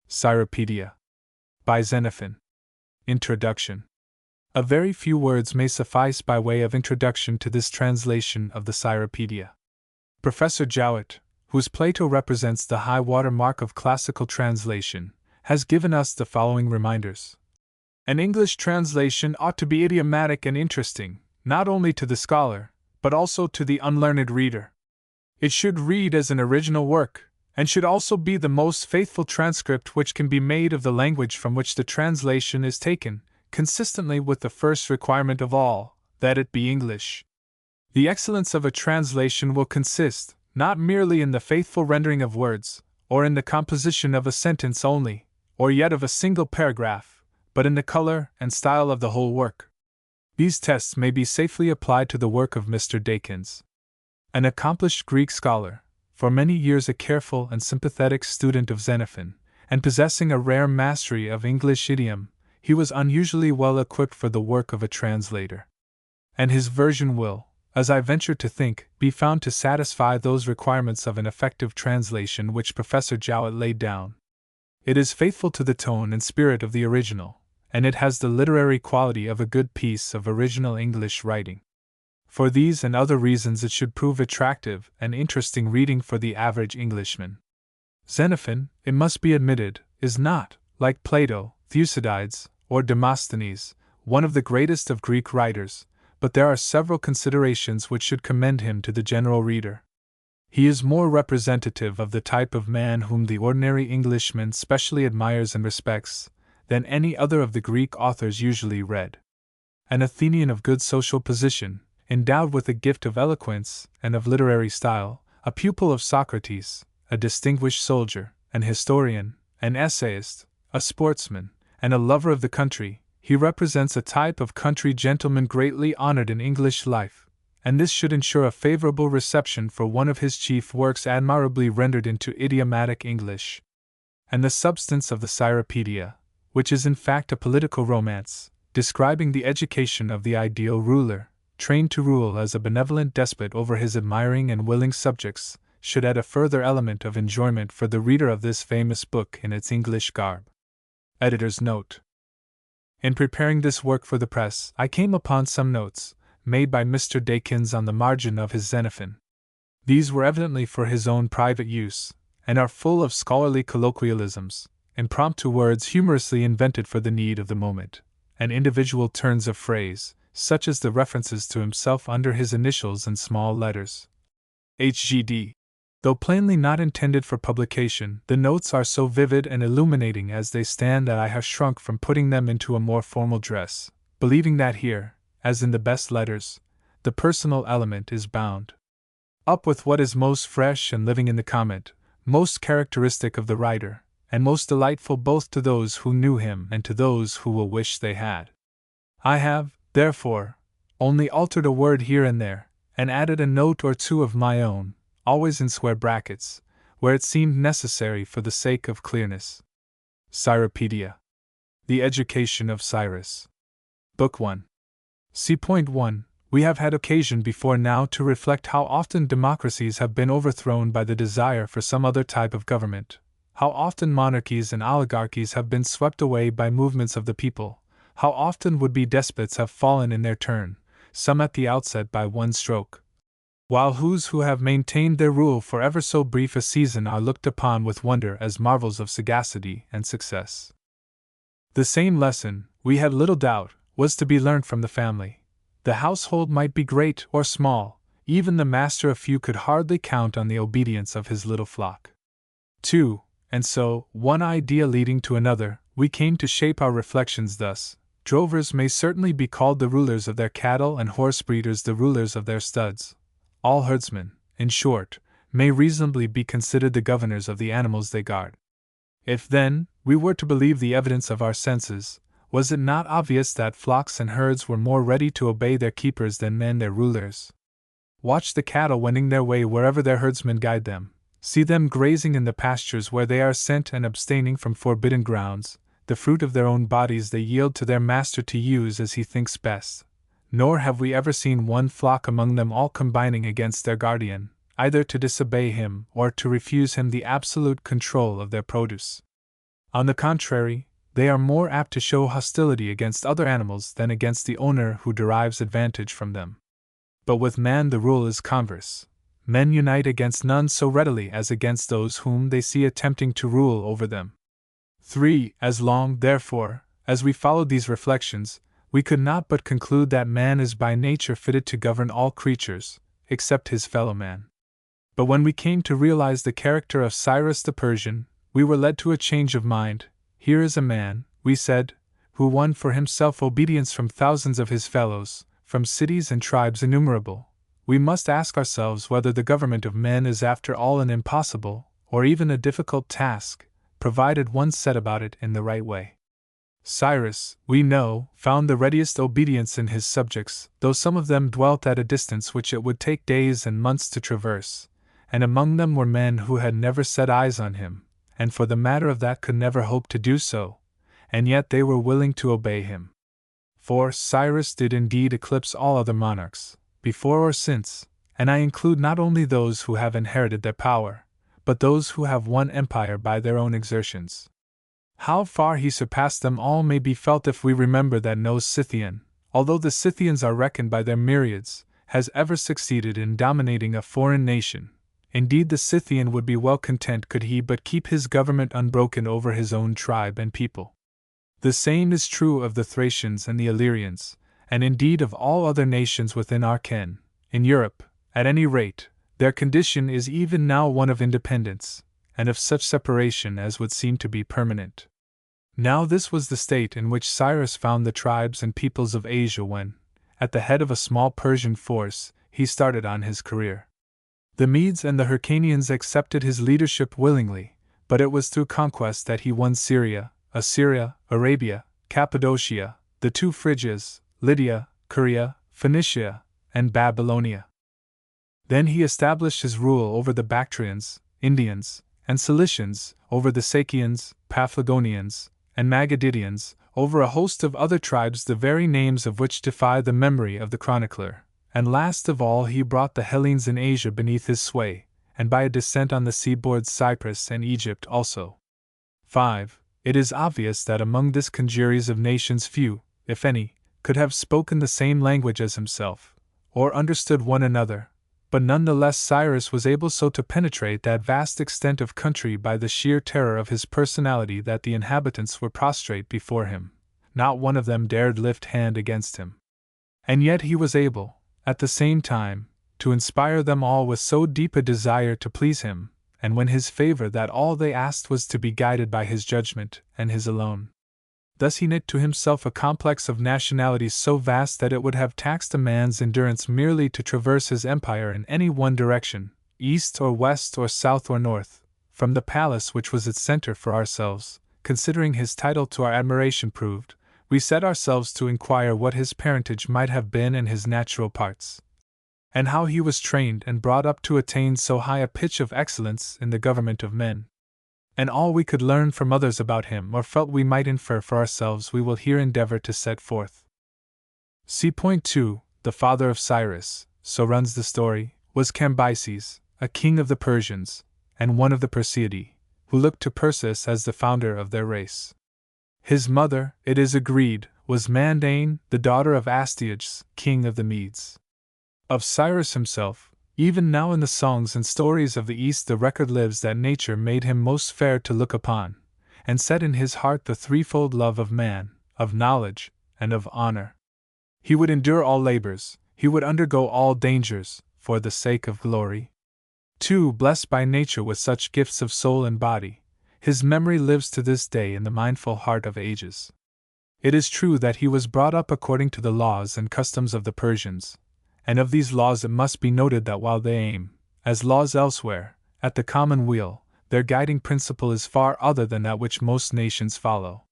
Cyropaedia. By Xenophon. Introduction. A very few words may suffice by way of introduction to this translation of the Cyropaedia. Professor Jowett, whose Plato represents the high water mark of classical translation, has given us the following reminders. An English translation ought to be idiomatic and interesting, not only to the scholar, but also to the unlearned reader. It should read as an original work, and should also be the most faithful transcript which can be made of the language from which the translation is taken, consistently with the first requirement of all, that it be English. The excellence of a translation will consist, not merely in the faithful rendering of words, or in the composition of a sentence only, or yet of a single paragraph, but in the color and style of the whole work. These tests may be safely applied to the work of Mr. Dakins. An accomplished Greek scholar, for many years a careful and sympathetic student of Xenophon, and possessing a rare mastery of English idiom, he was unusually well equipped for the work of a translator. And his version will, as I venture to think, be found to satisfy those requirements of an effective translation which Professor Jowett laid down. It is faithful to the tone and spirit of the original, and it has the literary quality of a good piece of original English writing. For these and other reasons it should prove attractive and interesting reading for the average Englishman. Xenophon, it must be admitted, is not, like Plato, Thucydides, or Demosthenes, one of the greatest of Greek writers, but there are several considerations which should commend him to the general reader. He is more representative of the type of man whom the ordinary Englishman specially admires and respects, than any other of the Greek authors usually read. An Athenian of good social position, endowed with the gift of eloquence and of literary style, a pupil of Socrates, a distinguished soldier, an historian, an essayist, a sportsman, and a lover of the country, he represents a type of country gentleman greatly honored in English life, and this should ensure a favorable reception for one of his chief works admirably rendered into idiomatic English. And the substance of the Cyropaedia, which is in fact a political romance, describing the education of the ideal ruler, trained to rule as a benevolent despot over his admiring and willing subjects, should add a further element of enjoyment for the reader of this famous book in its English garb. Editor's note. In preparing this work for the press, I came upon some notes, made by Mr. Dakins on the margin of his Xenophon. These were evidently for his own private use, and are full of scholarly colloquialisms, impromptu words humorously invented for the need of the moment, and individual turns of phrase, such as the references to himself under his initials in small letters. HGD. Though plainly not intended for publication, the notes are so vivid and illuminating as they stand that I have shrunk from putting them into a more formal dress, believing that here, as in the best letters, the personal element is bound up with what is most fresh and living in the comment, most characteristic of the writer, and most delightful both to those who knew him and to those who will wish they had. I have, therefore, only altered a word here and there, and added a note or two of my own, always in square brackets, where it seemed necessary for the sake of clearness. Cyropaedia. The Education of Cyrus. Book 1. C.1. We have had occasion before now to reflect how often democracies have been overthrown by the desire for some other type of government, how often monarchies and oligarchies have been swept away by movements of the people, how often would-be despots have fallen in their turn, some at the outset by one stroke, while those who have maintained their rule for ever so brief a season are looked upon with wonder as marvels of sagacity and success. The same lesson, we had little doubt, was to be learnt from the family. The household might be great or small, even the master of few could hardly count on the obedience of his little flock. 2. And so, one idea leading to another, we came to shape our reflections thus. Drovers may certainly be called the rulers of their cattle and horse breeders the rulers of their studs. All herdsmen, in short, may reasonably be considered the governors of the animals they guard. If, then, we were to believe the evidence of our senses, was it not obvious that flocks and herds were more ready to obey their keepers than men their rulers? Watch the cattle wending their way wherever their herdsmen guide them. See them grazing in the pastures where they are sent and abstaining from forbidden grounds. The fruit of their own bodies they yield to their master to use as he thinks best. Nor have we ever seen one flock among them all combining against their guardian, either to disobey him or to refuse him the absolute control of their produce. On the contrary, they are more apt to show hostility against other animals than against the owner who derives advantage from them. But with man the rule is converse. Men unite against none so readily as against those whom they see attempting to rule over them. 3. As long, therefore, as we followed these reflections, we could not but conclude that man is by nature fitted to govern all creatures, except his fellow man. But when we came to realize the character of Cyrus the Persian, we were led to a change of mind. Here is a man, we said, who won for himself obedience from thousands of his fellows, from cities and tribes innumerable. We must ask ourselves whether the government of men is after all an impossible, or even a difficult task, provided one set about it in the right way. Cyrus, we know, found the readiest obedience in his subjects, though some of them dwelt at a distance which it would take days and months to traverse, and among them were men who had never set eyes on him, and for the matter of that could never hope to do so, and yet they were willing to obey him. For Cyrus did indeed eclipse all other monarchs, before or since, and I include not only those who have inherited their power, but those who have won empire by their own exertions. How far he surpassed them all may be felt if we remember that no Scythian, although the Scythians are reckoned by their myriads, has ever succeeded in dominating a foreign nation. Indeed, the Scythian would be well content could he but keep his government unbroken over his own tribe and people. The same is true of the Thracians and the Illyrians, and indeed of all other nations within our ken. In Europe, at any rate, their condition is even now one of independence, and of such separation as would seem to be permanent. Now this was the state in which Cyrus found the tribes and peoples of Asia when, at the head of a small Persian force, he started on his career. The Medes and the Hyrcanians accepted his leadership willingly, but it was through conquest that he won Syria, Assyria, Arabia, Cappadocia, the two Phrygias, Lydia, Caria, Phoenicia, and Babylonia. Then he established his rule over the Bactrians, Indians, and Cilicians, over the Sakians, Paphlagonians, and Magaditians, over a host of other tribes the very names of which defy the memory of the chronicler, and last of all he brought the Hellenes in Asia beneath his sway, and by a descent on the seaboard Cyprus and Egypt also. 5. It is obvious that among this congeries of nations few, if any, could have spoken the same language as himself, or understood one another, but none the less Cyrus was able so to penetrate that vast extent of country by the sheer terror of his personality that the inhabitants were prostrate before him. Not one of them dared lift hand against him. And yet he was able, at the same time, to inspire them all with so deep a desire to please him, and win his favor that all they asked was to be guided by his judgment, and his alone. Thus he knit to himself a complex of nationalities so vast that it would have taxed a man's endurance merely to traverse his empire in any one direction, east or west or south or north, from the palace which was its center. For ourselves, considering his title to our admiration proved, we set ourselves to inquire what his parentage might have been and his natural parts, and how he was trained and brought up to attain so high a pitch of excellence in the government of men. And all we could learn from others about him or felt we might infer for ourselves we will here endeavor to set forth. See point 2. The father of Cyrus, so runs the story, was Cambyses, a king of the Persians, and one of the Perseidae, who looked to Persis as the founder of their race. His mother, it is agreed, was Mandane, the daughter of Astyages, king of the Medes. Of Cyrus himself, even now in the songs and stories of the East the record lives that nature made him most fair to look upon, and set in his heart the threefold love of man, of knowledge, and of honor. He would endure all labors, he would undergo all dangers, for the sake of glory. 2. Blessed by nature with such gifts of soul and body, his memory lives to this day in the mindful heart of ages. It is true that he was brought up according to the laws and customs of the Persians, and of these laws it must be noted that while they aim, as laws elsewhere, at the common weal, their guiding principle is far other than that which most nations follow.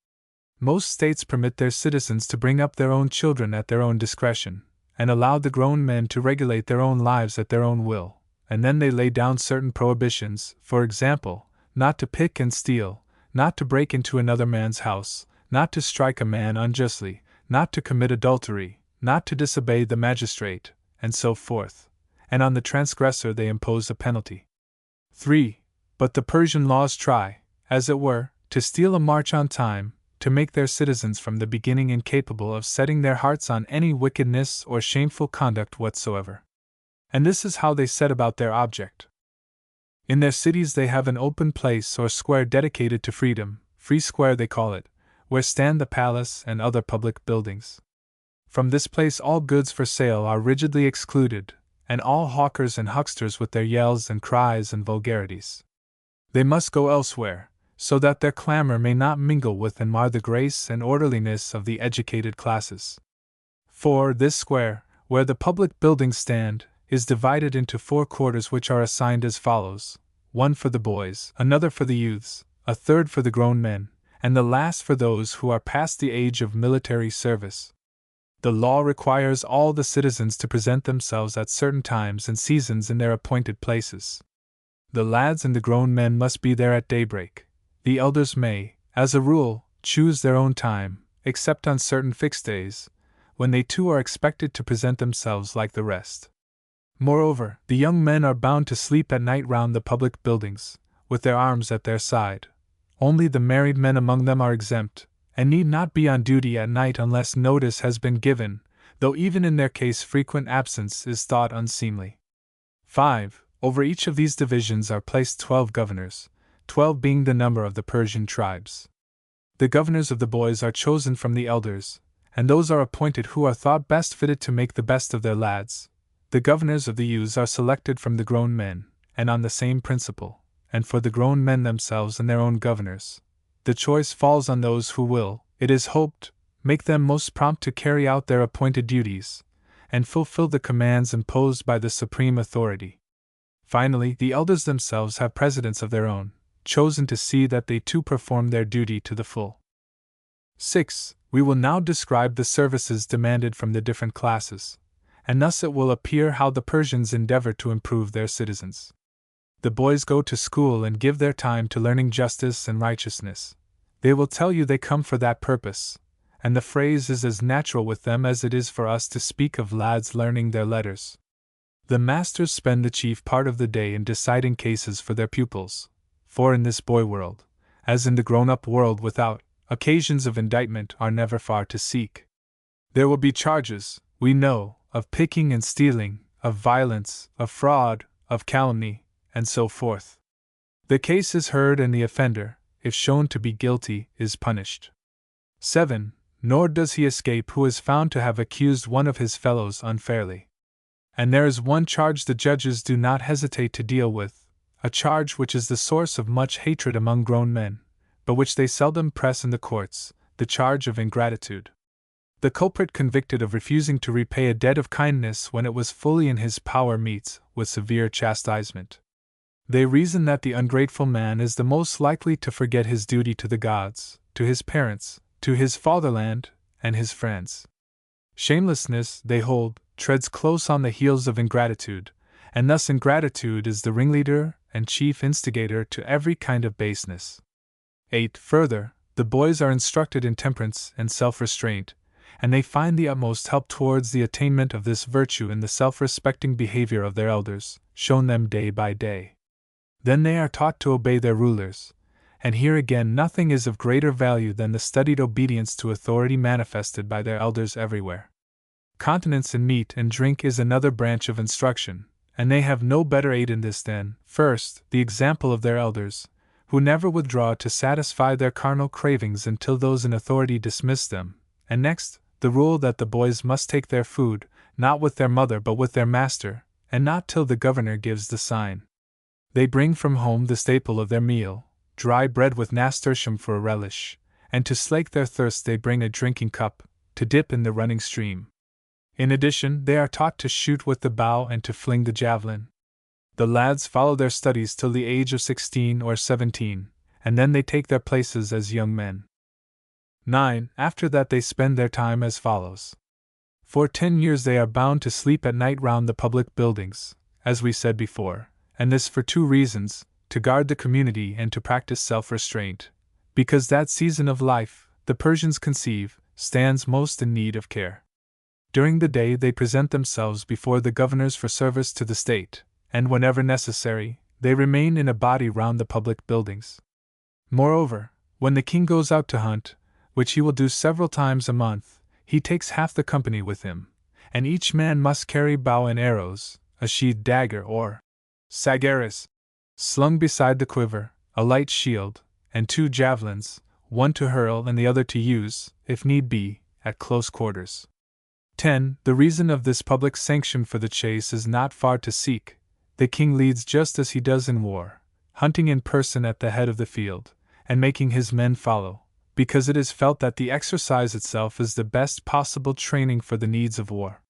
Most states permit their citizens to bring up their own children at their own discretion, and allow the grown men to regulate their own lives at their own will, and then they lay down certain prohibitions, for example, not to pick and steal, not to break into another man's house, not to strike a man unjustly, not to commit adultery, not to disobey the magistrate, and so forth, and on the transgressor they impose a penalty. 3. But the Persian laws try, as it were, to steal a march on time, to make their citizens from the beginning incapable of setting their hearts on any wickedness or shameful conduct whatsoever. And this is how they set about their object. In their cities they have an open place or square dedicated to freedom, Free Square they call it, where stand the palace and other public buildings. From this place all goods for sale are rigidly excluded, and all hawkers and hucksters with their yells and cries and vulgarities. They must go elsewhere, so that their clamor may not mingle with and mar the grace and orderliness of the educated classes. For this square, where the public buildings stand, is divided into 4 quarters which are assigned as follows: one for the boys, another for the youths, a third for the grown men, and the last for those who are past the age of military service. The law requires all the citizens to present themselves at certain times and seasons in their appointed places. The lads and the grown men must be there at daybreak. The elders may, as a rule, choose their own time, except on certain fixed days, when they too are expected to present themselves like the rest. Moreover, the young men are bound to sleep at night round the public buildings, with their arms at their side. Only the married men among them are exempt, and need not be on duty at night unless notice has been given, though even in their case frequent absence is thought unseemly. 5. Over each of these divisions are placed 12 governors, 12 being the number of the Persian tribes. The governors of the boys are chosen from the elders, and those are appointed who are thought best fitted to make the best of their lads. The governors of the youths are selected from the grown men, and on the same principle, and for the grown men themselves and their own governors. The choice falls on those who will, it is hoped, make them most prompt to carry out their appointed duties, and fulfill the commands imposed by the supreme authority. Finally, the elders themselves have presidents of their own, chosen to see that they too perform their duty to the full. 6. We will now describe the services demanded from the different classes, and thus it will appear how the Persians endeavor to improve their citizens. The boys go to school and give their time to learning justice and righteousness. They will tell you they come for that purpose, and the phrase is as natural with them as it is for us to speak of lads learning their letters. The masters spend the chief part of the day in deciding cases for their pupils, for in this boy world, as in the grown-up world without, occasions of indictment are never far to seek. There will be charges, we know, of picking and stealing, of violence, of fraud, of calumny, and so forth. The case is heard and the offender, if shown to be guilty, is punished. 7. Nor does he escape who is found to have accused one of his fellows unfairly. And there is one charge the judges do not hesitate to deal with, a charge which is the source of much hatred among grown men, but which they seldom press in the courts, the charge of ingratitude. The culprit convicted of refusing to repay a debt of kindness when it was fully in his power meets with severe chastisement. They reason that the ungrateful man is the most likely to forget his duty to the gods, to his parents, to his fatherland, and his friends. Shamelessness, they hold, treads close on the heels of ingratitude, and thus ingratitude is the ringleader and chief instigator to every kind of baseness. 8. Further, the boys are instructed in temperance and self-restraint, and they find the utmost help towards the attainment of this virtue in the self-respecting behavior of their elders, shown them day by day. Then they are taught to obey their rulers, and here again nothing is of greater value than the studied obedience to authority manifested by their elders everywhere. Continence in meat and drink is another branch of instruction, and they have no better aid in this than, first, the example of their elders, who never withdraw to satisfy their carnal cravings until those in authority dismiss them, and next, the rule that the boys must take their food, not with their mother but with their master, and not till the governor gives the sign. They bring from home the staple of their meal, dry bread with nasturtium for a relish, and to slake their thirst they bring a drinking cup, to dip in the running stream. In addition, they are taught to shoot with the bow and to fling the javelin. The lads follow their studies till the age of 16 or 17, and then they take their places as young men. 9. After that they spend their time as follows. For 10 years they are bound to sleep at night round the public buildings, as we said before, and this for 2 reasons, to guard the community and to practice self-restraint, because that season of life, the Persians conceive, stands most in need of care. During the day they present themselves before the governors for service to the state, and whenever necessary, they remain in a body round the public buildings. Moreover, When the king goes out to hunt, which he will do several times a month, he takes half the company with him, and each man must carry bow and arrows, a sheathed dagger or sagaris, slung beside the quiver, a light shield, and 2 javelins, one to hurl and the other to use, if need be, at close quarters. 10. The reason of this public sanction for the chase is not far to seek. The king leads just as he does in war, hunting in person at the head of the field, and making his men follow, because it is felt that the exercise itself is the best possible training for the needs of war.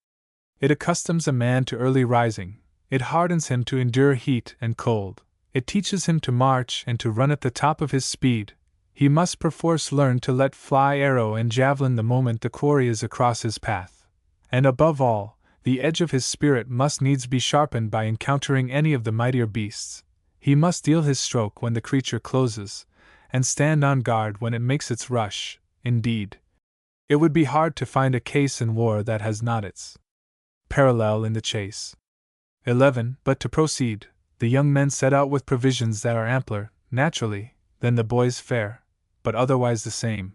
It accustoms a man to early rising, it hardens him to endure heat and cold, it teaches him to march and to run at the top of his speed. He must perforce learn to let fly arrow and javelin the moment the quarry is across his path. And above all, the edge of his spirit must needs be sharpened by encountering any of the mightier beasts. He must deal his stroke when the creature closes, and stand on guard when it makes its rush. Indeed, it would be hard to find a case in war that has not its parallel in the chase. 11. But to proceed, the young men set out with provisions that are ampler, naturally, than the boys' fare, but otherwise the same.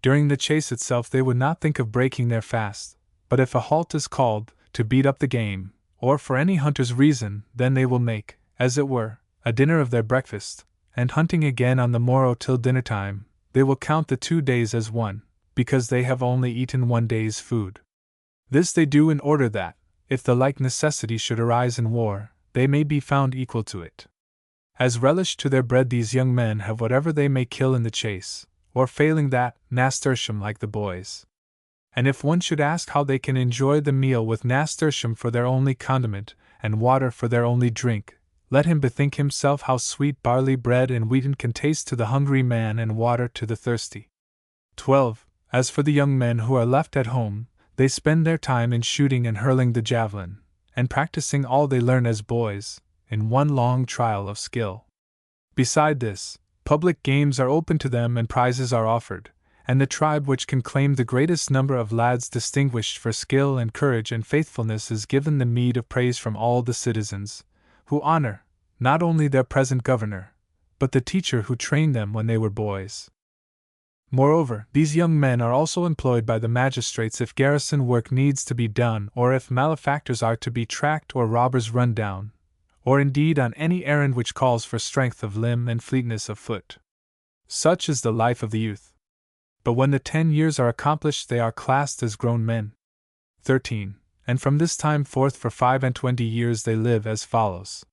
During the chase itself they would not think of breaking their fast, but if a halt is called, to beat up the game, or for any hunter's reason, then they will make, as it were, a dinner of their breakfast, and hunting again on the morrow till dinner time, they will count the 2 days as one, because they have only eaten 1 day's food. This they do in order that, if the like necessity should arise in war, they may be found equal to it. As relish to their bread these young men have whatever they may kill in the chase, or failing that, nasturtium like the boys. And if one should ask how they can enjoy the meal with nasturtium for their only condiment, and water for their only drink, let him bethink himself how sweet barley bread and wheaten can taste to the hungry man and water to the thirsty. 12. As for the young men who are left at home, they spend their time in shooting and hurling the javelin, and practicing all they learn as boys, in one long trial of skill. Beside this, public games are open to them and prizes are offered, and the tribe which can claim the greatest number of lads distinguished for skill and courage and faithfulness is given the meed of praise from all the citizens, who honor, not only their present governor, but the teacher who trained them when they were boys. Moreover, these young men are also employed by the magistrates if garrison work needs to be done, or if malefactors are to be tracked or robbers run down, or indeed on any errand which calls for strength of limb and fleetness of foot. Such is the life of the youth. But when the 10 years are accomplished they are classed as grown men. 13. And from this time forth for 25 years they live as follows.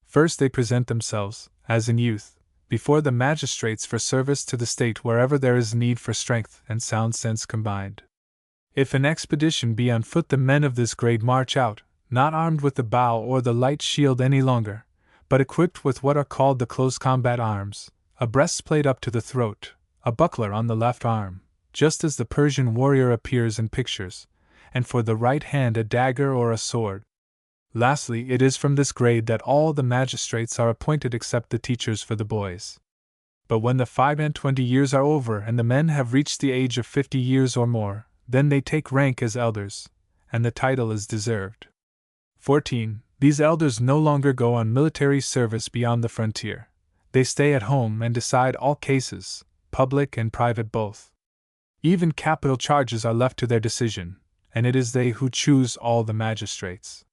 First they present themselves, as in youth, before the magistrates for service to the state wherever there is need for strength and sound sense combined. If an expedition be on foot the men of this grade march out, not armed with the bow or the light shield any longer, but equipped with what are called the close combat arms, a breastplate up to the throat, a buckler on the left arm, just as the Persian warrior appears in pictures, and for the right hand a dagger or a sword. Lastly, it is from this grade that all the magistrates are appointed except the teachers for the boys. But when the 25 years are over and the men have reached the age of 50 years or more, then they take rank as elders, and the title is deserved. 14. These elders no longer go on military service beyond the frontier. They stay at home and decide all cases, public and private both. Even capital charges are left to their decision, and it is they who choose all the magistrates.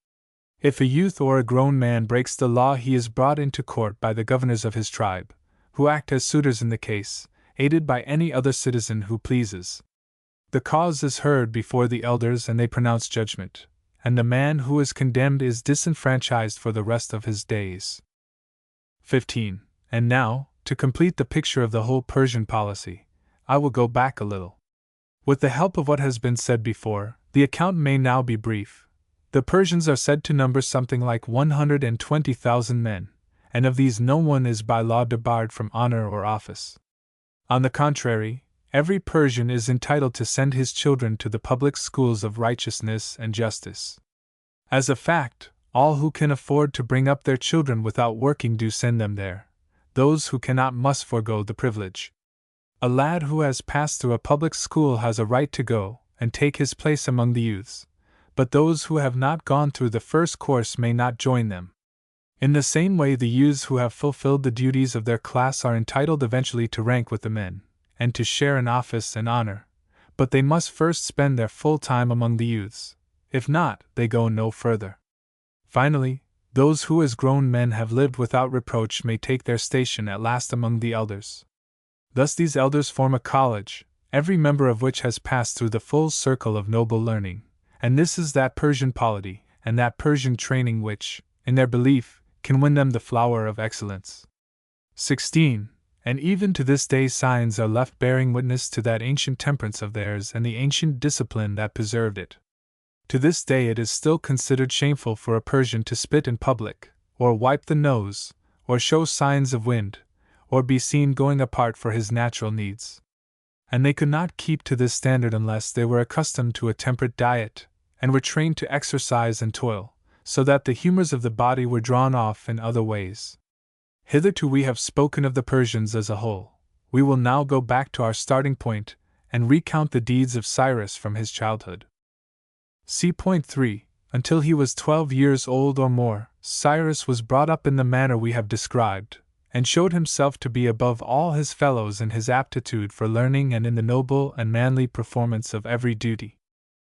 If a youth or a grown man breaks the law he is brought into court by the governors of his tribe, who act as suitors in the case, aided by any other citizen who pleases. The cause is heard before the elders and they pronounce judgment, and the man who is condemned is disenfranchised for the rest of his days. 15. And now, to complete the picture of the whole Persian policy, I will go back a little. With the help of what has been said before, the account may now be brief. The Persians are said to number something like 120,000 men, and of these no one is by law debarred from honor or office. On the contrary, every Persian is entitled to send his children to the public schools of righteousness and justice. As a fact, all who can afford to bring up their children without working do send them there. Those who cannot must forego the privilege. A lad who has passed through a public school has a right to go and take his place among the youths, but those who have not gone through the first course may not join them. In the same way, the youths who have fulfilled the duties of their class are entitled eventually to rank with the men, and to share in office and honor, but they must first spend their full time among the youths. If not, they go no further. Finally, those who as grown men have lived without reproach may take their station at last among the elders. Thus these elders form a college, every member of which has passed through the full circle of noble learning, and this is that Persian polity and that Persian training which, in their belief, can win them the flower of excellence. 16. And even to this day signs are left bearing witness to that ancient temperance of theirs and the ancient discipline that preserved it. To this day it is still considered shameful for a Persian to spit in public, or wipe the nose, or show signs of wind, or be seen going apart for his natural needs. And they could not keep to this standard unless they were accustomed to a temperate diet, and were trained to exercise and toil, so that the humors of the body were drawn off in other ways. Hitherto we have spoken of the Persians as a whole. We will now go back to our starting point, and recount the deeds of Cyrus from his childhood. See point 3. Until he was 12 years old or more, Cyrus was brought up in the manner we have described, and showed himself to be above all his fellows in his aptitude for learning and in the noble and manly performance of every duty.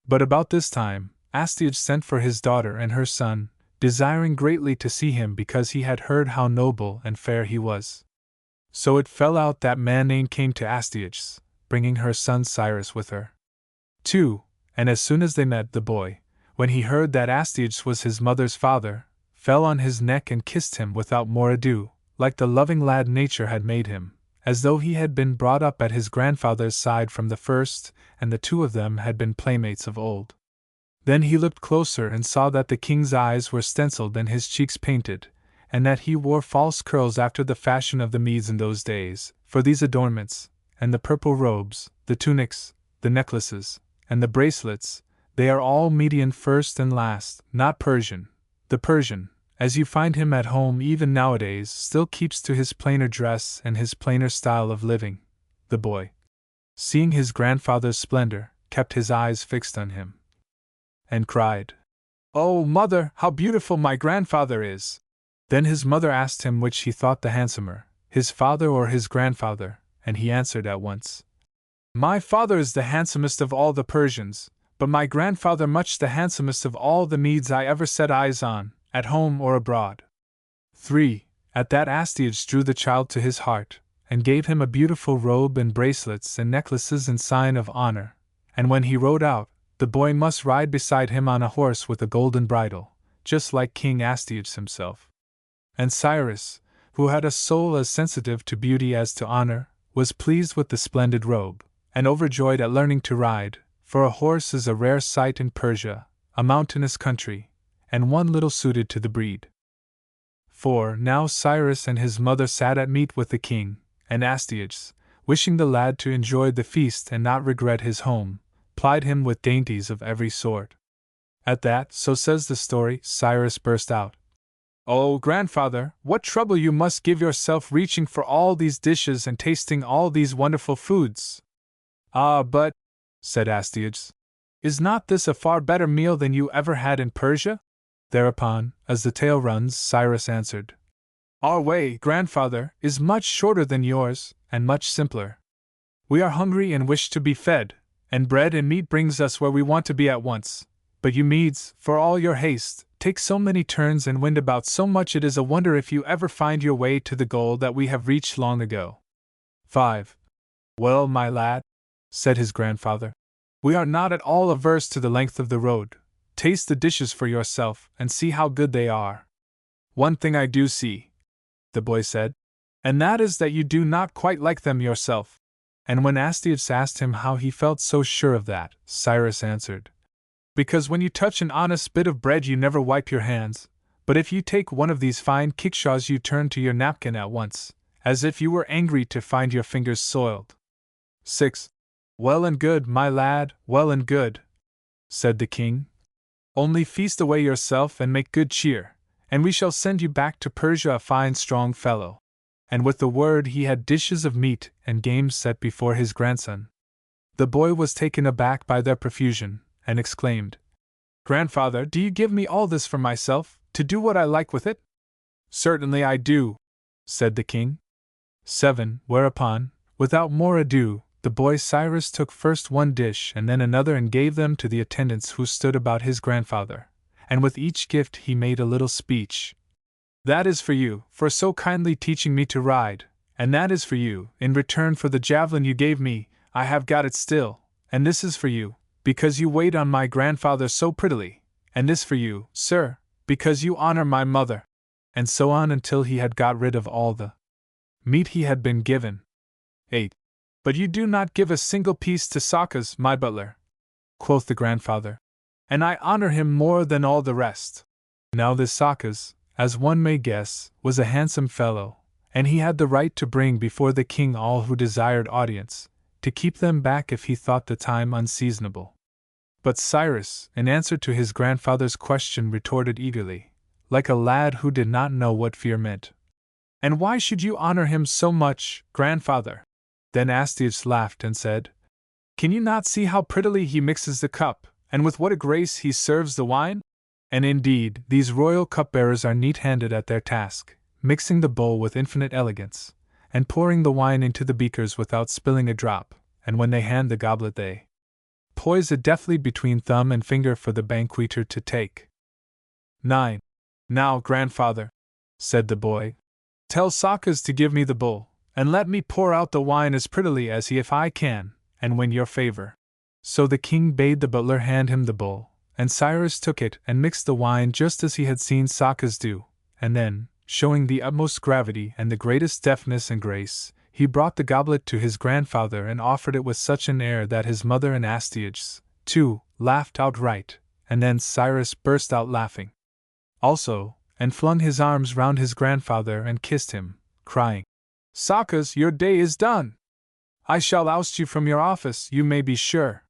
But about this time, Astyages sent for his daughter and her son, desiring greatly to see him because he had heard how noble and fair he was. So it fell out that Manaine came to Astyages, bringing her son Cyrus with her. 2. And as soon as they met, the boy, when he heard that Astyages was his mother's father, fell on his neck and kissed him without more ado, like the loving lad nature had made him, as though he had been brought up at his grandfather's side from the first, and the two of them had been playmates of old. Then he looked closer and saw that the king's eyes were stenciled and his cheeks painted, and that he wore false curls after the fashion of the Medes in those days, for these adornments, and the purple robes, the tunics, the necklaces, and the bracelets, they are all Median first and last, not Persian. The Persian, as you find him at home even nowadays, still keeps to his plainer dress and his plainer style of living. The boy, seeing his grandfather's splendor, kept his eyes fixed on him, and cried, "Oh, mother, how beautiful my grandfather is!" Then his mother asked him which he thought the handsomer, his father or his grandfather, and he answered at once, "My father is the handsomest of all the Persians, but my grandfather much the handsomest of all the Medes I ever set eyes on, at home or abroad." 3. At that Astyages drew the child to his heart, and gave him a beautiful robe and bracelets and necklaces in sign of honor, and when he rode out, the boy must ride beside him on a horse with a golden bridle, just like King Astyages himself. And Cyrus, who had a soul as sensitive to beauty as to honor, was pleased with the splendid robe, and overjoyed at learning to ride, for a horse is a rare sight in Persia, a mountainous country, and one little suited to the breed. 4. Now Cyrus and his mother sat at meat with the king, and Astyages, wishing the lad to enjoy the feast and not regret his home, plied him with dainties of every sort. At that, so says the story, Cyrus burst out, "Oh, grandfather, what trouble you must give yourself reaching for all these dishes and tasting all these wonderful foods!" "Ah, but," said Astyages, "is not this a far better meal than you ever had in Persia?" Thereupon, as the tale runs, Cyrus answered, "Our way, grandfather, is much shorter than yours, and much simpler. We are hungry and wish to be fed, and bread and meat brings us where we want to be at once. But you Medes, for all your haste, take so many turns and wind about so much it is a wonder if you ever find your way to the goal that we have reached long ago." 5. "Well, my lad," said his grandfather, "we are not at all averse to the length of the road. Taste the dishes for yourself, and see how good they are." "One thing I do see," the boy said, "and that is that you do not quite like them yourself." And when Astyages asked him how he felt so sure of that, Cyrus answered, "Because when you touch an honest bit of bread you never wipe your hands, but if you take one of these fine kickshaws you turn to your napkin at once, as if you were angry to find your fingers soiled." 6. "Well and good, my lad, well and good," said the king. "Only feast away yourself and make good cheer, and we shall send you back to Persia a fine strong fellow." And with the word he had dishes of meat and game set before his grandson. The boy was taken aback by their profusion, and exclaimed, "Grandfather, do you give me all this for myself, to do what I like with it?" Certainly I do, said the king. 7. Whereupon, without more ado, the boy Cyrus took first one dish and then another and gave them to the attendants who stood about his grandfather, and with each gift he made a little speech. That is for you, for so kindly teaching me to ride, and that is for you, in return for the javelin you gave me, I have got it still, and this is for you, because you wait on my grandfather so prettily, and this for you, sir, because you honor my mother, and so on until he had got rid of all the meat he had been given. 8. But you do not give a single piece to Sakas, my butler, quoth the grandfather, and I honor him more than all the rest. Now this Sakas, as one may guess, was a handsome fellow, and he had the right to bring before the king all who desired audience, to keep them back if he thought the time unseasonable. But Cyrus, in answer to his grandfather's question, retorted eagerly, like a lad who did not know what fear meant. And why should you honor him so much, grandfather? Then Astyages laughed and said, Can you not see how prettily he mixes the cup, and with what a grace he serves the wine? And indeed, these royal cupbearers are neat-handed at their task, mixing the bowl with infinite elegance, and pouring the wine into the beakers without spilling a drop, and when they hand the goblet they poise it deftly between thumb and finger for the banqueter to take. 9. Now, grandfather, said the boy, tell Sakas to give me the bowl, and let me pour out the wine as prettily as he if I can, and win your favor. So the king bade the butler hand him the bowl, and Cyrus took it and mixed the wine just as he had seen Sakas do, and then, showing the utmost gravity and the greatest deftness and grace, he brought the goblet to his grandfather and offered it with such an air that his mother and Astyages, too, laughed outright, and then Cyrus burst out laughing also, and flung his arms round his grandfather and kissed him, crying, Sakas, your day is done! I shall oust you from your office, you may be sure.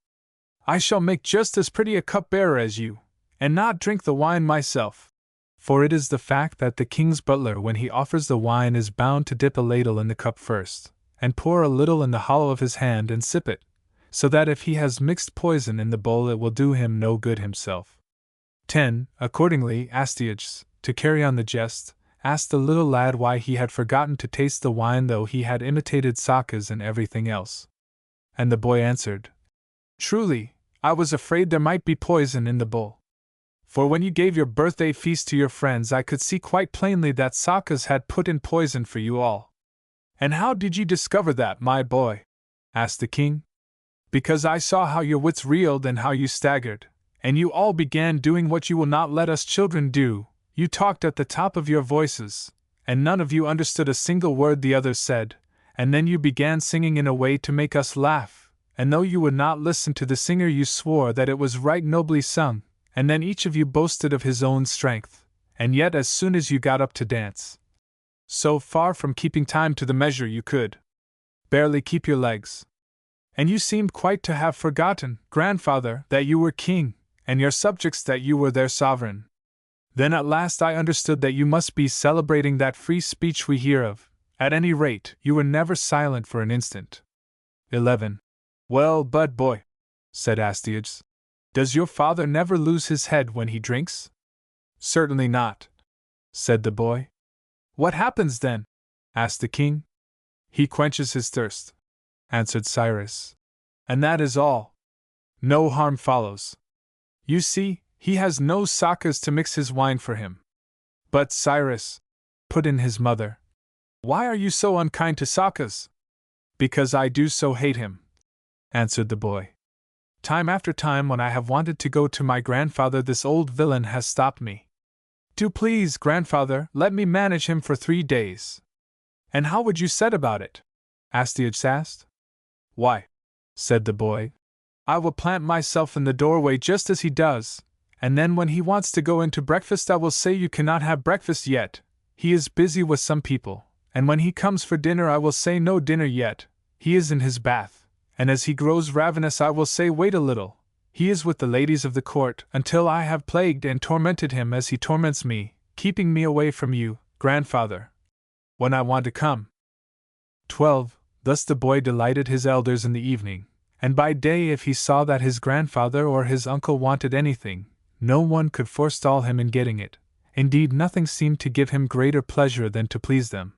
I shall make just as pretty a cupbearer as you, and not drink the wine myself. For it is the fact that the king's butler, when he offers the wine, is bound to dip a ladle in the cup first, and pour a little in the hollow of his hand and sip it, so that if he has mixed poison in the bowl it will do him no good himself. 10. Accordingly, Astyages, to carry on the jest, asked the little lad why he had forgotten to taste the wine though he had imitated Sakas and everything else. And the boy answered, Truly, I was afraid there might be poison in the bowl. For when you gave your birthday feast to your friends I could see quite plainly that Sakas had put in poison for you all. And how did you discover that, my boy? Asked the king. Because I saw how your wits reeled and how you staggered, and you all began doing what you will not let us children do. You talked at the top of your voices, and none of you understood a single word the others said, and then you began singing in a way to make us laugh, and though you would not listen to the singer you swore that it was right nobly sung, and then each of you boasted of his own strength, and yet as soon as you got up to dance, so far from keeping time to the measure you could barely keep your legs. And you seemed quite to have forgotten, grandfather, that you were king, and your subjects that you were their sovereign. Then at last I understood that you must be celebrating that free speech we hear of. At any rate, you were never silent for an instant. 11. Well, but boy, said Astyages, does your father never lose his head when he drinks? Certainly not, said the boy. What happens then? Asked the king. He quenches his thirst, answered Cyrus. And that is all. No harm follows. You see, he has no Sakas to mix his wine for him. But Cyrus, put in his mother, why are you so unkind to Sakas? Because I do so hate him, answered the boy. Time after time when I have wanted to go to my grandfather this old villain has stopped me. Do please, grandfather, let me manage him for 3 days. And how would you set about it? Astyages asked. Why, said the boy, I will plant myself in the doorway just as he does, and then when he wants to go in to breakfast I will say you cannot have breakfast yet, he is busy with some people, and when he comes for dinner I will say no dinner yet, he is in his bath, and as he grows ravenous I will say wait a little, he is with the ladies of the court, until I have plagued and tormented him as he torments me, keeping me away from you, grandfather, when I want to come. 12. Thus the boy delighted his elders in the evening, and by day if he saw that his grandfather or his uncle wanted anything, no one could forestall him in getting it, Indeed, nothing seemed to give him greater pleasure than to please them.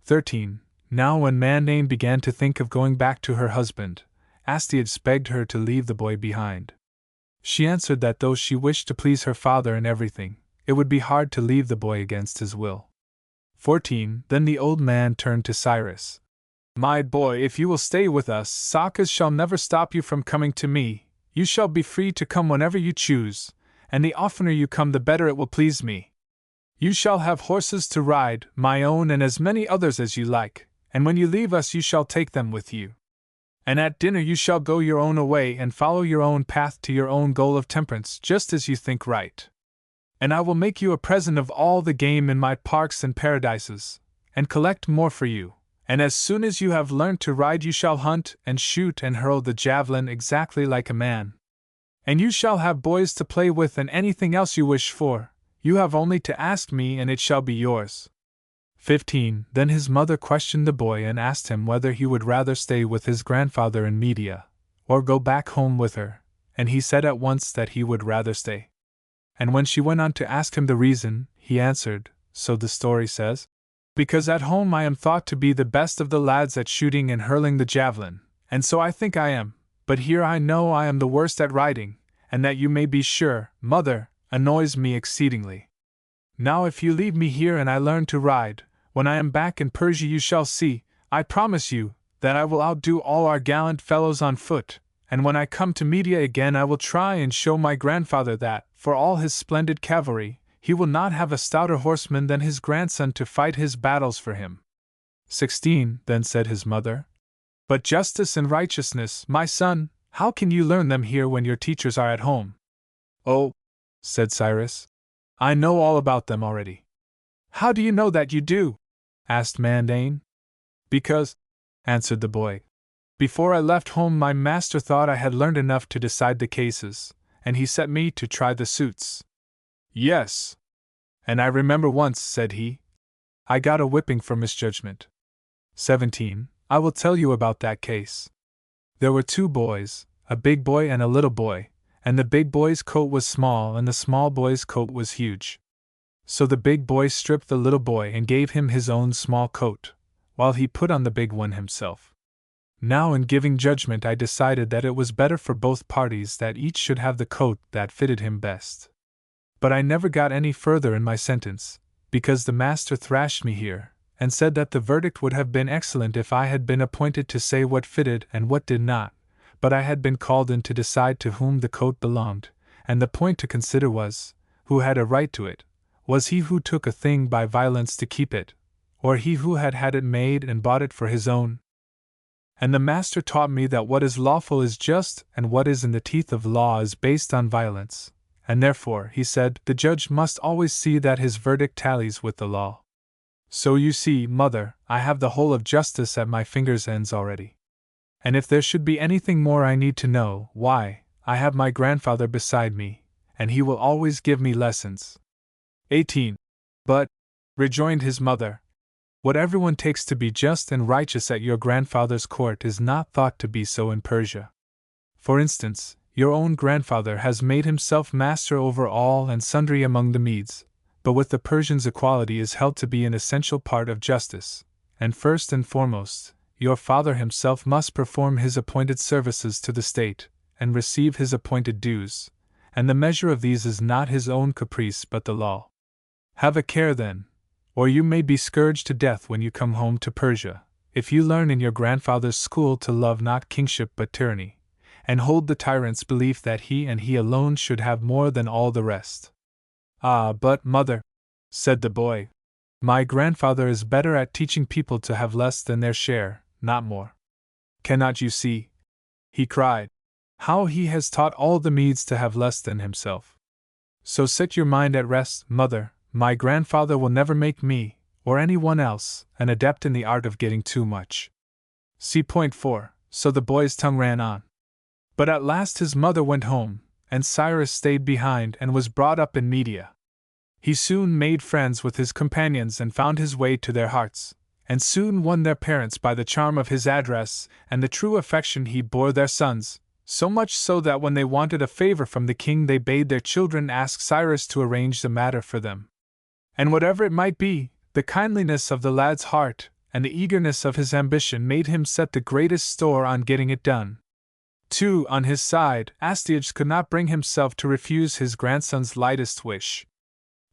13. Now when Mandane began to think of going back to her husband, Astyages begged her to leave the boy behind. She answered that though she wished to please her father in everything, it would be hard to leave the boy against his will. 14. Then the old man turned to Cyrus. My boy, if you will stay with us, Sakas shall never stop you from coming to me. You shall be free to come whenever you choose, and the oftener you come the better it will please me. You shall have horses to ride, my own and as many others as you like, and when you leave us you shall take them with you. And at dinner you shall go your own way and follow your own path to your own goal of temperance, just as you think right. And I will make you a present of all the game in my parks and paradises, and collect more for you. And as soon as you have learnt to ride you shall hunt and shoot and hurl the javelin exactly like a man. And you shall have boys to play with and anything else you wish for. You have only to ask me and it shall be yours. 15. Then his mother questioned the boy and asked him whether he would rather stay with his grandfather in Media, or go back home with her, and he said at once that he would rather stay. And when she went on to ask him the reason, he answered, so the story says, because at home I am thought to be the best of the lads at shooting and hurling the javelin, and so I think I am, but here I know I am the worst at riding, and that you may be sure, mother, annoys me exceedingly. Now if you leave me here and I learn to ride, when I am back in Persia you shall see, I promise you, that I will outdo all our gallant fellows on foot, and when I come to Media again I will try and show my grandfather that, for all his splendid cavalry, he will not have a stouter horseman than his grandson to fight his battles for him. 16. Then said his mother, but justice and righteousness, my son, how can you learn them here when your teachers are at home? Oh, said Cyrus, I know all about them already. How do you know that you do? Asked Mandane. Because, answered the boy, before I left home my master thought I had learned enough to decide the cases, and he set me to try the suits. Yes. And I remember once, said he, I got a whipping for misjudgment. 17. I will tell you about that case. There were two boys, a big boy and a little boy, and the big boy's coat was small and the small boy's coat was huge. So the big boy stripped the little boy and gave him his own small coat, while he put on the big one himself. Now in giving judgment I decided that it was better for both parties that each should have the coat that fitted him best. But I never got any further in my sentence, because the master thrashed me here, and said that the verdict would have been excellent if I had been appointed to say what fitted and what did not, but I had been called in to decide to whom the coat belonged, and the point to consider was, who had a right to it. Was he who took a thing by violence to keep it, or he who had had it made and bought it for his own? And the master taught me that what is lawful is just, and what is in the teeth of law is based on violence, and therefore, he said, the judge must always see that his verdict tallies with the law. So you see, mother, I have the whole of justice at my fingers' ends already. And if there should be anything more I need to know, why, I have my grandfather beside me, and he will always give me lessons. 18. But, rejoined his mother, what everyone takes to be just and righteous at your grandfather's court is not thought to be so in Persia. For instance, your own grandfather has made himself master over all and sundry among the Medes, but with the Persians equality is held to be an essential part of justice, and first and foremost, your father himself must perform his appointed services to the state, and receive his appointed dues, and the measure of these is not his own caprice but the law. Have a care then, or you may be scourged to death when you come home to Persia, if you learn in your grandfather's school to love not kingship but tyranny, and hold the tyrant's belief that he and he alone should have more than all the rest. Ah, but, mother, said the boy, my grandfather is better at teaching people to have less than their share, not more. Cannot you see, he cried, how he has taught all the Medes to have less than himself? So set your mind at rest, mother. My grandfather will never make me, or anyone else, an adept in the art of getting too much. See point 4. So the boy's tongue ran on. But at last his mother went home, and Cyrus stayed behind and was brought up in Media. He soon made friends with his companions and found his way to their hearts, and soon won their parents by the charm of his address and the true affection he bore their sons, So much so that when they wanted a favor from the king, they bade their children ask Cyrus to arrange the matter for them. And whatever it might be, the kindliness of the lad's heart and the eagerness of his ambition made him set the greatest store on getting it done. Too, on his side, Astyages could not bring himself to refuse his grandson's lightest wish.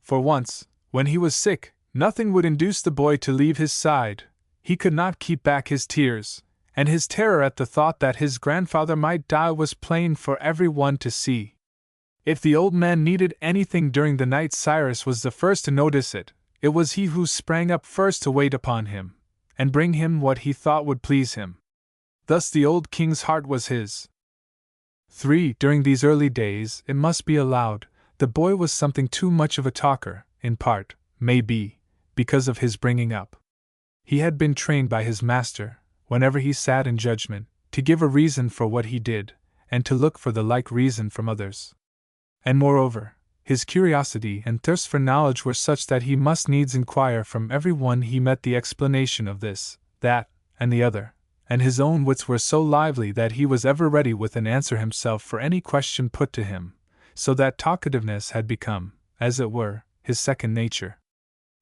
For once, when he was sick, nothing would induce the boy to leave his side. He could not keep back his tears, and his terror at the thought that his grandfather might die was plain for every one to see. If the old man needed anything during the night, Cyrus was the first to notice it. It was he who sprang up first to wait upon him, and bring him what he thought would please him. Thus the old king's heart was his. 3. During these early days, it must be allowed, the boy was something too much of a talker, in part, may be, because of his bringing up. He had been trained by his master, whenever he sat in judgment, to give a reason for what he did, and to look for the like reason from others. And moreover, his curiosity and thirst for knowledge were such that he must needs inquire from every one he met the explanation of this, that, and the other, and his own wits were so lively that he was ever ready with an answer himself for any question put to him, so that talkativeness had become, as it were, his second nature.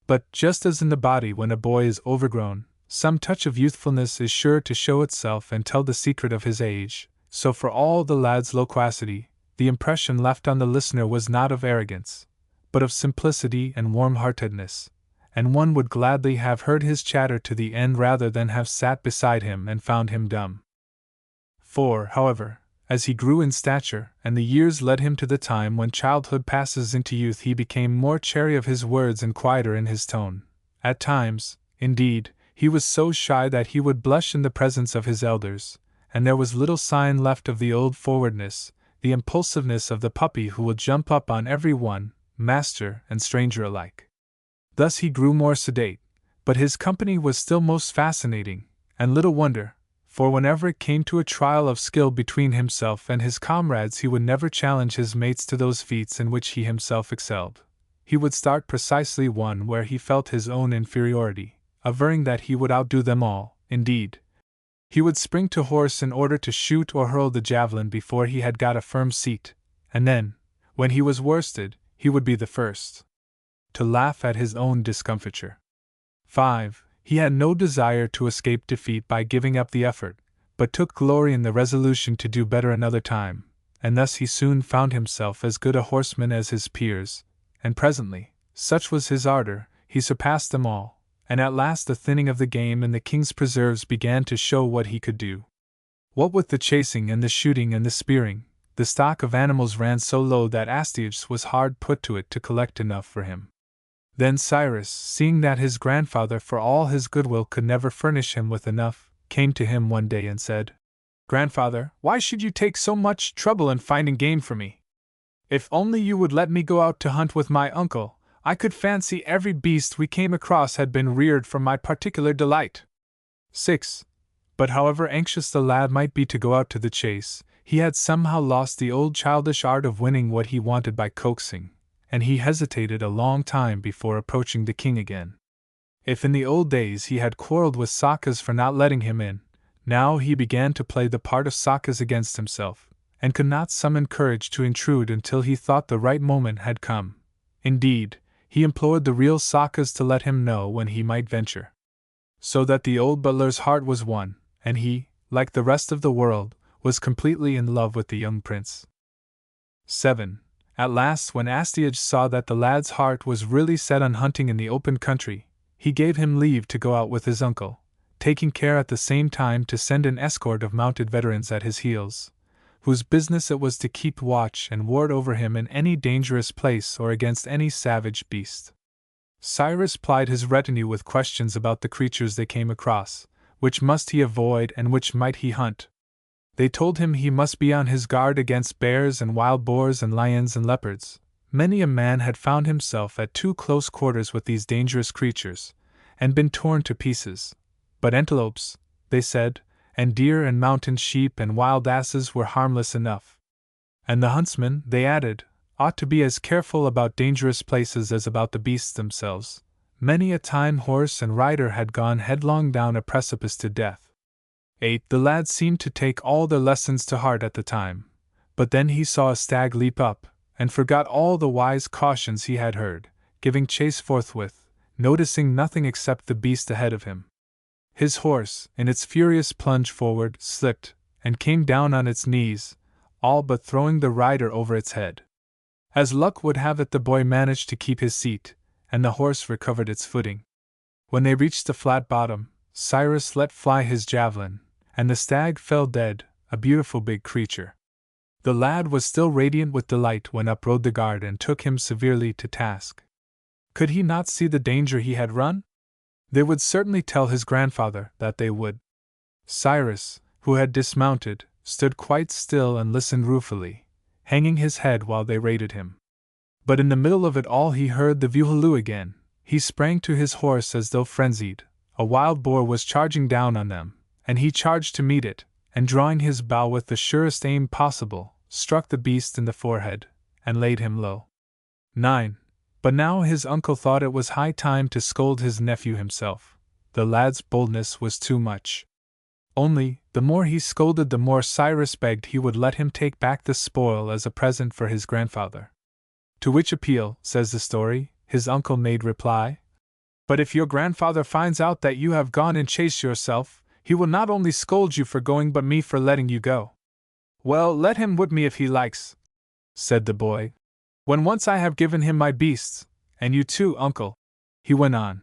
But just as in the body when a boy is overgrown, some touch of youthfulness is sure to show itself and tell the secret of his age, so for all the lad's loquacity, the impression left on the listener was not of arrogance, but of simplicity and warm-heartedness, and one would gladly have heard his chatter to the end rather than have sat beside him and found him dumb. 4. However, as he grew in stature, and the years led him to the time when childhood passes into youth, he became more chary of his words and quieter in his tone. At times, indeed, he was so shy that he would blush in the presence of his elders, and there was little sign left of the old forwardness, the impulsiveness of the puppy who will jump up on every one, master and stranger alike. Thus he grew more sedate, but his company was still most fascinating, and little wonder, for whenever it came to a trial of skill between himself and his comrades, he would never challenge his mates to those feats in which he himself excelled. He would start precisely one where he felt his own inferiority, averring that he would outdo them all. Indeed, he would spring to horse in order to shoot or hurl the javelin before he had got a firm seat, and then, when he was worsted, he would be the first to laugh at his own discomfiture. 5. He had no desire to escape defeat by giving up the effort, but took glory in the resolution to do better another time, and thus he soon found himself as good a horseman as his peers, and presently, such was his ardor, he surpassed them all, and at last the thinning of the game in the king's preserves began to show what he could do. What with the chasing and the shooting and the spearing, the stock of animals ran so low that Astyages was hard put to it to collect enough for him. Then Cyrus, seeing that his grandfather for all his goodwill could never furnish him with enough, came to him one day and said, "Grandfather, why should you take so much trouble in finding game for me? If only you would let me go out to hunt with my uncle, I could fancy every beast we came across had been reared for my particular delight." 6. But however anxious the lad might be to go out to the chase, he had somehow lost the old childish art of winning what he wanted by coaxing, and he hesitated a long time before approaching the king again. If in the old days he had quarreled with Sakas for not letting him in, now he began to play the part of Sakas against himself, and could not summon courage to intrude until he thought the right moment had come. Indeed, he implored the real Sakas to let him know when he might venture. So that the old butler's heart was won, and he, like the rest of the world, was completely in love with the young prince. 7. At last, when Astyages saw that the lad's heart was really set on hunting in the open country, he gave him leave to go out with his uncle, taking care at the same time to send an escort of mounted veterans at his heels, whose business it was to keep watch and ward over him in any dangerous place or against any savage beast. Cyrus plied his retinue with questions about the creatures they came across, which must he avoid and which might he hunt. They told him he must be on his guard against bears and wild boars and lions and leopards. Many a man had found himself at too close quarters with these dangerous creatures, and been torn to pieces. But antelopes, they said, and deer and mountain sheep and wild asses were harmless enough. And the huntsman, they added, ought to be as careful about dangerous places as about the beasts themselves. Many a time horse and rider had gone headlong down a precipice to death. 8. The lad seemed to take all their lessons to heart at the time, but then he saw a stag leap up, and forgot all the wise cautions he had heard, giving chase forthwith, noticing nothing except the beast ahead of him. His horse, in its furious plunge forward, slipped, and came down on its knees, all but throwing the rider over its head. As luck would have it, the boy managed to keep his seat, and the horse recovered its footing. When they reached the flat bottom, Cyrus let fly his javelin, and the stag fell dead, a beautiful big creature. The lad was still radiant with delight when up rode the guard and took him severely to task. Could he not see the danger he had run? They would certainly tell his grandfather that they would. Cyrus, who had dismounted, stood quite still and listened ruefully, hanging his head while they rated him. But in the middle of it all he heard the view-halloo again. He sprang to his horse as though frenzied. A wild boar was charging down on them, and he charged to meet it, and drawing his bow with the surest aim possible, struck the beast in the forehead, and laid him low. 9. But now his uncle thought it was high time to scold his nephew himself. The lad's boldness was too much. Only, the more he scolded, the more Cyrus begged he would let him take back the spoil as a present for his grandfather. To which appeal, says the story, his uncle made reply, "But if your grandfather finds out that you have gone and chased yourself, he will not only scold you for going but me for letting you go." "Well, let him whip me if he likes," said the boy, "when once I have given him my beasts, and you too, uncle," he went on.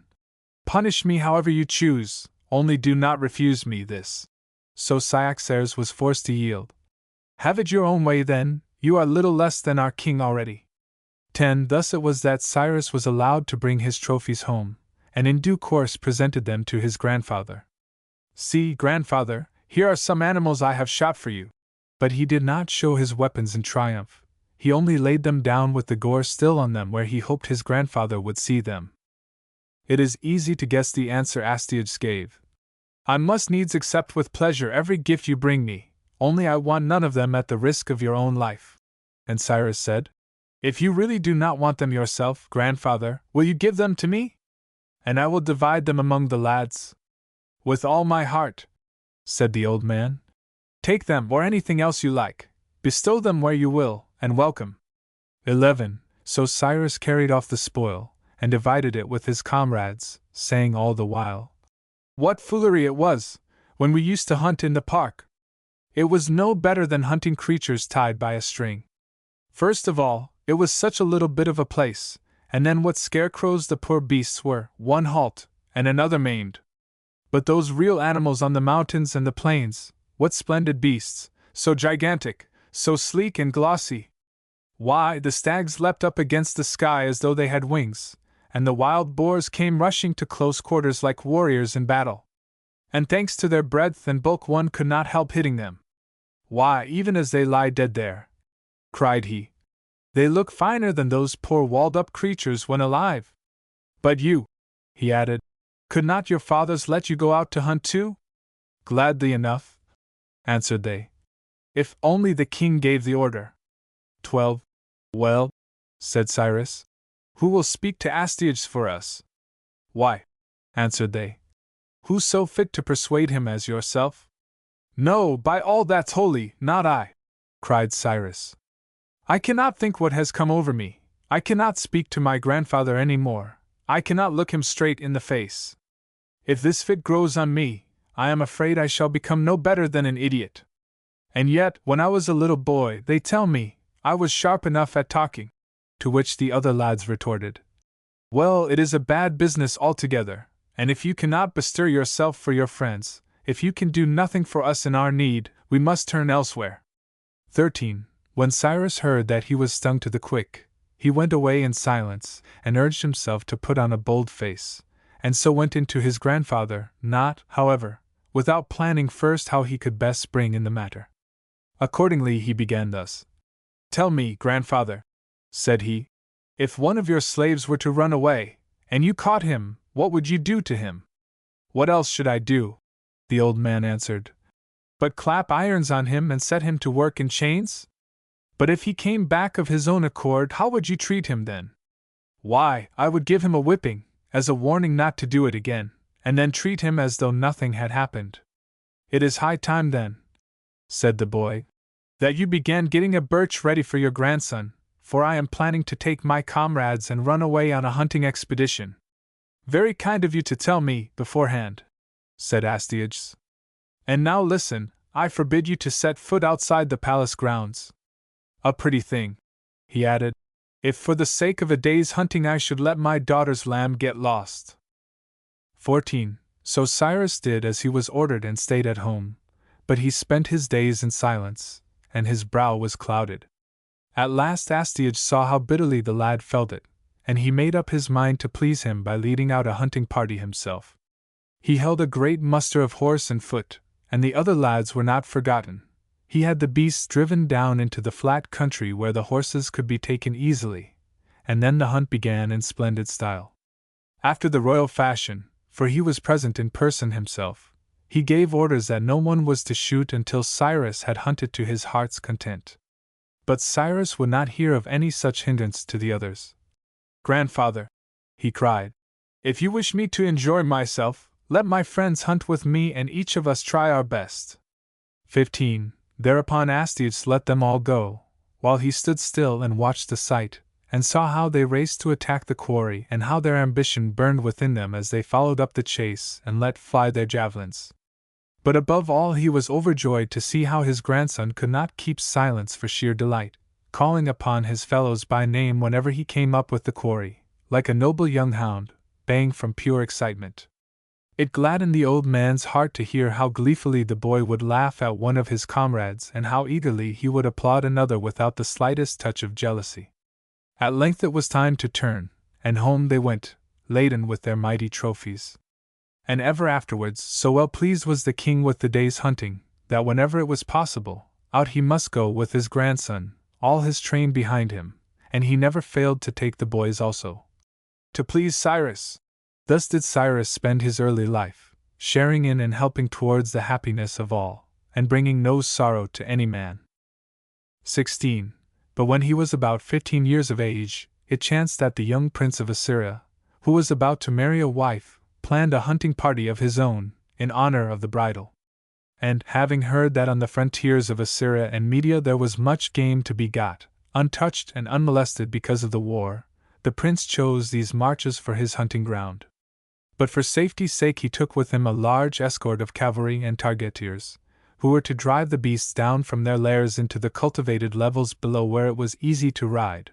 "Punish me however you choose, only do not refuse me this." So Cyaxares was forced to yield. "Have it your own way then, you are little less than our king already." 10. Thus it was that Cyrus was allowed to bring his trophies home, and in due course presented them to his grandfather. "See, grandfather, here are some animals I have shot for you." But he did not show his weapons in triumph. He only laid them down with the gore still on them where he hoped his grandfather would see them. It is easy to guess the answer Astyages gave. "I must needs accept with pleasure every gift you bring me, only I want none of them at the risk of your own life." And Cyrus said, "If you really do not want them yourself, grandfather, will you give them to me? And I will divide them among the lads." "With all my heart," said the old man. "Take them or anything else you like, bestow them where you will, and welcome." 11. So Cyrus carried off the spoil, and divided it with his comrades, saying all the while, "What foolery it was, when we used to hunt in the park! It was no better than hunting creatures tied by a string. First of all, it was such a little bit of a place, and then what scarecrows the poor beasts were, one halt, and another maimed. But those real animals on the mountains and the plains, what splendid beasts, so gigantic, so sleek and glossy! Why, the stags leapt up against the sky as though they had wings, and the wild boars came rushing to close quarters like warriors in battle. And thanks to their breadth and bulk one could not help hitting them. Why, even as they lie dead there," cried he, "they look finer than those poor walled-up creatures when alive. But you," he added, "could not your fathers let you go out to hunt too?" "Gladly enough," answered they, "if only the king gave the order." 12. "Well," said Cyrus, "who will speak to Astyages for us?" "Why," answered they, "who so fit to persuade him as yourself?" "No, by all that's holy, not I!" cried Cyrus. "I cannot think what has come over me. I cannot speak to my grandfather any more. I cannot look him straight in the face. If this fit grows on me, I am afraid I shall become no better than an idiot. And yet, when I was a little boy, they tell me, I was sharp enough at talking." To which the other lads retorted, "Well, it is a bad business altogether, and if you cannot bestir yourself for your friends, if you can do nothing for us in our need, we must turn elsewhere." 13. When Cyrus heard that he was stung to the quick, he went away in silence, and urged himself to put on a bold face, and so went in to his grandfather, not, however, without planning first how he could best spring in the matter. Accordingly he began thus. "Tell me, grandfather," said he, "if one of your slaves were to run away, and you caught him, what would you do to him?" "What else should I do?" the old man answered, "but clap irons on him and set him to work in chains?" "But if he came back of his own accord, how would you treat him then?" "Why, I would give him a whipping, as a warning not to do it again, and then treat him as though nothing had happened." "It is high time then," said the boy, "that you began getting a birch ready for your grandson, for I am planning to take my comrades and run away on a hunting expedition." "Very kind of you to tell me beforehand," said Astyages. "And now listen, I forbid you to set foot outside the palace grounds. A pretty thing," he added, "if for the sake of a day's hunting I should let my daughter's lamb get lost." 14. So Cyrus did as he was ordered and stayed at home, but he spent his days in silence, and his brow was clouded. At last Astyages saw how bitterly the lad felt it, and he made up his mind to please him by leading out a hunting party himself. He held a great muster of horse and foot, and the other lads were not forgotten. He had the beasts driven down into the flat country where the horses could be taken easily, and then the hunt began in splendid style. After the royal fashion, for he was present in person himself, he gave orders that no one was to shoot until Cyrus had hunted to his heart's content. But Cyrus would not hear of any such hindrance to the others. "Grandfather," he cried, "if you wish me to enjoy myself, let my friends hunt with me and each of us try our best." 15. Thereupon Astyages let them all go, while he stood still and watched the sight, and saw how they raced to attack the quarry and how their ambition burned within them as they followed up the chase and let fly their javelins. But above all he was overjoyed to see how his grandson could not keep silence for sheer delight, calling upon his fellows by name whenever he came up with the quarry, like a noble young hound, baying from pure excitement. It gladdened the old man's heart to hear how gleefully the boy would laugh at one of his comrades and how eagerly he would applaud another without the slightest touch of jealousy. At length it was time to turn, and home they went, laden with their mighty trophies. And ever afterwards, so well pleased was the king with the day's hunting, that whenever it was possible, out he must go with his grandson, all his train behind him, and he never failed to take the boys also. To please Cyrus. Thus did Cyrus spend his early life, sharing in and helping towards the happiness of all, and bringing no sorrow to any man. 16. But when he was about 15 years of age, it chanced that the young prince of Assyria, who was about to marry a wife, planned a hunting party of his own, in honor of the bridal. And, having heard that on the frontiers of Assyria and Media there was much game to be got, untouched and unmolested because of the war, the prince chose these marches for his hunting ground. But for safety's sake he took with him a large escort of cavalry and targeteers, who were to drive the beasts down from their lairs into the cultivated levels below where it was easy to ride.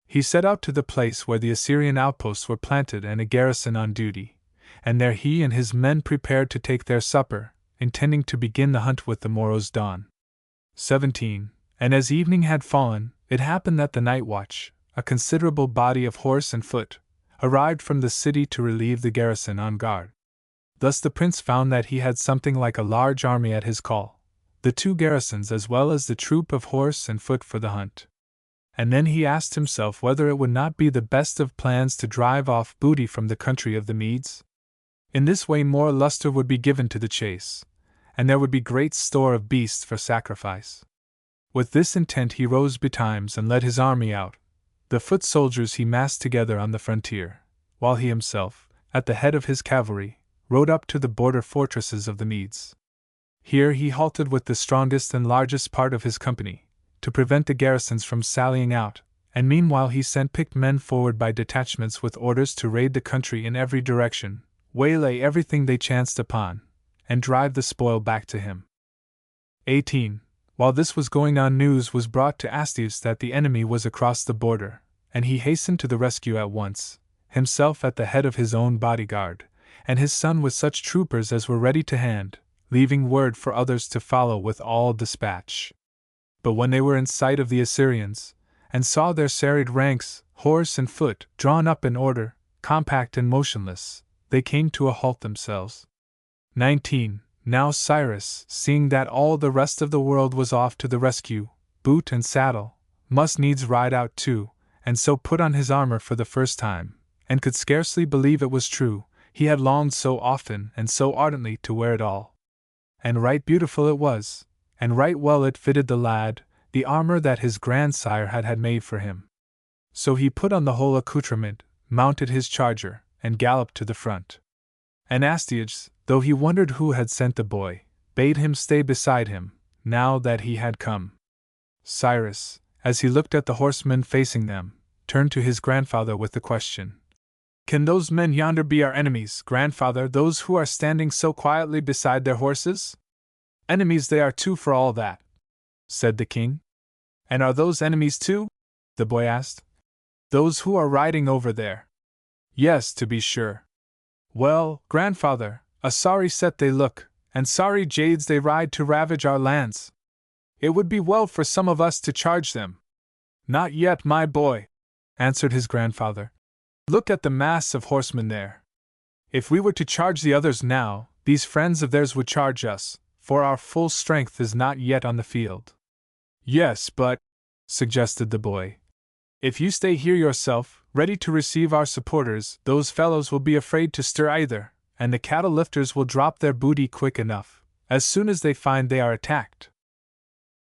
He set out to the place where the Assyrian outposts were planted and a garrison on duty, and there he and his men prepared to take their supper, intending to begin the hunt with the morrow's dawn. 17. And as evening had fallen, it happened that the night watch, a considerable body of horse and foot, arrived from the city to relieve the garrison on guard. Thus the prince found that he had something like a large army at his call, the 2 garrisons as well as the troop of horse and foot for the hunt. And then he asked himself whether it would not be the best of plans to drive off booty from the country of the Medes. In this way more luster would be given to the chase, and there would be great store of beasts for sacrifice. With this intent he rose betimes and led his army out. The foot soldiers he massed together on the frontier, while he himself, at the head of his cavalry, rode up to the border fortresses of the Medes. Here he halted with the strongest and largest part of his company, to prevent the garrisons from sallying out, and meanwhile he sent picked men forward by detachments with orders to raid the country in every direction, waylay everything they chanced upon, and drive the spoil back to him. 18. While this was going on, news was brought to Astyages that the enemy was across the border, and he hastened to the rescue at once, himself at the head of his own bodyguard, and his son with such troopers as were ready to hand, leaving word for others to follow with all dispatch. But when they were in sight of the Assyrians, and saw their serried ranks, horse and foot, drawn up in order, compact and motionless, they came to a halt themselves. 19. Now Cyrus, seeing that all the rest of the world was off to the rescue, boot and saddle, must needs ride out too, and so put on his armor for the first time, and could scarcely believe it was true. He had longed so often and so ardently to wear it all. And right beautiful it was, and right well it fitted the lad, the armor that his grandsire had made for him. So he put on the whole accoutrement, mounted his charger, and galloped to the front. And Astyages, though he wondered who had sent the boy, bade him stay beside him, now that he had come. Cyrus, as he looked at the horsemen facing them, turned to his grandfather with the question: "Can those men yonder be our enemies, grandfather, those who are standing so quietly beside their horses?" "Enemies they are too for all that," said the king. "And are those enemies too?" the boy asked. "Those who are riding over there?" "Yes, to be sure." "Well, grandfather, a sorry set they look, and sorry jades they ride to ravage our lands. It would be well for some of us to charge them." "Not yet, my boy," answered his grandfather. "Look at the mass of horsemen there. If we were to charge the others now, these friends of theirs would charge us, for our full strength is not yet on the field." "Yes, but," suggested the boy, "if you stay here yourself, ready to receive our supporters, those fellows will be afraid to stir either, and the cattle lifters will drop their booty quick enough, as soon as they find they are attacked."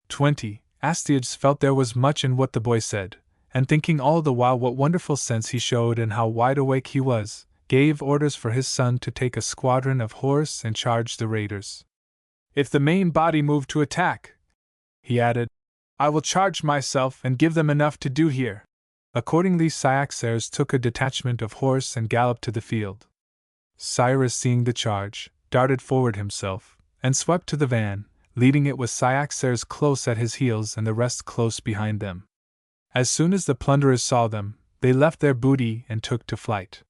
20. Astyages felt there was much in what the boy said, and thinking all the while what wonderful sense he showed and how wide awake he was, gave orders for his son to take a squadron of horse and charge the raiders. "If the main body move to attack," he added, "I will charge myself and give them enough to do here." Accordingly, Cyaxares took a detachment of horse and galloped to the field. Cyrus, seeing the charge, darted forward himself, and swept to the van, leading it with Cyaxares close at his heels and the rest close behind them. As soon as the plunderers saw them, they left their booty and took to flight.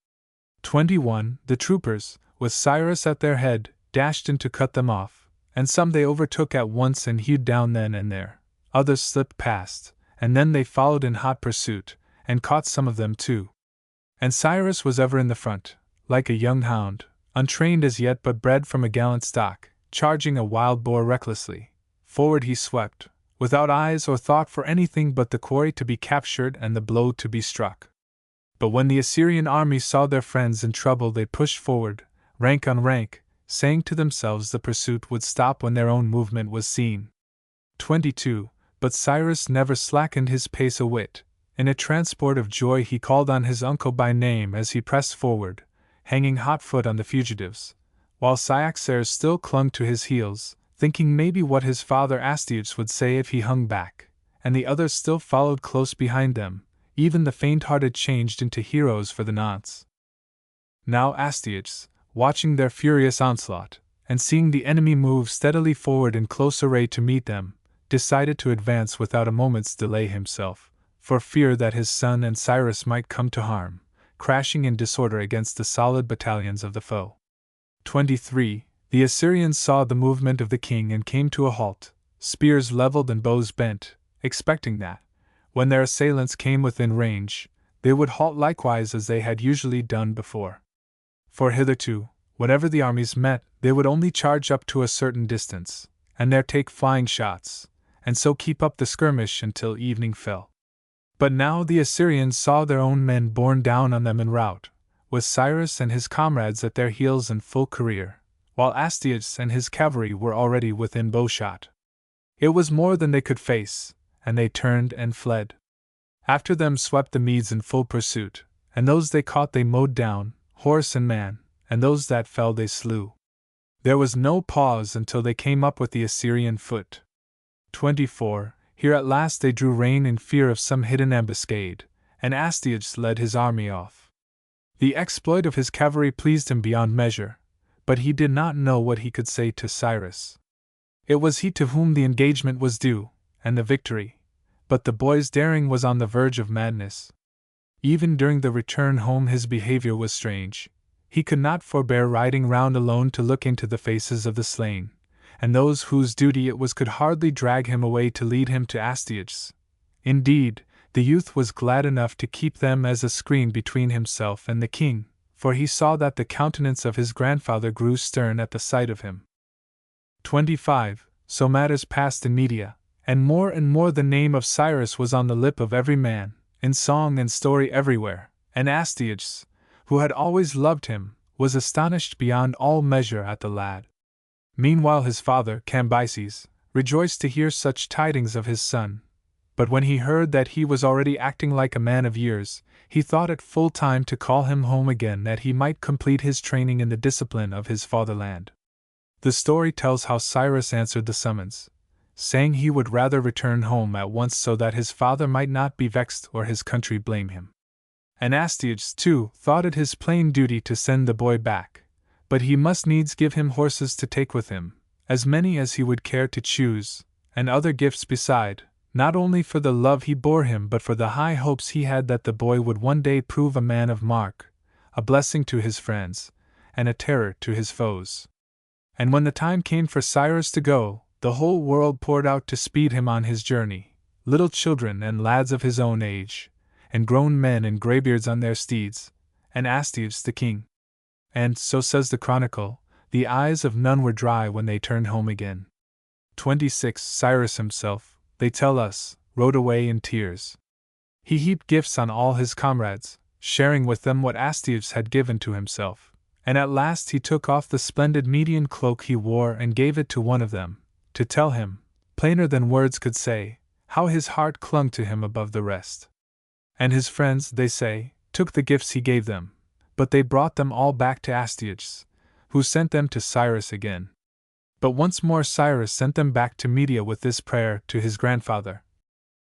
21. The troopers, with Cyrus at their head, dashed in to cut them off, and some they overtook at once and hewed down then and there. Others slipped past, and then they followed in hot pursuit, and caught some of them too. And Cyrus was ever in the front, like a young hound, untrained as yet but bred from a gallant stock, charging a wild boar recklessly. Forward he swept, without eyes or thought for anything but the quarry to be captured and the blow to be struck. But when the Assyrian army saw their friends in trouble, they pushed forward, rank on rank, saying to themselves the pursuit would stop when their own movement was seen. 22. But Cyrus never slackened his pace a whit. In a transport of joy he called on his uncle by name as he pressed forward, hanging hot-foot on the fugitives, while Cyaxares still clung to his heels, thinking maybe what his father Astyages would say if he hung back, and the others still followed close behind them. Even the faint-hearted changed into heroes for the nonce. Now Astyages, watching their furious onslaught, and seeing the enemy move steadily forward in close array to meet them, decided to advance without a moment's delay himself, for fear that his son and Cyrus might come to harm, crashing in disorder against the solid battalions of the foe. 23. The Assyrians saw the movement of the king and came to a halt, spears leveled and bows bent, expecting that, when their assailants came within range, they would halt likewise as they had usually done before. For hitherto, whenever the armies met, they would only charge up to a certain distance, and there take flying shots, and so keep up the skirmish until evening fell. But now the Assyrians saw their own men borne down on them in rout, with Cyrus and his comrades at their heels in full career, while Astyages and his cavalry were already within bowshot. It was more than they could face, and they turned and fled. After them swept the Medes in full pursuit, and those they caught they mowed down, horse and man, and those that fell they slew. There was no pause until they came up with the Assyrian foot. 24. Here at last they drew rein in fear of some hidden ambuscade, and Astyages led his army off. The exploit of his cavalry pleased him beyond measure, but he did not know what he could say to Cyrus. It was he to whom the engagement was due, and the victory, but the boy's daring was on the verge of madness. Even during the return home his behavior was strange. He could not forbear riding round alone to look into the faces of the slain, and those whose duty it was could hardly drag him away to lead him to Astyages. Indeed, the youth was glad enough to keep them as a screen between himself and the king, for he saw that the countenance of his grandfather grew stern at the sight of him. 25. So matters passed in Media, and more the name of Cyrus was on the lip of every man, in song and story everywhere, and Astyages, who had always loved him, was astonished beyond all measure at the lad. Meanwhile his father, Cambyses, rejoiced to hear such tidings of his son, but when he heard that he was already acting like a man of years, he thought it full time to call him home again that he might complete his training in the discipline of his fatherland. The story tells how Cyrus answered the summons, saying he would rather return home at once so that his father might not be vexed or his country blame him. And Astyages, too, thought it his plain duty to send the boy back, but he must needs give him horses to take with him, as many as he would care to choose, and other gifts beside, not only for the love he bore him but for the high hopes he had that the boy would one day prove a man of mark, a blessing to his friends, and a terror to his foes. And when the time came for Cyrus to go, the whole world poured out to speed him on his journey, little children and lads of his own age, and grown men and greybeards on their steeds, and Astyages the king. And, so says the chronicle, the eyes of none were dry when they turned home again. 26. Cyrus himself, they tell us, rode away in tears. He heaped gifts on all his comrades, sharing with them what Astyages had given to himself, and at last he took off the splendid Median cloak he wore and gave it to one of them, to tell him, plainer than words could say, how his heart clung to him above the rest. And his friends, they say, took the gifts he gave them, but they brought them all back to Astyages, who sent them to Cyrus again. But once more Cyrus sent them back to Media with this prayer to his grandfather: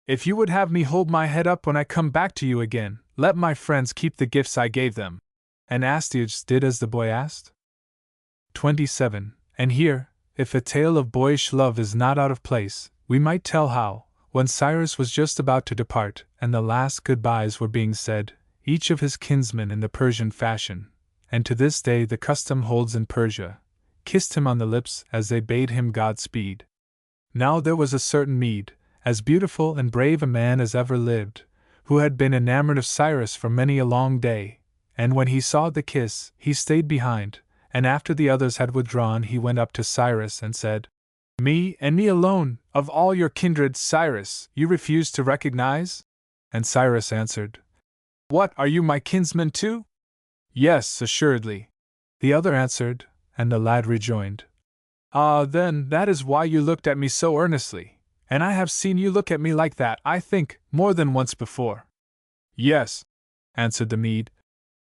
"If you would have me hold my head up when I come back to you again, let my friends keep the gifts I gave them." And Astyages did as the boy asked. 27. And here, if a tale of boyish love is not out of place, we might tell how, when Cyrus was just about to depart, and the last goodbyes were being said, each of his kinsmen in the Persian fashion, and to this day the custom holds in Persia, kissed him on the lips as they bade him Godspeed. Now there was a certain Mede, as beautiful and brave a man as ever lived, who had been enamored of Cyrus for many a long day, and when he saw the kiss, he stayed behind, and after the others had withdrawn he went up to Cyrus and said, "Me, and me alone, of all your kindred, Cyrus, you refuse to recognize?" And Cyrus answered, "What, are you my kinsman too?" "Yes, assuredly," the other answered, and the lad rejoined, "Ah, then, that is why you looked at me so earnestly, and I have seen you look at me like that, I think, more than once before." "Yes," answered the Mede,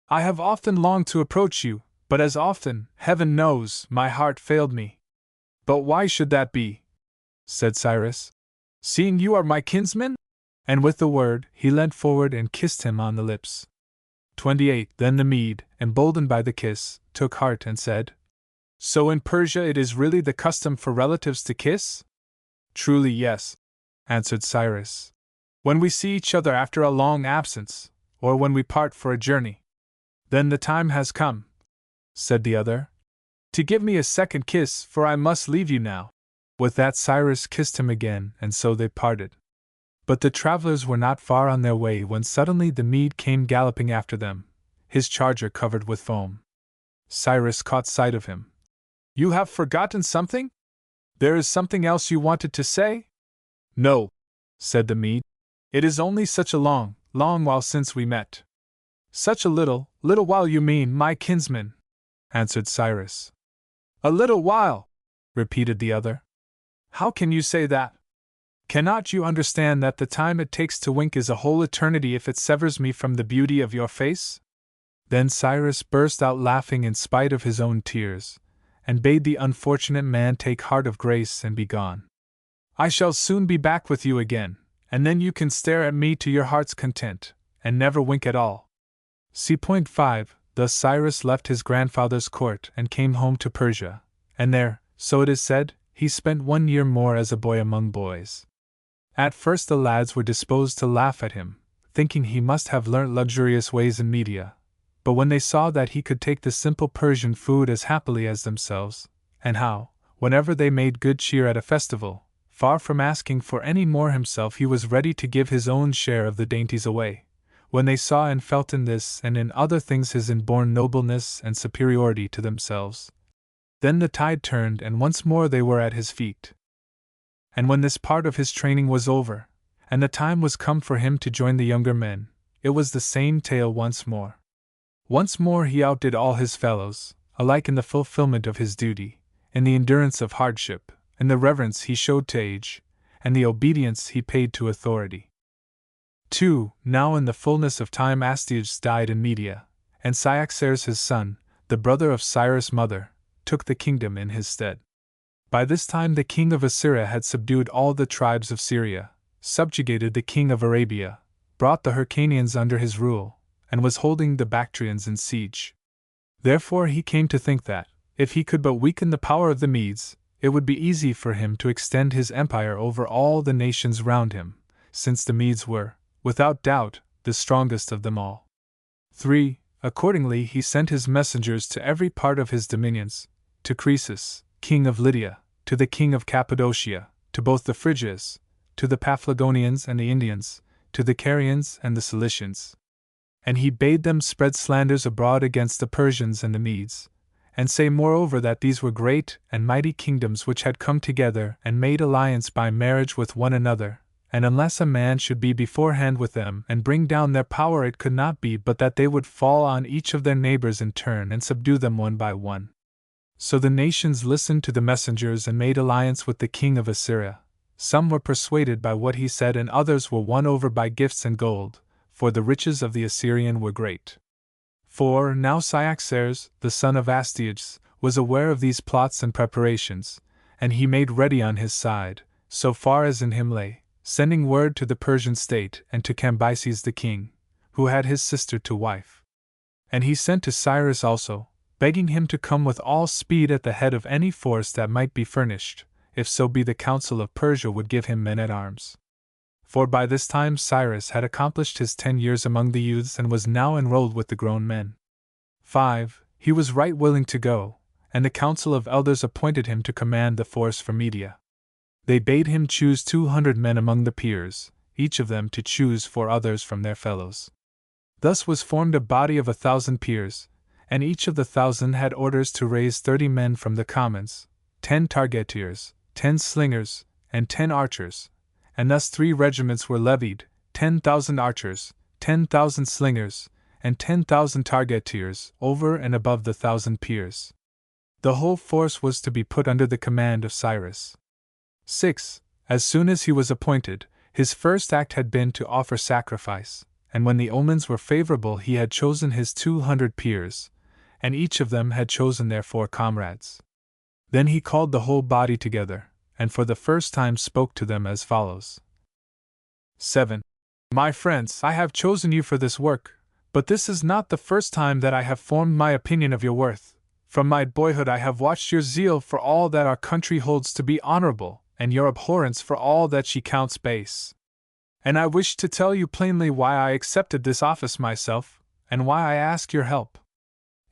"I have often longed to approach you, but as often, heaven knows, my heart failed me." "But why should that be?" said Cyrus, "seeing you are my kinsman?" And with the word, he leant forward and kissed him on the lips. 28. Then the Mede, emboldened by the kiss, took heart and said, "So in Persia it is really the custom for relatives to kiss?" "Truly yes," answered Cyrus, "when we see each other after a long absence, or when we part for a journey." "Then the time has come," said the other, "to give me a second kiss, for I must leave you now." With that Cyrus kissed him again, and so they parted. But the travelers were not far on their way when suddenly the Mede came galloping after them, his charger covered with foam. Cyrus caught sight of him. "You have forgotten something? There is something else you wanted to say?" "No," said the Mede. "It is only such a long, long while since we met." "Such a little while you mean, my kinsman," answered Cyrus. "A little while," repeated the other. "How can you say that? Cannot you understand that the time it takes to wink is a whole eternity if it severs me from the beauty of your face?" Then Cyrus burst out laughing in spite of his own tears, and bade the unfortunate man take heart of grace and be gone. "I shall soon be back with you again, and then you can stare at me to your heart's content, and never wink at all." See point 5. Thus Cyrus left his grandfather's court and came home to Persia, and there, so it is said, he spent 1 year more as a boy among boys. At first the lads were disposed to laugh at him, thinking he must have learnt luxurious ways in Media, but when they saw that he could take the simple Persian food as happily as themselves, and how, whenever they made good cheer at a festival, far from asking for any more himself he was ready to give his own share of the dainties away, when they saw and felt in this and in other things his inborn nobleness and superiority to themselves, then the tide turned and once more they were at his feet. And when this part of his training was over, and the time was come for him to join the younger men, it was the same tale once more. Once more he outdid all his fellows, alike in the fulfillment of his duty, in the endurance of hardship, in the reverence he showed to age, and the obedience he paid to authority. 2. Now in the fullness of time Astyages died in Media, and Cyaxares his son, the brother of Cyrus' mother, took the kingdom in his stead. By this time the king of Assyria had subdued all the tribes of Syria, subjugated the king of Arabia, brought the Hyrcanians under his rule, and was holding the Bactrians in siege. Therefore he came to think that, if he could but weaken the power of the Medes, it would be easy for him to extend his empire over all the nations round him, since the Medes were, without doubt, the strongest of them all. 3. Accordingly he sent his messengers to every part of his dominions, to Croesus, king of Lydia, to the king of Cappadocia, to both the Phrygians, to the Paphlagonians and the Indians, to the Carians and the Cilicians. And he bade them spread slanders abroad against the Persians and the Medes, and say moreover that these were great and mighty kingdoms which had come together and made alliance by marriage with one another, and unless a man should be beforehand with them and bring down their power, it could not be but that they would fall on each of their neighbors in turn and subdue them one by one. So the nations listened to the messengers and made alliance with the king of Assyria. Some were persuaded by what he said, and others were won over by gifts and gold, for the riches of the Assyrian were great. 4. Now Cyaxares, the son of Astyages, was aware of these plots and preparations, and he made ready on his side, so far as in him lay, sending word to the Persian state and to Cambyses the king, who had his sister to wife. And he sent to Cyrus also, begging him to come with all speed at the head of any force that might be furnished, if so be the council of Persia would give him men at arms. For by this time Cyrus had accomplished his 10 years among the youths and was now enrolled with the grown men. 5. He was right willing to go, and the council of elders appointed him to command the force for Media. They bade him choose 200 men among the peers, each of them to choose 4 others from their fellows. Thus was formed a body of 1,000 peers, and each of the 1,000 had orders to raise 30 men from the commons, 10 targeteers, 10 slingers, and 10 archers, and thus 3 regiments were levied, 10,000 archers, 10,000 slingers, and 10,000 targeteers over and above the 1,000 peers. The whole force was to be put under the command of Cyrus. 6. As soon as he was appointed, his first act had been to offer sacrifice, and when the omens were favorable he had chosen his 200 peers, and each of them had chosen their 4 comrades. Then he called the whole body together, and for the first time spoke to them as follows. 7. My friends, I have chosen you for this work, but this is not the first time that I have formed my opinion of your worth. From my boyhood I have watched your zeal for all that our country holds to be honorable, and your abhorrence for all that she counts base. And I wish to tell you plainly why I accepted this office myself, and why I ask your help.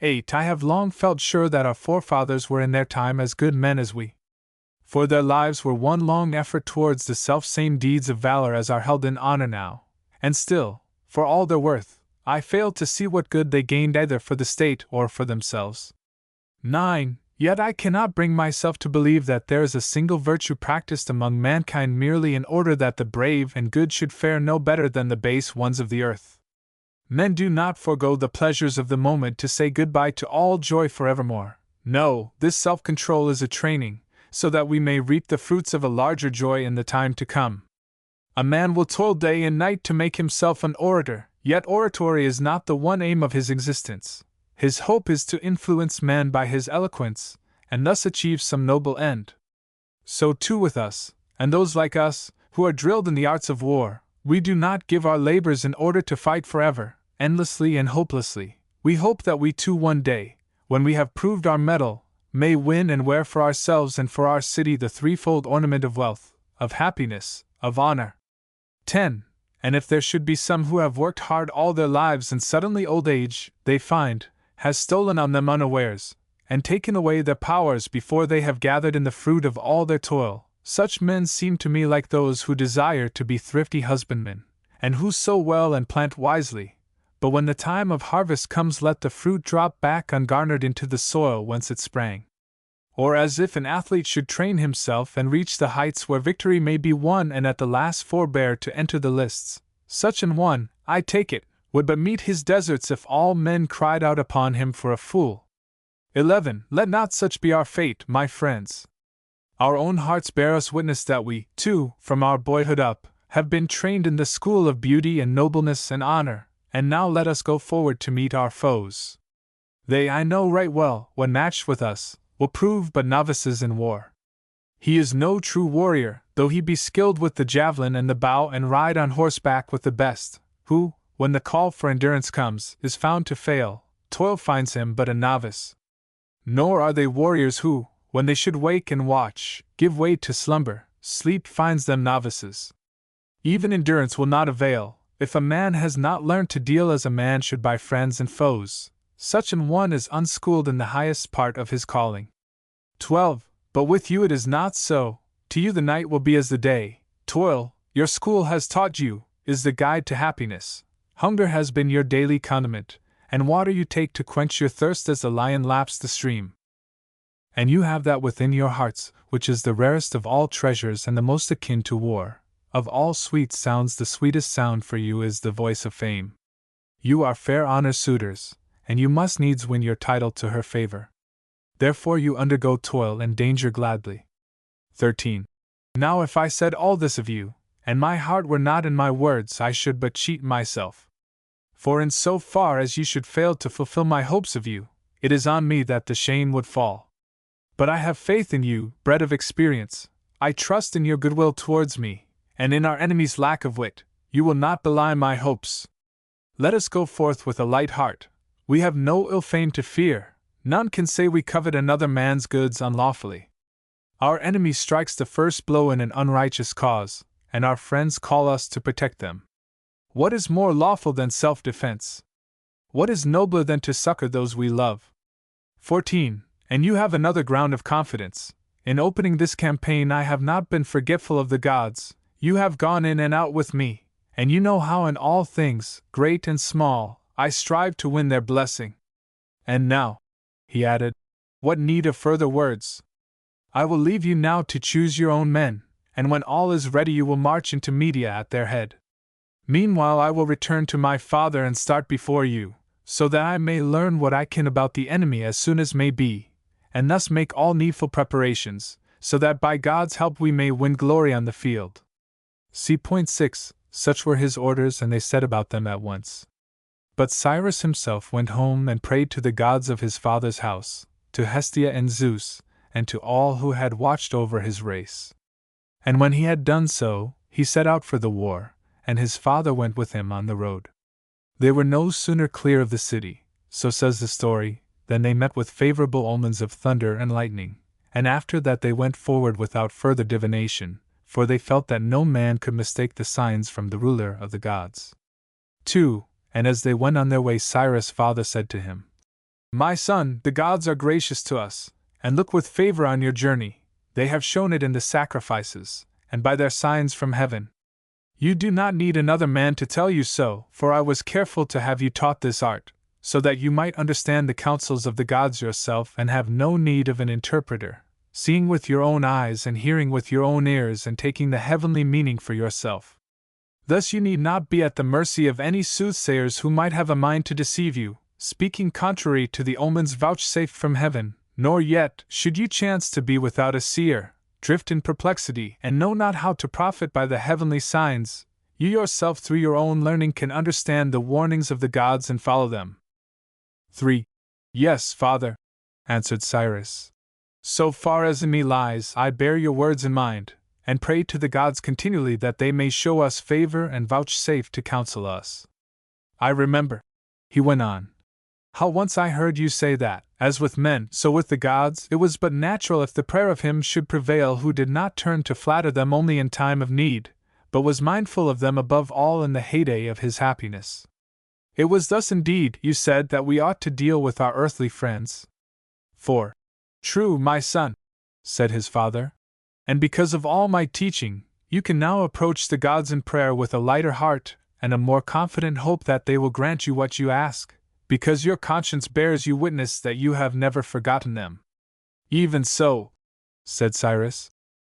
8. I have long felt sure that our forefathers were in their time as good men as we. For their lives were one long effort towards the self-same deeds of valor as are held in honor now, and still, for all their worth, I failed to see what good they gained either for the state or for themselves. 9. Yet I cannot bring myself to believe that there is a single virtue practiced among mankind merely in order that the brave and good should fare no better than the base ones of the earth. Men do not forego the pleasures of the moment to say goodbye to all joy forevermore. No, this self-control is a training, so that we may reap the fruits of a larger joy in the time to come. A man will toil day and night to make himself an orator, yet oratory is not the one aim of his existence. His hope is to influence man by his eloquence, and thus achieve some noble end. So too with us, and those like us, who are drilled in the arts of war. We do not give our labors in order to fight forever, endlessly and hopelessly. We hope that we too one day, when we have proved our mettle, may win and wear for ourselves and for our city the threefold ornament of wealth, of happiness, of honor. 10. And if there should be some who have worked hard all their lives and suddenly old age, they find, has stolen on them unawares, and taken away their powers before they have gathered in the fruit of all their toil, such men seem to me like those who desire to be thrifty husbandmen, and who sow well and plant wisely, but when the time of harvest comes let the fruit drop back ungarnered into the soil whence it sprang. Or as if an athlete should train himself and reach the heights where victory may be won and at the last forbear to enter the lists, such an one, I take it, would but meet his deserts if all men cried out upon him for a fool. 11. Let not such be our fate, my friends. Our own hearts bear us witness that we, too, from our boyhood up, have been trained in the school of beauty and nobleness and honor, and now let us go forward to meet our foes. They, I know right well, when matched with us, will prove but novices in war. He is no true warrior, though he be skilled with the javelin and the bow and ride on horseback with the best, who, when the call for endurance comes, is found to fail. Toil finds him but a novice. Nor are they warriors who, when they should wake and watch, give way to slumber. Sleep finds them novices. Even endurance will not avail, if a man has not learned to deal as a man should by friends and foes. Such an one is unschooled in the highest part of his calling. 12. But with you it is not so. To you the night will be as the day. Toil, your school has taught you, is the guide to happiness. Hunger has been your daily condiment, and water you take to quench your thirst as the lion laps the stream. And you have that within your hearts, which is the rarest of all treasures and the most akin to war. Of all sweet sounds the sweetest sound for you is the voice of fame. You are fair honor suitors, and you must needs win your title to her favor. Therefore you undergo toil and danger gladly. 13. Now if I said all this of you, and my heart were not in my words, I should but cheat myself. For in so far as you should fail to fulfill my hopes of you, it is on me that the shame would fall. But I have faith in you, bred of experience. I trust in your goodwill towards me, and in our enemy's lack of wit. You will not belie my hopes. Let us go forth with a light heart. We have no ill fame to fear. None can say we covet another man's goods unlawfully. Our enemy strikes the first blow in an unrighteous cause, and our friends call us to protect them. What is more lawful than self-defense? What is nobler than to succor those we love? 14. And you have another ground of confidence. In opening this campaign I have not been forgetful of the gods. You have gone in and out with me, and you know how in all things, great and small, I strive to win their blessing. And now, he added, what need of further words? I will leave you now to choose your own men, and when all is ready you will march into Media at their head. Meanwhile I will return to my father and start before you, so that I may learn what I can about the enemy as soon as may be, and thus make all needful preparations, so that by God's help we may win glory on the field. See point 6. Such were his orders, and they set about them at once. But Cyrus himself went home and prayed to the gods of his father's house, to Hestia and Zeus, and to all who had watched over his race. And when he had done so, he set out for the war, and his father went with him on the road. They were no sooner clear of the city, so says the story, than they met with favorable omens of thunder and lightning, and after that they went forward without further divination, for they felt that no man could mistake the signs from the ruler of the gods. 2. And as they went on their way, Cyrus' father said to him, My son, the gods are gracious to us, and look with favor on your journey. They have shown it in the sacrifices, and by their signs from heaven. You do not need another man to tell you so, for I was careful to have you taught this art, so that you might understand the counsels of the gods yourself and have no need of an interpreter, seeing with your own eyes and hearing with your own ears and taking the heavenly meaning for yourself. Thus you need not be at the mercy of any soothsayers who might have a mind to deceive you, speaking contrary to the omens vouchsafed from heaven, nor yet, should you chance to be without a seer, drift in perplexity, and know not how to profit by the heavenly signs, you yourself through your own learning can understand the warnings of the gods and follow them. 3. Yes, father, answered Cyrus. So far as in me lies, I bear your words in mind, and pray to the gods continually that they may show us favor and vouchsafe to counsel us. I remember, he went on, how once I heard you say that, as with men, so with the gods, it was but natural if the prayer of him should prevail who did not turn to flatter them only in time of need, but was mindful of them above all in the heyday of his happiness. It was thus indeed, you said, that we ought to deal with our earthly friends. 4. True, my son, said his father, and because of all my teaching, you can now approach the gods in prayer with a lighter heart and a more confident hope that they will grant you what you ask, because your conscience bears you witness that you have never forgotten them. Even so, said Cyrus,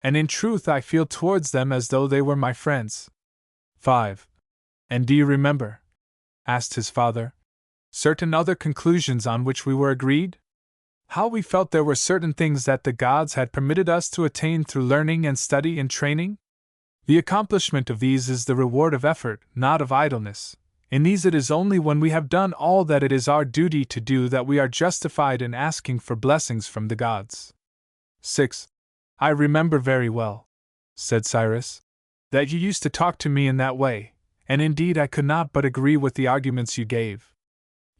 and in truth I feel towards them as though they were my friends. 5. And do you remember, asked his father, certain other conclusions on which we were agreed? How we felt there were certain things that the gods had permitted us to attain through learning and study and training? The accomplishment of these is the reward of effort, not of idleness. In these it is only when we have done all that it is our duty to do that we are justified in asking for blessings from the gods. 6. I remember very well, said Cyrus, that you used to talk to me in that way, and indeed I could not but agree with the arguments you gave.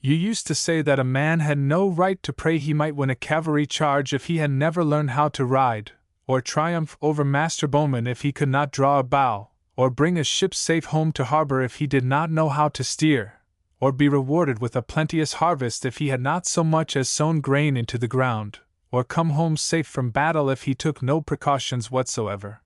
You used to say that a man had no right to pray he might win a cavalry charge if he had never learned how to ride, or triumph over Master Bowman if he could not draw a bow, or bring a ship safe home to harbor if he did not know how to steer, or be rewarded with a plenteous harvest if he had not so much as sown grain into the ground, or come home safe from battle if he took no precautions whatsoever.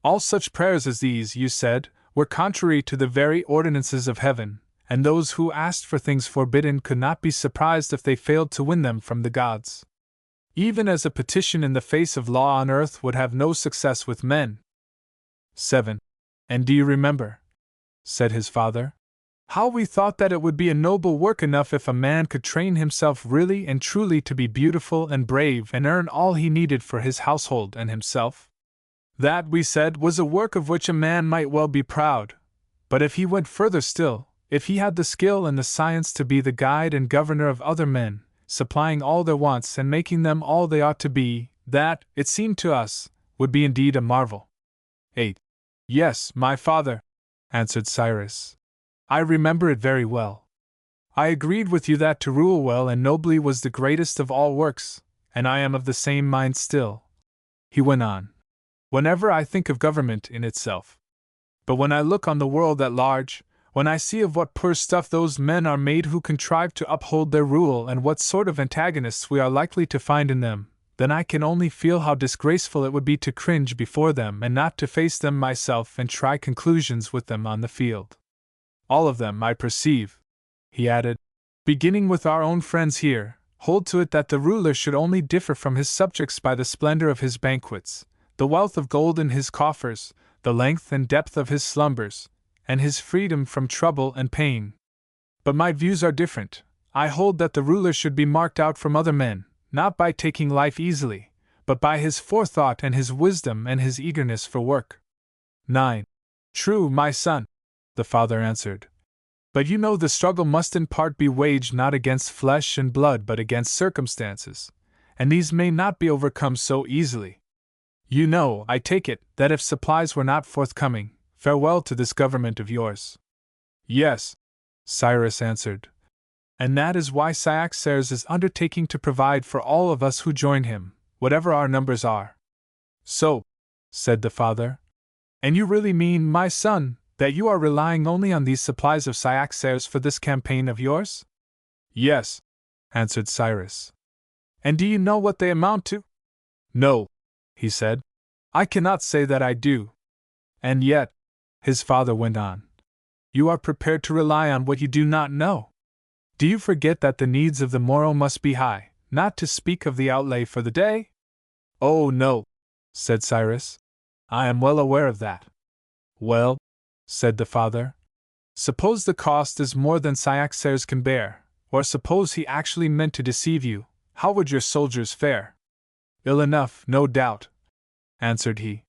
All such prayers as these, you said, were contrary to the very ordinances of heaven, and those who asked for things forbidden could not be surprised if they failed to win them from the gods. Even as a petition in the face of law on earth would have no success with men. 7. And do you remember, said his father, how we thought that it would be a noble work enough if a man could train himself really and truly to be beautiful and brave and earn all he needed for his household and himself? That, we said, was a work of which a man might well be proud, but if he went further still, if he had the skill and the science to be the guide and governor of other men, supplying all their wants and making them all they ought to be, that, it seemed to us, would be indeed a marvel. 8. Yes, my father, answered Cyrus. I remember it very well. I agreed with you that to rule well and nobly was the greatest of all works, and I am of the same mind still. He went on. Whenever I think of government in itself. But when I look on the world at large, when I see of what poor stuff those men are made who contrive to uphold their rule and what sort of antagonists we are likely to find in them, then I can only feel how disgraceful it would be to cringe before them and not to face them myself and try conclusions with them on the field. All of them, I perceive, he added, beginning with our own friends here, hold to it that the ruler should only differ from his subjects by the splendor of his banquets, the wealth of gold in his coffers, the length and depth of his slumbers, and his freedom from trouble and pain. But my views are different. I hold that the ruler should be marked out from other men, not by taking life easily, but by his forethought and his wisdom and his eagerness for work. 9. True, my son, the father answered. But you know the struggle must in part be waged not against flesh and blood but against circumstances, and these may not be overcome so easily. You know, I take it, that if supplies were not forthcoming, farewell to this government of yours. Yes, Cyrus answered. And that is why Cyaxares is undertaking to provide for all of us who join him, whatever our numbers are. So, said the father, and you really mean, my son, that you are relying only on these supplies of Cyaxares for this campaign of yours? Yes, answered Cyrus. And do you know what they amount to? No, he said. I cannot say that I do. And yet, his father went on, you are prepared to rely on what you do not know. Do you forget that the needs of the morrow must be high, not to speak of the outlay for the day? Oh, no, said Cyrus. I am well aware of that. Well, said the father, suppose the cost is more than Cyaxares can bear, or suppose he actually meant to deceive you, how would your soldiers fare? Ill enough, no doubt, answered he.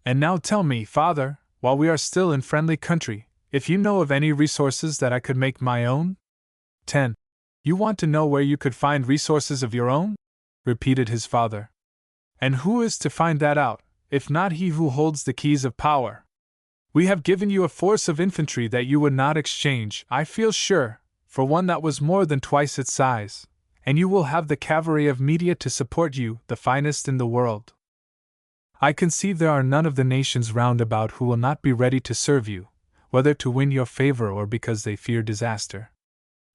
And now tell me, father, while we are still in friendly country, if you know of any resources that I could make my own? 10. You want to know where you could find resources of your own? Repeated his father. And who is to find that out, if not he who holds the keys of power? We have given you a force of infantry that you would not exchange, I feel sure, for one that was more than twice its size, and you will have the cavalry of Media to support you, the finest in the world. I conceive there are none of the nations round about who will not be ready to serve you, whether to win your favor or because they fear disaster.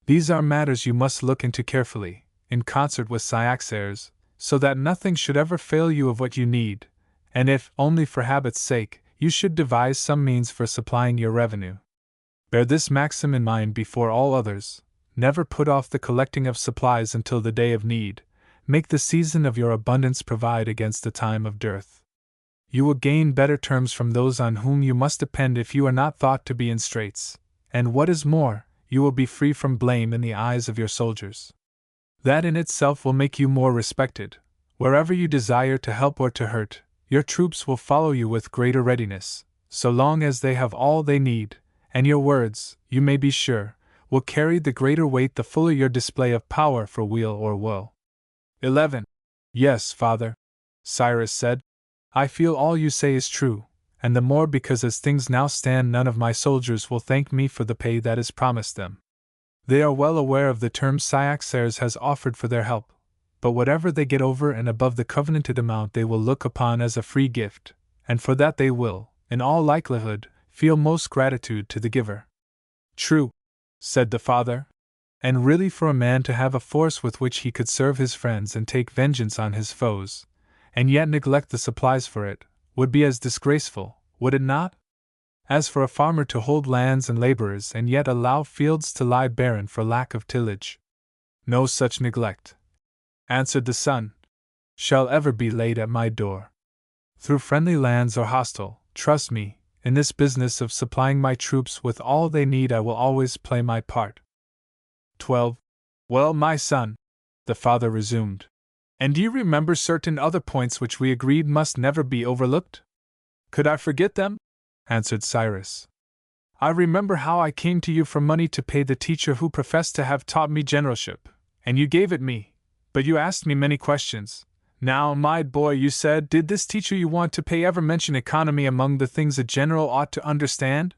These are matters you must look into carefully, in concert with Cyaxares, so that nothing should ever fail you of what you need, and if, only for habit's sake, you should devise some means for supplying your revenue. Bear this maxim in mind before all others: never put off the collecting of supplies until the day of need, make the season of your abundance provide against the time of dearth. You will gain better terms from those on whom you must depend if you are not thought to be in straits, and what is more, you will be free from blame in the eyes of your soldiers. That in itself will make you more respected. Wherever you desire to help or to hurt, your troops will follow you with greater readiness, so long as they have all they need, and your words, you may be sure, will carry the greater weight the fuller your display of power for weal or woe. 11. Yes, father, Cyrus said, I feel all you say is true, and the more because as things now stand none of my soldiers will thank me for the pay that is promised them. They are well aware of the terms Cyaxares has offered for their help, but whatever they get over and above the covenanted amount they will look upon as a free gift, and for that they will, in all likelihood, feel most gratitude to the giver. True, said the father, and really for a man to have a force with which he could serve his friends and take vengeance on his foes, and yet neglect the supplies for it, would be as disgraceful, would it not? As for a farmer to hold lands and laborers and yet allow fields to lie barren for lack of tillage. No such neglect, answered the son, shall ever be laid at my door. Through friendly lands or hostile, trust me, in this business of supplying my troops with all they need I will always play my part. 12. Well, my son, the father resumed, and do you remember certain other points which we agreed must never be overlooked? Could I forget them? Answered Cyrus. I remember how I came to you for money to pay the teacher who professed to have taught me generalship, and you gave it me, but you asked me many questions. Now, my boy, you said, did this teacher you want to pay ever mention economy among the things a general ought to understand?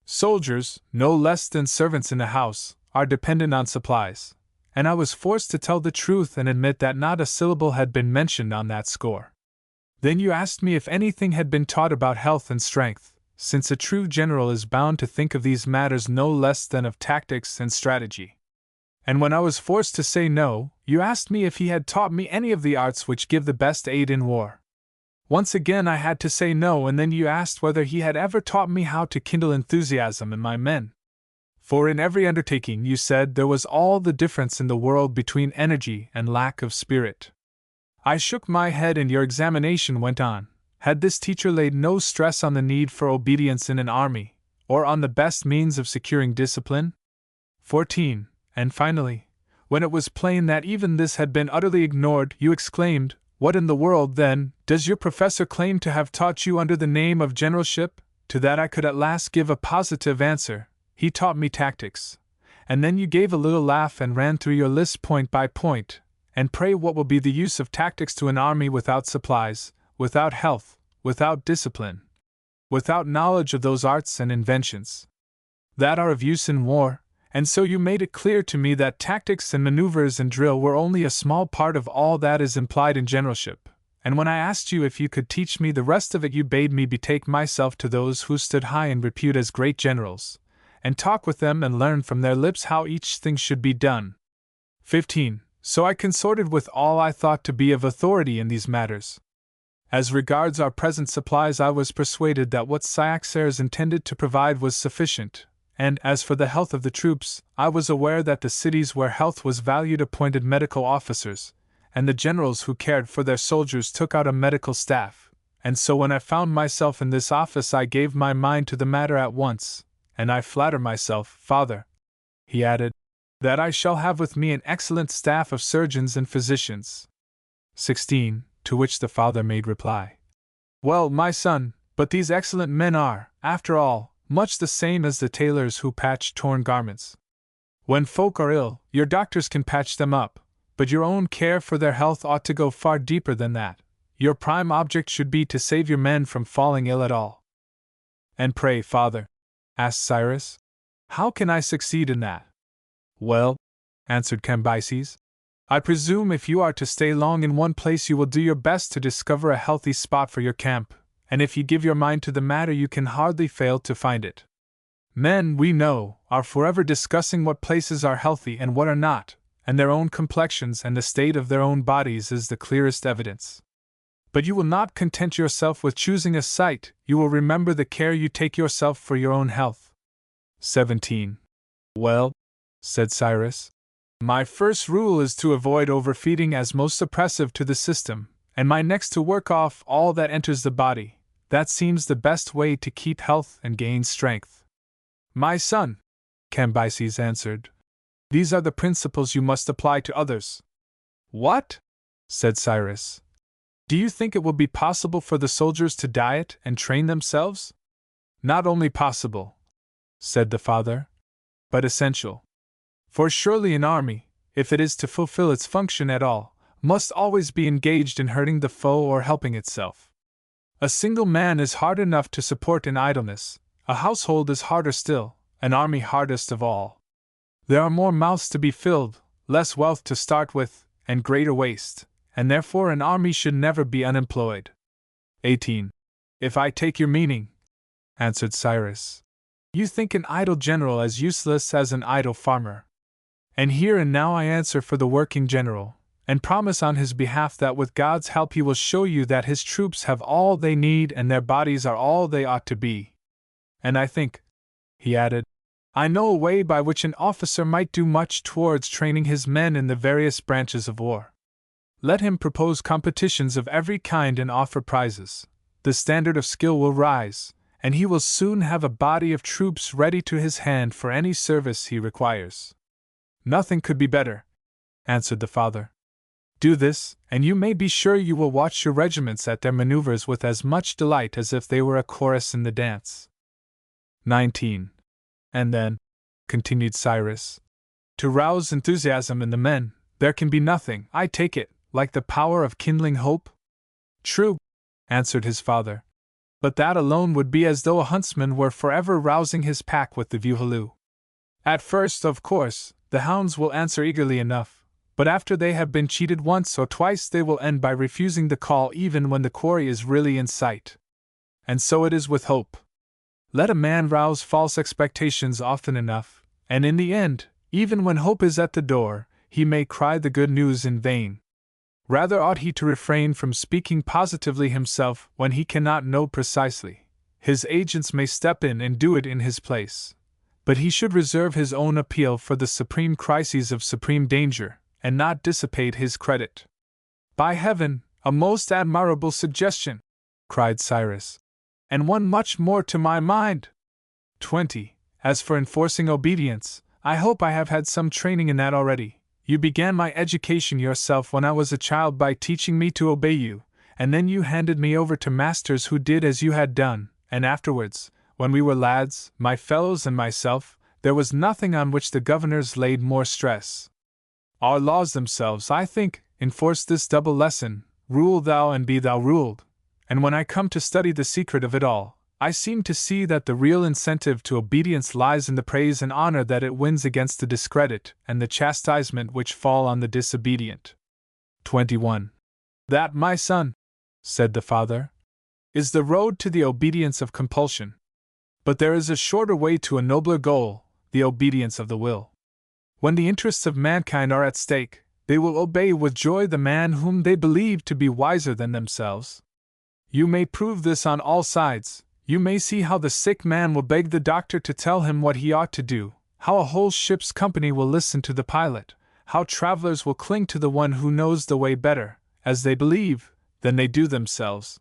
Soldiers, no less than servants in the house, are dependent on supplies, and I was forced to tell the truth and admit that not a syllable had been mentioned on that score. Then you asked me if anything had been taught about health and strength, since a true general is bound to think of these matters no less than of tactics and strategy. And when I was forced to say no, you asked me if he had taught me any of the arts which give the best aid in war. Once again I had to say no, and then you asked whether he had ever taught me how to kindle enthusiasm in my men. For in every undertaking, you said, there was all the difference in the world between energy and lack of spirit. I shook my head, and your examination went on. Had this teacher laid no stress on the need for obedience in an army, or on the best means of securing discipline? 14. And finally, when it was plain that even this had been utterly ignored, you exclaimed, what in the world, then, does your professor claim to have taught you under the name of generalship? To that I could at last give a positive answer. He taught me tactics. And then you gave a little laugh and ran through your list point by point. And pray, what will be the use of tactics to an army without supplies, without health, without discipline, without knowledge of those arts and inventions that are of use in war? And so you made it clear to me that tactics and maneuvers and drill were only a small part of all that is implied in generalship, and when I asked you if you could teach me the rest of it, you bade me betake myself to those who stood high in repute as great generals, and talk with them and learn from their lips how each thing should be done. 15. So I consorted with all I thought to be of authority in these matters. As regards our present supplies, I was persuaded that what Cyaxares intended to provide was sufficient, and as for the health of the troops, I was aware that the cities where health was valued appointed medical officers, and the generals who cared for their soldiers took out a medical staff, and so when I found myself in this office I gave my mind to the matter at once, and I flatter myself, father, he added, that I shall have with me an excellent staff of surgeons and physicians. 16. To which the father made reply, well, my son, but these excellent men are, after all, much the same as the tailors who patch torn garments. When folk are ill, your doctors can patch them up, but your own care for their health ought to go far deeper than that. Your prime object should be to save your men from falling ill at all. And pray, father, asked Cyrus, how can I succeed in that? Well, answered Cambyses, I presume if you are to stay long in one place you will do your best to discover a healthy spot for your camp, and if you give your mind to the matter you can hardly fail to find it. Men, we know, are forever discussing what places are healthy and what are not, and their own complexions and the state of their own bodies is the clearest evidence. But you will not content yourself with choosing a site, you will remember the care you take yourself for your own health. 17. Well, said Cyrus, my first rule is to avoid overfeeding as most oppressive to the system, and my next to work off all that enters the body. That seems the best way to keep health and gain strength. My son, Cambyses answered, these are the principles you must apply to others. What? Said Cyrus. Do you think it will be possible for the soldiers to diet and train themselves? Not only possible, said the father, but essential. For surely an army, if it is to fulfill its function at all, must always be engaged in hurting the foe or helping itself. A single man is hard enough to support in idleness, a household is harder still, an army hardest of all. There are more mouths to be filled, less wealth to start with, and greater waste, and therefore an army should never be unemployed. 18. If I take your meaning, answered Cyrus, you think an idle general as useless as an idle farmer. And here and now I answer for the working general, and promise on his behalf that with God's help he will show you that his troops have all they need and their bodies are all they ought to be. And I think, he added, I know a way by which an officer might do much towards training his men in the various branches of war. Let him propose competitions of every kind and offer prizes. The standard of skill will rise, and he will soon have a body of troops ready to his hand for any service he requires. Nothing could be better, answered the father. Do this, and you may be sure you will watch your regiments at their maneuvers with as much delight as if they were a chorus in the dance. 19. And then, continued Cyrus, to rouse enthusiasm in the men, there can be nothing, I take it, like the power of kindling hope? True, answered his father, but that alone would be as though a huntsman were forever rousing his pack with the view-halloo. At first, of course, the hounds will answer eagerly enough, but after they have been cheated once or twice they will end by refusing the call even when the quarry is really in sight. And so it is with hope. Let a man rouse false expectations often enough, and in the end, even when hope is at the door, he may cry the good news in vain. Rather ought he to refrain from speaking positively himself when he cannot know precisely. His agents may step in and do it in his place. But he should reserve his own appeal for the supreme crises of supreme danger, and not dissipate his credit. By heaven, a most admirable suggestion, cried Cyrus, and one much more to my mind. 20. As for enforcing obedience, I hope I have had some training in that already. You began my education yourself when I was a child by teaching me to obey you, and then you handed me over to masters who did as you had done, and afterwards, when we were lads, my fellows and myself, there was nothing on which the governors laid more stress. Our laws themselves, I think, enforce this double lesson, rule thou and be thou ruled, and when I come to study the secret of it all, I seem to see that the real incentive to obedience lies in the praise and honor that it wins against the discredit and the chastisement which fall on the disobedient. 21. That, my son, said the father, is the road to the obedience of compulsion. But there is a shorter way to a nobler goal, the obedience of the will. When the interests of mankind are at stake, they will obey with joy the man whom they believe to be wiser than themselves. You may prove this on all sides. You may see how the sick man will beg the doctor to tell him what he ought to do, how a whole ship's company will listen to the pilot, how travelers will cling to the one who knows the way better, as they believe, than they do themselves.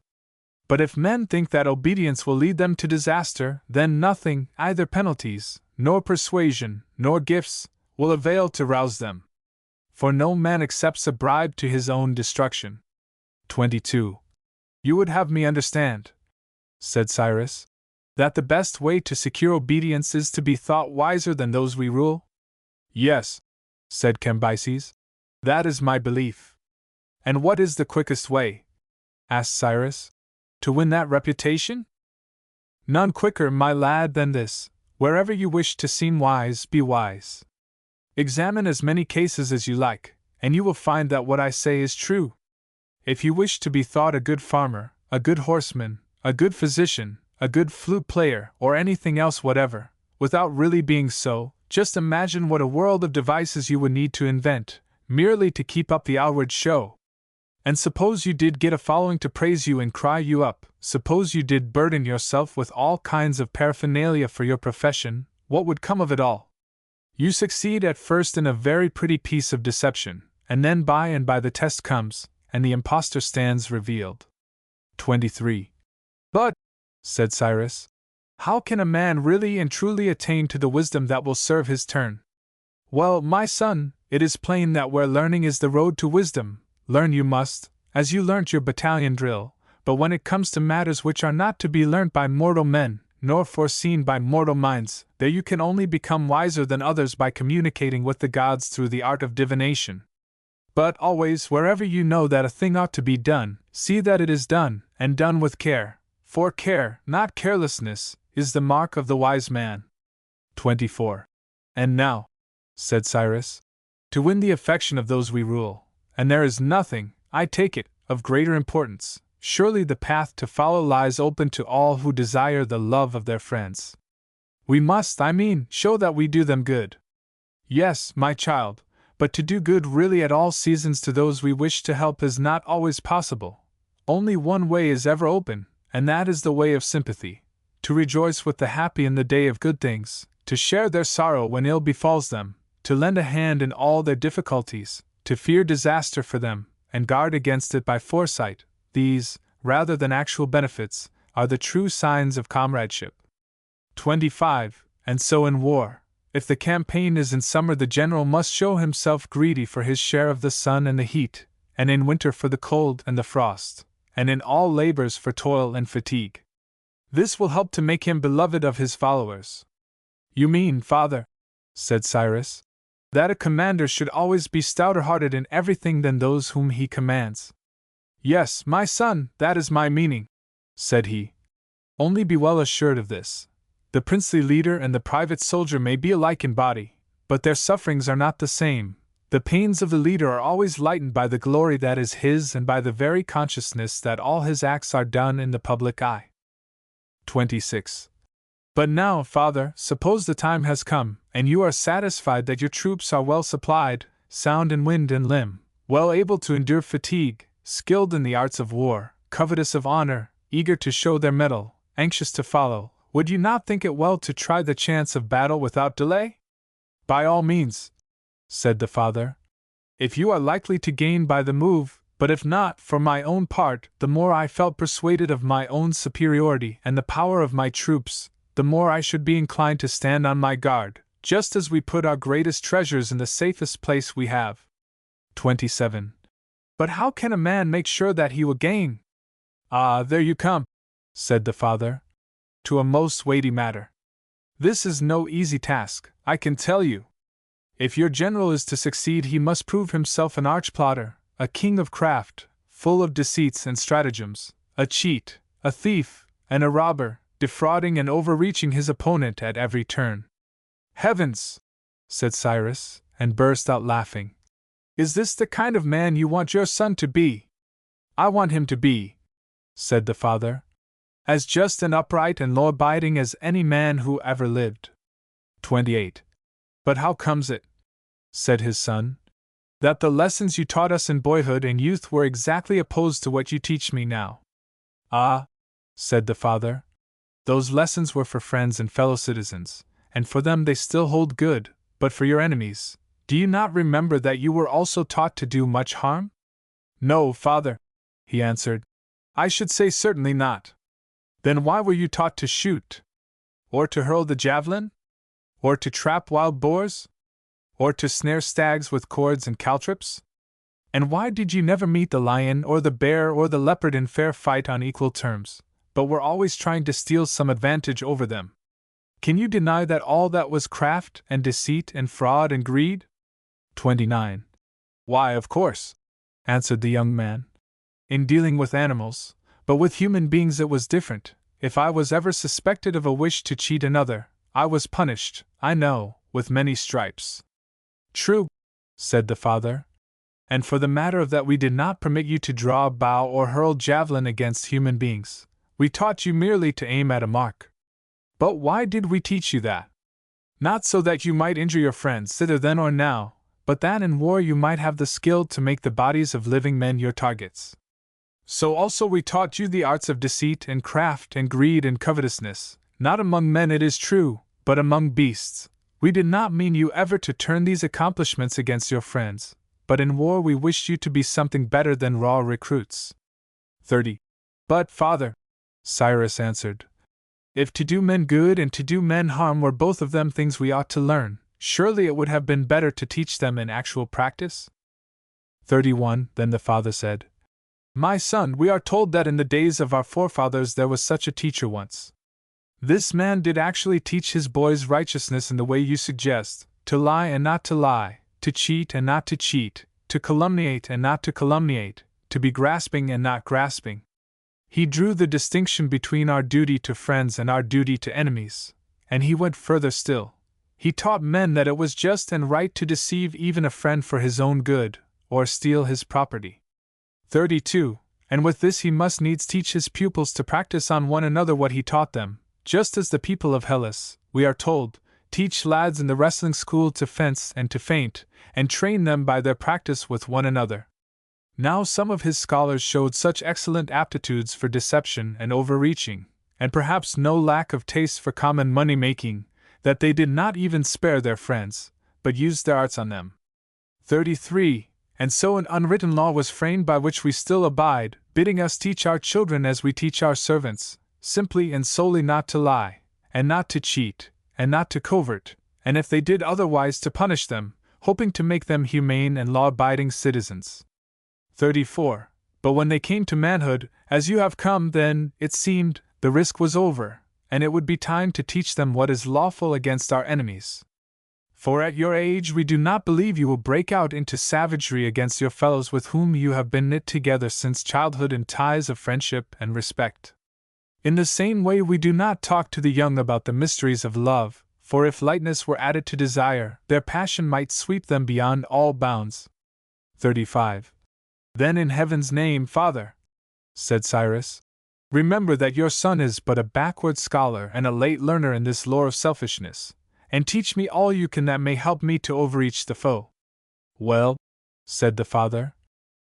But if men think that obedience will lead them to disaster, then nothing, either penalties, nor persuasion, nor gifts, will avail to rouse them. For no man accepts a bribe to his own destruction. 22. You would have me understand, said Cyrus, that the best way to secure obedience is to be thought wiser than those we rule? Yes, said Cambyses, that is my belief. And what is the quickest way, asked Cyrus, to win that reputation? None quicker, my lad, than this. Wherever you wish to seem wise, be wise. Examine as many cases as you like, and you will find that what I say is true. If you wish to be thought a good farmer, a good horseman, a good physician, a good flute player, or anything else whatever, without really being so, just imagine what a world of devices you would need to invent, merely to keep up the outward show. And suppose you did get a following to praise you and cry you up, suppose you did burden yourself with all kinds of paraphernalia for your profession, what would come of it all? You succeed at first in a very pretty piece of deception, and then by and by the test comes, and the impostor stands revealed. 23. But, said Cyrus, how can a man really and truly attain to the wisdom that will serve his turn? Well, my son, it is plain that where learning is the road to wisdom, learn you must, as you learnt your battalion drill, but when it comes to matters which are not to be learnt by mortal men, nor foreseen by mortal minds. There you can only become wiser than others by communicating with the gods through the art of divination. But always, wherever you know that a thing ought to be done, see that it is done, and done with care, for care, not carelessness, is the mark of the wise man. 24. And now, said Cyrus, to win the affection of those we rule, and there is nothing, I take it, of greater importance, surely the path to follow lies open to all who desire the love of their friends. We must, show that we do them good. Yes, my child, but to do good really at all seasons to those we wish to help is not always possible. Only one way is ever open, and that is the way of sympathy. To rejoice with the happy in the day of good things, to share their sorrow when ill befalls them, to lend a hand in all their difficulties, to fear disaster for them, and guard against it by foresight, these, rather than actual benefits, are the true signs of comradeship. 25. And so in war, if the campaign is in summer, the general must show himself greedy for his share of the sun and the heat, and in winter for the cold and the frost, and in all labors for toil and fatigue. This will help to make him beloved of his followers. You mean, father, said Cyrus, that a commander should always be stouter-hearted in everything than those whom he commands. Yes, my son, that is my meaning, said he. Only be well assured of this. The princely leader and the private soldier may be alike in body, but their sufferings are not the same. The pains of the leader are always lightened by the glory that is his and by the very consciousness that all his acts are done in the public eye. 26. But now, father, suppose the time has come, and you are satisfied that your troops are well supplied, sound in wind and limb, well able to endure fatigue, skilled in the arts of war, covetous of honor, eager to show their mettle, anxious to follow, would you not think it well to try the chance of battle without delay? By all means, said the father, if you are likely to gain by the move, but if not, for my own part, the more I felt persuaded of my own superiority and the power of my troops, the more I should be inclined to stand on my guard, just as we put our greatest treasures in the safest place we have. 27. But how can a man make sure that he will gain? Ah, there you come, said the father, to a most weighty matter. This is no easy task, I can tell you. If your general is to succeed, he must prove himself an arch-plotter, a king of craft, full of deceits and stratagems, a cheat, a thief, and a robber, defrauding and overreaching his opponent at every turn. Heavens! Said Cyrus, and burst out laughing. Is this the kind of man you want your son to be? I want him to be, said the father, as just and upright and law-abiding as any man who ever lived. 28. But how comes it, said his son, that the lessons you taught us in boyhood and youth were exactly opposed to what you teach me now? Ah, said the father, those lessons were for friends and fellow citizens, and for them they still hold good, but for your enemies, do you not remember that you were also taught to do much harm? No, father, he answered, I should say certainly not. Then why were you taught to shoot? Or to hurl the javelin? Or to trap wild boars? Or to snare stags with cords and caltrops? And why did you never meet the lion or the bear or the leopard in fair fight on equal terms, but were always trying to steal some advantage over them? Can you deny that all that was craft and deceit and fraud and greed? 29. Why, of course, answered the young man. In dealing with animals, but with human beings it was different. If I was ever suspected of a wish to cheat another, I was punished, I know, with many stripes. True, said the father. And for the matter of that, we did not permit you to draw a bow or hurl javelin against human beings. We taught you merely to aim at a mark. But why did we teach you that? Not so that you might injure your friends either then or now, but that in war you might have the skill to make the bodies of living men your targets. So also we taught you the arts of deceit and craft and greed and covetousness, not among men it is true, but among beasts. We did not mean you ever to turn these accomplishments against your friends, but in war we wished you to be something better than raw recruits. 30. But, father, Cyrus answered, if to do men good and to do men harm were both of them things we ought to learn, surely it would have been better to teach them in actual practice? 31. Then the father said, My son, we are told that in the days of our forefathers there was such a teacher once. This man did actually teach his boys righteousness in the way you suggest, to lie and not to lie, to cheat and not to cheat, to calumniate and not to calumniate, to be grasping and not grasping. He drew the distinction between our duty to friends and our duty to enemies, and he went further still. He taught men that it was just and right to deceive even a friend for his own good, or steal his property. 32. And with this he must needs teach his pupils to practice on one another what he taught them, just as the people of Hellas, we are told, teach lads in the wrestling school to fence and to feint, and train them by their practice with one another. Now some of his scholars showed such excellent aptitudes for deception and overreaching, and perhaps no lack of taste for common money-making, that they did not even spare their friends, but used their arts on them. 33. And so an unwritten law was framed by which we still abide, bidding us teach our children as we teach our servants, simply and solely not to lie, and not to cheat, and not to covert, and if they did otherwise to punish them, hoping to make them humane and law-abiding citizens. 34. But when they came to manhood, as you have come, then, it seemed, the risk was over, and it would be time to teach them what is lawful against our enemies. For at your age we do not believe you will break out into savagery against your fellows with whom you have been knit together since childhood in ties of friendship and respect. In the same way we do not talk to the young about the mysteries of love, for if lightness were added to desire, their passion might sweep them beyond all bounds. 35. Then in heaven's name, Father, said Cyrus, remember that your son is but a backward scholar and a late learner in this lore of selfishness, and teach me all you can that may help me to overreach the foe. Well, said the father,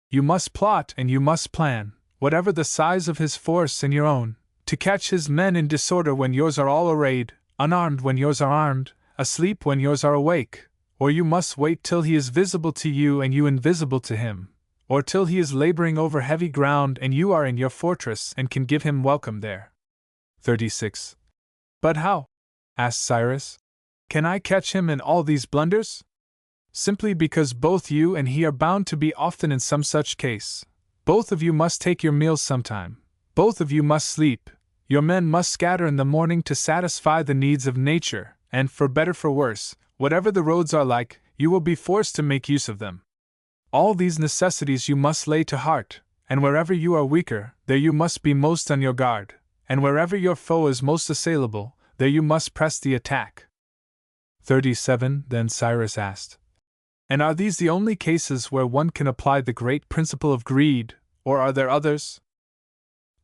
you must plot and you must plan, whatever the size of his force and your own, to catch his men in disorder when yours are all arrayed, unarmed when yours are armed, asleep when yours are awake, or you must wait till he is visible to you and you invisible to him, or till he is laboring over heavy ground and you are in your fortress and can give him welcome there. 36. But how, asked Cyrus, can I catch him in all these blunders? Simply because both you and he are bound to be often in some such case. Both of you must take your meals sometime. Both of you must sleep. Your men must scatter in the morning to satisfy the needs of nature, and for better for worse, whatever the roads are like, you will be forced to make use of them. All these necessities you must lay to heart, and wherever you are weaker, there you must be most on your guard, and wherever your foe is most assailable, there you must press the attack. 37. Then Cyrus asked, and are these the only cases where one can apply the great principle of greed, or are there others?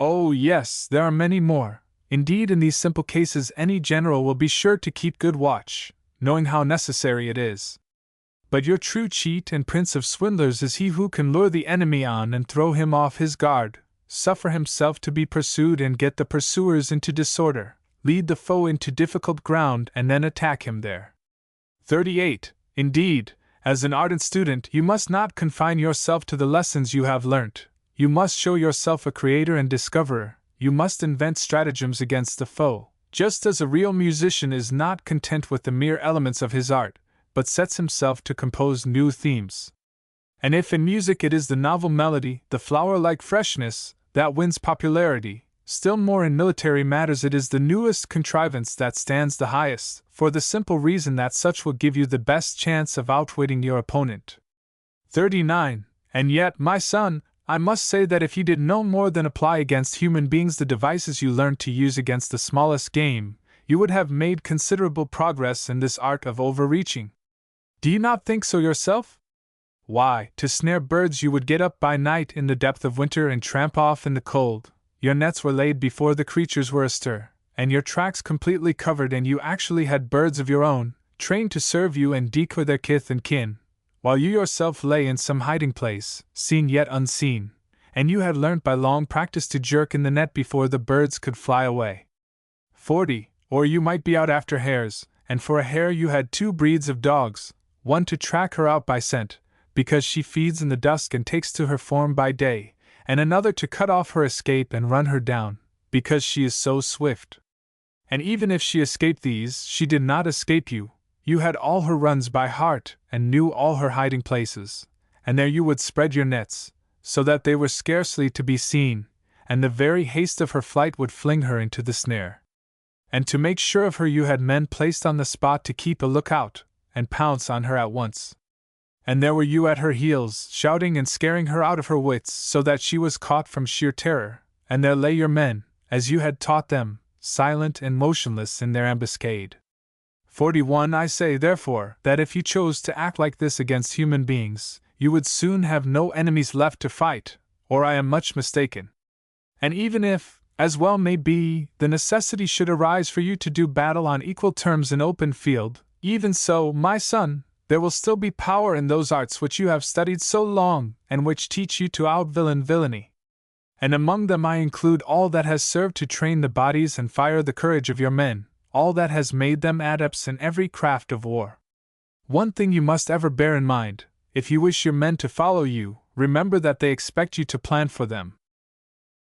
Oh yes, there are many more. Indeed, in these simple cases any general will be sure to keep good watch, knowing how necessary it is. But your true cheat and prince of swindlers is he who can lure the enemy on and throw him off his guard, suffer himself to be pursued and get the pursuers into disorder, lead the foe into difficult ground and then attack him there. 38. Indeed, as an ardent student you must not confine yourself to the lessons you have learnt. You must show yourself a creator and discoverer, you must invent stratagems against the foe, just as a real musician is not content with the mere elements of his art, but sets himself to compose new themes. And if in music it is the novel melody, the flower-like freshness, that wins popularity, still more in military matters it is the newest contrivance that stands the highest, for the simple reason that such will give you the best chance of outwitting your opponent. 39. And yet, my son, I must say that if you did no more than apply against human beings the devices you learned to use against the smallest game, you would have made considerable progress in this art of overreaching. Do you not think so yourself? Why, to snare birds you would get up by night in the depth of winter and tramp off in the cold. Your nets were laid before the creatures were astir, and your tracks completely covered, and you actually had birds of your own, trained to serve you and decoy their kith and kin, while you yourself lay in some hiding place, seen yet unseen, and you had learnt by long practice to jerk in the net before the birds could fly away. 40. Or you might be out after hares, and for a hare you had 2 breeds of dogs, one to track her out by scent, because she feeds in the dusk and takes to her form by day, and another to cut off her escape and run her down, because she is so swift. And even if she escaped these, she did not escape you. You had all her runs by heart, and knew all her hiding places, and there you would spread your nets, so that they were scarcely to be seen, and the very haste of her flight would fling her into the snare. And to make sure of her, you had men placed on the spot to keep a lookout and pounce on her at once. And there were you at her heels, shouting and scaring her out of her wits, so that she was caught from sheer terror, and there lay your men, as you had taught them, silent and motionless in their ambuscade. 41. I say, therefore, that if you chose to act like this against human beings, you would soon have no enemies left to fight, or I am much mistaken. And even if, as well may be, the necessity should arise for you to do battle on equal terms in open field, even so, my son, there will still be power in those arts which you have studied so long, and which teach you to out-villain villainy. And among them I include all that has served to train the bodies and fire the courage of your men, all that has made them adepts in every craft of war. One thing you must ever bear in mind: if you wish your men to follow you, remember that they expect you to plan for them.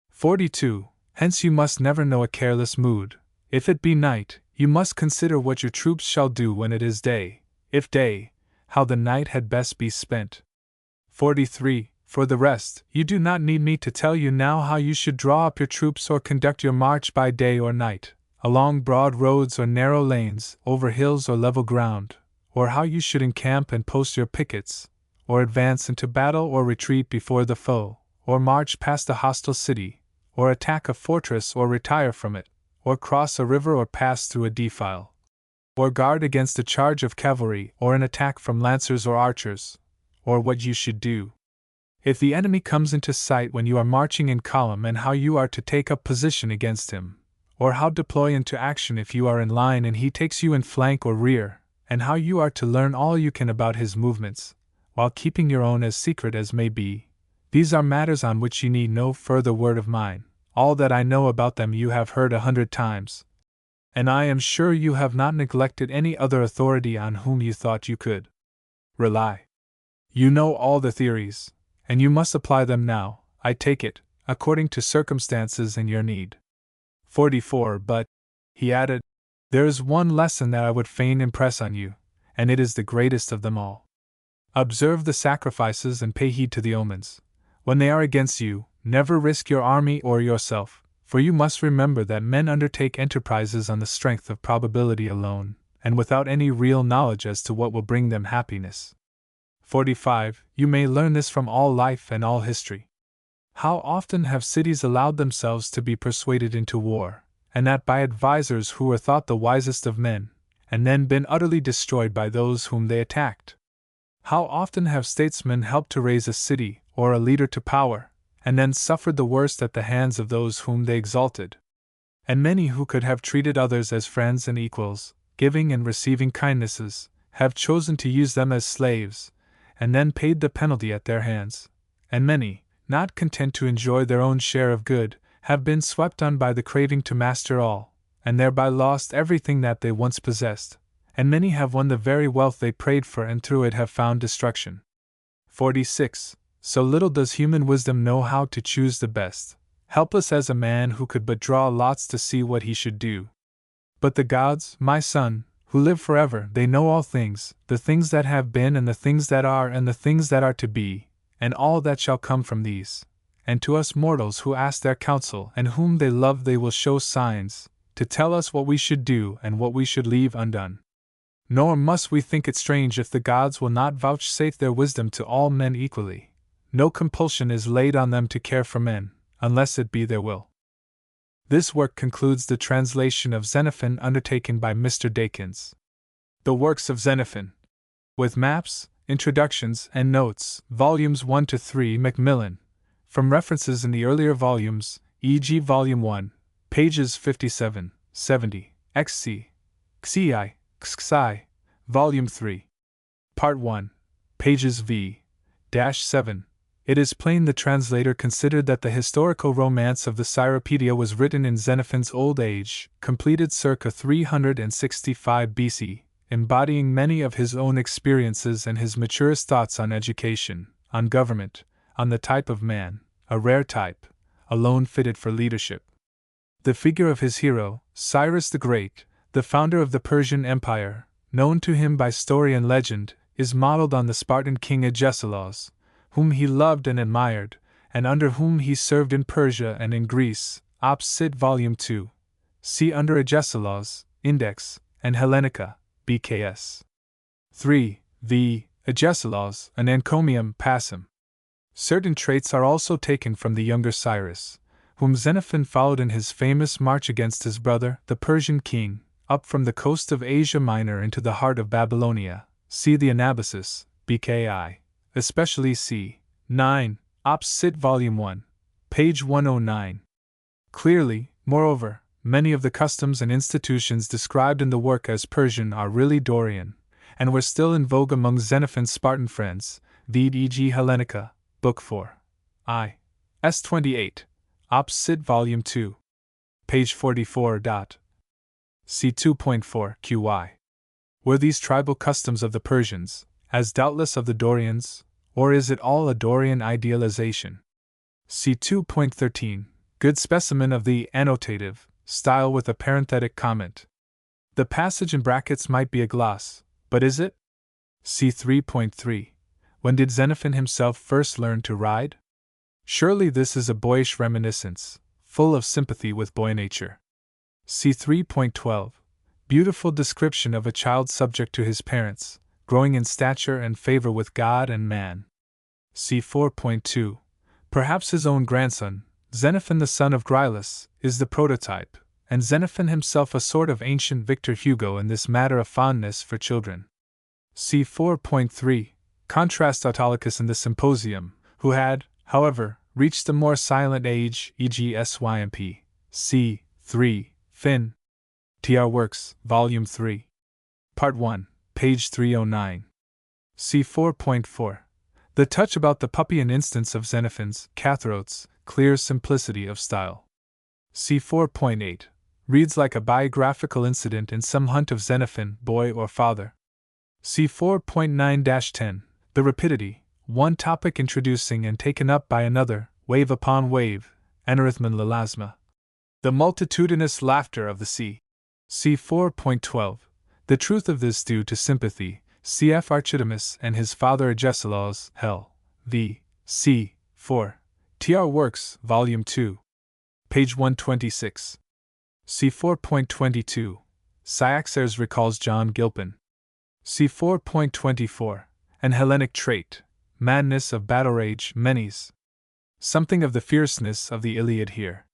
42. Hence you must never know a careless mood. If it be night, you must consider what your troops shall do when it is day. If day, how the night had best be spent. 43. For the rest, you do not need me to tell you now how you should draw up your troops or conduct your march by day or night, along broad roads or narrow lanes, over hills or level ground, or how you should encamp and post your pickets, or advance into battle or retreat before the foe, or march past a hostile city, or attack a fortress or retire from it, or cross a river or pass through a defile, or guard against a charge of cavalry or an attack from lancers or archers, or what you should do if the enemy comes into sight when you are marching in column, and how you are to take up position against him, or how deploy into action if you are in line and he takes you in flank or rear, and how you are to learn all you can about his movements, while keeping your own as secret as may be. These are matters on which you need no further word of mine. All that I know about them you have heard 100 times. And I am sure you have not neglected any other authority on whom you thought you could rely. You know all the theories, and you must apply them now, I take it, according to circumstances and your need. 44. But, he added, there is one lesson that I would fain impress on you, and it is the greatest of them all. Observe the sacrifices and pay heed to the omens. When they are against you, never risk your army or yourself, for you must remember that men undertake enterprises on the strength of probability alone, and without any real knowledge as to what will bring them happiness. 45. You may learn this from all life and all history. How often have cities allowed themselves to be persuaded into war, and that by advisers who were thought the wisest of men, and then been utterly destroyed by those whom they attacked? How often have statesmen helped to raise a city or a leader to power, and then suffered the worst at the hands of those whom they exalted? And many who could have treated others as friends and equals, giving and receiving kindnesses, have chosen to use them as slaves, and then paid the penalty at their hands. And many, not content to enjoy their own share of good, have been swept on by the craving to master all, and thereby lost everything that they once possessed. And many have won the very wealth they prayed for, and through it have found destruction. 46. So little does human wisdom know how to choose the best, helpless as a man who could but draw lots to see what he should do. But the gods, my son, who live forever, they know all things, the things that have been and the things that are and the things that are to be, and all that shall come from these. And to us mortals who ask their counsel and whom they love they will show signs, to tell us what we should do and what we should leave undone. Nor must we think it strange if the gods will not vouchsafe their wisdom to all men equally. No compulsion is laid on them to care for men, unless it be their will. This work concludes the translation of Xenophon undertaken by Mr. Dakins. The Works of Xenophon, with maps, introductions, and notes, volumes 1 to 3, Macmillan, from references in the earlier volumes, e.g. Volume 1, pages 57, 70, XC, XCI, XXI, Volume 3, Part 1, pages v-7. It is plain the translator considered that the historical romance of the Cyropaedia was written in Xenophon's old age, completed circa 365 BC, embodying many of his own experiences and his maturest thoughts on education, on government, on the type of man, a rare type, alone fitted for leadership. The figure of his hero, Cyrus the Great, the founder of the Persian Empire, known to him by story and legend, is modeled on the Spartan king Agesilaus, whom he loved and admired, and under whom he served in Persia and in Greece, Op. Cit. Volume 2, See under Agesilaus, Index, and Hellenica, BKS. 3. The Agesilaus, an encomium passum. Certain traits are also taken from the younger Cyrus, whom Xenophon followed in his famous march against his brother, the Persian king, up from the coast of Asia Minor into the heart of Babylonia. See the Anabasis, BKI, especially c. 9, Op. Cit. Volume 1, page 109. Clearly, moreover, many of the customs and institutions described in the work as Persian are really Dorian, and were still in vogue among Xenophon's Spartan friends, vide e.g. Hellenica, Book 4. I. S. 28, Op. Cit. Volume 2, page 44. C. 2.4 QY. Were these tribal customs of the Persians, as doubtless of the Dorians, or is it all a Dorian idealization? C. 2.13, good specimen of the annotative style with a parenthetic comment. The passage in brackets might be a gloss, but is it? C. 3.3, when did Xenophon himself first learn to ride? Surely this is a boyish reminiscence, full of sympathy with boy nature. C. 3.12, beautiful description of a child subject to his parents, growing in stature and favor with God and man. C. 4.2, perhaps his own grandson, Xenophon the son of Grylus, is the prototype, and Xenophon himself a sort of ancient Victor Hugo in this matter of fondness for children. C. 4.3, contrast Autolycus in the Symposium, who had, however, reached a more silent age, e.g. Symp. C. 3, Finn. Tr. Works, Volume 3. Part 1, page 309. C. 4.4, the touch about the puppy an instance of Xenophon's, Cathrote's, clear simplicity of style. C. 4.8, reads like a biographical incident in some hunt of Xenophon, boy or father. C. 4.9-10, the rapidity, one topic introducing and taken up by another, wave upon wave, Anarithmon Lelasma. The multitudinous laughter of the sea. C. 4.12, the truth of this due to sympathy, cf. Archidamus and his father Agesilaus, Hell, v. C. 4. Tr. Works, Volume 2. Page 126. C. 4.22, Cyaxares recalls John Gilpin. C. 4.24, an Hellenic trait, madness of battle rage, Menes. Something of the fierceness of the Iliad here.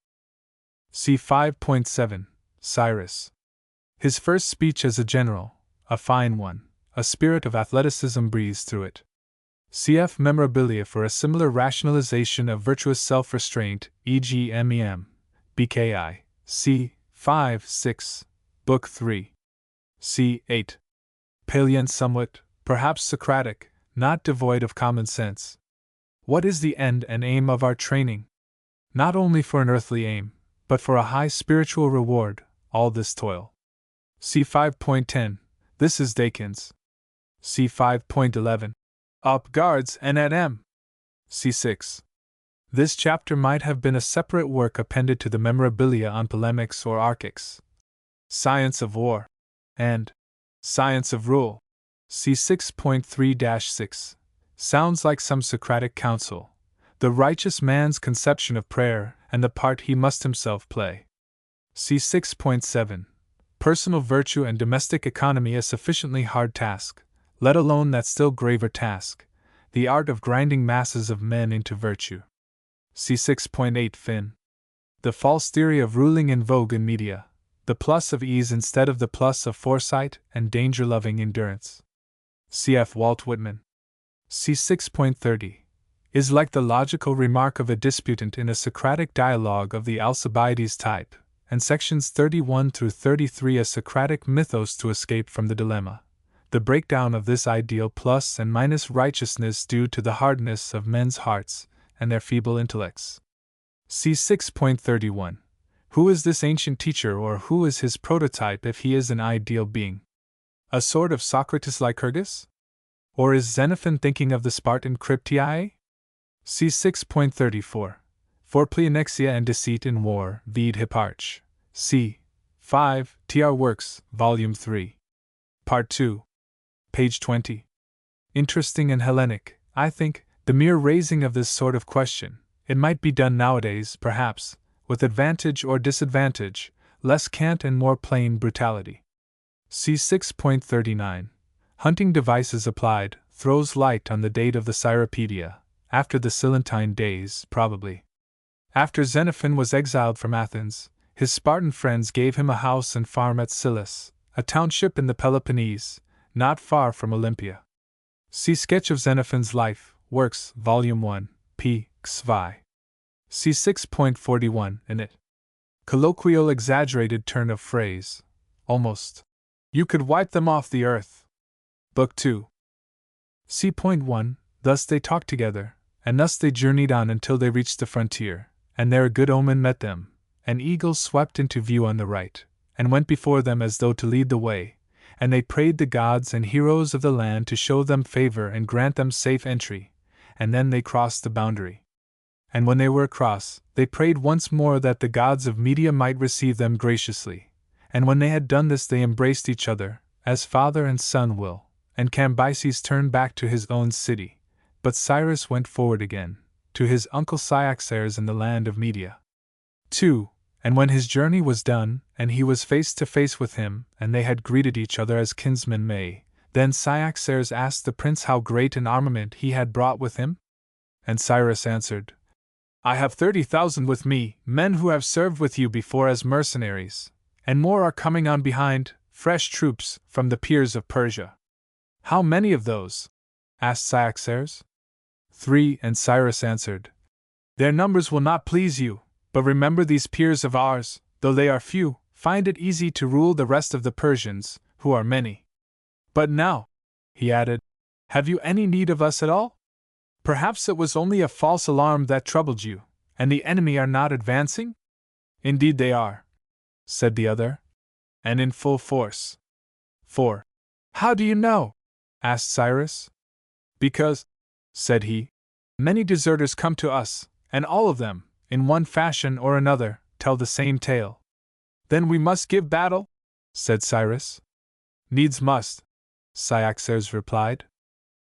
C. 5.7, Cyrus. His first speech as a general, a fine one, a spirit of athleticism breathes through it. Cf. Memorabilia for a similar rationalization of virtuous self-restraint, e.g. MEM, BKI, c. 5, 6, Book 3. C. 8. Palient somewhat, perhaps Socratic, not devoid of common sense. What is the end and aim of our training? Not only for an earthly aim, but for a high spiritual reward, all this toil. C. 5.10, this is Dakin's. C. 5.11, Up Guards and at M. C. 6. This chapter might have been a separate work appended to the memorabilia on polemics or archics. Science of War and Science of Rule. C. 6.3-6. Sounds like some Socratic counsel, the righteous man's conception of prayer and the part he must himself play. C. 6.7. Personal virtue and domestic economy a sufficiently hard task, let alone that still graver task, the art of grinding masses of men into virtue. C. 6.8 Finn. The false theory of ruling in vogue in media, the plus of ease instead of the plus of foresight and danger-loving endurance. Cf. Walt Whitman. C. 6.30 is like the logical remark of a disputant in a Socratic dialogue of the Alcibiades type, and sections 31 through 33 a Socratic mythos to escape from the dilemma. The breakdown of this ideal plus and minus righteousness due to the hardness of men's hearts and their feeble intellects. C. 6.31. Who is this ancient teacher, or who is his prototype if he is an ideal being? A sort of Socrates Lycurgus? Or is Xenophon thinking of the Spartan Cryptiae? C. 6.34. For pleonexia and deceit in war, vide Hipparch. C. 5. Tr. Works, Volume 3. Part 2. Page 20. Interesting and Hellenic, I think, the mere raising of this sort of question. It might be done nowadays, perhaps, with advantage or disadvantage, less cant and more plain brutality. See 6.39. Hunting devices applied, throws light on the date of the Cyropaedia, after the Silentine days, probably. After Xenophon was exiled from Athens, his Spartan friends gave him a house and farm at Syllis, a township in the Peloponnese, not far from Olympia. See Sketch of Xenophon's Life, Works, Volume 1, p. xvi. See 6.41 in it. Colloquial exaggerated turn of phrase. Almost. You could wipe them off the earth. Book 2. See point 1. Thus they talked together, and thus they journeyed on until they reached the frontier, and there a good omen met them. An eagle swept into view on the right, and went before them as though to lead the way, and they prayed the gods and heroes of the land to show them favor and grant them safe entry, and then they crossed the boundary. And when they were across, they prayed once more that the gods of Media might receive them graciously, and when they had done this they embraced each other, as father and son will, and Cambyses turned back to his own city, but Cyrus went forward again, to his uncle Cyaxares in the land of Media. 2. And when his journey was done, and he was face to face with him, and they had greeted each other as kinsmen may, then Cyaxares asked the prince how great an armament he had brought with him? And Cyrus answered, I have 30,000 with me, men who have served with you before as mercenaries, and more are coming on behind, fresh troops from the peers of Persia. How many of those? Asked Cyaxares. 3. And Cyrus answered, Their numbers will not please you. But remember these peers of ours, though they are few, find it easy to rule the rest of the Persians, who are many. But now, he added, have you any need of us at all? Perhaps it was only a false alarm that troubled you, and the enemy are not advancing? Indeed they are, said the other, and in full force. 4. How do you know? Asked Cyrus. Because, said he, many deserters come to us, and all of them, in one fashion or another, tell the same tale. Then we must give battle? Said Cyrus. Needs must, Cyaxares replied.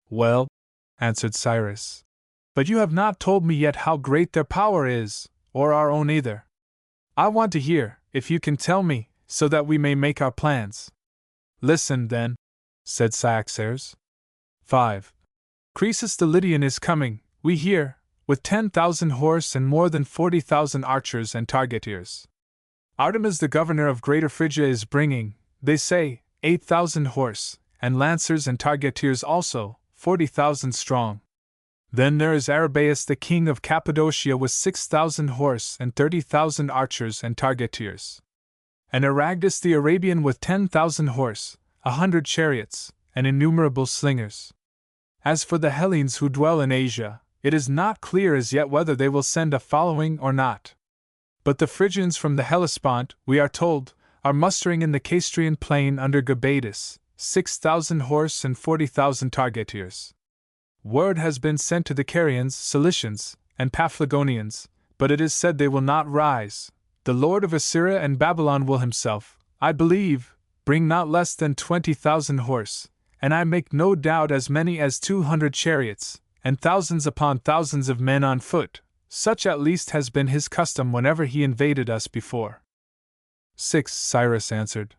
Well, answered Cyrus, but you have not told me yet how great their power is, or our own either. I want to hear, if you can tell me, so that we may make our plans. Listen, then, said Cyaxares. 5. Croesus the Lydian is coming, we hear, with 10,000 horse and more than 40,000 archers and targeteers. Artemis the governor of Greater Phrygia is bringing, they say, 8,000 horse, and lancers and targeteers also, 40,000 strong. Then there is Arrhabaeus the king of Cappadocia with 6,000 horse and 30,000 archers and targeteers. And Aragdus the Arabian with 10,000 horse, 100 chariots, and innumerable slingers. As for the Hellenes who dwell in Asia, it is not clear as yet whether they will send a following or not. But the Phrygians from the Hellespont, we are told, are mustering in the Castrian plain under Gabadus, 6,000 horse and 40,000 targeteers. Word has been sent to the Carians, Cilicians, and Paphlagonians, but it is said they will not rise. The lord of Assyria and Babylon will himself, I believe, bring not less than 20,000 horse, and I make no doubt as many as 200 chariots, and thousands upon thousands of men on foot. Such at least has been his custom whenever he invaded us before. 6. Cyrus answered.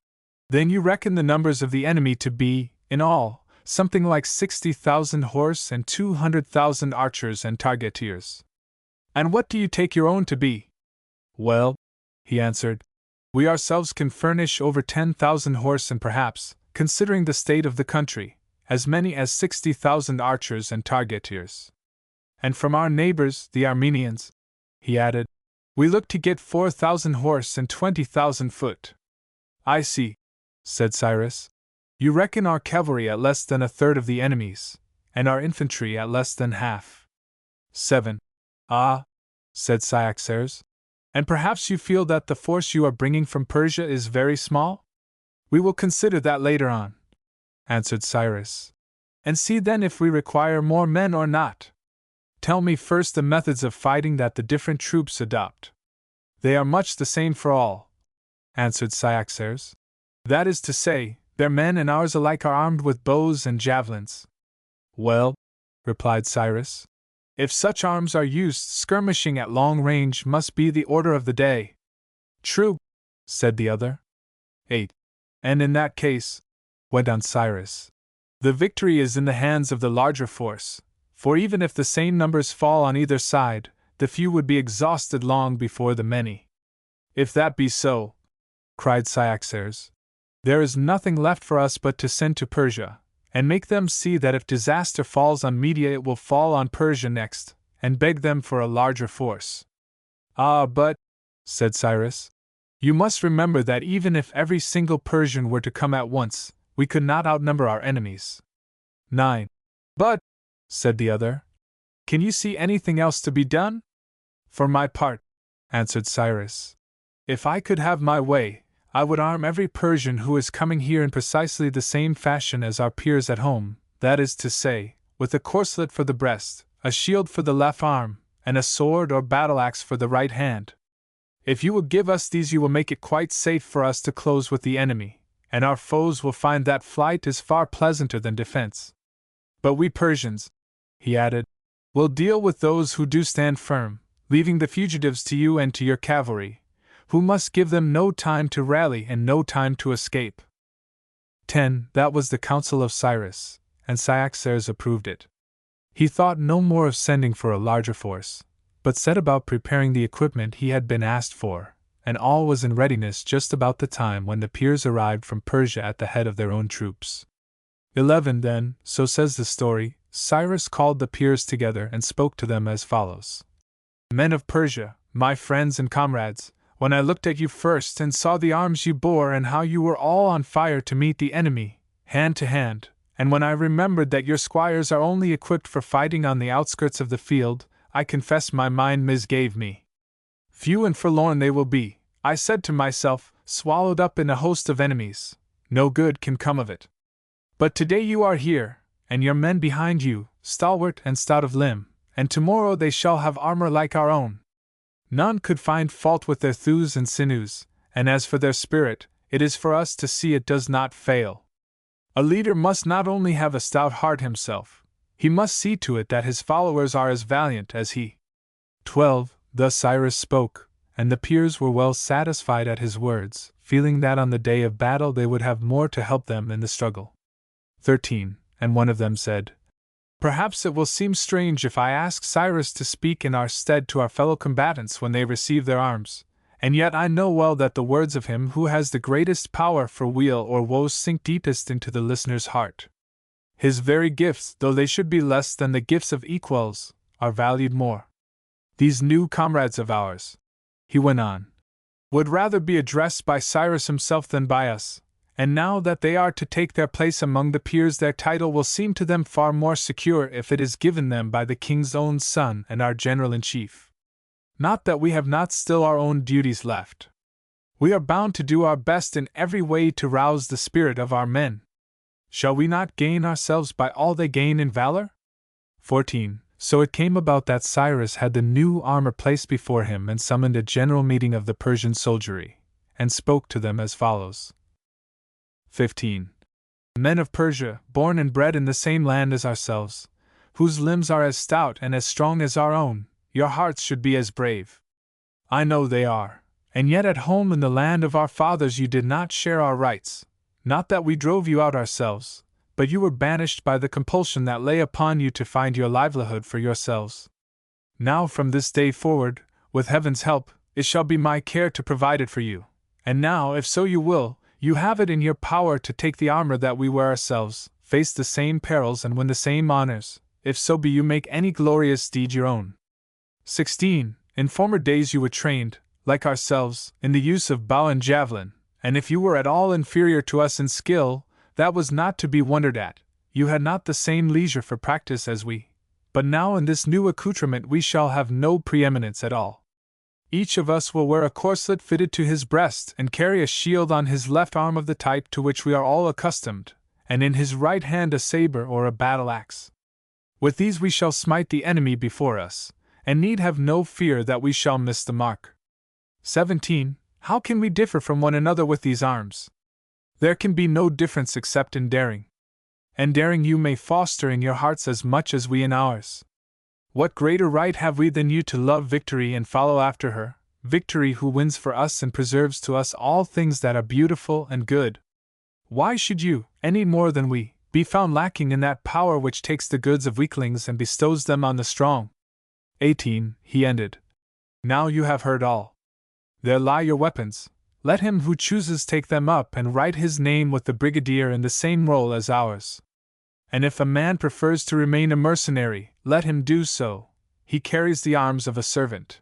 Then you reckon the numbers of the enemy to be, in all, something like 60,000 horse and 200,000 archers and targeteers. And what do you take your own to be? Well, he answered, we ourselves can furnish over 10,000 horse and perhaps, considering the state of the country, as many as 60,000 archers and targeteers. And from our neighbors, the Armenians, he added, we look to get 4,000 horse and 20,000 foot. I see, said Cyrus. You reckon our cavalry at less than a third of the enemy's, and our infantry at less than half. 7. Ah, said Cyaxares, and perhaps you feel that the force you are bringing from Persia is very small? We will consider that later on, answered Cyrus, and see then if we require more men or not. Tell me first the methods of fighting that the different troops adopt. They are much the same for all, answered Cyaxares. That is to say, their men and ours alike are armed with bows and javelins. Well, replied Cyrus, if such arms are used, skirmishing at long range must be the order of the day. True, said the other. 8. And in that case, went on Cyrus, the victory is in the hands of the larger force, for even if the same numbers fall on either side, the few would be exhausted long before the many. If that be so, cried Cyaxares, there is nothing left for us but to send to Persia, and make them see that if disaster falls on Media it will fall on Persia next, and beg them for a larger force. Ah, but, said Cyrus, you must remember that even if every single Persian were to come at once, we could not outnumber our enemies. 9. But, said the other, can you see anything else to be done? For my part, answered Cyrus, if I could have my way, I would arm every Persian who is coming here in precisely the same fashion as our peers at home, that is to say, with a corselet for the breast, a shield for the left arm, and a sword or battle-axe for the right hand. If you will give us these you will make it quite safe for us to close with the enemy, and our foes will find that flight is far pleasanter than defense. But we Persians, he added, will deal with those who do stand firm, leaving the fugitives to you and to your cavalry, who must give them no time to rally and no time to escape. 10. That was the counsel of Cyrus, and Cyaxares approved it. He thought no more of sending for a larger force, but set about preparing the equipment he had been asked for, and all was in readiness just about the time when the peers arrived from Persia at the head of their own troops. 11. Then, so says the story, Cyrus called the peers together and spoke to them as follows. Men of Persia, my friends and comrades, when I looked at you first and saw the arms you bore and how you were all on fire to meet the enemy, hand to hand, and when I remembered that your squires are only equipped for fighting on the outskirts of the field, I confess my mind misgave me. Few and forlorn they will be, I said to myself, swallowed up in a host of enemies. No good can come of it. But today you are here, and your men behind you, stalwart and stout of limb, and tomorrow they shall have armor like our own. None could find fault with their thews and sinews, and as for their spirit, it is for us to see it does not fail. A leader must not only have a stout heart himself, he must see to it that his followers are as valiant as he. 12. Thus Cyrus spoke, and the peers were well satisfied at his words, feeling that on the day of battle they would have more to help them in the struggle. 13. And one of them said, perhaps it will seem strange if I ask Cyrus to speak in our stead to our fellow combatants when they receive their arms, and yet I know well that the words of him who has the greatest power for weal or woe sink deepest into the listener's heart. His very gifts, though they should be less than the gifts of equals, are valued more. These new comrades of ours, he went on, would rather be addressed by Cyrus himself than by us, and now that they are to take their place among the peers their title will seem to them far more secure if it is given them by the king's own son and our general-in-chief. Not that we have not still our own duties left. We are bound to do our best in every way to rouse the spirit of our men. Shall we not gain ourselves by all they gain in valor? 14. So it came about that Cyrus had the new armor placed before him and summoned a general meeting of the Persian soldiery, and spoke to them as follows. 15. Men of Persia, born and bred in the same land as ourselves, whose limbs are as stout and as strong as our own, your hearts should be as brave. I know they are, and yet at home in the land of our fathers you did not share our rights, not that we drove you out ourselves, but you were banished by the compulsion that lay upon you to find your livelihood for yourselves. Now from this day forward, with heaven's help, it shall be my care to provide it for you, and now, if so you will, you have it in your power to take the armor that we wear ourselves, face the same perils and win the same honors, if so be you make any glorious deed your own. 16. In former days you were trained, like ourselves, in the use of bow and javelin, and if you were at all inferior to us in skill, that was not to be wondered at, you had not the same leisure for practice as we, but now in this new accoutrement we shall have no preeminence at all. Each of us will wear a corselet fitted to his breast and carry a shield on his left arm of the type to which we are all accustomed, and in his right hand a saber or a battle-axe. With these we shall smite the enemy before us, and need have no fear that we shall miss the mark. 17. How can we differ from one another with these arms? There can be no difference except in daring. And daring you may foster in your hearts as much as we in ours. What greater right have we than you to love victory and follow after her, victory who wins for us and preserves to us all things that are beautiful and good. Why should you, any more than we, be found lacking in that power which takes the goods of weaklings and bestows them on the strong? 18, he ended. Now you have heard all. There lie your weapons. Let him who chooses take them up and write his name with the brigadier in the same roll as ours. And if a man prefers to remain a mercenary, let him do so. He carries the arms of a servant.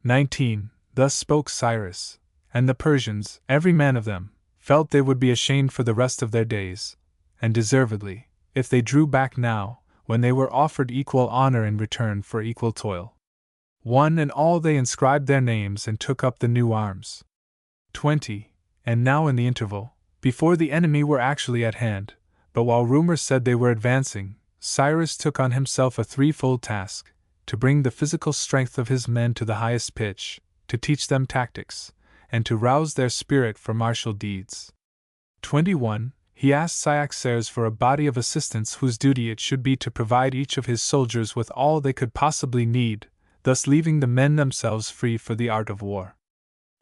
19. Thus spoke Cyrus, and the Persians, every man of them, felt they would be ashamed for the rest of their days, and deservedly, if they drew back now, when they were offered equal honor in return for equal toil. One and all they inscribed their names and took up the new arms. 20. And now in the interval, before the enemy were actually at hand, but while rumor said they were advancing, Cyrus took on himself a threefold task: to bring the physical strength of his men to the highest pitch, to teach them tactics, and to rouse their spirit for martial deeds. 21. He asked Cyaxares for a body of assistants whose duty it should be to provide each of his soldiers with all they could possibly need, thus leaving the men themselves free for the art of war.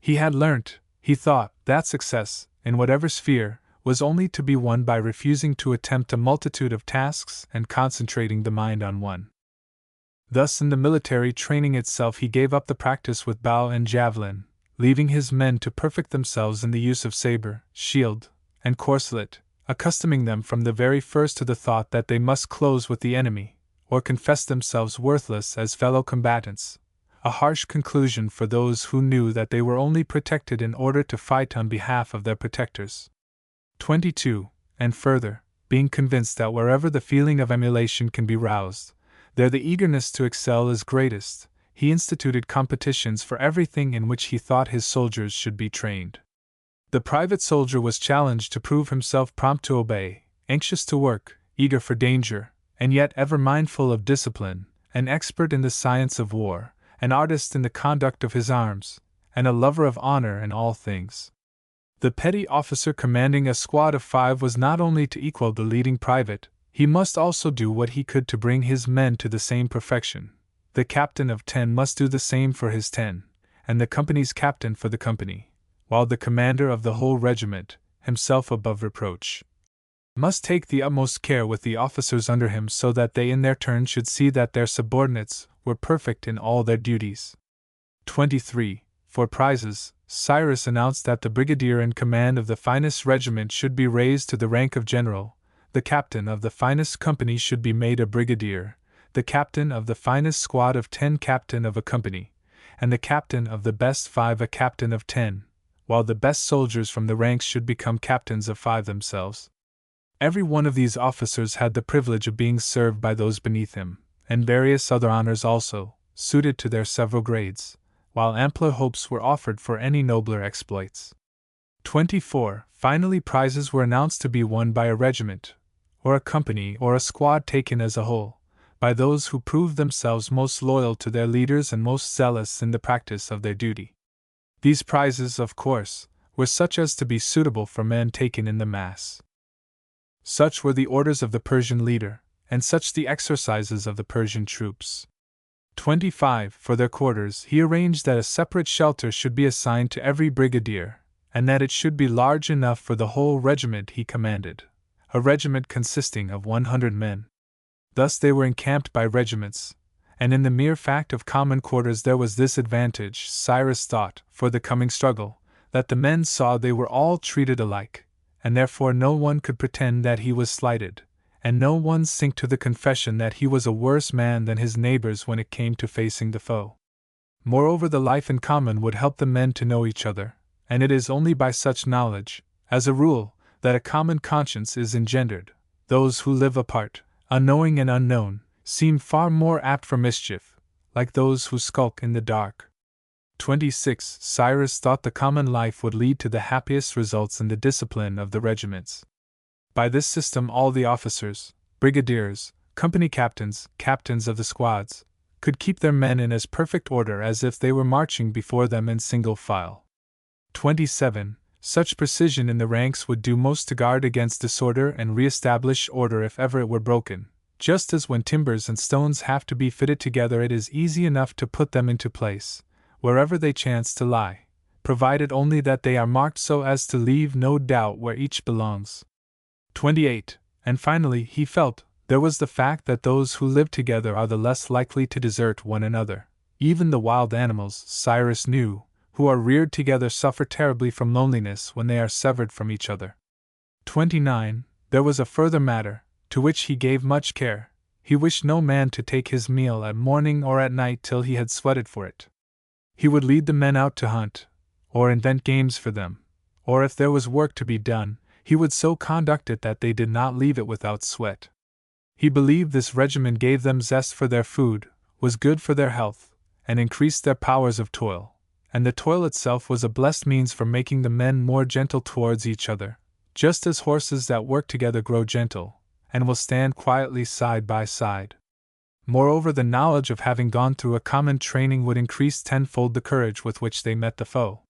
He had learnt, he thought, that success, in whatever sphere, was only to be won by refusing to attempt a multitude of tasks and concentrating the mind on one. Thus in the military training itself he gave up the practice with bow and javelin, leaving his men to perfect themselves in the use of saber, shield, and corslet, accustoming them from the very first to the thought that they must close with the enemy, or confess themselves worthless as fellow combatants, a harsh conclusion for those who knew that they were only protected in order to fight on behalf of their protectors. 22. And further, being convinced that wherever the feeling of emulation can be roused, there the eagerness to excel is greatest, he instituted competitions for everything in which he thought his soldiers should be trained. The private soldier was challenged to prove himself prompt to obey, anxious to work, eager for danger, and yet ever mindful of discipline, an expert in the science of war, an artist in the conduct of his arms, and a lover of honor in all things. The petty officer commanding a squad of 5 was not only to equal the leading private, he must also do what he could to bring his men to the same perfection. The captain of 10 must do the same for his 10, and the company's captain for the company, while the commander of the whole regiment, himself above reproach, must take the utmost care with the officers under him so that they in their turn should see that their subordinates were perfect in all their duties. 23. For prizes, Cyrus announced that the brigadier in command of the finest regiment should be raised to the rank of general, the captain of the finest company should be made a brigadier, the captain of the finest squad of 10 captain of a company, and the captain of the best 5 a captain of 10, while the best soldiers from the ranks should become captains of 5 themselves. Every one of these officers had the privilege of being served by those beneath him, and various other honors also, suited to their several grades, while ampler hopes were offered for any nobler exploits. 24. Finally, prizes were announced to be won by a regiment, or a company, or a squad taken as a whole, by those who proved themselves most loyal to their leaders and most zealous in the practice of their duty. These prizes, of course, were such as to be suitable for men taken in the mass. Such were the orders of the Persian leader, and such the exercises of the Persian troops. 25. For their quarters, he arranged that a separate shelter should be assigned to every brigadier, and that it should be large enough for the whole regiment he commanded, a regiment consisting of 100 men. Thus they were encamped by regiments, and in the mere fact of common quarters there was this advantage, Cyrus thought, for the coming struggle, that the men saw they were all treated alike, and therefore no one could pretend that he was slighted, and no one sink to the confession that he was a worse man than his neighbors when it came to facing the foe. Moreover, the life in common would help the men to know each other, and it is only by such knowledge, as a rule, that a common conscience is engendered. Those who live apart, unknowing and unknown, seem far more apt for mischief, like those who skulk in the dark. 26. Cyrus thought the common life would lead to the happiest results in the discipline of the regiments. By this system all the officers, brigadiers, company captains, captains of the squads, could keep their men in as perfect order as if they were marching before them in single file. 27. Such precision in the ranks would do most to guard against disorder and re-establish order if ever it were broken. Just as when timbers and stones have to be fitted together it is easy enough to put them into place, wherever they chance to lie, provided only that they are marked so as to leave no doubt where each belongs. 28. And finally, he felt, there was the fact that those who live together are the less likely to desert one another. Even the wild animals, Cyrus knew, who are reared together suffer terribly from loneliness when they are severed from each other. 29. There was a further matter, to which he gave much care. He wished no man to take his meal at morning or at night till he had sweated for it. He would lead the men out to hunt, or invent games for them, or if there was work to be done, he would so conduct it that they did not leave it without sweat. He believed this regimen gave them zest for their food, was good for their health, and increased their powers of toil, and the toil itself was a blessed means for making the men more gentle towards each other, just as horses that work together grow gentle, and will stand quietly side by side. Moreover, the knowledge of having gone through a common training would increase tenfold the courage with which they met the foe.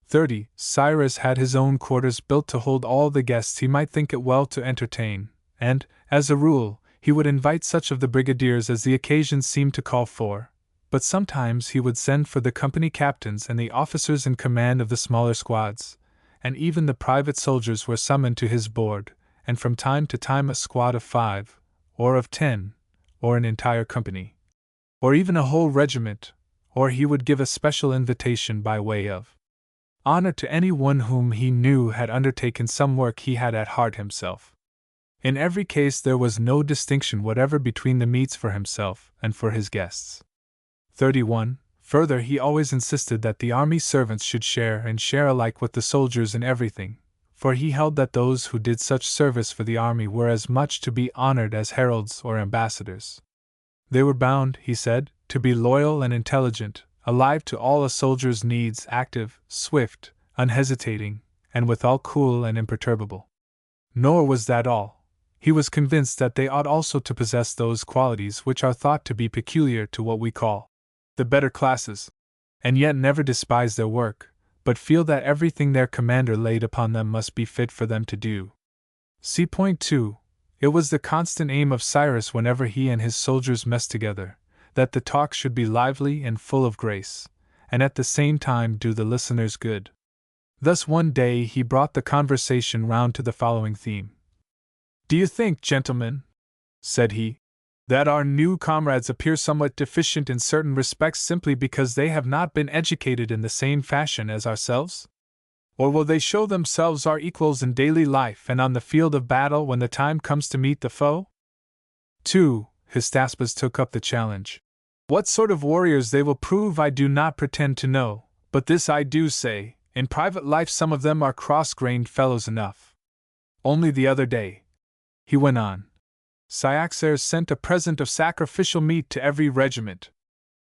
30. Cyrus had his own quarters built to hold all the guests he might think it well to entertain, and, as a rule, he would invite such of the brigadiers as the occasion seemed to call for, but sometimes he would send for the company captains and the officers in command of the smaller squads, and even the private soldiers were summoned to his board, and from time to time a squad of 5, or of 10, or an entire company, or even a whole regiment, or he would give a special invitation by way of honor to any one whom he knew had undertaken some work he had at heart himself. In every case there was no distinction whatever between the meats for himself and for his guests. 31. Further, he always insisted that the army servants should share alike with the soldiers in everything, for he held that those who did such service for the army were as much to be honored as heralds or ambassadors. They were bound, he said, to be loyal and intelligent, alive to all a soldier's needs, active, swift, unhesitating, and withal cool and imperturbable. Nor was that all. He was convinced that they ought also to possess those qualities which are thought to be peculiar to what we call the better classes, and yet never despise their work, but feel that everything their commander laid upon them must be fit for them to do. See point 2. It was the constant aim of Cyrus whenever he and his soldiers messed together, that the talk should be lively and full of grace, and at the same time do the listeners good. Thus one day he brought the conversation round to the following theme. "Do you think, gentlemen," said he, "that our new comrades appear somewhat deficient in certain respects simply because they have not been educated in the same fashion as ourselves? Or will they show themselves our equals in daily life and on the field of battle when the time comes to meet the foe?" 2. Hystaspas took up the challenge. "What sort of warriors they will prove I do not pretend to know, but this I do say, in private life some of them are cross-grained fellows enough. Only the other day," he went on, "Cyaxares sent a present of sacrificial meat to every regiment.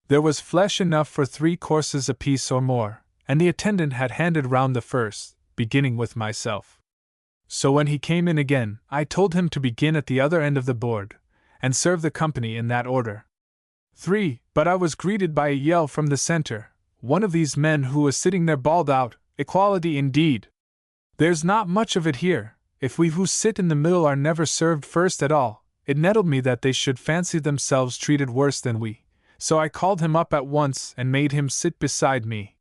There was flesh enough for 3 courses apiece or more, and the attendant had handed round the first, beginning with myself. So when he came in again, I told him to begin at the other end of the board, and serve the company in that order. 3. But I was greeted by a yell from the center. One of these men who was sitting there bawled out, 'Equality indeed! There's not much of it here, if we who sit in the middle are never served first at all.' It nettled me that they should fancy themselves treated worse than we, so I called him up at once and made him sit beside me.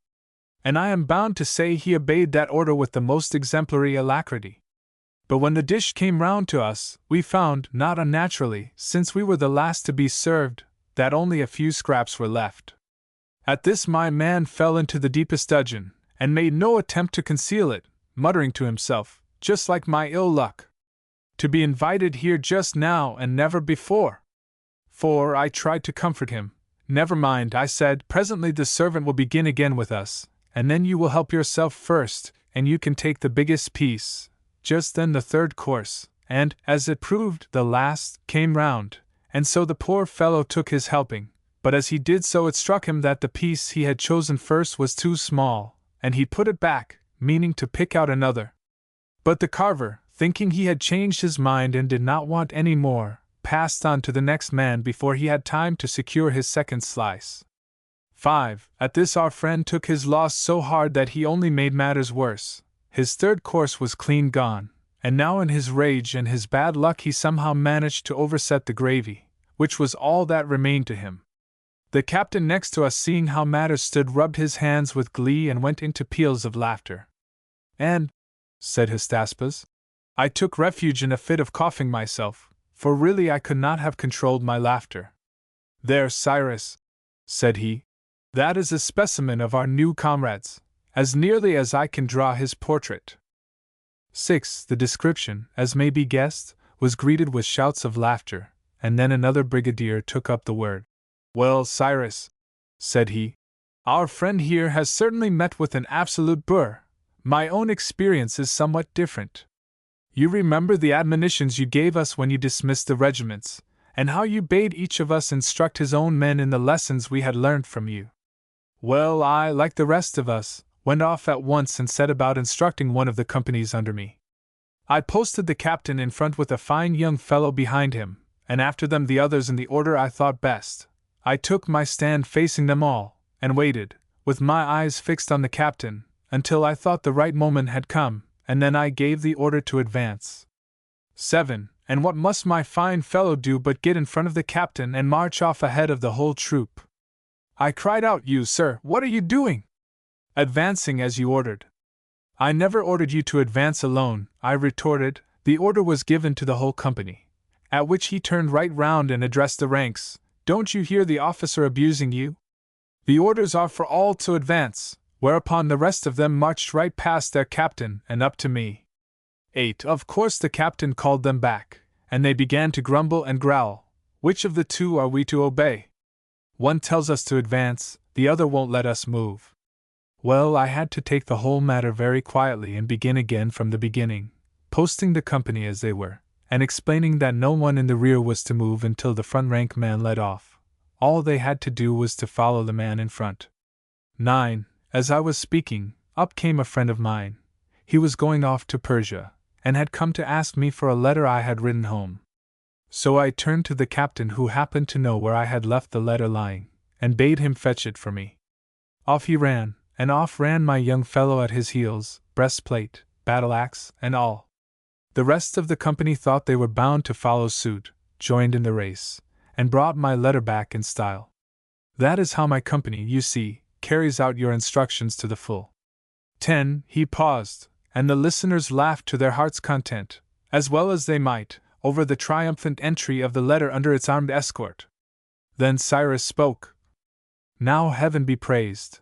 And I am bound to say he obeyed that order with the most exemplary alacrity. But when the dish came round to us, we found, not unnaturally, since we were the last to be served, that only a few scraps were left. At this my man fell into the deepest dudgeon, and made no attempt to conceal it, muttering to himself, 'Just like my ill luck! To be invited here just now and never before!' 4. I tried to comfort him. 'Never mind,' I said, 'presently the servant will begin again with us, and then you will help yourself first, and you can take the biggest piece.' Just then the 3rd course, and, as it proved, the last, came round, and so the poor fellow took his helping, but as he did so it struck him that the piece he had chosen first was too small, and he put it back, meaning to pick out another. But the carver, thinking he had changed his mind and did not want any more, passed on to the next man before he had time to secure his 2nd slice. 5. At this our friend took his loss so hard that he only made matters worse. His 3rd course was clean gone, and now in his rage and his bad luck he somehow managed to overset the gravy, which was all that remained to him. The captain next to us, seeing how matters stood, rubbed his hands with glee and went into peals of laughter. And, said Hystaspas, I took refuge in a fit of coughing myself, for really I could not have controlled my laughter. There, Cyrus, said he, that is a specimen of our new comrades, as nearly as I can draw his portrait. 6. The description, as may be guessed, was greeted with shouts of laughter, and then another brigadier took up the word. Well, Cyrus, said he, our friend here has certainly met with an absolute bore. My own experience is somewhat different. You remember the admonitions you gave us when you dismissed the regiments, and how you bade each of us instruct his own men in the lessons we had learned from you. Well, I, like the rest of us, went off at once and set about instructing one of the companies under me. I posted the captain in front with a fine young fellow behind him, and after them the others in the order I thought best. I took my stand facing them all, and waited, with my eyes fixed on the captain, until I thought the right moment had come, and then I gave the order to advance. 7. And what must my fine fellow do but get in front of the captain and march off ahead of the whole troop? I cried out, You, sir, what are you doing? Advancing as you ordered. I never ordered you to advance alone, I retorted, the order was given to the whole company. At which he turned right round and addressed the ranks. Don't you hear the officer abusing you? The orders are for all to advance, whereupon the rest of them marched right past their captain and up to me. 8. Of course the captain called them back, and they began to grumble and growl. Which of the two are we to obey? One tells us to advance, the other won't let us move. Well, I had to take the whole matter very quietly and begin again from the beginning, posting the company as they were, and explaining that no one in the rear was to move until the front rank man led off. All they had to do was to follow the man in front. 9. As I was speaking, up came a friend of mine. He was going off to Persia, and had come to ask me for a letter I had written home. So I turned to the captain, who happened to know where I had left the letter lying, and bade him fetch it for me. Off he ran, and off ran my young fellow at his heels, breastplate, battle-axe, and all. The rest of the company thought they were bound to follow suit, joined in the race, and brought my letter back in style. That is how my company, you see, carries out your instructions to the full. 10. He paused, and the listeners laughed to their heart's content, as well as they might, over the triumphant entry of the letter under its armed escort. Then Cyrus spoke. Now heaven be praised.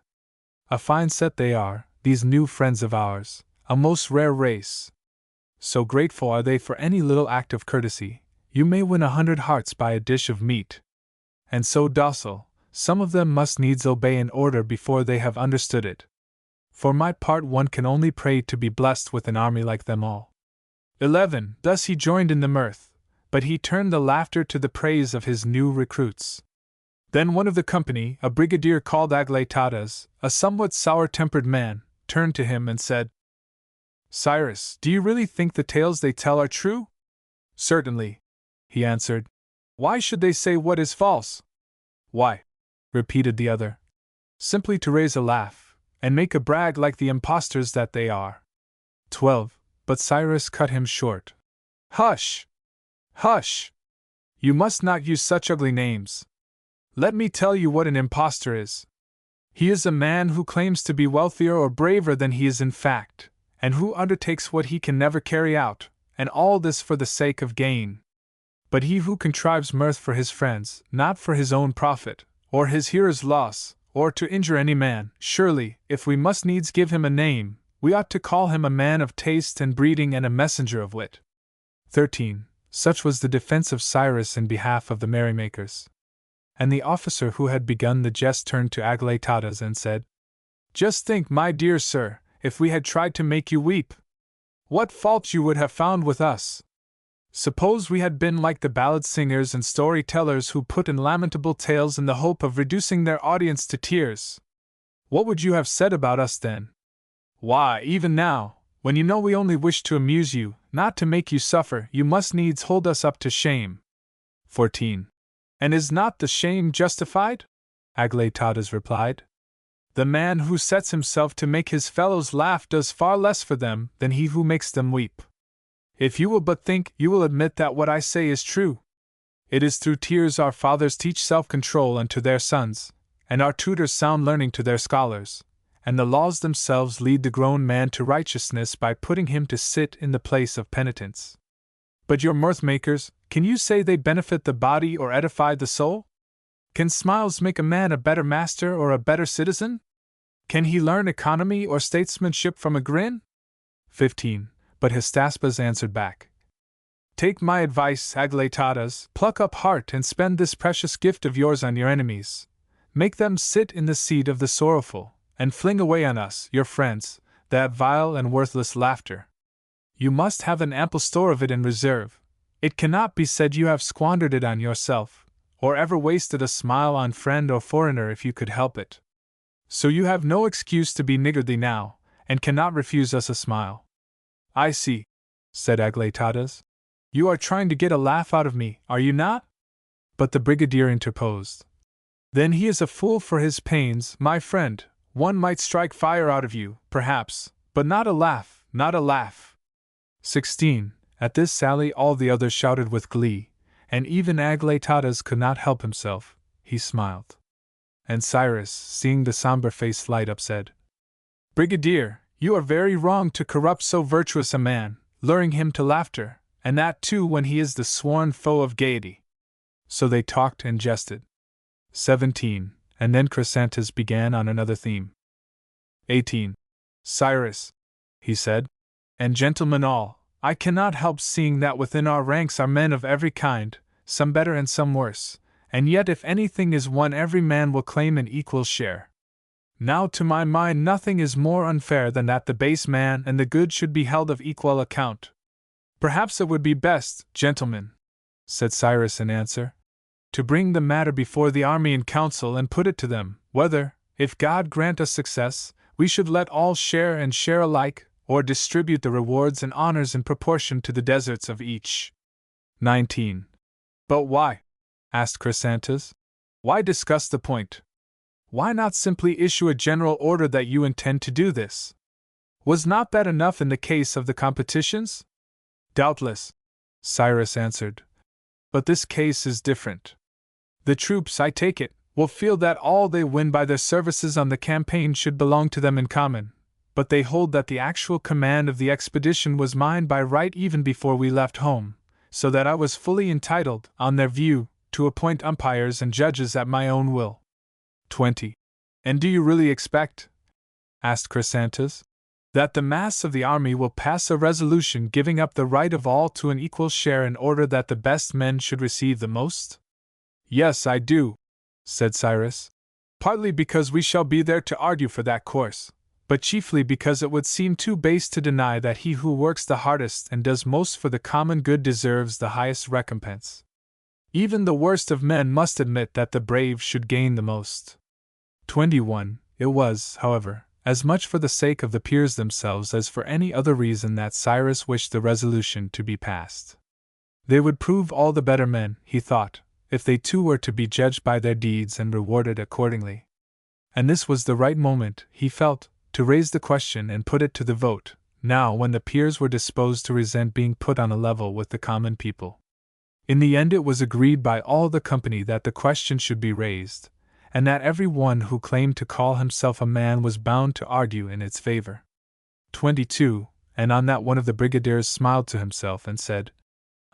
A fine set they are, these new friends of ours, a most rare race. So grateful are they for any little act of courtesy, you may win 100 hearts by a dish of meat. And so docile, some of them must needs obey an order before they have understood it. For my part, one can only pray to be blessed with an army like them all. 11. Thus he joined in the mirth, but he turned the laughter to the praise of his new recruits. Then one of the company, a brigadier called Aglaetadas, a somewhat sour-tempered man, turned to him and said, Cyrus, do you really think the tales they tell are true? Certainly, he answered. Why should they say what is false? Why, repeated the other, simply to raise a laugh, and make a brag like the impostors that they are. 12. But Cyrus cut him short. Hush! Hush! You must not use such ugly names. Let me tell you what an impostor is. He is a man who claims to be wealthier or braver than he is in fact, and who undertakes what he can never carry out, and all this for the sake of gain. But he who contrives mirth for his friends, not for his own profit, or his hearers' loss, or to injure any man, surely, if we must needs give him a name, we ought to call him a man of taste and breeding and a messenger of wit. 13. Such was the defense of Cyrus in behalf of the merrymakers. And the officer who had begun the jest turned to Aglaetadas and said, Just think, my dear sir, if we had tried to make you weep, what fault you would have found with us. Suppose we had been like the ballad singers and story-tellers who put in lamentable tales in the hope of reducing their audience to tears. What would you have said about us then? Why, even now, when you know we only wish to amuse you, not to make you suffer, you must needs hold us up to shame. 14. And is not the shame justified? Aglaetadas replied. The man who sets himself to make his fellows laugh does far less for them than he who makes them weep. If you will but think, you will admit that what I say is true. It is through tears our fathers teach self-control unto their sons, and our tutors sound learning to their scholars, and the laws themselves lead the grown man to righteousness by putting him to sit in the place of penitence. But your mirth-makers, can you say they benefit the body or edify the soul? Can smiles make a man a better master or a better citizen? Can he learn economy or statesmanship from a grin? 15. But Hystaspas answered back, Take my advice, Aglaetadas, pluck up heart and spend this precious gift of yours on your enemies. Make them sit in the seat of the sorrowful, and fling away on us, your friends, that vile and worthless laughter. You must have an ample store of it in reserve. It cannot be said you have squandered it on yourself, or ever wasted a smile on friend or foreigner if you could help it. So you have no excuse to be niggardly now, and cannot refuse us a smile. I see, said Aglaetadas. You are trying to get a laugh out of me, are you not? But the brigadier interposed. Then he is a fool for his pains, my friend. One might strike fire out of you, perhaps, but not a laugh, not a laugh. 16. At this sally all the others shouted with glee, and even Aglaetadas could not help himself. He smiled. And Cyrus, seeing the somber face light up, said, Brigadier, you are very wrong to corrupt so virtuous a man, luring him to laughter, and that too when he is the sworn foe of gaiety. So they talked and jested. 17. And then Chrysantas began on another theme. 18. Cyrus, he said, and gentlemen all, I cannot help seeing that within our ranks are men of every kind, some better and some worse, and yet if anything is won every man will claim an equal share. Now to my mind nothing is more unfair than that the base man and the good should be held of equal account. Perhaps it would be best, gentlemen, said Cyrus in answer, to bring the matter before the army in council and put it to them, whether, if God grant us success, we should let all share and share alike, or distribute the rewards and honors in proportion to the deserts of each. 19. But why? Asked Chrysantas. Why discuss the point? Why not simply issue a general order that you intend to do this? Was not that enough in the case of the competitions? Doubtless, Cyrus answered. But this case is different. The troops, I take it, will feel that all they win by their services on the campaign should belong to them in common, but they hold that the actual command of the expedition was mine by right even before we left home, so that I was fully entitled, on their view, to appoint umpires and judges at my own will. 20. And do you really expect, asked Chrysantas, that the mass of the army will pass a resolution giving up the right of all to an equal share in order that the best men should receive the most? Yes, I do, said Cyrus, partly because we shall be there to argue for that course, but chiefly because it would seem too base to deny that he who works the hardest and does most for the common good deserves the highest recompense. Even the worst of men must admit that the brave should gain the most. 21. It was, however, as much for the sake of the peers themselves as for any other reason that Cyrus wished the resolution to be passed. They would prove all the better men, he thought, if they too were to be judged by their deeds and rewarded accordingly. And this was the right moment, he felt, to raise the question and put it to the vote, now when the peers were disposed to resent being put on a level with the common people. In the end it was agreed by all the company that the question should be raised, and that every one who claimed to call himself a man was bound to argue in its favor. 22. And on that one of the brigadiers smiled to himself and said,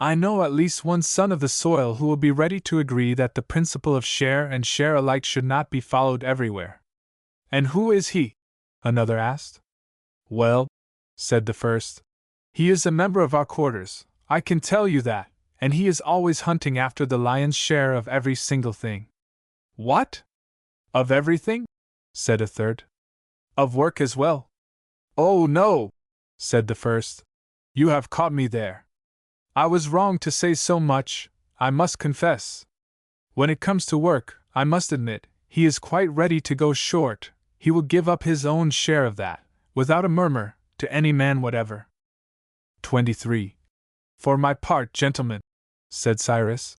I know at least one son of the soil who will be ready to agree that the principle of share and share alike should not be followed everywhere. And who is he? Another asked. Well, said the first, he is a member of our quarters, I can tell you that, and he is always hunting after the lion's share of every single thing. What? Of everything? Said a third. Of work as well? Oh no, said the first. You have caught me there. I was wrong to say so much, I must confess. When it comes to work, I must admit, he is quite ready to go short, he will give up his own share of that, without a murmur, to any man whatever. 23. For my part, gentlemen, said Cyrus,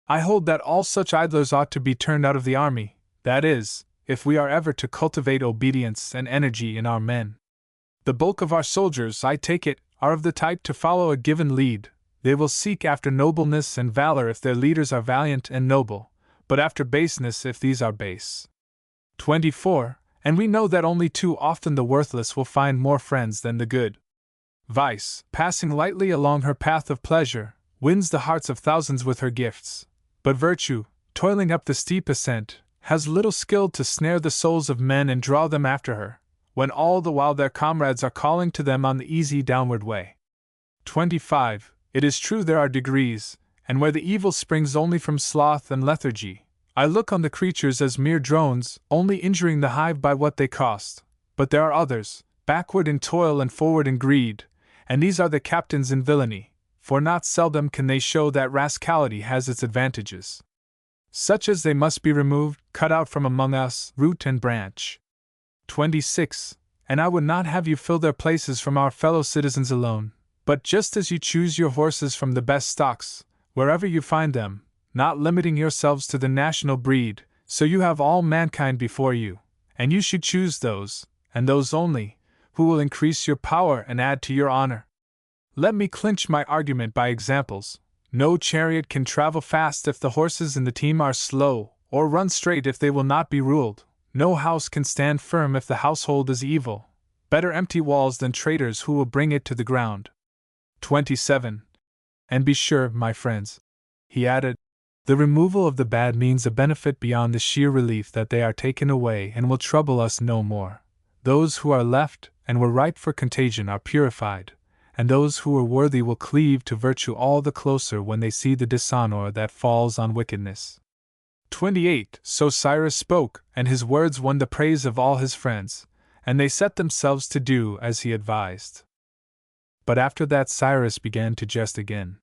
I hold that all such idlers ought to be turned out of the army, that is, if we are ever to cultivate obedience and energy in our men. The bulk of our soldiers, I take it, are of the type to follow a given lead, They will seek after nobleness and valor if their leaders are valiant and noble, but after baseness if these are base. 24. And we know that only too often the worthless will find more friends than the good. Vice, passing lightly along her path of pleasure, wins the hearts of thousands with her gifts, but virtue, toiling up the steep ascent, has little skill to snare the souls of men and draw them after her, when all the while their comrades are calling to them on the easy downward way. 25. It is true there are degrees, and where the evil springs only from sloth and lethargy, I look on the creatures as mere drones, only injuring the hive by what they cost, but there are others, backward in toil and forward in greed, and these are the captains in villainy, for not seldom can they show that rascality has its advantages. Such as they must be removed, cut out from among us, root and branch. 26. And I would not have you fill their places from our fellow citizens alone, but just as you choose your horses from the best stocks, wherever you find them, not limiting yourselves to the national breed, so you have all mankind before you, and you should choose those, and those only, who will increase your power and add to your honor. Let me clinch my argument by examples. No chariot can travel fast if the horses in the team are slow, or run straight if they will not be ruled. No house can stand firm if the household is evil. Better empty walls than traitors who will bring it to the ground. 27. And be sure, my friends, he added, the removal of the bad means a benefit beyond the sheer relief that they are taken away and will trouble us no more. Those who are left and were ripe for contagion are purified, and those who were worthy will cleave to virtue all the closer when they see the dishonor that falls on wickedness. 28. So Cyrus spoke, and his words won the praise of all his friends, and they set themselves to do as he advised. But after that Cyrus began to jest again.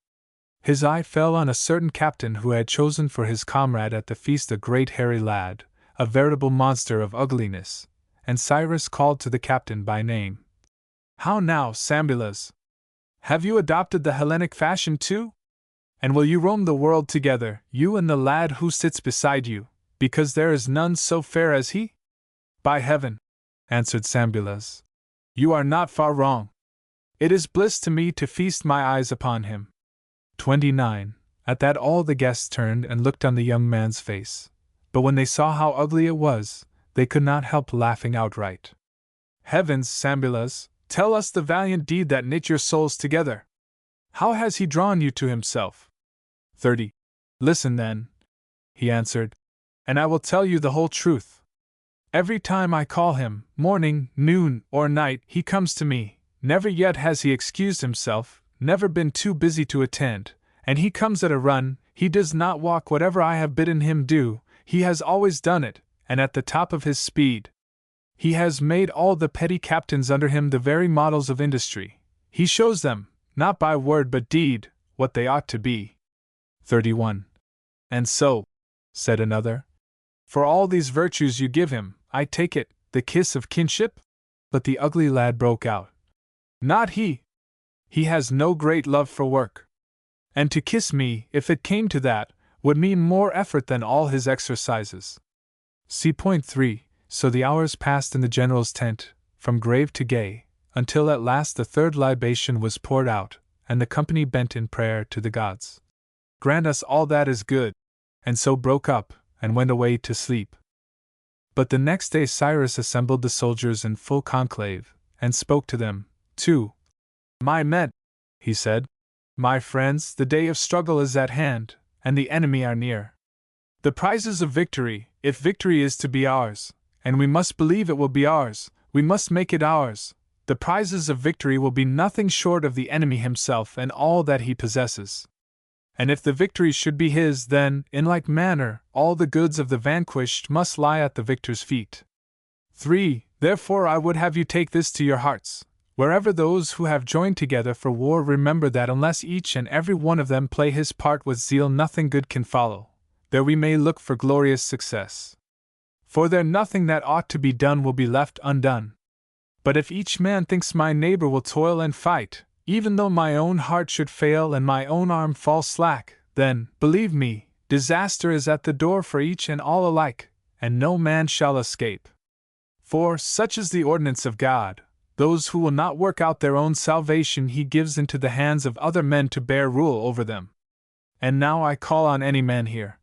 His eye fell on a certain captain who had chosen for his comrade at the feast a great hairy lad, a veritable monster of ugliness, and Cyrus called to the captain by name. How now, Sambulas? Have you adopted the Hellenic fashion too? And will you roam the world together, you and the lad who sits beside you, because there is none so fair as he? By heaven, answered Sambulas, you are not far wrong. It is bliss to me to feast my eyes upon him. 29. At that all the guests turned and looked on the young man's face, but when they saw how ugly it was, they could not help laughing outright. Heavens, Sambulas, tell us the valiant deed that knit your souls together. How has he drawn you to himself? 30. Listen then, he answered, and I will tell you the whole truth. Every time I call him, morning, noon, or night, he comes to me. Never yet has he excused himself, never been too busy to attend, and he comes at a run. He does not walk whatever I have bidden him do, he has always done it, and at the top of his speed. He has made all the petty captains under him the very models of industry. He shows them, not by word but deed, what they ought to be. 31. And so, said another, for all these virtues you give him, I take it, the kiss of kinship? But the ugly lad broke out. Not he! He has no great love for work. And to kiss me, if it came to that, would mean more effort than all his exercises. See point 3. So the hours passed in the general's tent, from grave to gay, until at last the third libation was poured out, and the company bent in prayer to the gods. Grant us all that is good, and so broke up, and went away to sleep. But the next day Cyrus assembled the soldiers in full conclave, and spoke to them, too. My men, he said, my friends, the day of struggle is at hand, and the enemy are near. The prizes of victory, if victory is to be ours, and we must believe it will be ours, we must make it ours, the prizes of victory will be nothing short of the enemy himself and all that he possesses. And if the victory should be his, then, in like manner, all the goods of the vanquished must lie at the victor's feet. 3. Therefore I would have you take this to your hearts. Wherever those who have joined together for war remember that unless each and every one of them play his part with zeal nothing good can follow, there we may look for glorious success. For there nothing that ought to be done will be left undone. But if each man thinks my neighbor will toil and fight, even though my own heart should fail and my own arm fall slack, then, believe me, disaster is at the door for each and all alike, and no man shall escape. For, such is the ordinance of God, Those who will not work out their own salvation he gives into the hands of other men to bear rule over them. And now I call on any man here,"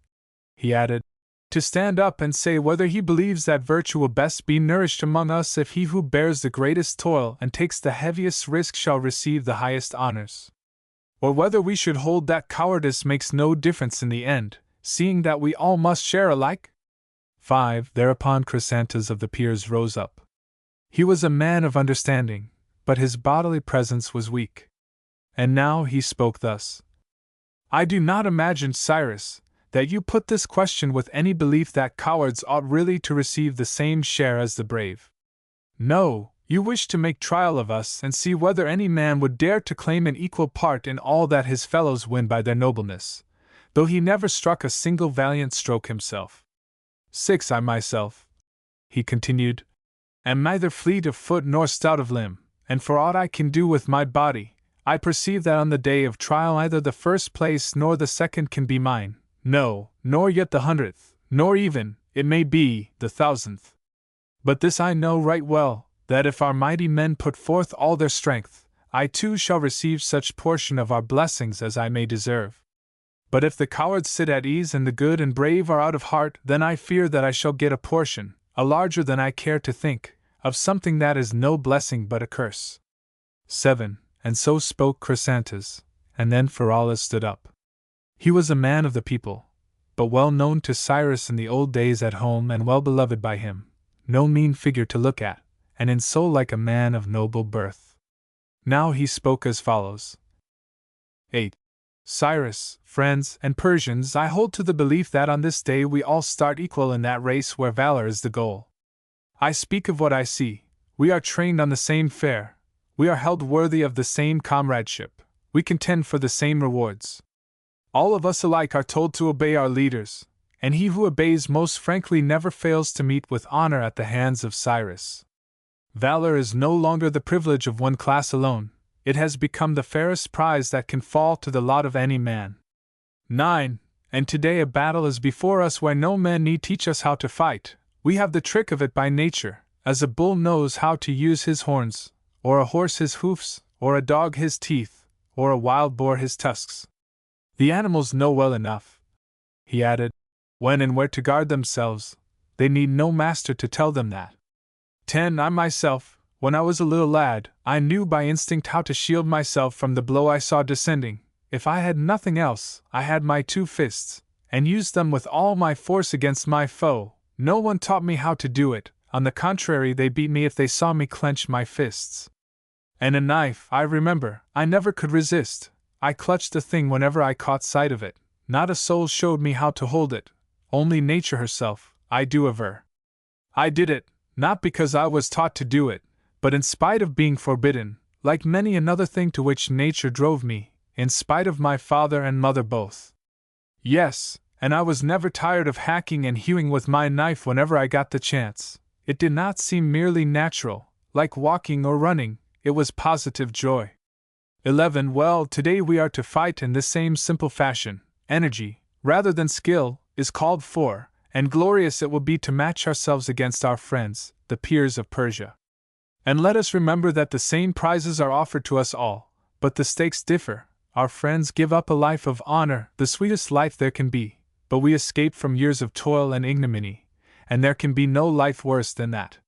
he added, "to stand up and say whether he believes that virtue will best be nourished among us if he who bears the greatest toil and takes the heaviest risk shall receive the highest honors. Or whether we should hold that cowardice makes no difference in the end, seeing that we all must share alike?" 5. Thereupon Chrysantas of the peers rose up. He was a man of understanding, but his bodily presence was weak. And now he spoke thus: "I do not imagine, Cyrus, that you put this question with any belief that cowards ought really to receive the same share as the brave. No, you wish to make trial of us and see whether any man would dare to claim an equal part in all that his fellows win by their nobleness, though he never struck a single valiant stroke himself. 6. I myself," he continued, "am neither fleet of foot nor stout of limb, and for aught I can do with my body, I perceive that on the day of trial neither the first place nor the second can be mine, no, nor yet the 100th, nor even, it may be, the 1000th. But this I know right well, that if our mighty men put forth all their strength, I too shall receive such portion of our blessings as I may deserve. But if the cowards sit at ease and the good and brave are out of heart, then I fear that I shall get a portion, a larger than I care to think, of something that is no blessing but a curse." 7. And so spoke Chrysantas, and then Pheraulas stood up. He was a man of the people, but well known to Cyrus in the old days at home and well beloved by him, no mean figure to look at, and in soul like a man of noble birth. Now he spoke as follows: 8. Cyrus, friends, and Persians, I hold to the belief that on this day we all start equal in that race where valor is the goal. I speak of what I see. We are trained on the same fare, we are held worthy of the same comradeship, we contend for the same rewards. All of us alike are told to obey our leaders, and he who obeys most frankly never fails to meet with honor at the hands of Cyrus. Valor is no longer the privilege of one class alone, it has become the fairest prize that can fall to the lot of any man. 9. And today a battle is before us where no man need teach us how to fight. We have the trick of it by nature, as a bull knows how to use his horns, or a horse his hoofs, or a dog his teeth, or a wild boar his tusks. The animals know well enough," he added, "when and where to guard themselves, they need no master to tell them that. 10. I myself, when I was a little lad, I knew by instinct how to shield myself from the blow I saw descending. If I had nothing else, I had my 2 fists, and used them with all my force against my foe. No one taught me how to do it, on the contrary they beat me if they saw me clench my fists. And a knife, I remember, I never could resist. I clutched the thing whenever I caught sight of it. Not a soul showed me how to hold it, only nature herself, I do aver. I did it, not because I was taught to do it, but in spite of being forbidden, like many another thing to which nature drove me, in spite of my father and mother both. Yes, and I was never tired of hacking and hewing with my knife whenever I got the chance. It did not seem merely natural, like walking or running, it was positive joy. 11. Well, today we are to fight in this same simple fashion. Energy, rather than skill, is called for, and glorious it will be to match ourselves against our friends, the peers of Persia. And let us remember that the same prizes are offered to us all, but the stakes differ. Our friends give up a life of honor, the sweetest life there can be, but we escape from years of toil and ignominy, and there can be no life worse than that.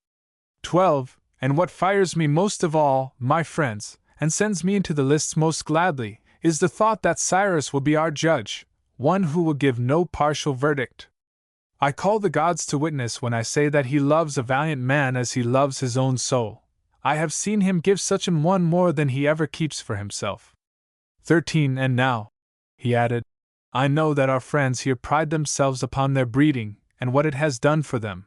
12. And what fires me most of all, my friends, and sends me into the lists most gladly, is the thought that Cyrus will be our judge, one who will give no partial verdict. I call the gods to witness when I say that he loves a valiant man as he loves his own soul. I have seen him give such an one more than he ever keeps for himself. 13. And now, he added, I know that our friends here pride themselves upon their breeding and what it has done for them.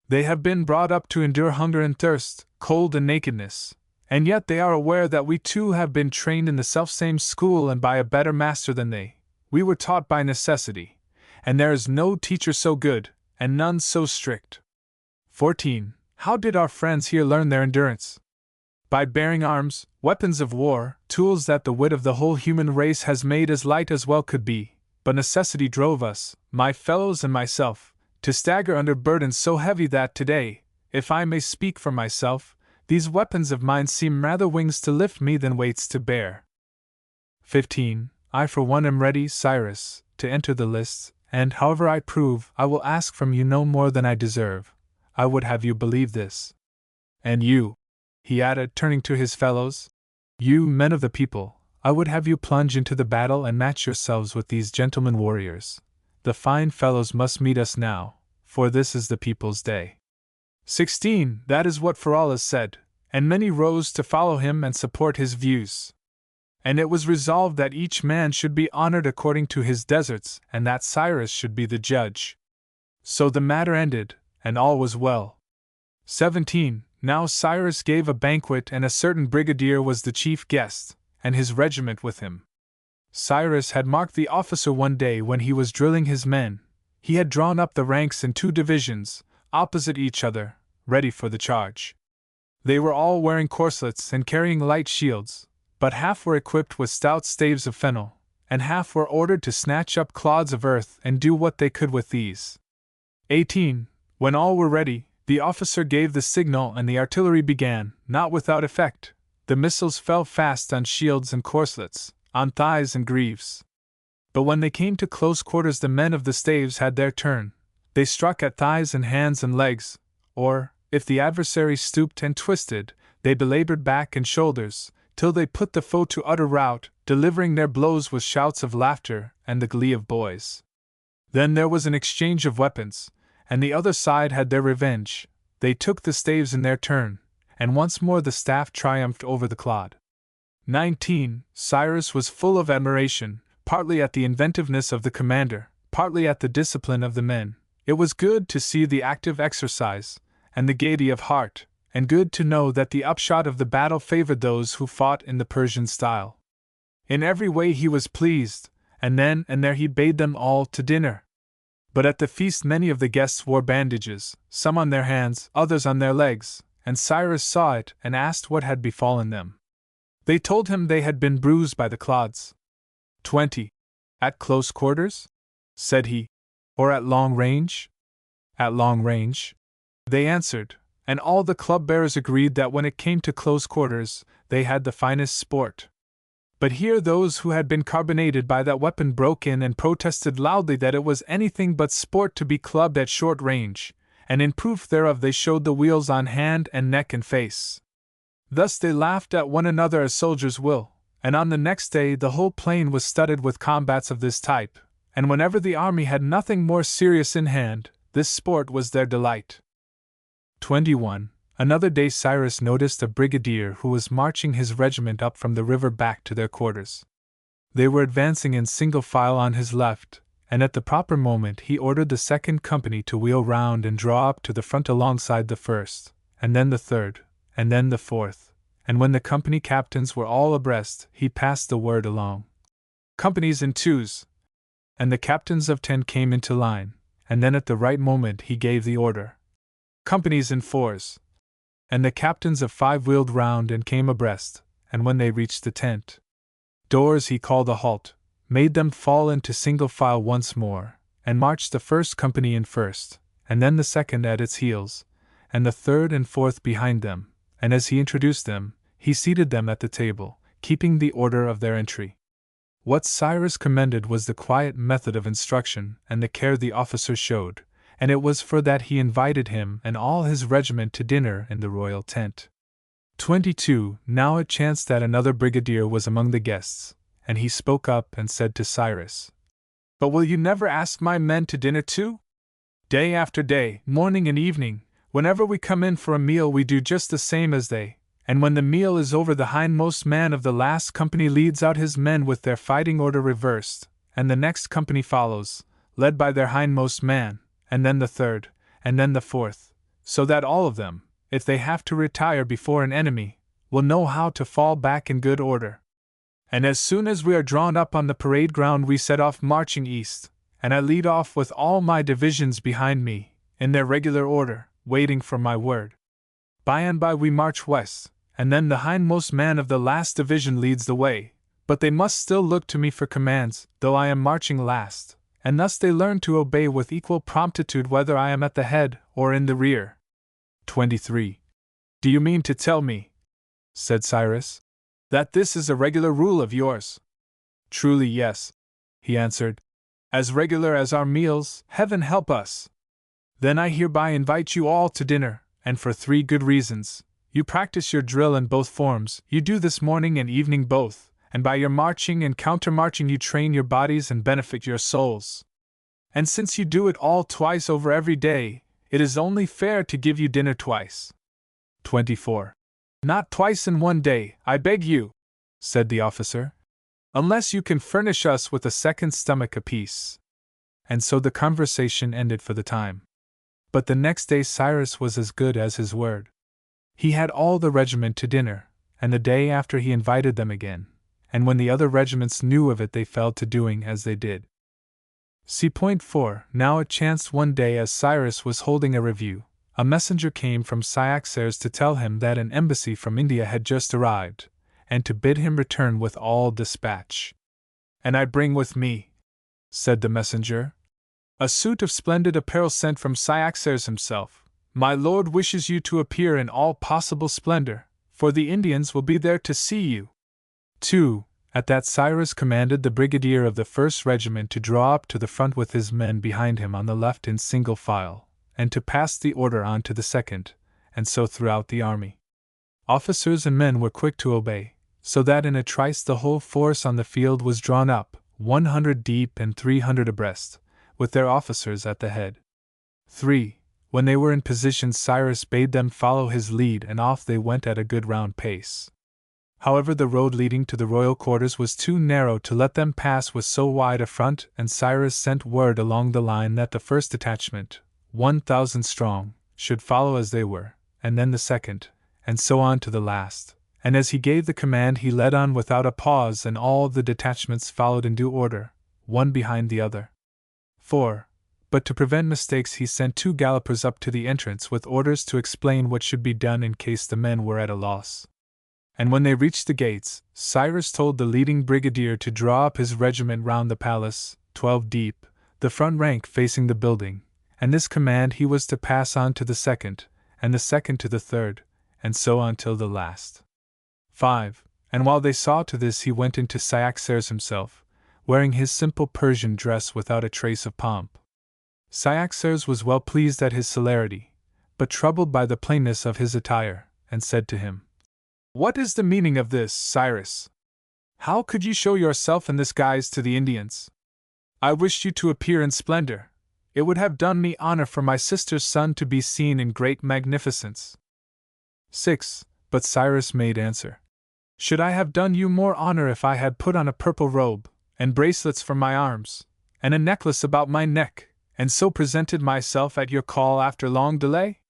They have been brought up to endure hunger and thirst, cold and nakedness, and yet they are aware that we too have been trained in the selfsame school and by a better master than they. We were taught by necessity, and there is no teacher so good, and none so strict. 14. How did our friends here learn their endurance? By bearing arms, weapons of war, tools that the wit of the whole human race has made as light as well could be, but necessity drove us, my fellows and myself, to stagger under burdens so heavy that today, if I may speak for myself, These weapons of mine seem rather wings to lift me than weights to bear. 15. I for one am ready, Cyrus, to enter the lists, and however I prove, I will ask from you no more than I deserve. I would have you believe this. And you, he added, turning to his fellows, you, men of the people, I would have you plunge into the battle and match yourselves with these gentlemen warriors. The fine fellows must meet us now, for this is the people's day. 16. That is what Pheraulas said, and many rose to follow him and support his views. And it was resolved that each man should be honored according to his deserts, and that Cyrus should be the judge. So the matter ended, and all was well. 17. Now Cyrus gave a banquet, and a certain brigadier was the chief guest, and his regiment with him. Cyrus had marked the officer one day when he was drilling his men. He had drawn up the ranks in 2 divisions, opposite each other, ready for the charge. They were all wearing corslets and carrying light shields, but half were equipped with stout staves of fennel, and half were ordered to snatch up clods of earth and do what they could with these. 18. When all were ready, the officer gave the signal and the artillery began, not without effect. The missiles fell fast on shields and corslets, on thighs and greaves. But when they came to close quarters, the men of the staves had their turn. They struck at thighs and hands and legs, or, if the adversary stooped and twisted, they belabored back and shoulders, till they put the foe to utter rout, delivering their blows with shouts of laughter and the glee of boys. Then there was an exchange of weapons, and the other side had their revenge. They took the staves in their turn, and once more the staff triumphed over the clod. 19. Cyrus was full of admiration, partly at the inventiveness of the commander, partly at the discipline of the men. It was good to see the active exercise, and the gaiety of heart, and good to know that the upshot of the battle favored those who fought in the Persian style. In every way he was pleased, and then and there he bade them all to dinner. But at the feast many of the guests wore bandages, some on their hands, others on their legs, and Cyrus saw it and asked what had befallen them. They told him they had been bruised by the clods. 20. At close quarters? Said he. Or at long range? At long range, they answered, and all the club bearers agreed that when it came to close quarters, they had the finest sport. But here those who had been carbonated by that weapon broke in and protested loudly that it was anything but sport to be clubbed at short range, and in proof thereof they showed the weals on hand and neck and face. Thus they laughed at one another as soldiers will, and on the next day the whole plain was studded with combats of this type, and whenever the army had nothing more serious in hand, this sport was their delight. 21. Another day Cyrus noticed a brigadier who was marching his regiment up from the river back to their quarters. They were advancing in single file on his left, and at the proper moment he ordered the second company to wheel round and draw up to the front alongside the first, and then the third, and then the fourth, and when the company captains were all abreast, he passed the word along. Companies in 2s, and the captains of 10 came into line, and then at the right moment he gave the order. Companies in 4s, and the captains of 5 wheeled round and came abreast, and when they reached the tent doors he called a halt, made them fall into single file once more, and marched the first company in first, and then the second at its heels, and the third and fourth behind them, and as he introduced them, he seated them at the table, keeping the order of their entry. What Cyrus commended was the quiet method of instruction and the care the officer showed, and it was for that he invited him and all his regiment to dinner in the royal tent. 22. Now it chanced that another brigadier was among the guests, and he spoke up and said to Cyrus, "But will you never ask my men to dinner too? Day after day, morning and evening, whenever we come in for a meal we do just the same as they, and when the meal is over the hindmost man of the last company leads out his men with their fighting order reversed, and the next company follows, led by their hindmost man, and then the third, and then the fourth, so that all of them, if they have to retire before an enemy, will know how to fall back in good order. And as soon as we are drawn up on the parade ground we set off marching east, and I lead off with all my divisions behind me, in their regular order, waiting for my word. By and by we march west, and then the hindmost man of the last division leads the way, but they must still look to me for commands, though I am marching last, and thus they learn to obey with equal promptitude whether I am at the head or in the rear. 23. "Do you mean to tell me," said Cyrus, "that this is a regular rule of yours?" "Truly, yes," he answered. "As regular as our meals, heaven help us!" "Then I hereby invite you all to dinner, and for 3 good reasons. You practice your drill in both forms, you do this morning and evening both, and by your marching and counter-marching you train your bodies and benefit your souls. And since you do it all twice over every day, it is only fair to give you dinner twice." 24. "Not twice in one day, I beg you," said the officer, "unless you can furnish us with a second stomach apiece." And so the conversation ended for the time. But the next day Cyrus was as good as his word. He had all the regiment to dinner, and the day after he invited them again, and when the other regiments knew of it they fell to doing as they did. See point 4. Now it chanced one day as Cyrus was holding a review, a messenger came from Cyaxares to tell him that an embassy from India had just arrived, and to bid him return with all dispatch. "And I bring with me," said the messenger, "a suit of splendid apparel sent from Cyaxares himself. My lord wishes you to appear in all possible splendor, for the Indians will be there to see you." 2. At that Cyrus commanded the brigadier of the 1st regiment to draw up to the front with his men behind him on the left in single file, and to pass the order on to the 2nd, and so throughout the army. Officers and men were quick to obey, so that in a trice the whole force on the field was drawn up, 100 deep and 300 abreast, with their officers at the head. 3. When they were in position Cyrus bade them follow his lead and off they went at a good round pace. However, the road leading to the royal quarters was too narrow to let them pass with so wide a front, and Cyrus sent word along the line that the first detachment, 1,000 strong, should follow as they were, and then the second, and so on to the last, and as he gave the command he led on without a pause and all the detachments followed in due order, one behind the other. 4. But to prevent mistakes he sent 2 gallopers up to the entrance with orders to explain what should be done in case the men were at a loss. And when they reached the gates, Cyrus told the leading brigadier to draw up his regiment round the palace, 12 deep, the front rank facing the building, and this command he was to pass on to the 2nd, and the 2nd to the 3rd, and so on till the last. 5. And while they saw to this he went into Cyaxares himself, wearing his simple Persian dress without a trace of pomp. Cyaxares was well pleased at his celerity, but troubled by the plainness of his attire, and said to him, "What is the meaning of this, Cyrus? How could you show yourself in this guise to the Indians? I wished you to appear in splendor. It would have done me honor for my sister's son to be seen in great magnificence." 6. But Cyrus made answer, "Should I have done you more honor if I had put on a purple robe, and bracelets for my arms, and a necklace about my neck, and so presented myself at your call after long delay?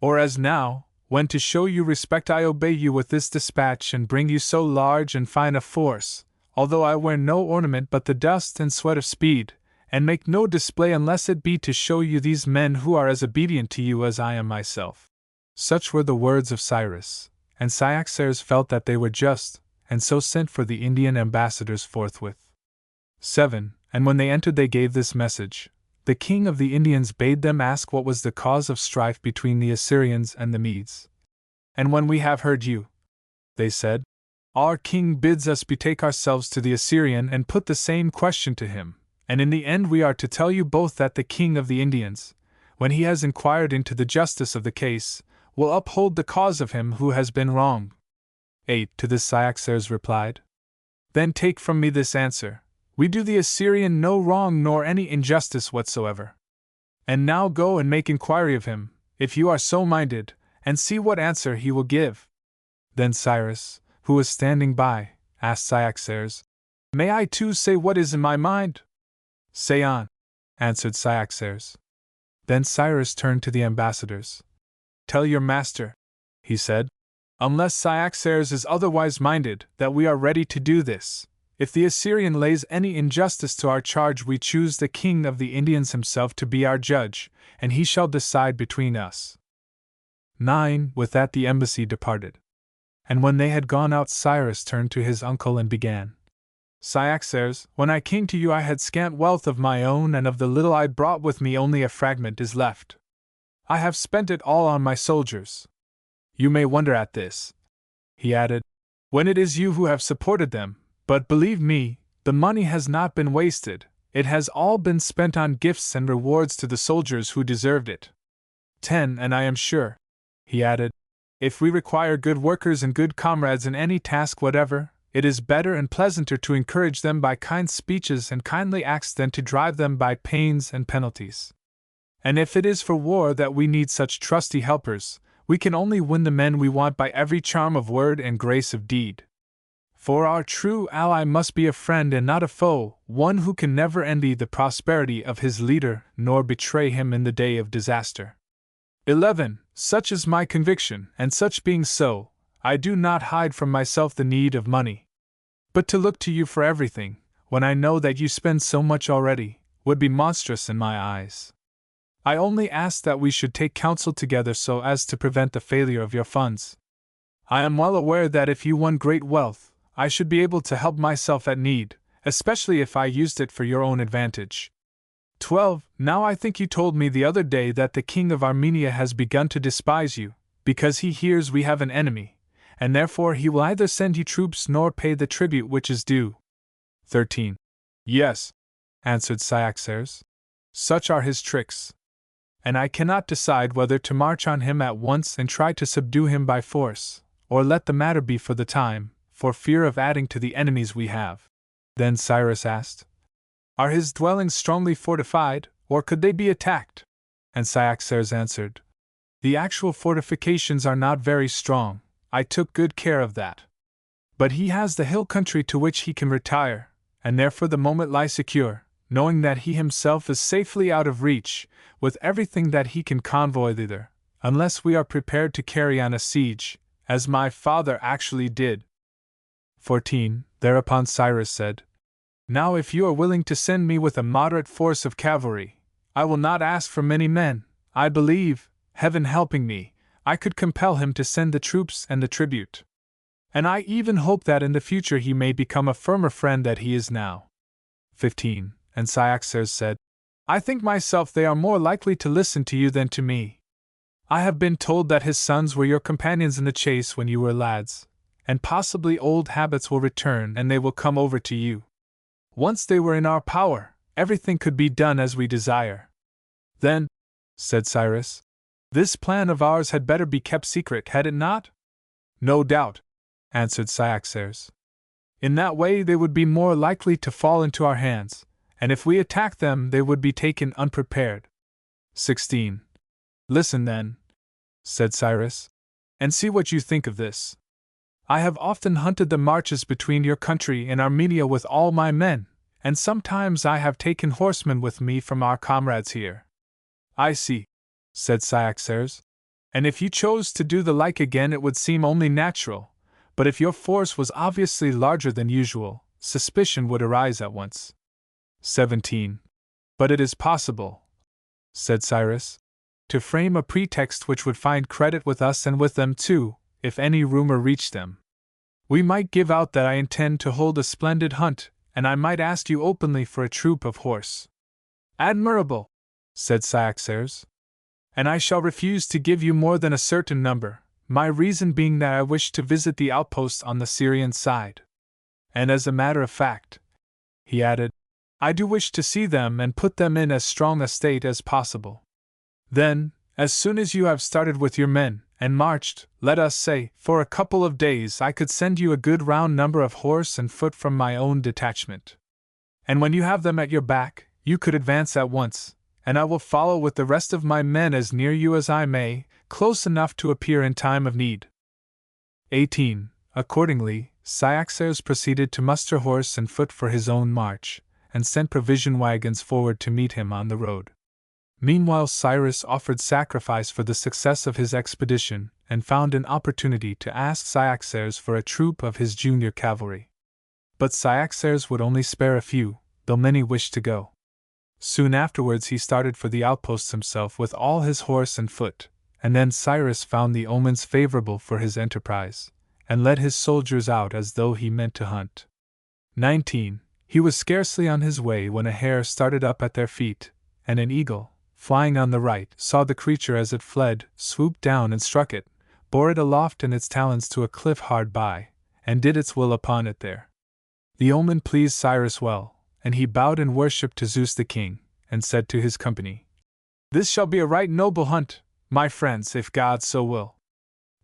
Or as now, when to show you respect I obey you with this dispatch and bring you so large and fine a force, although I wear no ornament but the dust and sweat of speed, and make no display unless it be to show you these men who are as obedient to you as I am myself." Such were the words of Cyrus, and Cyaxares felt that they were just, and so sent for the Indian ambassadors forthwith. 7. And when they entered they gave this message. The king of the Indians bade them ask what was the cause of strife between the Assyrians and the Medes. "And when we have heard you," they said, "our king bids us betake ourselves to the Assyrian and put the same question to him, and in the end we are to tell you both that the king of the Indians, when he has inquired into the justice of the case, will uphold the cause of him who has been wronged." 8. To this Cyaxares replied, "Then take from me this answer. We do the Assyrian no wrong nor any injustice whatsoever. And now go and make inquiry of him, if you are so minded, and see what answer he will give." Then Cyrus, who was standing by, asked Cyaxares, "May I too say what is in my mind?" "Say on," answered Cyaxares. Then Cyrus turned to the ambassadors. "Tell your master," he said, "unless Cyaxares is otherwise minded, that we are ready to do this. If the Assyrian lays any injustice to our charge, we choose the king of the Indians himself to be our judge, and he shall decide between us." 9. With that the embassy departed. And when they had gone out Cyrus turned to his uncle and began, "Cyaxares, when I came to you I had scant wealth of my own, and of the little I brought with me only a fragment is left. I have spent it all on my soldiers. You may wonder at this, he added, when it is you who have supported them, but believe me, the money has not been wasted, it has all been spent on gifts and rewards to the soldiers who deserved it. 10. And I am sure, he added, if we require good workers and good comrades in any task whatever, it is better and pleasanter to encourage them by kind speeches and kindly acts than to drive them by pains and penalties. And if it is for war that we need such trusty helpers, we can only win the men we want by every charm of word and grace of deed. For our true ally must be a friend and not a foe, one who can never envy the prosperity of his leader nor betray him in the day of disaster. 11. Such is my conviction, and such being so, I do not hide from myself the need of money. But to look to you for everything, when I know that you spend so much already, would be monstrous in my eyes. I only ask that we should take counsel together so as to prevent the failure of your funds. I am well aware that if you won great wealth, I should be able to help myself at need, especially if I used it for your own advantage. 12. Now I think you told me the other day that the king of Armenia has begun to despise you, because he hears we have an enemy, and therefore he will neither send you troops nor pay the tribute which is due. 13. Yes, answered Cyaxares. Such are his tricks. And I cannot decide whether to march on him at once and try to subdue him by force, or let the matter be for the time, for fear of adding to the enemies we have. Then Cyrus asked, are his dwellings strongly fortified, or could they be attacked? And Cyaxares answered, the actual fortifications are not very strong, I took good care of that. But he has the hill country to which he can retire, and there for the moment lie secure, knowing that he himself is safely out of reach, with everything that he can convoy thither, unless we are prepared to carry on a siege, as my father actually did. 14. Thereupon Cyrus said, now if you are willing to send me with a moderate force of cavalry, I will not ask for many men. I believe, heaven helping me, I could compel him to send the troops and the tribute. And I even hope that in the future he may become a firmer friend than he is now. 15. And Cyaxares said, I think myself they are more likely to listen to you than to me. I have been told that his sons were your companions in the chase when you were lads, and possibly old habits will return and they will come over to you. Once they were in our power, everything could be done as we desire. Then, said Cyrus, this plan of ours had better be kept secret, had it not? No doubt, answered Cyaxares. In that way they would be more likely to fall into our hands, and if we attacked them they would be taken unprepared. 16. Listen then, said Cyrus, and see what you think of this. I have often hunted the marches between your country and Armenia with all my men, and sometimes I have taken horsemen with me from our comrades here. I see, said Cyaxares, and if you chose to do the like again it would seem only natural, but if your force was obviously larger than usual, suspicion would arise at once. 17. But it is possible, said Cyrus, to frame a pretext which would find credit with us and with them too, if any rumor reached them. We might give out that I intend to hold a splendid hunt, and I might ask you openly for a troop of horse. Admirable, said Cyaxares. And I shall refuse to give you more than a certain number, my reason being that I wish to visit the outposts on the Syrian side. And as a matter of fact, he added, I do wish to see them and put them in as strong a state as possible. Then, as soon as you have started with your men, and marched, let us say, for a couple of days, I could send you a good round number of horse and foot from my own detachment. And when you have them at your back, you could advance at once, and I will follow with the rest of my men as near you as I may, close enough to appear in time of need. 18. Accordingly, Cyaxares proceeded to muster horse and foot for his own march, and sent provision wagons forward to meet him on the road. Meanwhile Cyrus offered sacrifice for the success of his expedition, and found an opportunity to ask Cyaxares for a troop of his junior cavalry. But Cyaxares would only spare a few, though many wished to go. Soon afterwards he started for the outposts himself with all his horse and foot, and then Cyrus found the omens favorable for his enterprise, and led his soldiers out as though he meant to hunt. 19. He was scarcely on his way when a hare started up at their feet, and an eagle, flying on the right, saw the creature as it fled, swooped down and struck it, bore it aloft in its talons to a cliff hard by, and did its will upon it there. The omen pleased Cyrus well, and he bowed and worshipped to Zeus the king, and said to his company, "This shall be a right noble hunt, my friends, if God so will."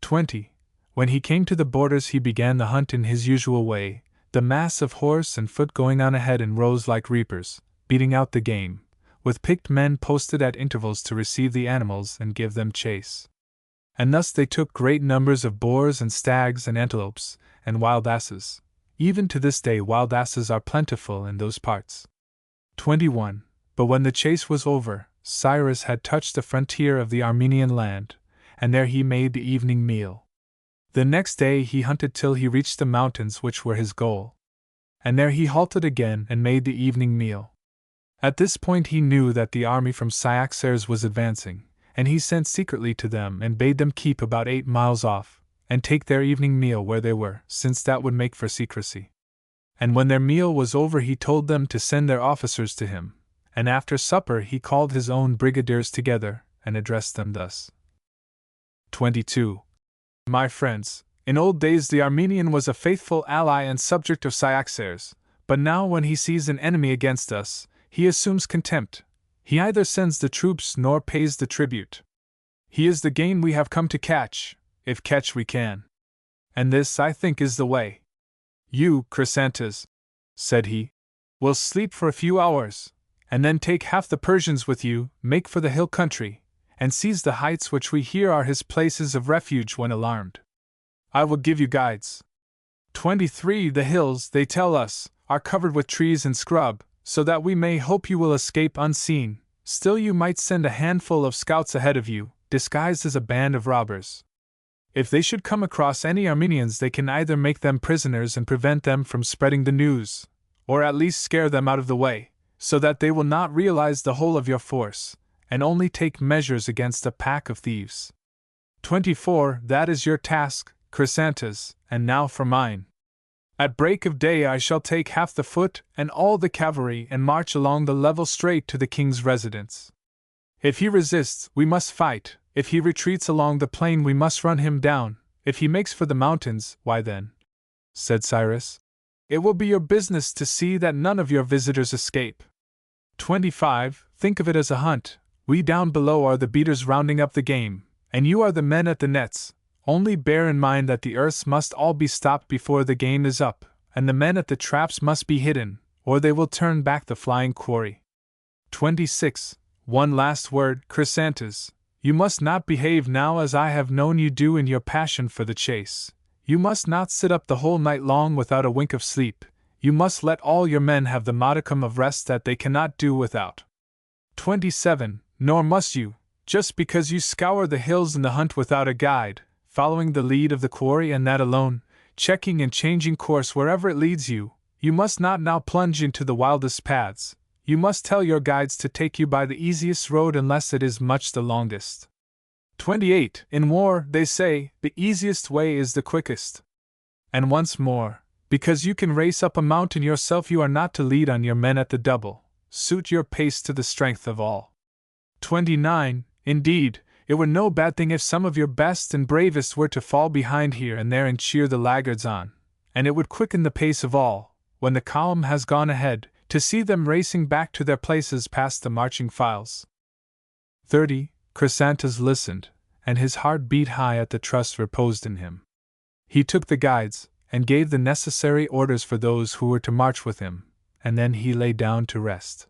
20. When he came to the borders, he began the hunt in his usual way, the mass of horse and foot going on ahead in rows like reapers, beating out the game, with picked men posted at intervals to receive the animals and give them chase. And thus they took great numbers of boars and stags and antelopes, and wild asses. Even to this day wild asses are plentiful in those parts. 21. But when the chase was over, Cyrus had touched the frontier of the Armenian land, and there he made the evening meal. The next day he hunted till he reached the mountains which were his goal. And there he halted again and made the evening meal. At this point he knew that the army from Cyaxares was advancing, and he sent secretly to them and bade them keep about 8 miles off, and take their evening meal where they were, since that would make for secrecy. And when their meal was over he told them to send their officers to him, and after supper he called his own brigadiers together, and addressed them thus. 22. My friends, in old days the Armenian was a faithful ally and subject of Cyaxares, but now when he sees an enemy against us, he assumes contempt. He either sends the troops nor pays the tribute. He is the game we have come to catch, if catch we can. And this, I think, is the way. You, Chrysantas, said he, will sleep for a few hours, and then take half the Persians with you, make for the hill country, and seize the heights which we hear are his places of refuge when alarmed. I will give you guides. 23. The hills, they tell us, are covered with trees and scrub, so that we may hope you will escape unseen. Still you might send a handful of scouts ahead of you, disguised as a band of robbers. If they should come across any Armenians they can either make them prisoners and prevent them from spreading the news, or at least scare them out of the way, so that they will not realize the whole of your force, and only take measures against a pack of thieves. 24. That is your task, Chrysantas, and now for mine. At break of day I shall take half the foot and all the cavalry and march along the level straight to the king's residence. If he resists, we must fight. If he retreats along the plain, we must run him down. If he makes for the mountains, why then, said Cyrus, it will be your business to see that none of your visitors escape. 25. Think of it as a hunt. We down below are the beaters rounding up the game, and you are the men at the nets. Only bear in mind that the earths must all be stopped before the game is up, and the men at the traps must be hidden, or they will turn back the flying quarry. 26. One last word, Chrysantas. You must not behave now as I have known you do in your passion for the chase. You must not sit up the whole night long without a wink of sleep. You must let all your men have the modicum of rest that they cannot do without. 27. Nor must you, just because you scour the hills in the hunt without a guide, following the lead of the quarry and that alone, checking and changing course wherever it leads you, you must not now plunge into the wildest paths. You must tell your guides to take you by the easiest road unless it is much the longest. 28. In war, they say, the easiest way is the quickest. And once more, because you can race up a mountain yourself, you are not to lead on your men at the double. Suit your pace to the strength of all. 29. Indeed, it were no bad thing if some of your best and bravest were to fall behind here and there and cheer the laggards on, and it would quicken the pace of all, when the column has gone ahead, to see them racing back to their places past the marching files. 30. Chrysantas listened, and his heart beat high at the trust reposed in him. He took the guides, and gave the necessary orders for those who were to march with him, and then he lay down to rest.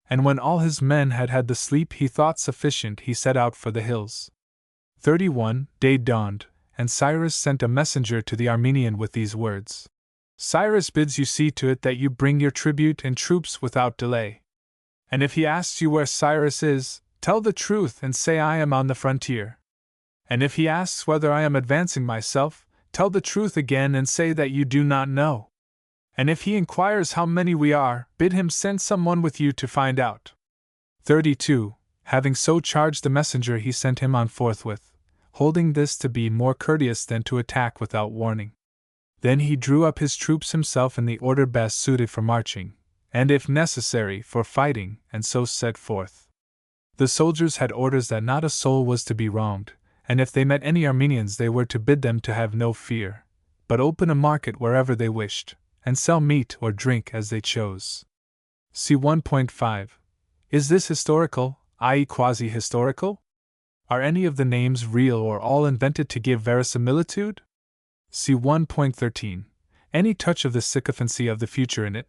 And when all his men had had the sleep he thought sufficient, he set out for the hills. 31. Day dawned, and Cyrus sent a messenger to the Armenian with these words. Cyrus bids you see to it that you bring your tribute and troops without delay. And if he asks you where Cyrus is, tell the truth and say I am on the frontier. And if he asks whether I am advancing myself, tell the truth again and say that you do not know. And if he inquires how many we are, bid him send someone with you to find out. 32. Having so charged the messenger, he sent him on forthwith, holding this to be more courteous than to attack without warning. Then he drew up his troops himself in the order best suited for marching, and if necessary, for fighting, and so set forth. The soldiers had orders that not a soul was to be wronged, and if they met any Armenians they were to bid them to have no fear, but open a market wherever they wished, and sell meat or drink as they chose. See 1.5. Is this historical, i.e. quasi-historical? Are any of the names real or all invented to give verisimilitude? See 1.13. Any touch of the sycophancy of the future in it?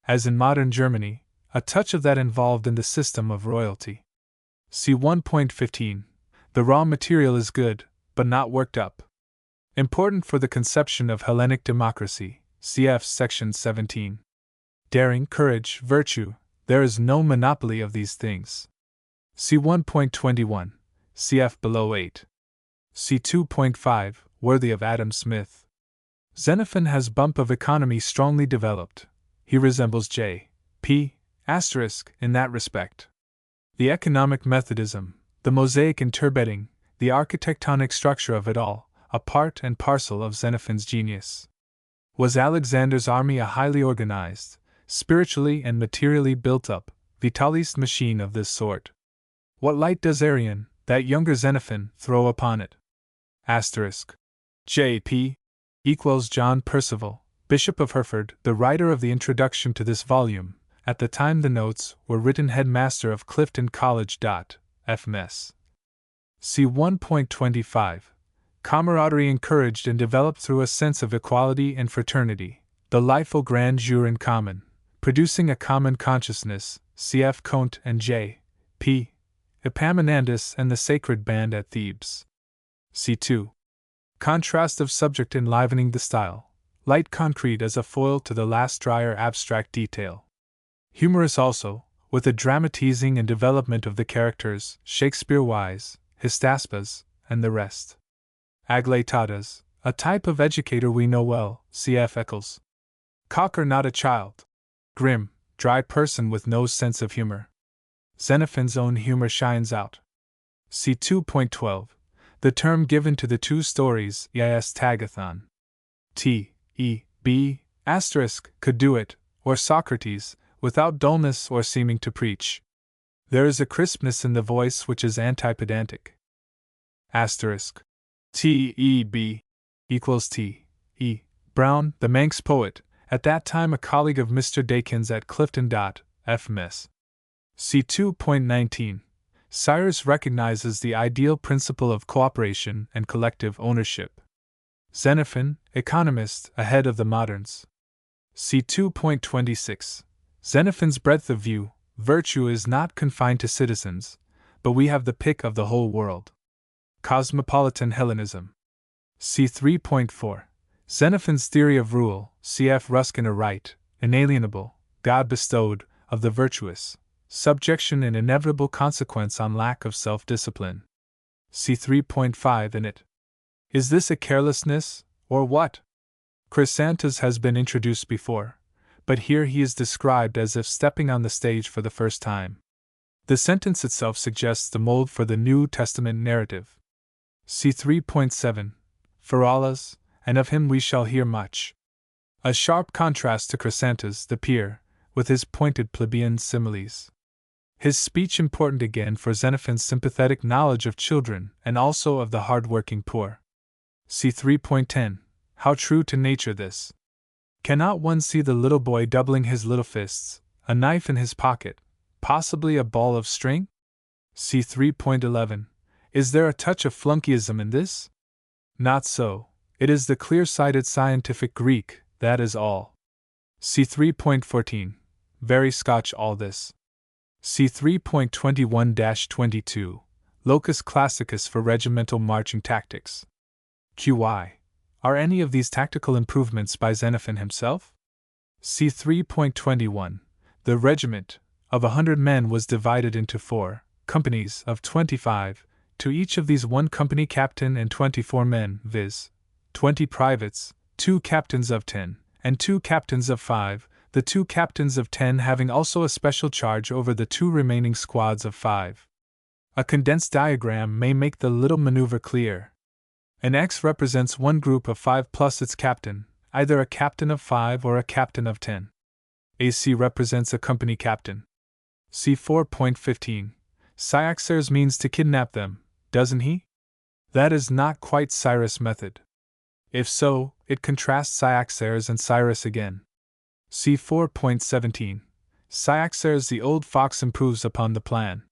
As in modern Germany, a touch of that involved in the system of royalty. See 1.15. The raw material is good, but not worked up. Important for the conception of Hellenic democracy, cf. section 17. Daring, courage, virtue, there is no monopoly of these things. See 1.21, cf. below 8. See 2.5, worthy of Adam Smith. Xenophon has bump of economy strongly developed. He resembles J.P. in that respect. The economic methodism, the mosaic interbedding, the architectonic structure of it all, a part and parcel of Xenophon's genius. Was Alexander's army a highly organized, spiritually and materially built up, vitalist machine of this sort? What light does Arrian, that younger Xenophon, throw upon it? J.P. equals John Percival, Bishop of Hereford, the writer of the introduction to this volume. At the time the notes were written, headmaster of Clifton College. F.M.S. See 1.25. Camaraderie encouraged and developed through a sense of equality and fraternity, the life au grand jour in common, producing a common consciousness, cf. Comte and J. P. Epaminondas and the Sacred Band at Thebes. C2. Contrast of subject enlivening the style, light concrete as a foil to the last drier abstract detail. Humorous also, with a dramatizing and development of the characters, Shakespeare-wise, Hystaspas, and the rest. Aglaetadas, a type of educator we know well, cf. Eccles. Cocker not a child. Grim, dry person with no sense of humor. Xenophon's own humor shines out. See 2.12. The term given to the two stories, Ias Tagathon. T.E.B. could do it, or Socrates, without dullness or seeming to preach. There is a crispness in the voice which is antipedantic. T.E.B. equals T.E. Brown, the Manx poet, at that time a colleague of Mr. Dakin's at Clifton. F.M.S. See 2.19. Cyrus recognizes the ideal principle of cooperation and collective ownership. Xenophon, economist, ahead of the moderns. See 2.26. Xenophon's breadth of view, virtue is not confined to citizens, but we have the pick of the whole world. Cosmopolitan Hellenism. See 3.4. Xenophon's theory of rule, cf. Ruskin, a right, inalienable, God bestowed, of the virtuous, subjection and inevitable consequence on lack of self-discipline. See 3.5 in it. Is this a carelessness, or what? Chrysantas has been introduced before, but here he is described as if stepping on the stage for the first time. The sentence itself suggests the mold for the New Testament narrative. See 3.7. Pheraulas, and of him we shall hear much. A sharp contrast to Chrysantas the peer, with his pointed plebeian similes. His speech important again for Xenophon's sympathetic knowledge of children and also of the hard-working poor. See 3.10. How true to nature this! Cannot one see the little boy doubling his little fists, a knife in his pocket, possibly a ball of string? See 3.11. Is there a touch of flunkeyism in this? Not so. It is the clear-sighted scientific Greek, that is all. See 3.14. Very Scotch all this. See 3.21-22. Locus classicus for regimental marching tactics. QI. Are any of these tactical improvements by Xenophon himself? See 3.21. The regiment of 100 men was divided into 4 companies of 25, to each of these 1 company captain and 24 men, viz., 20 privates, 2 captains of 10, and 2 captains of 5, the 2 captains of 10 having also a special charge over the 2 remaining squads of 5. A condensed diagram may make the little maneuver clear. An X represents one group of 5 plus its captain, either a captain of 5 or a captain of 10. AC represents a company captain. See 4.15. Cyaxares means to kidnap them, doesn't he? That is not quite Cyrus' method. If so, it contrasts Cyaxares and Cyrus again. See 4.17. Cyaxares the old fox improves upon the plan.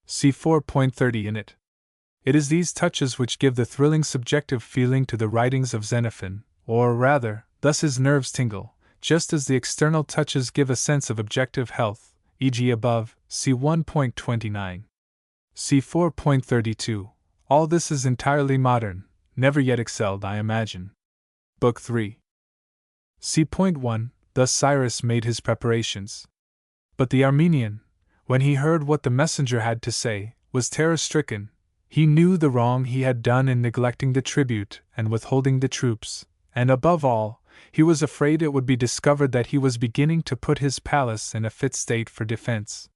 See 4.30 in it. It is these touches which give the thrilling subjective feeling to the writings of Xenophon, or rather, thus his nerves tingle, just as the external touches give a sense of objective health, e.g. above, see 1.29. See 4.32. All this is entirely modern, never yet excelled, I imagine. Book 3. See point 1. Thus Cyrus made his preparations. But the Armenian, when he heard what the messenger had to say, was terror-stricken. He knew the wrong he had done in neglecting the tribute and withholding the troops, and above all, he was afraid it would be discovered that he was beginning to put his palace in a fit state for defense.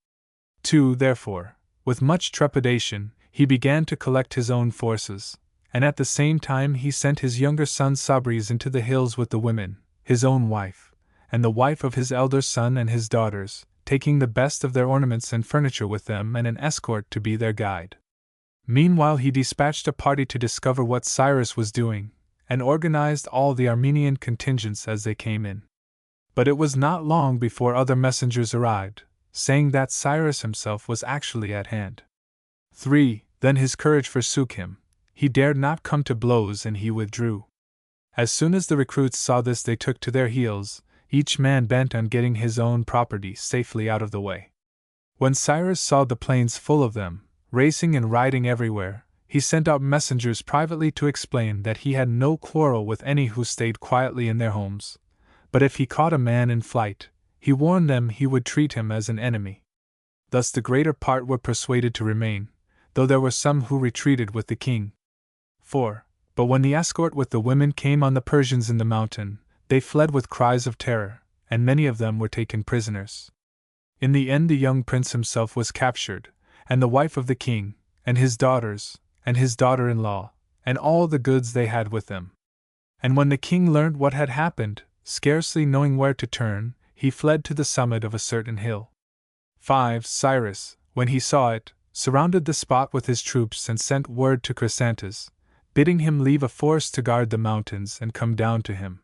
2. Therefore, with much trepidation, he began to collect his own forces, and at the same time he sent his younger son Sabres into the hills with the women, his own wife, and the wife of his elder son and his daughters, taking the best of their ornaments and furniture with them and an escort to be their guide. Meanwhile he dispatched a party to discover what Cyrus was doing, and organized all the Armenian contingents as they came in. But it was not long before other messengers arrived, saying that Cyrus himself was actually at hand. 3. Then his courage forsook him. He dared not come to blows and he withdrew. As soon as the recruits saw this they took to their heels, each man bent on getting his own property safely out of the way. When Cyrus saw the plains full of them, racing and riding everywhere, he sent out messengers privately to explain that he had no quarrel with any who stayed quietly in their homes, but if he caught a man in flight, he warned them he would treat him as an enemy. Thus the greater part were persuaded to remain, though there were some who retreated with the king. 4. But when the escort with the women came on the Persians in the mountain, they fled with cries of terror, and many of them were taken prisoners. In the end the young prince himself was captured, and the wife of the king, and his daughters, and his daughter-in-law, and all the goods they had with them. And when the king learned what had happened, scarcely knowing where to turn, he fled to the summit of a certain hill. 5. Cyrus, when he saw it, surrounded the spot with his troops and sent word to Chrysantas, bidding him leave a force to guard the mountains and come down to him.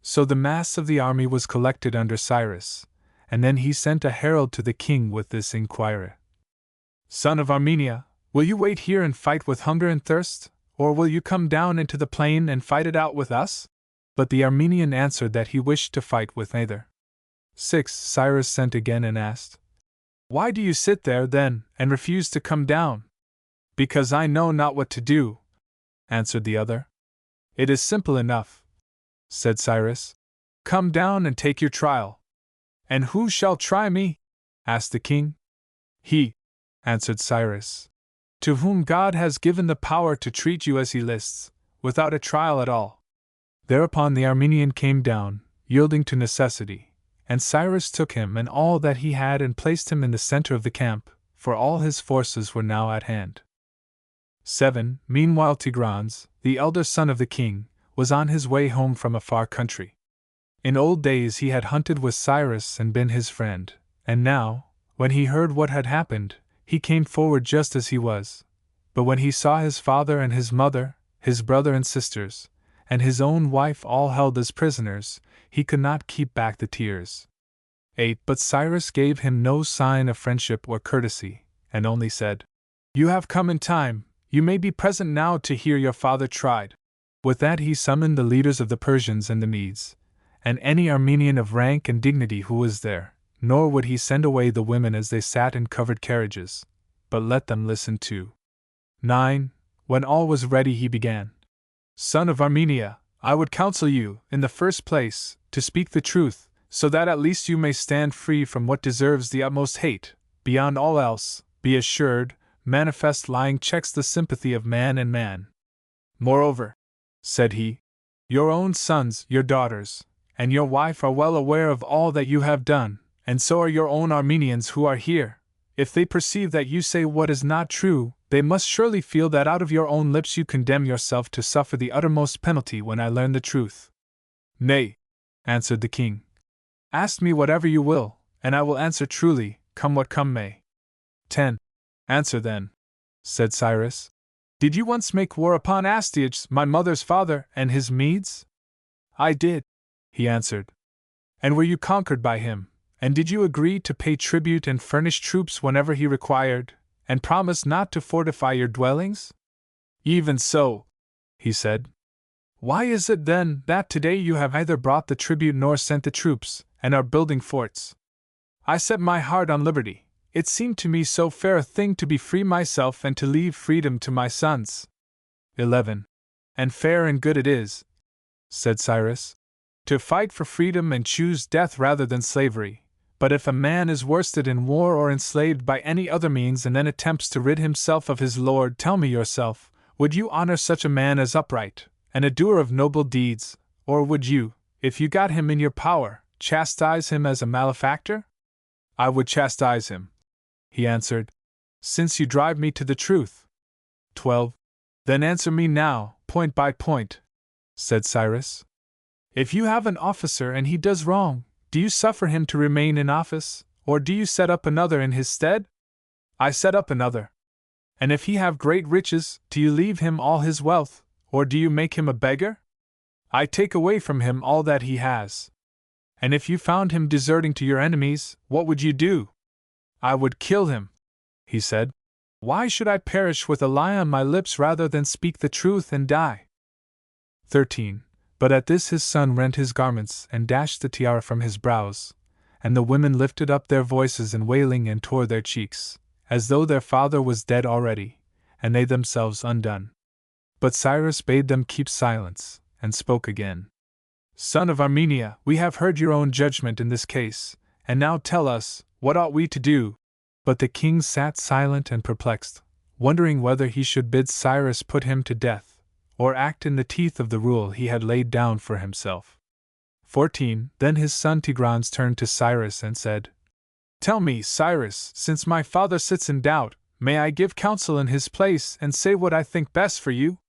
So the mass of the army was collected under Cyrus, and then he sent a herald to the king with this inquiry: Son of Armenia, will you wait here and fight with hunger and thirst, or will you come down into the plain and fight it out with us? But the Armenian answered that he wished to fight with neither. 6. Cyrus sent again and asked, Why do you sit there, then, and refuse to come down? Because I know not what to do, answered the other. It is simple enough, said Cyrus. Come down and take your trial. And who shall try me? asked the king. He, answered Cyrus, to whom God has given the power to treat you as he lists, without a trial at all. Thereupon the Armenian came down, yielding to necessity, and Cyrus took him and all that he had and placed him in the center of the camp, for all his forces were now at hand. 7. Meanwhile Tigranes, the elder son of the king, was on his way home from a far country. In old days he had hunted with Cyrus and been his friend, and now, when he heard what had happened, he came forward just as he was. But when he saw his father and his mother, his brother and sisters, and his own wife all held as prisoners, he could not keep back the tears. 8. But Cyrus gave him no sign of friendship or courtesy, and only said, You have come in time, you may be present now to hear your father tried. With that he summoned the leaders of the Persians and the Medes, and any Armenian of rank and dignity who was there, nor would he send away the women as they sat in covered carriages, but let them listen too. 9. When all was ready he began. Son of Armenia, I would counsel you, in the first place, to speak the truth, so that at least you may stand free from what deserves the utmost hate. Beyond all else, be assured, manifest lying checks the sympathy of man and man. Moreover, said he, your own sons, your daughters, and your wife are well aware of all that you have done, and so are your own Armenians who are here. If they perceive that you say what is not true, they must surely feel that out of your own lips you condemn yourself to suffer the uttermost penalty when I learn the truth. Nay, answered the king. Ask me whatever you will, and I will answer truly, come what come may. 10. Answer then, said Cyrus. Did you once make war upon Astyages, my mother's father, and his Medes? I did, he answered. And were you conquered by him, and did you agree to pay tribute and furnish troops whenever he required, and promise not to fortify your dwellings? Even so, he said. Why is it then that today you have neither brought the tribute nor sent the troops, and are building forts? I set my heart on liberty. It seemed to me so fair a thing to be free myself and to leave freedom to my sons. 11. And fair and good it is, said Cyrus, to fight for freedom and choose death rather than slavery. But if a man is worsted in war or enslaved by any other means and then attempts to rid himself of his lord, tell me yourself, would you honor such a man as upright, and a doer of noble deeds, or would you, if you got him in your power, chastise him as a malefactor? I would chastise him, he answered, since you drive me to the truth. 12. Then answer me now, point by point, said Cyrus. If you have an officer and he does wrong, do you suffer him to remain in office, or do you set up another in his stead? I set up another. And if he have great riches, do you leave him all his wealth, or do you make him a beggar? I take away from him all that he has. And if you found him deserting to your enemies, what would you do? I would kill him, he said. Why should I perish with a lie on my lips rather than speak the truth and die? 13. But at this his son rent his garments and dashed the tiara from his brows, and the women lifted up their voices in wailing and tore their cheeks, as though their father was dead already, and they themselves undone. But Cyrus bade them keep silence, and spoke again. Son of Armenia, we have heard your own judgment in this case, and now tell us, what ought we to do? But the king sat silent and perplexed, wondering whether he should bid Cyrus put him to death, or act in the teeth of the rule he had laid down for himself. 14. Then his son Tigranes turned to Cyrus and said, Tell me, Cyrus, since my father sits in doubt, may I give counsel in his place and say what I think best for you?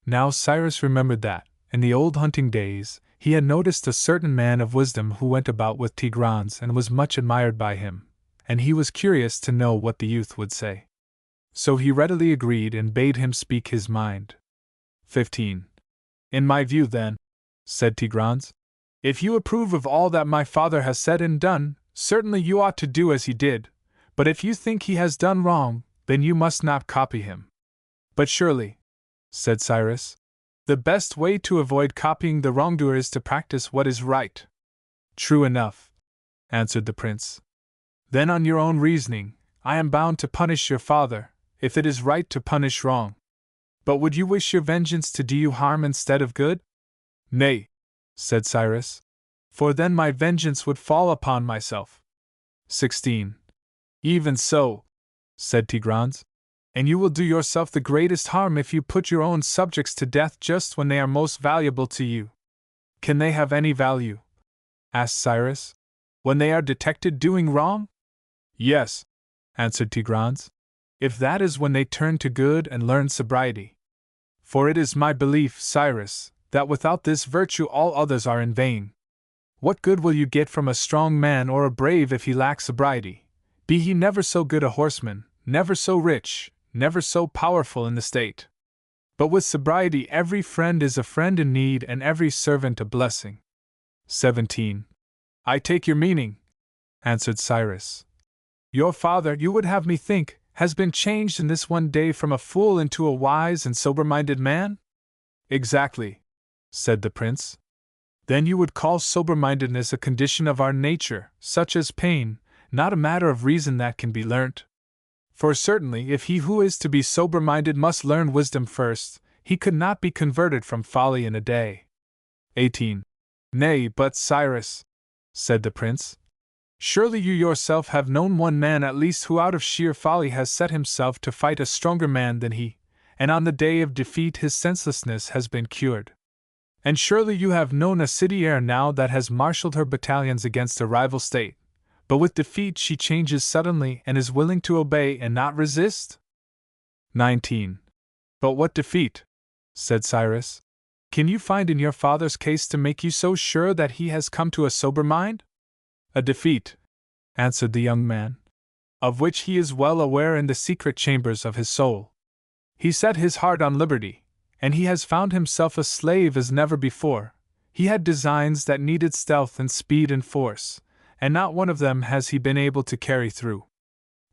Now Cyrus remembered that, in the old hunting days, he had noticed a certain man of wisdom who went about with Tigranes and was much admired by him, and he was curious to know what the youth would say. So he readily agreed and bade him speak his mind. 15. In my view, then, said Tigranes, if you approve of all that my father has said and done, certainly you ought to do as he did, but if you think he has done wrong, then you must not copy him. But surely, said Cyrus, the best way to avoid copying the wrongdoer is to practice what is right. True enough, answered the prince. Then on your own reasoning, I am bound to punish your father, if it is right to punish wrong. But would you wish your vengeance to do you harm instead of good? Nay, said Cyrus, for then my vengeance would fall upon myself. 16. Even so, said Tigranes, and you will do yourself the greatest harm if you put your own subjects to death just when they are most valuable to you. Can they have any value? Asked Cyrus. When they are detected doing wrong? Yes, answered Tigranes, if that is when they turn to good and learn sobriety. For it is my belief, Cyrus, that without this virtue all others are in vain. What good will you get from a strong man or a brave if he lacks sobriety, be he never so good a horseman, never so rich, never so powerful in the state? But with sobriety every friend is a friend in need and every servant a blessing. 17. I take your meaning, answered Cyrus. Your father, you would have me think, has been changed in this one day from a fool into a wise and sober-minded man? Exactly, said the prince. Then you would call sober-mindedness a condition of our nature, such as pain, not a matter of reason that can be learnt. For certainly if he who is to be sober-minded must learn wisdom first, he could not be converted from folly in a day. 18. Nay, but Cyrus, said the prince, surely you yourself have known one man at least who out of sheer folly has set himself to fight a stronger man than he, and on the day of defeat his senselessness has been cured. And surely you have known a city ere now that has marshaled her battalions against a rival state, but with defeat she changes suddenly and is willing to obey and not resist? 19. But what defeat? Said Cyrus. Can you find in your father's case to make you so sure that he has come to a sober mind? A defeat, answered the young man, of which he is well aware in the secret chambers of his soul. He set his heart on liberty, and he has found himself a slave as never before. He had designs that needed stealth and speed and force, and not one of them has he been able to carry through.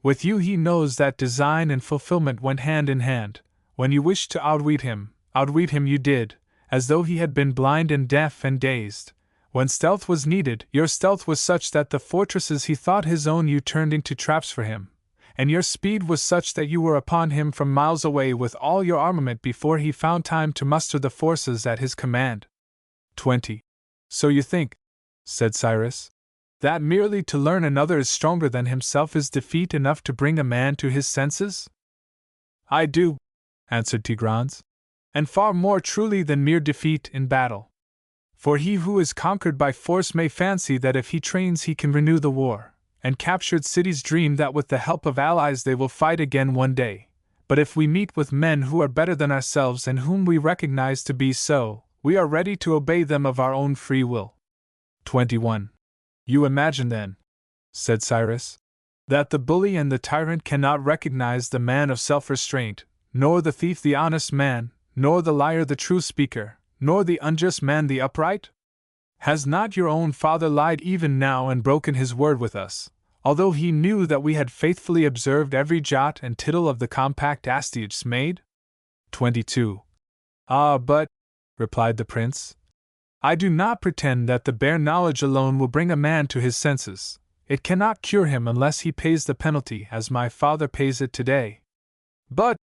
With you he knows that design and fulfillment went hand in hand. When you wished to outwit him you did, as though he had been blind and deaf and dazed. When stealth was needed, your stealth was such that the fortresses he thought his own you turned into traps for him, and your speed was such that you were upon him from miles away with all your armament before he found time to muster the forces at his command. 20. So you think, said Cyrus, that merely to learn another is stronger than himself is defeat enough to bring a man to his senses? I do, answered Tigranes, and far more truly than mere defeat in battle. For he who is conquered by force may fancy that if he trains he can renew the war, and captured cities dream that with the help of allies they will fight again one day. But if we meet with men who are better than ourselves and whom we recognize to be so, we are ready to obey them of our own free will. 21. You imagine then, said Cyrus, that the bully and the tyrant cannot recognize the man of self-restraint, nor the thief the honest man, nor the liar the true speaker, nor the unjust man the upright? Has not your own father lied even now and broken his word with us, although he knew that we had faithfully observed every jot and tittle of the compact Astyages made? 22. Ah, but, replied the prince, I do not pretend that the bare knowledge alone will bring a man to his senses. It cannot cure him unless he pays the penalty as my father pays it today. But,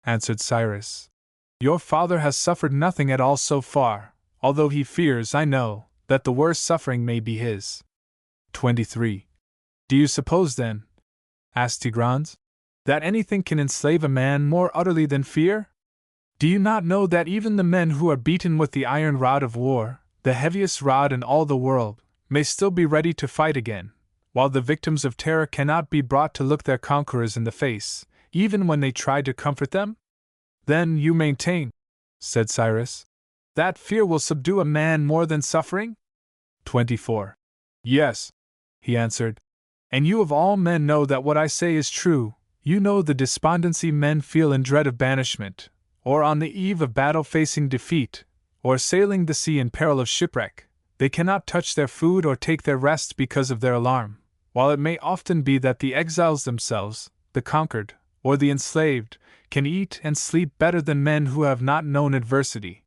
answered Cyrus, your father has suffered nothing at all so far, although he fears, I know, that the worst suffering may be his. 23. Do you suppose then, asked Tigranes, that anything can enslave a man more utterly than fear? Do you not know that even the men who are beaten with the iron rod of war, the heaviest rod in all the world, may still be ready to fight again, while the victims of terror cannot be brought to look their conquerors in the face, even when they try to comfort them? Then you maintain, said Cyrus, that fear will subdue a man more than suffering? 24. Yes, he answered, and you of all men know that what I say is true. You know the despondency men feel in dread of banishment, or on the eve of battle facing defeat, or sailing the sea in peril of shipwreck. They cannot touch their food or take their rest because of their alarm, while it may often be that the exiles themselves, the conquered, or the enslaved, can eat and sleep better than men who have not known adversity.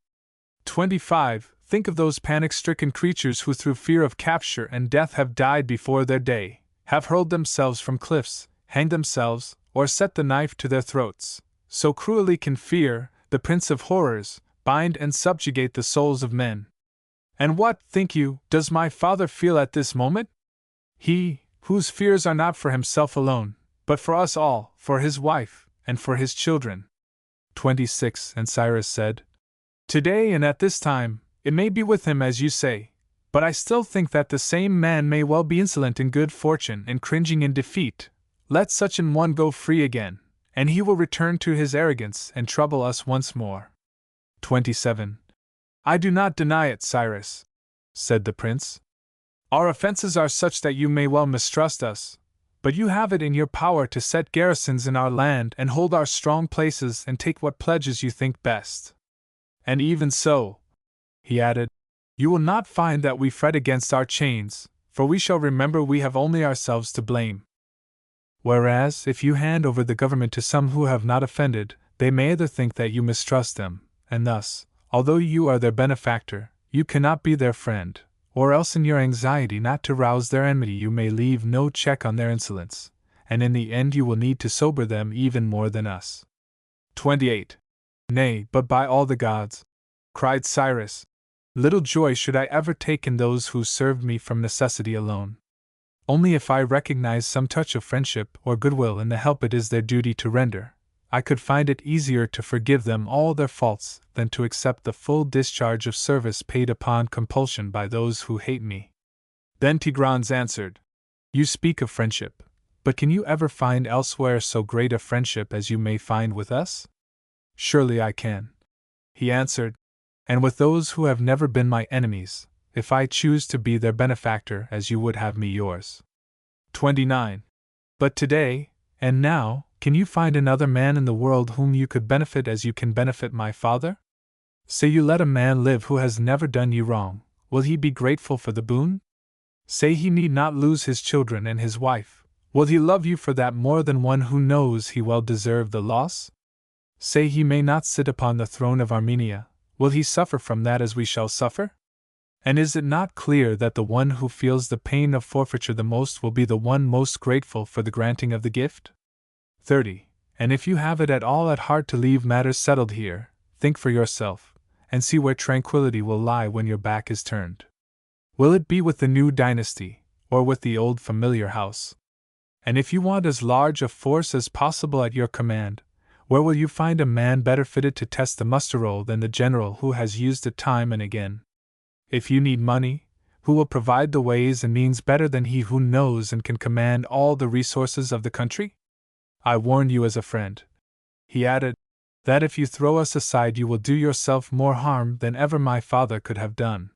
25. Think of those panic-stricken creatures who through fear of capture and death have died before their day, have hurled themselves from cliffs, hanged themselves, or set the knife to their throats. So cruelly can fear, the prince of horrors, bind and subjugate the souls of men. And what, think you, does my father feel at this moment? He, whose fears are not for himself alone, but for us all, for his wife, and for his children. 26. And Cyrus said, Today and at this time, it may be with him as you say, but I still think that the same man may well be insolent in good fortune and cringing in defeat. Let such an one go free again, and he will return to his arrogance and trouble us once more. 27. I do not deny it, Cyrus, said the prince. Our offenses are such that you may well mistrust us, but you have it in your power to set garrisons in our land and hold our strong places and take what pledges you think best. And even so, he added, you will not find that we fret against our chains, for we shall remember we have only ourselves to blame. Whereas, if you hand over the government to some who have not offended, they may either think that you mistrust them, and thus, although you are their benefactor, you cannot be their friend, or else in your anxiety not to rouse their enmity you may leave no check on their insolence, and in the end you will need to sober them even more than us. 28. Nay, but by all the gods, cried Cyrus, little joy should I ever take in those who served me from necessity alone. Only if I recognize some touch of friendship or goodwill in the help it is their duty to render, I could find it easier to forgive them all their faults than to accept the full discharge of service paid upon compulsion by those who hate me. Then Tigranes answered, You speak of friendship, but can you ever find elsewhere so great a friendship as you may find with us? Surely I can, he answered, and with those who have never been my enemies, if I choose to be their benefactor as you would have me yours. 29. But today, and now, Can you find another man in the world whom you could benefit as you can benefit my father? Say you let a man live who has never done you wrong, will he be grateful for the boon? Say he need not lose his children and his wife, will he love you for that more than one who knows he well deserved the loss? Say he may not sit upon the throne of Armenia, will he suffer from that as we shall suffer? And is it not clear that the one who feels the pain of forfeiture the most will be the one most grateful for the granting of the gift? 30. And if you have it at all at heart to leave matters settled here, think for yourself, and see where tranquility will lie when your back is turned. Will it be with the new dynasty, or with the old familiar house? And if you want as large a force as possible at your command, where will you find a man better fitted to test the muster roll than the general who has used it time and again? If you need money, who will provide the ways and means better than he who knows and can command all the resources of the country? I warn you as a friend, he added, that if you throw us aside you will do yourself more harm than ever my father could have done.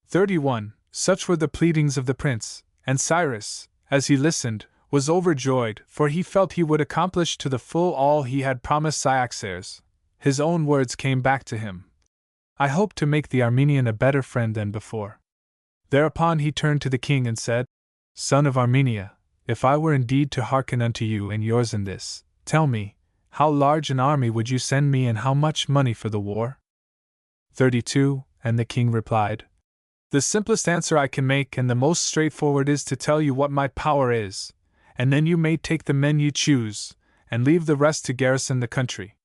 31. Such were the pleadings of the prince, and Cyrus, as he listened, was overjoyed, for he felt he would accomplish to the full all he had promised Cyaxares. His own words came back to him. I hope to make the Armenian a better friend than before. Thereupon he turned to the king and said, Son of Armenia, if I were indeed to hearken unto you and yours in this, tell me, how large an army would you send me and how much money for the war? 32. And the king replied, The simplest answer I can make and the most straightforward is to tell you what my power is, and then you may take the men you choose, and leave the rest to garrison the country.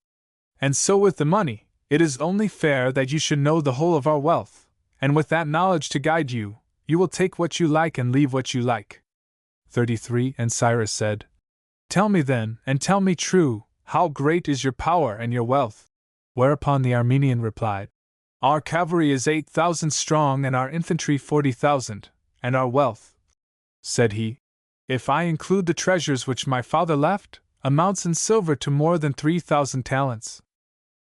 And so with the money, it is only fair that you should know the whole of our wealth, and with that knowledge to guide you, you will take what you like and leave what you like. 33. And Cyrus said, Tell me then, and tell me true, how great is your power and your wealth? Whereupon the Armenian replied, Our cavalry is 8,000 strong and our infantry 40,000, and our wealth, said he, if I include the treasures which my father left, amounts in silver to more than 3,000 talents.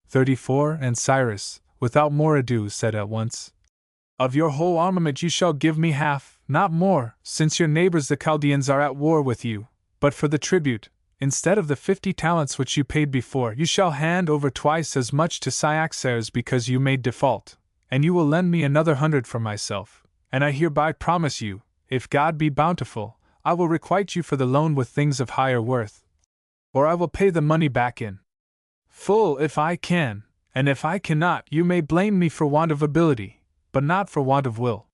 34. And Cyrus, without more ado, said at once, Of your whole armament you shall give me half, not more, since your neighbors the Chaldeans are at war with you, but for the tribute, instead of the 50 talents which you paid before, you shall hand over twice as much to Cyaxares because you made default, and you will lend me another 100 for myself, and I hereby promise you, if God be bountiful, I will requite you for the loan with things of higher worth, or I will pay the money back in full if I can, and if I cannot, you may blame me for want of ability, but not for want of will.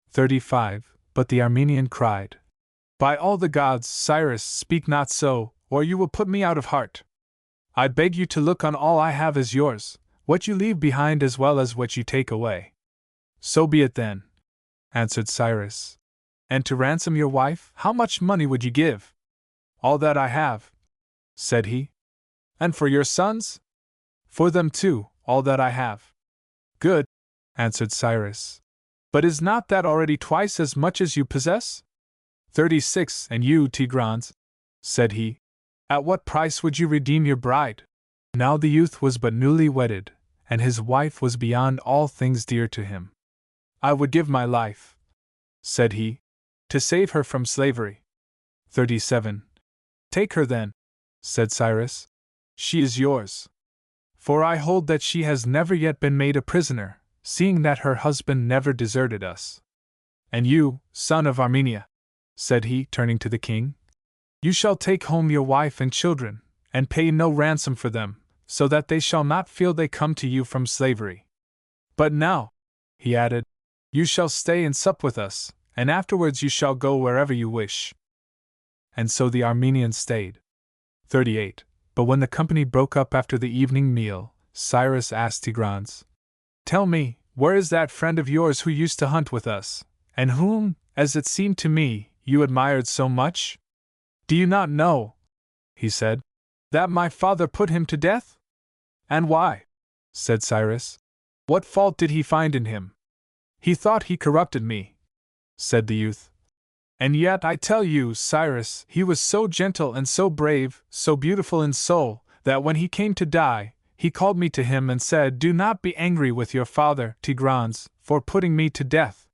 35. But the Armenian cried, By all the gods, Cyrus, speak not so, or you will put me out of heart. I beg you to look on all I have as yours, what you leave behind as well as what you take away. So be it then, answered Cyrus. And to ransom your wife, how much money would you give? All that I have, said he. And for your sons? For them too, all that I have. Good, answered Cyrus. But is not that already twice as much as you possess? 36. And you, Tigranes, said he, at what price would you redeem your bride? Now the youth was but newly wedded, and his wife was beyond all things dear to him. I would give my life, said he, to save her from slavery. 37. Take her then, said Cyrus. She is yours. For I hold that she has never yet been made a prisoner, seeing that her husband never deserted us. And you, son of Armenia, said he, turning to the king, you shall take home your wife and children, and pay no ransom for them, so that they shall not feel they come to you from slavery. But now, he added, you shall stay and sup with us, and afterwards you shall go wherever you wish. And so the Armenian stayed. 38. But when the company broke up after the evening meal, Cyrus asked Tigranes, Tell me, where is that friend of yours who used to hunt with us, and whom, as it seemed to me, you admired so much? Do you not know, he said, that my father put him to death? And why? Said Cyrus. What fault did he find in him? He thought he corrupted me, said the youth. And yet I tell you, Cyrus, he was so gentle and so brave, so beautiful in soul, that when he came to die, he called me to him and said, Do not be angry with your father, Tigranes, for putting me to death.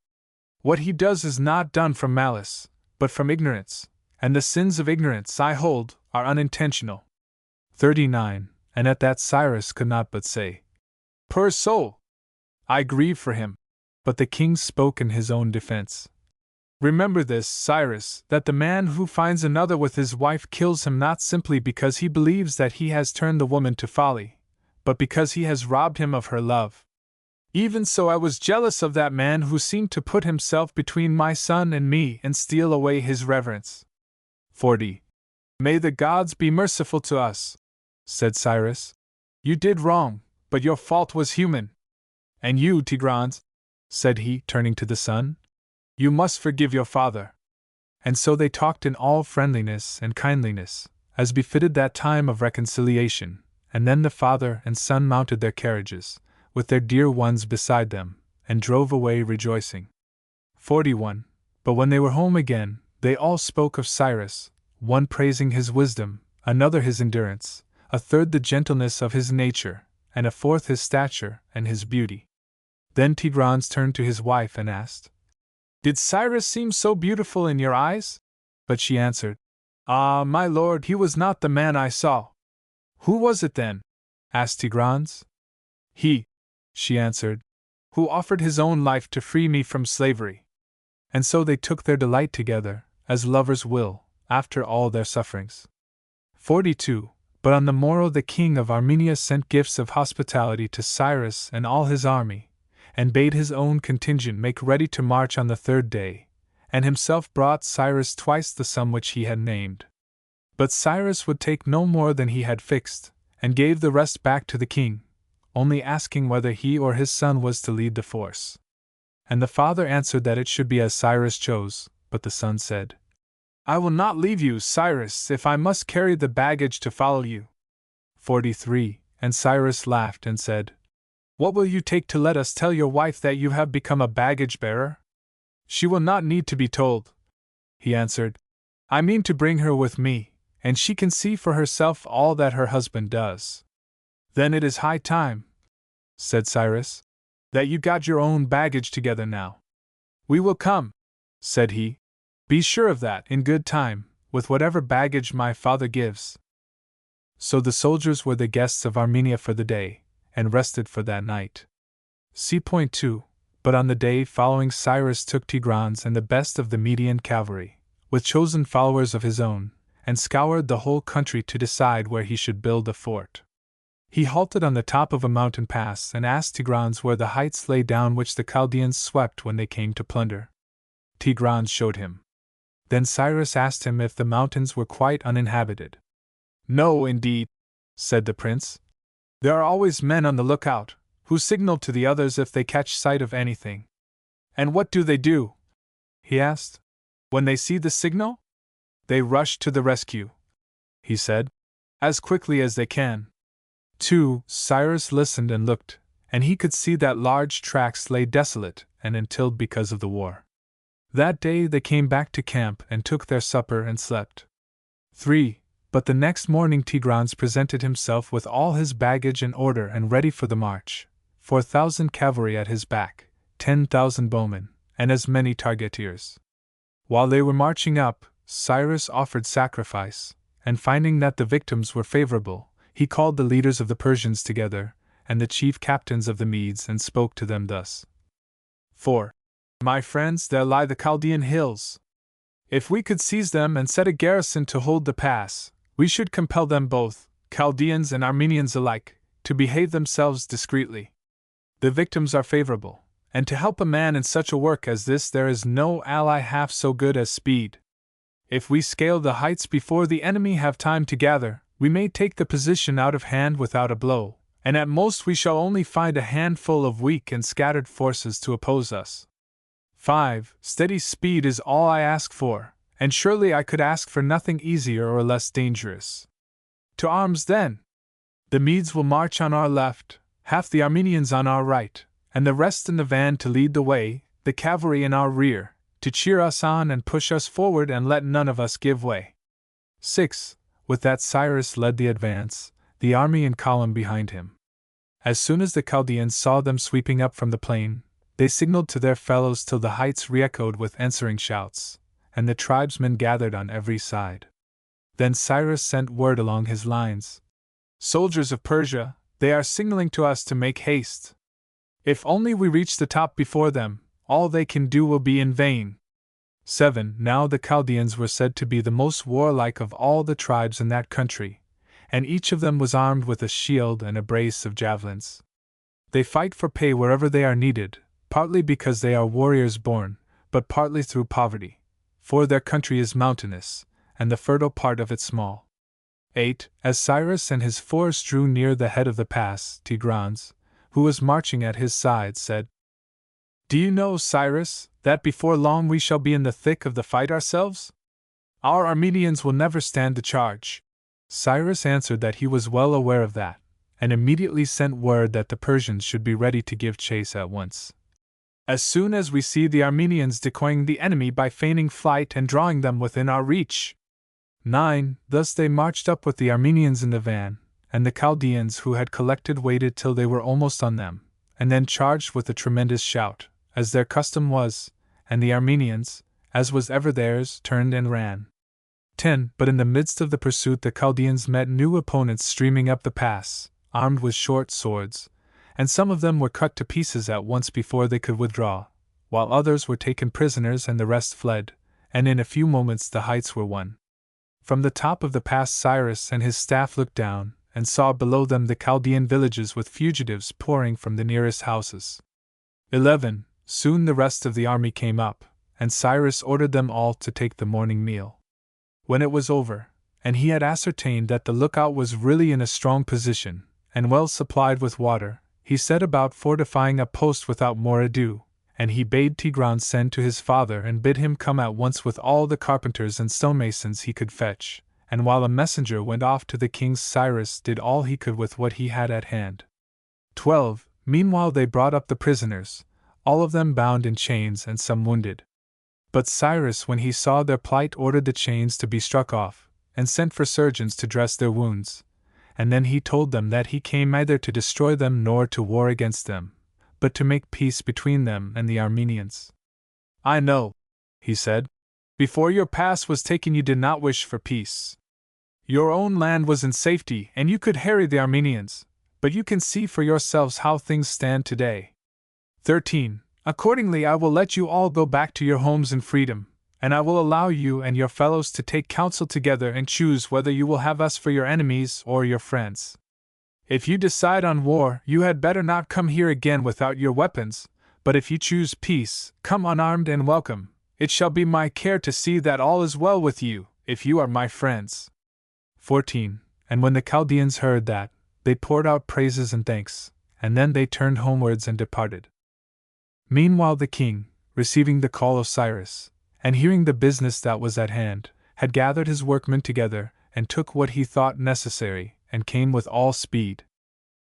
What he does is not done from malice, but from ignorance, and the sins of ignorance, I hold, are unintentional. 39. And at that Cyrus could not but say, "Poor soul! I grieve for him." But the king spoke in his own defense. "Remember this, Cyrus, that the man who finds another with his wife kills him not simply because he believes that he has turned the woman to folly, but because he has robbed him of her love. Even so, I was jealous of that man who seemed to put himself between my son and me and steal away his reverence." 40. "May the gods be merciful to us," said Cyrus. "You did wrong, but your fault was human. And you, Tigranes," said he, turning to the son, "you must forgive your father." And so they talked in all friendliness and kindliness, as befitted that time of reconciliation, and then the father and son mounted their carriages, with their dear ones beside them, and drove away rejoicing. 41. But when they were home again, they all spoke of Cyrus, one praising his wisdom, another his endurance, a third the gentleness of his nature, and a fourth his stature and his beauty. Then Tigranes turned to his wife and asked, "Did Cyrus seem so beautiful in your eyes?" But she answered, "Ah, my lord, he was not the man I saw." "Who was it then?" asked Tigranes. "He," she answered, "who offered his own life to free me from slavery." And so they took their delight together, as lovers will, after all their sufferings. 42. But on the morrow the king of Armenia sent gifts of hospitality to Cyrus and all his army, and bade his own contingent make ready to march on the third day, and himself brought Cyrus twice the sum which he had named. But Cyrus would take no more than he had fixed, and gave the rest back to the king, only asking whether he or his son was to lead the force. And the father answered that it should be as Cyrus chose, but the son said, "I will not leave you, Cyrus, if I must carry the baggage to follow you." 43. And Cyrus laughed and said, "What will you take to let us tell your wife that you have become a baggage bearer?" "She will not need to be told," he answered. "I mean to bring her with me, and she can see for herself all that her husband does." "Then it is high time," said Cyrus, "that you got your own baggage together now." "We will come," said he. "Be sure of that, in good time, with whatever baggage my father gives." So the soldiers were the guests of Armenia for the day, and rested for that night. C.2. But on the day following Cyrus took Tigranes and the best of the Median cavalry, with chosen followers of his own, and scoured the whole country to decide where he should build a fort. He halted on the top of a mountain pass and asked Tigranes where the heights lay down which the Chaldeans swept when they came to plunder. Tigranes showed him. Then Cyrus asked him if the mountains were quite uninhabited. "No, indeed," said the prince. "There are always men on the lookout, who signal to the others if they catch sight of anything." "And what do they do?" he asked. "When they see the signal?" "They rush to the rescue," he said, "as quickly as they can." 2. Cyrus listened and looked, and he could see that large tracts lay desolate and untilled because of the war. That day they came back to camp and took their supper and slept. 3. But the next morning Tigranes presented himself with all his baggage in order and ready for the march, 4,000 cavalry at his back, 10,000 bowmen, and as many targeteers. While they were marching up, Cyrus offered sacrifice, and finding that the victims were favorable, he called the leaders of the Persians together, and the chief captains of the Medes, and spoke to them thus. 4. My friends, there lie the Chaldean hills. If we could seize them and set a garrison to hold the pass, we should compel them both, Chaldeans and Armenians alike, to behave themselves discreetly. The victims are favorable, and to help a man in such a work as this there is no ally half so good as speed. If we scale the heights before the enemy have time to gather, we may take the position out of hand without a blow, and at most we shall only find a handful of weak and scattered forces to oppose us. 5. Steady speed is all I ask for, and surely I could ask for nothing easier or less dangerous. To arms then! The Medes will march on our left, half the Armenians on our right, and the rest in the van to lead the way, the cavalry in our rear, to cheer us on and push us forward and let none of us give way. 6. With that Cyrus led the advance, the army in column behind him. As soon as the Chaldeans saw them sweeping up from the plain, they signaled to their fellows till the heights re-echoed with answering shouts, and the tribesmen gathered on every side. Then Cyrus sent word along his lines, Soldiers of Persia, they are signaling to us to make haste. If only we reach the top before them, all they can do will be in vain. 7. Now the Chaldeans were said to be the most warlike of all the tribes in that country, and each of them was armed with a shield and a brace of javelins. They fight for pay wherever they are needed, partly because they are warriors born, but partly through poverty, for their country is mountainous, and the fertile part of it small. 8. As Cyrus and his force drew near the head of the pass, Tigranes, who was marching at his side, said, "Do you know, Cyrus, that before long we shall be in the thick of the fight ourselves? Our Armenians will never stand the charge." Cyrus answered that he was well aware of that, and immediately sent word that the Persians should be ready to give chase at once. "As soon as we see the Armenians decoying the enemy by feigning flight and drawing them within our reach." 9. Thus they marched up with the Armenians in the van, and the Chaldeans who had collected waited till they were almost on them, and then charged with a tremendous shout, as their custom was, and the Armenians, as was ever theirs, turned and ran. 10. But in the midst of the pursuit the Chaldeans met new opponents streaming up the pass, armed with short swords, and some of them were cut to pieces at once before they could withdraw, while others were taken prisoners and the rest fled, and in a few moments the heights were won. From the top of the pass Cyrus and his staff looked down, and saw below them the Chaldean villages with fugitives pouring from the nearest houses. 11. Soon the rest of the army came up, and Cyrus ordered them all to take the morning meal. When it was over, and he had ascertained that the lookout was really in a strong position, and well supplied with water, he set about fortifying a post without more ado, and he bade Tigranes send to his father and bid him come at once with all the carpenters and stonemasons he could fetch, and while a messenger went off to the king, Cyrus did all he could with what he had at hand. 12. Meanwhile they brought up the prisoners, all of them bound in chains and some wounded. But Cyrus, when he saw their plight, ordered the chains to be struck off, and sent for surgeons to dress their wounds, and then he told them that he came neither to destroy them nor to war against them, but to make peace between them and the Armenians. "I know," he said, "before your pass was taken you did not wish for peace. Your own land was in safety and you could harry the Armenians, but you can see for yourselves how things stand today. 13. Accordingly I will let you all go back to your homes in freedom, and I will allow you and your fellows to take counsel together and choose whether you will have us for your enemies or your friends. If you decide on war, you had better not come here again without your weapons, but if you choose peace, come unarmed and welcome. It shall be my care to see that all is well with you, if you are my friends." 14. And when the Chaldeans heard that, they poured out praises and thanks, and then they turned homewards and departed. Meanwhile the king, receiving the call of Cyrus, and hearing the business that was at hand, had gathered his workmen together, and took what he thought necessary, and came with all speed.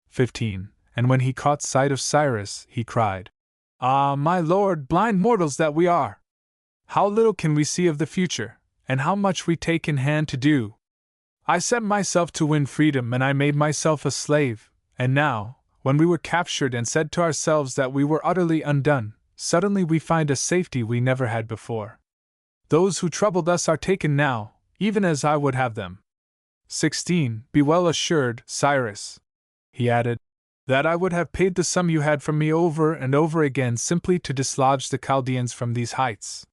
15. And when he caught sight of Cyrus, he cried, "Ah, my lord, blind mortals that we are! How little can we see of the future, and how much we take in hand to do! I set myself to win freedom, and I made myself a slave, and now, when we were captured and said to ourselves that we were utterly undone, suddenly we find a safety we never had before. Those who troubled us are taken now, even as I would have them. 16. Be well assured, Cyrus," he added, "that I would have paid the sum you had from me over and over again simply to dislodge the Chaldeans from these heights.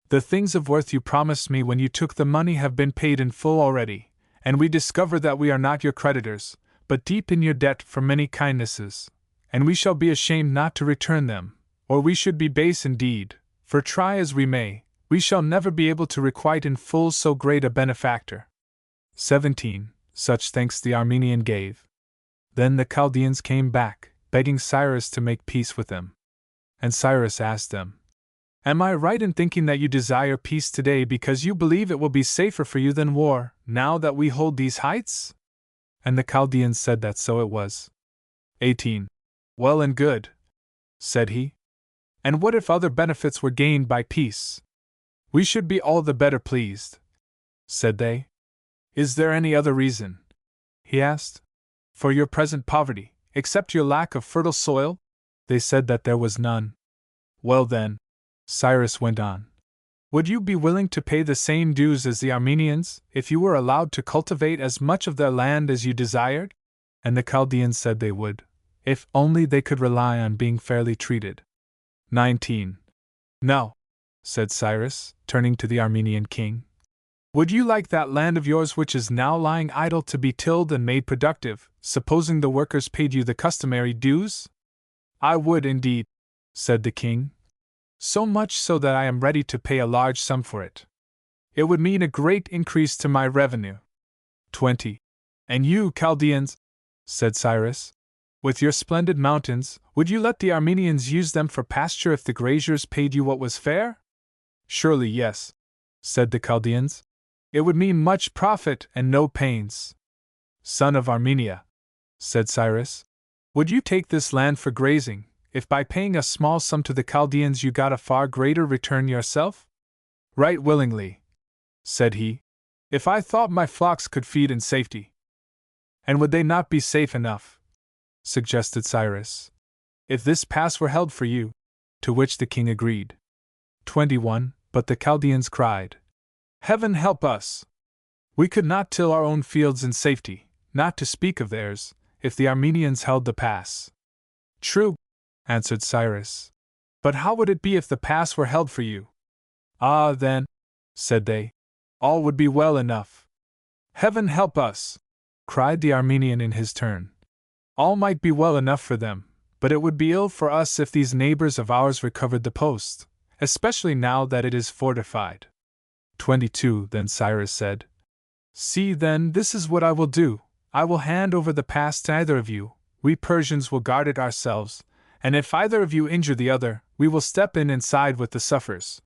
The things of worth you promised me when you took the money have been paid in full already, and we discover that we are not your creditors, but deep in your debt for many kindnesses, and we shall be ashamed not to return them, or we should be base indeed, for try as we may, we shall never be able to requite in full so great a benefactor." 17. Such thanks the Armenian gave. Then the Chaldeans came back, begging Cyrus to make peace with them. And Cyrus asked them, "Am I right in thinking that you desire peace today because you believe it will be safer for you than war, now that we hold these heights?" And the Chaldeans said that so it was. 18. "Well and good," said he. "And what if other benefits were gained by peace?" "We should be all the better pleased," said they. "Is there any other reason," he asked, "for your present poverty, except your lack of fertile soil?" They said that there was none. "Well then," Cyrus went on, "would you be willing to pay the same dues as the Armenians, if you were allowed to cultivate as much of their land as you desired?" And the Chaldeans said they would, if only they could rely on being fairly treated. 19. No, said Cyrus, turning to the Armenian king. Would you like that land of yours which is now lying idle to be tilled and made productive, supposing the workers paid you the customary dues? I would indeed, said the king. So much so that I am ready to pay a large sum for it. It would mean a great increase to my revenue. 20. And you, Chaldeans, said Cyrus, with your splendid mountains, would you let the Armenians use them for pasture if the graziers paid you what was fair? Surely yes, said the Chaldeans. It would mean much profit and no pains. Son of Armenia, said Cyrus, would you take this land for grazing, if by paying a small sum to the Chaldeans you got a far greater return yourself? Right willingly, said he, if I thought my flocks could feed in safety. And would they not be safe enough? Suggested Cyrus, if this pass were held for you, to which the king agreed. 21. But the Chaldeans cried, Heaven help us! We could not till our own fields in safety, not to speak of theirs, if the Armenians held the pass. True, answered Cyrus, but how would it be if the pass were held for you? Ah, then, said they, all would be well enough. Heaven help us! Cried the Armenian in his turn. All might be well enough for them, but it would be ill for us if these neighbors of ours recovered the post, especially now that it is fortified. 22. Then Cyrus said, See then, this is what I will do. I will hand over the pass to either of you, we Persians will guard it ourselves, and if either of you injure the other, we will step in and side with the sufferers.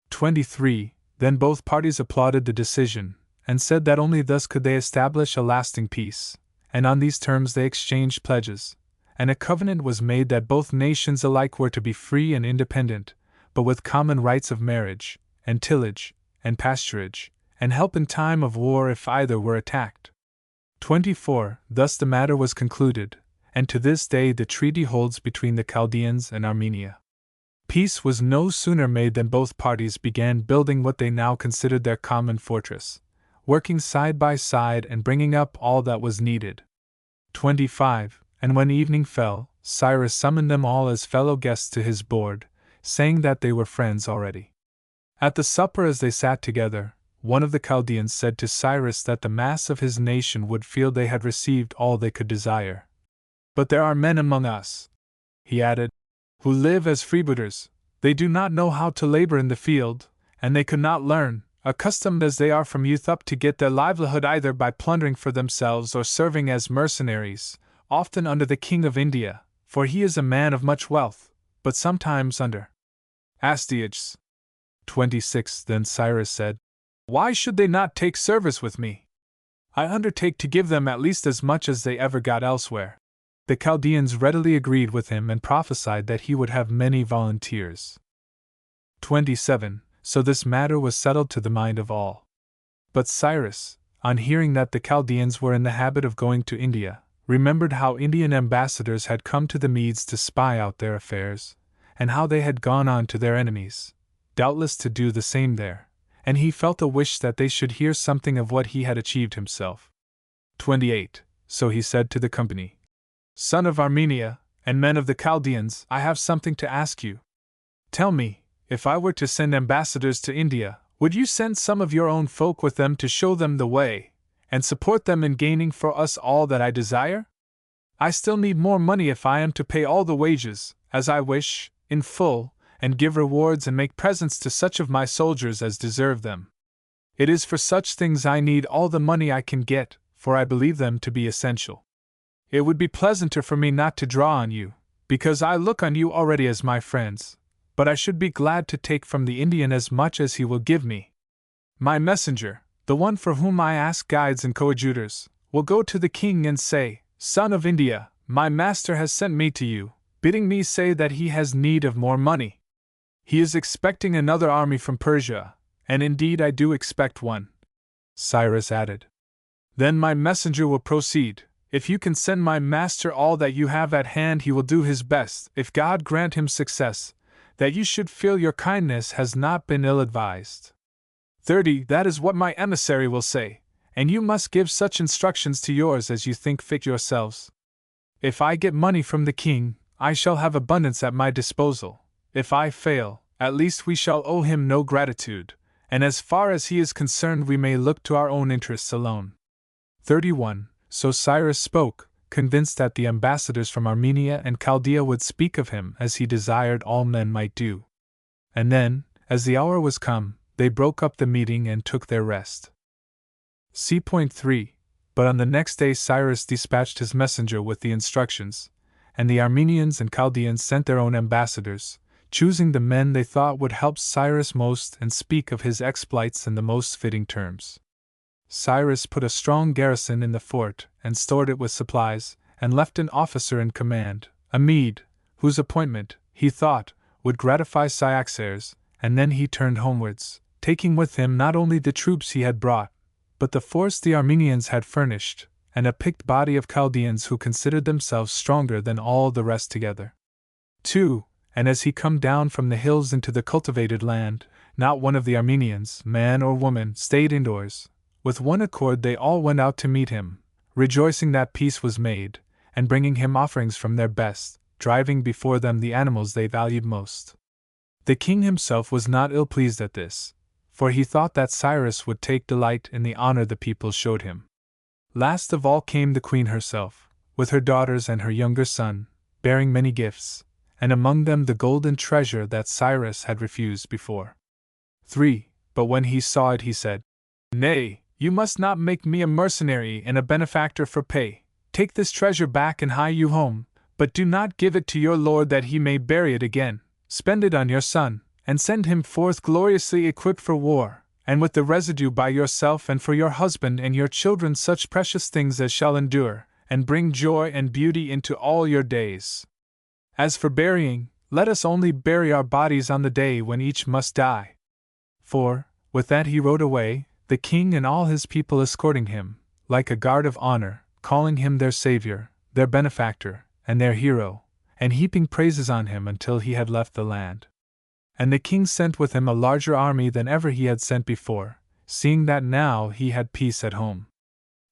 23. Then both parties applauded the decision, and said that only thus could they establish a lasting peace, and on these terms they exchanged pledges, and a covenant was made that both nations alike were to be free and independent, but with common rights of marriage, and tillage, and pasturage, and help in time of war if either were attacked. 24. Thus the matter was concluded, and to this day the treaty holds between the Chaldeans and Armenia. Peace was no sooner made than both parties began building what they now considered their common fortress, working side by side and bringing up all that was needed. 25. And when evening fell, Cyrus summoned them all as fellow guests to his board, saying that they were friends already. At the supper as they sat together, one of the Chaldeans said to Cyrus that the mass of his nation would feel they had received all they could desire. But there are men among us, he added, who live as freebooters. They do not know how to labor in the field, and they could not learn, accustomed as they are from youth up to get their livelihood either by plundering for themselves or serving as mercenaries, often under the king of India, for he is a man of much wealth, but sometimes under Astyages. 26. Then Cyrus said, Why should they not take service with me? I undertake to give them at least as much as they ever got elsewhere. The Chaldeans readily agreed with him and prophesied that he would have many volunteers. 27. So this matter was settled to the mind of all. But Cyrus, on hearing that the Chaldeans were in the habit of going to India, remembered how Indian ambassadors had come to the Medes to spy out their affairs, and how they had gone on to their enemies, doubtless to do the same there, and he felt a wish that they should hear something of what he had achieved himself. 28. So he said to the company, Son of Armenia, and men of the Chaldeans, I have something to ask you. Tell me, if I were to send ambassadors to India, would you send some of your own folk with them to show them the way, and support them in gaining for us all that I desire? I still need more money if I am to pay all the wages, as I wish, in full, and give rewards and make presents to such of my soldiers as deserve them. It is for such things I need all the money I can get, for I believe them to be essential. It would be pleasanter for me not to draw on you, because I look on you already as my friends, but I should be glad to take from the Indian as much as he will give me. My messenger, the one for whom I ask guides and coadjutors, will go to the king and say, Son of India, my master has sent me to you, bidding me say that he has need of more money. He is expecting another army from Persia, and indeed I do expect one. Cyrus added. Then my messenger will proceed. If you can send my master all that you have at hand, he will do his best, if God grant him success, that you should feel your kindness has not been ill-advised. 30. That is what my emissary will say, and you must give such instructions to yours as you think fit yourselves. If I get money from the king, I shall have abundance at my disposal. If I fail, at least we shall owe him no gratitude, and as far as he is concerned we may look to our own interests alone. 31. So Cyrus spoke, convinced that the ambassadors from Armenia and Chaldea would speak of him as he desired all men might do. And then, as the hour was come, they broke up the meeting and took their rest. C.3. But on the next day Cyrus dispatched his messenger with the instructions, and the Armenians and Chaldeans sent their own ambassadors, choosing the men they thought would help Cyrus most and speak of his exploits in the most fitting terms. Cyrus put a strong garrison in the fort, and stored it with supplies, and left an officer in command, a Mede, whose appointment, he thought, would gratify Cyaxares, and then he turned homewards, taking with him not only the troops he had brought, but the force the Armenians had furnished, and a picked body of Chaldeans who considered themselves stronger than all the rest together. 2. And as he come down from the hills into the cultivated land, not one of the Armenians, man or woman, stayed indoors. With one accord they all went out to meet him, rejoicing that peace was made, and bringing him offerings from their best, driving before them the animals they valued most. The king himself was not ill-pleased at this, for he thought that Cyrus would take delight in the honor the people showed him. Last of all came the queen herself, with her daughters and her younger son, bearing many gifts, and among them the golden treasure that Cyrus had refused before. 3. But when he saw it he said, "Nay, you must not make me a mercenary and a benefactor for pay. Take this treasure back and hie you home, but do not give it to your lord that he may bury it again. Spend it on your son, and send him forth gloriously equipped for war, and with the residue buy yourself and for your husband and your children such precious things as shall endure, and bring joy and beauty into all your days. As for burying, let us only bury our bodies on the day when each must die." 4. With that he rode away, the king and all his people escorting him, like a guard of honor, calling him their savior, their benefactor, and their hero, and heaping praises on him until he had left the land. And the king sent with him a larger army than ever he had sent before, seeing that now he had peace at home.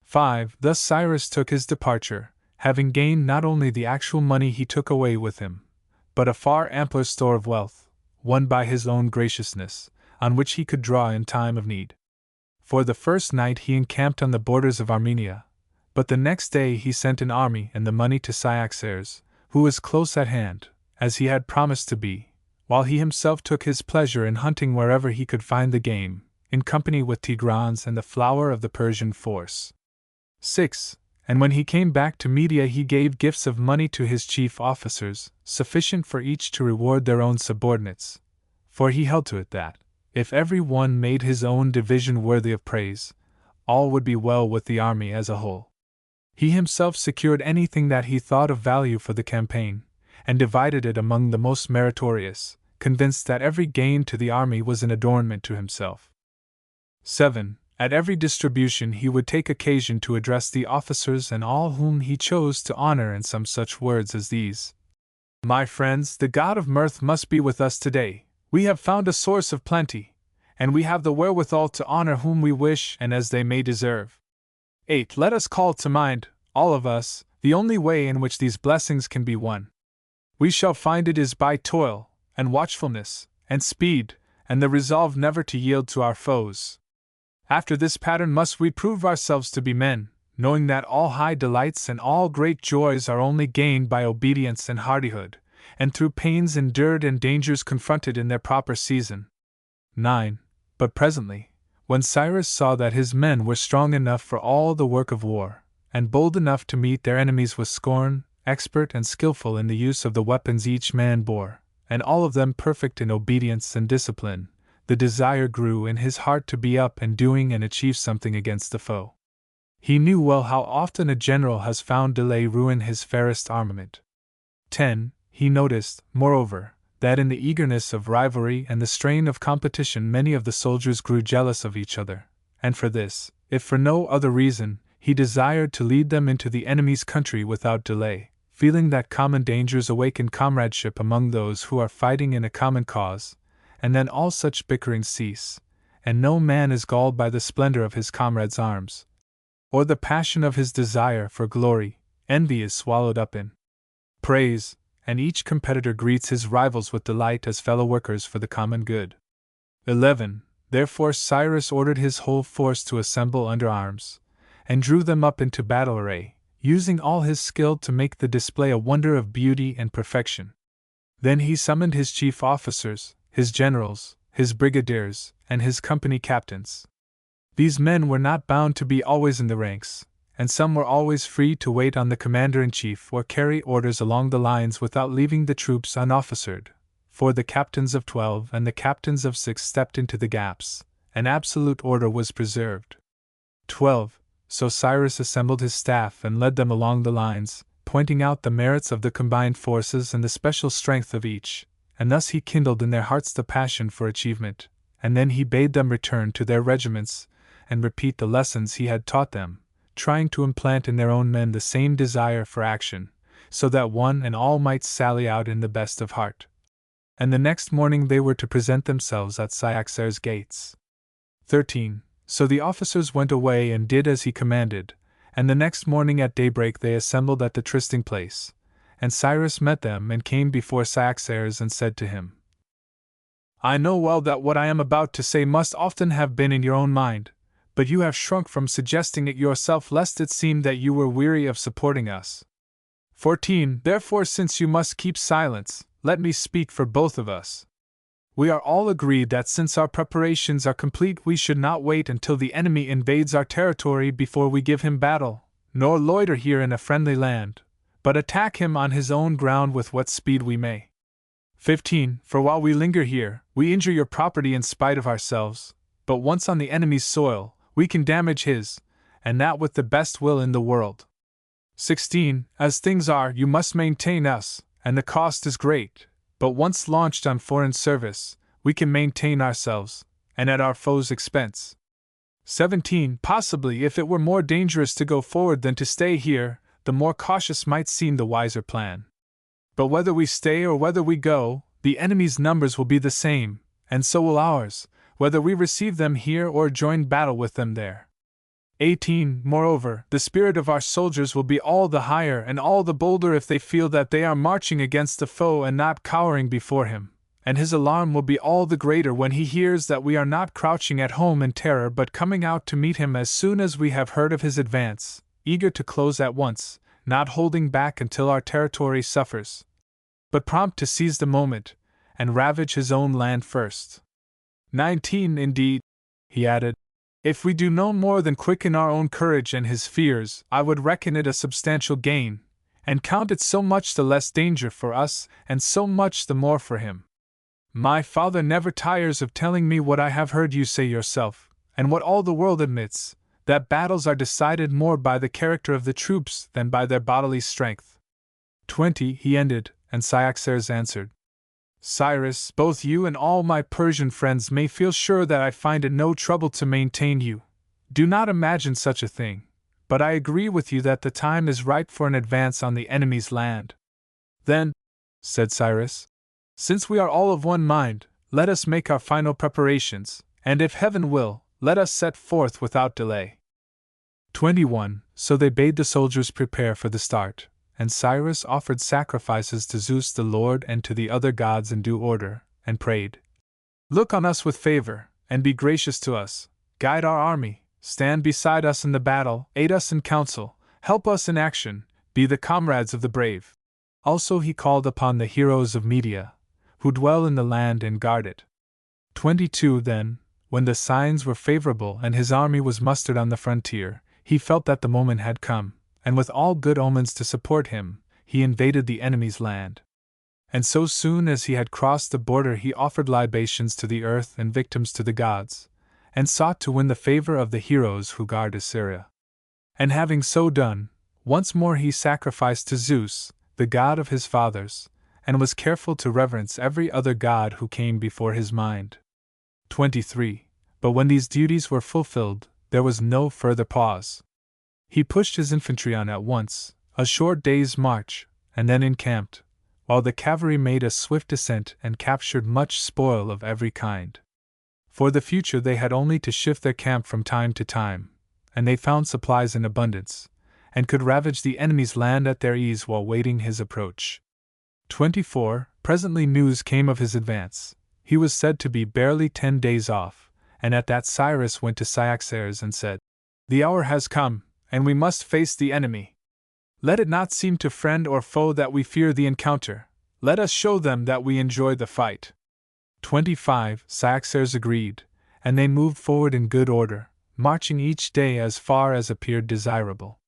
5. Thus Cyrus took his departure, having gained not only the actual money he took away with him, but a far ampler store of wealth, won by his own graciousness, on which he could draw in time of need. For the first night he encamped on the borders of Armenia, but the next day he sent an army and the money to Cyaxares, who was close at hand, as he had promised to be, while he himself took his pleasure in hunting wherever he could find the game, in company with Tigranes and the flower of the Persian force. 6. And when he came back to Media he gave gifts of money to his chief officers, sufficient for each to reward their own subordinates, for he held to it that, if every one made his own division worthy of praise, all would be well with the army as a whole. He himself secured anything that he thought of value for the campaign, and divided it among the most meritorious, convinced that every gain to the army was an adornment to himself. 7. At every distribution he would take occasion to address the officers and all whom he chose to honor in some such words as these: "My friends, the god of mirth must be with us today. We have found a source of plenty, and we have the wherewithal to honor whom we wish and as they may deserve. 8. Let us call to mind, all of us, the only way in which these blessings can be won. We shall find it is by toil, and watchfulness, and speed, and the resolve never to yield to our foes. After this pattern must we prove ourselves to be men, knowing that all high delights and all great joys are only gained by obedience and hardihood, and through pains endured and dangers confronted in their proper season." 9. But presently, when Cyrus saw that his men were strong enough for all the work of war, and bold enough to meet their enemies with scorn, expert and skillful in the use of the weapons each man bore, and all of them perfect in obedience and discipline, the desire grew in his heart to be up and doing and achieve something against the foe. He knew well how often a general has found delay ruin his fairest armament. 10. He noticed, moreover, that in the eagerness of rivalry and the strain of competition many of the soldiers grew jealous of each other, and for this, if for no other reason, he desired to lead them into the enemy's country without delay, feeling that common dangers awaken comradeship among those who are fighting in a common cause, and then all such bickerings cease, and no man is galled by the splendor of his comrade's arms, or the passion of his desire for glory, envy is swallowed up in praise, and each competitor greets his rivals with delight as fellow workers for the common good. 11. Therefore Cyrus ordered his whole force to assemble under arms, and drew them up into battle array, using all his skill to make the display a wonder of beauty and perfection. Then he summoned his chief officers, his generals, his brigadiers, and his company captains. These men were not bound to be always in the ranks, and some were always free to wait on the commander-in-chief or carry orders along the lines without leaving the troops unofficered, for the captains of 12 and the captains of 6 stepped into the gaps, and absolute order was preserved. 12. So Cyrus assembled his staff and led them along the lines, pointing out the merits of the combined forces and the special strength of each, and thus he kindled in their hearts the passion for achievement, and then he bade them return to their regiments and repeat the lessons he had taught them, trying to implant in their own men the same desire for action, so that one and all might sally out in the best of heart. And the next morning they were to present themselves at Cyaxares' gates. 13. So the officers went away and did as he commanded, and the next morning at daybreak they assembled at the trysting place, and Cyrus met them and came before Cyaxares and said to him, I know well that what I am about to say must often have been in your own mind, but you have shrunk from suggesting it yourself lest it seem that you were weary of supporting us. 14. Therefore, since you must keep silence, let me speak for both of us. We are all agreed that since our preparations are complete we should not wait until the enemy invades our territory before we give him battle, nor loiter here in a friendly land, but attack him on his own ground with what speed we may. 15. For while we linger here, we injure your property in spite of ourselves, but once on the enemy's soil, we can damage his, and that with the best will in the world. 16. As things are, you must maintain us, and the cost is great, but once launched on foreign service, we can maintain ourselves, and at our foes' expense. 17. Possibly, if it were more dangerous to go forward than to stay here, the more cautious might seem the wiser plan. But whether we stay or whether we go, the enemy's numbers will be the same, and so will ours, whether we receive them here or join battle with them there. 18. Moreover, the spirit of our soldiers will be all the higher and all the bolder if they feel that they are marching against the foe and not cowering before him, and his alarm will be all the greater when he hears that we are not crouching at home in terror but coming out to meet him as soon as we have heard of his advance, eager to close at once, not holding back until our territory suffers, but prompt to seize the moment, and ravage his own land first. 19. Indeed, he added, if we do no more than quicken our own courage and his fears, I would reckon it a substantial gain, and count it so much the less danger for us, and so much the more for him. My father never tires of telling me what I have heard you say yourself, and what all the world admits, that battles are decided more by the character of the troops than by their bodily strength. 20. He ended, and Cyaxares answered, Cyrus, both you and all my Persian friends may feel sure that I find it no trouble to maintain you. Do not imagine such a thing, but I agree with you that the time is ripe for an advance on the enemy's land. Then, said Cyrus, since we are all of one mind, let us make our final preparations, and if heaven will, let us set forth without delay. 21. So they bade the soldiers prepare for the start, and Cyrus offered sacrifices to Zeus the Lord and to the other gods in due order, and prayed, Look on us with favor, and be gracious to us, guide our army, stand beside us in the battle, aid us in counsel, help us in action, be the comrades of the brave. Also he called upon the heroes of Media, who dwell in the land and guard it. 22. Then, when the signs were favorable and his army was mustered on the frontier, he felt that the moment had come, and with all good omens to support him, he invaded the enemy's land. And so soon as he had crossed the border he offered libations to the earth and victims to the gods, and sought to win the favor of the heroes who guard Assyria. And having so done, once more he sacrificed to Zeus, the god of his fathers, and was careful to reverence every other god who came before his mind. 23. But when these duties were fulfilled, there was no further pause. He pushed his infantry on at once, a short day's march, and then encamped, while the cavalry made a swift descent and captured much spoil of every kind. For the future they had only to shift their camp from time to time, and they found supplies in abundance, and could ravage the enemy's land at their ease while waiting his approach. 24. Presently news came of his advance. He was said to be barely 10 days off, and at that Cyrus went to Cyaxares and said, "The hour has come, and we must face the enemy. Let it not seem to friend or foe that we fear the encounter. Let us show them that we enjoy the fight." 25. Cyaxares agreed, and they moved forward in good order, marching each day as far as appeared desirable.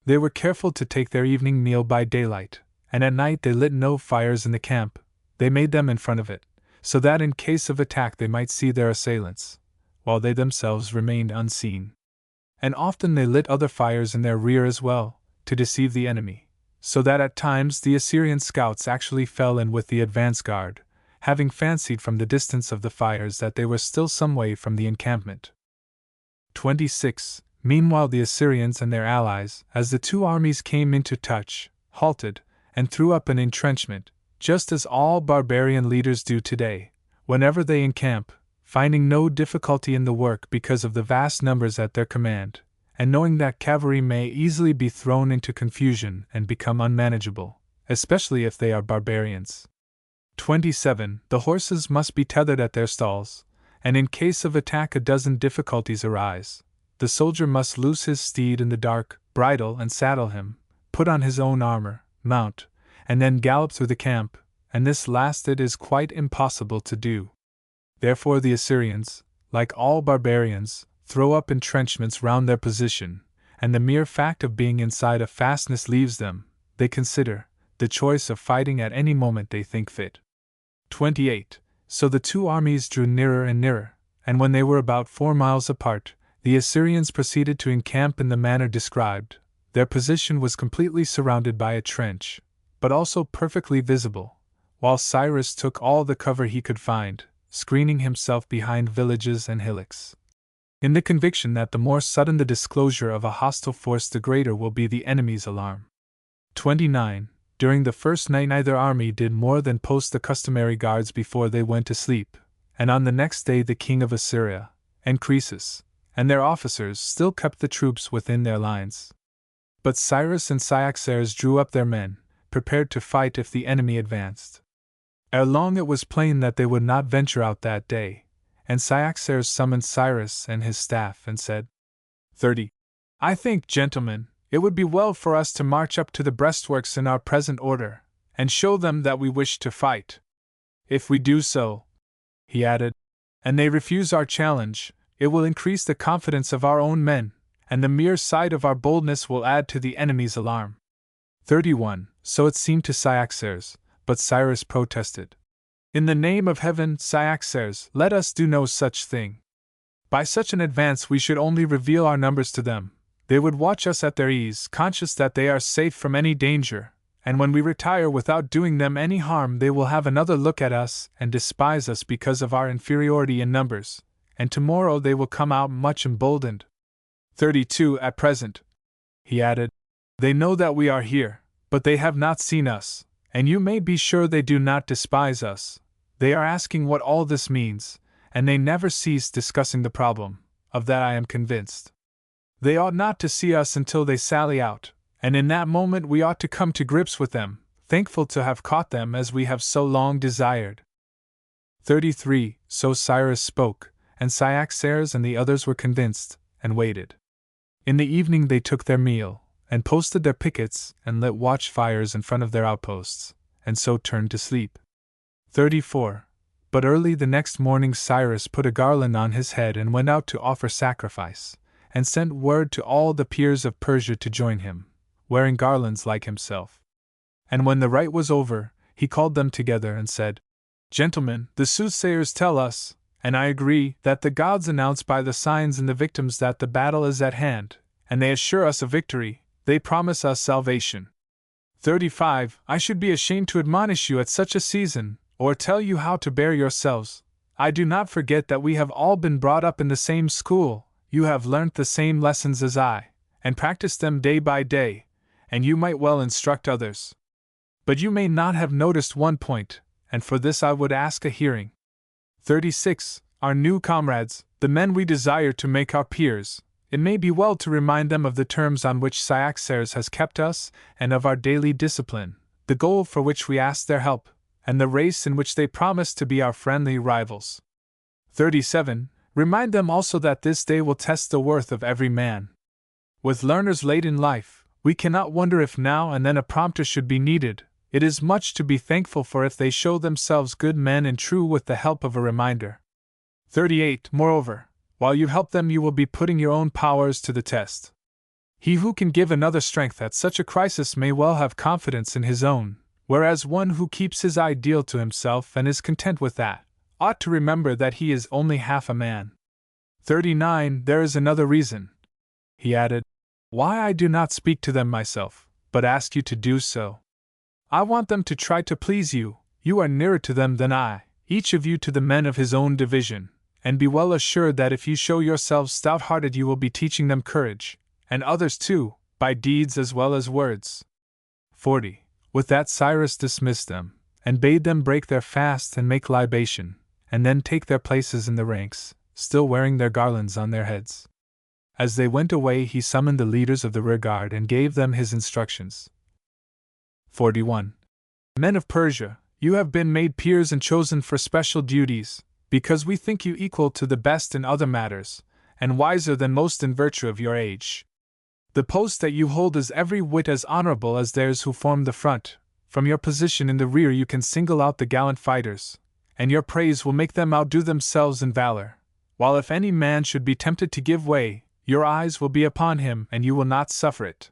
They were careful to take their evening meal by daylight, and at night they lit no fires in the camp. They made them in front of it, so that in case of attack they might see their assailants, while they themselves remained unseen. And often they lit other fires in their rear as well, to deceive the enemy, so that at times the Assyrian scouts actually fell in with the advance guard, having fancied from the distance of the fires that they were still some way from the encampment. 26. Meanwhile the Assyrians and their allies, as the two armies came into touch, halted, and threw up an entrenchment, just as all barbarian leaders do today, whenever they encamp, finding no difficulty in the work because of the vast numbers at their command, and knowing that cavalry may easily be thrown into confusion and become unmanageable, especially if they are barbarians. 27. The horses must be tethered at their stalls, and in case of attack a dozen difficulties arise. The soldier must loose his steed in the dark, bridle and saddle him, put on his own armor, mount, and then gallop through the camp, and this last it is quite impossible to do. Therefore the Assyrians, like all barbarians, throw up entrenchments round their position, and the mere fact of being inside a fastness leaves them, they consider, the choice of fighting at any moment they think fit. 28. So the two armies drew nearer and nearer, and when they were about 4 miles apart, the Assyrians proceeded to encamp in the manner described. Their position was completely surrounded by a trench, but also perfectly visible, while Cyrus took all the cover he could find, screening himself behind villages and hillocks, in the conviction that the more sudden the disclosure of a hostile force the greater will be the enemy's alarm. 29. During the first night neither army did more than post the customary guards before they went to sleep, and on the next day the king of Assyria, and Croesus, and their officers still kept the troops within their lines. But Cyrus and Cyaxares drew up their men, prepared to fight if the enemy advanced. Ere long it was plain that they would not venture out that day, and Cyaxares summoned Cyrus and his staff and said, 30. I think, gentlemen, it would be well for us to march up to the breastworks in our present order, and show them that we wish to fight. If we do so, he added, and they refuse our challenge, it will increase the confidence of our own men, and the mere sight of our boldness will add to the enemy's alarm. 31. So it seemed to Cyaxares, but Cyrus protested. In the name of heaven, Cyaxares, let us do no such thing. By such an advance we should only reveal our numbers to them. They would watch us at their ease, conscious that they are safe from any danger, and when we retire without doing them any harm they will have another look at us and despise us because of our inferiority in numbers, and tomorrow they will come out much emboldened. 32. At present, he added, they know that we are here, but they have not seen us, and you may be sure they do not despise us. They are asking what all this means, and they never cease discussing the problem, of that I am convinced. They ought not to see us until they sally out, and in that moment we ought to come to grips with them, thankful to have caught them as we have so long desired. 33. So Cyrus spoke, and Cyaxares and the others were convinced, and waited. In the evening they took their meal, and posted their pickets, and lit watch fires in front of their outposts, and so turned to sleep. 34. But early the next morning Cyrus put a garland on his head and went out to offer sacrifice, and sent word to all the peers of Persia to join him, wearing garlands like himself. And when the rite was over, he called them together and said, Gentlemen, the soothsayers tell us, and I agree, that the gods announce by the signs and the victims that the battle is at hand, and they assure us of victory, they promise us salvation. 35. I should be ashamed to admonish you at such a season, or tell you how to bear yourselves. I do not forget that we have all been brought up in the same school, you have learnt the same lessons as I, and practiced them day by day, and you might well instruct others. But you may not have noticed one point, and for this I would ask a hearing. 36. Our new comrades, the men we desire to make our peers, it may be well to remind them of the terms on which Cyaxares has kept us, and of our daily discipline, the goal for which we ask their help, and the race in which they promise to be our friendly rivals. 37. Remind them also that this day will test the worth of every man. With learners late in life, we cannot wonder if now and then a prompter should be needed. It is much to be thankful for if they show themselves good men and true with the help of a reminder. 38. Moreover, while you help them, you will be putting your own powers to the test. He who can give another strength at such a crisis may well have confidence in his own, whereas one who keeps his ideal to himself and is content with that, ought to remember that he is only half a man. 39. There is another reason, he added, why I do not speak to them myself, but ask you to do so. I want them to try to please you. You are nearer to them than I, each of you to the men of his own division, and be well assured that if you show yourselves stout-hearted you will be teaching them courage, and others too, by deeds as well as words. 40. With that Cyrus dismissed them, and bade them break their fast and make libation, and then take their places in the ranks, still wearing their garlands on their heads. As they went away he summoned the leaders of the rearguard and gave them his instructions. 41. Men of Persia, you have been made peers and chosen for special duties, because we think you equal to the best in other matters, and wiser than most in virtue of your age. The post that you hold is every whit as honorable as theirs who form the front. From your position in the rear you can single out the gallant fighters, and your praise will make them outdo themselves in valor, while if any man should be tempted to give way, your eyes will be upon him and you will not suffer it.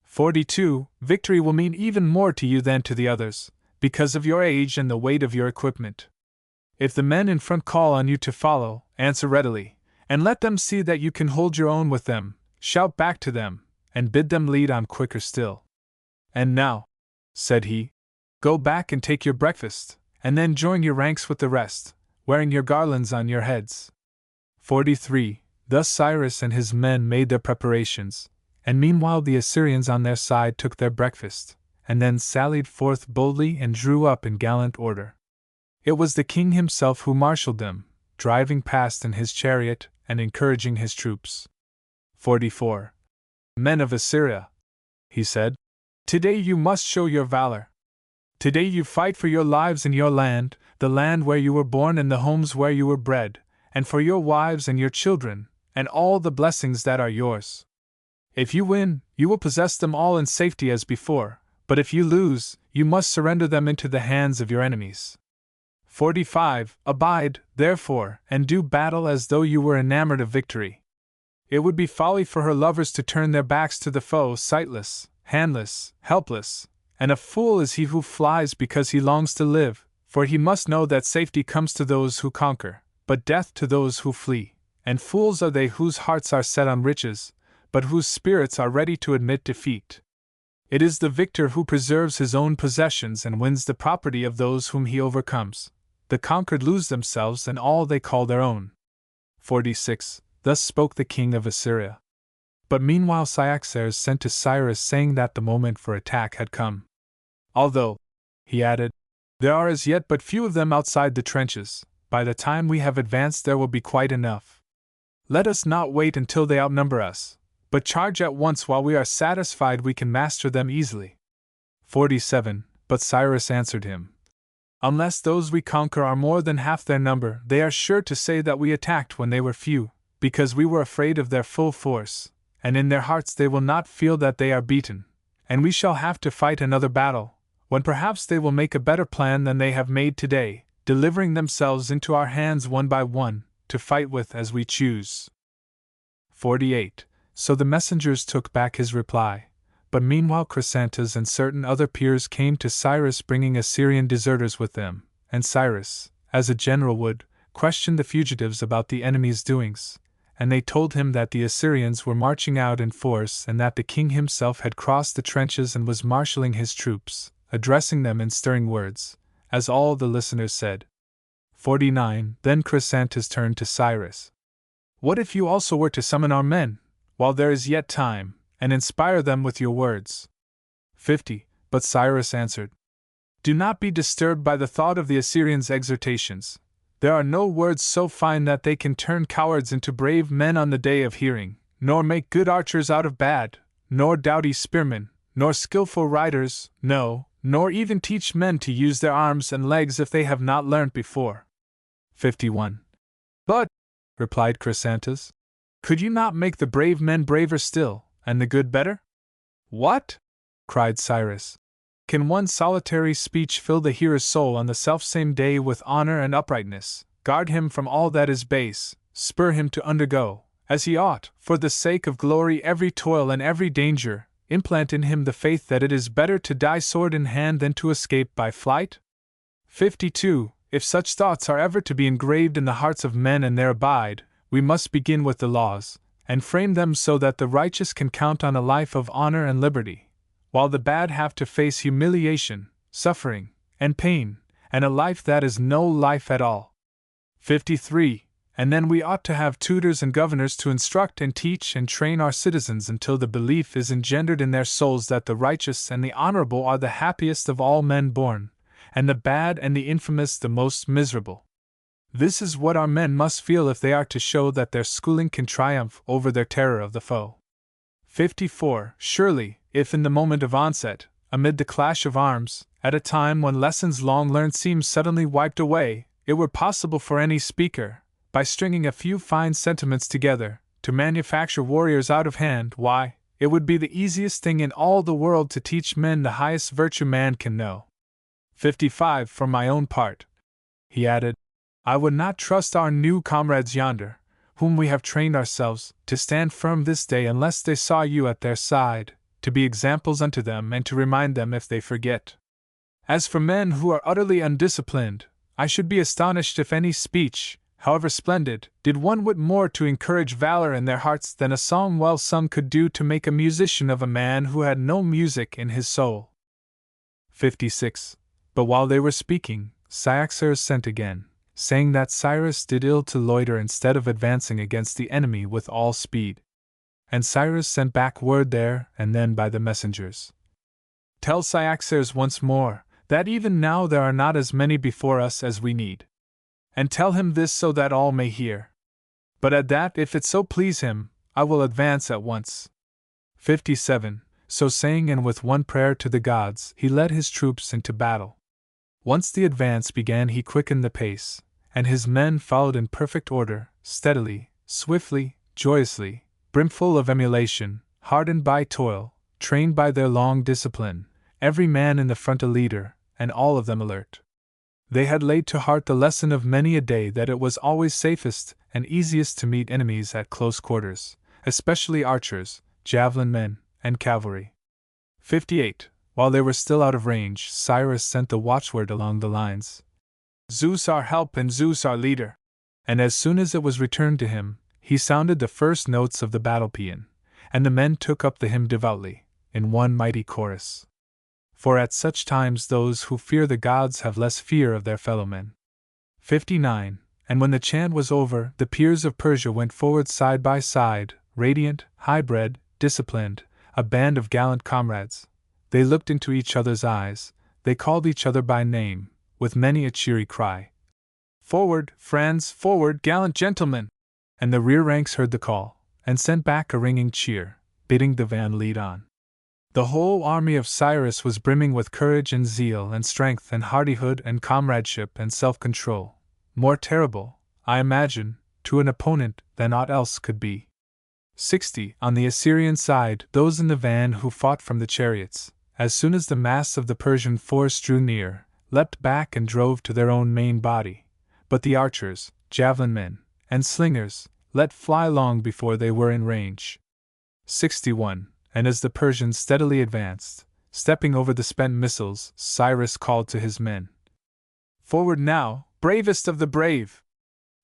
42. Victory will mean even more to you than to the others, because of your age and the weight of your equipment. If the men in front call on you to follow, answer readily, and let them see that you can hold your own with them. Shout back to them, and bid them lead on quicker still. And now, said he, go back and take your breakfast, and then join your ranks with the rest, wearing your garlands on your heads. 43. Thus Cyrus and his men made their preparations, and meanwhile the Assyrians on their side took their breakfast, and then sallied forth boldly and drew up in gallant order. It was the king himself who marshaled them, driving past in his chariot and encouraging his troops. 44. Men of Assyria, he said, today you must show your valor. Today you fight for your lives in your land, the land where you were born and the homes where you were bred, and for your wives and your children, and all the blessings that are yours. If you win, you will possess them all in safety as before, but if you lose, you must surrender them into the hands of your enemies. 45. Abide, therefore, and do battle as though you were enamored of victory. It would be folly for her lovers to turn their backs to the foe, sightless, handless, helpless, and a fool is he who flies because he longs to live, for he must know that safety comes to those who conquer, but death to those who flee, and fools are they whose hearts are set on riches, but whose spirits are ready to admit defeat. It is the victor who preserves his own possessions and wins the property of those whom he overcomes. The conquered lose themselves and all they call their own. 46. Thus spoke the king of Assyria. But meanwhile Cyaxares sent to Cyrus saying that the moment for attack had come. Although, he added, there are as yet but few of them outside the trenches, by the time we have advanced there will be quite enough. Let us not wait until they outnumber us, but charge at once while we are satisfied we can master them easily. 47. But Cyrus answered him, unless those we conquer are more than half their number, they are sure to say that we attacked when they were few, because we were afraid of their full force, and in their hearts they will not feel that they are beaten, and we shall have to fight another battle, when perhaps they will make a better plan than they have made today, delivering themselves into our hands one by one, to fight with as we choose. 48. So the messengers took back his reply, but meanwhile Chrysantas and certain other peers came to Cyrus bringing Assyrian deserters with them, and Cyrus, as a general would, questioned the fugitives about the enemy's doings, and they told him that the Assyrians were marching out in force and that the king himself had crossed the trenches and was marshalling his troops, addressing them in stirring words, as all the listeners said. 49. Then Chrysantas turned to Cyrus. What if you also were to summon our men, while there is yet time, and inspire them with your words? 50. But Cyrus answered, do not be disturbed by the thought of the Assyrians' exhortations. There are no words so fine that they can turn cowards into brave men on the day of hearing, nor make good archers out of bad, nor doughty spearmen, nor skillful riders, no, nor even teach men to use their arms and legs if they have not learnt before. 51. But, replied Chrysantas, could you not make the brave men braver still, and the good better? What? Cried Cyrus. Can one solitary speech fill the hearer's soul on the selfsame day with honor and uprightness, guard him from all that is base, spur him to undergo, as he ought, for the sake of glory, every toil and every danger, implant in him the faith that it is better to die sword in hand than to escape by flight? 52. If such thoughts are ever to be engraved in the hearts of men and there abide, we must begin with the laws, and frame them so that the righteous can count on a life of honor and liberty, while the bad have to face humiliation, suffering, and pain, and a life that is no life at all. 53. And then we ought to have tutors and governors to instruct and teach and train our citizens until the belief is engendered in their souls that the righteous and the honorable are the happiest of all men born, and the bad and the infamous the most miserable. This is what our men must feel if they are to show that their schooling can triumph over their terror of the foe. 54. Surely, if in the moment of onset, amid the clash of arms, at a time when lessons long learned seem suddenly wiped away, it were possible for any speaker, by stringing a few fine sentiments together, to manufacture warriors out of hand, why, it would be the easiest thing in all the world to teach men the highest virtue man can know. 55. For my own part, he added, I would not trust our new comrades yonder, whom we have trained ourselves, to stand firm this day unless they saw you at their side, to be examples unto them and to remind them if they forget. As for men who are utterly undisciplined, I should be astonished if any speech, however splendid, did one whit more to encourage valor in their hearts than a song well sung could do to make a musician of a man who had no music in his soul. 56. But while they were speaking, Cyaxares sent again, saying that Cyrus did ill to loiter instead of advancing against the enemy with all speed. And Cyrus sent back word there and then by the messengers. Tell Cyaxares once more, that even now there are not as many before us as we need. And tell him this so that all may hear. But add that, if it so please him, I will advance at once. 57. So saying, and with one prayer to the gods, he led his troops into battle. Once the advance began, he quickened the pace, and his men followed in perfect order, steadily, swiftly, joyously, brimful of emulation, hardened by toil, trained by their long discipline, every man in the front a leader, and all of them alert. They had laid to heart the lesson of many a day that it was always safest and easiest to meet enemies at close quarters, especially archers, javelin men, and cavalry. 58. While they were still out of range, Cyrus sent the watchword along the lines, Zeus our help and Zeus our leader. And as soon as it was returned to him, he sounded the first notes of the battle paean, and the men took up the hymn devoutly, in one mighty chorus. For at such times those who fear the gods have less fear of their fellowmen. 59. And when the chant was over, the peers of Persia went forward side by side, radiant, high-bred, disciplined, a band of gallant comrades. They looked into each other's eyes, they called each other by name, with many a cheery cry. Forward, friends, forward, gallant gentlemen! And the rear ranks heard the call, and sent back a ringing cheer, bidding the van lead on. The whole army of Cyrus was brimming with courage and zeal and strength and hardihood and comradeship and self-control, more terrible, I imagine, to an opponent than aught else could be. 60. On the Assyrian side, those in the van who fought from the chariots, as soon as the mass of the Persian force drew near, leapt back and drove to their own main body, but the archers, javelin men, and slingers, let fly long before they were in range. 61. And as the Persians steadily advanced, stepping over the spent missiles, Cyrus called to his men, Forward now, bravest of the brave!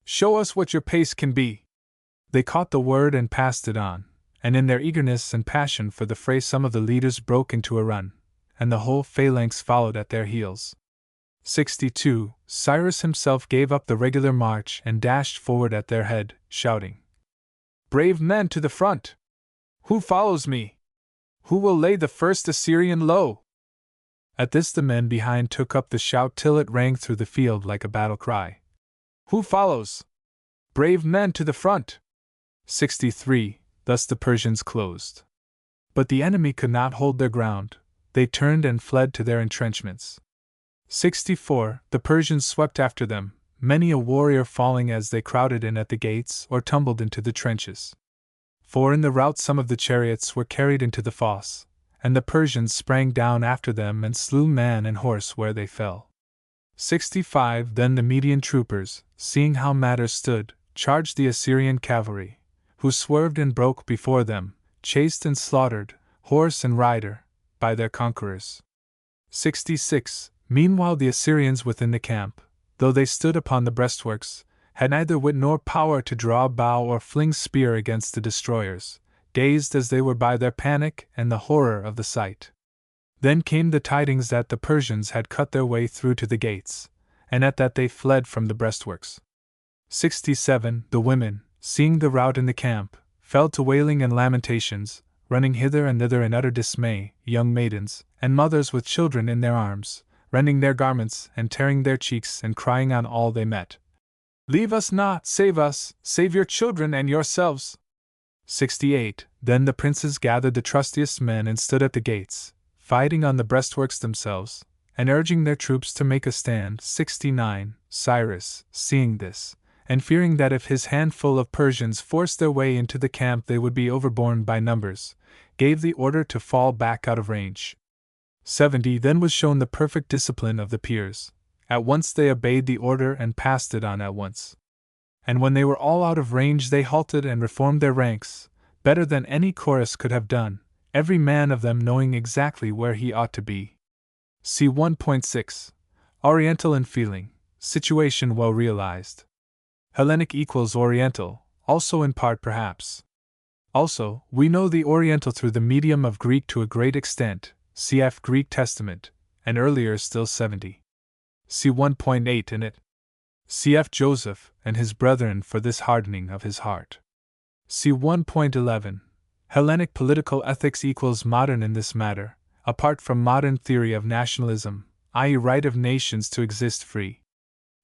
Show us what your pace can be! They caught the word and passed it on, and in their eagerness and passion for the fray some of the leaders broke into a run, and the whole phalanx followed at their heels. 62. Cyrus himself gave up the regular march and dashed forward at their head, shouting, Brave men to the front! Who follows me? Who will lay the first Assyrian low? At this the men behind took up the shout till it rang through the field like a battle cry. Who follows? Brave men to the front! 63. thus the Persians closed. But the enemy could not hold their ground, they turned and fled to their entrenchments. 64. The Persians swept after them, many a warrior falling as they crowded in at the gates or tumbled into the trenches. For in the rout some of the chariots were carried into the fosse, and the Persians sprang down after them and slew man and horse where they fell. 65. Then the Median troopers, seeing how matters stood, charged the Assyrian cavalry, who swerved and broke before them, chased and slaughtered, horse and rider, by their conquerors. 66. Meanwhile the Assyrians within the camp, though they stood upon the breastworks, had neither wit nor power to draw bow or fling spear against the destroyers, dazed as they were by their panic and the horror of the sight. Then came the tidings that the Persians had cut their way through to the gates, and at that they fled from the breastworks. 67. The women, seeing the rout in the camp, fell to wailing and lamentations, running hither and thither in utter dismay, young maidens, and mothers with children in their arms, rending their garments and tearing their cheeks and crying on all they met, "Leave us not, save your children and yourselves." 68. Then the princes gathered the trustiest men and stood at the gates, fighting on the breastworks themselves, and urging their troops to make a stand. 69. Cyrus, seeing this, and fearing that if his handful of Persians forced their way into the camp they would be overborne by numbers, gave the order to fall back out of range. 70. Then was shown the perfect discipline of the peers. At once they obeyed the order and passed it on at once. And when they were all out of range they halted and reformed their ranks, better than any chorus could have done, every man of them knowing exactly where he ought to be. See 1.6. Oriental in feeling, situation well realized. Hellenic equals Oriental, also in part perhaps. Also, we know the Oriental through the medium of Greek to a great extent, cf. Greek Testament, and earlier still 70. See 1.8 in it. Cf. Joseph and his brethren for this hardening of his heart. See 1.11. Hellenic political ethics equals modern in this matter, apart from modern theory of nationalism, i.e. right of nations to exist free.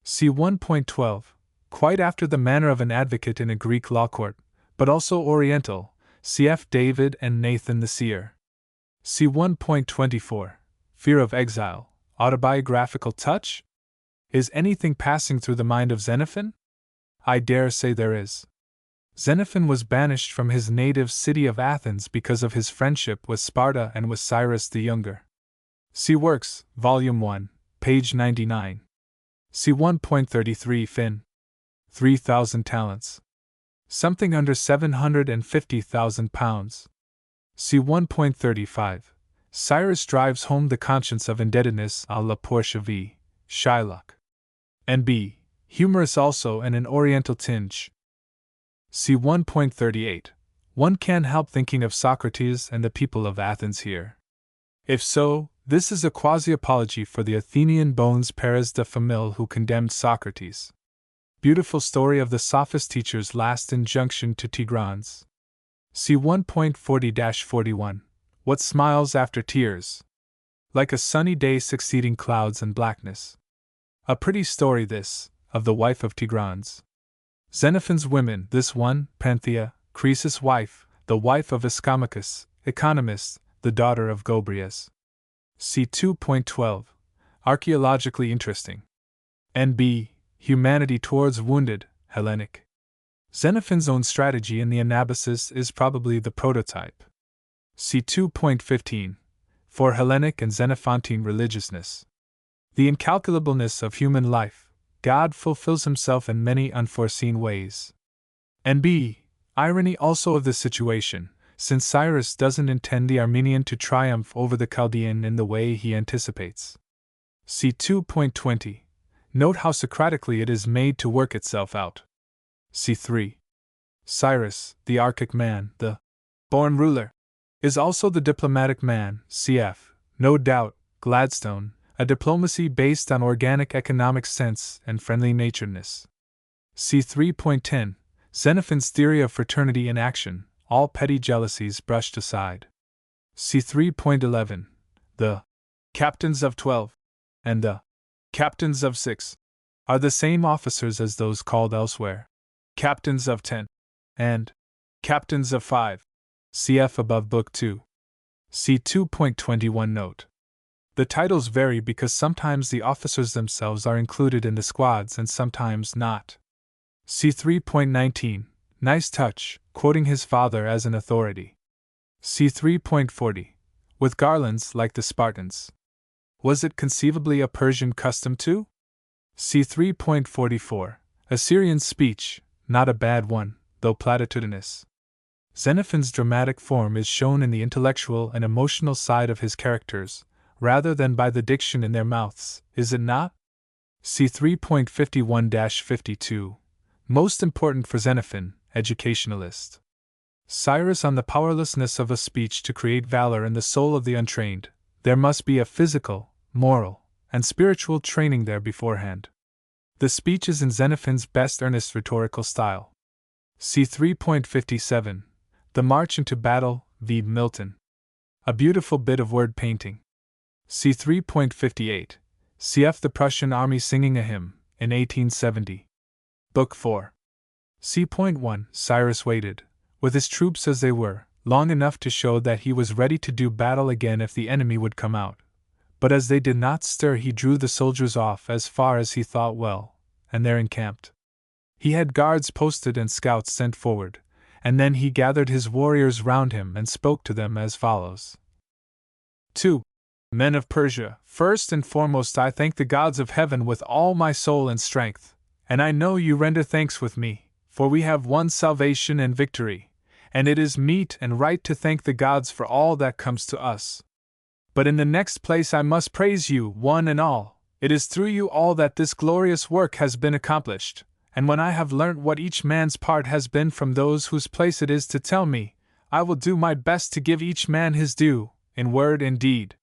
See 1.12. Quite after the manner of an advocate in a Greek law court, but also Oriental, cf. David and Nathan the seer. See 1.24. Fear of exile, autobiographical touch? Is anything passing through the mind of Xenophon? I dare say there is. Xenophon was banished from his native city of Athens because of his friendship with Sparta and with Cyrus the Younger. See Works, Volume 1, page 99. See 1.33 Fin. 3,000 talents. Something under £750,000. See 1.35. Cyrus drives home the conscience of indebtedness à la Portia v. Shylock. N.B. Humorous also and an oriental tinge. See 1.38. One can't help thinking of Socrates and the people of Athens here. If so, this is a quasi-apology for the Athenian bones Perez de Famille who condemned Socrates. Beautiful story of the sophist teacher's last injunction to Tigrans. See 1.40-41. What smiles after tears? Like a sunny day succeeding clouds and blackness. A pretty story this, of the wife of Tigrans. Xenophon's women, this one, Panthea, Croesus' wife, the wife of Ischomachus, economist, the daughter of Gobryas. See 2.12. Archaeologically interesting. N.B. Humanity towards wounded, Hellenic. Xenophon's own strategy in the Anabasis is probably the prototype. See 2.15. For Hellenic and Xenophantine religiousness. The incalculableness of human life, God fulfills himself in many unforeseen ways. N.B. Irony also of the situation, since Cyrus doesn't intend the Armenian to triumph over the Chaldean in the way he anticipates. See 2.20. Note how Socratically it is made to work itself out. See 3. Cyrus, the archaic man, the born ruler, is also the diplomatic man, cf. No doubt, Gladstone, a diplomacy based on organic economic sense and friendly naturedness. See 3.10. Xenophon's theory of fraternity in action, all petty jealousies brushed aside. See 3.11. The captains of 12 and the captains of 6 are the same officers as those called elsewhere captains of 10 and Captains of 5. Cf. above Book 2. See 2.21 note. The titles vary because sometimes the officers themselves are included in the squads and sometimes not. See 3.19. Nice touch, quoting his father as an authority. See 3.40. With garlands like the Spartans. Was it conceivably a Persian custom too? See 3.44. Assyrian's speech, not a bad one, though platitudinous. Xenophon's dramatic form is shown in the intellectual and emotional side of his characters, rather than by the diction in their mouths, is it not? See 3.51-52. Most important for Xenophon, educationalist. Cyrus on the powerlessness of a speech to create valor in the soul of the untrained. There must be a physical, moral, and spiritual training there beforehand. The speech is in Xenophon's best earnest rhetorical style. See 3.57. The March into Battle, v. Milton. A beautiful bit of word painting. See 3.58. Cf. the Prussian army singing a hymn, in 1870. Book 4. C.1. Cyrus waited, with his troops as they were, long enough to show that he was ready to do battle again if the enemy would come out. But as they did not stir, he drew the soldiers off as far as he thought well, and there encamped. He had guards posted and scouts sent forward, and then he gathered his warriors round him and spoke to them as follows. 2. Men of Persia, first and foremost I thank the gods of heaven with all my soul and strength, and I know you render thanks with me, for we have won salvation and victory, and it is meet and right to thank the gods for all that comes to us. But in the next place I must praise you, one and all. It is through you all that this glorious work has been accomplished, and when I have learnt what each man's part has been from those whose place it is to tell me, I will do my best to give each man his due, in word and deed.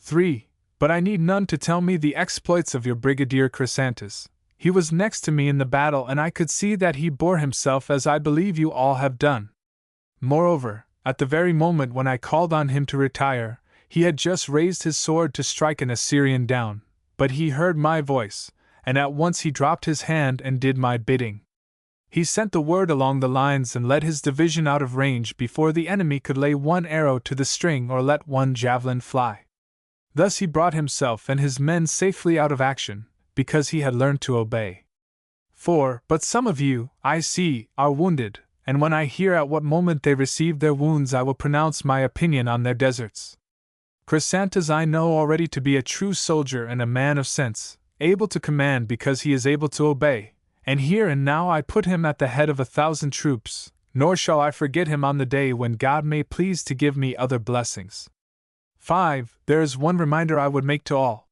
3. But I need none to tell me the exploits of your brigadier Chrysantas. He was next to me in the battle, and I could see that he bore himself as I believe you all have done. Moreover, at the very moment when I called on him to retire, he had just raised his sword to strike an Assyrian down, but he heard my voice, and at once he dropped his hand and did my bidding. He sent the word along the lines and led his division out of range before the enemy could lay one arrow to the string or let one javelin fly. Thus he brought himself and his men safely out of action, because he had learned to obey. 4. But some of you, I see, are wounded, and when I hear at what moment they received their wounds I will pronounce my opinion on their deserts. Chrysantas I know already to be a true soldier and a man of sense, able to command because he is able to obey, and here and now I put him at the head of 1,000 troops, nor shall I forget him on the day when God may please to give me other blessings. 5. There is one reminder I would make to all.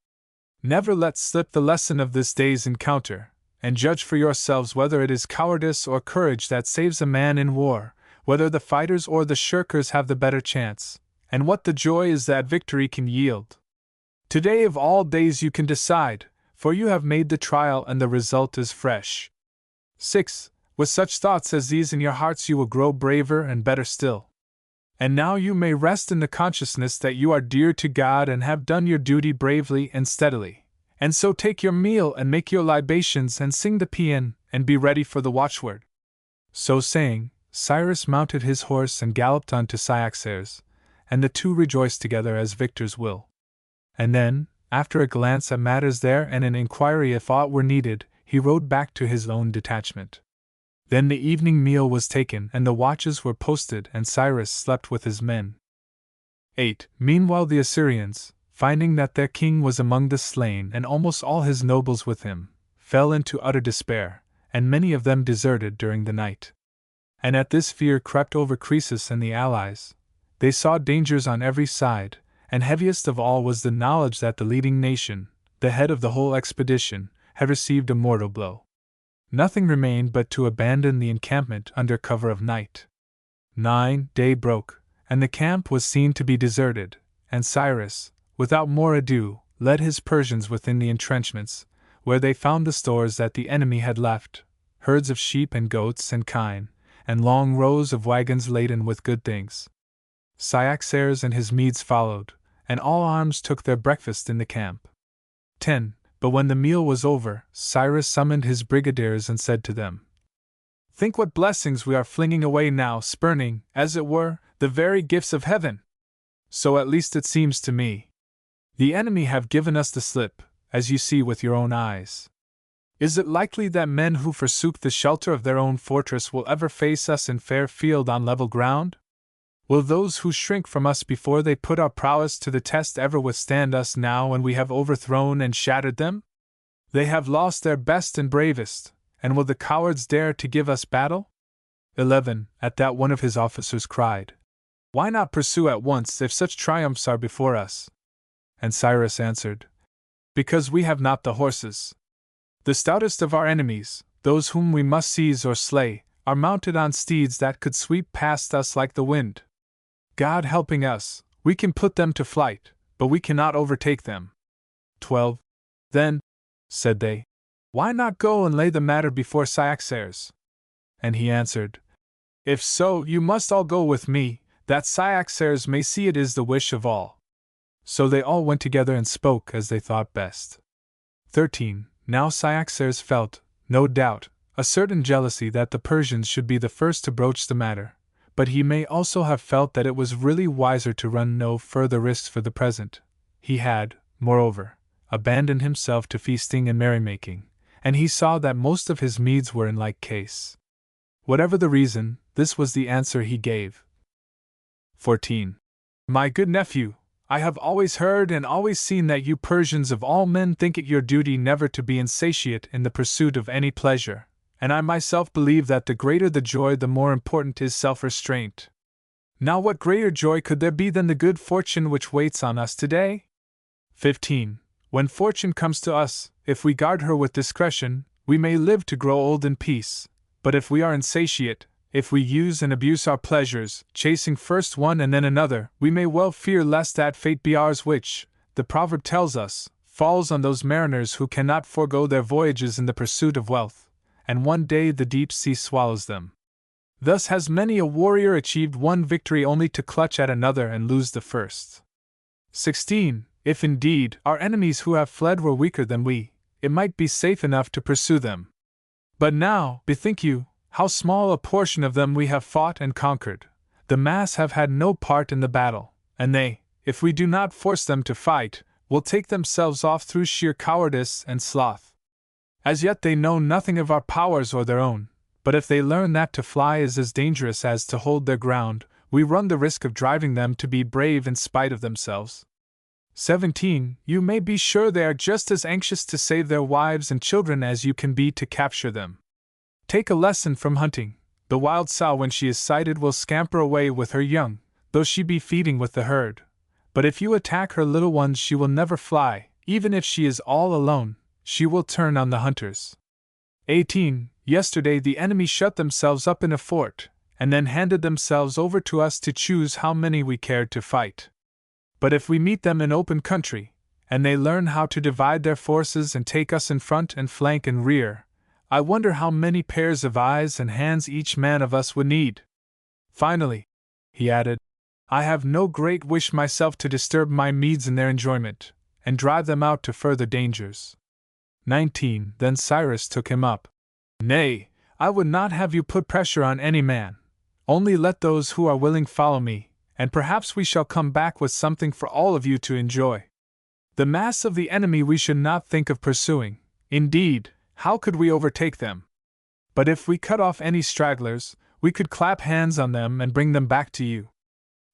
Never let slip the lesson of this day's encounter, and judge for yourselves whether it is cowardice or courage that saves a man in war, whether the fighters or the shirkers have the better chance, and what the joy is that victory can yield. Today of all days you can decide, for you have made the trial and the result is fresh. 6. With such thoughts as these in your hearts you will grow braver and better still. And now you may rest in the consciousness that you are dear to God and have done your duty bravely and steadily, and so take your meal and make your libations and sing the paean, and be ready for the watchword. So saying, Cyrus mounted his horse and galloped on to Cyaxares, and the two rejoiced together as victors will. And then, after a glance at matters there and an inquiry if aught were needed, he rode back to his own detachment. Then the evening meal was taken and the watches were posted and Cyrus slept with his men. 8. Meanwhile the Assyrians, finding that their king was among the slain and almost all his nobles with him, fell into utter despair, and many of them deserted during the night. And at this fear crept over Croesus and the allies. They saw dangers on every side, and heaviest of all was the knowledge that the leading nation, the head of the whole expedition, had received a mortal blow. Nothing remained but to abandon the encampment under cover of night. 9. Day broke, and the camp was seen to be deserted, and Cyrus, without more ado, led his Persians within the entrenchments, where they found the stores that the enemy had left, herds of sheep and goats and kine, and long rows of wagons laden with good things. Cyaxares and his Medes followed, and all arms took their breakfast in the camp. 10. But when the meal was over, Cyrus summoned his brigadiers and said to them, Think what blessings we are flinging away now, spurning, as it were, the very gifts of heaven. So at least it seems to me. The enemy have given us the slip, as you see with your own eyes. Is it likely that men who forsook the shelter of their own fortress will ever face us in fair field on level ground? Will those who shrink from us before they put our prowess to the test ever withstand us now when we have overthrown and shattered them? They have lost their best and bravest, and will the cowards dare to give us battle? 11. At that one of his officers cried, "Why not pursue at once if such triumphs are before us?" And Cyrus answered, "Because we have not the horses. The stoutest of our enemies, those whom we must seize or slay, are mounted on steeds that could sweep past us like the wind. God helping us, we can put them to flight, but we cannot overtake them." 12. Then, said they, "Why not go and lay the matter before Cyaxares?" And he answered, "If so, you must all go with me, that Cyaxares may see it is the wish of all." So they all went together and spoke as they thought best. 13. Now Cyaxares felt, no doubt, a certain jealousy that the Persians should be the first to broach the matter, but he may also have felt that it was really wiser to run no further risks for the present. He had, moreover, abandoned himself to feasting and merrymaking, and he saw that most of his Medes were in like case. Whatever the reason, this was the answer he gave. 14. My good nephew, I have always heard and always seen that you Persians of all men think it your duty never to be insatiate in the pursuit of any pleasure, and I myself believe that the greater the joy the more important is self-restraint. Now what greater joy could there be than the good fortune which waits on us today? 15. When fortune comes to us, if we guard her with discretion, we may live to grow old in peace, but if we are insatiate, if we use and abuse our pleasures, chasing first one and then another, we may well fear lest that fate be ours which, the proverb tells us, falls on those mariners who cannot forego their voyages in the pursuit of wealth, and one day the deep sea swallows them. Thus has many a warrior achieved one victory only to clutch at another and lose the first. 16. If indeed our enemies who have fled were weaker than we, it might be safe enough to pursue them. But now, bethink you, how small a portion of them we have fought and conquered. The mass have had no part in the battle, and they, if we do not force them to fight, will take themselves off through sheer cowardice and sloth. As yet they know nothing of our powers or their own, but if they learn that to fly is as dangerous as to hold their ground, we run the risk of driving them to be brave in spite of themselves. 17. You may be sure they are just as anxious to save their wives and children as you can be to capture them. Take a lesson from hunting. The wild sow when she is sighted will scamper away with her young, though she be feeding with the herd. But if you attack her little ones she will never fly, even if she is all alone, she will turn on the hunters. 18. Yesterday the enemy shut themselves up in a fort, and then handed themselves over to us to choose how many we cared to fight. But if we meet them in open country, and they learn how to divide their forces and take us in front and flank and rear, I wonder how many pairs of eyes and hands each man of us would need. Finally, he added, I have no great wish myself to disturb my Medes in their enjoyment, and drive them out to further dangers. 19. Then Cyrus took him up. Nay, I would not have you put pressure on any man. Only let those who are willing follow me, and perhaps we shall come back with something for all of you to enjoy. The mass of the enemy we should not think of pursuing. Indeed, how could we overtake them? But if we cut off any stragglers, we could clap hands on them and bring them back to you.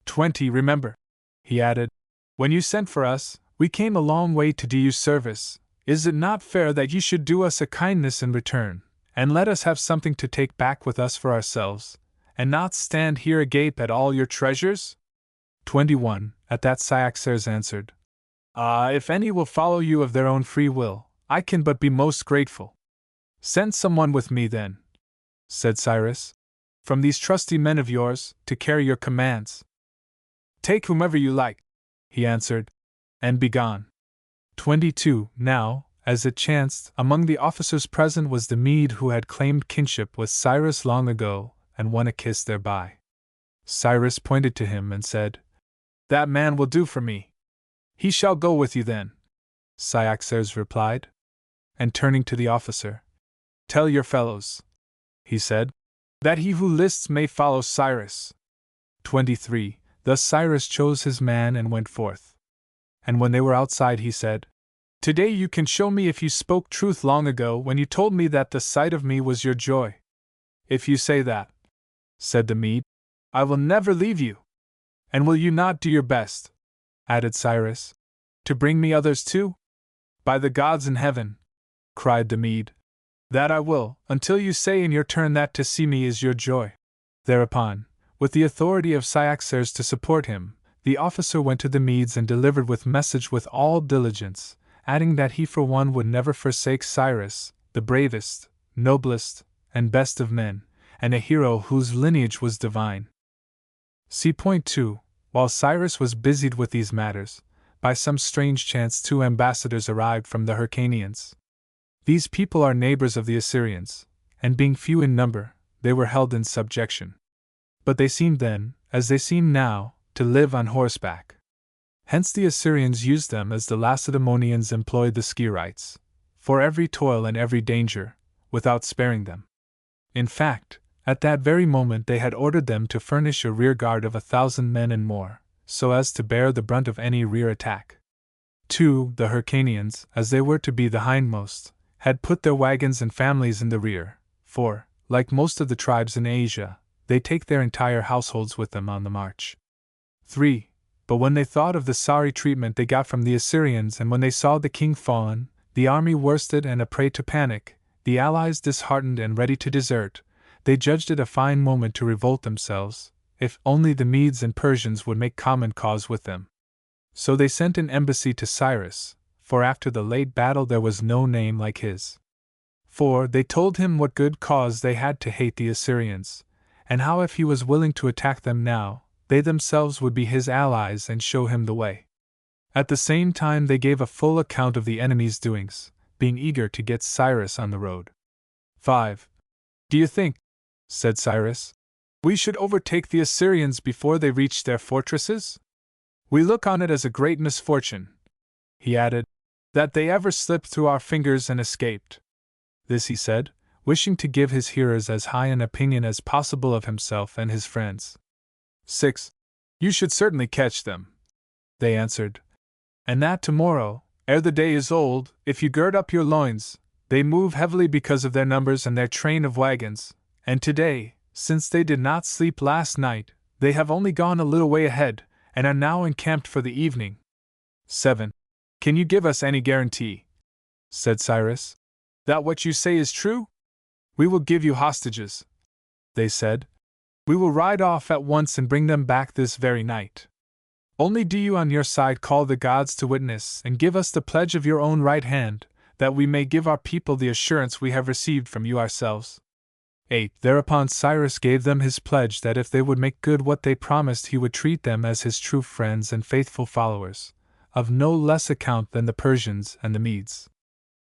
20. Remember, he added, when you sent for us, we came a long way to do you service. Is it not fair that you should do us a kindness in return, and let us have something to take back with us for ourselves, and not stand here agape at all your treasures? 21. At that Cyaxares answered, if any will follow you of their own free will, I can but be most grateful. Send someone with me then, said Cyrus, from these trusty men of yours, to carry your commands. Take whomever you like, he answered, and be gone. 22. Now, as it chanced, among the officers present was the Mede who had claimed kinship with Cyrus long ago, and won a kiss thereby. Cyrus pointed to him and said, That man will do for me. He shall go with you then, Cyaxares replied. And turning to the officer, Tell your fellows, he said, that he who lists may follow Cyrus. 23. Thus Cyrus chose his man and went forth. And when they were outside, he said, Today you can show me if you spoke truth long ago when you told me that the sight of me was your joy. If you say that, said the Mede, I will never leave you. And will you not do your best, added Cyrus, to bring me others too? By the gods in heaven, cried the Mede, that I will, until you say in your turn that to see me is your joy. Thereupon, with the authority of Cyaxares to support him, the officer went to the Medes and delivered with message with all diligence, adding that he for one would never forsake Cyrus, the bravest, noblest, and best of men, and a hero whose lineage was divine. See point 2. While Cyrus was busied with these matters, by some strange chance 2 ambassadors arrived from the Hyrcanians. These people are neighbors of the Assyrians, and being few in number, they were held in subjection. But they seemed then, as they seem now, to live on horseback. Hence the Assyrians used them as the Lacedaemonians employed the Skirites, for every toil and every danger, without sparing them. In fact, at that very moment they had ordered them to furnish a rear guard of 1,000 men and more, so as to bear the brunt of any rear attack. 2. The Hyrcanians, as they were to be the hindmost, had put their wagons and families in the rear, for, like most of the tribes in Asia, they take their entire households with them on the march. 3. But when they thought of the sorry treatment they got from the Assyrians, and when they saw the king fallen, the army worsted and a prey to panic, the allies disheartened and ready to desert, they judged it a fine moment to revolt themselves, if only the Medes and Persians would make common cause with them. So they sent an embassy to Cyrus, for after the late battle there was no name like his. 4. They told him what good cause they had to hate the Assyrians, and how if he was willing to attack them now, they themselves would be his allies and show him the way. At the same time they gave a full account of the enemy's doings, being eager to get Cyrus on the road. 5. Do you think, said Cyrus, we should overtake the Assyrians before they reach their fortresses? We look on it as a great misfortune, he added, that they ever slipped through our fingers and escaped. This he said, wishing to give his hearers as high an opinion as possible of himself and his friends. 6. You should certainly catch them, they answered, and that tomorrow, ere the day is old, if you gird up your loins. They move heavily because of their numbers and their train of wagons, and today, since they did not sleep last night, they have only gone a little way ahead, and are now encamped for the evening. 7. Can you give us any guarantee, said Cyrus, that what you say is true? We will give you hostages, they said. We will ride off at once and bring them back this very night. Only do you on your side call the gods to witness and give us the pledge of your own right hand, that we may give our people the assurance we have received from you ourselves. 8. Thereupon Cyrus gave them his pledge that if they would make good what they promised he would treat them as his true friends and faithful followers, of no less account than the Persians and the Medes.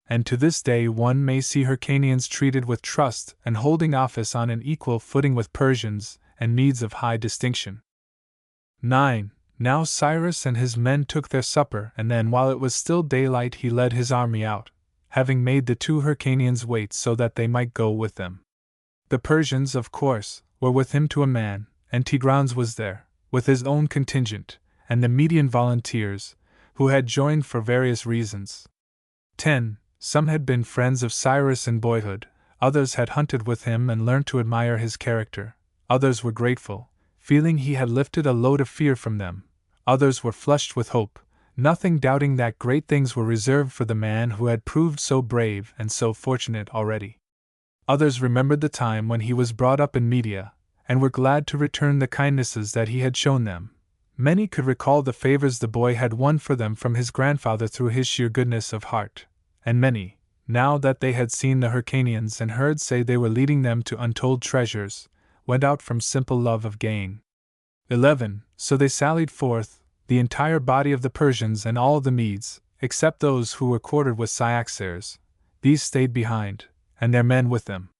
And to this day one may see Hyrcanians treated with trust and holding office on an equal footing with Persians and Medes of high distinction. 9. Now Cyrus and his men took their supper, and then while it was still daylight he led his army out, having made the 2 Hyrcanians wait so that they might go with them. The Persians, of course, were with him to a man, and Tigranes was there, with his own contingent, and the Median volunteers, who had joined for various reasons. 10. Some had been friends of Cyrus in boyhood, others had hunted with him and learned to admire his character, others were grateful, feeling he had lifted a load of fear from them, others were flushed with hope, nothing doubting that great things were reserved for the man who had proved so brave and so fortunate already. Others remembered the time when he was brought up in Media, and were glad to return the kindnesses that he had shown them. Many could recall the favors the boy had won for them from his grandfather through his sheer goodness of heart, and many, now that they had seen the Hyrcanians and heard say they were leading them to untold treasures, went out from simple love of gain. 11. So they sallied forth, the entire body of the Persians and all the Medes, except those who were quartered with Cyaxares. These stayed behind, and their men with them.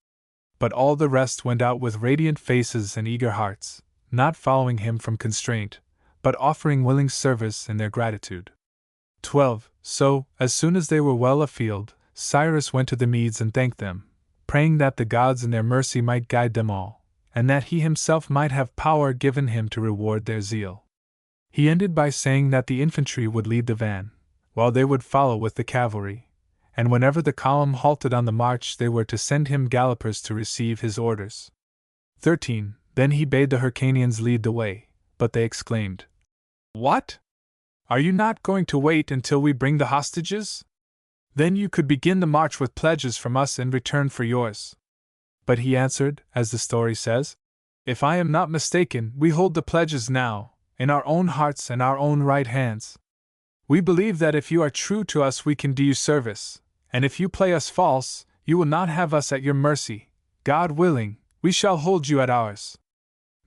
But all the rest went out with radiant faces and eager hearts, not following him from constraint, but offering willing service in their gratitude. 12. So, as soon as they were well afield, Cyrus went to the Medes and thanked them, praying that the gods in their mercy might guide them all, and that he himself might have power given him to reward their zeal. He ended by saying that the infantry would lead the van, while they would follow with the cavalry, and whenever the column halted on the march they were to send him gallopers to receive his orders. 13. Then he bade the Hyrcanians lead the way, but they exclaimed, "What? Are you not going to wait until we bring the hostages? Then you could begin the march with pledges from us in return for yours." But he answered, as the story says, "If I am not mistaken, we hold the pledges now, in our own hearts and our own right hands. We believe that if you are true to us we can do you service, and if you play us false, you will not have us at your mercy. God willing, we shall hold you at ours.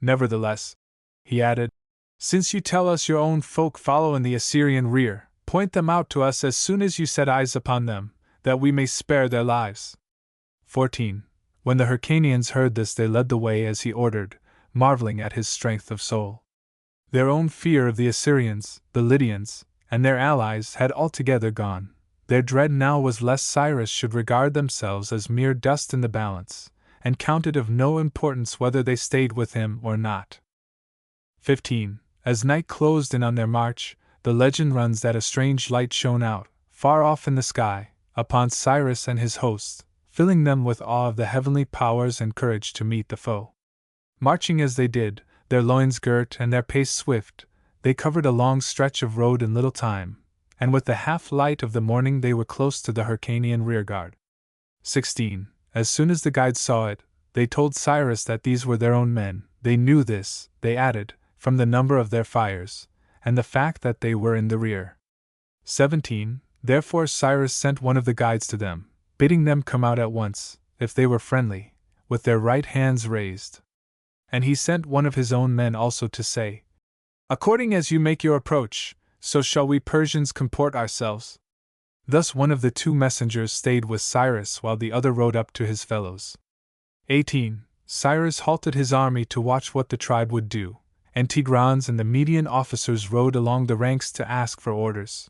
Nevertheless," he added, "since you tell us your own folk follow in the Assyrian rear, point them out to us as soon as you set eyes upon them, that we may spare their lives." 14. When the Hyrcanians heard this they led the way as he ordered, marveling at his strength of soul. Their own fear of the Assyrians, the Lydians, and their allies had altogether gone. Their dread now was lest Cyrus should regard themselves as mere dust in the balance, and count it of no importance whether they stayed with him or not. 15. As night closed in on their march, the legend runs that a strange light shone out, far off in the sky, upon Cyrus and his hosts, filling them with awe of the heavenly powers and courage to meet the foe. Marching as they did, their loins girt and their pace swift, they covered a long stretch of road in little time, and with the half-light of the morning they were close to the Hyrcanian rearguard. 16. As soon as the guides saw it, they told Cyrus that these were their own men. They knew this, they added, from the number of their fires, and the fact that they were in the rear. 17. Therefore Cyrus sent one of the guides to them, bidding them come out at once, if they were friendly, with their right hands raised. And he sent one of his own men also to say, "According as you make your approach, so shall we Persians comport ourselves." Thus one of the two messengers stayed with Cyrus while the other rode up to his fellows. 18. Cyrus halted his army to watch what the tribe would do, and Tigranes and the Median officers rode along the ranks to ask for orders.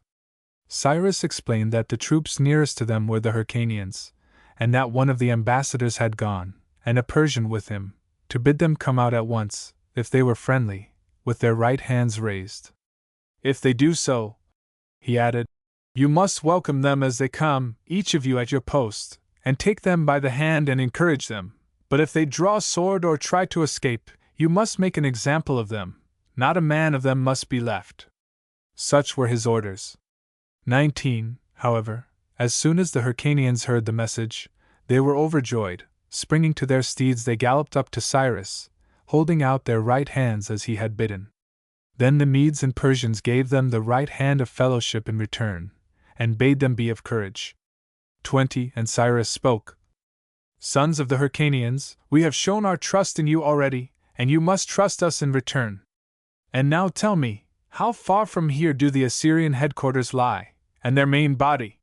Cyrus explained that the troops nearest to them were the Hyrcanians, and that one of the ambassadors had gone, and a Persian with him, to bid them come out at once, if they were friendly, with their right hands raised. "If they do so," he added, "you must welcome them as they come, each of you at your post, and take them by the hand and encourage them. But if they draw sword or try to escape, you must make an example of them, not a man of them must be left." Such were his orders. 19. However, as soon as the Hyrcanians heard the message, they were overjoyed. Springing to their steeds they galloped up to Cyrus, holding out their right hands as he had bidden. Then the Medes and Persians gave them the right hand of fellowship in return, and bade them be of courage. 20. And Cyrus spoke, "Sons of the Hyrcanians, we have shown our trust in you already, and you must trust us in return. And now tell me, how far from here do the Assyrian headquarters lie, and their main body?"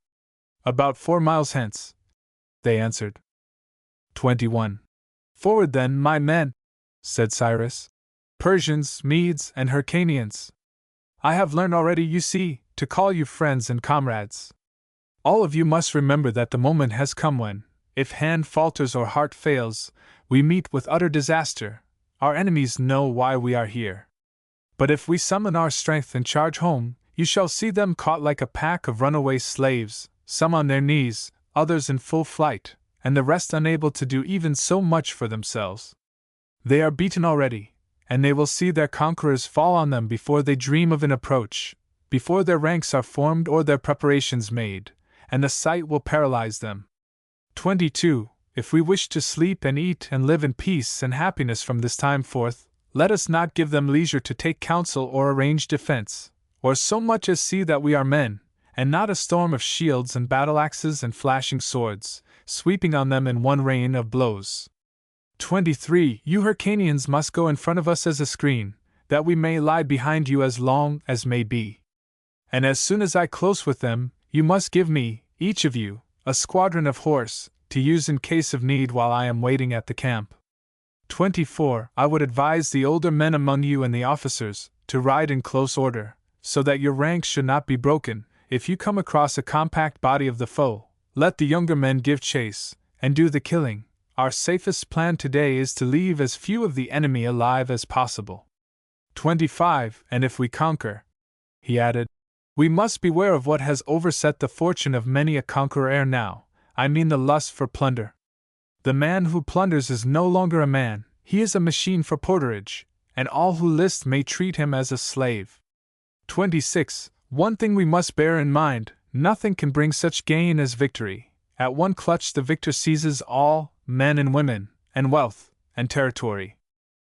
"About 4 miles hence," they answered. 21. "Forward then, my men," said Cyrus. "Persians, Medes, and Hyrcanians. I have learned already, you see, to call you friends and comrades. All of you must remember that the moment has come when, if hand falters or heart fails, we meet with utter disaster. Our enemies know why we are here. But if we summon our strength and charge home, you shall see them caught like a pack of runaway slaves, some on their knees, others in full flight, and the rest unable to do even so much for themselves. They are beaten already, and they will see their conquerors fall on them before they dream of an approach, before their ranks are formed or their preparations made, and the sight will paralyze them. 22. If we wish to sleep and eat and live in peace and happiness from this time forth, let us not give them leisure to take counsel or arrange defense, or so much as see that we are men, and not a storm of shields and battle-axes and flashing swords, sweeping on them in one rain of blows. 23. You Hyrcanians must go in front of us as a screen, that we may lie behind you as long as may be. And as soon as I close with them, you must give me, each of you, a squadron of horse, to use in case of need while I am waiting at the camp. 24. I would advise the older men among you and the officers to ride in close order, so that your ranks should not be broken. If you come across a compact body of the foe, let the younger men give chase, and do the killing, Our safest plan today is to leave as few of the enemy alive as possible. 25. And if we conquer, he added, we must beware of what has overset the fortune of many a conqueror ere now, I mean the lust for plunder. The man who plunders is no longer a man, he is a machine for porterage, and all who list may treat him as a slave. 26. One thing we must bear in mind, nothing can bring such gain as victory. At one clutch the victor seizes all, men and women, and wealth, and territory.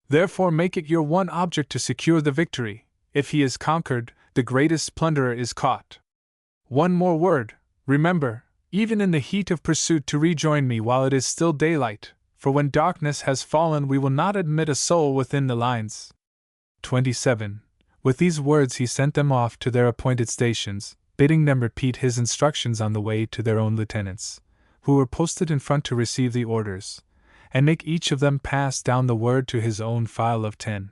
Therefore make it your one object to secure the victory. If he is conquered, the greatest plunderer is caught. One more word, remember, even in the heat of pursuit to rejoin me while it is still daylight, for when darkness has fallen we will not admit a soul within the lines. 27. With these words he sent them off to their appointed stations, bidding them repeat his instructions on the way to their own lieutenants, who were posted in front to receive the orders, and make each of them pass down the word to his own file of 10.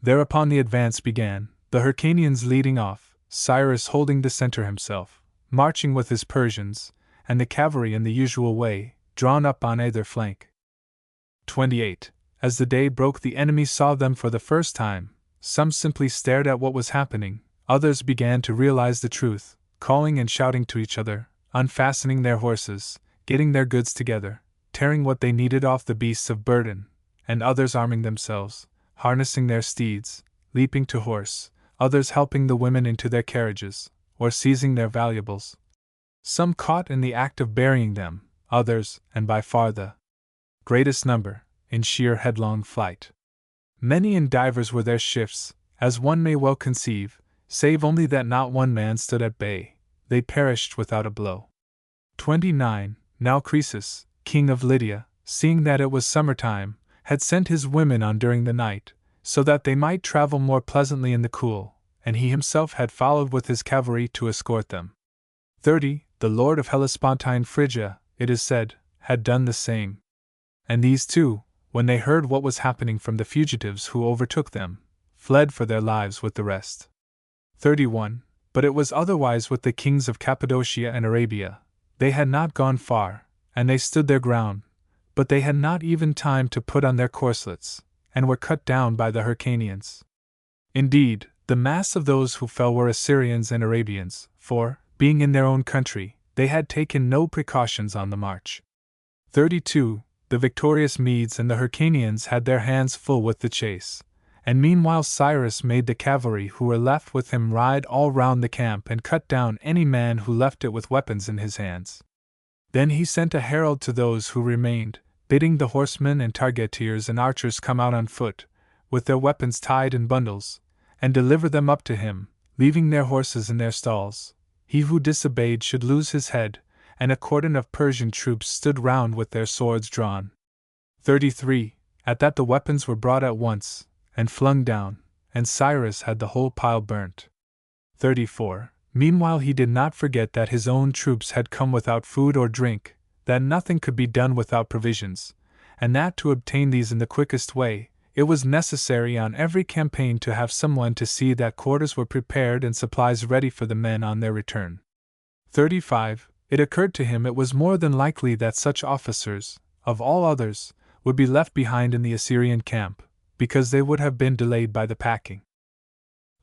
Thereupon the advance began, the Hyrcanians leading off, Cyrus holding the center himself, marching with his Persians, and the cavalry in the usual way, drawn up on either flank. 28. As the day broke the enemy saw them for the first time. Some simply stared at what was happening, others began to realize the truth, calling and shouting to each other, unfastening their horses, getting their goods together, tearing what they needed off the beasts of burden, and others arming themselves, harnessing their steeds, leaping to horse, others helping the women into their carriages, or seizing their valuables. Some caught in the act of burying them, others, and by far the greatest number, in sheer headlong flight. Many and divers were their shifts, as one may well conceive, save only that not one man stood at bay, they perished without a blow. 29. Now Croesus, king of Lydia, seeing that it was summer-time, had sent his women on during the night, so that they might travel more pleasantly in the cool, and he himself had followed with his cavalry to escort them. 30. The lord of Hellespontine Phrygia, it is said, had done the same. And these too, when they heard what was happening from the fugitives who overtook them, fled for their lives with the rest. 31. But it was otherwise with the kings of Cappadocia and Arabia. They had not gone far, and they stood their ground, but they had not even time to put on their corslets, and were cut down by the Hyrcanians. Indeed, the mass of those who fell were Assyrians and Arabians, for, being in their own country, they had taken no precautions on the march. 32. The victorious Medes and the Hyrcanians had their hands full with the chase, and meanwhile Cyrus made the cavalry who were left with him ride all round the camp and cut down any man who left it with weapons in his hands. Then he sent a herald to those who remained, bidding the horsemen and targeteers and archers come out on foot, with their weapons tied in bundles, and deliver them up to him, leaving their horses in their stalls. He who disobeyed should lose his head, and a cordon of Persian troops stood round with their swords drawn. 33. At that the weapons were brought at once, and flung down, and Cyrus had the whole pile burnt. 34. Meanwhile he did not forget that his own troops had come without food or drink, that nothing could be done without provisions, and that to obtain these in the quickest way, it was necessary on every campaign to have someone to see that quarters were prepared and supplies ready for the men on their return. 35. It occurred to him it was more than likely that such officers, of all others, would be left behind in the Assyrian camp, because they would have been delayed by the packing.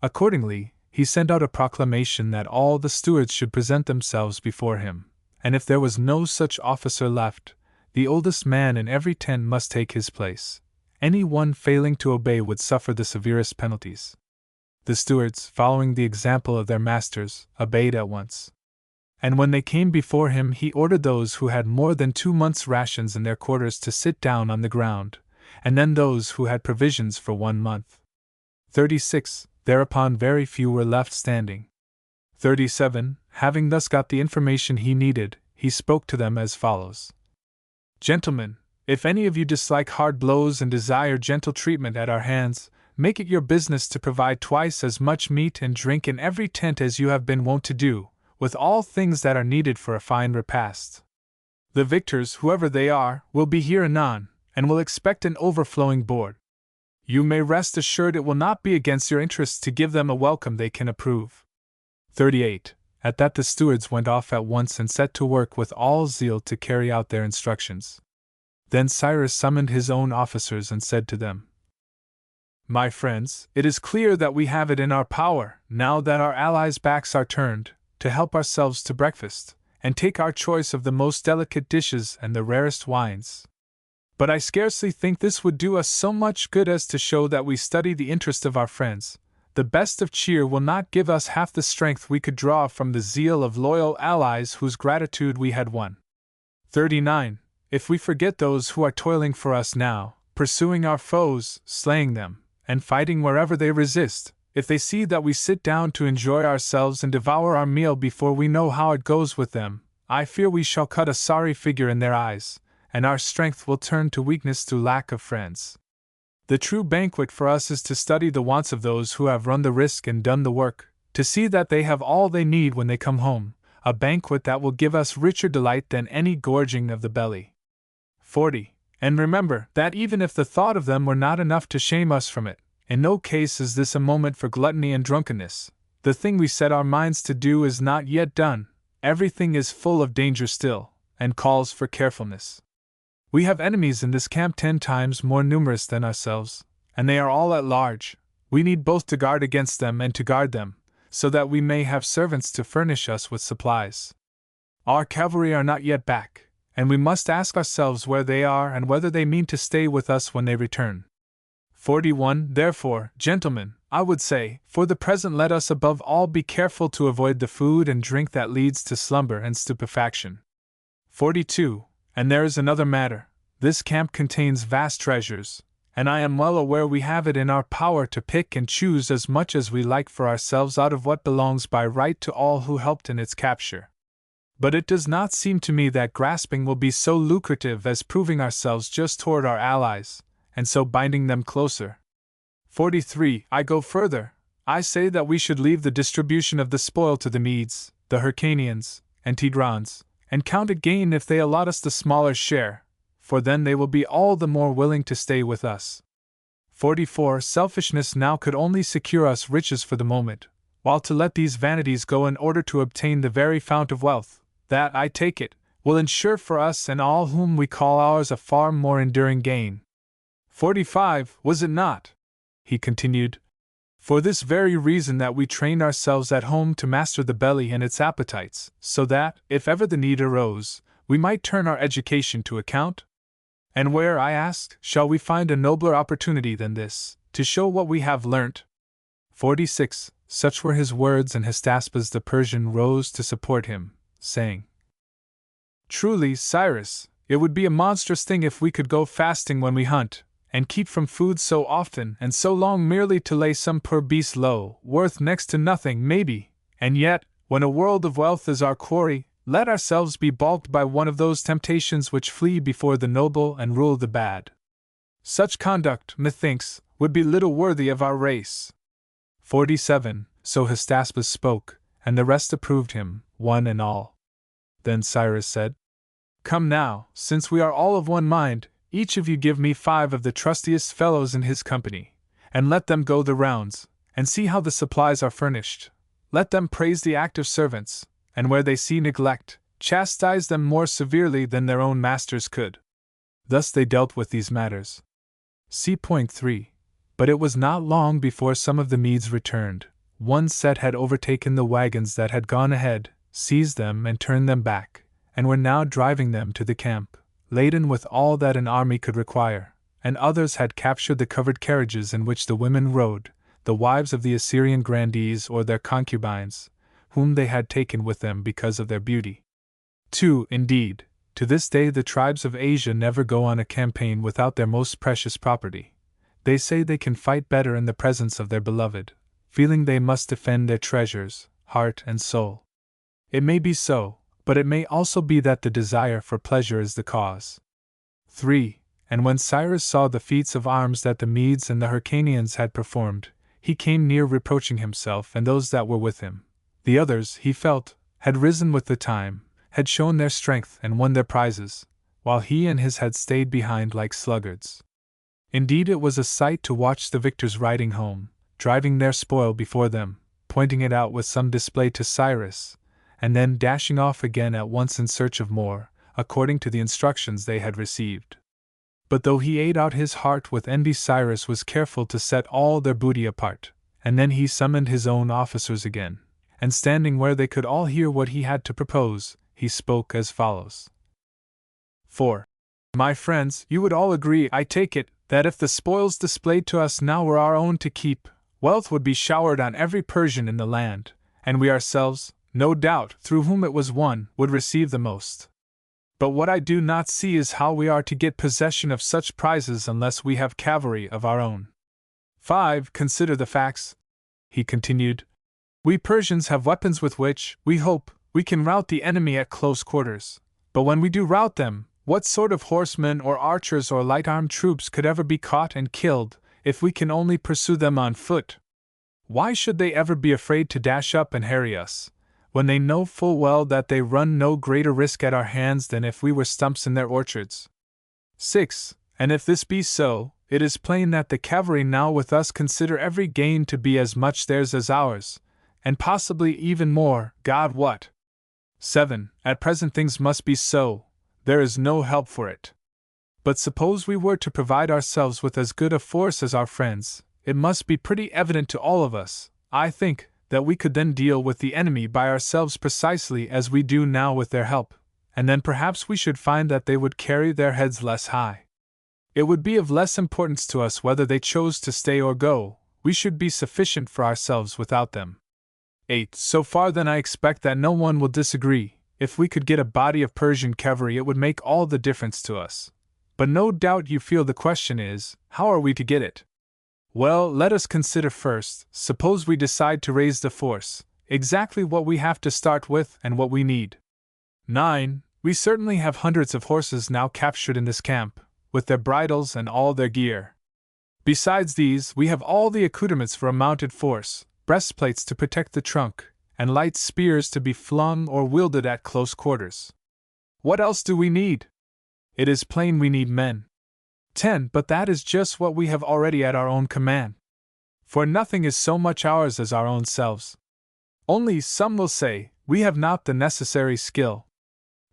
Accordingly, he sent out a proclamation that all the stewards should present themselves before him, and if there was no such officer left, the oldest man in every tent must take his place. Any one failing to obey would suffer the severest penalties. The stewards, following the example of their masters, obeyed at once. And when they came before him, he ordered those who had more than 2 months' rations in their quarters to sit down on the ground, and then those who had provisions for 1 month. 36. Thereupon very few were left standing. 37. Having thus got the information he needed, he spoke to them as follows. Gentlemen, if any of you dislike hard blows and desire gentle treatment at our hands, make it your business to provide twice as much meat and drink in every tent as you have been wont to do, with all things that are needed for a fine repast. The victors, whoever they are, will be here anon, and will expect an overflowing board. You may rest assured it will not be against your interests to give them a welcome they can approve. 38. At that the stewards went off at once and set to work with all zeal to carry out their instructions. Then Cyrus summoned his own officers and said to them, "My friends, it is clear that we have it in our power, now that our allies' backs are turned, to help ourselves to breakfast, and take our choice of the most delicate dishes and the rarest wines. But I scarcely think this would do us so much good as to show that we study the interest of our friends. The best of cheer will not give us half the strength we could draw from the zeal of loyal allies whose gratitude we had won. 39. If we forget those who are toiling for us now, pursuing our foes, slaying them, and fighting wherever they resist, if they see that we sit down to enjoy ourselves and devour our meal before we know how it goes with them, I fear we shall cut a sorry figure in their eyes, and our strength will turn to weakness through lack of friends. The true banquet for us is to study the wants of those who have run the risk and done the work, to see that they have all they need when they come home, a banquet that will give us richer delight than any gorging of the belly. 40. And remember that even if the thought of them were not enough to shame us from it, in no case is this a moment for gluttony and drunkenness. The thing we set our minds to do is not yet done, everything is full of danger still, and calls for carefulness. We have enemies in this camp 10 times more numerous than ourselves, and they are all at large. We need both to guard against them and to guard them, so that we may have servants to furnish us with supplies. Our cavalry are not yet back, and we must ask ourselves where they are and whether they mean to stay with us when they return. 41. Therefore, gentlemen, I would say, for the present let us above all be careful to avoid the food and drink that leads to slumber and stupefaction. 42. And there is another matter. This camp contains vast treasures, and I am well aware we have it in our power to pick and choose as much as we like for ourselves out of what belongs by right to all who helped in its capture. But it does not seem to me that grasping will be so lucrative as proving ourselves just toward our allies, and so binding them closer. 43. I go further. I say that we should leave the distribution of the spoil to the Medes, the Hyrcanians, and Tigrans, and count it gain if they allot us the smaller share, for then they will be all the more willing to stay with us. 44. Selfishness now could only secure us riches for the moment, while to let these vanities go in order to obtain the very fount of wealth, that, I take it, will ensure for us and all whom we call ours a far more enduring gain. 45. Was it not, he continued, for this very reason that we trained ourselves at home to master the belly and its appetites, so that, if ever the need arose, we might turn our education to account? And where, I asked, shall we find a nobler opportunity than this, to show what we have learnt? 46. Such were his words, and Hystaspas the Persian rose to support him, saying, Truly, Cyrus, it would be a monstrous thing if we could go fasting when we hunt, and keep from food so often and so long merely to lay some poor beast low, worth next to nothing maybe, and yet, when a world of wealth is our quarry, let ourselves be balked by one of those temptations which flee before the noble and rule the bad. Such conduct, methinks, would be little worthy of our race. 47. So Hystaspas spoke, and the rest approved him, one and all. Then Cyrus said, Come now, since we are all of one mind, each of you give me 5 of the trustiest fellows in his company, and let them go the rounds, and see how the supplies are furnished. Let them praise the active servants, and where they see neglect, chastise them more severely than their own masters could. Thus they dealt with these matters. See point 3. But it was not long before some of the Medes returned. One set had overtaken the wagons that had gone ahead, seized them and turned them back, and were now driving them to the camp, laden with all that an army could require, and others had captured the covered carriages in which the women rode, the wives of the Assyrian grandees or their concubines, whom they had taken with them because of their beauty. 2. Indeed, to this day the tribes of Asia never go on a campaign without their most precious property. They say they can fight better in the presence of their beloved, feeling they must defend their treasures, heart and soul. It may be so, but it may also be that the desire for pleasure is the cause. 3. And when Cyrus saw the feats of arms that the Medes and the Hyrcanians had performed, he came near reproaching himself and those that were with him. The others, he felt, had risen with the time, had shown their strength and won their prizes, while he and his had stayed behind like sluggards. Indeed, it was a sight to watch the victors riding home, driving their spoil before them, pointing it out with some display to Cyrus, and then dashing off again at once in search of more, according to the instructions they had received. But though he ate out his heart with envy, Cyrus was careful to set all their booty apart, and then he summoned his own officers again, and standing where they could all hear what he had to propose, he spoke as follows. 4. My friends, you would all agree, I take it, that if the spoils displayed to us now were our own to keep, wealth would be showered on every Persian in the land, and we ourselves, no doubt, through whom it was won, would receive the most. But what I do not see is how we are to get possession of such prizes unless we have cavalry of our own. 5. Consider the facts, he continued. We Persians have weapons with which, we hope, we can rout the enemy at close quarters. But when we do rout them, what sort of horsemen or archers or light-armed troops could ever be caught and killed, if we can only pursue them on foot? Why should they ever be afraid to dash up and harry us, when they know full well that they run no greater risk at our hands than if we were stumps in their orchards? 6. And if this be so, it is plain that the cavalry now with us consider every gain to be as much theirs as ours, and possibly even more, God wot. 7. At present things must be so, there is no help for it. But suppose we were to provide ourselves with as good a force as our friends, it must be pretty evident to all of us, I think, that we could then deal with the enemy by ourselves precisely as we do now with their help, and then perhaps we should find that they would carry their heads less high. It would be of less importance to us whether they chose to stay or go, we should be sufficient for ourselves without them. 8. So far then I expect that no one will disagree. If we could get a body of Persian cavalry it would make all the difference to us. But no doubt you feel the question is, how are we to get it? Well, let us consider first, suppose we decide to raise the force, exactly what we have to start with and what we need. 9. We certainly have hundreds of horses now captured in this camp, with their bridles and all their gear. Besides these, we have all the accoutrements for a mounted force, breastplates to protect the trunk, and light spears to be flung or wielded at close quarters. What else do we need? It is plain we need men. 10. But that is just what we have already at our own command. For nothing is so much ours as our own selves. Only, some will say, we have not the necessary skill.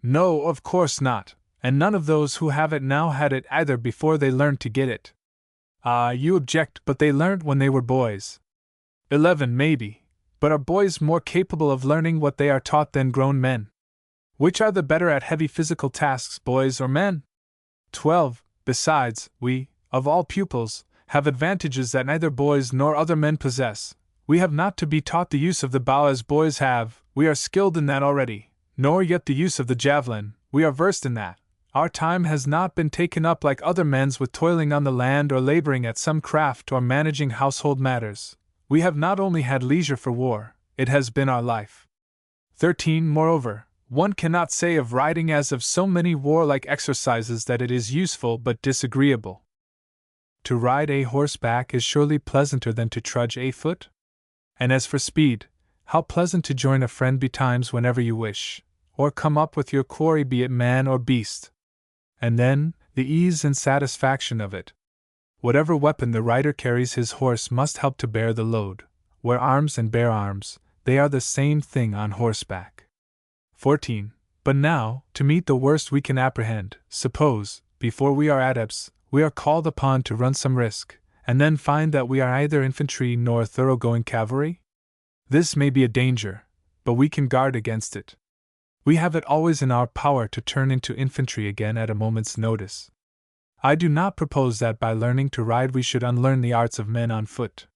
No, of course not, and none of those who have it now had it either before they learned to get it. Ah, you object, but they learnt when they were boys. 11. Maybe, but are boys more capable of learning what they are taught than grown men? Which are the better at heavy physical tasks, boys or men? 12. Besides, we, of all pupils, have advantages that neither boys nor other men possess. We have not to be taught the use of the bow as boys have, we are skilled in that already, nor yet the use of the javelin, we are versed in that. Our time has not been taken up like other men's with toiling on the land or laboring at some craft or managing household matters. We have not only had leisure for war, it has been our life. 13. Moreover, one cannot say of riding as of so many warlike exercises that it is useful but disagreeable. To ride a horseback is surely pleasanter than to trudge a foot? And as for speed, how pleasant to join a friend betimes whenever you wish, or come up with your quarry be it man or beast. And then, the ease and satisfaction of it. Whatever weapon the rider carries, his horse must help to bear the load. Where arms and bear arms, they are the same thing on horseback. 14. But now, to meet the worst we can apprehend, suppose, before we are adepts, we are called upon to run some risk, and then find that we are neither infantry nor thoroughgoing cavalry? This may be a danger, but we can guard against it. We have it always in our power to turn into infantry again at a moment's notice. I do not propose that by learning to ride we should unlearn the arts of men on foot.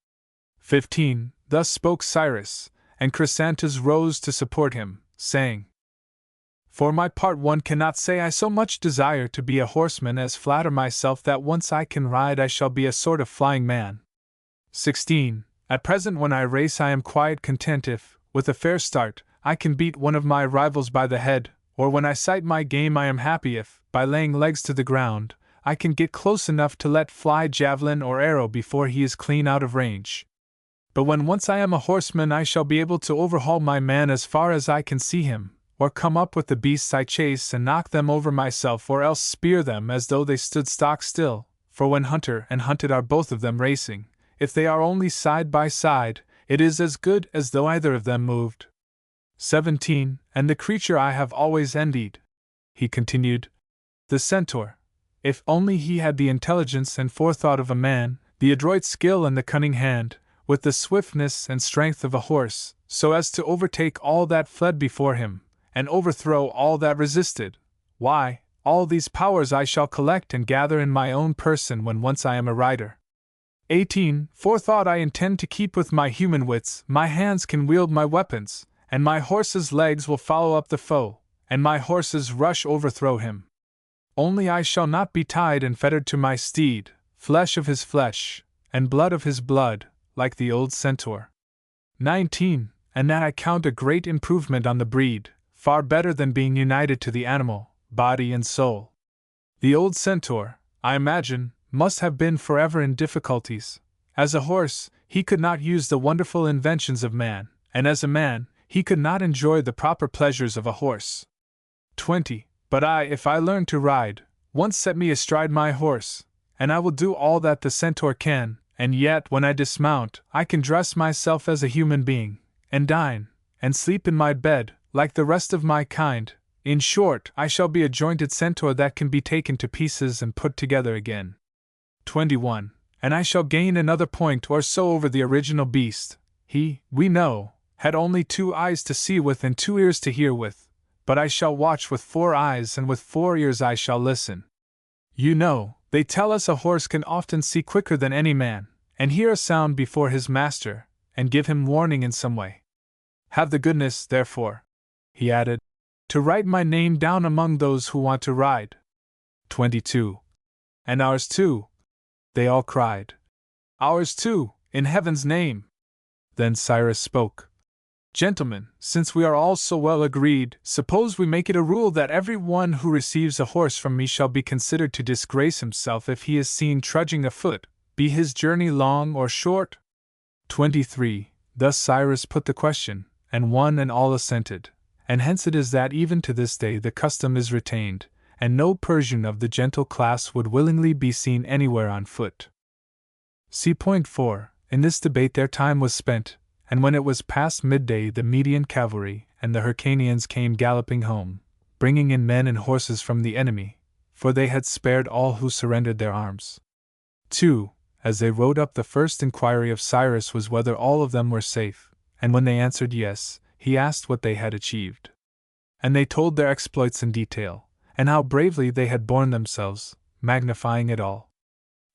15. Thus spoke Cyrus, and Chrysantas rose to support him, saying, For my part one cannot say I so much desire to be a horseman as flatter myself that once I can ride I shall be a sort of flying man. 16. At present when I race I am quite content if, with a fair start, I can beat one of my rivals by the head, or when I sight my game I am happy if, by laying legs to the ground, I can get close enough to let fly javelin or arrow before he is clean out of range. But when once I am a horseman I shall be able to overhaul my man as far as I can see him, or come up with the beasts I chase and knock them over myself, or else spear them as though they stood stock still, for when hunter and hunted are both of them racing, if they are only side by side, it is as good as though either of them moved. 17. And the creature I have always envied, he continued, the centaur, If only he had the intelligence and forethought of a man, the adroit skill and the cunning hand, with the swiftness and strength of a horse, so as to overtake all that fled before him, and overthrow all that resisted, why, all these powers I shall collect and gather in my own person when once I am a rider. 18. Forethought I intend to keep with my human wits, my hands can wield my weapons, and my horse's legs will follow up the foe, and my horse's rush overthrow him. Only I shall not be tied and fettered to my steed, flesh of his flesh, and blood of his blood, like the old centaur. 19. And that I count a great improvement on the breed, far better than being united to the animal, body and soul. The old centaur, I imagine, must have been forever in difficulties. As a horse, he could not use the wonderful inventions of man, and as a man, he could not enjoy the proper pleasures of a horse. 20. But I, if I learn to ride, once set me astride my horse, and I will do all that the centaur can, and yet when I dismount, I can dress myself as a human being, and dine, and sleep in my bed, like the rest of my kind. In short, I shall be a jointed centaur that can be taken to pieces and put together again. 21. And I shall gain another point or so over the original beast. He, we know, had only 2 eyes to see with and 2 ears to hear with, but I shall watch with 4 eyes and with 4 ears I shall listen. You know, they tell us a horse can often see quicker than any man, and hear a sound before his master, and give him warning in some way. Have the goodness, therefore, he added, to write my name down among those who want to ride. 22. And ours too, they all cried. Ours too, in heaven's name. Then Cyrus spoke. Gentlemen, since we are all so well agreed, suppose we make it a rule that every one who receives a horse from me shall be considered to disgrace himself if he is seen trudging afoot, be his journey long or short? 23. Thus Cyrus put the question, and one and all assented, and hence it is that even to this day the custom is retained, and no Persian of the gentle class would willingly be seen anywhere on foot. See point 4. In this debate their time was spent, and when it was past midday the Median cavalry and the Hyrcanians came galloping home, bringing in men and horses from the enemy, for they had spared all who surrendered their arms. 2. As they rode up, the first inquiry of Cyrus was whether all of them were safe, and when they answered yes, he asked what they had achieved. And they told their exploits in detail, and how bravely they had borne themselves, magnifying it all.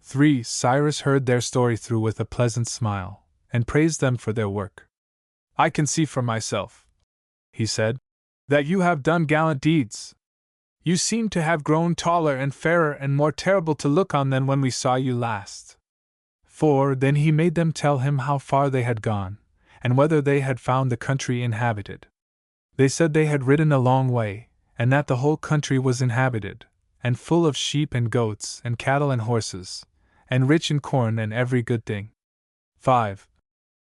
3. Cyrus heard their story through with a pleasant smile, and praised them for their work. I can see for myself, he said, that you have done gallant deeds. You seem to have grown taller and fairer and more terrible to look on than when we saw you last. 4. Then he made them tell him how far they had gone, and whether they had found the country inhabited. They said they had ridden a long way, and that the whole country was inhabited, and full of sheep and goats and cattle and horses, and rich in corn and every good thing. 5.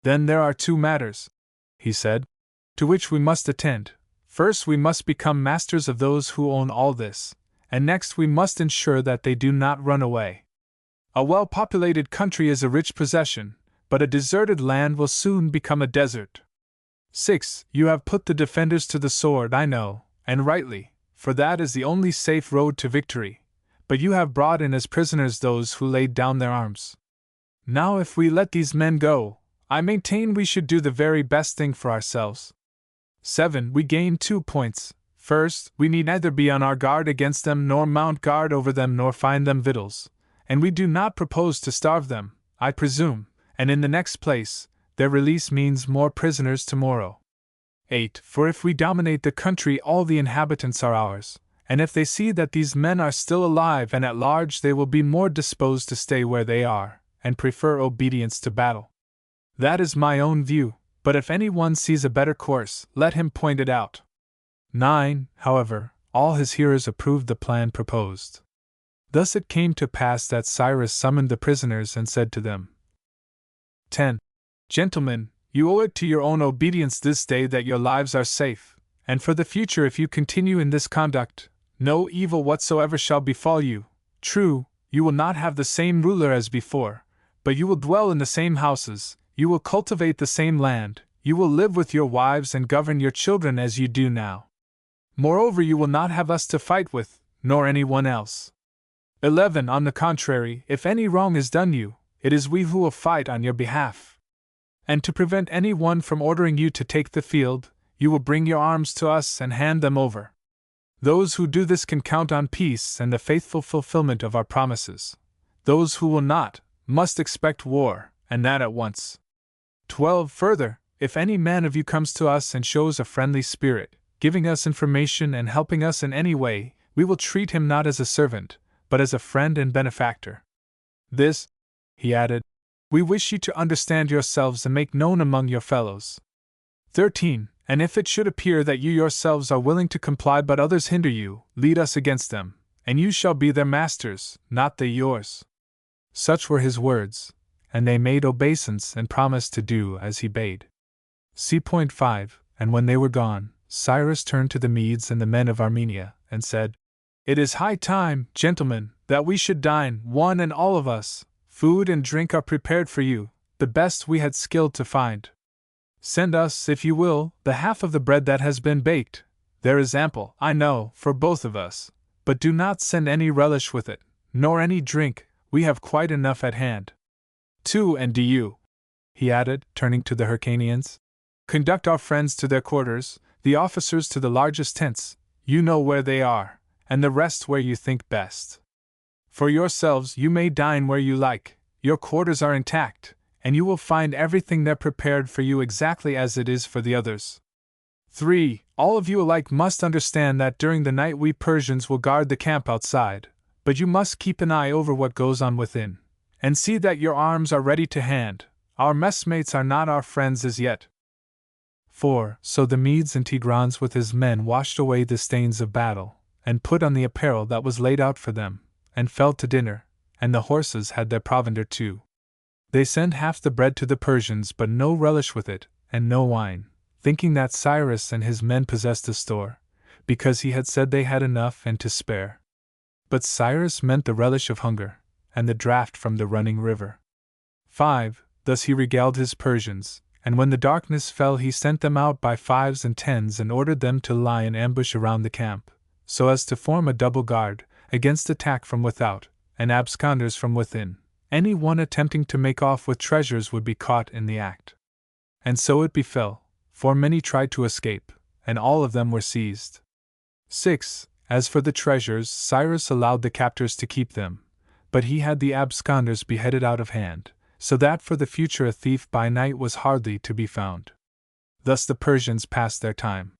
Then there are 2 matters, he said, to which we must attend. First, we must become masters of those who own all this, and next we must ensure that they do not run away. A well-populated country is a rich possession, but a deserted land will soon become a desert. 6. You have put the defenders to the sword, I know, and rightly, for that is the only safe road to victory, but you have brought in as prisoners those who laid down their arms. Now if we let these men go, I maintain we should do the very best thing for ourselves. 7. We gain 2 points. First, we need neither be on our guard against them nor mount guard over them nor find them victuals, and we do not propose to starve them, I presume, and in the next place, their release means more prisoners tomorrow. 8. For if we dominate the country all the inhabitants are ours, and if they see that these men are still alive and at large they will be more disposed to stay where they are, and prefer obedience to battle. That is my own view, but if any one sees a better course, let him point it out. 9. However, all his hearers approved the plan proposed. Thus it came to pass that Cyrus summoned the prisoners and said to them, 10. Gentlemen, you owe it to your own obedience this day that your lives are safe, and for the future if you continue in this conduct, no evil whatsoever shall befall you. True, you will not have the same ruler as before, but you will dwell in the same houses, you will cultivate the same land, you will live with your wives and govern your children as you do now. Moreover, you will not have us to fight with, nor anyone else. 11. On the contrary, if any wrong is done you, it is we who will fight on your behalf. And to prevent any one from ordering you to take the field, you will bring your arms to us and hand them over. Those who do this can count on peace and the faithful fulfillment of our promises. Those who will not, must expect war, and that at once. 12. Further, if any man of you comes to us and shows a friendly spirit, giving us information and helping us in any way, we will treat him not as a servant, but as a friend and benefactor. This, he added, we wish you to understand yourselves and make known among your fellows. 13. And if it should appear that you yourselves are willing to comply but others hinder you, lead us against them, and you shall be their masters, not they yours. Such were his words, and they made obeisance and promised to do as he bade. C.5. And when they were gone, Cyrus turned to the Medes and the men of Armenia, and said, It is high time, gentlemen, that we should dine, one and all of us. Food and drink are prepared for you, the best we had skill to find. Send us, if you will, the half of the bread that has been baked. There is ample, I know, for both of us, but do not send any relish with it, nor any drink, we have quite enough at hand. 2. And do you, he added, turning to the Hyrcanians, conduct our friends to their quarters, the officers to the largest tents, you know where they are, and the rest where you think best. For yourselves you may dine where you like, your quarters are intact, and you will find everything there prepared for you exactly as it is for the others. 3. All of you alike must understand that during the night we Persians will guard the camp outside, but you must keep an eye over what goes on within, and see that your arms are ready to hand. Our messmates are not our friends as yet. 4. So the Medes and Tigrans with his men washed away the stains of battle, and put on the apparel that was laid out for them, and fell to dinner, and the horses had their provender too. They sent half the bread to the Persians, but no relish with it, and no wine, thinking that Cyrus and his men possessed a store, because he had said they had enough and to spare. But Cyrus meant the relish of hunger, and the draught from the running river. 5. Thus he regaled his Persians, and when the darkness fell he sent them out by 5s and 10s and ordered them to lie in ambush around the camp, so as to form a double guard, against attack from without, and absconders from within. Any one attempting to make off with treasures would be caught in the act. And so it befell, for many tried to escape, and all of them were seized. 6. As for the treasures, Cyrus allowed the captors to keep them, but he had the absconders beheaded out of hand, so that for the future a thief by night was hardly to be found. Thus the Persians passed their time.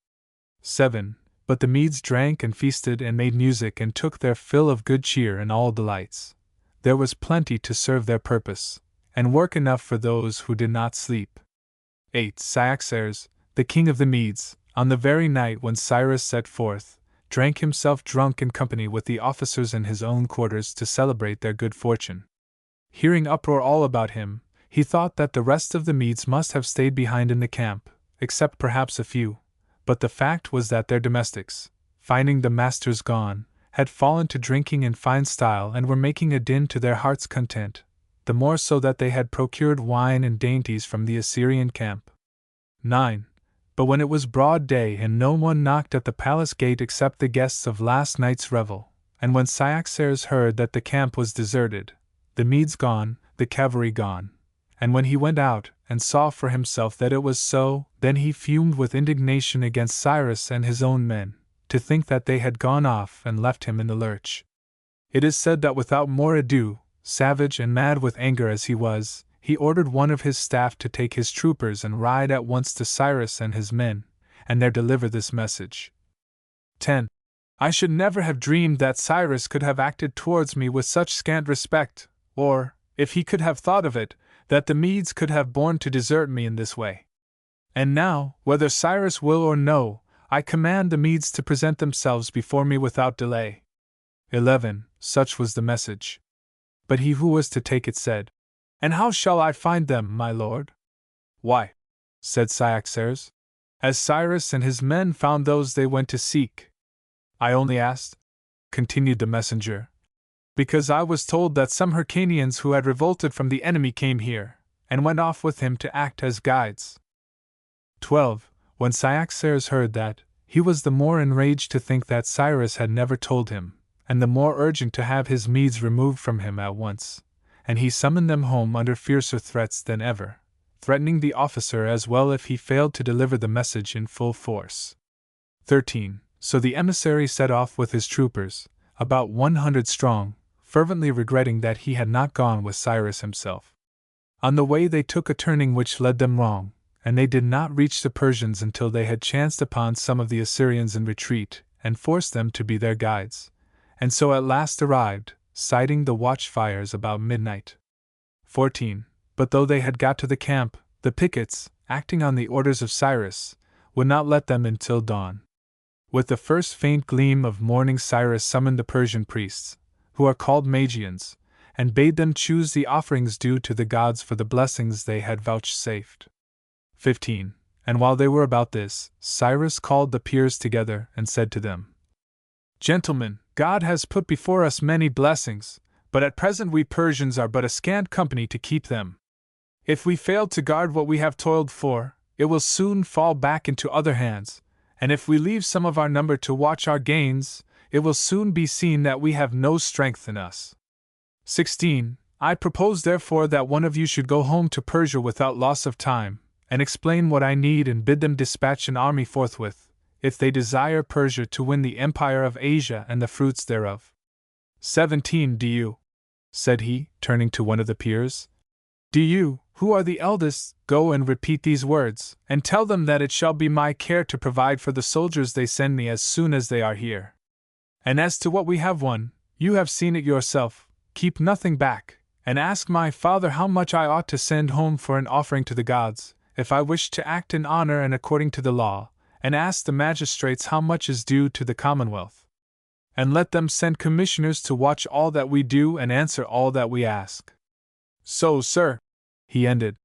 7. But the Medes drank and feasted and made music and took their fill of good cheer and all delights. There was plenty to serve their purpose, and work enough for those who did not sleep. 8. Cyaxares, the king of the Medes, on the very night when Cyrus set forth, drank himself drunk in company with the officers in his own quarters to celebrate their good fortune. Hearing uproar all about him, he thought that the rest of the Medes must have stayed behind in the camp, except perhaps a few, but the fact was that their domestics, finding the masters gone, had fallen to drinking in fine style and were making a din to their heart's content, the more so that they had procured wine and dainties from the Assyrian camp. 9. But when it was broad day and no one knocked at the palace gate except the guests of last night's revel, and when Cyaxares heard that the camp was deserted, the Medes gone, the cavalry gone, and when he went out and saw for himself that it was so, then he fumed with indignation against Cyrus and his own men, to think that they had gone off and left him in the lurch. It is said that without more ado, savage and mad with anger as he was, he ordered one of his staff to take his troopers and ride at once to Cyrus and his men, and there deliver this message. 10. I should never have dreamed that Cyrus could have acted towards me with such scant respect, or, if he could have thought of it, that the Medes could have borne to desert me in this way. And now, whether Cyrus will or no, I command the Medes to present themselves before me without delay. 11. Such was the message. But he who was to take it said, And how shall I find them, my lord? Why, said Cyaxares, as Cyrus and his men found those they went to seek. I only asked, continued the messenger, because I was told that some Hyrcanians who had revolted from the enemy came here, and went off with him to act as guides. 12. When Cyaxares heard that, he was the more enraged to think that Cyrus had never told him, and the more urgent to have his Medes removed from him at once, and he summoned them home under fiercer threats than ever, threatening the officer as well if he failed to deliver the message in full force. 13. So the emissary set off with his troopers, about 100 strong, fervently regretting that he had not gone with Cyrus himself. On the way they took a turning which led them wrong, and they did not reach the Persians until they had chanced upon some of the Assyrians in retreat, and forced them to be their guides, and so at last arrived, sighting the watchfires about midnight. 14. But though they had got to the camp, the pickets, acting on the orders of Cyrus, would not let them in till dawn. With the first faint gleam of morning Cyrus summoned the Persian priests, who are called Magians, and bade them choose the offerings due to the gods for the blessings they had vouchsafed. 15. And while they were about this, Cyrus called the peers together and said to them, Gentlemen, God has put before us many blessings, but at present we Persians are but a scant company to keep them. If we fail to guard what we have toiled for, it will soon fall back into other hands, and if we leave some of our number to watch our gains, it will soon be seen that we have no strength in us. 16. I propose therefore that one of you should go home to Persia without loss of time, and explain what I need and bid them dispatch an army forthwith, if they desire Persia to win the empire of Asia and the fruits thereof. 17. Do you, said he, turning to one of the peers, do you, who are the eldest, go and repeat these words, and tell them that it shall be my care to provide for the soldiers they send me as soon as they are here. And as to what we have won, you have seen it yourself, keep nothing back, and ask my father how much I ought to send home for an offering to the gods, if I wish to act in honor and according to the law, and ask the magistrates how much is due to the commonwealth. And let them send commissioners to watch all that we do and answer all that we ask. So, sir, he ended,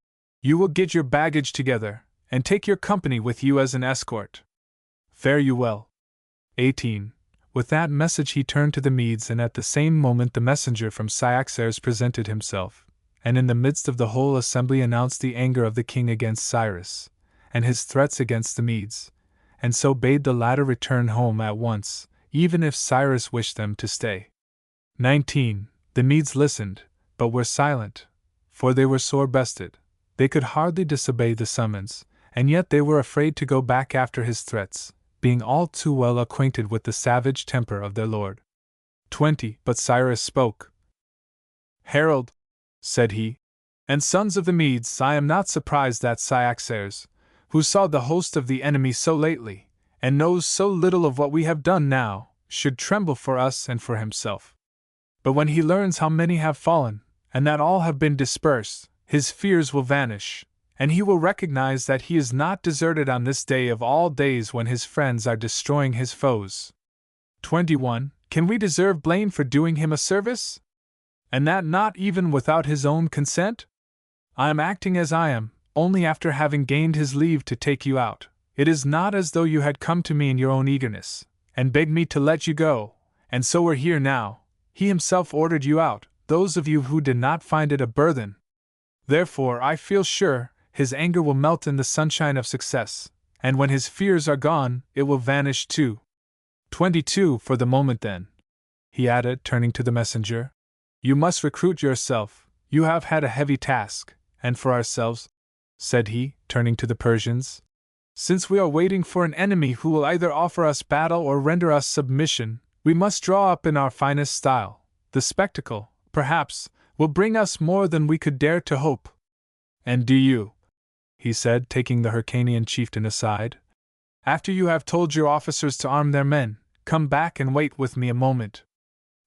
you will get your baggage together, and take your company with you as an escort. Fare you well. 18. With that message he turned to the Medes, and at the same moment the messenger from Cyaxares presented himself, and in the midst of the whole assembly announced the anger of the king against Cyrus, and his threats against the Medes, and so bade the latter return home at once, even if Cyrus wished them to stay. 19. The Medes listened, but were silent, for they were sore bested. They could hardly disobey the summons, and yet they were afraid to go back after his threats, being all too well acquainted with the savage temper of their lord. 20. But Cyrus spoke. Herald, said he, and sons of the Medes, I am not surprised that Cyaxares, who saw the host of the enemy so lately, and knows so little of what we have done now, should tremble for us and for himself. But when he learns how many have fallen, and that all have been dispersed, his fears will vanish, and he will recognize that he is not deserted on this day of all days when his friends are destroying his foes. 21. Can we deserve blame for doing him a service? And that not even without his own consent? I am acting as I am, only after having gained his leave to take you out. It is not as though you had come to me in your own eagerness, and begged me to let you go, and so were here now. He himself ordered you out, those of you who did not find it a burthen. Therefore I feel sure his anger will melt in the sunshine of success, and when his fears are gone, it will vanish too. 22. For the moment then, he added, turning to the messenger, you must recruit yourself, you have had a heavy task, and for ourselves, said he, turning to the Persians, since we are waiting for an enemy who will either offer us battle or render us submission, we must draw up in our finest style. The spectacle, perhaps, will bring us more than we could dare to hope. And do you, he said, taking the Hyrcanian chieftain aside, after you have told your officers to arm their men, come back and wait with me a moment.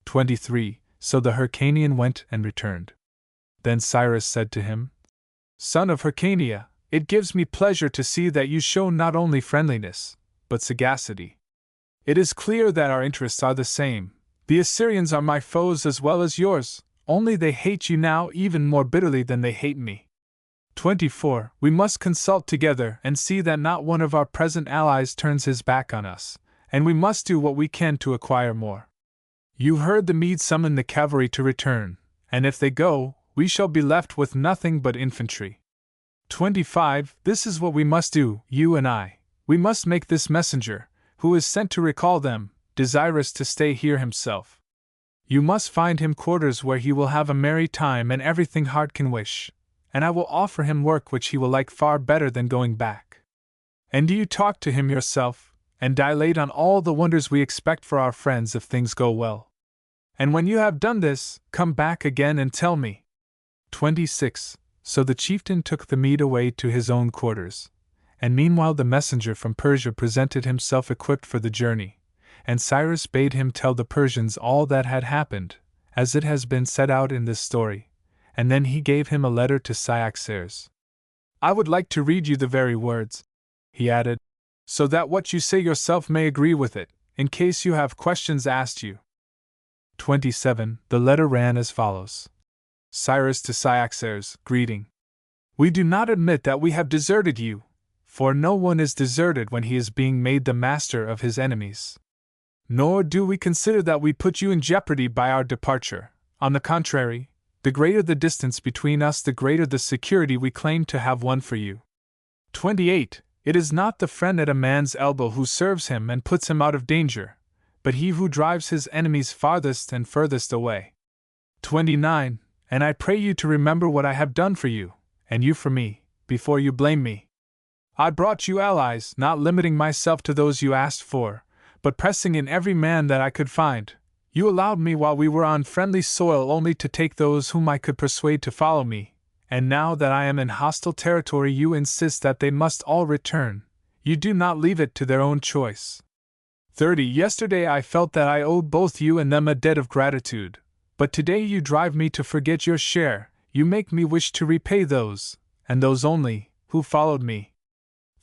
23. So the Hyrcanian went and returned. Then Cyrus said to him, Son of Hyrcania, it gives me pleasure to see that you show not only friendliness, but sagacity. It is clear that our interests are the same. The Assyrians are my foes as well as yours, only they hate you now even more bitterly than they hate me. 24. We must consult together and see that not one of our present allies turns his back on us, and we must do what we can to acquire more. You heard the Medes summon the cavalry to return, and if they go, we shall be left with nothing but infantry. 25. This is what we must do, you and I. We must make this messenger, who is sent to recall them, desirous to stay here himself, You must find him quarters where he will have a merry time and everything heart can wish, and I will offer him work which he will like far better than going back. And do you talk to him yourself, and dilate on all the wonders we expect for our friends if things go well. And when you have done this, come back again and tell me. 26. So the chieftain took the Mede away to his own quarters, and meanwhile the messenger from Persia presented himself equipped for the journey, and Cyrus bade him tell the Persians all that had happened, as it has been set out in this story, and then he gave him a letter to Cyaxares. I would like to read you the very words, he added, so that what you say yourself may agree with it, in case you have questions asked you. 27. The letter ran as follows. Cyrus to Cyaxares, greeting. We do not admit that we have deserted you, for no one is deserted when he is being made the master of his enemies. Nor do we consider that we put you in jeopardy by our departure. On the contrary, the greater the distance between us, the greater the security we claim to have won for you. 28. It is not the friend at a man's elbow who serves him and puts him out of danger, but he who drives his enemies farthest and furthest away. 29. And I pray you to remember what I have done for you, and you for me, before you blame me. I brought you allies, not limiting myself to those you asked for, but pressing in every man that I could find. You allowed me while we were on friendly soil only to take those whom I could persuade to follow me, and now that I am in hostile territory you insist that they must all return. You do not leave it to their own choice. 30. Yesterday I felt that I owed both you and them a debt of gratitude, but today you drive me to forget your share. You make me wish to repay those, and those only, who followed me.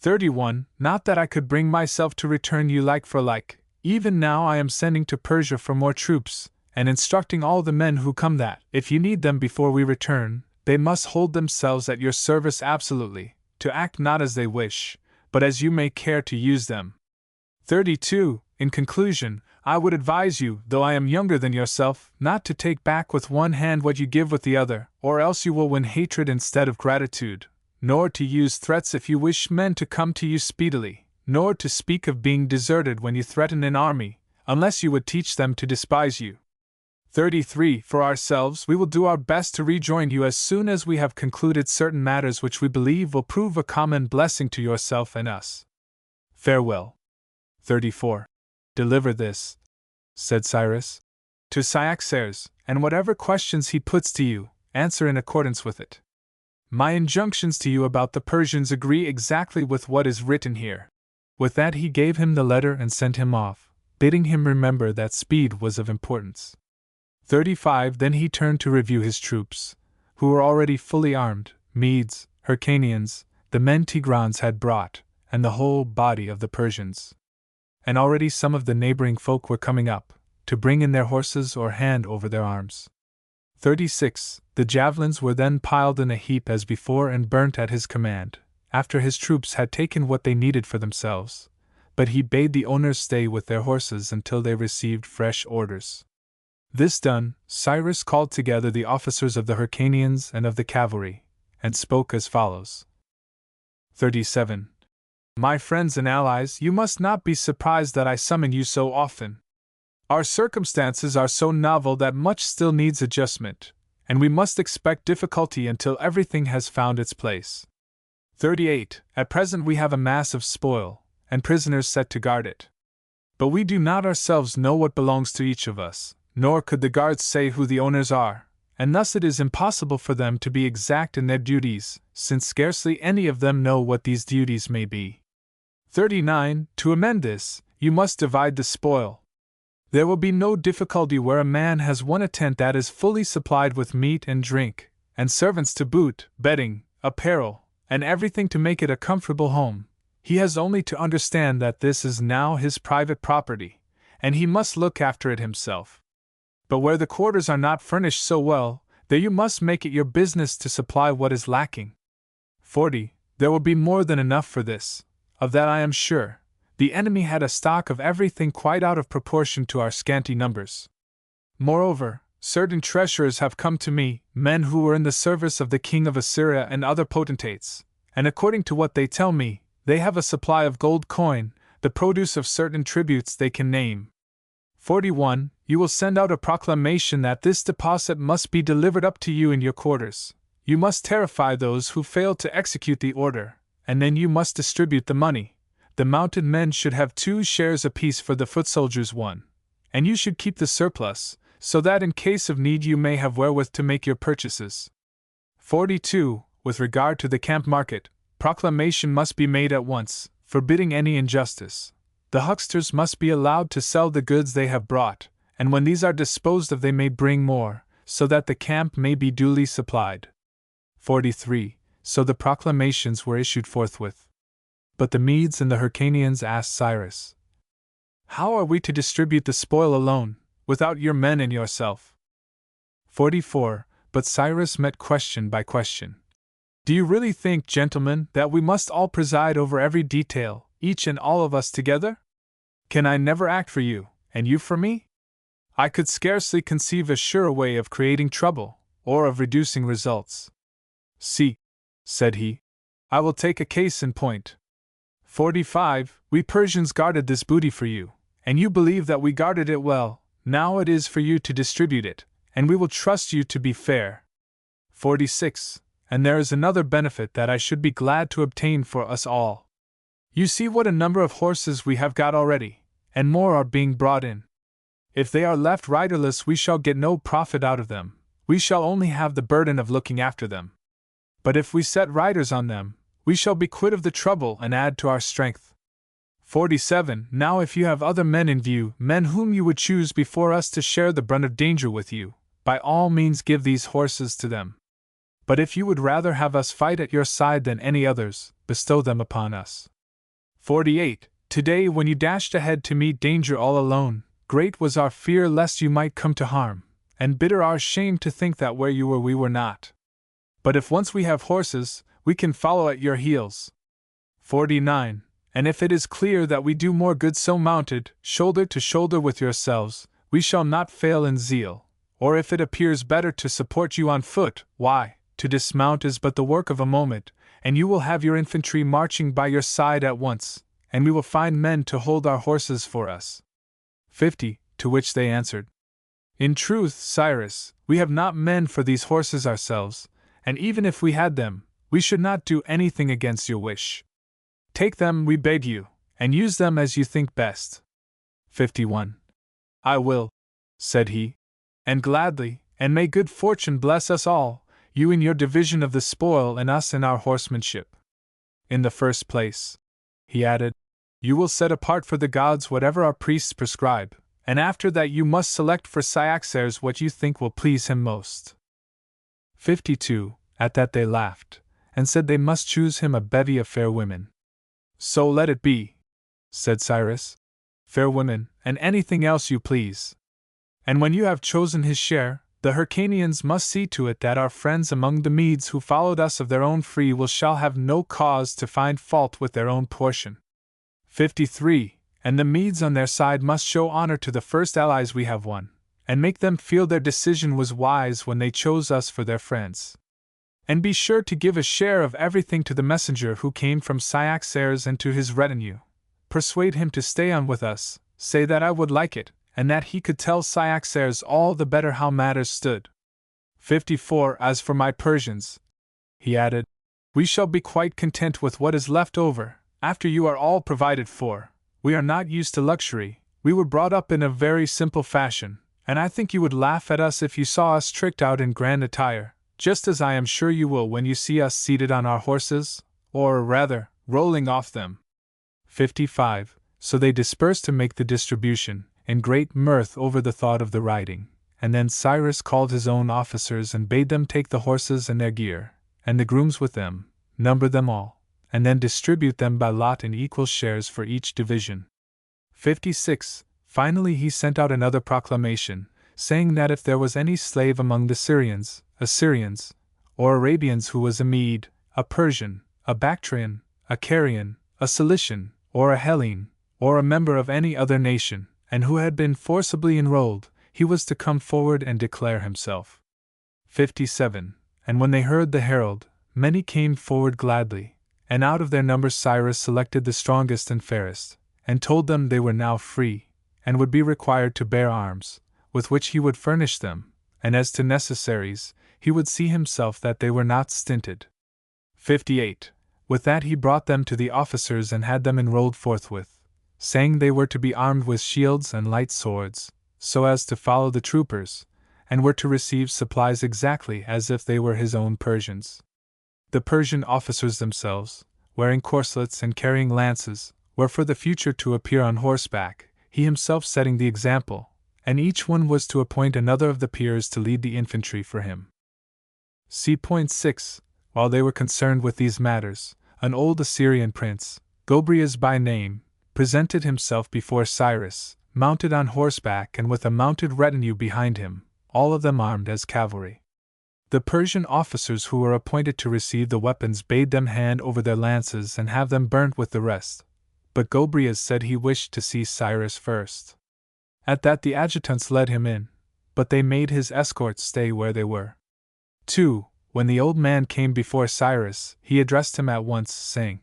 31. Not that I could bring myself to return you like for like. Even now I am sending to Persia for more troops, and instructing all the men who come that, if you need them before we return, they must hold themselves at your service absolutely, to act not as they wish, but as you may care to use them. 32. In conclusion, I would advise you, though I am younger than yourself, not to take back with one hand what you give with the other, or else you will win hatred instead of gratitude, nor to use threats if you wish men to come to you speedily, nor to speak of being deserted when you threaten an army, unless you would teach them to despise you. 33. For ourselves, we will do our best to rejoin you as soon as we have concluded certain matters which we believe will prove a common blessing to yourself and us. Farewell. 34. Deliver this, said Cyrus, to Cyaxares, and whatever questions he puts to you, answer in accordance with it. My injunctions to you about the Persians agree exactly with what is written here. With that he gave him the letter and sent him off, bidding him remember that speed was of importance. 35. Then he turned to review his troops, who were already fully armed, Medes, Hyrcanians, the men Tigrans had brought, and the whole body of the Persians. And already some of the neighboring folk were coming up, to bring in their horses or hand over their arms. 36. The javelins were then piled in a heap as before and burnt at his command, after his troops had taken what they needed for themselves, but he bade the owners stay with their horses until they received fresh orders. This done, Cyrus called together the officers of the Hyrcanians and of the cavalry, and spoke as follows. 37. My friends and allies, you must not be surprised that I summon you so often. Our circumstances are so novel that much still needs adjustment, and we must expect difficulty until everything has found its place. 38. At present we have a mass of spoil, and prisoners set to guard it. But we do not ourselves know what belongs to each of us, nor could the guards say who the owners are, and thus it is impossible for them to be exact in their duties, since scarcely any of them know what these duties may be. 39. To amend this, you must divide the spoil. There will be no difficulty where a man has one tent that is fully supplied with meat and drink, and servants to boot, bedding, apparel, and everything to make it a comfortable home. He has only to understand that this is now his private property, and he must look after it himself. But where the quarters are not furnished so well, there you must make it your business to supply what is lacking. 40. There will be more than enough for this, of that I am sure. The enemy had a stock of everything quite out of proportion to our scanty numbers. Moreover, certain treasurers have come to me, men who were in the service of the king of Assyria and other potentates, and according to what they tell me, they have a supply of gold coin, the produce of certain tributes they can name. 41. you will send out a proclamation that this deposit must be delivered up to you in your quarters. You must terrify those who fail to execute the order, and then you must distribute the money. The mounted men should have 2 shares apiece for the foot soldiers 1, and you should keep the surplus, so that in case of need you may have wherewith to make your purchases. 42. With regard to the camp market, proclamation must be made at once, forbidding any injustice. The hucksters must be allowed to sell the goods they have brought, and when these are disposed of they may bring more, so that the camp may be duly supplied. 43. So the proclamations were issued forthwith. But the Medes and the Hyrcanians asked Cyrus, "How are we to distribute the spoil alone, without your men and yourself?" 44. But Cyrus met question by question. "Do you really think, gentlemen, that we must all preside over every detail, each and all of us together? Can I never act for you, and you for me? I could scarcely conceive a surer way of creating trouble, or of reducing results. See," said he, "I will take a case in point. 45. We Persians guarded this booty for you, and you believe that we guarded it well. Now it is for you to distribute it, and we will trust you to be fair. 46. And there is another benefit that I should be glad to obtain for us all. You see what a number of horses we have got already, and more are being brought in. If they are left riderless, we shall get no profit out of them, we shall only have the burden of looking after them. But if we set riders on them, we shall be quit of the trouble and add to our strength. 47. Now if you have other men in view, men whom you would choose before us to share the brunt of danger with you, by all means give these horses to them. But if you would rather have us fight at your side than any others, bestow them upon us. 48. Today when you dashed ahead to meet danger all alone, great was our fear lest you might come to harm, and bitter our shame to think that where you were we were not. But if once we have horses, we can follow at your heels. 49. And if it is clear that we do more good so mounted, shoulder to shoulder with yourselves, we shall not fail in zeal, or if it appears better to support you on foot, why, to dismount is but the work of a moment, and you will have your infantry marching by your side at once, and we will find men to hold our horses for us. 50. To which they answered, "In truth, Cyrus, we have not men for these horses ourselves, and even if we had them, we should not do anything against your wish. Take them, we beg you, and use them as you think best." 51. "I will," said he, "and gladly, and may good fortune bless us all, you in your division of the spoil and us in our horsemanship. In the first place," he added, "you will set apart for the gods whatever our priests prescribe, and after that you must select for Cyaxares what you think will please him most." 52. At that they laughed, and said they must choose him a bevy of fair women. "So let it be," said Cyrus. "Fair women, and anything else you please. And when you have chosen his share, the Hyrcanians must see to it that our friends among the Medes who followed us of their own free will shall have no cause to find fault with their own portion. 53. And the Medes on their side must show honor to the first allies we have won, and make them feel their decision was wise when they chose us for their friends. And be sure to give a share of everything to the messenger who came from Cyaxares and to his retinue. Persuade him to stay on with us, say that I would like it, and that he could tell Cyaxares all the better how matters stood. 54. As for my Persians," he added, "we shall be quite content with what is left over, after you are all provided for. We are not used to luxury, we were brought up in a very simple fashion, and I think you would laugh at us if you saw us tricked out in grand attire, just as I am sure you will when you see us seated on our horses, or rather, rolling off them." 55. So they dispersed to make the distribution, in great mirth over the thought of the riding, and then Cyrus called his own officers and bade them take the horses and their gear, and the grooms with them, number them all, and then distribute them by lot in equal shares for each division. 56. Finally he sent out another proclamation, saying that if there was any slave among the Syrians, Assyrians, or Arabians who was a Mede, a Persian, a Bactrian, a Carian, a Cilician, or a Hellene, or a member of any other nation, and who had been forcibly enrolled, he was to come forward and declare himself. 57. And when they heard the herald, many came forward gladly, and out of their number Cyrus selected the strongest and fairest, and told them they were now free, and would be required to bear arms, with which he would furnish them, and as to necessaries, he would see himself that they were not stinted. 58. With that he brought them to the officers and had them enrolled forthwith, saying they were to be armed with shields and light swords, so as to follow the troopers, and were to receive supplies exactly as if they were his own Persians. The Persian officers themselves, wearing corslets and carrying lances, were for the future to appear on horseback, he himself setting the example, and each one was to appoint another of the peers to lead the infantry for him. See point 6. While they were concerned with these matters, an old Assyrian prince, Gobryas by name, presented himself before Cyrus, mounted on horseback and with a mounted retinue behind him, all of them armed as cavalry. The Persian officers who were appointed to receive the weapons bade them hand over their lances and have them burnt with the rest, but Gobryas said he wished to see Cyrus first. At that the adjutants led him in, but they made his escorts stay where they were. 2. When the old man came before Cyrus, he addressed him at once, saying,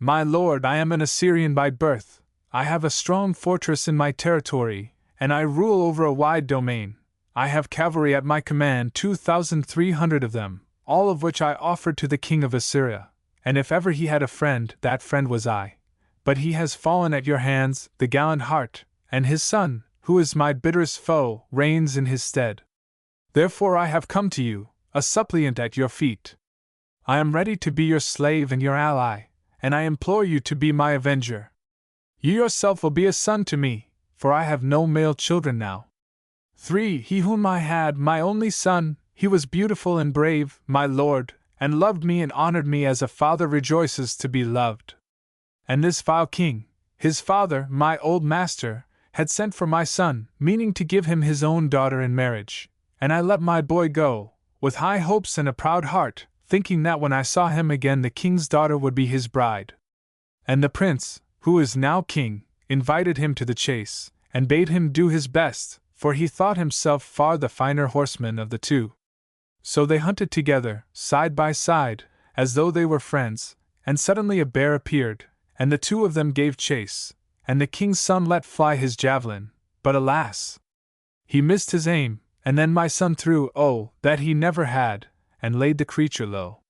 "My lord, I am an Assyrian by birth. I have a strong fortress in my territory, and I rule over a wide domain. I have cavalry at my command, 2,300 of them, all of which I offered to the king of Assyria, and if ever he had a friend, that friend was I. But he has fallen at your hands, the gallant heart, and his son, who is my bitterest foe, reigns in his stead. Therefore I have come to you, a suppliant at your feet. I am ready to be your slave and your ally, and I implore you to be my avenger. You yourself will be a son to me, for I have no male children now. 3. He whom I had, my only son, he was beautiful and brave, my lord, and loved me and honored me as a father rejoices to be loved. And this vile king, his father, my old master, had sent for my son, meaning to give him his own daughter in marriage, and I let my boy go, with high hopes and a proud heart, thinking that when I saw him again the king's daughter would be his bride. And the prince, who is now king, invited him to the chase, and bade him do his best, for he thought himself far the finer horseman of the two. So they hunted together, side by side, as though they were friends, and suddenly a bear appeared, and the two of them gave chase, and the king's son let fly his javelin, but alas! He missed his aim, and then my son threw, oh, that he never had, and laid the creature low.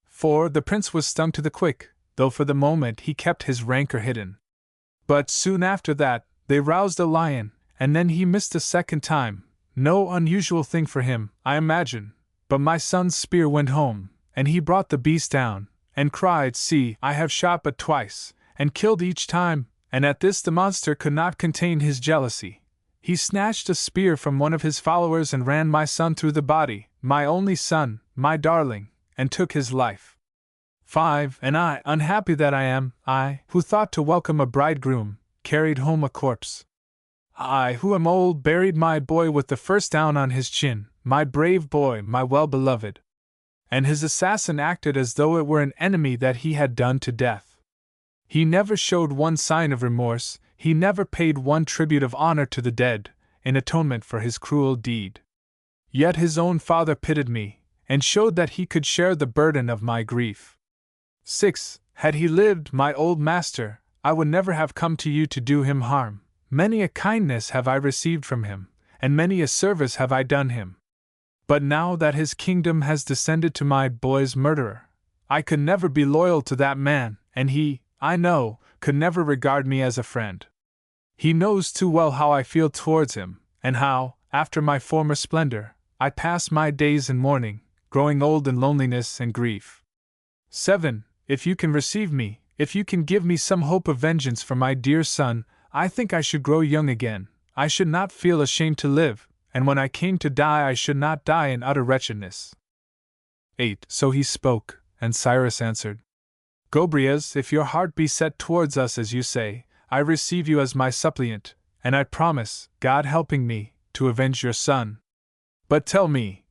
4. The prince was stung to the quick, though for the moment he kept his rancor hidden. But soon after that, they roused a lion, and then he missed a second time, no unusual thing for him, I imagine, but my son's spear went home, and he brought the beast down, and cried, "See, I have shot but twice, and killed each time," and at this the monster could not contain his jealousy. He snatched a spear from one of his followers and ran my son through the body, my only son, my darling, and took his life. 5. And I, unhappy that I am, I, who thought to welcome a bridegroom, carried home a corpse. I, who am old, buried my boy with the first down on his chin, my brave boy, my well-beloved. And his assassin acted as though it were an enemy that he had done to death. He never showed one sign of remorse, he never paid one tribute of honor to the dead, in atonement for his cruel deed. Yet his own father pitied me, and showed that he could share the burden of my grief. 6. Had he lived, my old master, I would never have come to you to do him harm. Many a kindness have I received from him, and many a service have I done him. But now that his kingdom has descended to my boy's murderer, I could never be loyal to that man, and he, I know, could never regard me as a friend. He knows too well how I feel towards him, and how, after my former splendor, I pass my days in mourning, growing old in loneliness and grief. 7. If you can receive me, if you can give me some hope of vengeance for my dear son, I think I should grow young again, I should not feel ashamed to live, and when I came to die I should not die in utter wretchedness. 8. So he spoke, and Cyrus answered, Gobryas, if your heart be set towards us as you say, I receive you as my suppliant, and I promise, God helping me, to avenge your son. But tell me,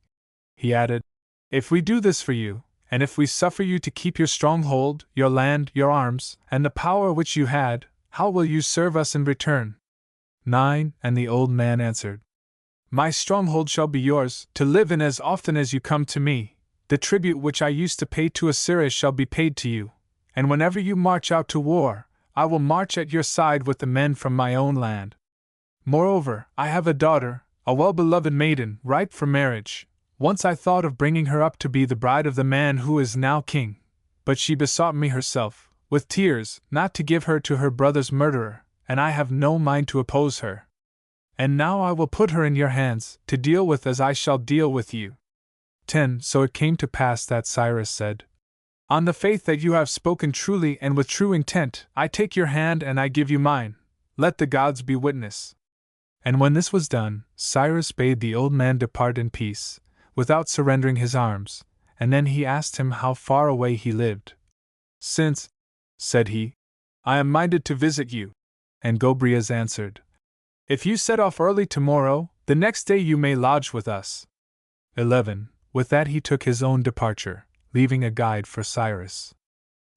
he added, if we do this for you, and if we suffer you to keep your stronghold, your land, your arms, and the power which you had, how will you serve us in return? 9. And the old man answered, My stronghold shall be yours, to live in as often as you come to me. The tribute which I used to pay to Assyria shall be paid to you, and whenever you march out to war, I will march at your side with the men from my own land. Moreover, I have a daughter, a well-beloved maiden, ripe for marriage. Once I thought of bringing her up to be the bride of the man who is now king, but she besought me herself, with tears, not to give her to her brother's murderer, and I have no mind to oppose her. And now I will put her in your hands, to deal with as I shall deal with you. 10. So it came to pass that Cyrus said, On the faith that you have spoken truly and with true intent, I take your hand and I give you mine. Let the gods be witness. And when this was done, Cyrus bade the old man depart in peace, without surrendering his arms, and then he asked him how far away he lived. Since, said he, I am minded to visit you. And Gobryas answered, If you set off early tomorrow, the next day you may lodge with us. 11. With that he took his own departure, leaving a guide for Cyrus.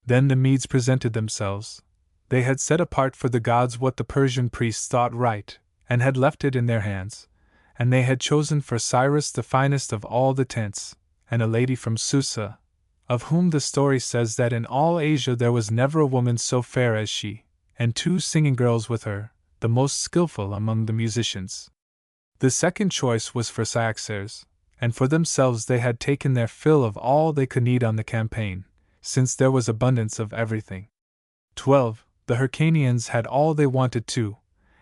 Then the Medes presented themselves. They had set apart for the gods what the Persian priests thought right, and had left it in their hands, and they had chosen for Cyrus the finest of all the tents, and a lady from Susa, of whom the story says that in all Asia there was never a woman so fair as she, and 2 singing girls with her, the most skillful among the musicians. The second choice was for Cyaxares, and for themselves they had taken their fill of all they could need on the campaign, since there was abundance of everything. 12. The Hyrcanians had all they wanted too,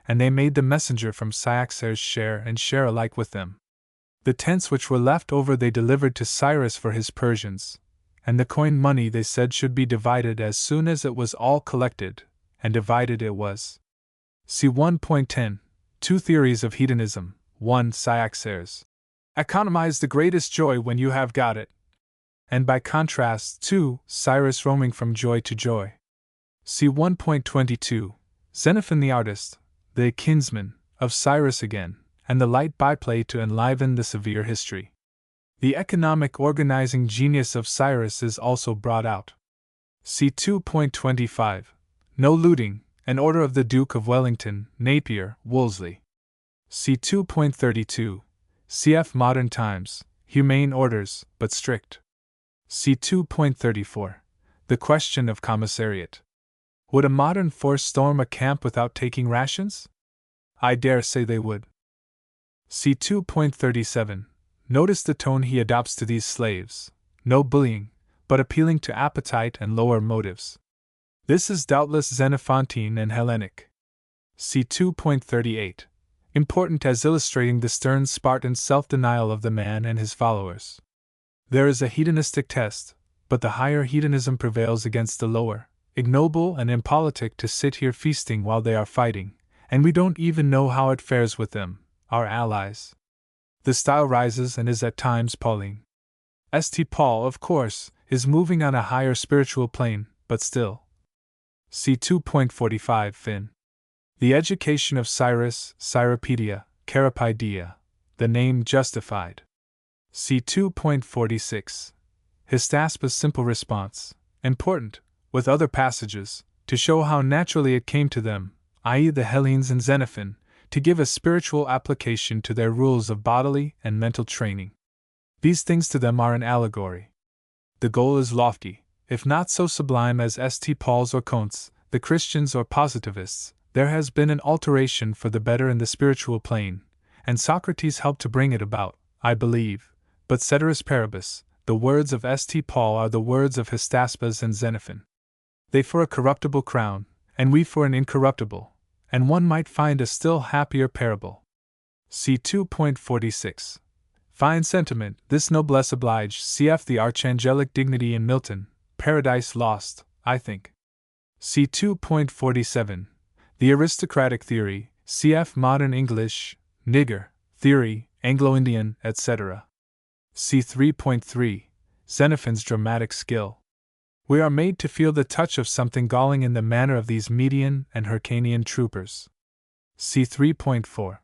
and they made the messenger from Cyaxares share and share alike with them. The tents which were left over they delivered to Cyrus for his Persians, and the coined money they said should be divided as soon as it was all collected, and divided it was. See 1.10. 2 Theories of Hedonism. 1. Cyaxares. Economize the greatest joy when you have got it. And by contrast, 2. Cyrus roaming from joy to joy. See 1.22. Xenophon the artist, the kinsman of Cyrus again, and the light byplay to enliven the severe history. The economic organizing genius of Cyrus is also brought out. See 2.25. No looting, an order of the Duke of Wellington, Napier, Wolseley. See 2.32. Cf. Modern Times, humane orders, but strict. See 2.34. The question of commissariat. Would a modern force storm a camp without taking rations? I dare say they would. See 2.37. Notice the tone he adopts to these slaves. No bullying, but appealing to appetite and lower motives. This is doubtless Xenophantine and Hellenic. See 2.38. Important as illustrating the stern Spartan self-denial of the man and his followers. There is a hedonistic test, but the higher hedonism prevails against the lower, ignoble and impolitic to sit here feasting while they are fighting, and we don't even know how it fares with them, our allies. The style rises and is at times Pauline. St. Paul, of course, is moving on a higher spiritual plane, but still. See 2.45 Fin. The Education of Cyrus, Cyropaedia, Cyropaedia, the name justified. See 2.46. Hystaspa's simple response, important, with other passages, to show how naturally it came to them, i.e., the Hellenes and Xenophon, to give a spiritual application to their rules of bodily and mental training. These things to them are an allegory. The goal is lofty, if not so sublime as St. Paul's or Comte's, the Christians or positivists. There has been an alteration for the better in the spiritual plane, and Socrates helped to bring it about, I believe, but ceteris paribus, the words of St. Paul are the words of Hystaspas and Xenophon. They for a corruptible crown, and we for an incorruptible, and one might find a still happier parable. See 2.46. Fine sentiment, this noblesse oblige, cf. the archangelic dignity in Milton, Paradise Lost, I think. See 2.47. The aristocratic theory, cf. Modern English, nigger, theory, Anglo-Indian, etc. See 3.3. Xenophon's dramatic skill. We are made to feel the touch of something galling in the manner of these Median and Hyrcanian troopers. See 3.4.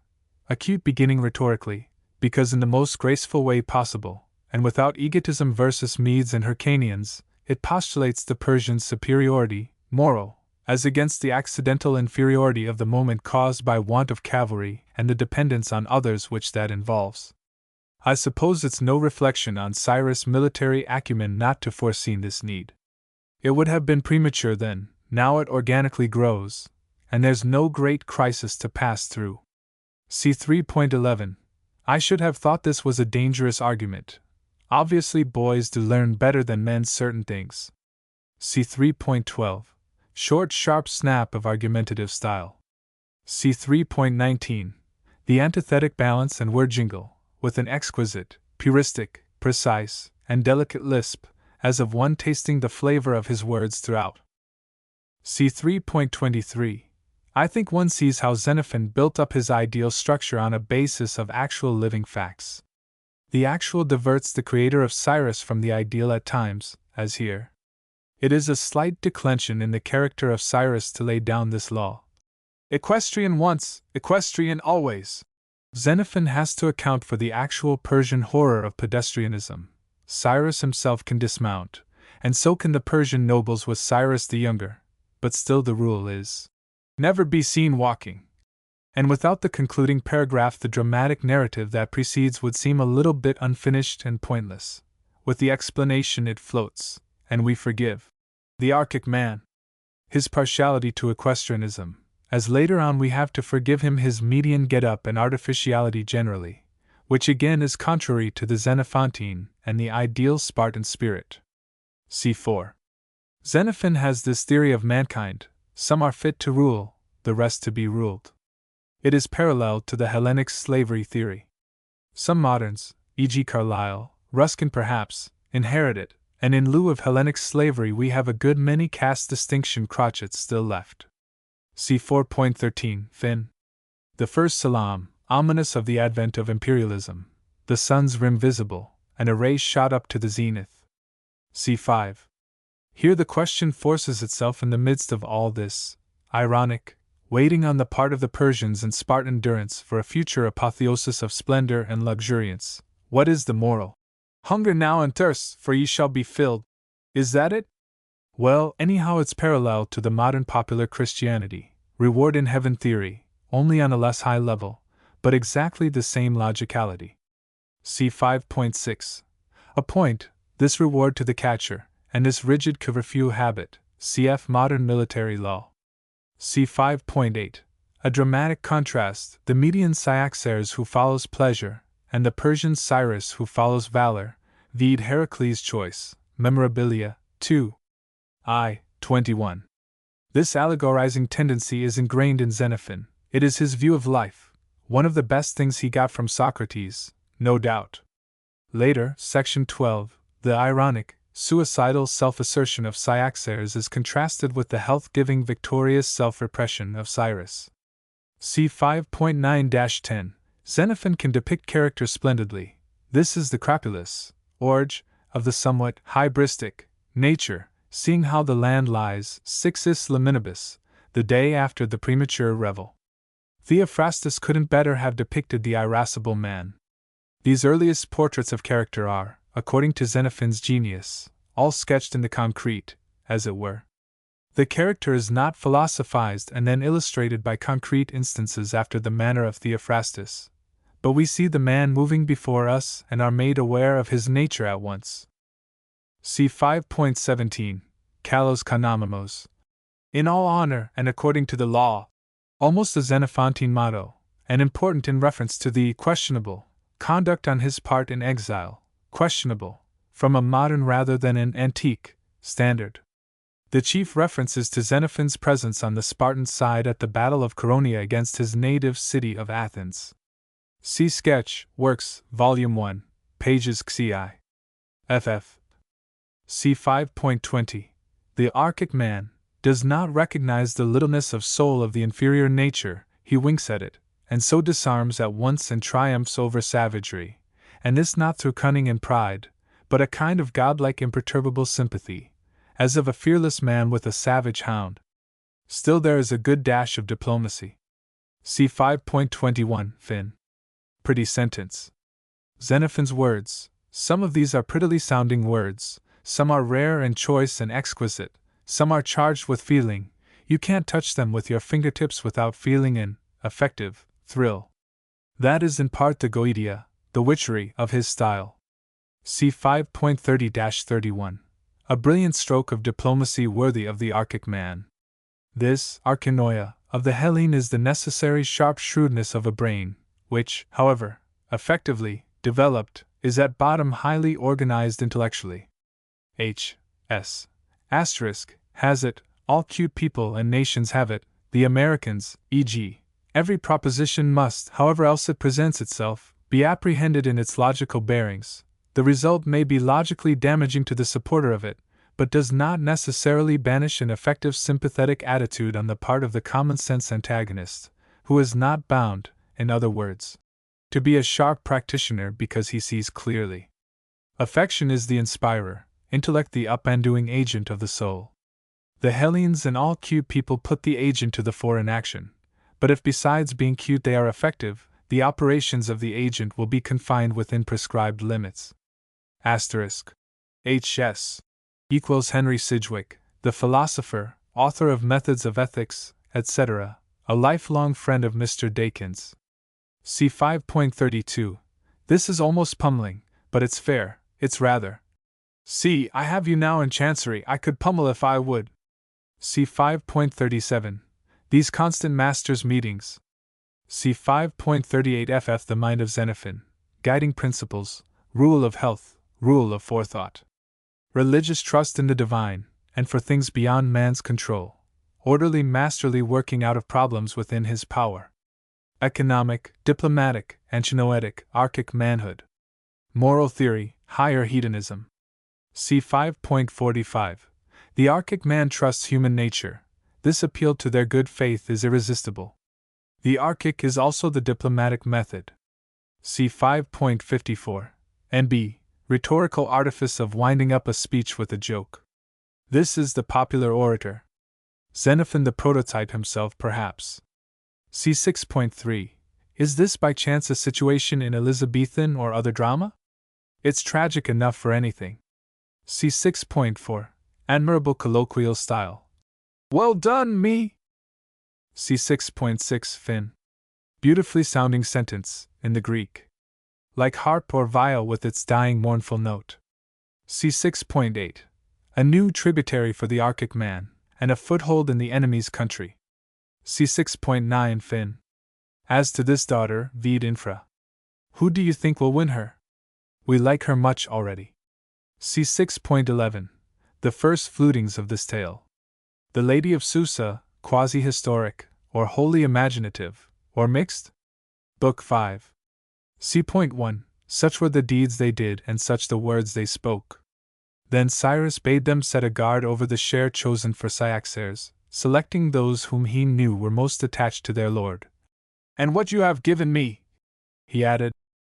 Acute beginning rhetorically, because in the most graceful way possible, and without egotism versus Medes and Hyrcanians, it postulates the Persians' superiority, moral, as against the accidental inferiority of the moment caused by want of cavalry and the dependence on others which that involves. I suppose it's no reflection on Cyrus' military acumen not to foreseen this need. It would have been premature then, now it organically grows, and there's no great crisis to pass through. See 3.11. I should have thought this was a dangerous argument. Obviously, boys do learn better than men certain things. See 3.12. Short, sharp snap of argumentative style. See 3.19. The antithetic balance and word jingle, with an exquisite, puristic, precise, and delicate lisp, as of one tasting the flavor of his words throughout. See 3.23. I think one sees how Xenophon built up his ideal structure on a basis of actual living facts. The actual diverts the creator of Cyrus from the ideal at times, as here. It is a slight declension in the character of Cyrus to lay down this law. Equestrian once, equestrian always. Xenophon has to account for the actual Persian horror of pedestrianism. Cyrus himself can dismount, and so can the Persian nobles with Cyrus the Younger, but still the rule is, never be seen walking. And without the concluding paragraph, the dramatic narrative that precedes would seem a little bit unfinished and pointless. With the explanation it floats, and we forgive the Archaic man his partiality to equestrianism, as later on we have to forgive him his median get-up and artificiality generally, which again is contrary to the Xenophantine and the ideal Spartan spirit. C4. Xenophon has this theory of mankind: some are fit to rule, the rest to be ruled. It is parallel to the Hellenic slavery theory. Some moderns, e.g. Carlyle, Ruskin perhaps, inherit it, and in lieu of Hellenic slavery we have a good many caste distinction crotchets still left. See 4.13, Fin. The first Salam, ominous of the advent of imperialism, the sun's rim visible, and a ray shot up to the zenith. C5. Here the question forces itself in the midst of all this, ironic, waiting on the part of the Persians and Spartan endurance for a future apotheosis of splendor and luxuriance. What is the moral? Hunger now and thirst, for ye shall be filled. Is that it? Well, anyhow it's parallel to the modern popular Christianity, reward in heaven theory, only on a less high level, but exactly the same logicality. See 5.6. A point, this reward to the catcher, and this rigid curfew habit, cf. modern military law. See 5.8. A dramatic contrast, the Median Cyaxares who follows pleasure, and the Persian Cyrus who follows valor, vide Heracles' choice, Memorabilia, 2. I. 21. This allegorizing tendency is ingrained in Xenophon. It is his view of life, one of the best things he got from Socrates, no doubt. Later, section 12, the ironic, suicidal self-assertion of Cyaxares is contrasted with the health-giving victorious self-repression of Cyrus. See 5.9-10. Xenophon can depict characters splendidly. This is the crapulous, orge, of the somewhat hybristic nature, seeing how the land lies, sixis leminibus, the day after the premature revel. Theophrastus couldn't better have depicted the irascible man. These earliest portraits of character are, according to Xenophon's genius, all sketched in the concrete, as it were. The character is not philosophized and then illustrated by concrete instances after the manner of Theophrastus, but we see the man moving before us and are made aware of his nature at once. See 5.17, Kalos Kanomimos. In all honor and according to the law, almost a Xenophantine motto, and important in reference to the questionable conduct on his part in exile, questionable, from a modern rather than an antique standard. The chief reference is to Xenophon's presence on the Spartan side at the Battle of Chaeronea against his native city of Athens. See Sketch, Works, Volume 1, pages XI. ff. See 5.20. The Archaic man does not recognize the littleness of soul of the inferior nature, he winks at it, and so disarms at once and triumphs over savagery, and this not through cunning and pride, but a kind of godlike imperturbable sympathy, as of a fearless man with a savage hound. Still there is a good dash of diplomacy. See 5.21, Fin. Pretty sentence. Xenophon's words, some of these are prettily sounding words, some are rare and choice and exquisite, some are charged with feeling, you can't touch them with your fingertips without feeling an affective thrill. That is in part the goetia, the witchery, of his style. See 5.30-31. A brilliant stroke of diplomacy worthy of the Archaic man. This, archinoia, of the Hellene is the necessary sharp shrewdness of a brain, which, however, effectively developed, is at bottom highly organized intellectually. H.S. has it, all cute people and nations have it, the Americans, e.g. Every proposition must, however else it presents itself, be apprehended in its logical bearings. The result may be logically damaging to the supporter of it, but does not necessarily banish an effective sympathetic attitude on the part of the common-sense antagonist, who is not bound, in other words, to be a sharp practitioner because he sees clearly. Affection is the inspirer, intellect the up-and-doing agent of the soul. The Hellenes and all cute people put the agent to the fore in action, but if besides being cute they are effective, the operations of the agent will be confined within prescribed limits. H.S. equals Henry Sidgwick, the philosopher, author of Methods of Ethics, etc., a lifelong friend of Mr. Dakin's. See 5.32. This is almost pummeling, but it's fair, it's rather. See, I have you now in chancery, I could pummel if I would. See 5.37. These constant masters' meetings. See 5.38 ff. The mind of Xenophon, guiding principles, rule of health, rule of forethought. Religious trust in the divine, and for things beyond man's control. Orderly masterly working out of problems within his power. Economic, diplomatic, and noetic, archic manhood. Moral theory, higher hedonism. See 5.45. The archic man trusts human nature. This appeal to their good faith is irresistible. The archic is also the diplomatic method. See 5.54. N.B. Rhetorical artifice of winding up a speech with a joke. This is the popular orator. Xenophon the prototype himself, perhaps. See 6.3. Is this by chance a situation in Elizabethan or other drama? It's tragic enough for anything. See 6.4. Admirable colloquial style. Well done, me! See 6.6. Fin. Beautifully sounding sentence, in the Greek. Like harp or viol with its dying mournful note. See 6.8. A new tributary for the archic man, and a foothold in the enemy's country. See 6.9. Fin. As to this daughter, vid infra. Who do you think will win her? We like her much already. See 6.11. The first flutings of this tale. The Lady of Susa, quasi-historic, or wholly imaginative, or mixed? Book 5. See point 1. Such were the deeds they did, and such the words they spoke. Then Cyrus bade them set a guard over the share chosen for Cyaxares, selecting those whom he knew were most attached to their lord. And what you have given me, he added,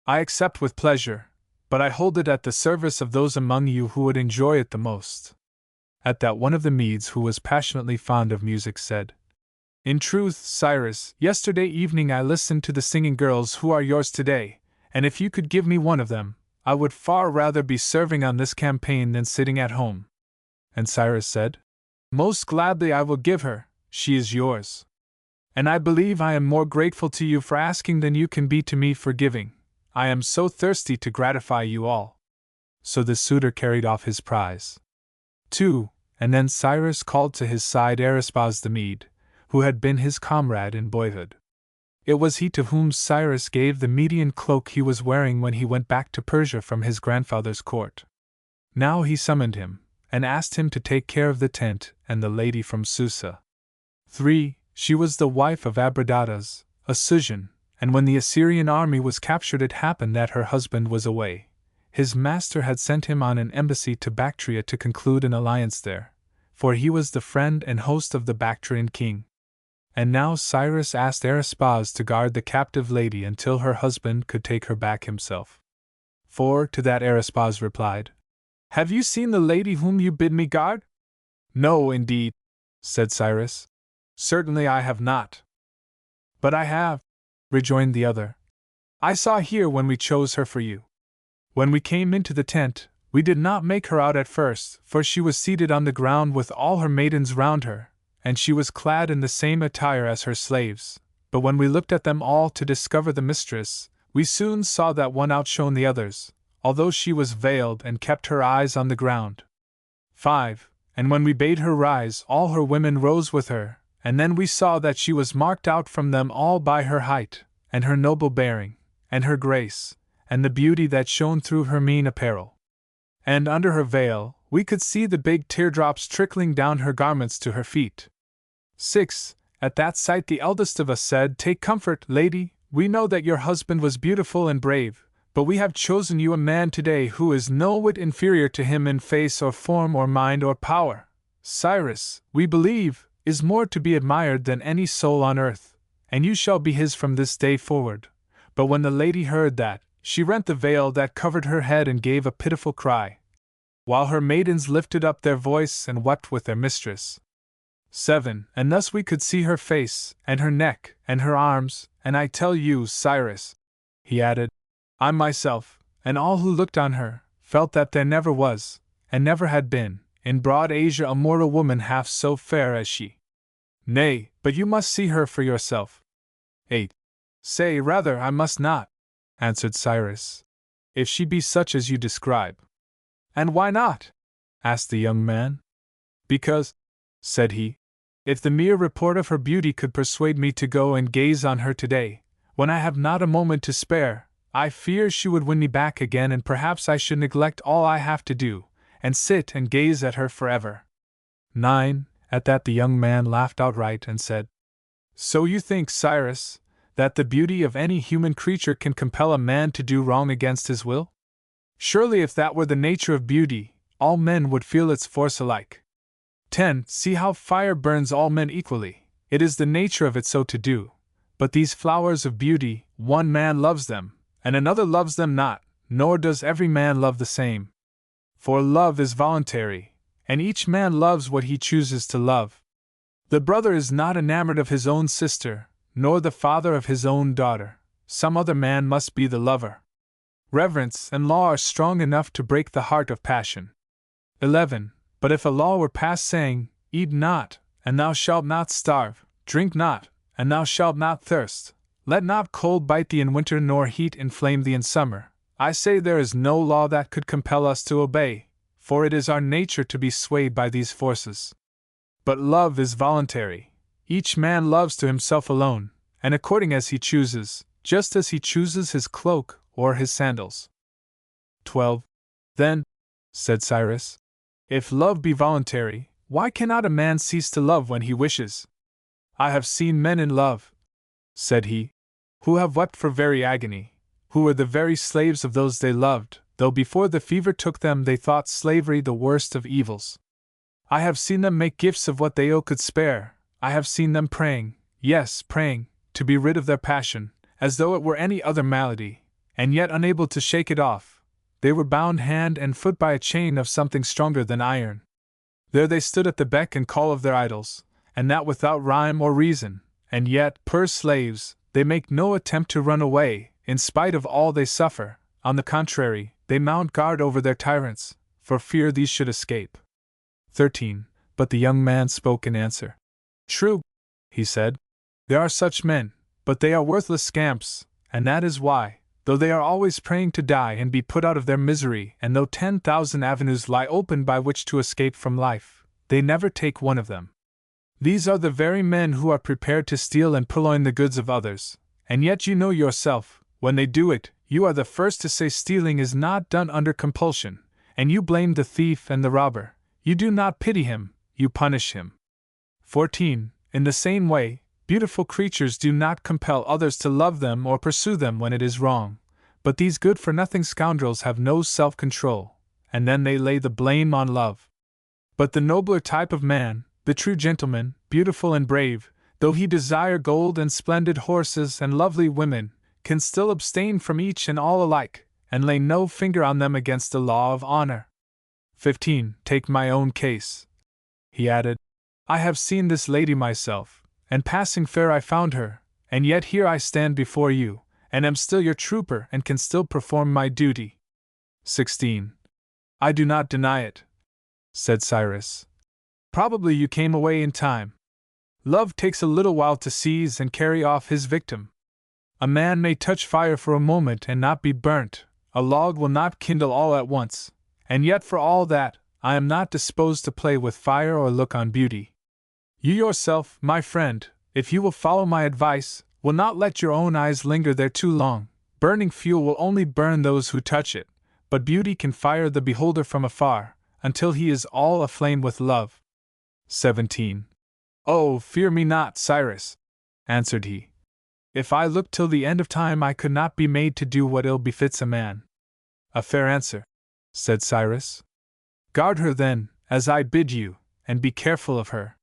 I accept with pleasure, but I hold it at the service of those among you who would enjoy it the most. At that one of the Medes who was passionately fond of music said, In truth, Cyrus, yesterday evening I listened to the singing girls who are yours today, and if you could give me one of them, I would far rather be serving on this campaign than sitting at home. And Cyrus said, Most gladly I will give her, she is yours. And I believe I am more grateful to you for asking than you can be to me for giving. I am so thirsty to gratify you all. So the suitor carried off his prize. 2. And then Cyrus called to his side Arispos the Mede, who had been his comrade in boyhood. It was he to whom Cyrus gave the Median cloak he was wearing when he went back to Persia from his grandfather's court. Now he summoned him, and asked him to take care of the tent and the lady from Susa. 3. She was the wife of Abradatas, a Susian, and when the Assyrian army was captured it happened that her husband was away. His master had sent him on an embassy to Bactria to conclude an alliance there, for he was the friend and host of the Bactrian king. And now Cyrus asked Arispos to guard the captive lady until her husband could take her back himself. 4. To that Arispos replied, Have you seen the lady whom you bid me guard? No, indeed, said Cyrus. Certainly I have not. But I have, rejoined the other. I saw here when we chose her for you. When we came into the tent, we did not make her out at first, for she was seated on the ground with all her maidens round her, and she was clad in the same attire as her slaves, but when we looked at them all to discover the mistress, we soon saw that one outshone the others, although she was veiled and kept her eyes on the ground. 5. And when we bade her rise, all her women rose with her, and then we saw that she was marked out from them all by her height, and her noble bearing, and her grace, and the beauty that shone through her mean apparel. And under her veil, we could see the big teardrops trickling down her garments to her feet. 6. At that sight the eldest of us said, "Take comfort, lady, we know that your husband was beautiful and brave, but we have chosen you a man today who is no whit inferior to him in face or form or mind or power. Cyrus, we believe, is more to be admired than any soul on earth, and you shall be his from this day forward." But when the lady heard that, she rent the veil that covered her head and gave a pitiful cry, while her maidens lifted up their voice and wept with their mistress. 7. And thus we could see her face, and her neck, and her arms, and I tell you, Cyrus, he added, I myself, and all who looked on her, felt that there never was, and never had been, in broad Asia a mortal woman half so fair as she. Nay, but you must see her for yourself. 8. Say rather, I must not, answered Cyrus, if she be such as you describe. And why not? asked the young man. Because, said he, if the mere report of her beauty could persuade me to go and gaze on her today, when I have not a moment to spare, I fear she would win me back again, and perhaps I should neglect all I have to do, and sit and gaze at her forever. 9. At that the young man laughed outright and said, So you think, Cyrus, that the beauty of any human creature can compel a man to do wrong against his will? Surely if that were the nature of beauty, all men would feel its force alike. 10. See how fire burns all men equally. It is the nature of it so to do. But these flowers of beauty, one man loves them, and another loves them not, nor does every man love the same. For love is voluntary, and each man loves what he chooses to love. The brother is not enamored of his own sister, nor the father of his own daughter. Some other man must be the lover. Reverence and law are strong enough to break the heart of passion. 11. But if a law were passed saying, Eat not, and thou shalt not starve, drink not, and thou shalt not thirst, let not cold bite thee in winter nor heat inflame thee in summer, I say there is no law that could compel us to obey, for it is our nature to be swayed by these forces. But love is voluntary. Each man loves to himself alone, and according as he chooses, just as he chooses his cloak or his sandals. 12. Then, said Cyrus, if love be voluntary, why cannot a man cease to love when he wishes? I have seen men in love, said he, who have wept for very agony, who were the very slaves of those they loved, though before the fever took them they thought slavery the worst of evils. I have seen them make gifts of what they could spare. I have seen them praying, yes, praying, to be rid of their passion, as though it were any other malady, and yet unable to shake it off. They were bound hand and foot by a chain of something stronger than iron. There they stood at the beck and call of their idols, and that without rhyme or reason, and yet, poor slaves, they make no attempt to run away, in spite of all they suffer. On the contrary, they mount guard over their tyrants, for fear these should escape. 13. But the young man spoke in answer. True, he said, there are such men, but they are worthless scamps, and that is why, though they are always praying to die and be put out of their misery, and though 10,000 avenues lie open by which to escape from life, they never take one of them. These are the very men who are prepared to steal and purloin the goods of others, and yet you know yourself, when they do it, you are the first to say stealing is not done under compulsion, and you blame the thief and the robber. You do not pity him, you punish him. 14. In the same way, beautiful creatures do not compel others to love them or pursue them when it is wrong, but these good-for-nothing scoundrels have no self-control, and then they lay the blame on love. But the nobler type of man, the true gentleman, beautiful and brave, though he desire gold and splendid horses and lovely women, can still abstain from each and all alike, and lay no finger on them against the law of honor. 15. Take my own case, he added. I have seen this lady myself, and passing fair I found her, and yet here I stand before you, and am still your trooper and can still perform my duty. 16. I do not deny it, said Cyrus. Probably you came away in time. Love takes a little while to seize and carry off his victim. A man may touch fire for a moment and not be burnt, a log will not kindle all at once, and yet for all that, I am not disposed to play with fire or look on beauty. You yourself, my friend, if you will follow my advice, will not let your own eyes linger there too long. Burning fuel will only burn those who touch it, but beauty can fire the beholder from afar, until he is all aflame with love. 17. Oh, fear me not, Cyrus, answered he. If I look till the end of time, I could not be made to do what ill befits a man. A fair answer, said Cyrus. Guard her then, as I bid you, and be careful of her.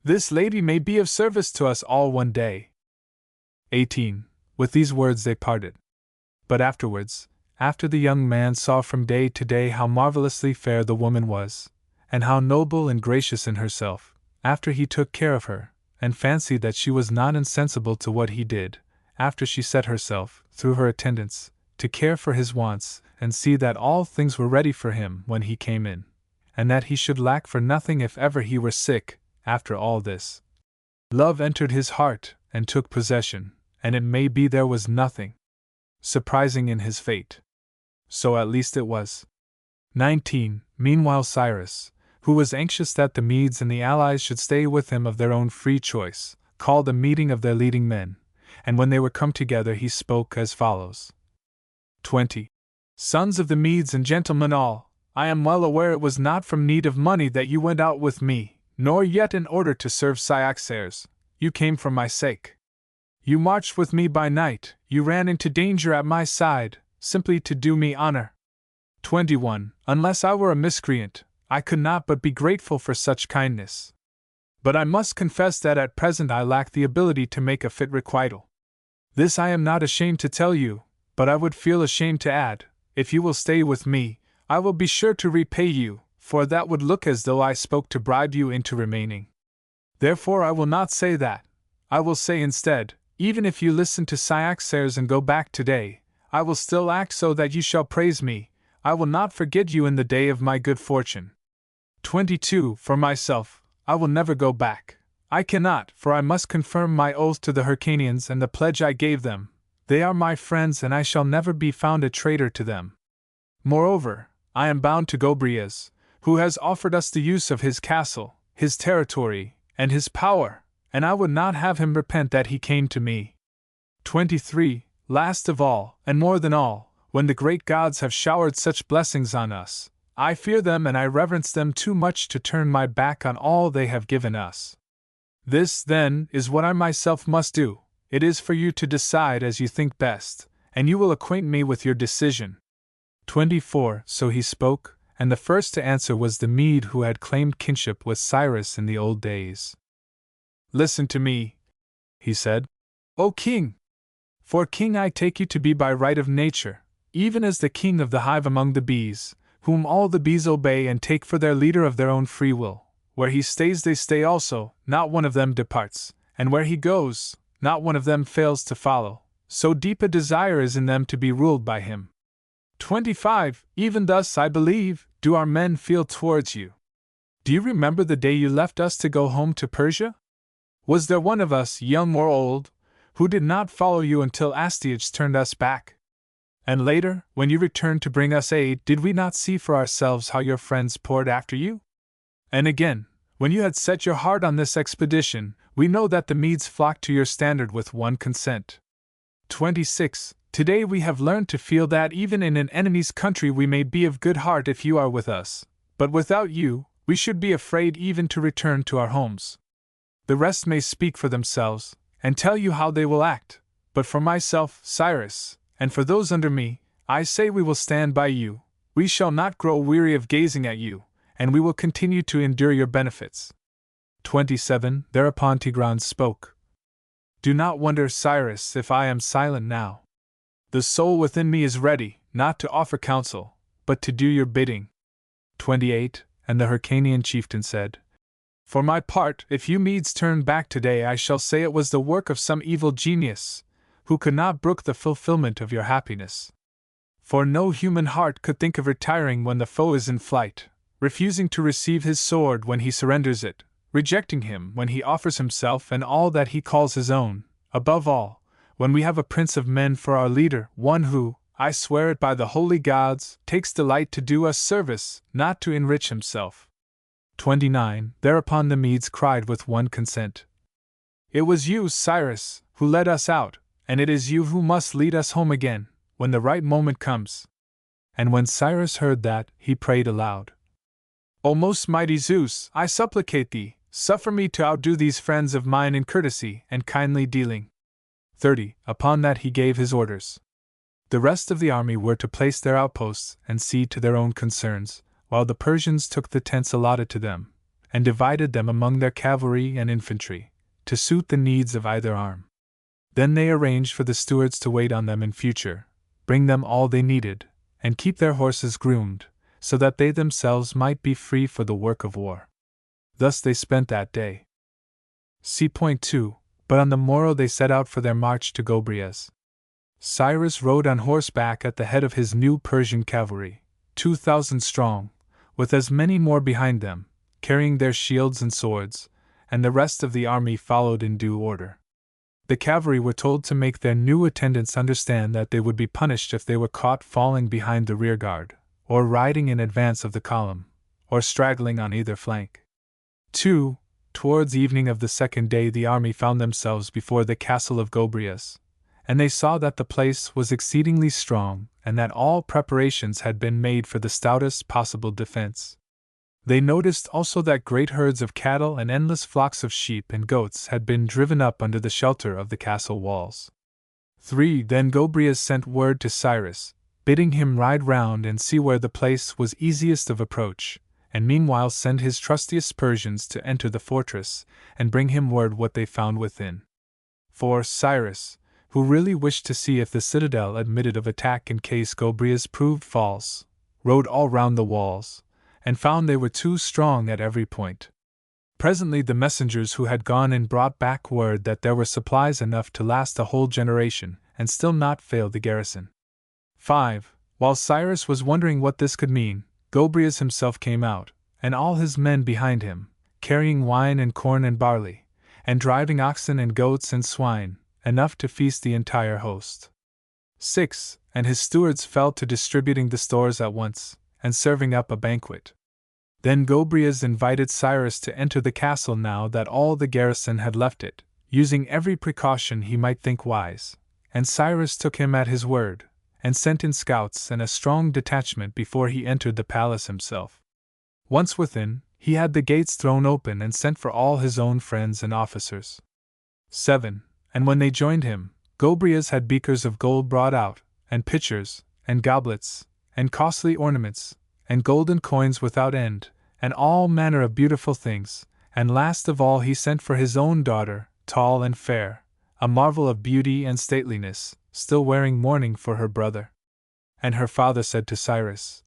This lady may be of service to us all one day. 18. With these words they parted. But afterwards, after the young man saw from day to day how marvelously fair the woman was, and how noble and gracious in herself, after he took care of her, and fancied that she was not insensible to what he did, after she set herself, through her attendants, to care for his wants, and see that all things were ready for him when he came in, and that he should lack for nothing if ever he were sick, after all this, love entered his heart, and took possession, and it may be there was nothing surprising in his fate. So at least it was. 19. Meanwhile Cyrus, who was anxious that the Medes and the allies should stay with him of their own free choice, called a meeting of their leading men, and when they were come together he spoke as follows. 20. Sons of the Medes and gentlemen all, I am well aware it was not from need of money that you went out with me, nor yet in order to serve Cyaxares. You came for my sake. You marched with me by night, you ran into danger at my side, simply to do me honor. 21. Unless I were a miscreant, I could not but be grateful for such kindness. But I must confess that at present I lack the ability to make a fit requital. This I am not ashamed to tell you, but I would feel ashamed to add, if you will stay with me, I will be sure to repay you, for that would look as though I spoke to bribe you into remaining. Therefore I will not say that. I will say instead, even if you listen to Cyaxares and go back today, I will still act so that you shall praise me. I will not forget you in the day of my good fortune. 22. For myself, I will never go back. I cannot, for I must confirm my oath to the Hyrcanians and the pledge I gave them. They are my friends and I shall never be found a traitor to them. Moreover, I am bound to Gobryas, who has offered us the use of his castle, his territory, and his power, and I would not have him repent that he came to me. 23. Last of all, and more than all, when the great gods have showered such blessings on us, I fear them and I reverence them too much to turn my back on all they have given us. This, then, is what I myself must do. It is for you to decide as you think best, and you will acquaint me with your decision. 24. So he spoke, and the first to answer was the Mede who had claimed kinship with Cyrus in the old days. Listen to me, he said, O king! For king I take you to be by right of nature, even as the king of the hive among the bees, whom all the bees obey and take for their leader of their own free will. Where he stays they stay also, not one of them departs, and where he goes, not one of them fails to follow, so deep a desire is in them to be ruled by him. 25. Even thus, I believe, do our men feel towards you. Do you remember the day you left us to go home to Persia? Was there one of us, young or old, who did not follow you until Astyages turned us back? And later, when you returned to bring us aid, did we not see for ourselves how your friends poured after you? And again, when you had set your heart on this expedition, we know that the Medes flocked to your standard with one consent. 26. Today we have learned to feel that even in an enemy's country we may be of good heart if you are with us, but without you, we should be afraid even to return to our homes. The rest may speak for themselves, and tell you how they will act, but for myself, Cyrus, and for those under me, I say we will stand by you, we shall not grow weary of gazing at you, and we will continue to endure your benefits. 27. Thereupon Tigranes spoke. Do not wonder, Cyrus, if I am silent now. The soul within me is ready, not to offer counsel, but to do your bidding. 28. And the Hyrcanian chieftain said, For my part, if you Medes turn back today, I shall say it was the work of some evil genius, who could not brook the fulfillment of your happiness. For no human heart could think of retiring when the foe is in flight, refusing to receive his sword when he surrenders it, rejecting him when he offers himself and all that he calls his own, above all, when we have a prince of men for our leader, one who, I swear it by the holy gods, takes delight to do us service, not to enrich himself. 29. Thereupon the Medes cried with one consent, "It was you, Cyrus, who led us out, and it is you who must lead us home again, when the right moment comes." And when Cyrus heard that, he prayed aloud, "O most mighty Zeus, I supplicate thee, suffer me to outdo these friends of mine in courtesy and kindly dealing." 30. Upon that he gave his orders. The rest of the army were to place their outposts and see to their own concerns, while the Persians took the tents allotted to them, and divided them among their cavalry and infantry, to suit the needs of either arm. Then they arranged for the stewards to wait on them in future, bring them all they needed, and keep their horses groomed, so that they themselves might be free for the work of war. Thus they spent that day. See point 2. But on the morrow they set out for their march to Gobryas. Cyrus rode on horseback at the head of his new Persian cavalry, 2,000 strong, with as many more behind them, carrying their shields and swords, and the rest of the army followed in due order. The cavalry were told to make their new attendants understand that they would be punished if they were caught falling behind the rearguard, or riding in advance of the column, or straggling on either flank. 2. Towards evening of the second day the army found themselves before the castle of Gobryas, and they saw that the place was exceedingly strong, and that all preparations had been made for the stoutest possible defense. They noticed also that great herds of cattle and endless flocks of sheep and goats had been driven up under the shelter of the castle walls. 3. Then Gobryas sent word to Cyrus, bidding him ride round and see where the place was easiest of approach, and meanwhile send his trustiest Persians to enter the fortress, and bring him word what they found within. For Cyrus, who really wished to see if the citadel admitted of attack in case Gobryas proved false, rode all round the walls, and found they were too strong at every point. Presently the messengers who had gone in brought back word that there were supplies enough to last a whole generation, and still not fail the garrison. 5. While Cyrus was wondering what this could mean, Gobryas himself came out, and all his men behind him, carrying wine and corn and barley, and driving oxen and goats and swine, enough to feast the entire host. 6. And his stewards fell to distributing the stores at once, and serving up a banquet. Then Gobryas invited Cyrus to enter the castle now that all the garrison had left it, using every precaution he might think wise, and Cyrus took him at his word, and sent in scouts and a strong detachment before he entered the palace himself. Once within, he had the gates thrown open and sent for all his own friends and officers. 7. And when they joined him, Gobryas had beakers of gold brought out, and pitchers, and goblets, and costly ornaments, and golden coins without end, and all manner of beautiful things, and last of all he sent for his own daughter, tall and fair, a marvel of beauty and stateliness, still wearing mourning for her brother. And her father said to Cyrus,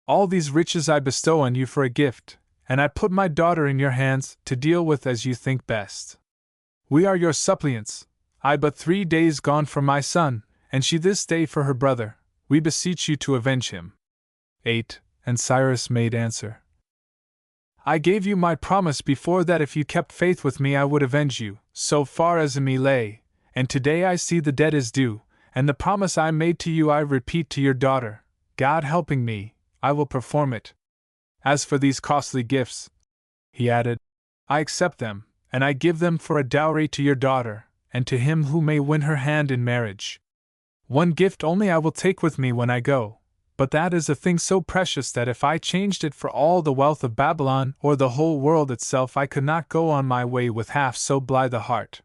"All these riches I bestow on you for a gift, and I put my daughter in your hands to deal with as you think best. We are your suppliants, I but 3 days gone for my son, and she this day for her brother. We beseech you to avenge him." 8. And Cyrus made answer, "I gave you my promise before that if you kept faith with me I would avenge you, so far as in me lay, and today I see the debt is due, and the promise I made to you I repeat to your daughter. God helping me, I will perform it. As for these costly gifts," he added, "I accept them, and I give them for a dowry to your daughter, and to him who may win her hand in marriage. One gift only I will take with me when I go, but that is a thing so precious that if I changed it for all the wealth of Babylon or the whole world itself I could not go on my way with half so blithe a heart."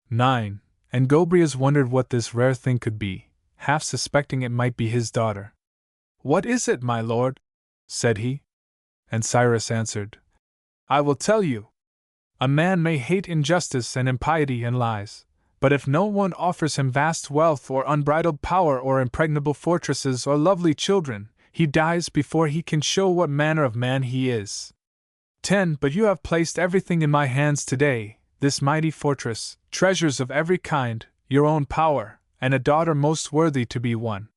9. And Gobryas wondered what this rare thing could be, half suspecting it might be his daughter. "What is it, my lord?" said he. And Cyrus answered, "I will tell you. A man may hate injustice and impiety and lies, but if no one offers him vast wealth or unbridled power or impregnable fortresses or lovely children, he dies before he can show what manner of man he is. 10. But you have placed everything in my hands today, this mighty fortress, treasures of every kind, your own power, and a daughter most worthy to be won.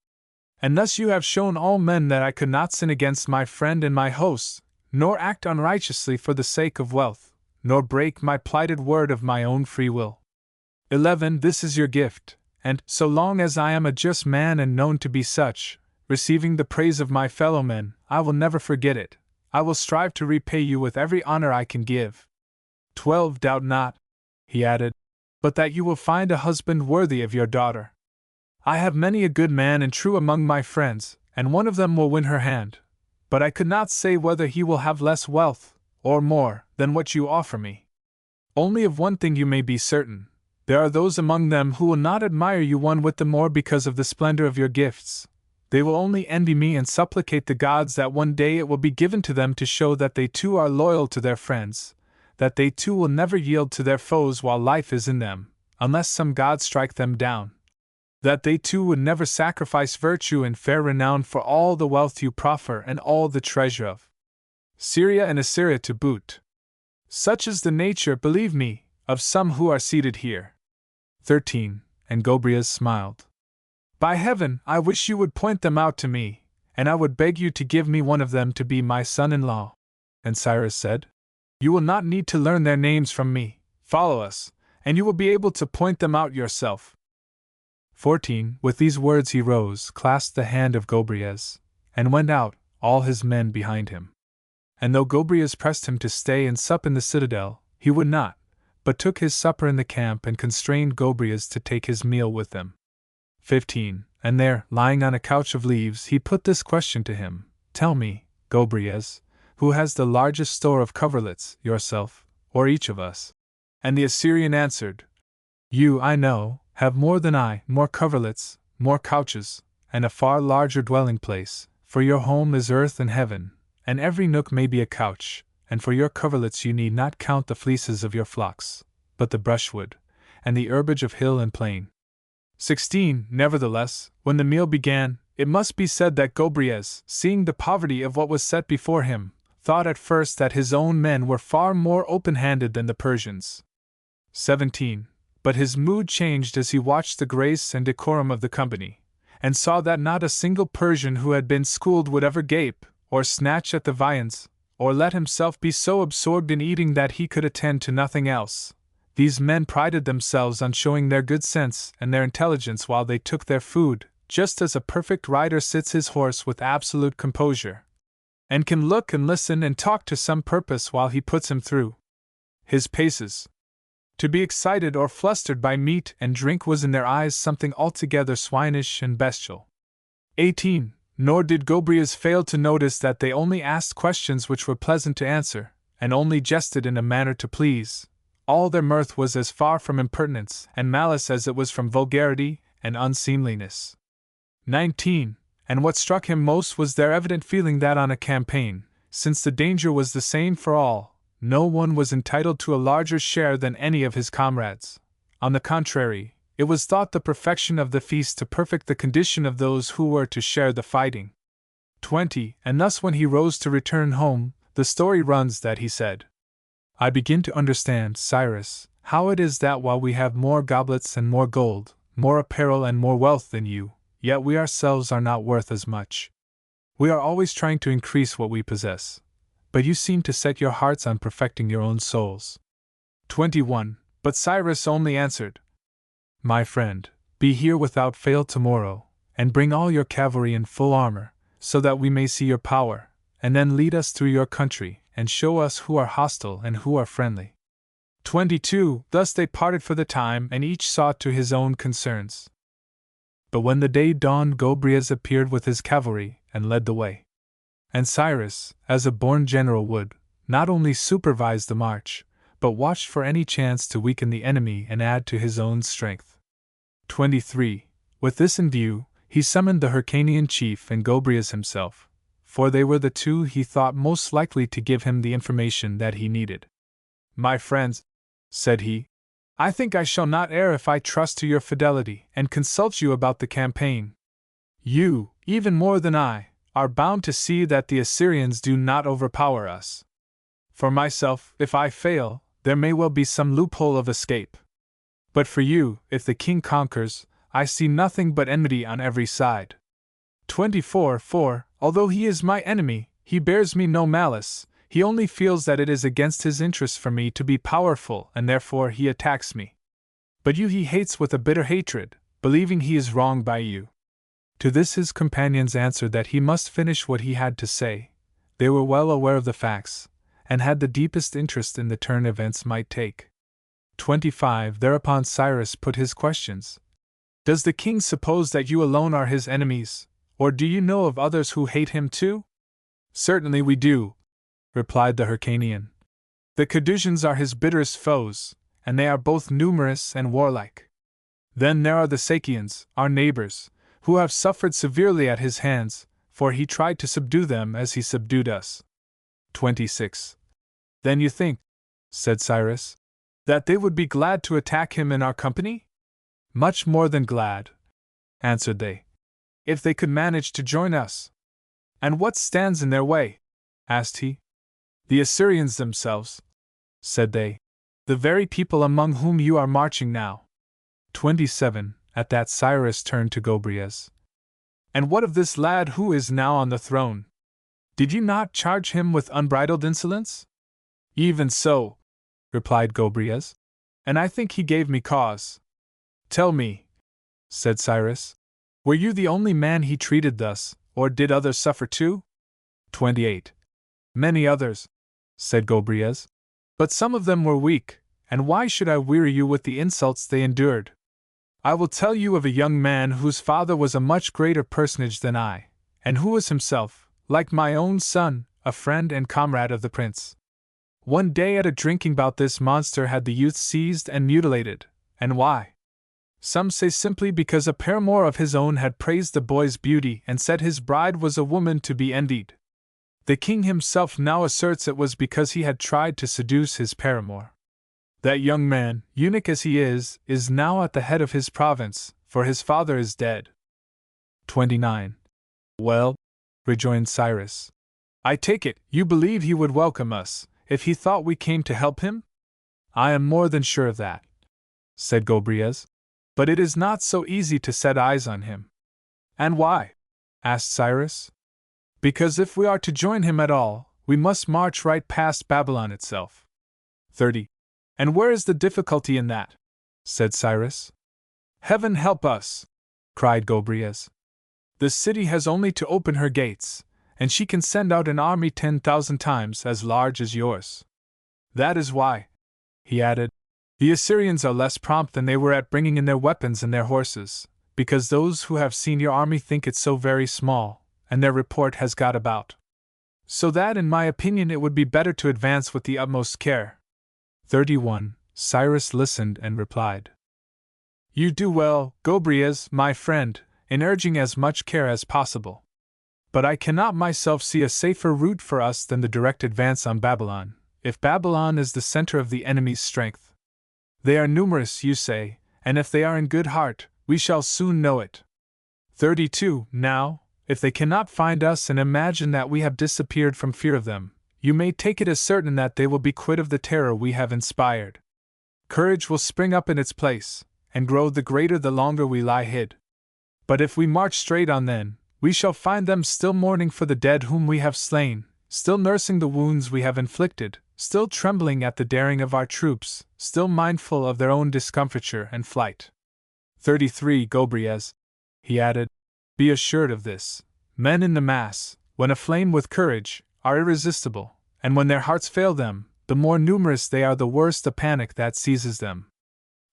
And thus you have shown all men that I could not sin against my friend and my host, nor act unrighteously for the sake of wealth, nor break my plighted word of my own free will. 11. This is your gift, and, so long as I am a just man and known to be such, receiving the praise of my fellow men, I will never forget it. I will strive to repay you with every honor I can give. 12. Doubt not, he added, but that you will find a husband worthy of your daughter. I have many a good man and true among my friends, and one of them will win her hand, but I could not say whether he will have less wealth, or more, than what you offer me. Only of one thing you may be certain, there are those among them who will not admire you one whit the more because of the splendor of your gifts. They will only envy me and supplicate the gods that one day it will be given to them to show that they too are loyal to their friends, that they too will never yield to their foes while life is in them, unless some god strike them down, that they too would never sacrifice virtue and fair renown for all the wealth you proffer and all the treasure of Syria and Assyria to boot. Such is the nature, believe me, of some who are seated here. 13. And Gobryas smiled. By heaven, I wish you would point them out to me, and I would beg you to give me one of them to be my son-in-law. And Cyrus said, You will not need to learn their names from me. Follow us, and you will be able to point them out yourself. 14. With these words he rose, clasped the hand of Gobryas, and went out, all his men behind him. And though Gobryas pressed him to stay and sup in the citadel, he would not, but took his supper in the camp and constrained Gobryas to take his meal with them. 15. And there, lying on a couch of leaves, he put this question to him, Tell me, Gobryas, who has the largest store of coverlets, yourself, or each of us? And the Assyrian answered, You, I know, have more than I, more coverlets, more couches, and a far larger dwelling place, for your home is earth and heaven, and every nook may be a couch, and for your coverlets you need not count the fleeces of your flocks, but the brushwood, and the herbage of hill and plain. 16. Nevertheless, when the meal began, it must be said that Gobryas, seeing the poverty of what was set before him, thought at first that his own men were far more open-handed than the Persians. 17. But his mood changed as he watched the grace and decorum of the company, and saw that not a single Persian who had been schooled would ever gape, or snatch at the viands, or let himself be so absorbed in eating that he could attend to nothing else. These men prided themselves on showing their good sense and their intelligence while they took their food, just as a perfect rider sits his horse with absolute composure, and can look and listen and talk to some purpose while he puts him through his paces. To be excited or flustered by meat and drink was in their eyes something altogether swinish and bestial. 18. Nor did Gobryas fail to notice that they only asked questions which were pleasant to answer, and only jested in a manner to please. All their mirth was as far from impertinence and malice as it was from vulgarity and unseemliness. 19. And what struck him most was their evident feeling that on a campaign, since the danger was the same for all, no one was entitled to a larger share than any of his comrades. On the contrary, it was thought the perfection of the feast to perfect the condition of those who were to share the fighting. 20. And thus when he rose to return home, the story runs that he said, I begin to understand, Cyrus, how it is that while we have more goblets and more gold, more apparel and more wealth than you, yet we ourselves are not worth as much. We are always trying to increase what we possess, but you seem to set your hearts on perfecting your own souls. 21. But Cyrus only answered, My friend, be here without fail tomorrow, and bring all your cavalry in full armor, so that we may see your power, and then lead us through your country, and show us who are hostile and who are friendly. 22. Thus they parted for the time, and each saw to his own concerns. But when the day dawned, Gobryas appeared with his cavalry, and led the way. And Cyrus, as a born general would, not only supervised the march, but watched for any chance to weaken the enemy and add to his own strength. 23. With this in view, he summoned the Hyrcanian chief and Gobryas himself, for they were the two he thought most likely to give him the information that he needed. My friends, said he, I think I shall not err if I trust to your fidelity and consult you about the campaign. You, even more than I, are bound to see that the Assyrians do not overpower us. For myself, if I fail, there may well be some loophole of escape. But for you, if the king conquers, I see nothing but enmity on every side. 24. For, although he is my enemy, he bears me no malice, he only feels that it is against his interests for me to be powerful, and therefore he attacks me. But you he hates with a bitter hatred, believing he is wronged by you. To this his companions answered that he must finish what he had to say, They were well aware of the facts, and had the deepest interest in the turn events might take. 25. Thereupon Cyrus put his questions. Does the king suppose that you alone are his enemies, or do you know of others who hate him too? Certainly we do, replied the Hyrcanian. The Cadusians are his bitterest foes, and they are both numerous and warlike. Then there are the Sakians, our neighbors, who have suffered severely at his hands, for he tried to subdue them as he subdued us. 26. Then you think, said Cyrus, that they would be glad to attack him in our company? Much more than glad, answered they, if they could manage to join us. And what stands in their way? Asked he. The Assyrians themselves, said they, the very people among whom you are marching now. 27. At that Cyrus turned to Gobryas. And what of this lad who is now on the throne? Did you not charge him with unbridled insolence? Even so, replied Gobryas, and I think he gave me cause. Tell me, said Cyrus, were you the only man he treated thus, or did others suffer too? 28. Many others, said Gobryas, but some of them were weak, and why should I weary you with the insults they endured? I will tell you of a young man whose father was a much greater personage than I, and who was himself, like my own son, a friend and comrade of the prince. One day at a drinking bout this monster had the youth seized and mutilated, and why? Some say simply because a paramour of his own had praised the boy's beauty and said his bride was a woman to be envied. The king himself now asserts it was because he had tried to seduce his paramour. That young man, eunuch as he is now at the head of his province, for his father is dead. 29. Well, rejoined Cyrus, I take it, you believe he would welcome us, if he thought we came to help him? I am more than sure of that, said Gobryas, but it is not so easy to set eyes on him. And why? Asked Cyrus. Because if we are to join him at all, we must march right past Babylon itself. 30. And where is the difficulty in that? Said Cyrus. Heaven help us, cried Gobryas. The city has only to open her gates, and she can send out an army 10,000 times as large as yours. That is why, he added, the Assyrians are less prompt than they were at bringing in their weapons and their horses, because those who have seen your army think it so very small, and their report has got about. So that, in my opinion, it would be better to advance with the utmost care. 31. Cyrus listened and replied. You do well, Gobryas, my friend, in urging as much care as possible. But I cannot myself see a safer route for us than the direct advance on Babylon, if Babylon is the center of the enemy's strength. They are numerous, you say, and if they are in good heart, we shall soon know it. 32. Now, if they cannot find us and imagine that we have disappeared from fear of them, you may take it as certain that they will be quit of the terror we have inspired. Courage will spring up in its place, and grow the greater the longer we lie hid. But if we march straight on then, we shall find them still mourning for the dead whom we have slain, still nursing the wounds we have inflicted, still trembling at the daring of our troops, still mindful of their own discomfiture and flight. 33. Gobryas, he added, be assured of this, men in the mass, when aflame with courage, are irresistible, and when their hearts fail them, the more numerous they are the worse the panic that seizes them.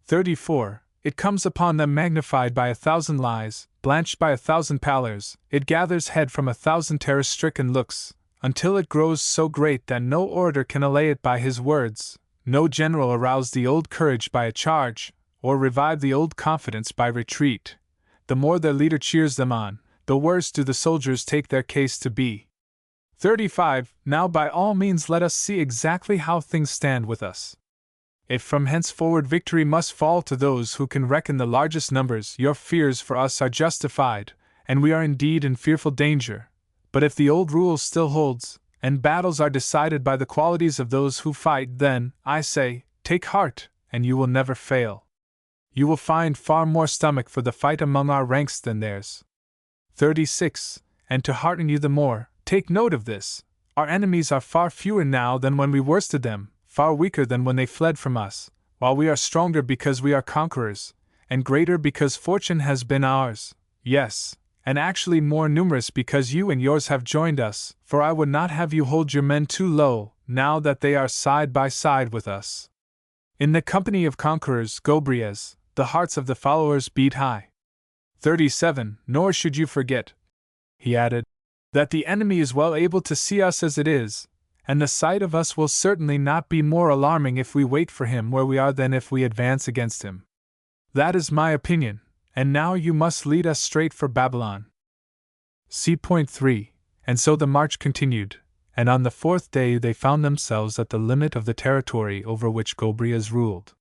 34. It comes upon them magnified by 1,000 lies, blanched by 1,000 pallors, it gathers head from 1,000 terror-stricken looks, until it grows so great that no orator can allay it by his words, no general arouse the old courage by a charge, or revive the old confidence by retreat. The more their leader cheers them on, the worse do the soldiers take their case to be. 35. Now by all means let us see exactly how things stand with us. If from henceforward victory must fall to those who can reckon the largest numbers, your fears for us are justified, and we are indeed in fearful danger. But if the old rule still holds, and battles are decided by the qualities of those who fight, then, I say, take heart, and you will never fail. You will find far more stomach for the fight among our ranks than theirs. 36. And to hearten you the more, take note of this, our enemies are far fewer now than when we worsted them, far weaker than when they fled from us, while we are stronger because we are conquerors, and greater because fortune has been ours, yes, and actually more numerous because you and yours have joined us, for I would not have you hold your men too low, now that they are side by side with us. In the company of conquerors, Gobryas, the hearts of the followers beat high. 37. Nor should you forget, he added, that the enemy is well able to see us as it is, and the sight of us will certainly not be more alarming if we wait for him where we are than if we advance against him. That is my opinion, and now you must lead us straight for Babylon. See point 3. And so the march continued, and on the 4th day they found themselves at the limit of the territory over which Gobryas ruled.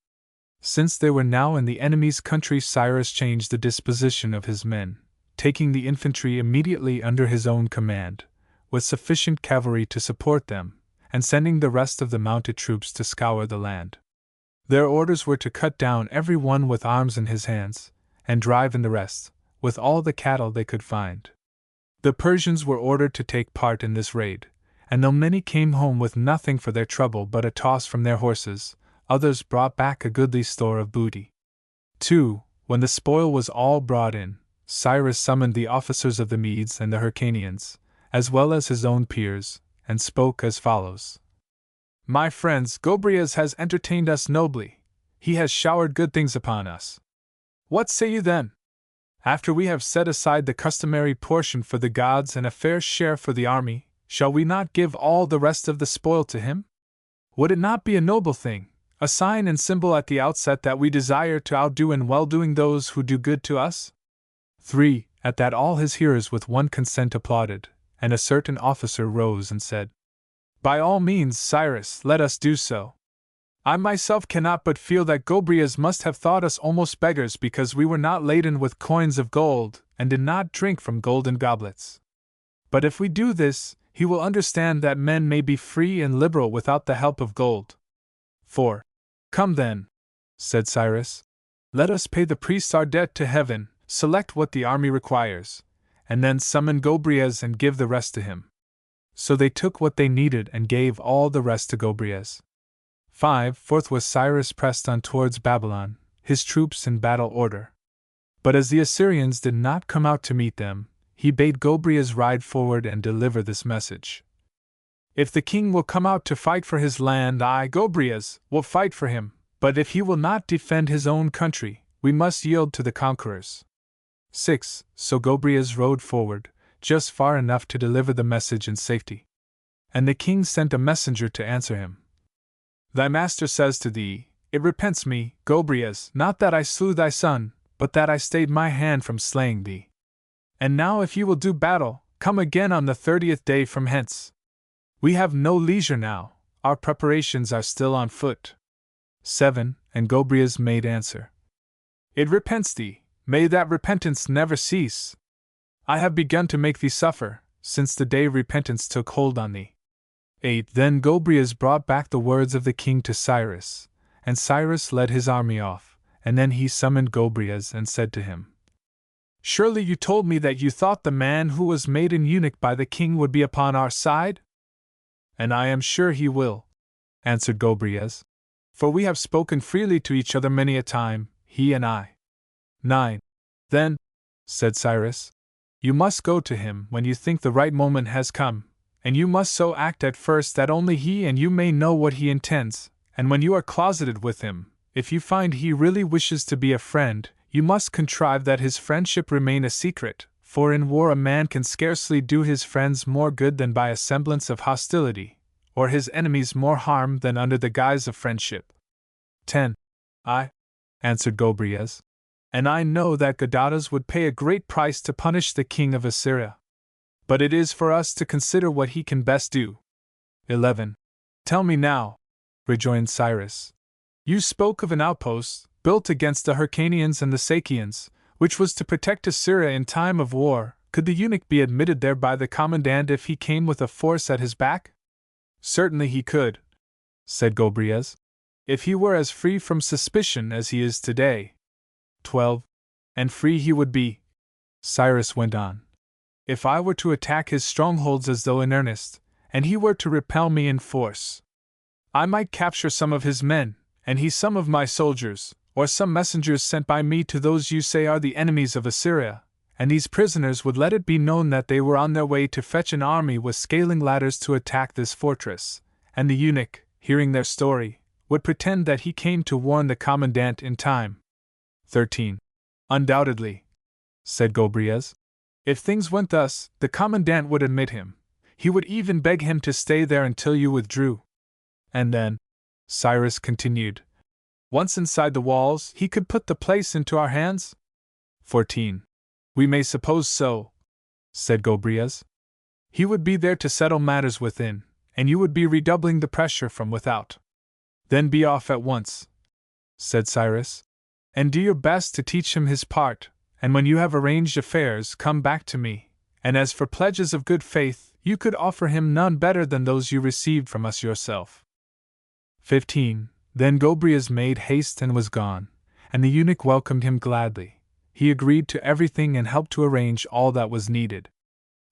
Since they were now in the enemy's country, Cyrus changed the disposition of his men, taking the infantry immediately under his own command, with sufficient cavalry to support them, and sending the rest of the mounted troops to scour the land. Their orders were to cut down every one with arms in his hands, and drive in the rest, with all the cattle they could find. The Persians were ordered to take part in this raid, and though many came home with nothing for their trouble but a toss from their horses, others brought back a goodly store of booty. 2. When the spoil was all brought in, Cyrus summoned the officers of the Medes and the Hyrcanians, as well as his own peers, and spoke as follows. My friends, Gobryas has entertained us nobly. He has showered good things upon us. What say you then? After we have set aside the customary portion for the gods and a fair share for the army, shall we not give all the rest of the spoil to him? Would it not be a noble thing, a sign and symbol at the outset that we desire to outdo in well-doing those who do good to us? 3. At that all his hearers with one consent applauded, and a certain officer rose and said, By all means, Cyrus, let us do so. I myself cannot but feel that Gobryas must have thought us almost beggars because we were not laden with coins of gold, and did not drink from golden goblets. But if we do this, he will understand that men may be free and liberal without the help of gold. 4. Come then, said Cyrus. Let us pay the priests our debt to heaven, select what the army requires, and then summon Gobryas and give the rest to him. So they took what they needed and gave all the rest to Gobryas. 5. Forthwith Cyrus pressed on towards Babylon, his troops in battle order. But as the Assyrians did not come out to meet them, he bade Gobryas ride forward and deliver this message. If the king will come out to fight for his land, I, Gobryas, will fight for him, but if he will not defend his own country, we must yield to the conquerors. 6. So Gobryas rode forward, just far enough to deliver the message in safety. And the king sent a messenger to answer him. Thy master says to thee, It repents me, Gobryas, not that I slew thy son, but that I stayed my hand from slaying thee. And now if you will do battle, come again on the 30th day from hence. We have no leisure now, our preparations are still on foot. 7. And Gobryas made answer. It repents thee, may that repentance never cease. I have begun to make thee suffer, since the day repentance took hold on thee. 8. Then Gobryas brought back the words of the king to Cyrus, and Cyrus led his army off, and then he summoned Gobryas and said to him, Surely you told me that you thought the man who was made an eunuch by the king would be upon our side? And I am sure he will, answered Gobryas, for we have spoken freely to each other many a time, he and I. 9. Then, said Cyrus, you must go to him when you think the right moment has come, and you must so act at first that only he and you may know what he intends, and when you are closeted with him, if you find he really wishes to be a friend, you must contrive that his friendship remain a secret, for in war a man can scarcely do his friends more good than by a semblance of hostility, or his enemies more harm than under the guise of friendship. 10. I, answered Gobryas, and I know that Gadatas would pay a great price to punish the king of Assyria. But it is for us to consider what he can best do. 11. Tell me now, rejoined Cyrus. You spoke of an outpost, built against the Hyrcanians and the Sakians, which was to protect Assyria in time of war. Could the eunuch be admitted there by the commandant if he came with a force at his back? Certainly he could, said Gobryas, if he were as free from suspicion as he is today. 12. And free he would be, Cyrus went on, if I were to attack his strongholds as though in earnest, and he were to repel me in force. I might capture some of his men, and he some of my soldiers, or some messengers sent by me to those you say are the enemies of Assyria, and these prisoners would let it be known that they were on their way to fetch an army with scaling ladders to attack this fortress, and the eunuch, hearing their story, would pretend that he came to warn the commandant in time. 13. Undoubtedly, said Gobryas. If things went thus, the commandant would admit him. He would even beg him to stay there until you withdrew. And then, Cyrus continued, once inside the walls, he could put the place into our hands? 14. We may suppose so, said Gobryas. He would be there to settle matters within, and you would be redoubling the pressure from without. Then be off at once, said Cyrus, and do your best to teach him his part, and when you have arranged affairs, come back to me, and as for pledges of good faith, you could offer him none better than those you received from us yourself. 15. Then Gobryas made haste and was gone, and the eunuch welcomed him gladly. He agreed to everything and helped to arrange all that was needed.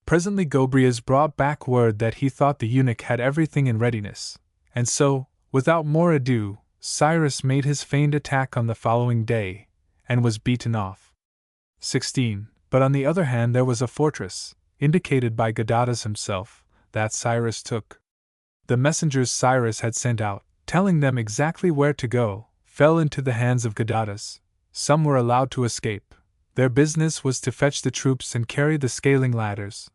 Presently Gobryas brought back word that he thought the eunuch had everything in readiness, and so, without more ado, Cyrus made his feigned attack on the following day, and was beaten off. 16. But on the other hand there was a fortress, indicated by Gadatas himself, that Cyrus took. The messengers Cyrus had sent out, telling them exactly where to go, fell into the hands of Gadatas. Some were allowed to escape. Their business was to fetch the troops and carry the scaling ladders,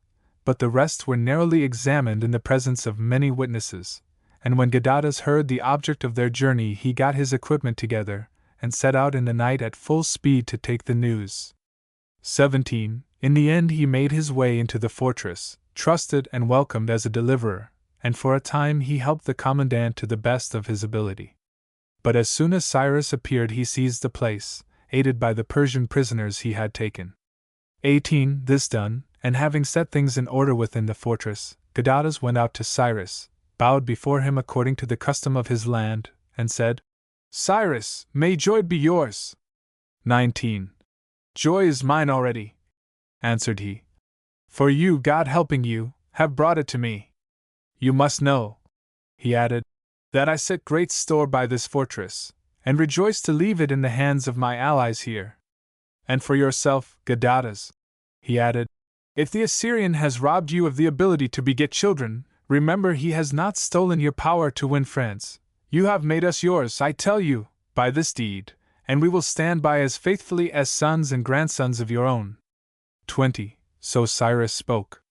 but the rest were narrowly examined in the presence of many witnesses, and when Gadatas heard the object of their journey he got his equipment together, and set out in the night at full speed to take the news. 17. In the end he made his way into the fortress, trusted and welcomed as a deliverer, and for a time he helped the commandant to the best of his ability. But as soon as Cyrus appeared he seized the place, aided by the Persian prisoners he had taken. 18. This done, and having set things in order within the fortress, Gadatas went out to Cyrus, bowed before him according to the custom of his land, and said, Cyrus, may joy be yours. 19. Joy is mine already, answered he. For you, God helping you, have brought it to me. You must know, he added, that I set great store by this fortress, and rejoice to leave it in the hands of my allies here. And for yourself, Gadatas, he added, if the Assyrian has robbed you of the ability to beget children, remember he has not stolen your power to win friends. You have made us yours, I tell you, by this deed, and we will stand by as faithfully as sons and grandsons of your own. 20. So Cyrus spoke.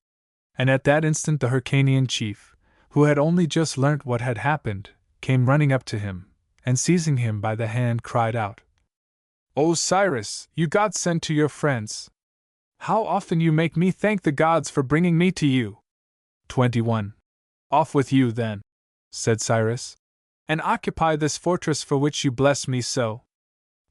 And at that instant the Hyrcanian chief, who had only just learnt what had happened, came running up to him, and seizing him by the hand cried out, O Cyrus, you God sent to your friends! How often you make me thank the gods for bringing me to you! 21. Off with you, then, said Cyrus, and occupy this fortress for which you bless me so.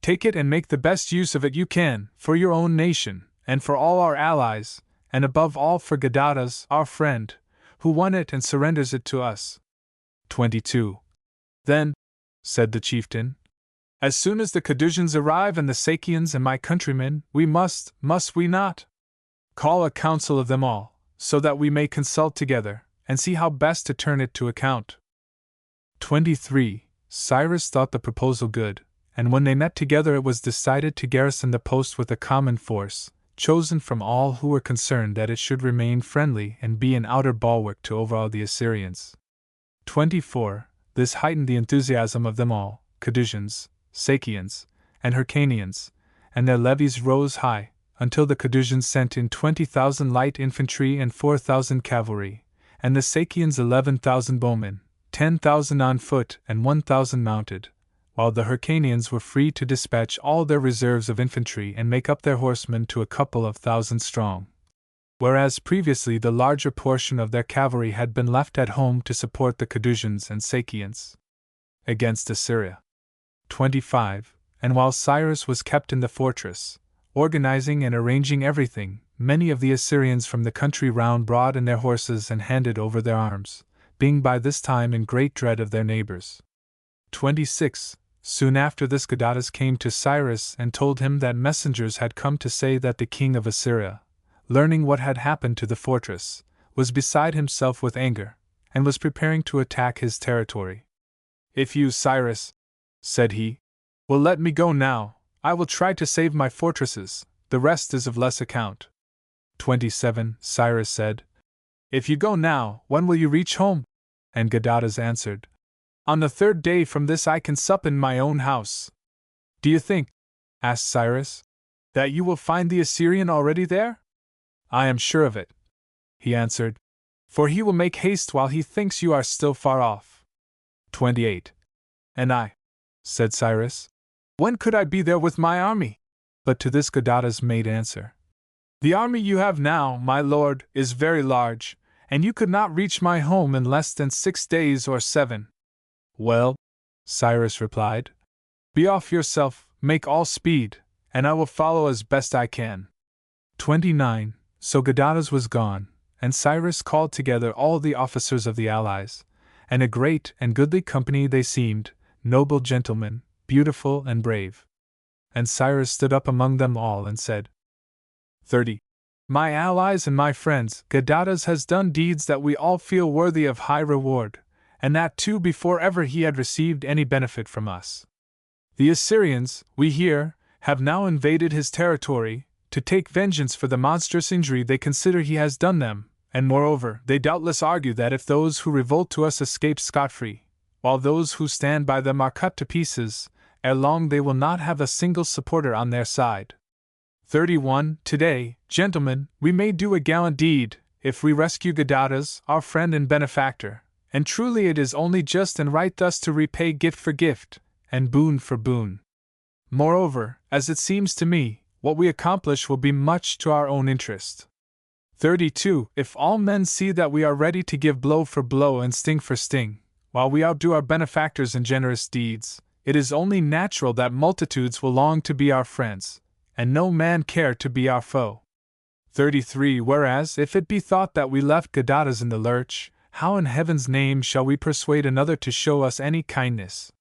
Take it and make the best use of it you can, for your own nation, and for all our allies, and above all for Gadatas, our friend, who won it and surrenders it to us. 22. Then, said the chieftain, as soon as the Cadusians arrive and the Sakians and my countrymen, we must we not? Call a council of them all, so that we may consult together, and see how best to turn it to account. 23. Cyrus thought the proposal good, and when they met together it was decided to garrison the post with a common force, chosen from all who were concerned that it should remain friendly and be an outer bulwark to overawe the Assyrians. 24. This heightened the enthusiasm of them all, Cadusians, Sakians, and Hyrcanians, and their levies rose high, until the Cadusians sent in 20,000 light infantry and 4,000 cavalry, and the Sakians 11,000 bowmen, 10,000 on foot and 1,000 mounted, while the Hyrcanians were free to dispatch all their reserves of infantry and make up their horsemen to a couple of thousand strong. Whereas previously the larger portion of their cavalry had been left at home to support the Cadusians and Sakians against Assyria. 25. And while Cyrus was kept in the fortress, organizing and arranging everything, many of the Assyrians from the country round brought in their horses and handed over their arms, being by this time in great dread of their neighbors. 26. Soon after this Gadatas came to Cyrus and told him that messengers had come to say that the king of Assyria, learning what had happened to the fortress, was beside himself with anger, and was preparing to attack his territory. If you, Cyrus, said he, will let me go now, I will try to save my fortresses, the rest is of less account. 27. Cyrus said, If you go now, when will you reach home? And Gadatas answered, On the 3rd day from this I can sup in my own house. Do you think, asked Cyrus, that you will find the Assyrian already there? I am sure of it, he answered, for he will make haste while he thinks you are still far off. 28. And I, said Cyrus, when could I be there with my army? But to this Gadatas made answer, The army you have now, my lord, is very large, and you could not reach my home in less than 6 days or 7. Well, Cyrus replied, be off yourself, make all speed, and I will follow as best I can. 29. So Gadatas was gone, and Cyrus called together all the officers of the allies, and a great and goodly company they seemed, noble gentlemen, beautiful and brave. And Cyrus stood up among them all and said, 30. My allies and my friends, Gadatas has done deeds that we all feel worthy of high reward, and that too before ever he had received any benefit from us. The Assyrians, we hear, have now invaded his territory, to take vengeance for the monstrous injury they consider he has done them, and moreover, they doubtless argue that if those who revolt to us escape scot-free, while those who stand by them are cut to pieces, ere long they will not have a single supporter on their side. 31. Today, gentlemen, we may do a gallant deed, if we rescue Gadatas, our friend and benefactor, and truly it is only just and right thus to repay gift for gift, and boon for boon. Moreover, as it seems to me, what we accomplish will be much to our own interest. 32. If all men see that we are ready to give blow for blow and sting for sting, while we outdo our benefactors in generous deeds, it is only natural that multitudes will long to be our friends, and no man care to be our foe. 33. Whereas, if it be thought that we left Gadatas in the lurch, how in heaven's name shall we persuade another to show us any kindness?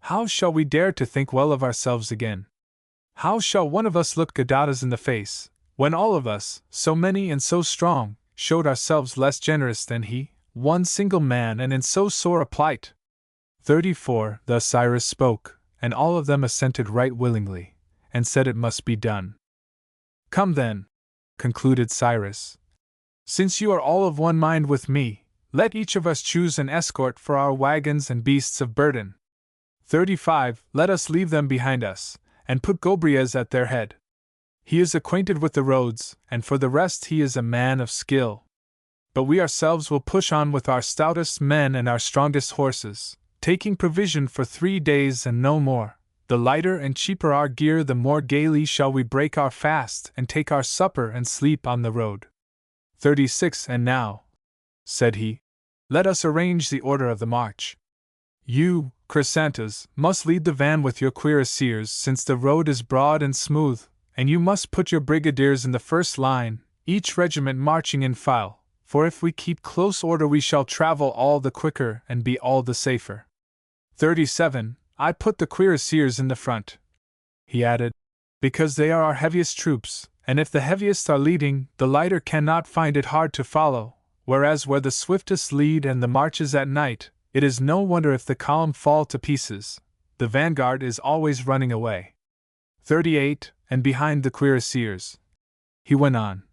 How shall we dare to think well of ourselves again? How shall one of us look Gadatas in the face, when all of us, so many and so strong, showed ourselves less generous than he, one single man and in so sore a plight? 34. Thus Cyrus spoke, and all of them assented right willingly, and said it must be done. Come then, concluded Cyrus. Since you are all of one mind with me, let each of us choose an escort for our wagons and beasts of burden. 35. Let us leave them behind us, and put Gobryas at their head. He is acquainted with the roads, and for the rest he is a man of skill. But we ourselves will push on with our stoutest men and our strongest horses, taking provision for 3 days and no more. The lighter and cheaper our gear, the more gaily shall we break our fast and take our supper and sleep on the road. 36. And now, said he, let us arrange the order of the march. You, Chrysantas, must lead the van with your cuirassiers, since the road is broad and smooth, and you must put your brigadiers in the first line, each regiment marching in file, for if we keep close order we shall travel all the quicker and be all the safer. 37. I put the cuirassiers in the front, he added, because they are our heaviest troops, and if the heaviest are leading, the lighter cannot find it hard to follow, whereas where the swiftest lead and the march is at night, it is no wonder if the column fall to pieces. The vanguard is always running away. 38. And behind the cuirassiers, he went on,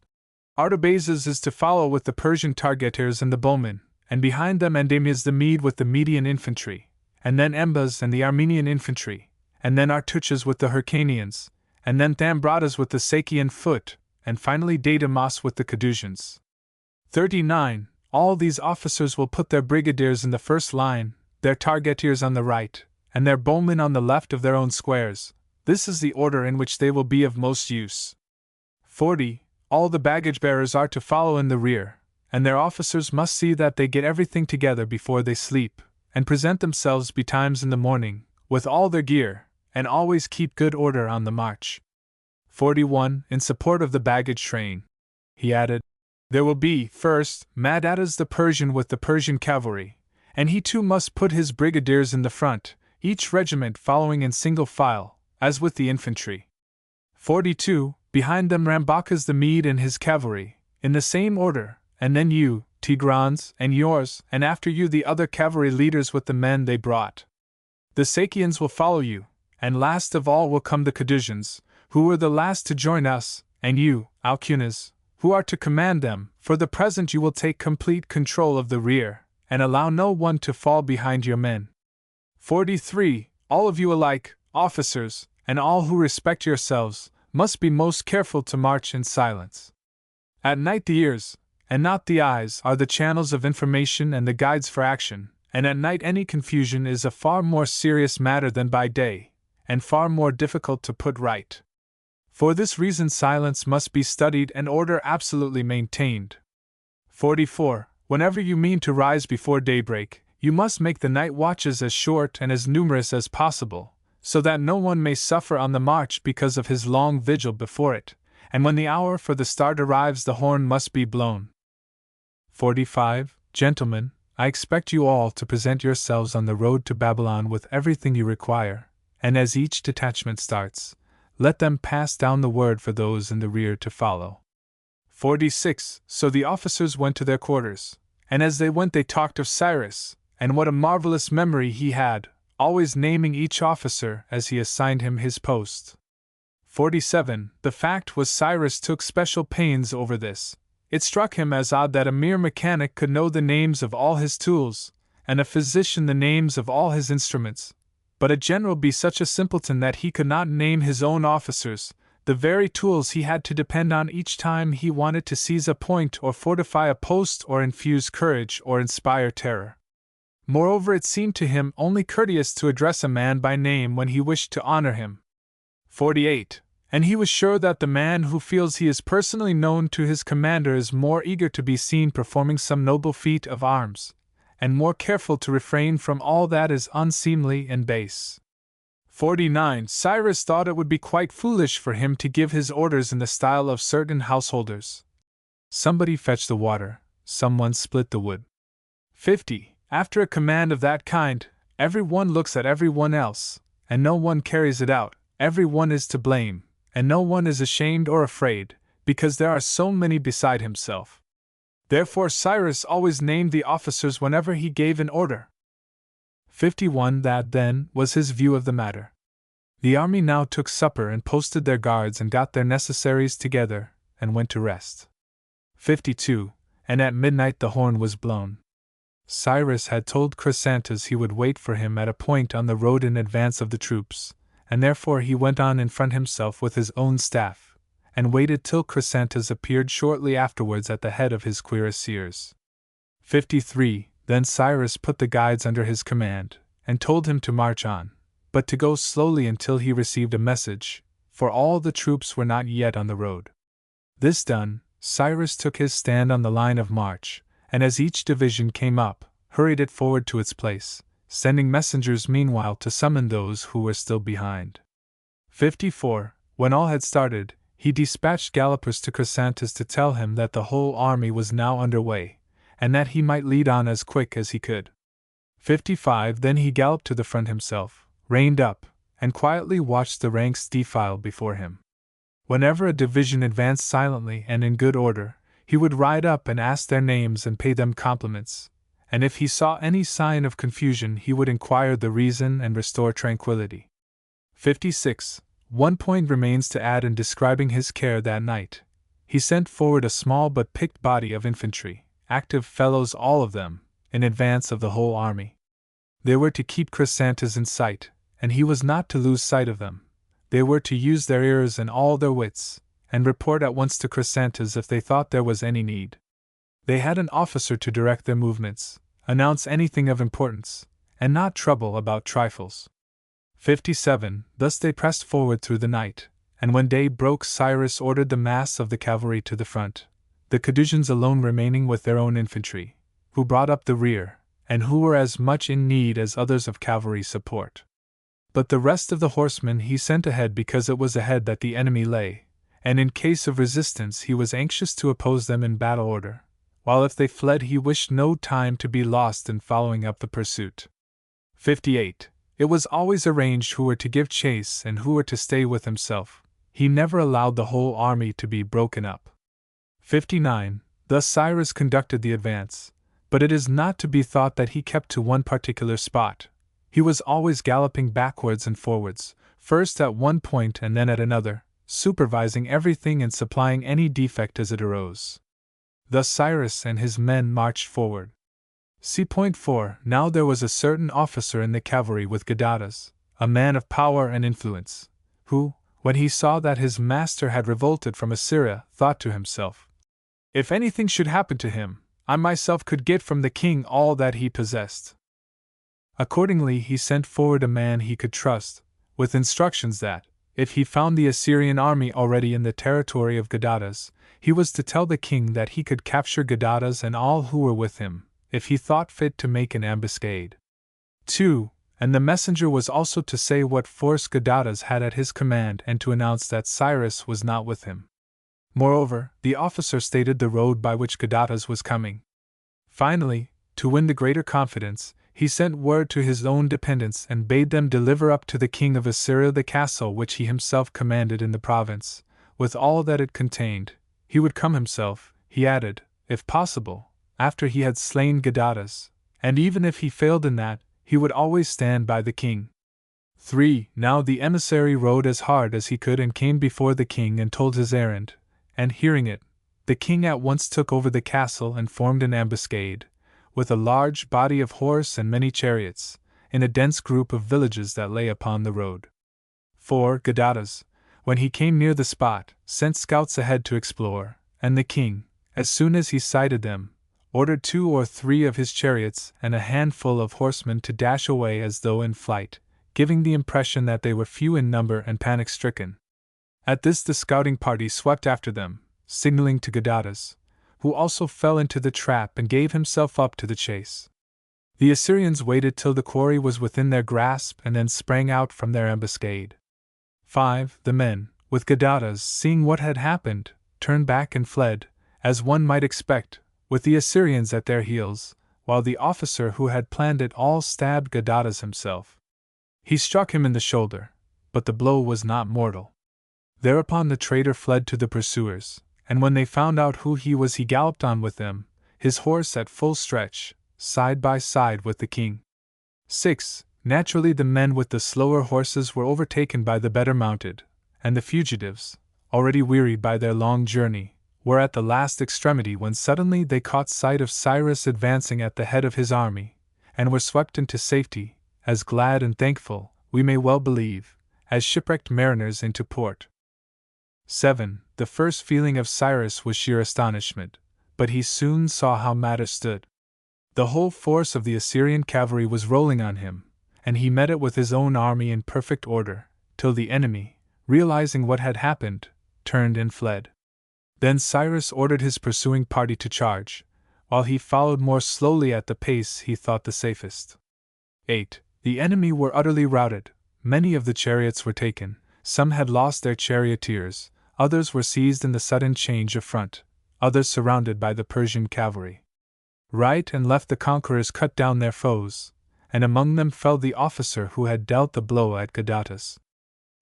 Artabazus is to follow with the Persian targeteers and the bowmen, and behind them Endemias the Mede with the Median infantry, and then Embas and the Armenian infantry, and then Artuchas with the Hyrcanians, and then Thambratas with the Sakian foot, and finally Daedamos with the Cadusians. 39. All these officers will put their brigadiers in the first line, their targeteers on the right, and their bowmen on the left of their own squares. This is the order in which they will be of most use. 40. All the baggage-bearers are to follow in the rear, and their officers must see that they get everything together before they sleep, and present themselves betimes in the morning, with all their gear, and always keep good order on the march. 41. In support of the baggage train, he added, there will be, first, Madatas the Persian with the Persian cavalry, and he too must put his brigadiers in the front, each regiment following in single file, as with the infantry. 42. Behind them Rambakas the Mede and his cavalry, in the same order, and then you, Tigrans, and yours, and after you the other cavalry leaders with the men they brought. The Sakians will follow you, and last of all will come the Cadusians, who were the last to join us, and you, Alcunas, who are to command them. For the present you will take complete control of the rear, and allow no one to fall behind your men. 43. All of you alike, officers, and all who respect yourselves, must be most careful to march in silence. At night the ears, and not the eyes, are the channels of information and the guides for action, and at night any confusion is a far more serious matter than by day, and far more difficult to put right. For this reason silence must be studied and order absolutely maintained. 44. Whenever you mean to rise before daybreak, you must make the night watches as short and as numerous as possible, so that no one may suffer on the march because of his long vigil before it, and when the hour for the start arrives the horn must be blown. 45. Gentlemen, I expect you all to present yourselves on the road to Babylon with everything you require, and as each detachment starts, let them pass down the word for those in the rear to follow. 46. So the officers went to their quarters, and as they went they talked of Cyrus, and what a marvelous memory he had, always naming each officer as he assigned him his post. 47. The fact was Cyrus took special pains over this. It struck him as odd that a mere mechanic could know the names of all his tools, and a physician the names of all his instruments, but a general be such a simpleton that he could not name his own officers, the very tools he had to depend on each time he wanted to seize a point or fortify a post or infuse courage or inspire terror. Moreover, it seemed to him only courteous to address a man by name when he wished to honor him. 48. And he was sure that the man who feels he is personally known to his commander is more eager to be seen performing some noble feat of arms, and more careful to refrain from all that is unseemly and base. 49. Cyrus thought it would be quite foolish for him to give his orders in the style of certain householders. Somebody fetch the water, someone split the wood. 50. After a command of that kind, every one looks at every one else, and no one carries it out. Every one is to blame, and no one is ashamed or afraid, because there are so many beside himself. Therefore Cyrus always named the officers whenever he gave an order. 51. That, then, was his view of the matter. The army now took supper and posted their guards and got their necessaries together, and went to rest. 52. And at midnight the horn was blown. Cyrus had told Chrysantas he would wait for him at a point on the road in advance of the troops, and therefore he went on in front himself with his own staff, and waited till Chrysantas appeared shortly afterwards at the head of his cuirassiers. 53. Then Cyrus put the guides under his command, and told him to march on, but to go slowly until he received a message, for all the troops were not yet on the road. This done, Cyrus took his stand on the line of march, and as each division came up, hurried it forward to its place, sending messengers meanwhile to summon those who were still behind. 54. When all had started, he dispatched gallopers to Chrysantas to tell him that the whole army was now under way, and that he might lead on as quick as he could. 55. Then he galloped to the front himself, reined up, and quietly watched the ranks defile before him. Whenever a division advanced silently and in good order, he would ride up and ask their names and pay them compliments, and if he saw any sign of confusion he would inquire the reason and restore tranquility. 56. One point remains to add in describing his care that night. He sent forward a small but picked body of infantry, active fellows all of them, in advance of the whole army. They were to keep Chrysantas in sight, and he was not to lose sight of them. They were to use their ears and all their wits, and report at once to Chrysantas if they thought there was any need. They had an officer to direct their movements, announce anything of importance, and not trouble about trifles. 57. Thus they pressed forward through the night, and when day broke Cyrus ordered the mass of the cavalry to the front, the Cadousians alone remaining with their own infantry, who brought up the rear, and who were as much in need as others of cavalry support. But the rest of the horsemen he sent ahead because it was ahead that the enemy lay, and in case of resistance he was anxious to oppose them in battle order, while if they fled he wished no time to be lost in following up the pursuit. 58. It was always arranged who were to give chase and who were to stay with himself. He never allowed the whole army to be broken up. 59. Thus Cyrus conducted the advance, but it is not to be thought that he kept to one particular spot. He was always galloping backwards and forwards, first at one point and then at another, supervising everything and supplying any defect as it arose. Thus Cyrus and his men marched forward. C.4 Now there was a certain officer in the cavalry with Gadatas, a man of power and influence, who, when he saw that his master had revolted from Assyria, thought to himself, "If anything should happen to him, I myself could get from the king all that he possessed." Accordingly, he sent forward a man he could trust, with instructions that, if he found the Assyrian army already in the territory of Gadatas, he was to tell the king that he could capture Gadatas and all who were with him, if he thought fit to make an ambuscade. 2. And the messenger was also to say what force Gadatas had at his command and to announce that Cyrus was not with him. Moreover, the officer stated the road by which Gadatas was coming. Finally, to win the greater confidence, he sent word to his own dependents and bade them deliver up to the king of Assyria the castle which he himself commanded in the province, with all that it contained. He would come himself, he added, if possible, after he had slain Gadatas, and even if he failed in that, he would always stand by the king. 3. Now the emissary rode as hard as he could and came before the king and told his errand, and hearing it, the king at once took over the castle and formed an ambuscade, with a large body of horse and many chariots, in a dense group of villages that lay upon the road. 4. Gadatas, when he came near the spot, sent scouts ahead to explore, and the king, as soon as he sighted them, ordered 2 or 3 of his chariots and a handful of horsemen to dash away as though in flight, giving the impression that they were few in number and panic-stricken. At this the scouting party swept after them, signaling to Gadatas, who also fell into the trap and gave himself up to the chase. The Assyrians waited till the quarry was within their grasp and then sprang out from their ambuscade. 5. The men, with Gadatas, seeing what had happened, turned back and fled, as one might expect, with the Assyrians at their heels, while the officer who had planned it all stabbed Gadatas himself. He struck him in the shoulder, but the blow was not mortal. Thereupon the traitor fled to the pursuers, and when they found out who he was, he galloped on with them, his horse at full stretch, side by side with the king. 6. Naturally the men with the slower horses were overtaken by the better mounted, and the fugitives, already wearied by their long journey, were at the last extremity when suddenly they caught sight of Cyrus advancing at the head of his army, and were swept into safety, as glad and thankful, we may well believe, as shipwrecked mariners into port. 7. The first feeling of Cyrus was sheer astonishment, but he soon saw how matters stood. The whole force of the Assyrian cavalry was rolling on him, and he met it with his own army in perfect order, till the enemy, realizing what had happened, turned and fled. Then Cyrus ordered his pursuing party to charge, while he followed more slowly at the pace he thought the safest. 8. The enemy were utterly routed, many of the chariots were taken, some had lost their charioteers, others were seized in the sudden change of front, others surrounded by the Persian cavalry. Right and left the conquerors cut down their foes, and among them fell the officer who had dealt the blow at Gadatas.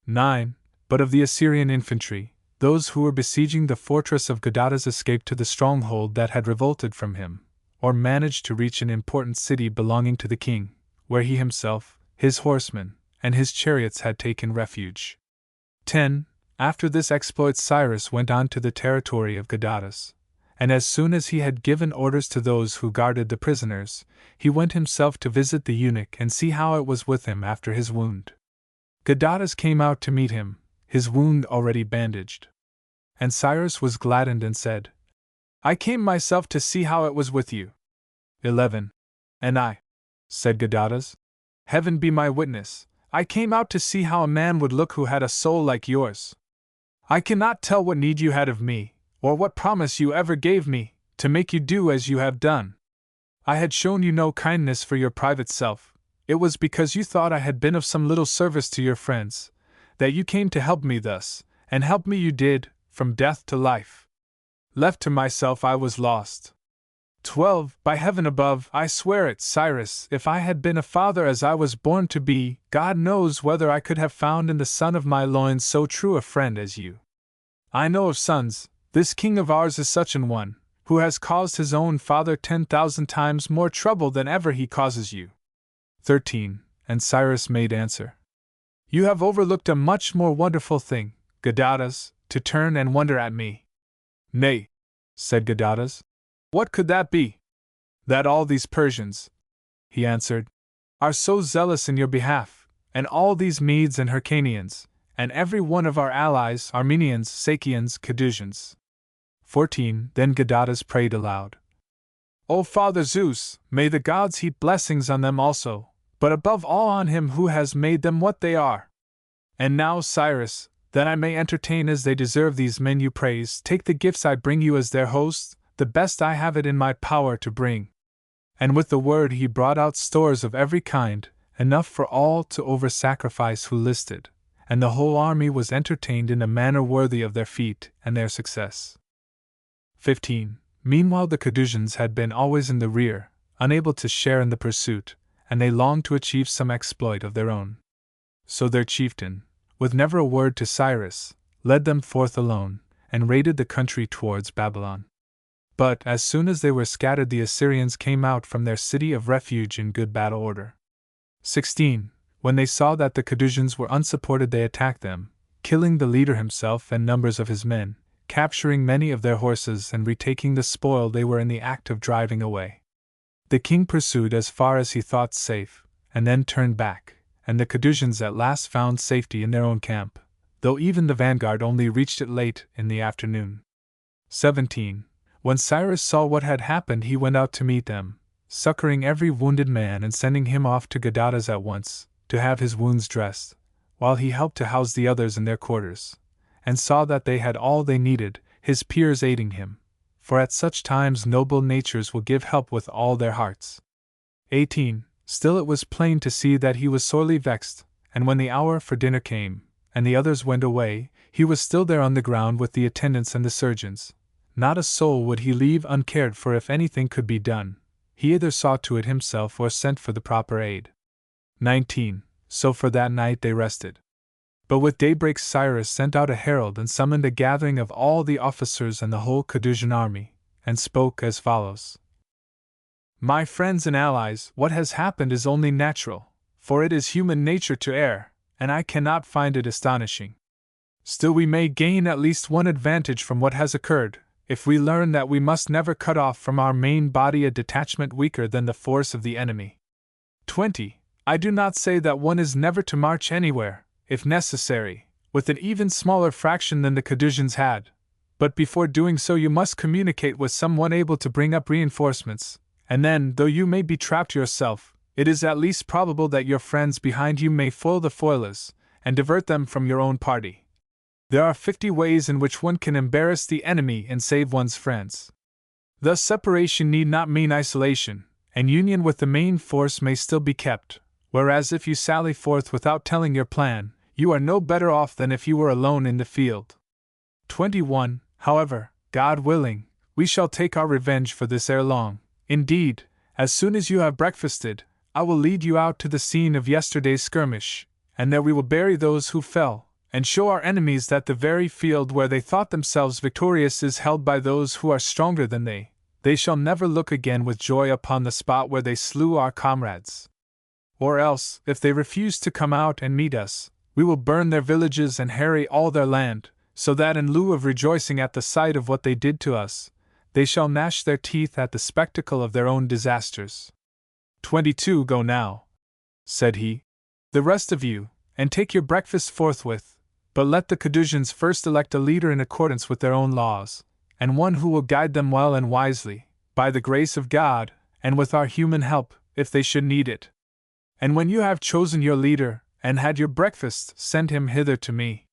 9. But of the Assyrian infantry, those who were besieging the fortress of Gadatas escaped to the stronghold that had revolted from him, or managed to reach an important city belonging to the king, where he himself, his horsemen, and his chariots had taken refuge. 10. After this exploit Cyrus went on to the territory of Gadatas, and as soon as he had given orders to those who guarded the prisoners, he went himself to visit the eunuch and see how it was with him after his wound. Gadatas came out to meet him, his wound already bandaged. And Cyrus was gladdened and said, "I came myself to see how it was with you." 11. "And I," said Gadatas, "heaven be my witness, I came out to see how a man would look who had a soul like yours. I cannot tell what need you had of me, or what promise you ever gave me, to make you do as you have done. I had shown you no kindness for your private self, it was because you thought I had been of some little service to your friends, that you came to help me thus, and help me you did, from death to life. Left to myself I was lost. 12. By heaven above, I swear it, Cyrus, if I had been a father as I was born to be, God knows whether I could have found in the son of my loins so true a friend as you. I know of sons, this king of ours is such an one, who has caused his own father 10,000 times more trouble than ever he causes you. 13. And Cyrus made answer, You have overlooked a much more wonderful thing, Gadatas, to turn and wonder at me. Nay, said Gadatas. What could that be? That all these Persians, he answered, are so zealous in your behalf, and all these Medes and Hyrcanians, and every one of our allies, Armenians, Sakians, Cadusians. 14. Then Gadatas prayed aloud. O Father Zeus, may the gods heap blessings on them also, but above all on him who has made them what they are. And now, Cyrus, that I may entertain as they deserve these men you praise, take the gifts I bring you as their host, the best I have it in my power to bring. And with the word he brought out stores of every kind, enough for all to over-sacrifice who listed, and the whole army was entertained in a manner worthy of their feat and their success. 15. Meanwhile the Cadusians had been always in the rear, unable to share in the pursuit, and they longed to achieve some exploit of their own. So their chieftain, with never a word to Cyrus, led them forth alone, and raided the country towards Babylon. But as soon as they were scattered, the Assyrians came out from their city of refuge in good battle order. 16. When they saw that the Cadusians were unsupported, they attacked them, killing the leader himself and numbers of his men, capturing many of their horses and retaking the spoil they were in the act of driving away. The king pursued as far as he thought safe, and then turned back, and the Cadusians at last found safety in their own camp, though even the vanguard only reached it late in the afternoon. 17. When Cyrus saw what had happened, he went out to meet them, succoring every wounded man and sending him off to Gadatas at once, to have his wounds dressed, while he helped to house the others in their quarters, and saw that they had all they needed, his peers aiding him, for at such times noble natures will give help with all their hearts. 18. Still it was plain to see that he was sorely vexed, and when the hour for dinner came, and the others went away, he was still there on the ground with the attendants and the surgeons. Not a soul would he leave uncared for if anything could be done. He either saw to it himself or sent for the proper aid. 19. So for that night they rested. But with daybreak Cyrus sent out a herald and summoned a gathering of all the officers and the whole Cadusian army, and spoke as follows. My friends and allies, what has happened is only natural, for it is human nature to err, and I cannot find it astonishing. Still we may gain at least one advantage from what has occurred, if we learn that we must never cut off from our main body a detachment weaker than the force of the enemy. 20. I do not say that one is never to march anywhere, if necessary, with an even smaller fraction than the Cadusians had, but before doing so you must communicate with someone able to bring up reinforcements, and then, though you may be trapped yourself, it is at least probable that your friends behind you may foil the foilers, and divert them from your own party. There are 50 ways in which one can embarrass the enemy and save one's friends. Thus separation need not mean isolation, and union with the main force may still be kept, whereas if you sally forth without telling your plan, you are no better off than if you were alone in the field. 21. However, God willing, we shall take our revenge for this ere long. Indeed, as soon as you have breakfasted, I will lead you out to the scene of yesterday's skirmish, and there we will bury those who fell, and show our enemies that the very field where they thought themselves victorious is held by those who are stronger than they. They shall never look again with joy upon the spot where they slew our comrades. Or else, if they refuse to come out and meet us, we will burn their villages and harry all their land, so that in lieu of rejoicing at the sight of what they did to us, they shall gnash their teeth at the spectacle of their own disasters. 22. Go now, said he, the rest of you, and take your breakfast forthwith, but let the Cadusians first elect a leader in accordance with their own laws, and one who will guide them well and wisely, by the grace of God, and with our human help, if they should need it. And when you have chosen your leader, and had your breakfast, send him hither to me.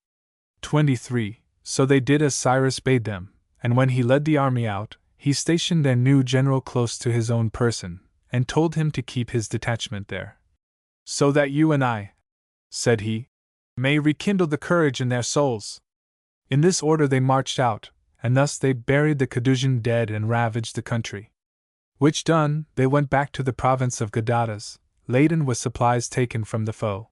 23. So they did as Cyrus bade them, and when he led the army out, he stationed their new general close to his own person, and told him to keep his detachment there. So that you and I, said he, may rekindle the courage in their souls. In this order they marched out, and thus they buried the Cadusian dead and ravaged the country. Which done, they went back to the province of Gadatas, laden with supplies taken from the foe.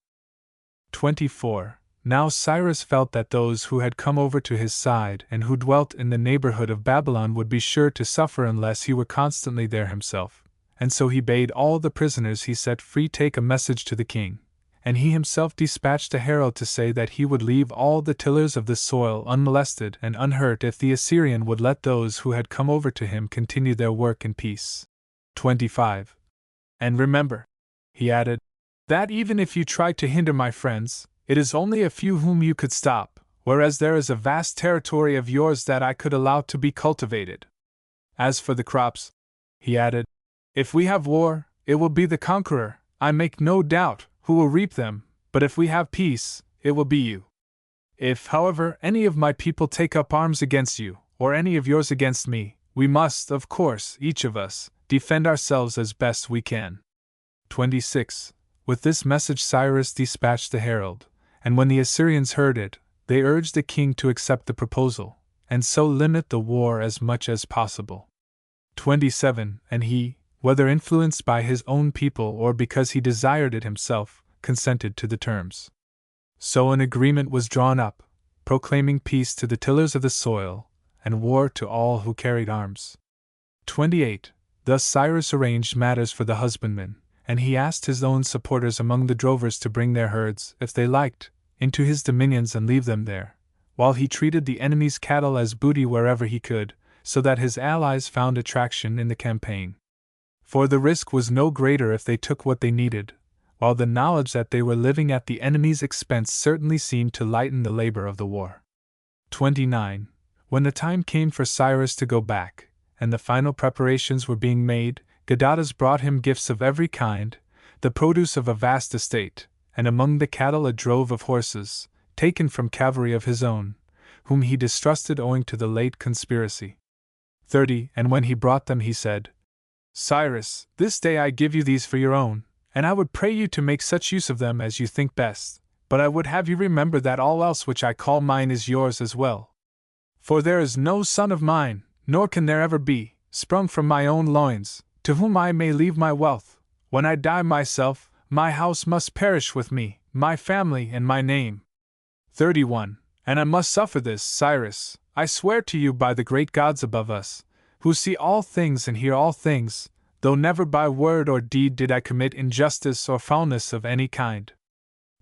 24. Now Cyrus felt that those who had come over to his side and who dwelt in the neighborhood of Babylon would be sure to suffer unless he were constantly there himself, and so he bade all the prisoners he set free take a message to the king, and he himself dispatched a herald to say that he would leave all the tillers of the soil unmolested and unhurt if the Assyrian would let those who had come over to him continue their work in peace. 25. And remember, he added, that even if you tried to hinder my friends, it is only a few whom you could stop, whereas there is a vast territory of yours that I could allow to be cultivated. As for the crops, he added, if we have war, it will be the conqueror, I make no doubt, who will reap them, but if we have peace, it will be you. If, however, any of my people take up arms against you, or any of yours against me, we must, of course, each of us, defend ourselves as best we can. 26. With this message Cyrus dispatched the herald, and when the Assyrians heard it, they urged the king to accept the proposal, and so limit the war as much as possible. 27. And he, whether influenced by his own people or because he desired it himself, consented to the terms. So an agreement was drawn up, proclaiming peace to the tillers of the soil, and war to all who carried arms. 28. Thus Cyrus arranged matters for the husbandmen, and he asked his own supporters among the drovers to bring their herds, if they liked, into his dominions and leave them there, while he treated the enemy's cattle as booty wherever he could, so that his allies found attraction in the campaign. For the risk was no greater if they took what they needed, while the knowledge that they were living at the enemy's expense certainly seemed to lighten the labor of the war. 29. When the time came for Cyrus to go back, and the final preparations were being made, Gadatas brought him gifts of every kind, the produce of a vast estate, and among the cattle a drove of horses, taken from cavalry of his own, whom he distrusted owing to the late conspiracy. 30. And when he brought them he said, Cyrus, this day I give you these for your own, and I would pray you to make such use of them as you think best, but I would have you remember that all else which I call mine is yours as well. For there is no son of mine, nor can there ever be, sprung from my own loins, to whom I may leave my wealth. When I die myself, my house must perish with me, my family and my name. 31. And I must suffer this, Cyrus, I swear to you by the great gods above us, who see all things and hear all things, though never by word or deed did I commit injustice or foulness of any kind.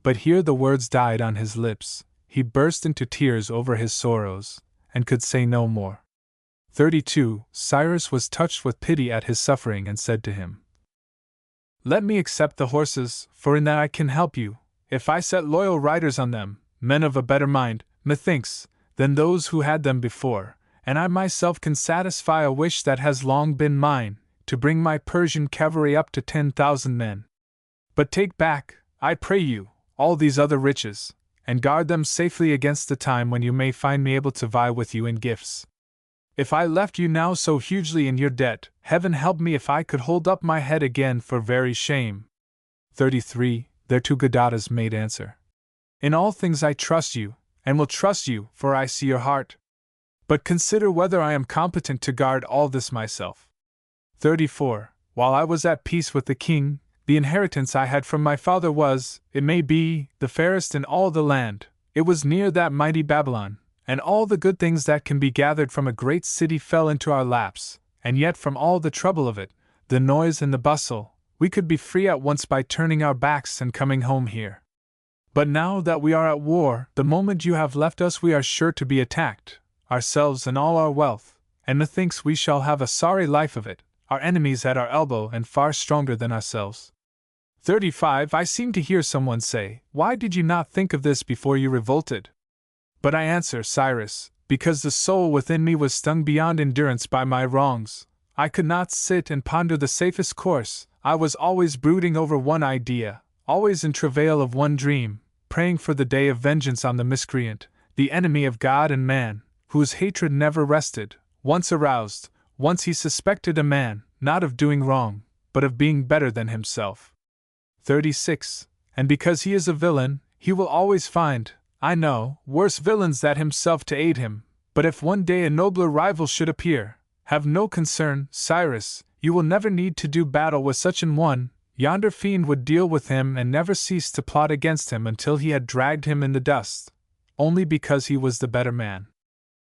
But here the words died on his lips, he burst into tears over his sorrows, and could say no more. 32. Cyrus was touched with pity at his suffering and said to him, Let me accept the horses, for in that I can help you, if I set loyal riders on them, men of a better mind, methinks, than those who had them before, and I myself can satisfy a wish that has long been mine, to bring my Persian cavalry up to 10,000 men. But take back, I pray you, all these other riches, and guard them safely against the time when you may find me able to vie with you in gifts. If I left you now so hugely in your debt, heaven help me if I could hold up my head again for very shame. 33. Thereto Gadatas made answer, In all things I trust you, and will trust you, for I see your heart. But consider whether I am competent to guard all this myself. 34. While I was at peace with the king, the inheritance I had from my father was, it may be, the fairest in all the land. It was near that mighty Babylon, and all the good things that can be gathered from a great city fell into our laps, and yet from all the trouble of it, the noise and the bustle, we could be free at once by turning our backs and coming home here. But now that we are at war, the moment you have left us we are sure to be attacked, ourselves and all our wealth, and methinks we shall have a sorry life of it, our enemies at our elbow and far stronger than ourselves. 35. I seem to hear someone say, Why did you not think of this before you revolted? But I answer, Cyrus, because the soul within me was stung beyond endurance by my wrongs. I could not sit and ponder the safest course. I was always brooding over one idea, always in travail of one dream, praying for the day of vengeance on the miscreant, the enemy of God and man, whose hatred never rested. Once aroused, once he suspected a man, not of doing wrong, but of being better than himself. 36. And because he is a villain, he will always find, I know, worse villains than himself to aid him. But if one day a nobler rival should appear, have no concern, Cyrus, you will never need to do battle with such an one. Yonder fiend would deal with him and never cease to plot against him until he had dragged him in the dust, only because he was the better man.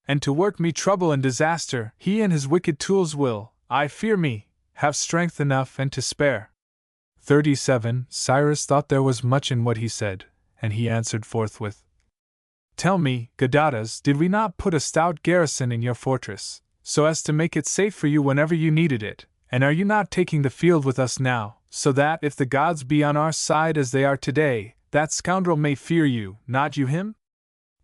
And to work me trouble and disaster, he and his wicked tools will, I fear me, have strength enough and to spare. 37. Cyrus thought there was much in what he said, and he answered forthwith. Tell me, Gadatas, did we not put a stout garrison in your fortress, so as to make it safe for you whenever you needed it, and are you not taking the field with us now, so that if the gods be on our side as they are today, that scoundrel may fear you, not you him?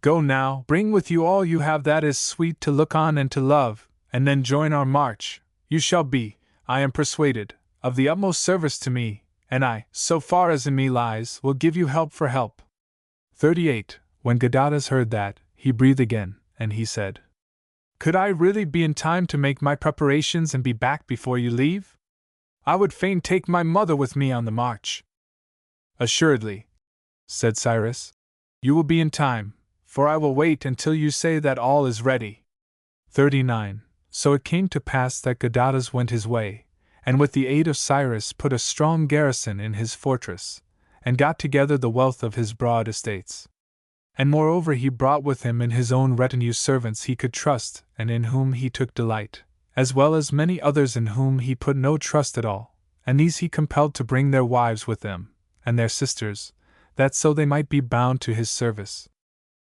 Go now, bring with you all you have that is sweet to look on and to love, and then join our march. You shall be, I am persuaded, of the utmost service to me, and I, so far as in me lies, will give you help for help. 38. When Gadatas heard that, he breathed again, and he said, Could I really be in time to make my preparations and be back before you leave? I would fain take my mother with me on the march. Assuredly, said Cyrus, you will be in time, for I will wait until you say that all is ready. 39. So it came to pass that Gadatas went his way, and with the aid of Cyrus put a strong garrison in his fortress, and got together the wealth of his broad estates. And moreover he brought with him in his own retinue servants he could trust and in whom he took delight, as well as many others in whom he put no trust at all, and these he compelled to bring their wives with them, and their sisters, that so they might be bound to his service.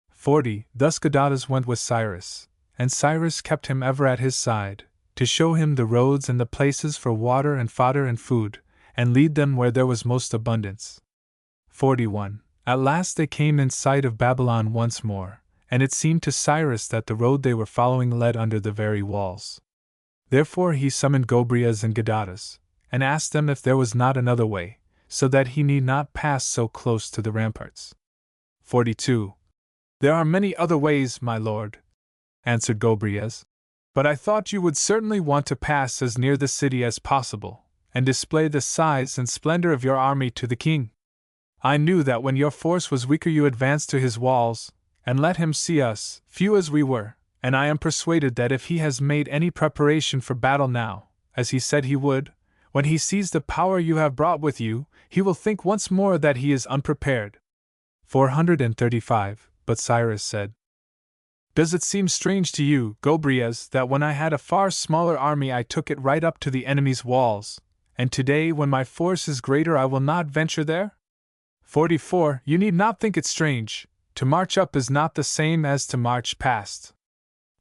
40. Thus Gadatas went with Cyrus, and Cyrus kept him ever at his side, to show him the roads and the places for water and fodder and food, and lead them where there was most abundance. 41. At last they came in sight of Babylon once more, and it seemed to Cyrus that the road they were following led under the very walls. Therefore he summoned Gobryas and Gadatas, and asked them if there was not another way, so that he need not pass so close to the ramparts. 42. There are many other ways, my lord, answered Gobryas, but I thought you would certainly want to pass as near the city as possible, and display the size and splendor of your army to the king. I knew that when your force was weaker you advanced to his walls, and let him see us, few as we were, and I am persuaded that if he has made any preparation for battle now, as he said he would, when he sees the power you have brought with you, he will think once more that he is unprepared. 435. But Cyrus said, Does it seem strange to you, Gobryas, that when I had a far smaller army I took it right up to the enemy's walls, and today when my force is greater I will not venture there? 44. You need not think it strange. To march up is not the same as to march past.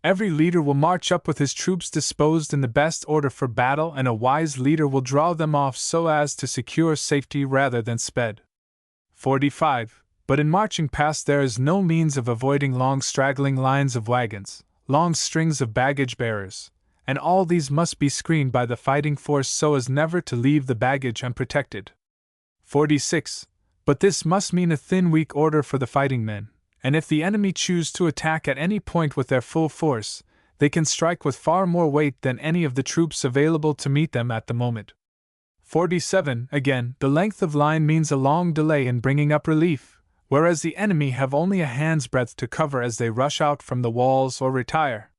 Every leader will march up with his troops disposed in the best order for battle, and a wise leader will draw them off so as to secure safety rather than sped. 45. But in marching past there is no means of avoiding long straggling lines of wagons, long strings of baggage bearers, and all these must be screened by the fighting force so as never to leave the baggage unprotected. 46. But this must mean a thin, weak order for the fighting men, and if the enemy choose to attack at any point with their full force, they can strike with far more weight than any of the troops available to meet them at the moment. 47. Again, the length of line means a long delay in bringing up relief, whereas the enemy have only a hand's breadth to cover as they rush out from the walls or retire.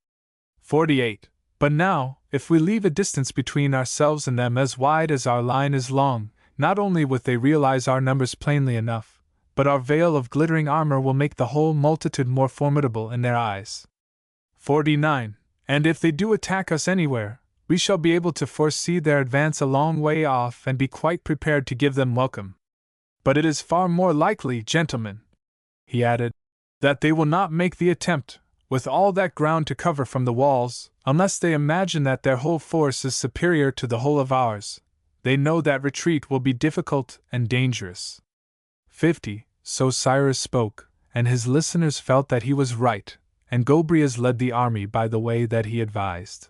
48. But now, if we leave a distance between ourselves and them as wide as our line is long, not only would they realize our numbers plainly enough, but our veil of glittering armor will make the whole multitude more formidable in their eyes. 49. And if they do attack us anywhere, we shall be able to foresee their advance a long way off and be quite prepared to give them welcome. But it is far more likely, gentlemen, he added, that they will not make the attempt, with all that ground to cover from the walls, unless they imagine that their whole force is superior to the whole of ours. They know that retreat will be difficult and dangerous. 50. So Cyrus spoke, and his listeners felt that he was right, and Gobryas led the army by the way that he advised.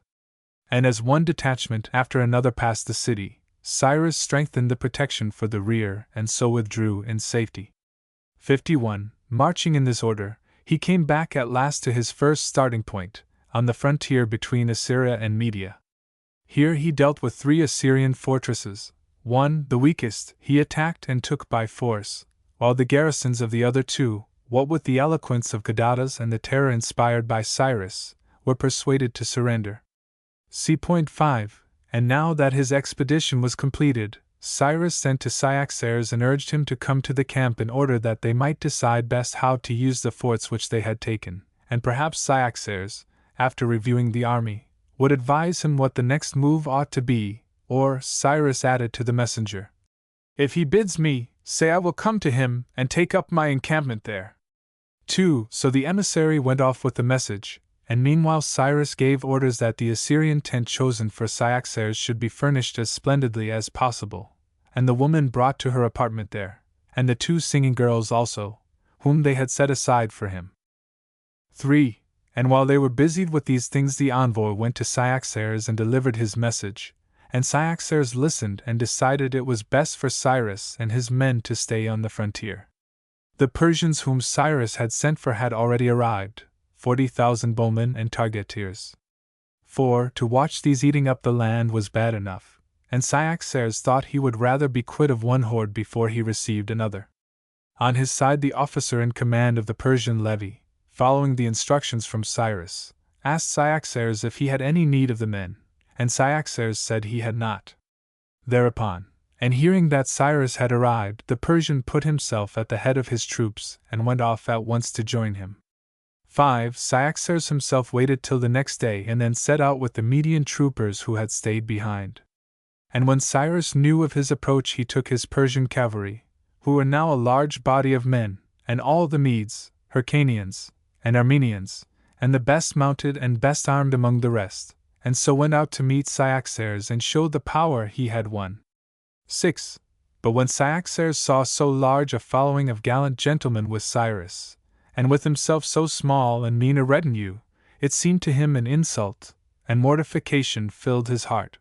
And as one detachment after another passed the city, Cyrus strengthened the protection for the rear and so withdrew in safety. 51. Marching in this order, he came back at last to his first starting point, on the frontier between Assyria and Media. Here he dealt with 3 Assyrian fortresses. 1, the weakest, he attacked and took by force, while the garrisons of the other 2, what with the eloquence of Gadatas and the terror inspired by Cyrus, were persuaded to surrender. See point 5. And now that his expedition was completed, Cyrus sent to Cyaxares and urged him to come to the camp in order that they might decide best how to use the forts which they had taken, and perhaps Cyaxares, after reviewing the army, would advise him what the next move ought to be, or, Cyrus added to the messenger, If he bids me, say I will come to him and take up my encampment there. 2. So the emissary went off with the message, and meanwhile Cyrus gave orders that the Assyrian tent chosen for Cyaxares should be furnished as splendidly as possible, and the woman brought to her apartment there, and the 2 singing girls also, whom they had set aside for him. 3. And while they were busied with these things, the envoy went to Cyaxares and delivered his message, and Cyaxares listened and decided it was best for Cyrus and his men to stay on the frontier. The Persians whom Cyrus had sent for had already arrived, 40,000 bowmen and targeteers. 4. To watch these eating up the land was bad enough, and Cyaxares thought he would rather be quit of one horde before he received another. On his side, the officer in command of the Persian levy, following the instructions from Cyrus, asked Cyaxares if he had any need of the men, and Cyaxares said he had not. Thereupon, and hearing that Cyrus had arrived, the Persian put himself at the head of his troops and went off at once to join him. 5. Cyaxares himself waited till the next day and then set out with the Median troopers who had stayed behind. And when Cyrus knew of his approach, he took his Persian cavalry, who were now a large body of men, and all the Medes, Hyrcanians, and Armenians, and the best mounted and best armed among the rest, and so went out to meet Cyaxares and showed the power he had won. 6. But when Cyaxares saw so large a following of gallant gentlemen with Cyrus, and with himself so small and mean a retinue, it seemed to him an insult, and mortification filled his heart.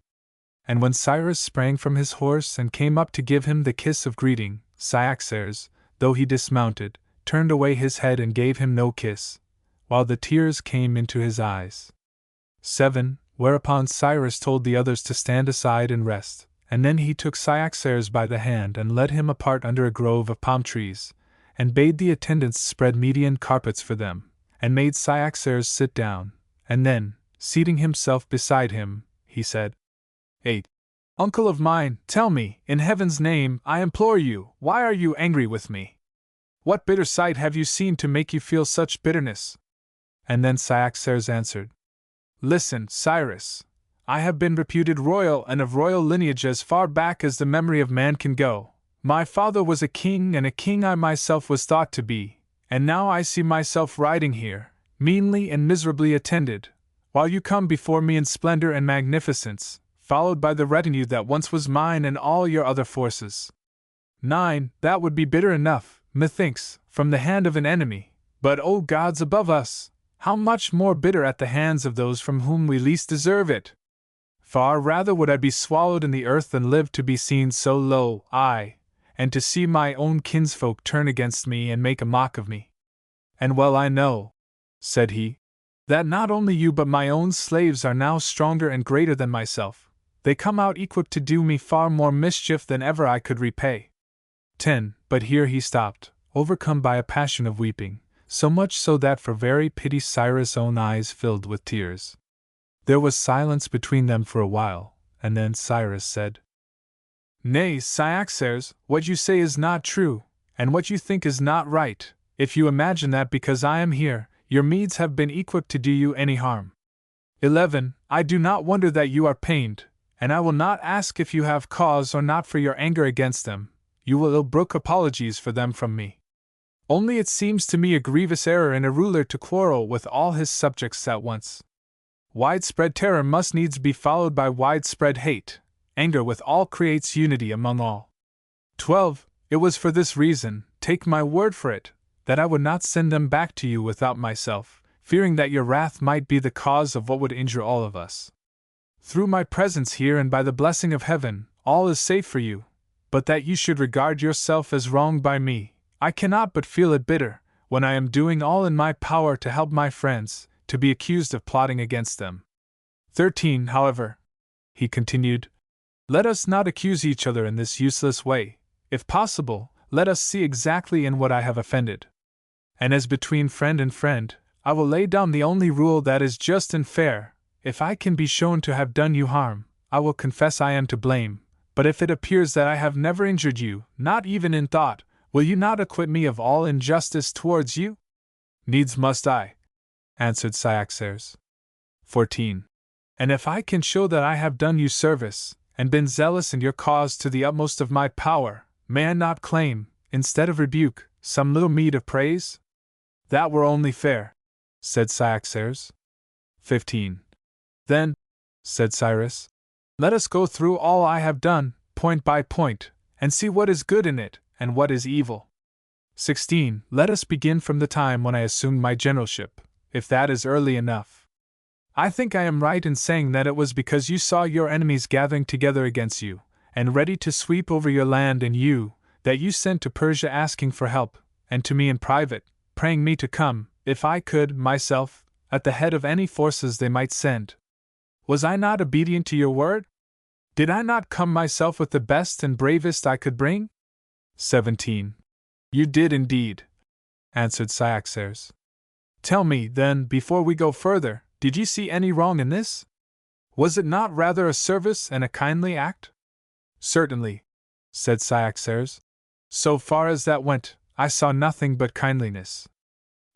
And when Cyrus sprang from his horse and came up to give him the kiss of greeting, Cyaxares, though he dismounted, turned away his head and gave him no kiss, while the tears came into his eyes. 7. Whereupon Cyrus told the others to stand aside and rest, and then he took Cyaxares by the hand and led him apart under a grove of palm trees, and bade the attendants spread Median carpets for them, and made Cyaxares sit down, and then, seating himself beside him, he said, 8. Uncle of mine, tell me, in heaven's name, I implore you, why are you angry with me? What bitter sight have you seen to make you feel such bitterness? And then Cyaxares answered, Listen, Cyrus, I have been reputed royal and of royal lineage as far back as the memory of man can go. My father was a king, and a king I myself was thought to be, and now I see myself riding here, meanly and miserably attended, while you come before me in splendor and magnificence, followed by the retinue that once was mine and all your other forces. 9. That would be bitter enough, methinks, from the hand of an enemy, but O gods above us, how much more bitter at the hands of those from whom we least deserve it! Far rather would I be swallowed in the earth than live to be seen so low, aye, and to see my own kinsfolk turn against me and make a mock of me. And well I know, said he, that not only you but my own slaves are now stronger and greater than myself. They come out equipped to do me far more mischief than ever I could repay. 10. But here he stopped, overcome by a passion of weeping, so much so that for very pity Cyrus' own eyes filled with tears. There was silence between them for a while, and then Cyrus said, Nay, Cyaxares, what you say is not true, and what you think is not right, if you imagine that because I am here, your Medes have been equipped to do you any harm. 11. I do not wonder that you are pained, and I will not ask if you have cause or not for your anger against them. You will brook apologies for them from me. Only it seems to me a grievous error in a ruler to quarrel with all his subjects at once. Widespread terror must needs be followed by widespread hate. Anger with all creates unity among all. 12. It was for this reason, take my word for it, that I would not send them back to you without myself, fearing that your wrath might be the cause of what would injure all of us. Through my presence here and by the blessing of heaven, all is safe for you, but that you should regard yourself as wronged by me, I cannot but feel it bitter, when I am doing all in my power to help my friends, to be accused of plotting against them. 13. However, he continued, let us not accuse each other in this useless way. If possible, let us see exactly in what I have offended. And as between friend and friend, I will lay down the only rule that is just and fair. If I can be shown to have done you harm, I will confess I am to blame, but if it appears that I have never injured you, not even in thought, will you not acquit me of all injustice towards you? Needs must I, answered Cyaxares. 14. And if I can show that I have done you service, and been zealous in your cause to the utmost of my power, may I not claim, instead of rebuke, some little meed of praise? That were only fair, said Cyaxares. 15. Then, said Cyrus, let us go through all I have done, point by point, and see what is good in it, and what is evil. 16. Let us begin from the time when I assumed my generalship, if that is early enough. I think I am right in saying that it was because you saw your enemies gathering together against you, and ready to sweep over your land and you, that you sent to Persia asking for help, and to me in private, praying me to come, if I could, myself, at the head of any forces they might send. Was I not obedient to your word? Did I not come myself with the best and bravest I could bring? 17. You did indeed, answered Cyaxares. Tell me, then, before we go further, did you see any wrong in this? Was it not rather a service and a kindly act? Certainly, said Cyaxares. So far as that went, I saw nothing but kindliness.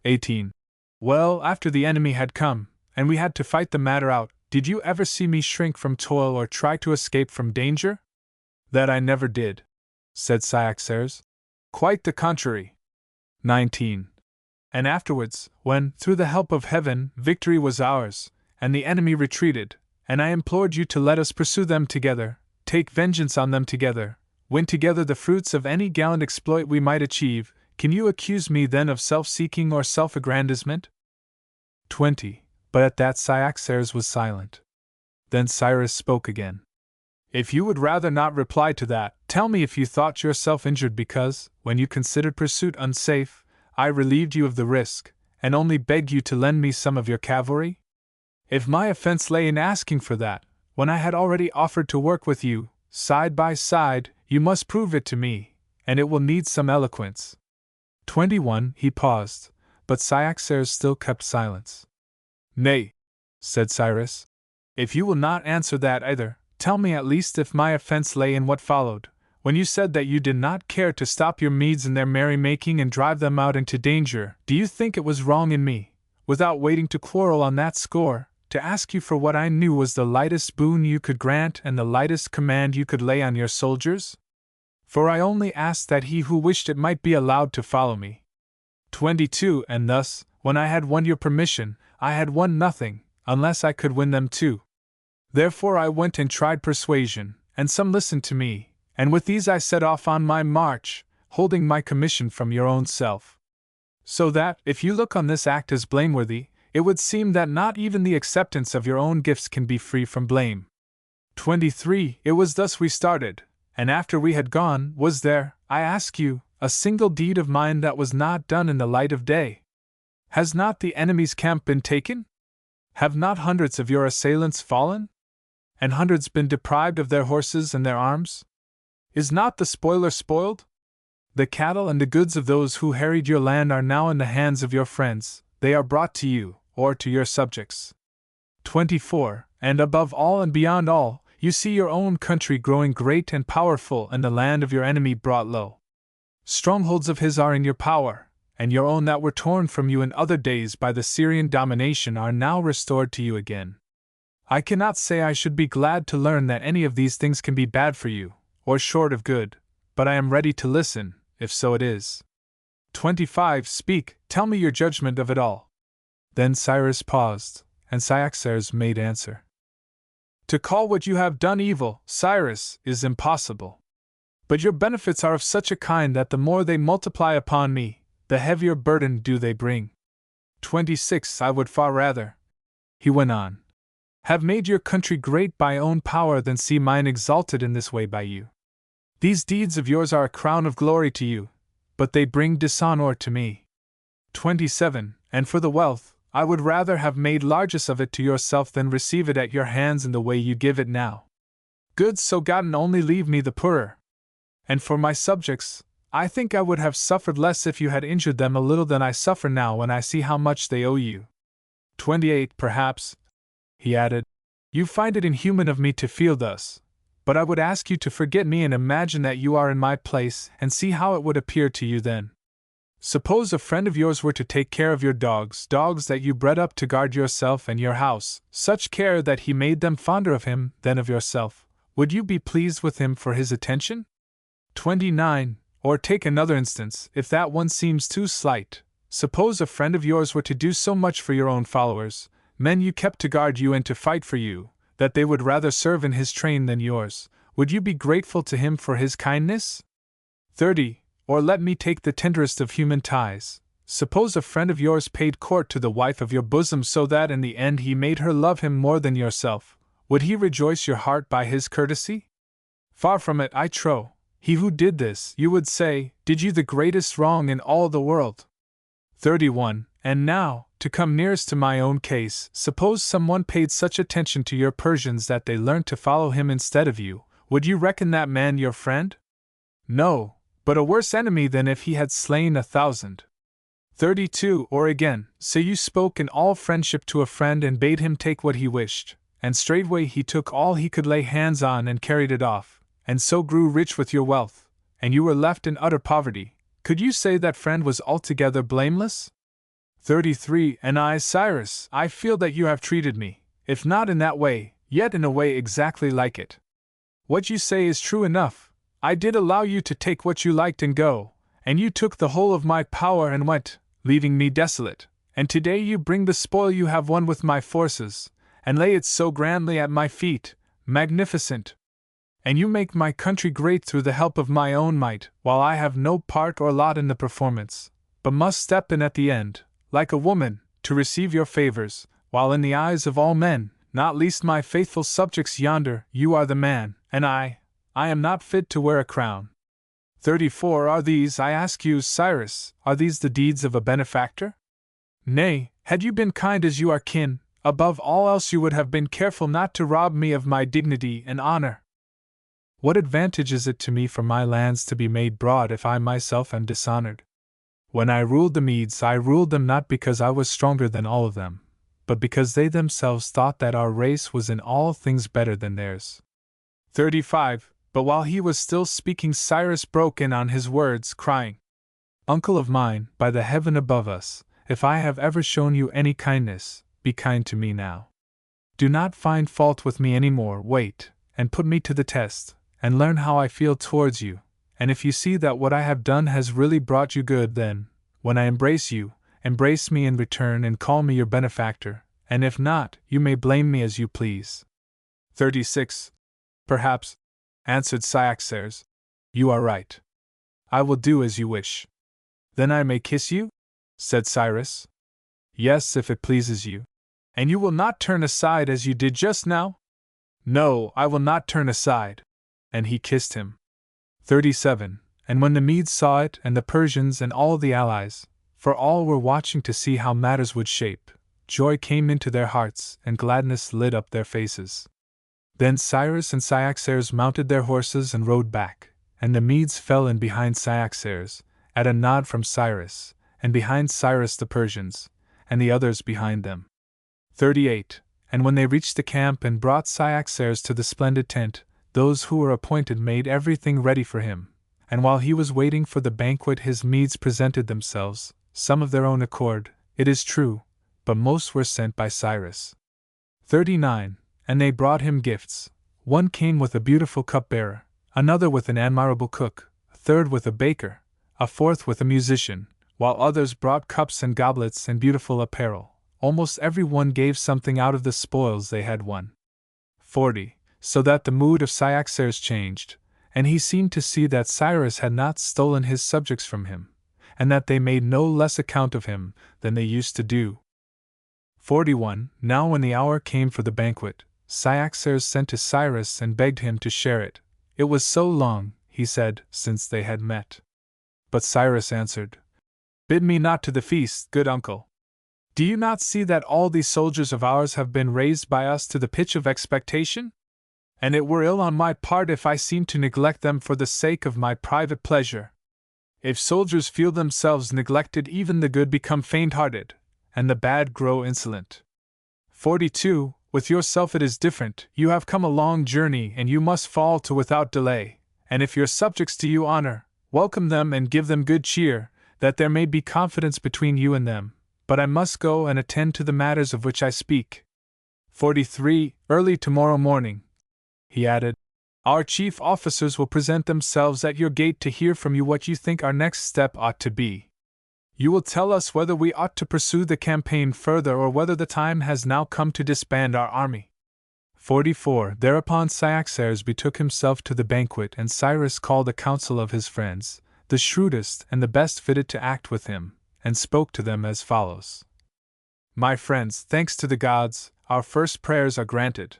18. Well, after the enemy had come, and we had to fight the matter out, did you ever see me shrink from toil or try to escape from danger? That I never did, said Cyaxares. Quite the contrary. 19. And afterwards, when, through the help of heaven, victory was ours, and the enemy retreated, and I implored you to let us pursue them together, take vengeance on them together, win together the fruits of any gallant exploit we might achieve, can you accuse me then of self-seeking or self-aggrandizement? 20. But at that Cyaxares was silent. Then Cyrus spoke again. If you would rather not reply to that, tell me if you thought yourself injured because, when you considered pursuit unsafe, I relieved you of the risk, and only begged you to lend me some of your cavalry? If my offense lay in asking for that, when I had already offered to work with you, side by side, you must prove it to me, and it will need some eloquence. 21. He paused, but Cyaxares still kept silence. Nay, said Cyrus, if you will not answer that either, tell me at least if my offense lay in what followed, when you said that you did not care to stop your Medes in their merry-making and drive them out into danger. Do you think it was wrong in me, without waiting to quarrel on that score, to ask you for what I knew was the lightest boon you could grant and the lightest command you could lay on your soldiers? For I only asked that he who wished it might be allowed to follow me. 22. And thus, when I had won your permission, I had won nothing, unless I could win them too. Therefore I went and tried persuasion, and some listened to me, and with these I set off on my march, holding my commission from your own self. So that, if you look on this act as blameworthy, it would seem that not even the acceptance of your own gifts can be free from blame. 23. It was thus we started, and after we had gone, was there, I ask you, a single deed of mine that was not done in the light of day? Has not the enemy's camp been taken? Have not hundreds of your assailants fallen? And hundreds been deprived of their horses and their arms? Is not the spoiler spoiled? The cattle and the goods of those who harried your land are now in the hands of your friends, they are brought to you, or to your subjects. 24. And above all and beyond all, you see your own country growing great and powerful and the land of your enemy brought low. Strongholds of his are in your power, and your own that were torn from you in other days by the Syrian domination are now restored to you again. I cannot say I should be glad to learn that any of these things can be bad for you, or short of good, but I am ready to listen, if so it is. 25. Speak, tell me your judgment of it all. Then Cyrus paused, and Cyaxares made answer. To call what you have done evil, Cyrus, is impossible. But your benefits are of such a kind that the more they multiply upon me, the heavier burden do they bring. 26. I would far rather, he went on, have made your country great by own power than see mine exalted in this way by you. These deeds of yours are a crown of glory to you, but they bring dishonor to me. 27. And for the wealth, I would rather have made largesse of it to yourself than receive it at your hands in the way you give it now. Goods so gotten only leave me the poorer. And for my subjects, I think I would have suffered less if you had injured them a little than I suffer now when I see how much they owe you. 28. Perhaps, he added, you find it inhuman of me to feel thus, but I would ask you to forget me and imagine that you are in my place and see how it would appear to you then. Suppose a friend of yours were to take care of your dogs that you bred up to guard yourself and your house, such care that he made them fonder of him than of yourself. Would you be pleased with him for his attention? 29. Or take another instance, if that one seems too slight. Suppose a friend of yours were to do so much for your own followers, men you kept to guard you and to fight for you, that they would rather serve in his train than yours. Would you be grateful to him for his kindness? 30. Or let me take the tenderest of human ties. Suppose a friend of yours paid court to the wife of your bosom so that in the end he made her love him more than yourself. Would he rejoice your heart by his courtesy? Far from it, I trow. He who did this, you would say, did you the greatest wrong in all the world. 31. And now, to come nearest to my own case, suppose someone paid such attention to your Persians that they learnt to follow him instead of you, would you reckon that man your friend? No, but a worse enemy than if he had slain 1,000. 32. Or again, say you spoke in all friendship to a friend and bade him take what he wished, and straightway he took all he could lay hands on and carried it off, and so grew rich with your wealth, and you were left in utter poverty. Could you say that friend was altogether blameless? 33. And I, Cyrus, I feel that you have treated me, if not in that way, yet in a way exactly like it. What you say is true enough. I did allow you to take what you liked and go, and you took the whole of my power and went, leaving me desolate, and today you bring the spoil you have won with my forces, and lay it so grandly at my feet, magnificent. And you make my country great through the help of my own might, while I have no part or lot in the performance, but must step in at the end, like a woman, to receive your favors, while in the eyes of all men, not least my faithful subjects yonder, you are the man, and I am not fit to wear a crown. 34. Are these, I ask you, Cyrus, are these the deeds of a benefactor? Nay, had you been kind as you are kin, above all else you would have been careful not to rob me of my dignity and honor. What advantage is it to me for my lands to be made broad if I myself am dishonored? When I ruled the Medes, I ruled them not because I was stronger than all of them, but because they themselves thought that our race was in all things better than theirs. 35. But while he was still speaking, Cyrus broke in on his words, crying, Uncle of mine, by the heaven above us, if I have ever shown you any kindness, be kind to me now. Do not find fault with me any more. Wait, and put me to the test, and learn how I feel towards you, and if you see that what I have done has really brought you good, then, when I embrace you, embrace me in return and call me your benefactor, and if not, you may blame me as you please. 36. Perhaps, answered Cyaxares, you are right. I will do as you wish. Then I may kiss you? Said Cyrus. Yes, if it pleases you. And you will not turn aside as you did just now? No, I will not turn aside. And he kissed him. 37. And when the Medes saw it, and the Persians and all the allies, for all were watching to see how matters would shape, joy came into their hearts, and gladness lit up their faces. Then Cyrus and Cyaxares mounted their horses and rode back, and the Medes fell in behind Cyaxares, at a nod from Cyrus, and behind Cyrus the Persians, and the others behind them. 38. And when they reached the camp and brought Cyaxares to the splendid tent, those who were appointed made everything ready for him, and while he was waiting for the banquet his Medes presented themselves, some of their own accord, it is true, but most were sent by Cyrus. 39. And they brought him gifts. One came with a beautiful cupbearer, another with an admirable cook, a third with a baker, a fourth with a musician, while others brought cups and goblets and beautiful apparel. Almost every one gave something out of the spoils they had won. 40. So that the mood of Cyaxares changed, and he seemed to see that Cyrus had not stolen his subjects from him, and that they made no less account of him than they used to do. 41. Now when the hour came for the banquet, Cyaxares sent to Cyrus and begged him to share it. It was so long, he said, since they had met. But Cyrus answered, Bid me not to the feast, good uncle. Do you not see that all these soldiers of ours have been raised by us to the pitch of expectation? And it were ill on my part if I seemed to neglect them for the sake of my private pleasure. If soldiers feel themselves neglected, even the good become faint-hearted, and the bad grow insolent. 42. With yourself it is different. You have come a long journey, and you must fall to without delay, and if your subjects do you honor, welcome them and give them good cheer, that there may be confidence between you and them. But I must go and attend to the matters of which I speak. 43. Early tomorrow morning, he added, Our chief officers will present themselves at your gate to hear from you what you think our next step ought to be. You will tell us whether we ought to pursue the campaign further or whether the time has now come to disband our army. 44. Thereupon Cyaxares betook himself to the banquet, and Cyrus called a council of his friends, the shrewdest and the best fitted to act with him, and spoke to them as follows. My friends, thanks to the gods, our first prayers are granted.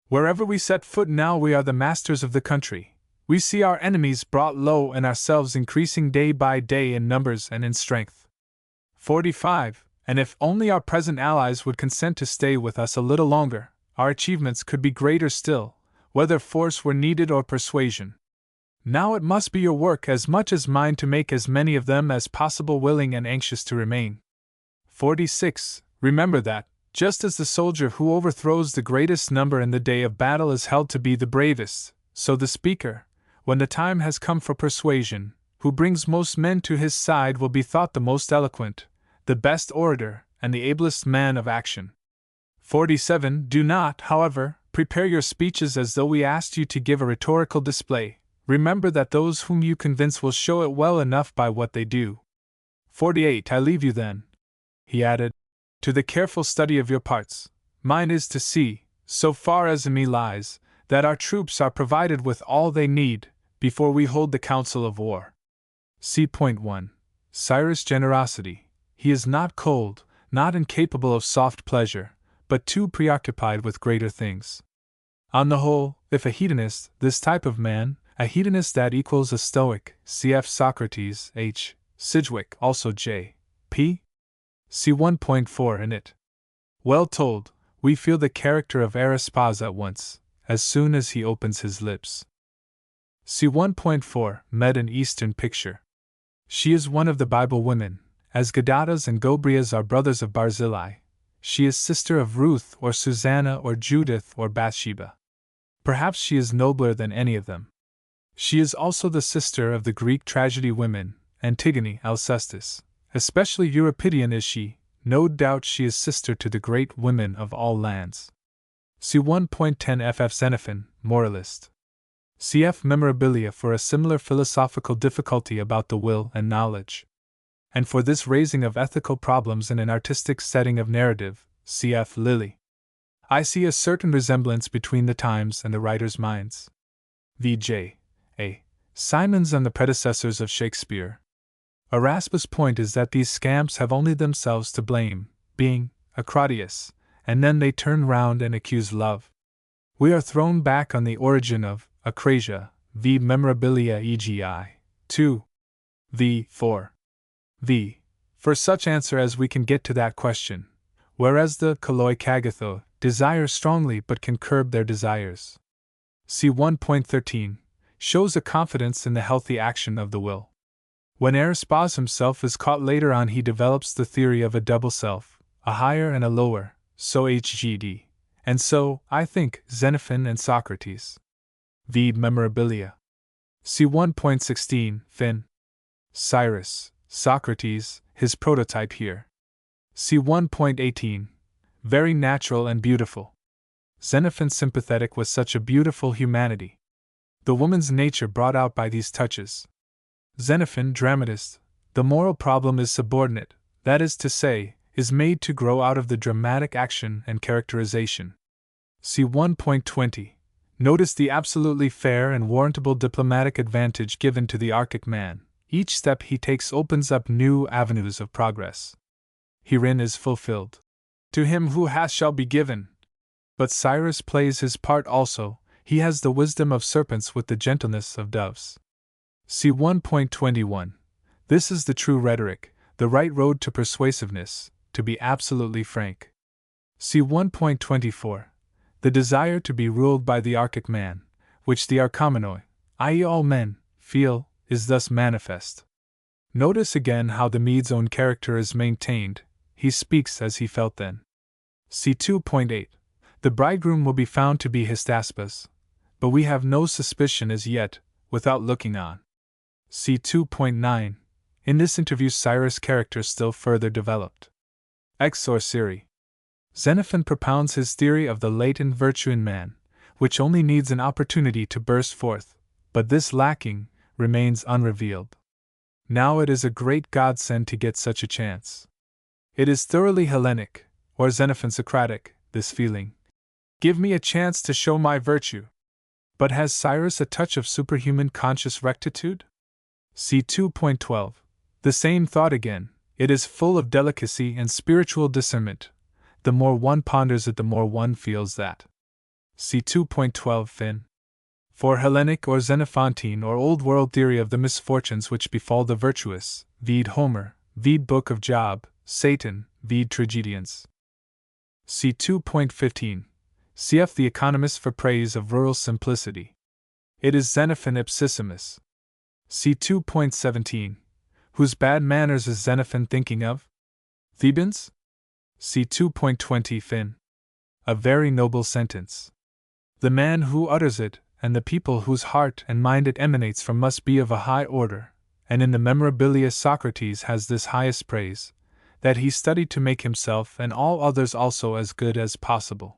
Wherever we set foot now, we are the masters of the country. We see our enemies brought low and ourselves increasing day by day in numbers and in strength. 45. And if only our present allies would consent to stay with us a little longer, our achievements could be greater still, whether force were needed or persuasion. Now it must be your work as much as mine to make as many of them as possible willing and anxious to remain. 46. Remember that, just as the soldier who overthrows the greatest number in the day of battle is held to be the bravest, so the speaker, when the time has come for persuasion, who brings most men to his side will be thought the most eloquent, the best orator, and the ablest man of action. 47. Do not, however, prepare your speeches as though we asked you to give a rhetorical display. Remember that those whom you convince will show it well enough by what they do. 48. I leave you then, he added, to the careful study of your parts. Mine is to see, so far as in me lies, that our troops are provided with all they need before we hold the council of war. C.1. Cyrus' generosity. He is not cold, not incapable of soft pleasure, but too preoccupied with greater things. On the whole, if a hedonist, this type of man, a hedonist that equals a Stoic, cf. Socrates, H. Sidgwick, also J. P. See 1.4 in it. Well told, we feel the character of Arispaz at once, as soon as he opens his lips. See 1.4, Med an Eastern picture. She is one of the Bible women, as Gadatas and Gobrias are brothers of Barzillai. She is sister of Ruth or Susanna or Judith or Bathsheba. Perhaps she is nobler than any of them. She is also the sister of the Greek tragedy women, Antigone, Alcestis. Especially Euripidean is she, no doubt she is sister to the great women of all lands. See 1.10 ff. Xenophon, moralist. Cf. Memorabilia for a similar philosophical difficulty about the will and knowledge. And for this raising of ethical problems in an artistic setting of narrative, cf. Lilly. I see a certain resemblance between the times and the writers' minds. V.J. A. Simons and the predecessors of Shakespeare. Erasmus' point is that these scamps have only themselves to blame, being Acratius, and then they turn round and accuse love. We are thrown back on the origin of Acrasia, v. Memorabilia egi. 2. v. 4. v. For such answer as we can get to that question, whereas the Kaloi Kagatho desire strongly but can curb their desires. See 1.13, shows a confidence in the healthy action of the will. When Arispaz himself is caught later on, he develops the theory of a double self, a higher and a lower, so Hgd, and so, I think, Xenophon and Socrates. V. Memorabilia. See 1.16, Fin. Cyrus, Socrates, his prototype here. See 1.18, very natural and beautiful. Xenophon sympathetic with such a beautiful humanity. The woman's nature brought out by these touches. Xenophon, dramatist, the moral problem is subordinate, that is to say, is made to grow out of the dramatic action and characterization. See 1.20. Notice the absolutely fair and warrantable diplomatic advantage given to the Archic man. Each step he takes opens up new avenues of progress. Herein is fulfilled. To him who hath shall be given. But Cyrus plays his part also, he has the wisdom of serpents with the gentleness of doves. See 1.21. This is the true rhetoric, the right road to persuasiveness, to be absolutely frank. See 1.24. The desire to be ruled by the Archic man, which the Archomenoi, i.e. all men, feel, is thus manifest. Notice again how the Mede's own character is maintained, he speaks as he felt then. See 2.8. The bridegroom will be found to be Hystaspas, but we have no suspicion as yet, without looking on. See 2.9. In this interview Cyrus' character still further developed. Exor Siri. Xenophon propounds his theory of the latent virtue in man, which only needs an opportunity to burst forth, but this lacking, remains unrevealed. Now it is a great godsend to get such a chance. It is thoroughly Hellenic, or Xenophon Socratic, this feeling. Give me a chance to show my virtue. But has Cyrus a touch of superhuman conscious rectitude? See 2.12. The same thought again. It is full of delicacy and spiritual discernment. The more one ponders it, the more one feels that. See 2.12 fin. For Hellenic or Xenophantine or Old World theory of the misfortunes which befall the virtuous, vide Homer, vide Book of Job, Satan, vide Tragedians. See 2.15. Cf. The Economist for praise of rural simplicity. It is Xenophon ipsissimus. See 2.17. Whose bad manners is Xenophon thinking of? Thebans? See 2.20 fin. A very noble sentence. The man who utters it, and the people whose heart and mind it emanates from must be of a high order, and in the Memorabilia Socrates has this highest praise, that he studied to make himself and all others also as good as possible.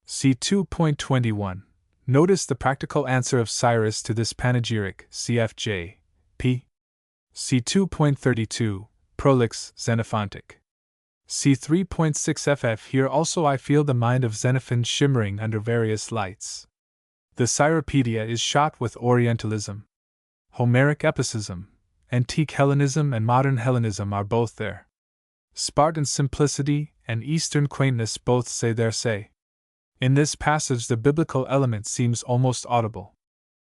See 2.21. Notice the practical answer of Cyrus to this panegyric, cfj. p. See 2.32. Prolix, Xenophontic. See 3.6 ff. Here also I feel the mind of Xenophon shimmering under various lights. The Cyropaedia is shot with Orientalism. Homeric epicism, antique Hellenism and modern Hellenism are both there. Spartan simplicity and Eastern quaintness both say their say. In this passage the biblical element seems almost audible.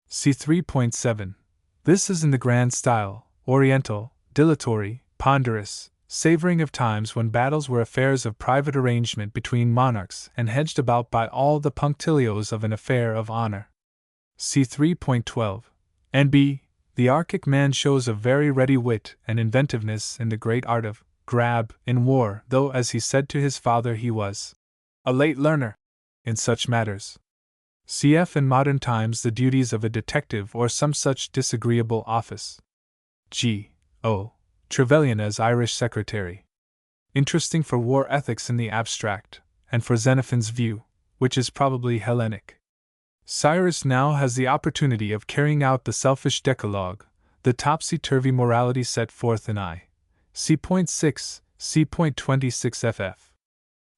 See 3.7. This is in the grand style, Oriental, dilatory, ponderous, savoring of times when battles were affairs of private arrangement between monarchs and hedged about by all the punctilios of an affair of honor. See 3.12. N.B. The Archic man shows a very ready wit and inventiveness in the great art of grab in war, though, as he said to his father, he was a late learner in such matters. Cf. in modern times the duties of a detective or some such disagreeable office. G. O. Trevelyan as Irish secretary. Interesting for war ethics in the abstract, and for Xenophon's view, which is probably Hellenic. Cyrus now has the opportunity of carrying out the selfish decalogue, the topsy-turvy morality set forth in I. C.6, C.26 ff.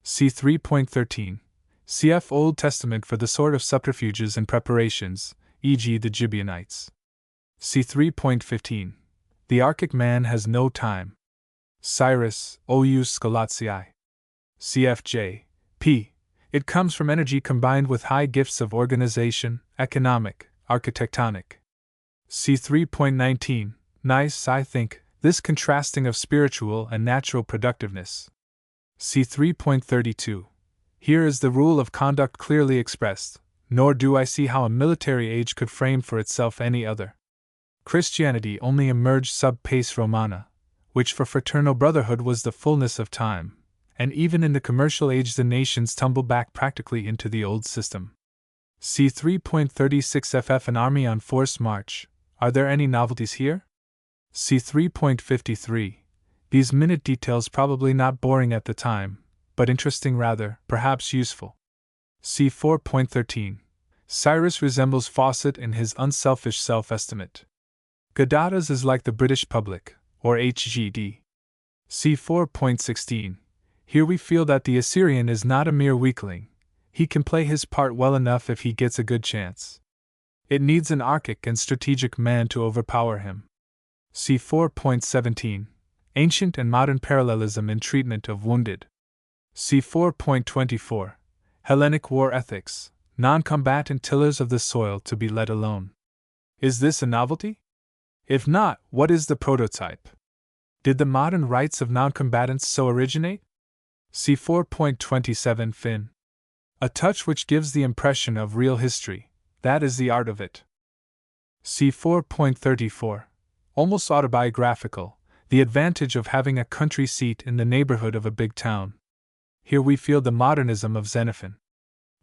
C. 3.13. Cf. Old Testament for the sort of subterfuges and preparations, e.g. the Gibeonites. C. 3.15. The Archic man has no time. Cyrus, Ou Scholatiae. Cfj. P. It comes from energy combined with high gifts of organization, economic, architectonic. C. 3.19. Nice, I think, this contrasting of spiritual and natural productiveness. C. 3.32. Here is the rule of conduct clearly expressed, nor do I see how a military age could frame for itself any other. Christianity only emerged sub pace Romana, which for fraternal brotherhood was the fullness of time, and even in the commercial age the nations tumble back practically into the old system. See 3.36 ff. An army on forced march. Are there any novelties here? See 3.53. These minute details probably not boring at the time, but interesting rather, perhaps useful. See 4.13. Cyrus resembles Fawcett in his unselfish self-estimate. Godada's is like the British public, or HGD. See 4.16. Here we feel that the Assyrian is not a mere weakling. He can play his part well enough if he gets a good chance. It needs an archic and strategic man to overpower him. See 4.17. Ancient and modern parallelism in treatment of wounded. See 4.24. Hellenic war ethics, non-combatant tillers of the soil to be let alone. Is this a novelty? If not, what is the prototype? Did the modern rights of non-combatants so originate? See 4.27 fin. A touch which gives the impression of real history, that is the art of it. See 4.34. Almost autobiographical, the advantage of having a country seat in the neighborhood of a big town. Here we feel the modernism of Xenophon.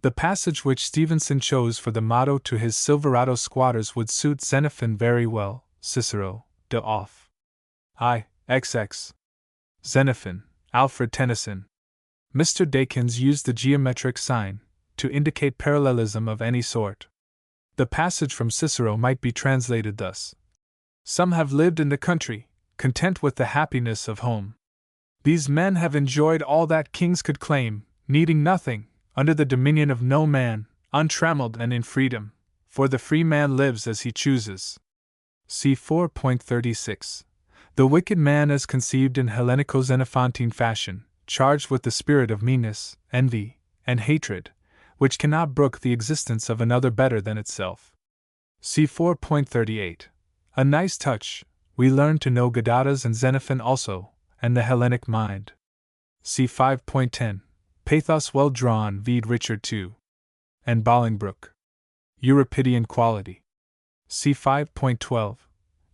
The passage which Stevenson chose for the motto to his Silverado squatters would suit Xenophon very well. Cicero, de Off. I. XX. Xenophon, Alfred Tennyson. Mr. Dakins used the geometric sign, to indicate parallelism of any sort. The passage from Cicero might be translated thus: Some have lived in the country, content with the happiness of home. These men have enjoyed all that kings could claim, needing nothing, under the dominion of no man, untrammeled and in freedom, for the free man lives as he chooses. See 4.36. The wicked man as conceived in Hellenico-Xenophantine fashion, charged with the spirit of meanness, envy, and hatred, which cannot brook the existence of another better than itself. See 4.38. A nice touch, we learn to know Gadatas and Xenophon also, and the Hellenic mind. See 5.10. Pathos well drawn vide Richard II. And Bolingbroke. Euripidean quality. See 5.12.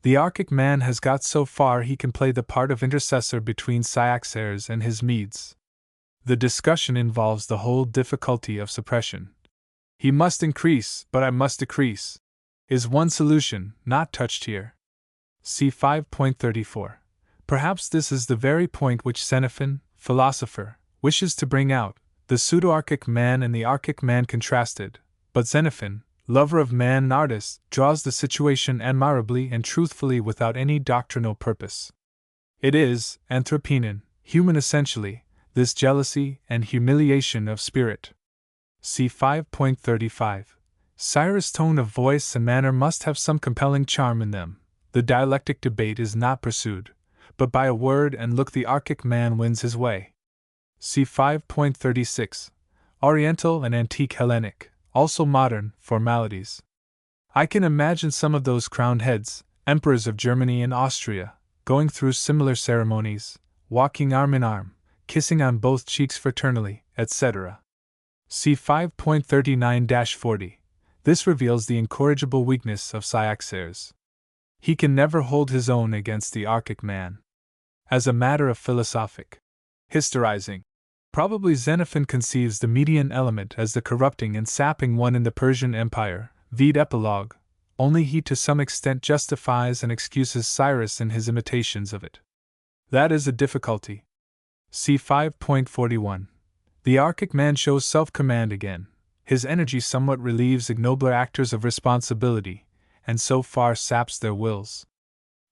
The Archic man has got so far he can play the part of intercessor between Cyaxares and his Medes. The discussion involves the whole difficulty of suppression. He must increase, but I must decrease, is one solution, not touched here. See 5.34. Perhaps this is the very point which Xenophon, philosopher, wishes to bring out, the pseudo-Archic man and the Archic man contrasted, but Xenophon, lover of man and artist, draws the situation admirably and truthfully without any doctrinal purpose. It is, anthropenon, human essentially, this jealousy and humiliation of spirit. See 5.35. Cyrus' tone of voice and manner must have some compelling charm in them. The dialectic debate is not pursued, but by a word and look the Archic man wins his way. See 5.36. Oriental and Antique Hellenic, also modern, formalities. I can imagine some of those crowned heads, emperors of Germany and Austria, going through similar ceremonies, walking arm in arm, kissing on both cheeks fraternally, etc. See 5.39-40. This reveals the incorrigible weakness of Cyaxares. He can never hold his own against the Archic man. As a matter of philosophic historizing, probably Xenophon conceives the Median element as the corrupting and sapping one in the Persian Empire, vide Epilogue, only he to some extent justifies and excuses Cyrus in his imitations of it. That is a difficulty. See 5.41. The Archic man shows self-command again. His energy somewhat relieves ignobler actors of responsibility, and so far saps their wills.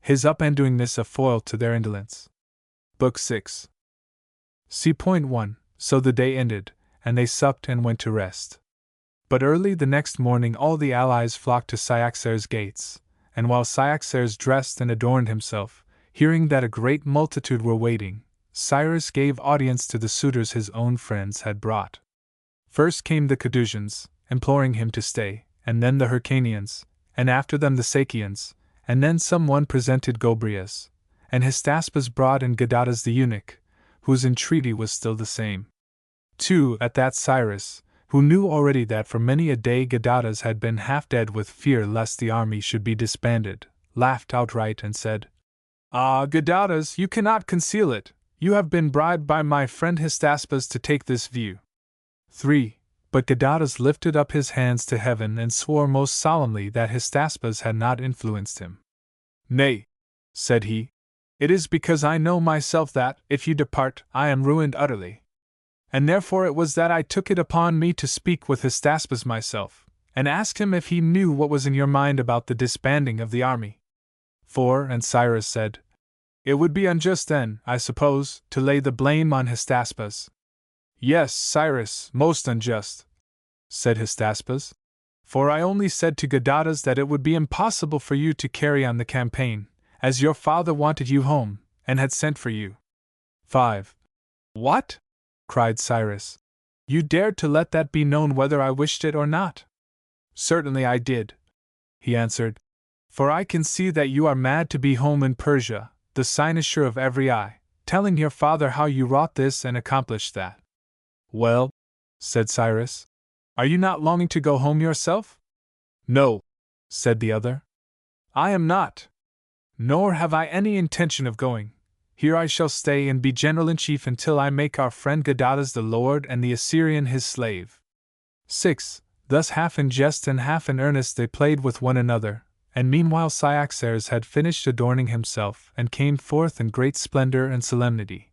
His upendowingness a foil to their indolence. Book 6. See point 1. So the day ended, and they supped and went to rest. But early the next morning all the allies flocked to Cyaxares' gates, and while Cyaxares dressed and adorned himself, hearing that a great multitude were waiting, Cyrus gave audience to the suitors his own friends had brought. First came the Cadusians, imploring him to stay, and then the Hyrcanians, and after them the Sakians, and then some one presented Gobryas, and Hystaspes brought in Gadatas the eunuch, whose entreaty was still the same. 2. At that Cyrus, who knew already that for many a day Gadatas had been half dead with fear lest the army should be disbanded, laughed outright and said, Ah, Gadatas, you cannot conceal it, you have been bribed by my friend Hystaspes to take this view. 3. But Gadatas lifted up his hands to heaven and swore most solemnly that Hystaspes had not influenced him. Nay, said he, it is because I know myself that, if you depart, I am ruined utterly. And therefore it was that I took it upon me to speak with Hystaspes myself, and asked him if he knew what was in your mind about the disbanding of the army. 4. And Cyrus said, It would be unjust then, I suppose, to lay the blame on Hystaspes. Yes, Cyrus, most unjust, said Hystaspes, for I only said to Gadatas that it would be impossible for you to carry on the campaign, as your father wanted you home, and had sent for you. 5. What? Cried Cyrus. You dared to let that be known whether I wished it or not? Certainly I did, he answered, for I can see that you are mad to be home in Persia, the cynosure of every eye, telling your father how you wrought this and accomplished that. Well, said Cyrus, are you not longing to go home yourself? No, said the other. I am not. Nor have I any intention of going. Here I shall stay and be general-in-chief until I make our friend Gadatas the lord and the Assyrian his slave. 6. Thus half in jest and half in earnest they played with one another, and meanwhile Cyaxares had finished adorning himself and came forth in great splendor and solemnity,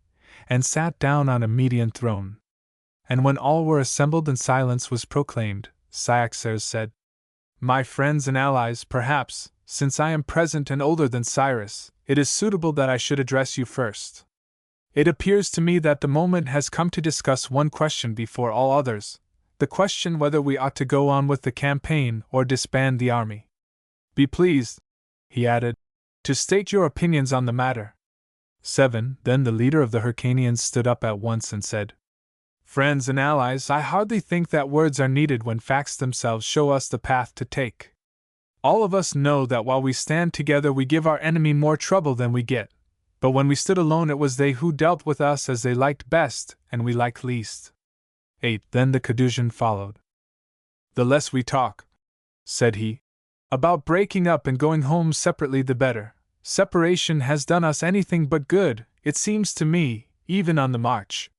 and sat down on a Median throne. and when all were assembled and silence was proclaimed, Cyaxares said, "My friends and allies, perhaps, since I am present and older than Cyrus, it is suitable that I should address you first. It appears to me that the moment has come to discuss one question before all others, the question whether we ought to go on with the campaign or disband the army. Be pleased," he added, "to state your opinions on the matter." 7. Then the leader of the Hyrcanians stood up at once and said, "Friends and allies, I hardly think that words are needed when facts themselves show us the path to take. All of us know that while we stand together we give our enemy more trouble than we get, but when we stood alone it was they who dealt with us as they liked best and we liked least." 8. Then the Cadusian followed. "The less we talk," said he, "about breaking up and going home separately the better. Separation has done us anything but good, it seems to me, even on the march.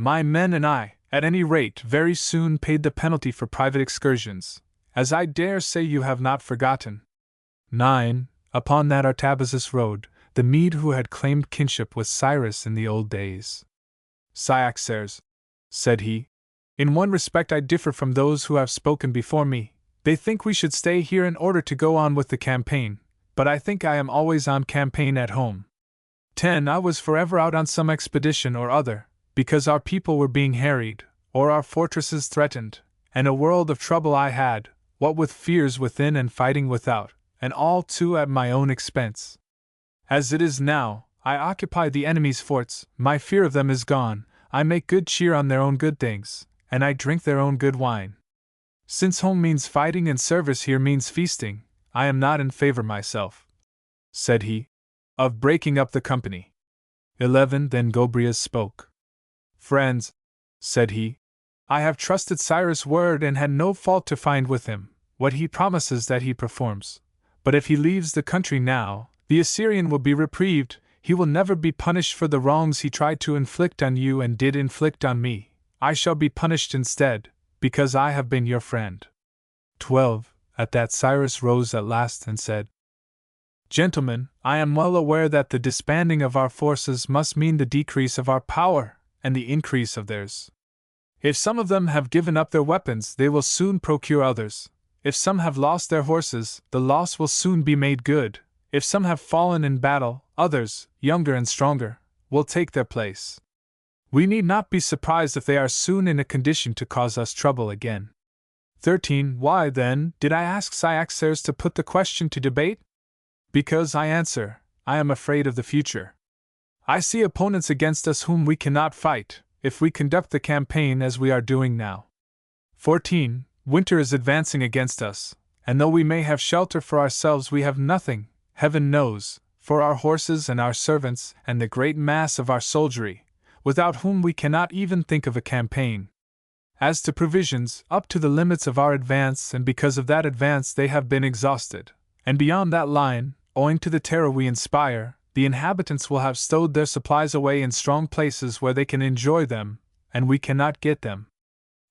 My men and I, at any rate, very soon paid the penalty for private excursions, as I dare say you have not forgotten." 9. Upon that Artabazus rode, the Mede who had claimed kinship with Cyrus in the old days. "Cyaxares," said he, "in one respect I differ from those who have spoken before me. They think we should stay here in order to go on with the campaign, but I think I am always on campaign at home. 10. I was forever out on some expedition or other, because our people were being harried, or our fortresses threatened, and a world of trouble I had, what with fears within and fighting without, and all too at my own expense. As it is now, I occupy the enemy's forts, my fear of them is gone, I make good cheer on their own good things, and I drink their own good wine. Since home means fighting and service here means feasting, I am not in favor myself," said he, "of breaking up the company." 11. Then Gobryas spoke. "Friends," said he, "I have trusted Cyrus' word and had no fault to find with him. What he promises that he performs. But if he leaves the country now, the Assyrian will be reprieved, he will never be punished for the wrongs he tried to inflict on you and did inflict on me. I shall be punished instead, because I have been your friend." 12. At that Cyrus rose at last and said, "Gentlemen, I am well aware that the disbanding of our forces must mean the decrease of our power, and the increase of theirs. If some of them have given up their weapons, they will soon procure others. If some have lost their horses, the loss will soon be made good. If some have fallen in battle, others, younger and stronger, will take their place. We need not be surprised if they are soon in a condition to cause us trouble again." 13. Why, then, did I ask Cyaxares to put the question to debate? Because, I answer, I am afraid of the future. I see opponents against us whom we cannot fight, if we conduct the campaign as we are doing now. 14. Winter is advancing against us, and though we may have shelter for ourselves, we have nothing, heaven knows, for our horses and our servants and the great mass of our soldiery, without whom we cannot even think of a campaign. As to provisions, up to the limits of our advance, and because of that advance they have been exhausted, and beyond that line, owing to the terror we inspire, the inhabitants will have stowed their supplies away in strong places where they can enjoy them, and we cannot get them.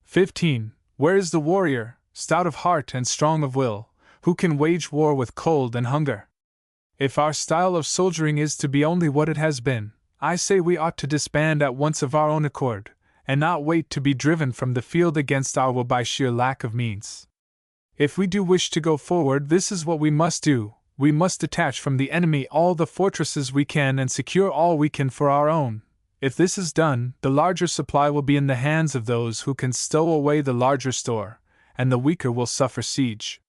15. Where is the warrior, stout of heart and strong of will, who can wage war with cold and hunger? If our style of soldiering is to be only what it has been, I say we ought to disband at once of our own accord, and not wait to be driven from the field against our will by sheer lack of means. If we do wish to go forward, this is what we must do. We must detach from the enemy all the fortresses we can and secure all we can for our own. If this is done, the larger supply will be in the hands of those who can stow away the larger store, and the weaker will suffer siege.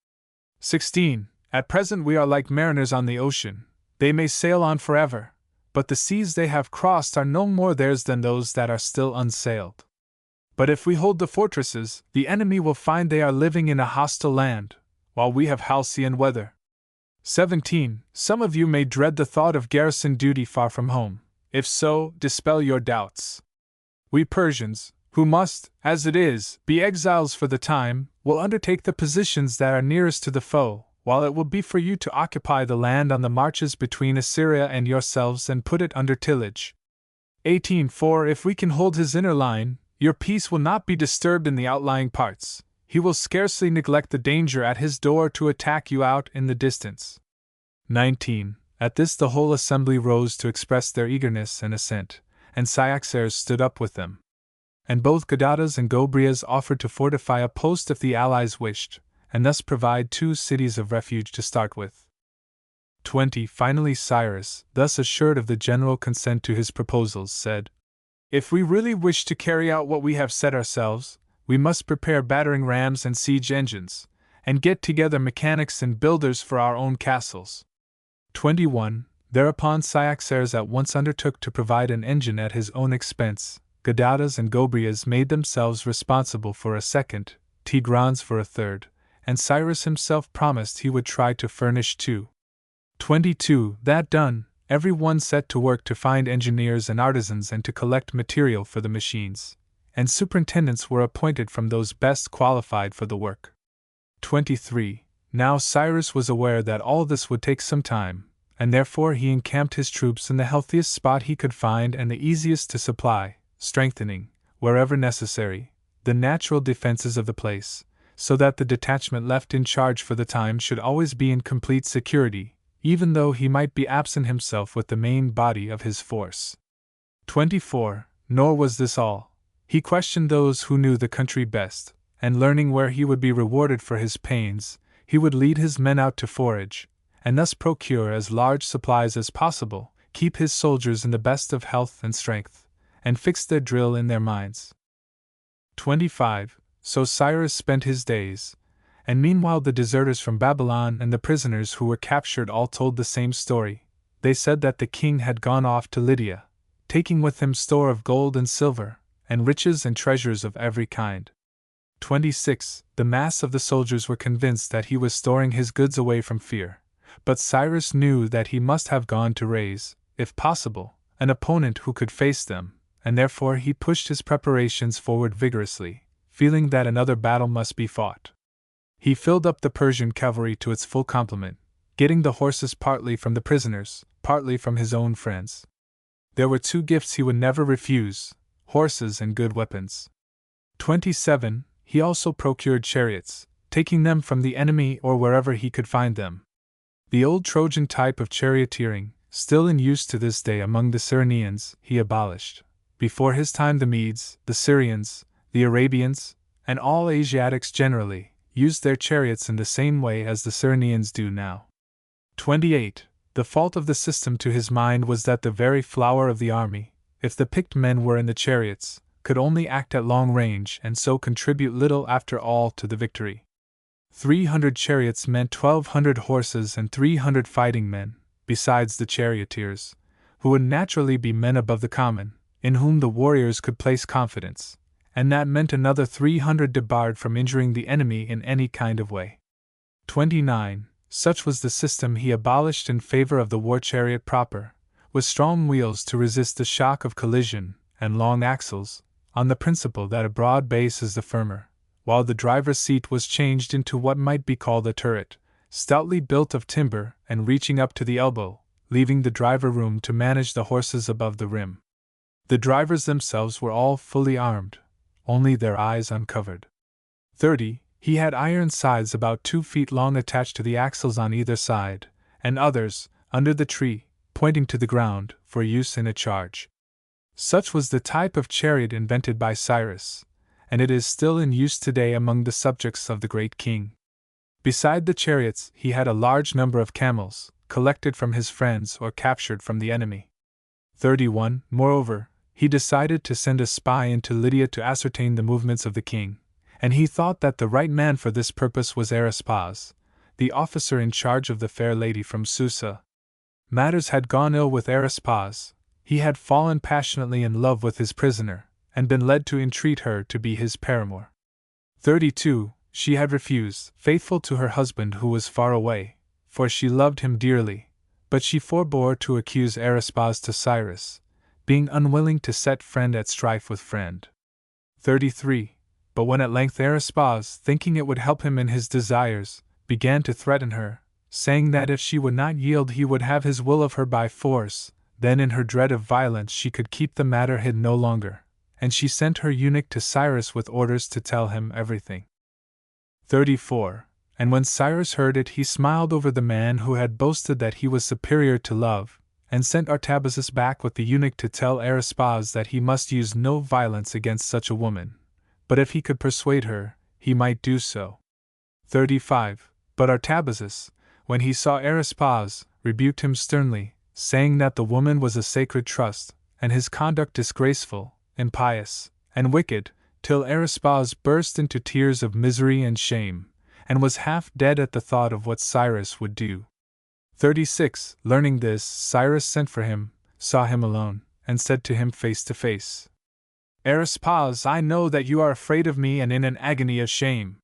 16. At present we are like mariners on the ocean. They may sail on forever, but the seas they have crossed are no more theirs than those that are still unsailed. But if we hold the fortresses, the enemy will find they are living in a hostile land, while we have halcyon weather. 17. Some of you may dread the thought of garrison duty far from home. If so, dispel your doubts. We Persians, who must, as it is, be exiles for the time, will undertake the positions that are nearest to the foe, while it will be for you to occupy the land on the marches between Assyria and yourselves and put it under tillage. 18. For if we can hold his inner line, your peace will not be disturbed in the outlying parts. He will scarcely neglect the danger at his door to attack you out in the distance. 19. At this the whole assembly rose to express their eagerness and assent, and Cyaxares stood up with them. and both Gadatas and Gobrias offered to fortify a post if the allies wished, and thus provide 2 cities of refuge to start with. 20. Finally Cyrus, thus assured of the general consent to his proposals, said, "If we really wish to carry out what we have set ourselves, we must prepare battering rams and siege engines, and get together mechanics and builders for our own castles." 21. Thereupon Cyaxares at once undertook to provide an engine at his own expense. Gadatas and Gobrias made themselves responsible for a second, Tigrans for a third, and Cyrus himself promised he would try to furnish 2. 22. That done, every one set to work to find engineers and artisans and to collect material for the machines, and superintendents were appointed from those best qualified for the work. 23. Now Cyrus was aware that all this would take some time, and therefore he encamped his troops in the healthiest spot he could find and the easiest to supply, strengthening, wherever necessary, the natural defenses of the place, so that the detachment left in charge for the time should always be in complete security, even though he might be absent himself with the main body of his force. 24. Nor was this all. He questioned those who knew the country best, and learning where he would be rewarded for his pains, he would lead his men out to forage, and thus procure as large supplies as possible, keep his soldiers in the best of health and strength, and fix their drill in their minds. 25. So Cyrus spent his days, and meanwhile the deserters from Babylon and the prisoners who were captured all told the same story. They said that the king had gone off to Lydia, taking with him store of gold and silver, and riches and treasures of every kind. 26. The mass of the soldiers were convinced that he was storing his goods away from fear, but Cyrus knew that he must have gone to raise, if possible, an opponent who could face them, and therefore he pushed his preparations forward vigorously, feeling that another battle must be fought. He filled up the Persian cavalry to its full complement, getting the horses partly from the prisoners, partly from his own friends. There were 2 gifts he would never refuse: horses and good weapons. 27. He also procured chariots, taking them from the enemy or wherever he could find them. The old Trojan type of charioteering, still in use to this day among the Cyrenaeans, he abolished. Before his time the Medes, the Syrians, the Arabians, and all Asiatics generally, used their chariots in the same way as the Cyrenaeans do now. 28. The fault of the system to his mind was that the very flower of the army, if the picked men were in the chariots, could only act at long range and so contribute little after all to the victory. 300 chariots meant 1,200 horses and 300 fighting men, besides the charioteers, who would naturally be men above the common, in whom the warriors could place confidence, and that meant another 300 debarred from injuring the enemy in any kind of way. 29. Such was the system he abolished in favor of the war chariot proper, with strong wheels to resist the shock of collision, and long axles, on the principle that a broad base is the firmer, while the driver's seat was changed into what might be called a turret, stoutly built of timber and reaching up to the elbow, leaving the driver room to manage the horses above the rim. The drivers themselves were all fully armed, only their eyes uncovered. 30. He had iron scythes about 2 feet long attached to the axles on either side, and others, under the tree, pointing to the ground, for use in a charge. Such was the type of chariot invented by Cyrus, and it is still in use today among the subjects of the great king. Beside the chariots, he had a large number of camels, collected from his friends or captured from the enemy. 31. Moreover, he decided to send a spy into Lydia to ascertain the movements of the king, and he thought that the right man for this purpose was Arispaz, the officer in charge of the fair lady from Susa. Matters had gone ill with Arispaz. He had fallen passionately in love with his prisoner, and been led to entreat her to be his paramour. 32. She had refused, faithful to her husband who was far away, for she loved him dearly, but she forbore to accuse Arispaz to Cyrus, being unwilling to set friend at strife with friend. 33. But when at length Arispaz, thinking it would help him in his desires, began to threaten her, saying that if she would not yield he would have his will of her by force, then in her dread of violence she could keep the matter hid no longer, and she sent her eunuch to Cyrus with orders to tell him everything. 34. And when Cyrus heard it he smiled over the man who had boasted that he was superior to love, and sent Artabazus back with the eunuch to tell Arispaz that he must use no violence against such a woman, but if he could persuade her, he might do so. 35. But Artabazus, when he saw Arispaz, rebuked him sternly, saying that the woman was a sacred trust, and his conduct disgraceful, impious, and wicked, till Arispaz burst into tears of misery and shame, and was half dead at the thought of what Cyrus would do. 36. Learning this, Cyrus sent for him, saw him alone, and said to him face to face, Arispaz, I know that you are afraid of me and in an agony of shame.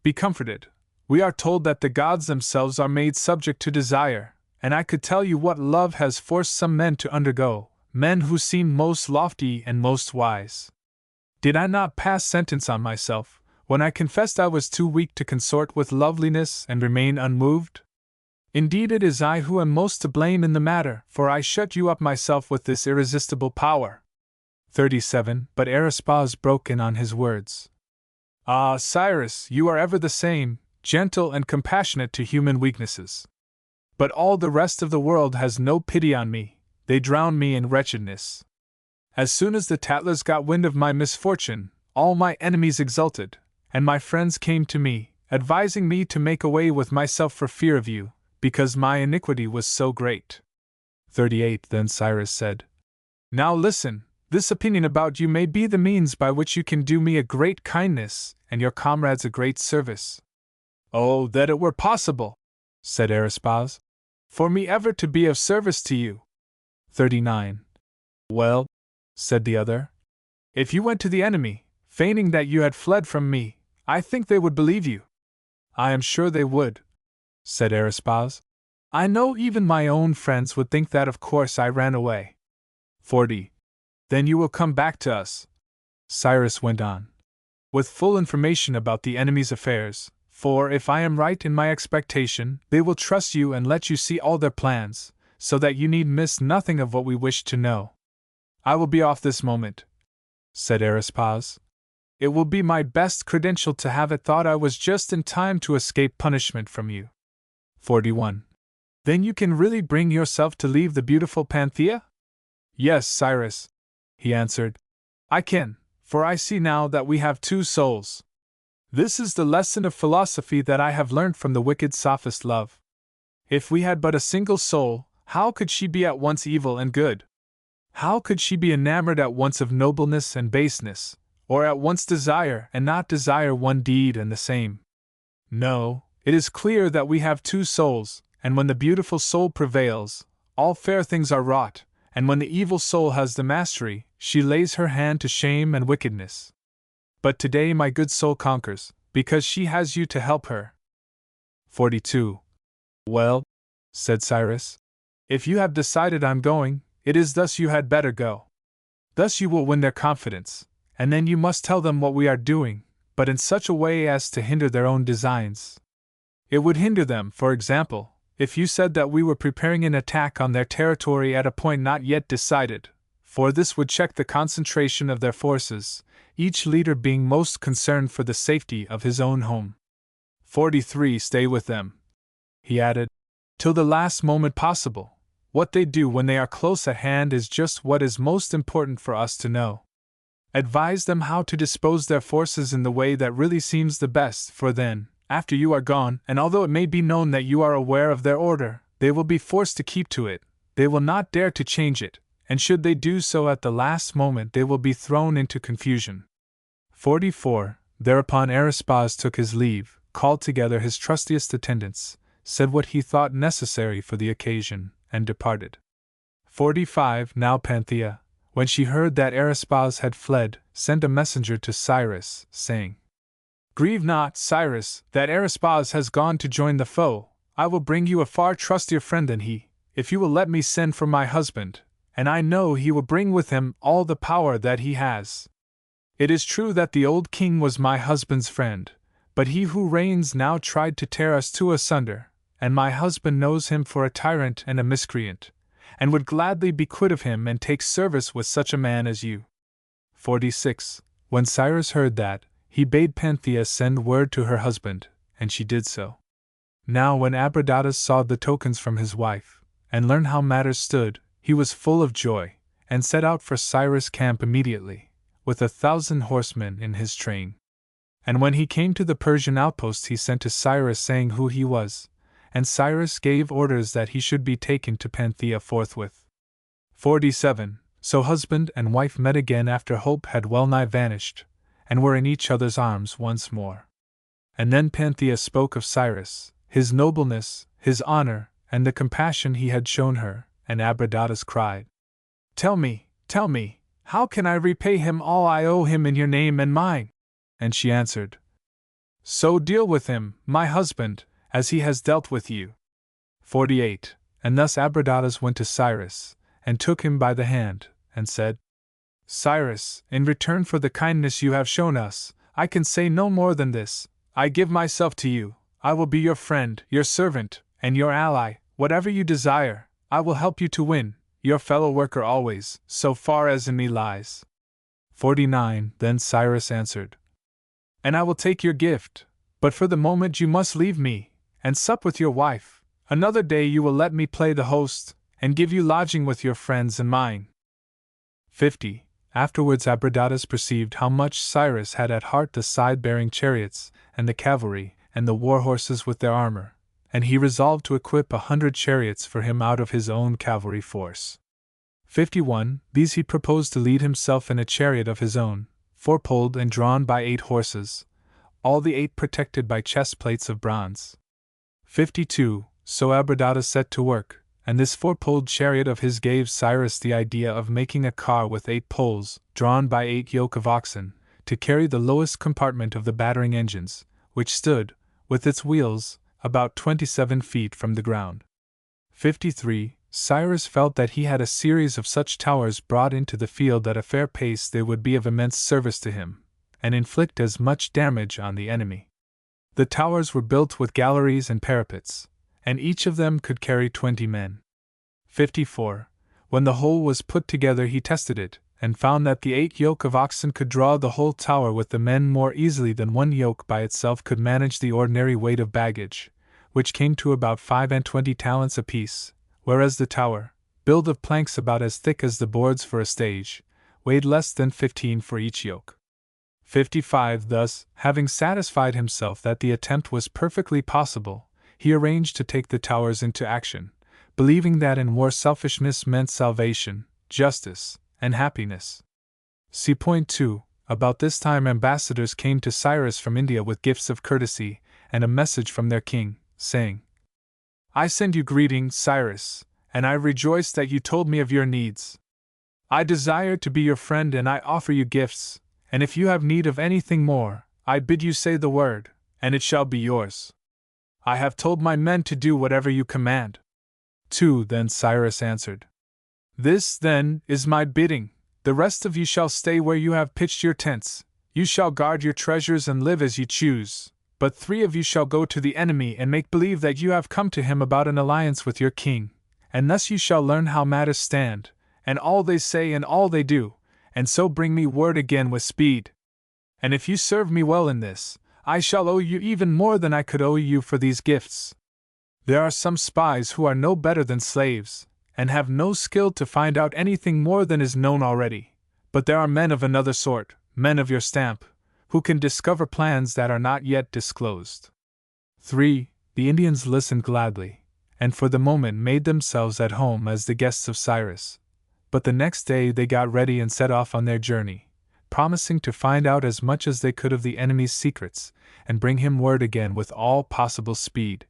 Be comforted. We are told that the gods themselves are made subject to desire, and I could tell you what love has forced some men to undergo, men who seem most lofty and most wise. Did I not pass sentence on myself, when I confessed I was too weak to consort with loveliness and remain unmoved? Indeed, it is I who am most to blame in the matter, for I shut you up myself with this irresistible power. 37. But Arispaz broke in on his words. Ah, Cyrus, you are ever the same, gentle and compassionate to human weaknesses. But all the rest of the world has no pity on me, they drown me in wretchedness. As soon as the tattlers got wind of my misfortune, all my enemies exulted, and my friends came to me, advising me to make away with myself for fear of you, because my iniquity was so great. 38. Then Cyrus said, Now listen, this opinion about you may be the means by which you can do me a great kindness, and your comrades a great service. Oh, that it were possible, said Arispaz, for me ever to be of service to you. 39. Well, said the other, if you went to the enemy, feigning that you had fled from me, I think they would believe you. I am sure they would, said Arispaz. I know even my own friends would think that of course I ran away. 40. Then you will come back to us, Cyrus went on, with full information about the enemy's affairs, for if I am right in my expectation, they will trust you and let you see all their plans, so that you need miss nothing of what we wish to know. I will be off this moment, said Arispaz. It will be my best credential to have it thought I was just in time to escape punishment from you. 41. Then you can really bring yourself to leave the beautiful Panthea? Yes, Cyrus, he answered. I can, for I see now that we have two souls. This is the lesson of philosophy that I have learned from the wicked sophist Love. If we had but a single soul, how could she be at once evil and good? How could she be enamored at once of nobleness and baseness, or at once desire and not desire one deed and the same? No, it is clear that we have two souls, and when the beautiful soul prevails, all fair things are wrought, and when the evil soul has the mastery, she lays her hand to shame and wickedness. But today my good soul conquers, because she has you to help her. 42. Well, said Cyrus, if you have decided I'm going, it is thus you had better go. Thus you will win their confidence, and then you must tell them what we are doing, but in such a way as to hinder their own designs. It would hinder them, for example, if you said that we were preparing an attack on their territory at a point not yet decided, for this would check the concentration of their forces, each leader being most concerned for the safety of his own home. 43. Stay with them, he added, till the last moment possible. What they do when they are close at hand is just what is most important for us to know. Advise them how to dispose their forces in the way that really seems the best, for then, after you are gone, and although it may be known that you are aware of their order, they will be forced to keep to it, they will not dare to change it, and should they do so at the last moment they will be thrown into confusion. 44. Thereupon Arispaz took his leave, called together his trustiest attendants, said what he thought necessary for the occasion, and departed. 45. Now Panthea, when she heard that Arispaz had fled, sent a messenger to Cyrus, saying, Grieve not, Cyrus, that Arispaz has gone to join the foe. I will bring you a far trustier friend than he, if you will let me send for my husband, and I know he will bring with him all the power that he has. It is true that the old king was my husband's friend, but he who reigns now tried to tear us two asunder, and my husband knows him for a tyrant and a miscreant, and would gladly be quit of him and take service with such a man as you. 46. When Cyrus heard that, he bade Panthea send word to her husband, and she did so. Now when Abradatas saw the tokens from his wife, and learn how matters stood, he was full of joy, and set out for Cyrus' camp immediately, with 1,000 horsemen in his train. And when he came to the Persian outpost, he sent to Cyrus saying who he was, and Cyrus gave orders that he should be taken to Panthea forthwith. 47. So husband and wife met again after hope had well nigh vanished, and were in each other's arms once more. And then Panthea spoke of Cyrus, his nobleness, his honor, and the compassion he had shown her, and Abradatas cried, tell me, how can I repay him all I owe him in your name and mine? And she answered, so deal with him, my husband, as he has dealt with you. 48. And thus Abradatas went to Cyrus, and took him by the hand, and said, Cyrus, in return for the kindness you have shown us, I can say no more than this. I give myself to you, I will be your friend, your servant, and your ally. Whatever you desire, I will help you to win, your fellow worker always, so far as in me lies. 49. Then Cyrus answered, and I will take your gift, but for the moment you must leave me, and sup with your wife. Another day you will let me play the host, and give you lodging with your friends and mine. 50. Afterwards Abradatas perceived how much Cyrus had at heart the side-bearing chariots, and the cavalry, and the war horses with their armor, and he resolved to equip 100 chariots for him out of his own cavalry force. 51. These he proposed to lead himself in a chariot of his own, four-poled and drawn by 8 horses, all the 8 protected by chest plates of bronze. 52. So Abradatas set to work, and this 4-poled chariot of his gave Cyrus the idea of making a car with 8 poles, drawn by 8 yoke of oxen, to carry the lowest compartment of the battering engines, which stood, with its wheels, about 27 feet from the ground. 53. Cyrus felt that he had a series of such towers brought into the field at a fair pace they would be of immense service to him, and inflict as much damage on the enemy. The towers were built with galleries and parapets, and each of them could carry 20 men. 54. When the whole was put together he tested it, and found that the 8 yoke of oxen could draw the whole tower with the men more easily than one yoke by itself could manage the ordinary weight of baggage, which came to about 25 talents apiece, whereas the tower, built of planks about as thick as the boards for a stage, weighed less than 15 for each yoke. 55. Thus, having satisfied himself that the attempt was perfectly possible, he arranged to take the towers into action, believing that in war selfishness meant salvation, justice, and happiness. See point 2. About this time ambassadors came to Cyrus from India with gifts of courtesy, and a message from their king, saying, I send you greeting, Cyrus, and I rejoice that you told me of your needs. I desire to be your friend and I offer you gifts, and if you have need of anything more, I bid you say the word, and it shall be yours. I have told my men to do whatever you command. 2. Then Cyrus answered, This, then, is my bidding. The rest of you shall stay where you have pitched your tents. You shall guard your treasures and live as you choose. But 3 of you shall go to the enemy and make believe that you have come to him about an alliance with your king, and thus you shall learn how matters stand, and all they say and all they do, and so bring me word again with speed. And if you serve me well in this, I shall owe you even more than I could owe you for these gifts. There are some spies who are no better than slaves, and have no skill to find out anything more than is known already, but there are men of another sort, men of your stamp, who can discover plans that are not yet disclosed. 3. The Indians listened gladly, and for the moment made themselves at home as the guests of Cyrus. But the next day they got ready and set off on their journey, promising to find out as much as they could of the enemy's secrets, and bring him word again with all possible speed.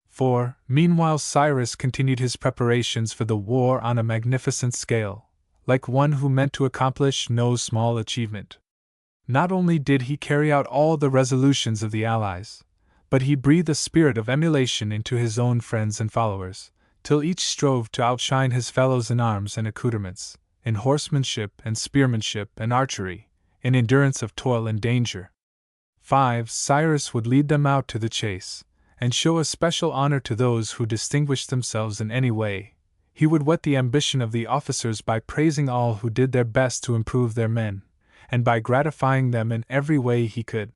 4. Meanwhile Cyrus continued his preparations for the war on a magnificent scale, like one who meant to accomplish no small achievement. Not only did he carry out all the resolutions of the Allies, but he breathed a spirit of emulation into his own friends and followers, till each strove to outshine his fellows in arms and accoutrements, in horsemanship and spearmanship and archery, in endurance of toil and danger. 5. Cyrus would lead them out to the chase, and show a special honor to those who distinguished themselves in any way. He would whet the ambition of the officers by praising all who did their best to improve their men, and by gratifying them in every way he could.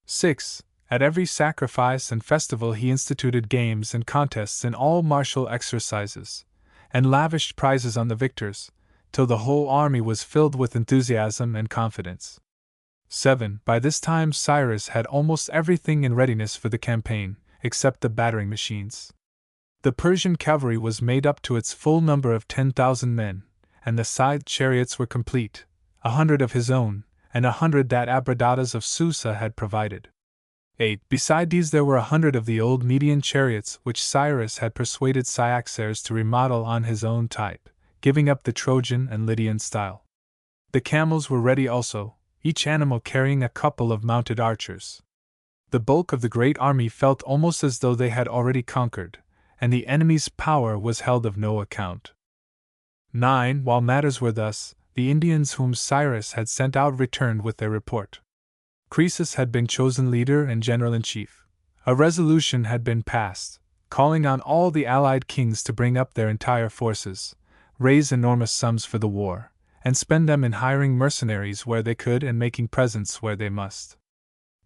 6. At every sacrifice and festival he instituted games and contests in all martial exercises, and lavished prizes on the victors, till the whole army was filled with enthusiasm and confidence. 7. By this time Cyrus had almost everything in readiness for the campaign, except the battering machines. The Persian cavalry was made up to its full number of 10,000 men, and the scythed chariots were complete, 100 of his own, and 100 that Abradatas of Susa had provided. 8. Beside these there were 100 of the old Median chariots which Cyrus had persuaded Cyaxares to remodel on his own type, giving up the Trojan and Lydian style. The camels were ready also, each animal carrying a couple of mounted archers. The bulk of the great army felt almost as though they had already conquered, and the enemy's power was held of no account. 9. While matters were thus, the Indians whom Cyrus had sent out returned with their report. Croesus had been chosen leader and general-in-chief. A resolution had been passed, calling on all the allied kings to bring up their entire forces, raise enormous sums for the war, and spend them in hiring mercenaries where they could and making presents where they must.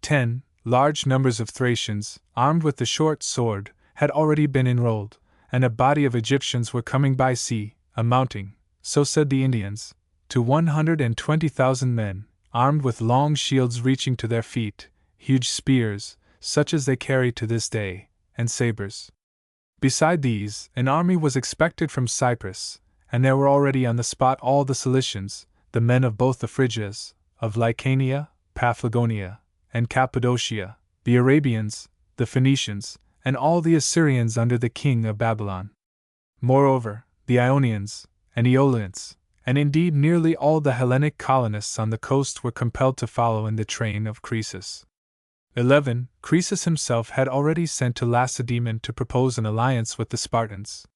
10. Large numbers of Thracians, armed with the short sword, had already been enrolled, and a body of Egyptians were coming by sea, amounting, so said the Indians, to 120,000 men, armed with long shields reaching to their feet, huge spears, such as they carry to this day, and sabers. Beside these, an army was expected from Cyprus, and there were already on the spot all the Cilicians, the men of both the Phrygias, of Lycaonia, Paphlagonia, and Cappadocia, the Arabians, the Phoenicians, and all the Assyrians under the king of Babylon. Moreover, the Ionians, and Aeolians, and indeed nearly all the Hellenic colonists on the coast were compelled to follow in the train of Croesus. 11. Croesus himself had already sent to Lacedaemon to propose an alliance with the Spartans.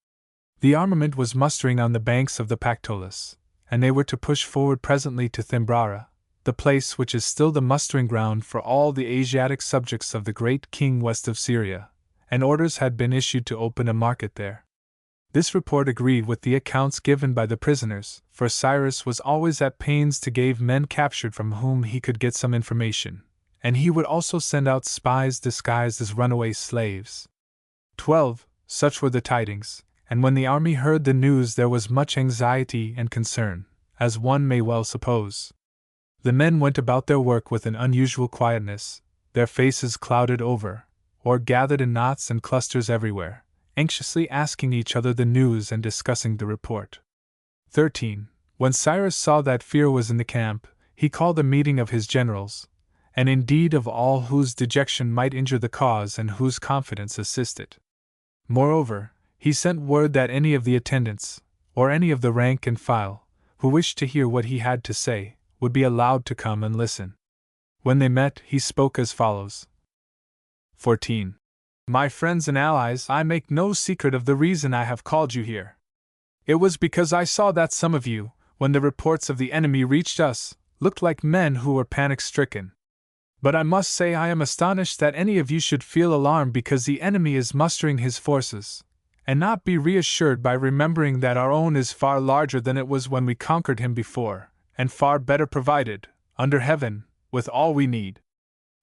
The armament was mustering on the banks of the Pactolus, and they were to push forward presently to Thymbrara, the place which is still the mustering ground for all the Asiatic subjects of the great king west of Syria, and orders had been issued to open a market there. This report agreed with the accounts given by the prisoners, for Cyrus was always at pains to give men captured from whom he could get some information, and he would also send out spies disguised as runaway slaves. 12. Such were the tidings, and when the army heard the news there was much anxiety and concern, as one may well suppose. The men went about their work with an unusual quietness, their faces clouded over, or gathered in knots and clusters everywhere, anxiously asking each other the news and discussing the report. 13. When Cyrus saw that fear was in the camp, he called a meeting of his generals, and indeed of all whose dejection might injure the cause and whose confidence assist it. Moreover, he sent word that any of the attendants, or any of the rank and file, who wished to hear what he had to say, would be allowed to come and listen. When they met, he spoke as follows. 14. My friends and allies, I make no secret of the reason I have called you here. It was because I saw that some of you, when the reports of the enemy reached us, looked like men who were panic-stricken. But I must say I am astonished that any of you should feel alarmed because the enemy is mustering his forces, and not be reassured by remembering that our own is far larger than it was when we conquered him before, and far better provided, under heaven, with all we need.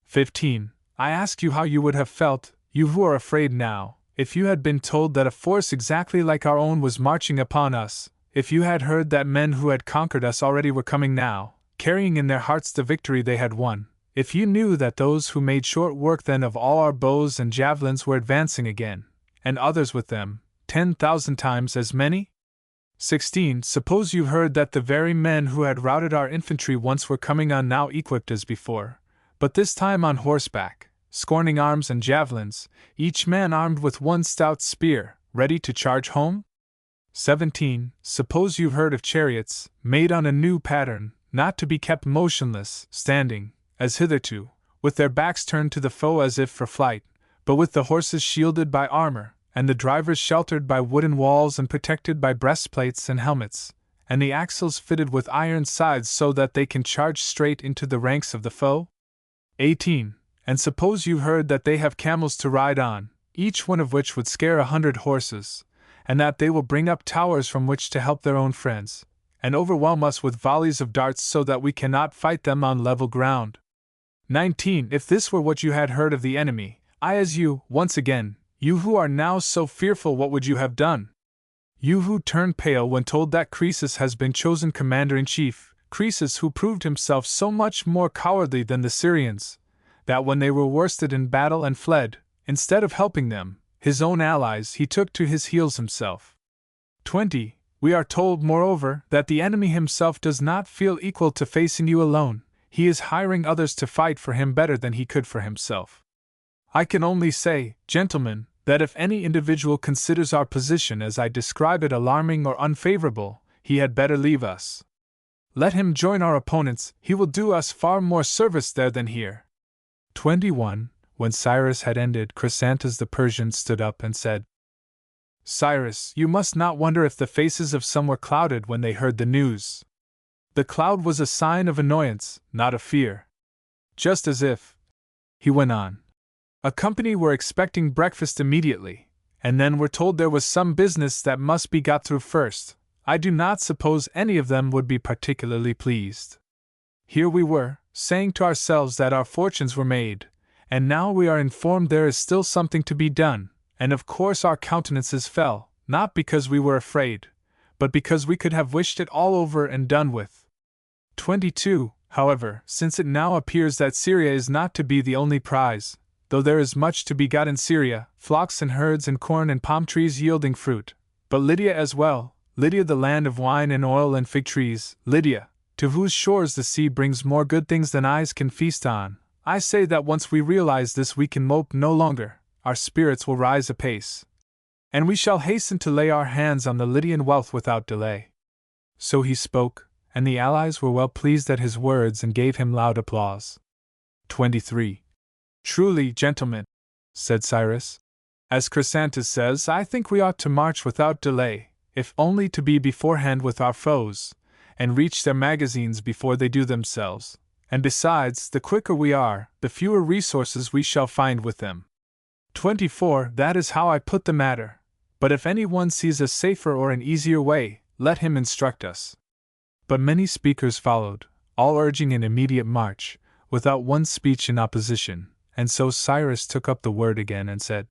15. I ask you how you would have felt, you who are afraid now, if you had been told that a force exactly like our own was marching upon us, if you had heard that men who had conquered us already were coming now, carrying in their hearts the victory they had won, if you knew that those who made short work then of all our bows and javelins were advancing again, and others with them, 10,000 times as many? 16. Suppose you heard that the very men who had routed our infantry once were coming on now equipped as before, but this time on horseback, scorning arms and javelins, each man armed with one stout spear, ready to charge home? 17. Suppose you heard of chariots, made on a new pattern, not to be kept motionless, standing, as hitherto, with their backs turned to the foe as if for flight, but with the horses shielded by armor, and the drivers sheltered by wooden walls and protected by breastplates and helmets, and the axles fitted with iron sides so that they can charge straight into the ranks of the foe? 18. And suppose you heard that they have camels to ride on, each one of which would scare 100 horses, and that they will bring up towers from which to help their own friends, and overwhelm us with volleys of darts so that we cannot fight them on level ground. 19. If this were what you had heard of the enemy, I as you, once again, you who are now so fearful, what would you have done? You who turned pale when told that Croesus has been chosen commander-in-chief, Croesus who proved himself so much more cowardly than the Syrians, that when they were worsted in battle and fled, instead of helping them, his own allies, he took to his heels himself. 20. We are told, moreover, that the enemy himself does not feel equal to facing you alone, he is hiring others to fight for him better than he could for himself. I can only say, gentlemen, that if any individual considers our position as I describe it alarming or unfavorable, he had better leave us. Let him join our opponents, he will do us far more service there than here. 21. When Cyrus had ended, Chrysantas the Persian stood up and said, Cyrus, you must not wonder if the faces of some were clouded when they heard the news. The cloud was a sign of annoyance, not of fear. Just as if, he went on, a company were expecting breakfast immediately, and then were told there was some business that must be got through first, I do not suppose any of them would be particularly pleased. Here we were, saying to ourselves that our fortunes were made, and now we are informed there is still something to be done, and of course our countenances fell, not because we were afraid, but because we could have wished it all over and done with. 22. However, since it now appears that Syria is not to be the only prize, though there is much to be got in Syria, flocks and herds and corn and palm trees yielding fruit, but Lydia as well, Lydia the land of wine and oil and fig trees, Lydia, to whose shores the sea brings more good things than eyes can feast on, I say that once we realize this we can mope no longer, our spirits will rise apace, and we shall hasten to lay our hands on the Lydian wealth without delay. So he spoke, and the allies were well pleased at his words and gave him loud applause. 23. Truly, gentlemen, said Cyrus, as Chrysantas says, I think we ought to march without delay, if only to be beforehand with our foes, and reach their magazines before they do themselves, and besides, the quicker we are, the fewer resources we shall find with them. 24. That is how I put the matter, but if any one sees a safer or an easier way, let him instruct us. But many speakers followed, all urging an immediate march, without one speech in opposition. And so Cyrus took up the word again and said,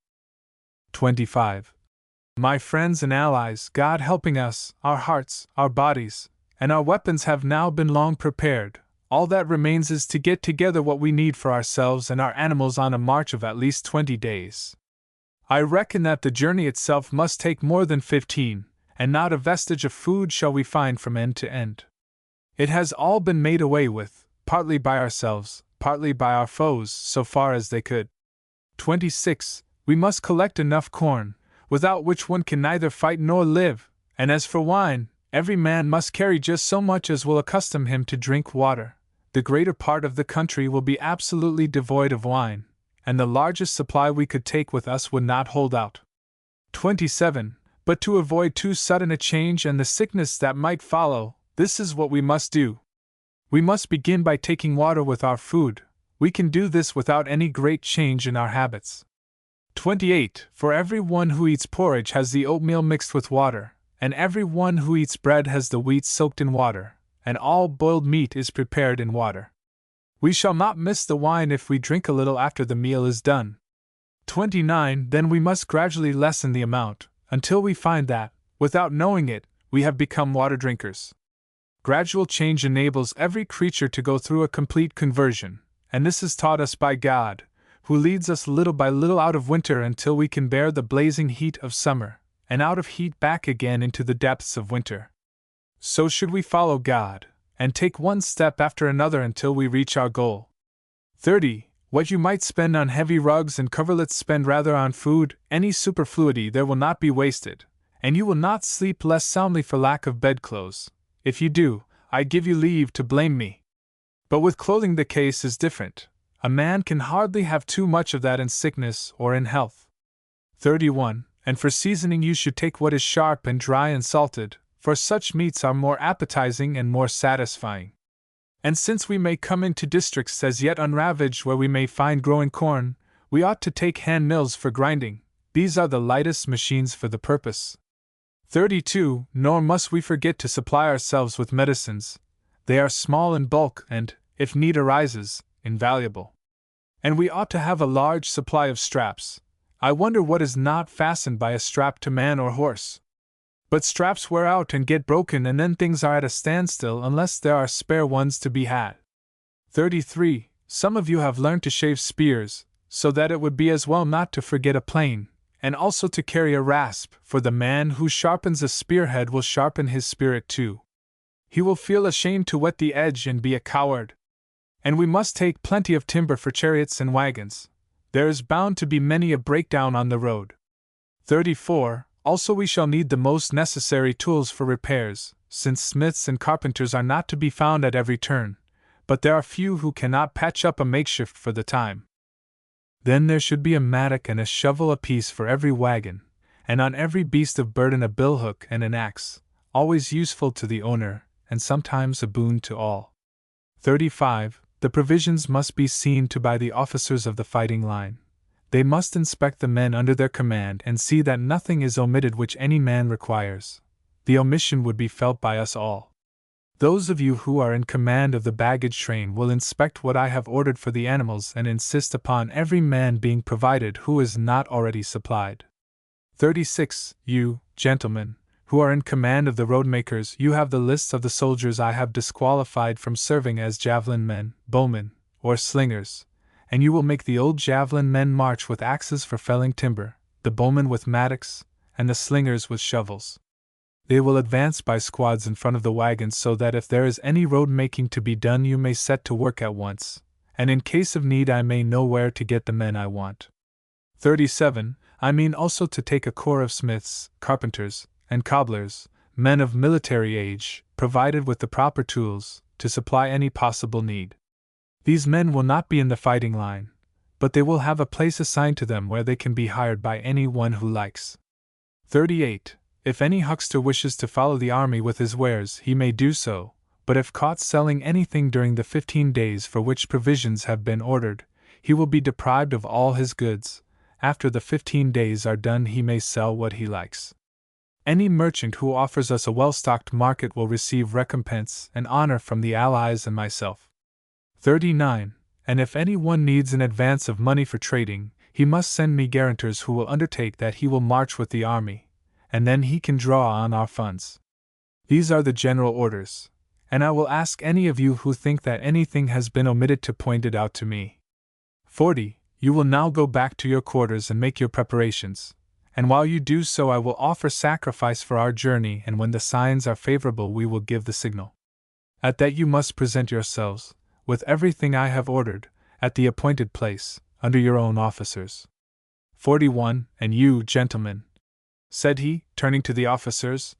25. My friends and allies, God helping us, our hearts, our bodies, and our weapons have now been long prepared. All that remains is to get together what we need for ourselves and our animals on a march of at least 20 days. I reckon that the journey itself must take more than 15, and not a vestige of food shall we find from end to end. It has all been made away with, partly by ourselves, partly by our foes, so far as they could. 26. We must collect enough corn, without which one can neither fight nor live, and as for wine, every man must carry just so much as will accustom him to drink water. The greater part of the country will be absolutely devoid of wine, and the largest supply we could take with us would not hold out. 27. But to avoid too sudden a change and the sickness that might follow, this is what we must do. We must begin by taking water with our food. We can do this without any great change in our habits. 28. For every one who eats porridge has the oatmeal mixed with water, and every one who eats bread has the wheat soaked in water, and all boiled meat is prepared in water. We shall not miss the wine if we drink a little after the meal is done. 29. Then we must gradually lessen the amount, until we find that, without knowing it, we have become water drinkers. Gradual change enables every creature to go through a complete conversion, and this is taught us by God, who leads us little by little out of winter until we can bear the blazing heat of summer, and out of heat back again into the depths of winter. So should we follow God, and take one step after another until we reach our goal. 30. What you might spend on heavy rugs and coverlets spend rather on food, any superfluity there will not be wasted, and you will not sleep less soundly for lack of bedclothes. If you do, I give you leave to blame me. But with clothing the case is different. A man can hardly have too much of that in sickness or in health. 31. And for seasoning you should take what is sharp and dry and salted, for such meats are more appetizing and more satisfying. And since we may come into districts as yet unravaged where we may find growing corn, we ought to take hand mills for grinding. These are the lightest machines for the purpose. 32. Nor must we forget to supply ourselves with medicines. They are small in bulk and, if need arises, invaluable. And we ought to have a large supply of straps. I wonder what is not fastened by a strap to man or horse. But straps wear out and get broken, and then things are at a standstill unless there are spare ones to be had. 33. Some of you have learned to shave spears, so that it would be as well not to forget a plane, and also to carry a rasp, for the man who sharpens a spearhead will sharpen his spirit too. He will feel ashamed to wet the edge and be a coward. And we must take plenty of timber for chariots and wagons. There is bound to be many a breakdown on the road. 34. Also we shall need the most necessary tools for repairs, since smiths and carpenters are not to be found at every turn, but there are few who cannot patch up a makeshift for the time. Then there should be a mattock and a shovel apiece for every wagon, and on every beast of burden a billhook and an axe, always useful to the owner, and sometimes a boon to all. 35. The provisions must be seen to by the officers of the fighting line. They must inspect the men under their command and see that nothing is omitted which any man requires. The omission would be felt by us all. Those of you who are in command of the baggage train will inspect what I have ordered for the animals and insist upon every man being provided who is not already supplied. 36. You, gentlemen, who are in command of the roadmakers, you have the lists of the soldiers I have disqualified from serving as javelin men, bowmen, or slingers, and you will make the old javelin men march with axes for felling timber, the bowmen with mattocks, and the slingers with shovels. They will advance by squads in front of the wagons so that if there is any road making to be done you may set to work at once, and in case of need I may know where to get the men I want. 37. I mean also to take a corps of smiths, carpenters, and cobblers, men of military age, provided with the proper tools, to supply any possible need. These men will not be in the fighting line, but they will have a place assigned to them where they can be hired by any one who likes. 38. If any huckster wishes to follow the army with his wares, he may do so, but if caught selling anything during the 15 days for which provisions have been ordered, he will be deprived of all his goods. After the 15 days are done, he may sell what he likes. Any merchant who offers us a well-stocked market will receive recompense and honor from the allies and myself. 39. And if any one needs an advance of money for trading, he must send me guarantors who will undertake that he will march with the army, and then he can draw on our funds. These are the general orders, and I will ask any of you who think that anything has been omitted to point it out to me. 40. You will now go back to your quarters and make your preparations, and while you do so I will offer sacrifice for our journey, and when the signs are favorable we will give the signal. At that you must present yourselves, with everything I have ordered, at the appointed place, under your own officers. 41. And you, gentlemen, said he, turning to the officers,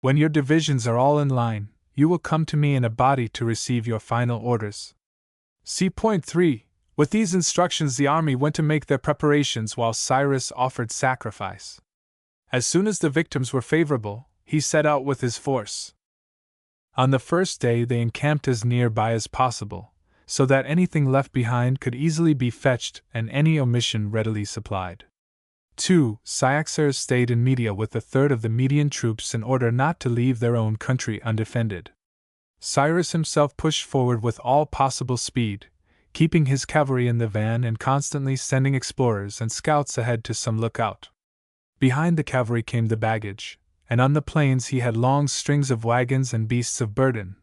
when your divisions are all in line, you will come to me in a body to receive your final orders. See point 3. With these instructions the army went to make their preparations while Cyrus offered sacrifice. As soon as the victims were favorable, he set out with his force. On the first day they encamped as near by as possible, so that anything left behind could easily be fetched and any omission readily supplied. 2. Cyaxares stayed in Media with a third of the Median troops in order not to leave their own country undefended. Cyrus himself pushed forward with all possible speed, keeping his cavalry in the van and constantly sending explorers and scouts ahead to some lookout. Behind the cavalry came the baggage, and on the plains he had long strings of wagons and beasts of burden,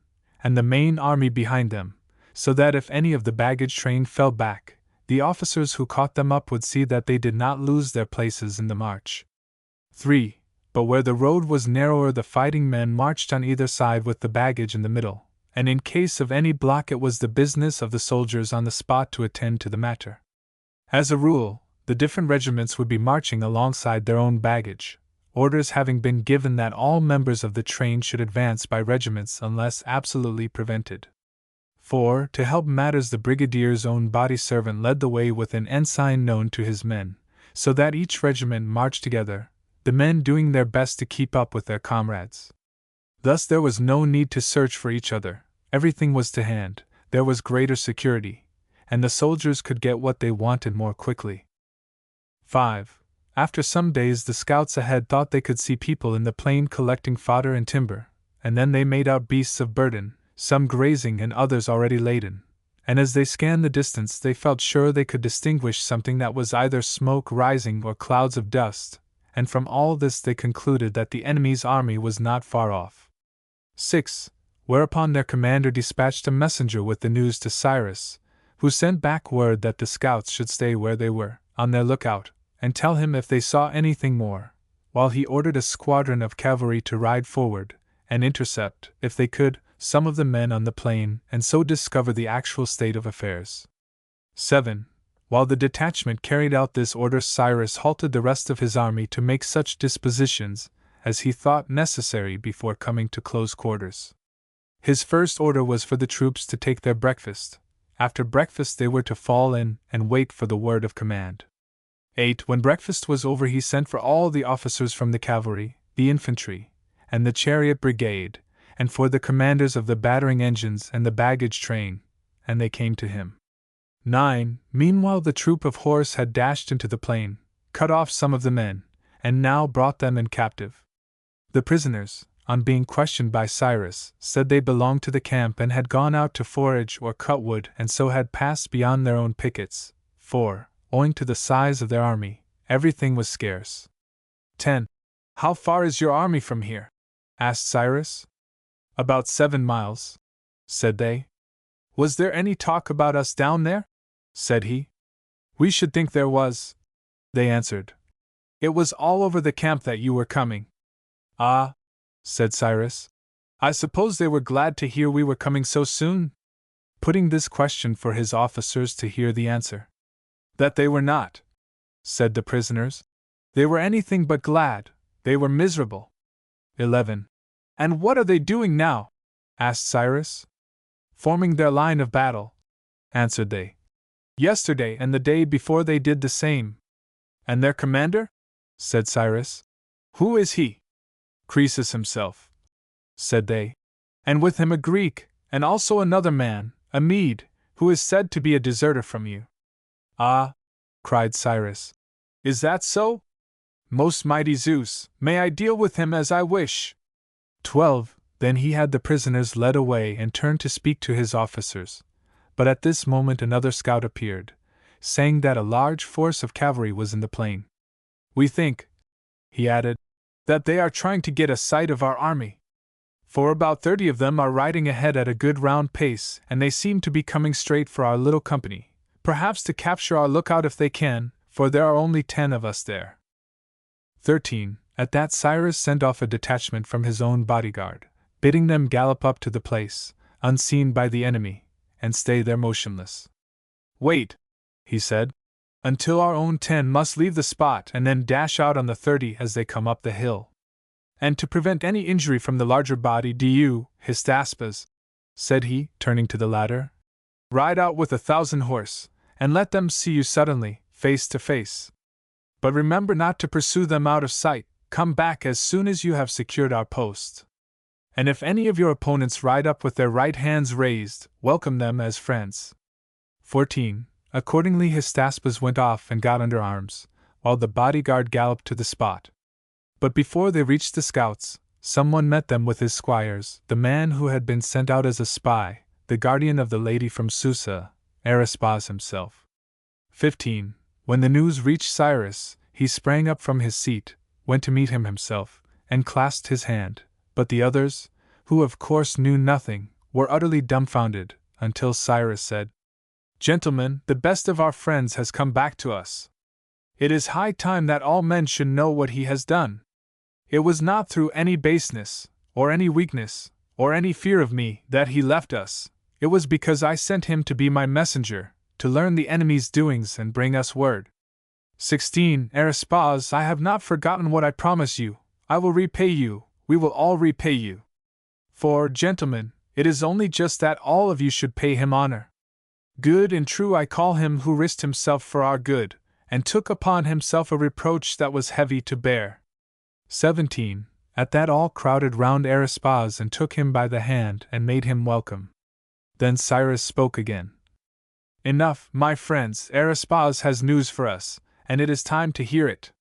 and the main army behind them, so that if any of the baggage train fell back, the officers who caught them up would see that they did not lose their places in the march. 3. But where the road was narrower the fighting men marched on either side with the baggage in the middle, and in case of any block it was the business of the soldiers on the spot to attend to the matter. As a rule, the different regiments would be marching alongside their own baggage, orders having been given that all members of the train should advance by regiments unless absolutely prevented. 4. To help matters the brigadier's own body servant led the way with an ensign known to his men, so that each regiment marched together, the men doing their best to keep up with their comrades. Thus there was no need to search for each other, everything was to hand, there was greater security, and the soldiers could get what they wanted more quickly. 5. After some days the scouts ahead thought they could see people in the plain collecting fodder and timber, and then they made out beasts of burden, some grazing and others already laden, and as they scanned the distance they felt sure they could distinguish something that was either smoke rising or clouds of dust, and from all this they concluded that the enemy's army was not far off. 6. Whereupon their commander dispatched a messenger with the news to Cyrus, who sent back word that the scouts should stay where they were, on their lookout, and tell him if they saw anything more, while he ordered a squadron of cavalry to ride forward, and intercept, if they could, some of the men on the plain, and so discover the actual state of affairs. 7. While the detachment carried out this order, Cyrus halted the rest of his army to make such dispositions as he thought necessary before coming to close quarters. His first order was for the troops to take their breakfast. After breakfast they were to fall in and wait for the word of command. 8. When breakfast was over he sent for all the officers from the cavalry, the infantry, and the chariot brigade, and for the commanders of the battering engines and the baggage train, and they came to him. 9. Meanwhile the troop of horse had dashed into the plain, cut off some of the men, and now brought them in captive. The prisoners, on being questioned by Cyrus, said they belonged to the camp and had gone out to forage or cut wood and so had passed beyond their own pickets, for, owing to the size of their army, everything was scarce. 10. How far is your army from here? Asked Cyrus. About 7 miles, said they. Was there any talk about us down there? Said he. We should think there was, they answered. It was all over the camp that you were coming. Ah, said Cyrus. I suppose they were glad to hear we were coming so soon? Putting this question for his officers to hear the answer. That they were not, said the prisoners. They were anything but glad, they were miserable. 11. And what are they doing now? Asked Cyrus. Forming their line of battle, answered they. Yesterday and the day before they did the same. And their commander? Said Cyrus. Who is he? Croesus himself, said they. And with him a Greek, and also another man, a Mede, who is said to be a deserter from you. Ah, cried Cyrus. Is that so? Most mighty Zeus, may I deal with him as I wish. 12. Then he had the prisoners led away and turned to speak to his officers. But at this moment another scout appeared, saying that a large force of cavalry was in the plain. We think, he added, that they are trying to get a sight of our army. For about 30 of them are riding ahead at a good round pace, and they seem to be coming straight for our little company, perhaps to capture our lookout if they can, for there are only 10 of us there. 13. At that Cyrus sent off a detachment from his own bodyguard, bidding them gallop up to the place, unseen by the enemy, and stay there motionless. Wait, he said, until our own 10 must leave the spot and then dash out on the 30 as they come up the hill. And to prevent any injury from the larger body, do you, Hystaspas, said he, turning to the latter, ride out with 1,000 horse, and let them see you suddenly, face to face. But remember not to pursue them out of sight, come back as soon as you have secured our post. And if any of your opponents ride up with their right hands raised, welcome them as friends. 14. Accordingly Hystaspas went off and got under arms, while the bodyguard galloped to the spot. But before they reached the scouts, someone met them with his squires, the man who had been sent out as a spy, the guardian of the lady from Susa, Arispas himself. 15. When the news reached Cyrus, he sprang up from his seat, went to meet him himself, and clasped his hand, but the others, who of course knew nothing, were utterly dumbfounded, until Cyrus said, Gentlemen, the best of our friends has come back to us. It is high time that all men should know what he has done. It was not through any baseness, or any weakness, or any fear of me, that he left us. It was because I sent him to be my messenger, to learn the enemy's doings and bring us word. 16. Arispas, I have not forgotten what I promise you. I will repay you, we will all repay you. For, gentlemen, it is only just that all of you should pay him honor. Good and true I call him who risked himself for our good, and took upon himself a reproach that was heavy to bear. 17. At that all crowded round Arispas and took him by the hand and made him welcome. Then Cyrus spoke again. Enough, my friends, Arispas has news for us, and it is time to hear it.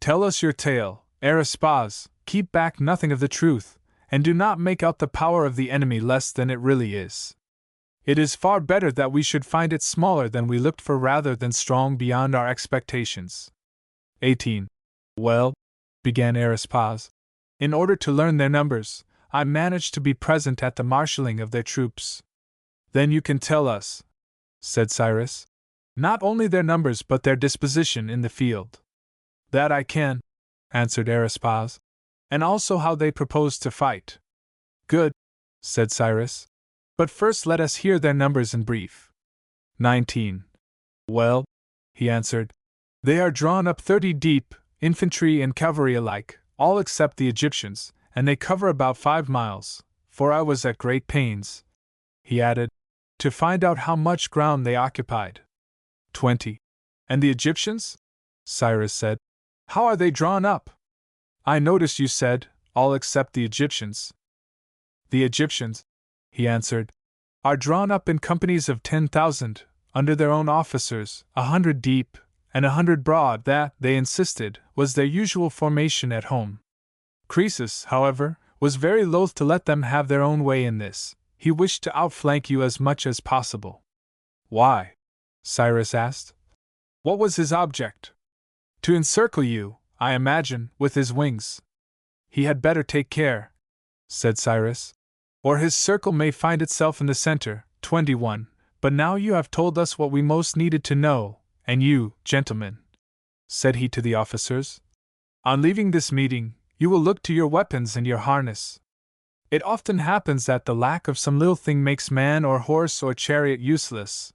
Tell us your tale, Arispas, keep back nothing of the truth, and do not make out the power of the enemy less than it really is. It is far better that we should find it smaller than we looked for rather than strong beyond our expectations. 18. Well, began Arispaz, in order to learn their numbers, I managed to be present at the marshalling of their troops. Then you can tell us, said Cyrus, not only their numbers but their disposition in the field. That I can, answered Arispaz, and also how they propose to fight. Good, said Cyrus. But first let us hear their numbers in brief. 19. Well, he answered, they are drawn up 30 deep, infantry and cavalry alike, all except the Egyptians, and they cover about 5 miles, for I was at great pains, he added, to find out how much ground they occupied. 20. And the Egyptians? Cyrus said. How are they drawn up? I noticed you said, all except the Egyptians. The Egyptians, he answered, are drawn up in companies of 10,000, under their own officers, 100 deep, and 100 broad. That, they insisted, was their usual formation at home. Croesus, however, was very loath to let them have their own way in this. He wished to outflank you as much as possible. Why? Cyrus asked. What was his object? To encircle you, I imagine, with his wings. He had better take care, said Cyrus, or his circle may find itself in the center. 21. But now you have told us what we most needed to know, and you, gentlemen, said he to the officers, on leaving this meeting, you will look to your weapons and your harness. It often happens that the lack of some little thing makes man or horse or chariot useless.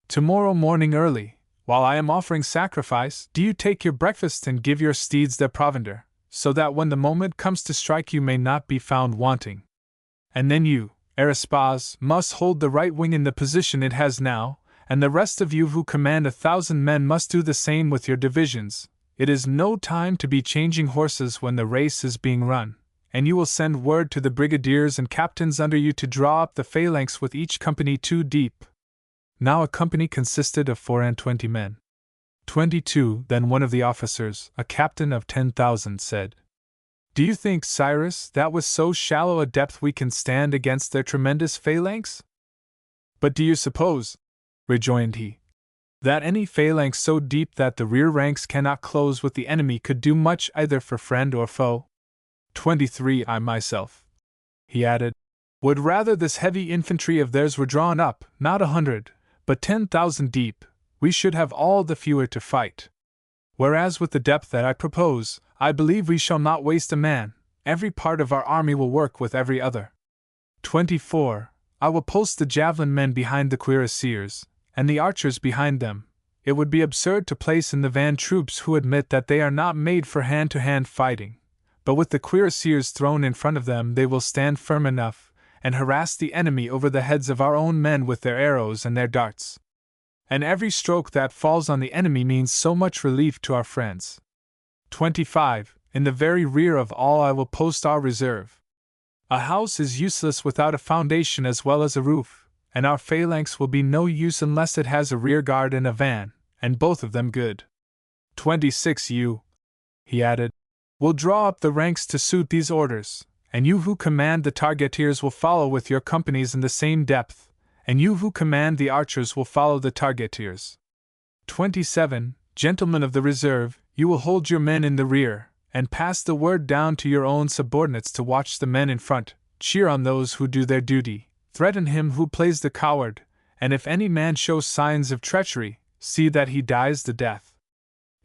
Tomorrow morning early, while I am offering sacrifice, do you take your breakfast and give your steeds their provender, so that when the moment comes to strike you may not be found wanting. And then you, Arispaz, must hold the right wing in the position it has now, and the rest of you who command 1,000 men must do the same with your divisions. It is no time to be changing horses when the race is being run, and you will send word to the brigadiers and captains under you to draw up the phalanx with each company 2 deep. Now a company consisted of 24 men. 22. Then one of the officers, a captain of 10,000, said, Do you think, Cyrus, that with so shallow a depth we can stand against their tremendous phalanx? But do you suppose, rejoined he, that any phalanx so deep that the rear ranks cannot close with the enemy could do much either for friend or foe? 23. I myself, he added, would rather this heavy infantry of theirs were drawn up, not 100, but 10,000 deep, we should have all the fewer to fight. Whereas with the depth that I propose, I believe we shall not waste a man, every part of our army will work with every other. 24. I will post the javelin men behind the cuirassiers, and the archers behind them. It would be absurd to place in the van troops who admit that they are not made for hand-to-hand fighting, but with the cuirassiers thrown in front of them they will stand firm enough, and harass the enemy over the heads of our own men with their arrows and their darts. And every stroke that falls on the enemy means so much relief to our friends. 25. In the very rear of all I will post our reserve. A house is useless without a foundation as well as a roof, and our phalanx will be no use unless it has a rear guard and a van, and both of them good. 26. You, he added, will draw up the ranks to suit these orders, and you who command the targeteers will follow with your companies in the same depth, and you who command the archers will follow the targeteers. 27. Gentlemen of the reserve, you will hold your men in the rear, and pass the word down to your own subordinates to watch the men in front, cheer on those who do their duty, threaten him who plays the coward, and if any man shows signs of treachery, see that he dies the death.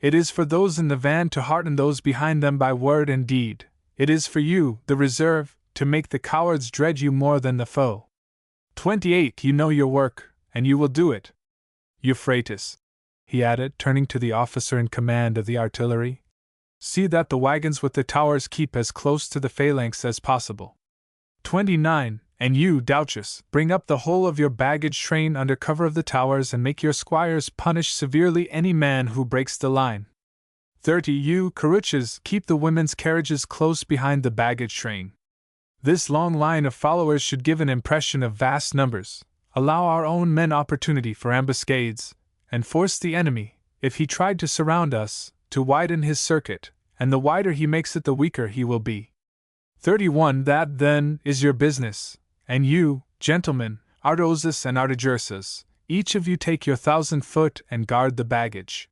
It is for those in the van to hearten those behind them by word and deed. It is for you, the reserve, to make the cowards dread you more than the foe. 28. You know your work, and you will do it. Euphrates, he added, turning to the officer in command of the artillery, see that the wagons with the towers keep as close to the phalanx as possible. 29. And you, Douchus, bring up the whole of your baggage train under cover of the towers and make your squires punish severely any man who breaks the line. 30. You, Caruches, keep the women's carriages close behind the baggage train. This long line of followers should give an impression of vast numbers, allow our own men opportunity for ambuscades, and force the enemy, if he tried to surround us, to widen his circuit, and the wider he makes it the weaker he will be. 31. That, then, is your business, and you, gentlemen, Artaozus and Artaxerxes, each of you take your 1,000 foot and guard the baggage.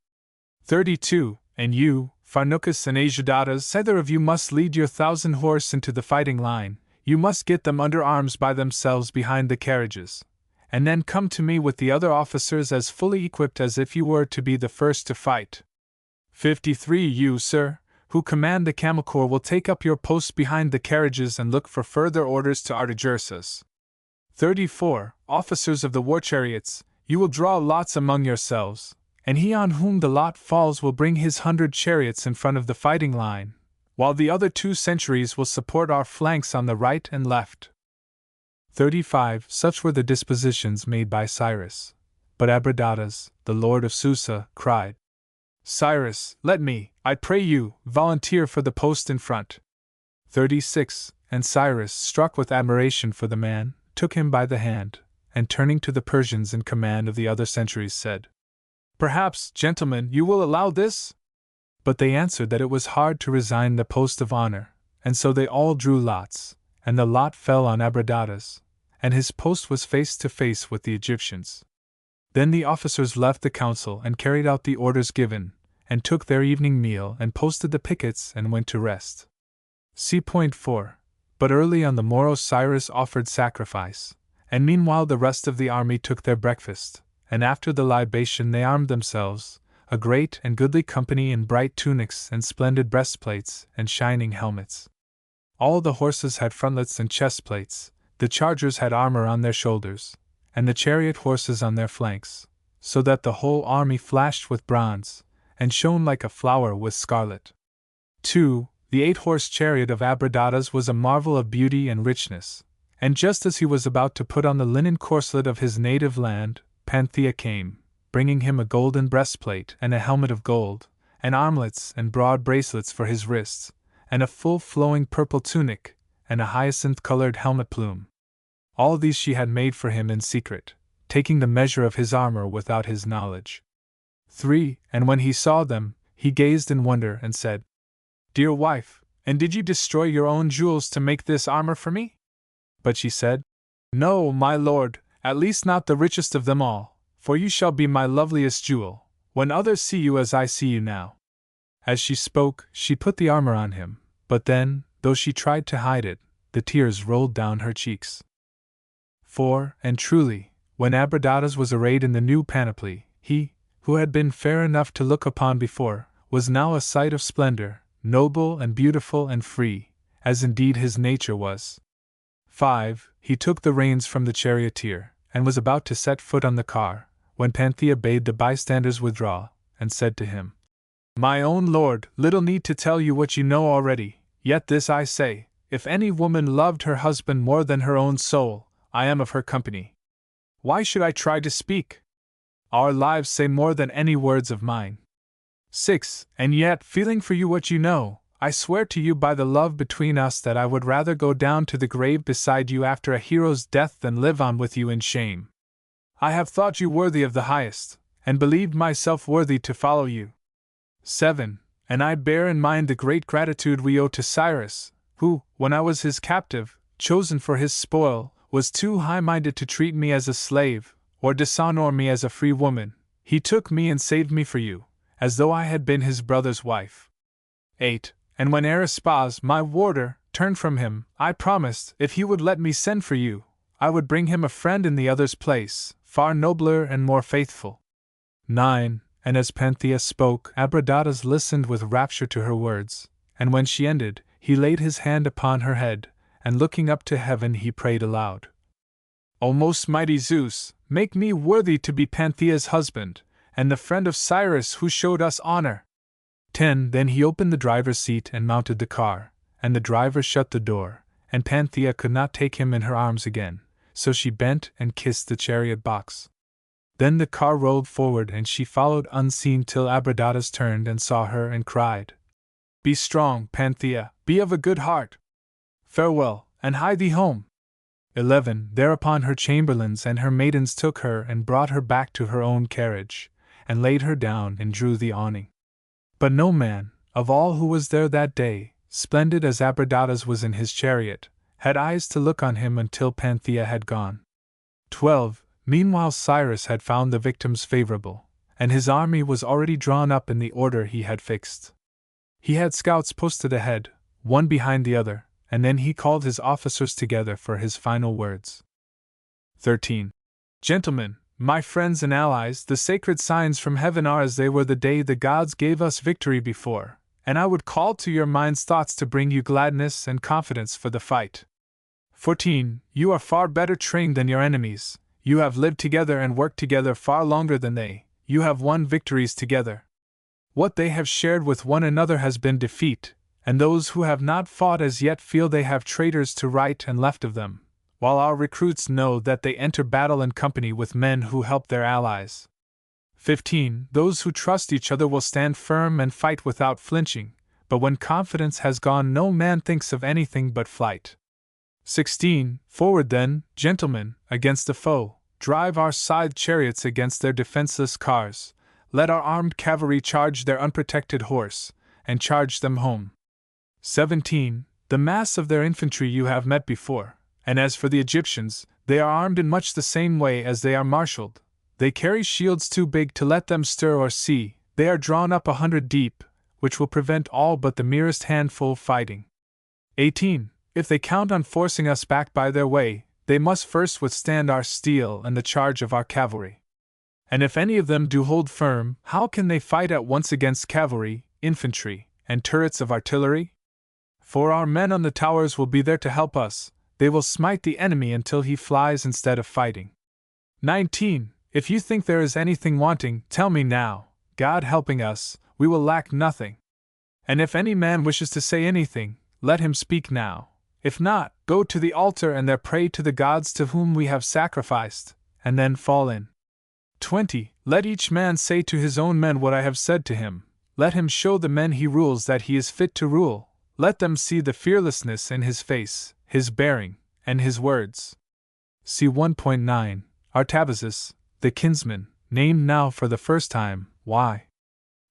32. And you, Pharnuchus and Asiadatas, either of you must lead your 1,000 horse into the fighting line. You must get them under arms by themselves behind the carriages, and then come to me with the other officers as fully equipped as if you were to be the first to fight. 53. You, sir, who command the camel corps, will take up your posts behind the carriages and look for further orders to Artaxerxes. 34. Officers of the war chariots, you will draw lots among yourselves, and he on whom the lot falls will bring his 100 chariots in front of the fighting line, while the other 2 centuries will support our flanks on the right and left. 35. Such were the dispositions made by Cyrus. But Abradatas, the lord of Susa, cried, Cyrus, let me, I pray you, volunteer for the post in front. 36. And Cyrus, struck with admiration for the man, took him by the hand, and turning to the Persians in command of the other centuries said, Perhaps, gentlemen, you will allow this? But they answered that it was hard to resign the post of honor, and so they all drew lots, and the lot fell on Abradatas, and his post was face to face with the Egyptians. Then the officers left the council and carried out the orders given, and took their evening meal and posted the pickets and went to rest. See point 4. But early on the morrow Cyrus offered sacrifice, and meanwhile the rest of the army took their breakfast, and after the libation they armed themselves, a great and goodly company in bright tunics and splendid breastplates and shining helmets. All the horses had frontlets and chestplates, the chargers had armor on their shoulders, and the chariot horses on their flanks, so that the whole army flashed with bronze, and shone like a flower with scarlet. 2. The 8-horse chariot of Abradatas was a marvel of beauty and richness, and just as he was about to put on the linen corslet of his native land, Panthea came, bringing him a golden breastplate and a helmet of gold, and armlets and broad bracelets for his wrists, and a full flowing purple tunic, and a hyacinth-colored helmet plume. All these she had made for him in secret, taking the measure of his armor without his knowledge. 3. And when he saw them, he gazed in wonder and said, Dear wife, and did you destroy your own jewels to make this armor for me? But she said, No, my lord, at least not the richest of them all, for you shall be my loveliest jewel, when others see you as I see you now. As she spoke, she put the armor on him, but then, though she tried to hide it, the tears rolled down her cheeks. 4. And truly, when Abradatas was arrayed in the new panoply, he, who had been fair enough to look upon before, was now a sight of splendor, noble and beautiful and free, as indeed his nature was. 5. He took the reins from the charioteer, and was about to set foot on the car, when Panthea bade the bystanders withdraw, and said to him, My own lord, little need to tell you what you know already, yet this I say, if any woman loved her husband more than her own soul, I am of her company. Why should I try to speak? Our lives say more than any words of mine. 6. And yet, feeling for you what you know, I swear to you by the love between us that I would rather go down to the grave beside you after a hero's death than live on with you in shame. I have thought you worthy of the highest, and believed myself worthy to follow you. 7. And I bear in mind the great gratitude we owe to Cyrus, who, when I was his captive, chosen for his spoil, was too high-minded to treat me as a slave, or dishonor me as a free woman. He took me and saved me for you, as though I had been his brother's wife. 8. And when Arispaz, my warder, turned from him, I promised, if he would let me send for you, I would bring him a friend in the other's place, far nobler and more faithful. 9. And as Panthea spoke, Abradatas listened with rapture to her words, and when she ended, he laid his hand upon her head, and looking up to heaven he prayed aloud. O most mighty Zeus, make me worthy to be Panthea's husband, and the friend of Cyrus who showed us honor. 10. Then he opened the driver's seat and mounted the car, and the driver shut the door, and Panthea could not take him in her arms again, so she bent and kissed the chariot box. Then the car rolled forward and she followed unseen till Abradatas turned and saw her and cried, Be strong, Panthea, be of a good heart. Farewell, and hie thee home. 11. Thereupon her chamberlains and her maidens took her and brought her back to her own carriage, and laid her down and drew the awning. But no man, of all who was there that day, splendid as Abradatas was in his chariot, had eyes to look on him until Panthea had gone. 12. Meanwhile Cyrus had found the victims favorable, and his army was already drawn up in the order he had fixed. He had scouts posted ahead, one behind the other, and then he called his officers together for his final words. 13. Gentlemen, my friends and allies, the sacred signs from heaven are as they were the day the gods gave us victory before, and I would call to your minds thoughts to bring you gladness and confidence for the fight. 14. You are far better trained than your enemies, you have lived together and worked together far longer than they, you have won victories together. What they have shared with one another has been defeat, and those who have not fought as yet feel they have traitors to right and left of them, while our recruits know that they enter battle in company with men who help their allies. 15. Those who trust each other will stand firm and fight without flinching, but when confidence has gone no man thinks of anything but flight. 16. Forward then, gentlemen, against the foe, drive our scythed chariots against their defenseless cars, let our armed cavalry charge their unprotected horse, and charge them home. 17. The mass of their infantry you have met before, and as for the Egyptians, they are armed in much the same way as they are marshaled. They carry shields too big to let them stir or see, they are drawn up 100 deep, which will prevent all but the merest handful fighting. 18. If they count on forcing us back by their way, they must first withstand our steel and the charge of our cavalry. And if any of them do hold firm, how can they fight at once against cavalry, infantry, and turrets of artillery? For our men on the towers will be there to help us, they will smite the enemy until he flies instead of fighting. 19. If you think there is anything wanting, tell me now, God helping us, we will lack nothing. And if any man wishes to say anything, let him speak now. If not, go to the altar and there pray to the gods to whom we have sacrificed, and then fall in. 20. Let each man say to his own men what I have said to him, let him show the men he rules that he is fit to rule, let them see the fearlessness in his face, his bearing, and his words. See 1.9. Artabazus, the kinsman, named now for the first time, why?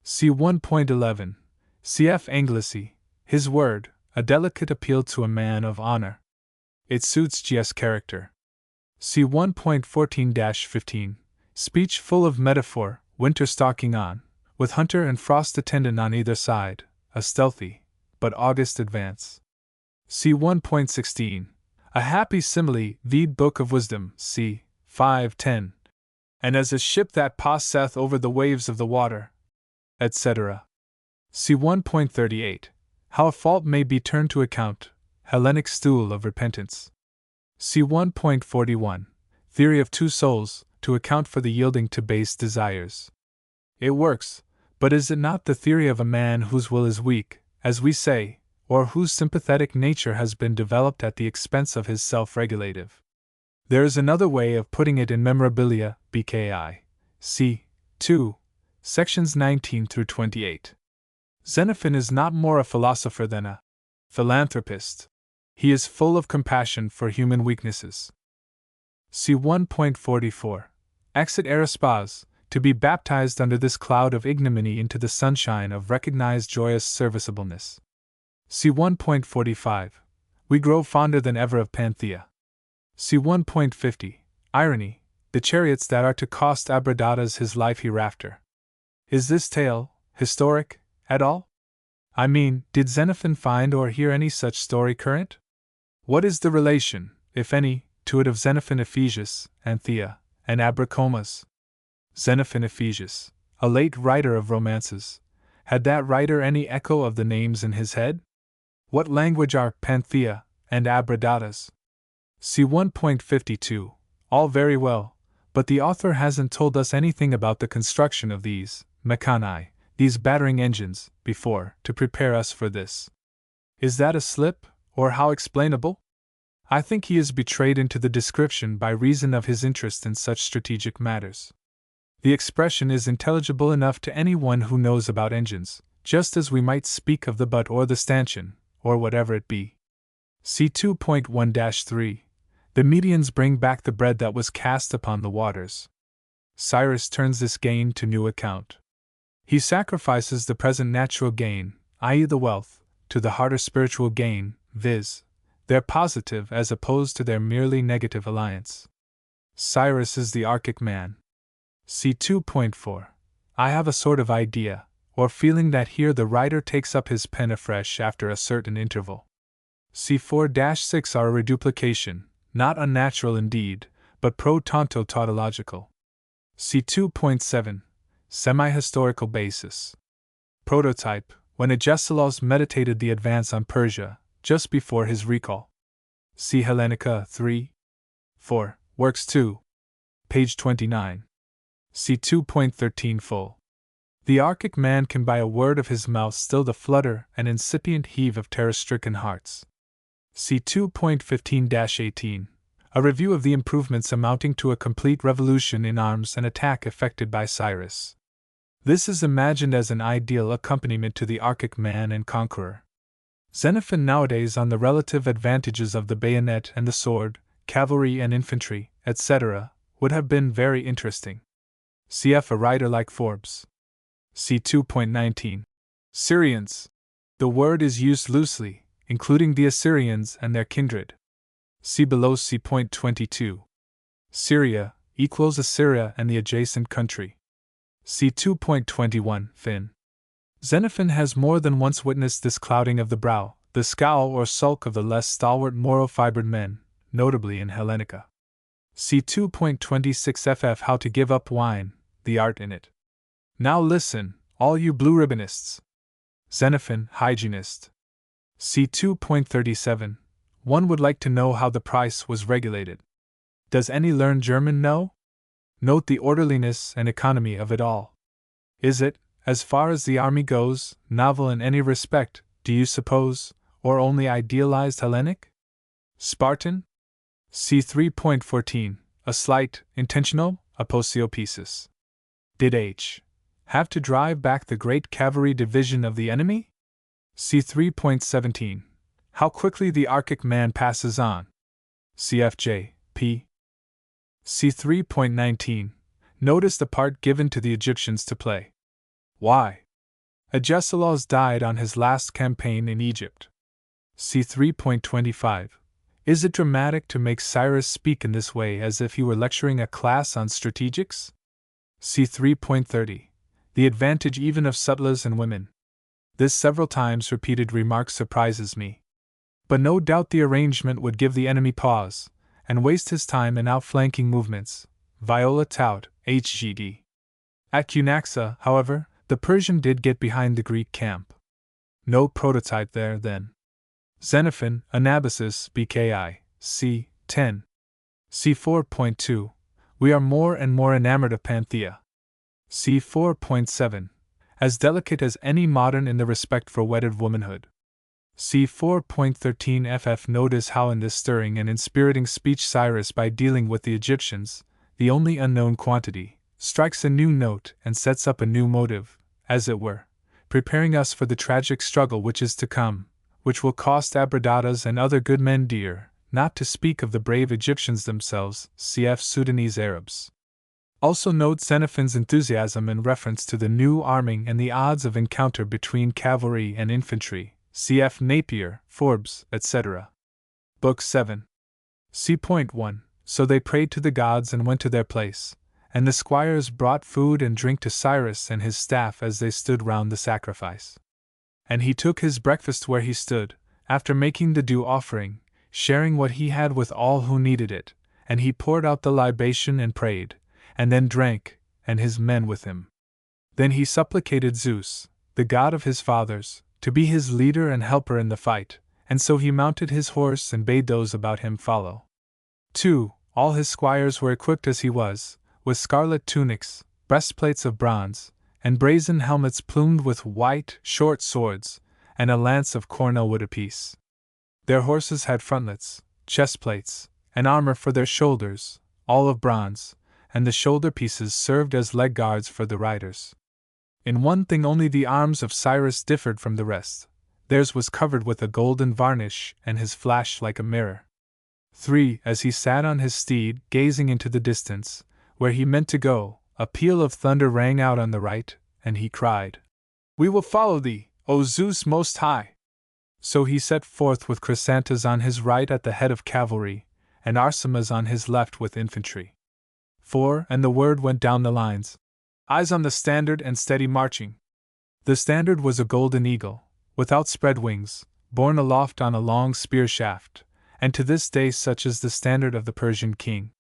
See 1.11. Cf. Anglicy, his word, a delicate appeal to a man of honor. It suits G.S. character. See 1.14-15. Speech full of metaphor, winter stalking on, with hunter and frost attendant on either side, a stealthy, but august advance. See 1.16. A happy simile, Vede Book of Wisdom, c. 5:10. And as a ship that passeth over the waves of the water, etc. See 1.38. How a fault may be turned to account, Hellenic stool of repentance. See 1.41. Theory of two souls, to account for the yielding to base desires. It works, but is it not the theory of a man whose will is weak, as we say, or whose sympathetic nature has been developed at the expense of his self-regulative? There is another way of putting it in Memorabilia, BKI. C. 2. Sections 19 through 28. Xenophon is not more a philosopher than a philanthropist. He is full of compassion for human weaknesses. See 1.44. Exit Arispaz, to be baptized under this cloud of ignominy into the sunshine of recognized joyous serviceableness. See 1.45. We grow fonder than ever of Panthea. See 1.50. Irony, the chariots that are to cost Abradatas his life hereafter. Is this tale historic at all? I mean, did Xenophon find or hear any such story current? What is the relation, if any, to it of Xenophon Ephesus, Anthea, and Abracomas? Xenophon Ephesus, a late writer of romances, had that writer any echo of the names in his head? What language are Panthea and Abradatas? See 1.52. All very well, but the author hasn't told us anything about the construction of these mechani, these battering engines, before, to prepare us for this. Is that a slip, or how explainable? I think he is betrayed into the description by reason of his interest in such strategic matters. The expression is intelligible enough to anyone who knows about engines, just as we might speak of the butt or the stanchion, or whatever it be. See 2.1-3. The Medians bring back the bread that was cast upon the waters. Cyrus turns this gain to new account. He sacrifices the present natural gain, i.e. the wealth, to the harder spiritual gain, viz., their positive as opposed to their merely negative alliance. Cyrus is the Arctic man. See 2.4. I have a sort of idea, or feeling that here the writer takes up his pen afresh after a certain interval. C4-6 are a reduplication, not unnatural indeed, but pro-tanto-tautological. C2.7. Semi-historical basis. Prototype, when Agesilaus meditated the advance on Persia, just before his recall. See Hellenica 3. 4, Works 2. Page 29. See 2.13 full. The Arctic man can by a word of his mouth still the flutter and incipient heave of terror-stricken hearts. See 2.15-18. A review of the improvements amounting to a complete revolution in arms and attack effected by Cyrus. This is imagined as an ideal accompaniment to the Arctic man and conqueror. Xenophon nowadays on the relative advantages of the bayonet and the sword, cavalry and infantry, etc., would have been very interesting. Cf. a writer like Forbes. See 2.19. Syrians. The word is used loosely, including the Assyrians and their kindred. See below C.22. Syria equals Assyria and the adjacent country. See 2.21 Fin. Xenophon has more than once witnessed this clouding of the brow, the scowl or sulk of the less stalwart moral-fibred men, notably in Hellenica. See 2.26 ff. How to give up wine, the art in it. Now listen, all you blue ribbonists. Xenophon, hygienist. See 2.37. One would like to know how the price was regulated. Does any learned German know? Note the orderliness and economy of it all. Is it, as far as the army goes, novel in any respect, do you suppose, or only idealized Hellenic? Spartan? See 3.14. A slight, intentional, aposiopesis. Did H. have to drive back the great cavalry division of the enemy? See 3.17. How quickly the Arctic man passes on. CFJ, p. See 3.19. Notice the part given to the Egyptians to play. Why? Agesilaus died on his last campaign in Egypt. See 3.25. Is it dramatic to make Cyrus speak in this way as if he were lecturing a class on strategics? See 3.30. The advantage even of sutlers and women. This several times repeated remark surprises me. But no doubt the arrangement would give the enemy pause, and waste his time in outflanking movements. Viola Tout, HGD. At Cunaxa, however, the Persian did get behind the Greek camp. No prototype there, then. Xenophon, Anabasis, BKI, c. 10. C 4.2. We are more and more enamored of Panthea. C 4.7. As delicate as any modern in the respect for wedded womanhood. C 4.13 ff. Notice how in this stirring and inspiriting speech Cyrus, by dealing with the Egyptians, the only unknown quantity, strikes a new note and sets up a new motive, as it were, preparing us for the tragic struggle which is to come, which will cost Abradatas and other good men dear, not to speak of the brave Egyptians themselves, cf. Sudanese Arabs. Also note Xenophon's enthusiasm in reference to the new arming and the odds of encounter between cavalry and infantry, cf. Napier, Forbes, etc. Book 7. C.1. So they prayed to the gods and went to their place, and the squires brought food and drink to Cyrus and his staff as they stood round the sacrifice. And he took his breakfast where he stood, after making the due offering, sharing what he had with all who needed it, and he poured out the libation and prayed, and then drank, and his men with him. Then he supplicated Zeus, the god of his fathers, to be his leader and helper in the fight, and so he mounted his horse and bade those about him follow. 2. All his squires were equipped as he was, with scarlet tunics, breastplates of bronze, and brazen helmets plumed with white, short swords, and a lance of cornel wood apiece. Their horses had frontlets, chestplates, and armor for their shoulders, all of bronze, and the shoulder pieces served as leg guards for the riders. In one thing only the arms of Cyrus differed from the rest. Theirs was covered with a golden varnish, and his flashed like a mirror. 3. As he sat on his steed, gazing into the distance, where he meant to go, a peal of thunder rang out on the right, and he cried, "We will follow thee, O Zeus most high!" So he set forth with Chrysantas on his right at the head of cavalry, and Arsamas on his left with infantry. 4, and the word went down the lines. Eyes on the standard and steady marching. The standard was a golden eagle, with outspread wings, borne aloft on a long spear shaft, and to this day such is the standard of the Persian king.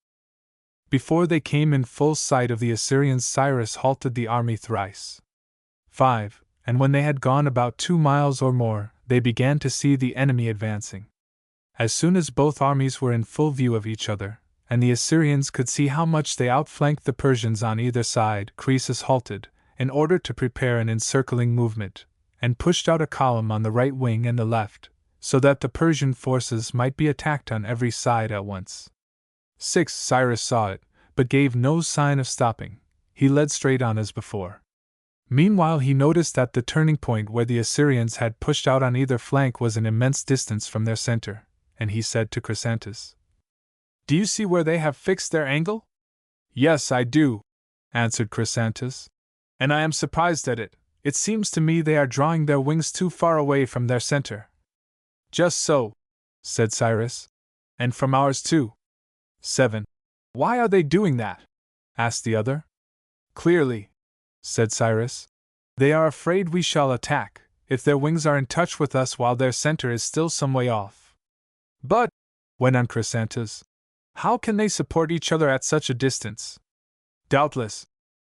Before they came in full sight of the Assyrians, Cyrus halted the army thrice. 5. And when they had gone about 2 miles or more, they began to see the enemy advancing. As soon as both armies were in full view of each other, and the Assyrians could see how much they outflanked the Persians on either side, Croesus halted, in order to prepare an encircling movement, and pushed out a column on the right wing and the left, so that the Persian forces might be attacked on every side at once. 6. Cyrus saw it, but gave no sign of stopping. He led straight on as before. Meanwhile he noticed that the turning point where the Assyrians had pushed out on either flank was an immense distance from their center, and he said to Chrysantas, "Do you see where they have fixed their angle?" "Yes, I do," answered Chrysantas, "and I am surprised at it. It seems to me they are drawing their wings too far away from their center." "Just so," said Cyrus, "and from ours too." 7. "Why are they doing that?" asked the other. "Clearly," said Cyrus, "they are afraid we shall attack, if their wings are in touch with us while their center is still some way off." "But," went on Chrysantas, "how can they support each other at such a distance?" "Doubtless,"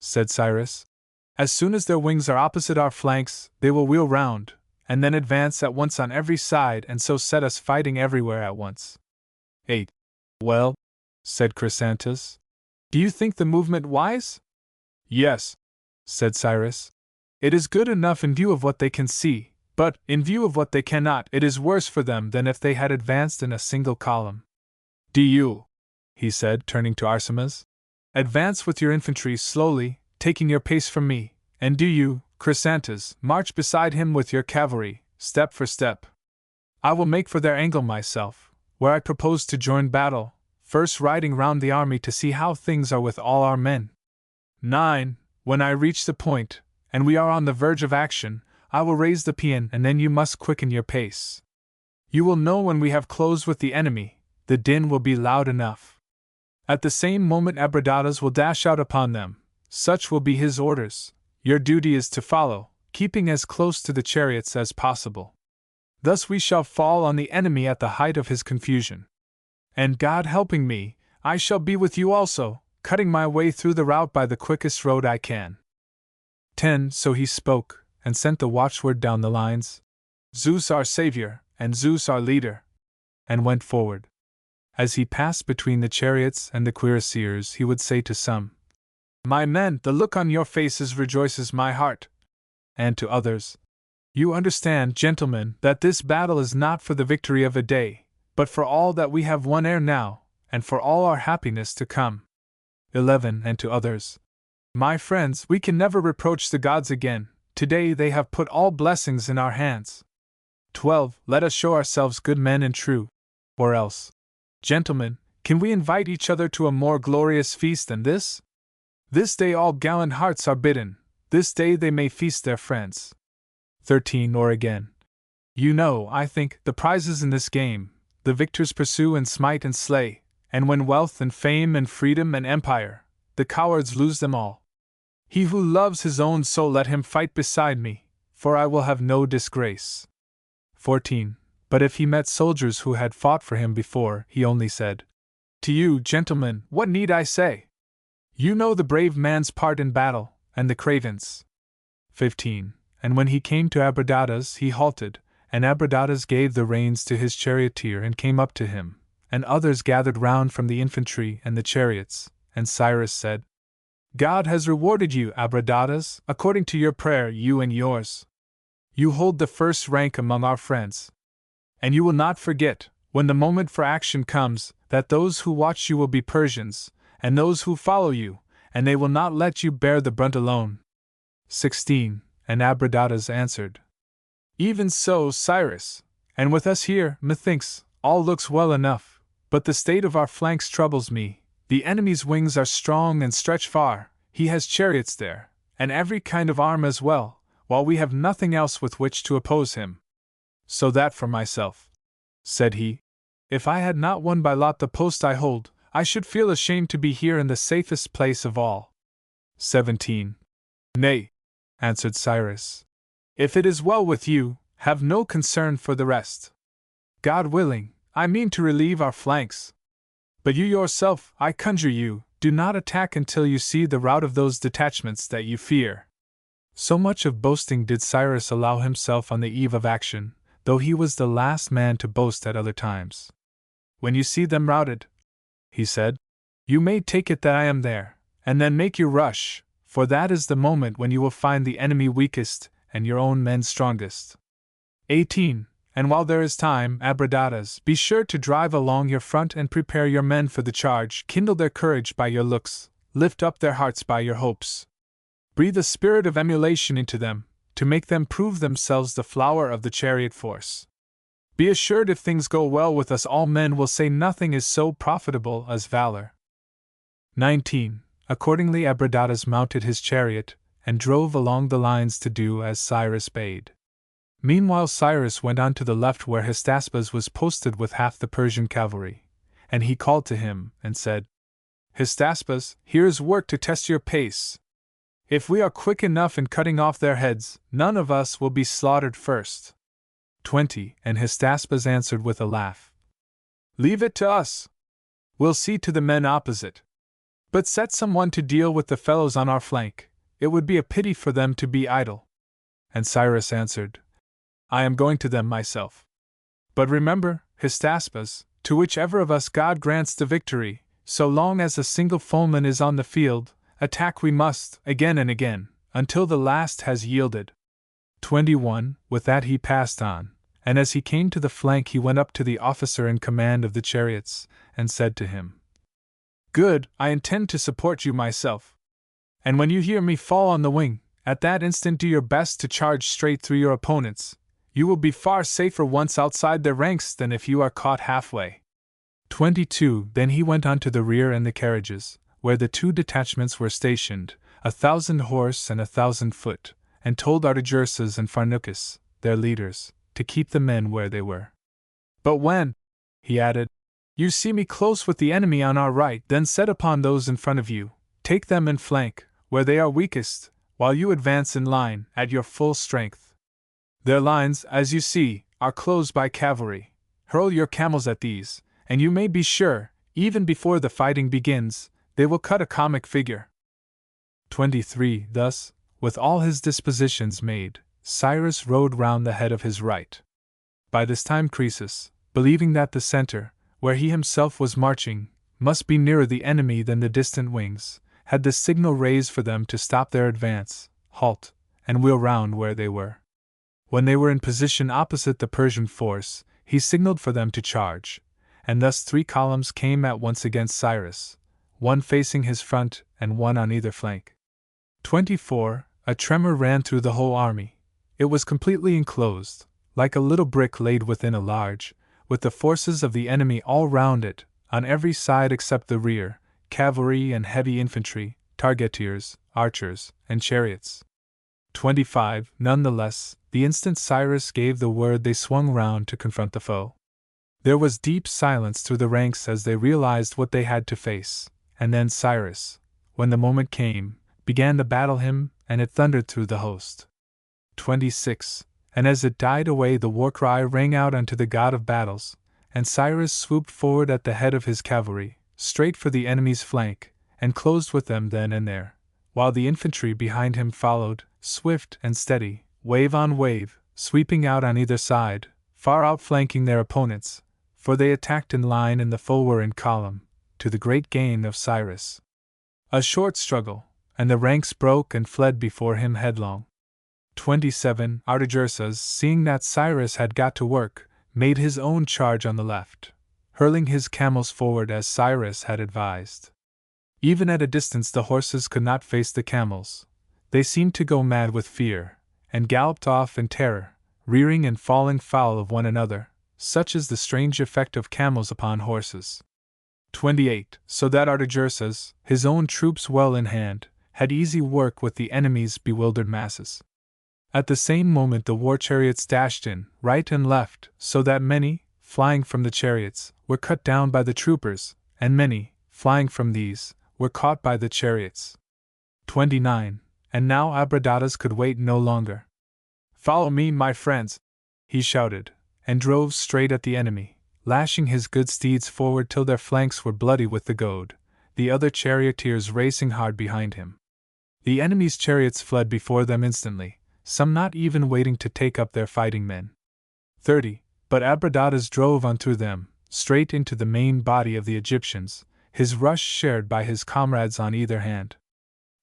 said Cyrus, "as soon as their wings are opposite our flanks, they will wheel round, and then advance at once on every side and so set us fighting everywhere at once." 8. "Well," said Chrysantas, "do you think the movement wise?" "Yes," said Cyrus. "It is good enough in view of what they can see, but, in view of what they cannot, it is worse for them than if they had advanced in a single column. Do you," he said, turning to Arsamas, "advance with your infantry slowly, taking your pace from me, and do you, Chrysantas, march beside him with your cavalry, step for step. I will make for their angle myself, where I propose to join battle, first riding round the army to see how things are with all our men. 9. When I reach the point, and we are on the verge of action, I will raise the paean, and then you must quicken your pace. You will know when we have closed with the enemy, the din will be loud enough. At the same moment Abradatas will dash out upon them, such will be his orders. Your duty is to follow, keeping as close to the chariots as possible. Thus we shall fall on the enemy at the height of his confusion. And God helping me, I shall be with you also, cutting my way through the rout by the quickest road I can." 10. So he spoke, and sent the watchword down the lines, "Zeus our savior, and Zeus our leader," and went forward. As he passed between the chariots and the cuirassiers, he would say to some, "My men, the look on your faces rejoices my heart," and to others, "You understand, gentlemen, that this battle is not for the victory of a day, but for all that we have won ere now, and for all our happiness to come." 11. And to others, "My friends, we can never reproach the gods again, today they have put all blessings in our hands. 12. Let us show ourselves good men and true. Or else, gentlemen, can we invite each other to a more glorious feast than this? This day all gallant hearts are bidden, this day they may feast their friends." 13. Or again, "You know, I think, the prizes in this game. The victors pursue and smite and slay, and win wealth and fame and freedom and empire. The cowards lose them all. He who loves his own soul, let him fight beside me, for I will have no disgrace." 14. But if he met soldiers who had fought for him before, he only said, "To you, gentlemen, what need I say? You know the brave man's part in battle, and the craven's." 15. And when he came to Abradatas, he halted, and Abradatas gave the reins to his charioteer and came up to him, and others gathered round from the infantry and the chariots, and Cyrus said, "God has rewarded you, Abradatas, according to your prayer, you and yours. You hold the first rank among our friends. And you will not forget, when the moment for action comes, that those who watch you will be Persians, and those who follow you, and they will not let you bear the brunt alone." 16. And Abradatas answered, "Even so, Cyrus, and with us here, methinks, all looks well enough, but the state of our flanks troubles me. The enemy's wings are strong and stretch far, he has chariots there, and every kind of arm as well, while we have nothing else with which to oppose him. So that for myself," said he, "if I had not won by lot the post I hold, I should feel ashamed to be here in the safest place of all. 17. Nay, answered Cyrus. If it is well with you, have no concern for the rest. God willing, I mean to relieve our flanks. But you yourself, I conjure you, do not attack until you see the rout of those detachments that you fear. So much of boasting did Cyrus allow himself on the eve of action, though he was the last man to boast at other times. When you see them routed, he said, you may take it that I am there, and then make your rush, for that is the moment when you will find the enemy weakest and your own men strongest. 18. And while there is time, Abradatas, be sure to drive along your front and prepare your men for the charge, kindle their courage by your looks, lift up their hearts by your hopes. Breathe a spirit of emulation into them, to make them prove themselves the flower of the chariot force. Be assured if things go well with us all men will say nothing is so profitable as valor. 19. Accordingly Abradatas mounted his chariot, and drove along the lines to do as Cyrus bade. Meanwhile Cyrus went on to the left where Hystaspes was posted with half the Persian cavalry, and he called to him, and said, Hystaspes, here is work to test your pace. If we are quick enough in cutting off their heads, none of us will be slaughtered first. 20. And Hystaspes answered with a laugh, Leave it to us. We'll see to the men opposite. But set someone to deal with the fellows on our flank, it would be a pity for them to be idle. And Cyrus answered, I am going to them myself. But remember, Hystaspes, to whichever of us God grants the victory, so long as a single foeman is on the field, attack we must, again and again, until the last has yielded. 21. With that he passed on, and as he came to the flank he went up to the officer in command of the chariots, and said to him, Good, I intend to support you myself. And when you hear me fall on the wing, at that instant do your best to charge straight through your opponents. You will be far safer once outside their ranks than if you are caught halfway. 22. Then he went on to the rear and the carriages, where the 2 detachments were stationed, 1,000 horse and 1,000 foot, and told Artagersas and Pharnuchus, their leaders, to keep the men where they were. But when, he added, you see me close with the enemy on our right, then set upon those in front of you, take them in flank, where they are weakest, while you advance in line at your full strength. Their lines, as you see, are closed by cavalry. Hurl your camels at these, and you may be sure, even before the fighting begins, they will cut a comic figure. 23. Thus, with all his dispositions made, Cyrus rode round the head of his right. By this time Croesus, believing that the center, where he himself was marching, must be nearer the enemy than the distant wings, had the signal raised for them to stop their advance, halt, and wheel round where they were. When they were in position opposite the Persian force, he signaled for them to charge, and thus 3 columns came at once against Cyrus, one facing his front and one on either flank. 24. A tremor ran through the whole army. It was completely enclosed, like a little brick laid within a large, with the forces of the enemy all round it, on every side except the rear, cavalry and heavy infantry, targeteers, archers, and chariots. 25. Nonetheless, the instant Cyrus gave the word they swung round to confront the foe. There was deep silence through the ranks as they realized what they had to face, and then Cyrus, when the moment came, began the battle hymn, and it thundered through the host. 26. And as it died away the war cry rang out unto the god of battles, and Cyrus swooped forward at the head of his cavalry, straight for the enemy's flank, and closed with them then and there, while the infantry behind him followed, swift and steady, wave on wave, sweeping out on either side, far outflanking their opponents, for they attacked in line and the foe were in column, to the great gain of Cyrus. A short struggle, and the ranks broke and fled before him headlong. 27. Artagersas, seeing that Cyrus had got to work, made his own charge on the left, hurling his camels forward as Cyrus had advised. Even at a distance the horses could not face the camels. They seemed to go mad with fear, and galloped off in terror, rearing and falling foul of one another, such is the strange effect of camels upon horses. 28. So that Artagersas, his own troops well in hand, had easy work with the enemy's bewildered masses. At the same moment the war chariots dashed in, right and left, so that many, flying from the chariots, were cut down by the troopers, and many, flying from these, were caught by the chariots. 29. And now Abradatas could wait no longer. "Follow me, my friends!" he shouted, and drove straight at the enemy, lashing his good steeds forward till their flanks were bloody with the goad, the other charioteers racing hard behind him. The enemy's chariots fled before them instantly, some not even waiting to take up their fighting men. 30. But Abradatas drove on through them, straight into the main body of the Egyptians, his rush shared by his comrades on either hand.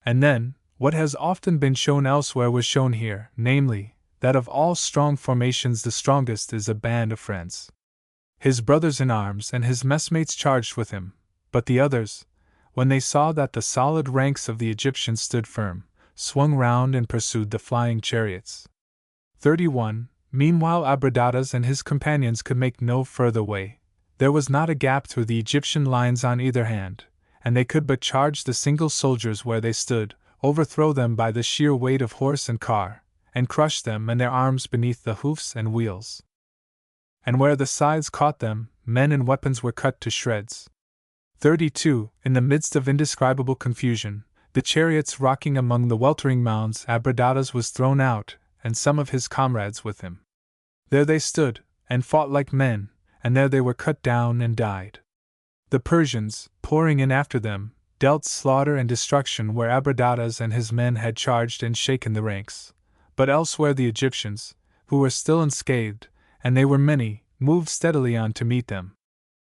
And then, what has often been shown elsewhere was shown here, namely, that of all strong formations the strongest is a band of friends. His brothers in arms and his messmates charged with him, but the others, when they saw that the solid ranks of the Egyptians stood firm, swung round and pursued the flying chariots. 31. Meanwhile Abradatas and his companions could make no further way. There was not a gap through the Egyptian lines on either hand, and they could but charge the single soldiers where they stood, overthrow them by the sheer weight of horse and car, and crush them and their arms beneath the hoofs and wheels. And where the scythes caught them, men and weapons were cut to shreds. 32. In the midst of indescribable confusion, the chariots rocking among the weltering mounds, Abradatas was thrown out, and some of his comrades with him. There they stood, and fought like men, and there they were cut down and died. The Persians, pouring in after them, dealt slaughter and destruction where Abradatas and his men had charged and shaken the ranks, but elsewhere the Egyptians, who were still unscathed, and they were many, moved steadily on to meet them.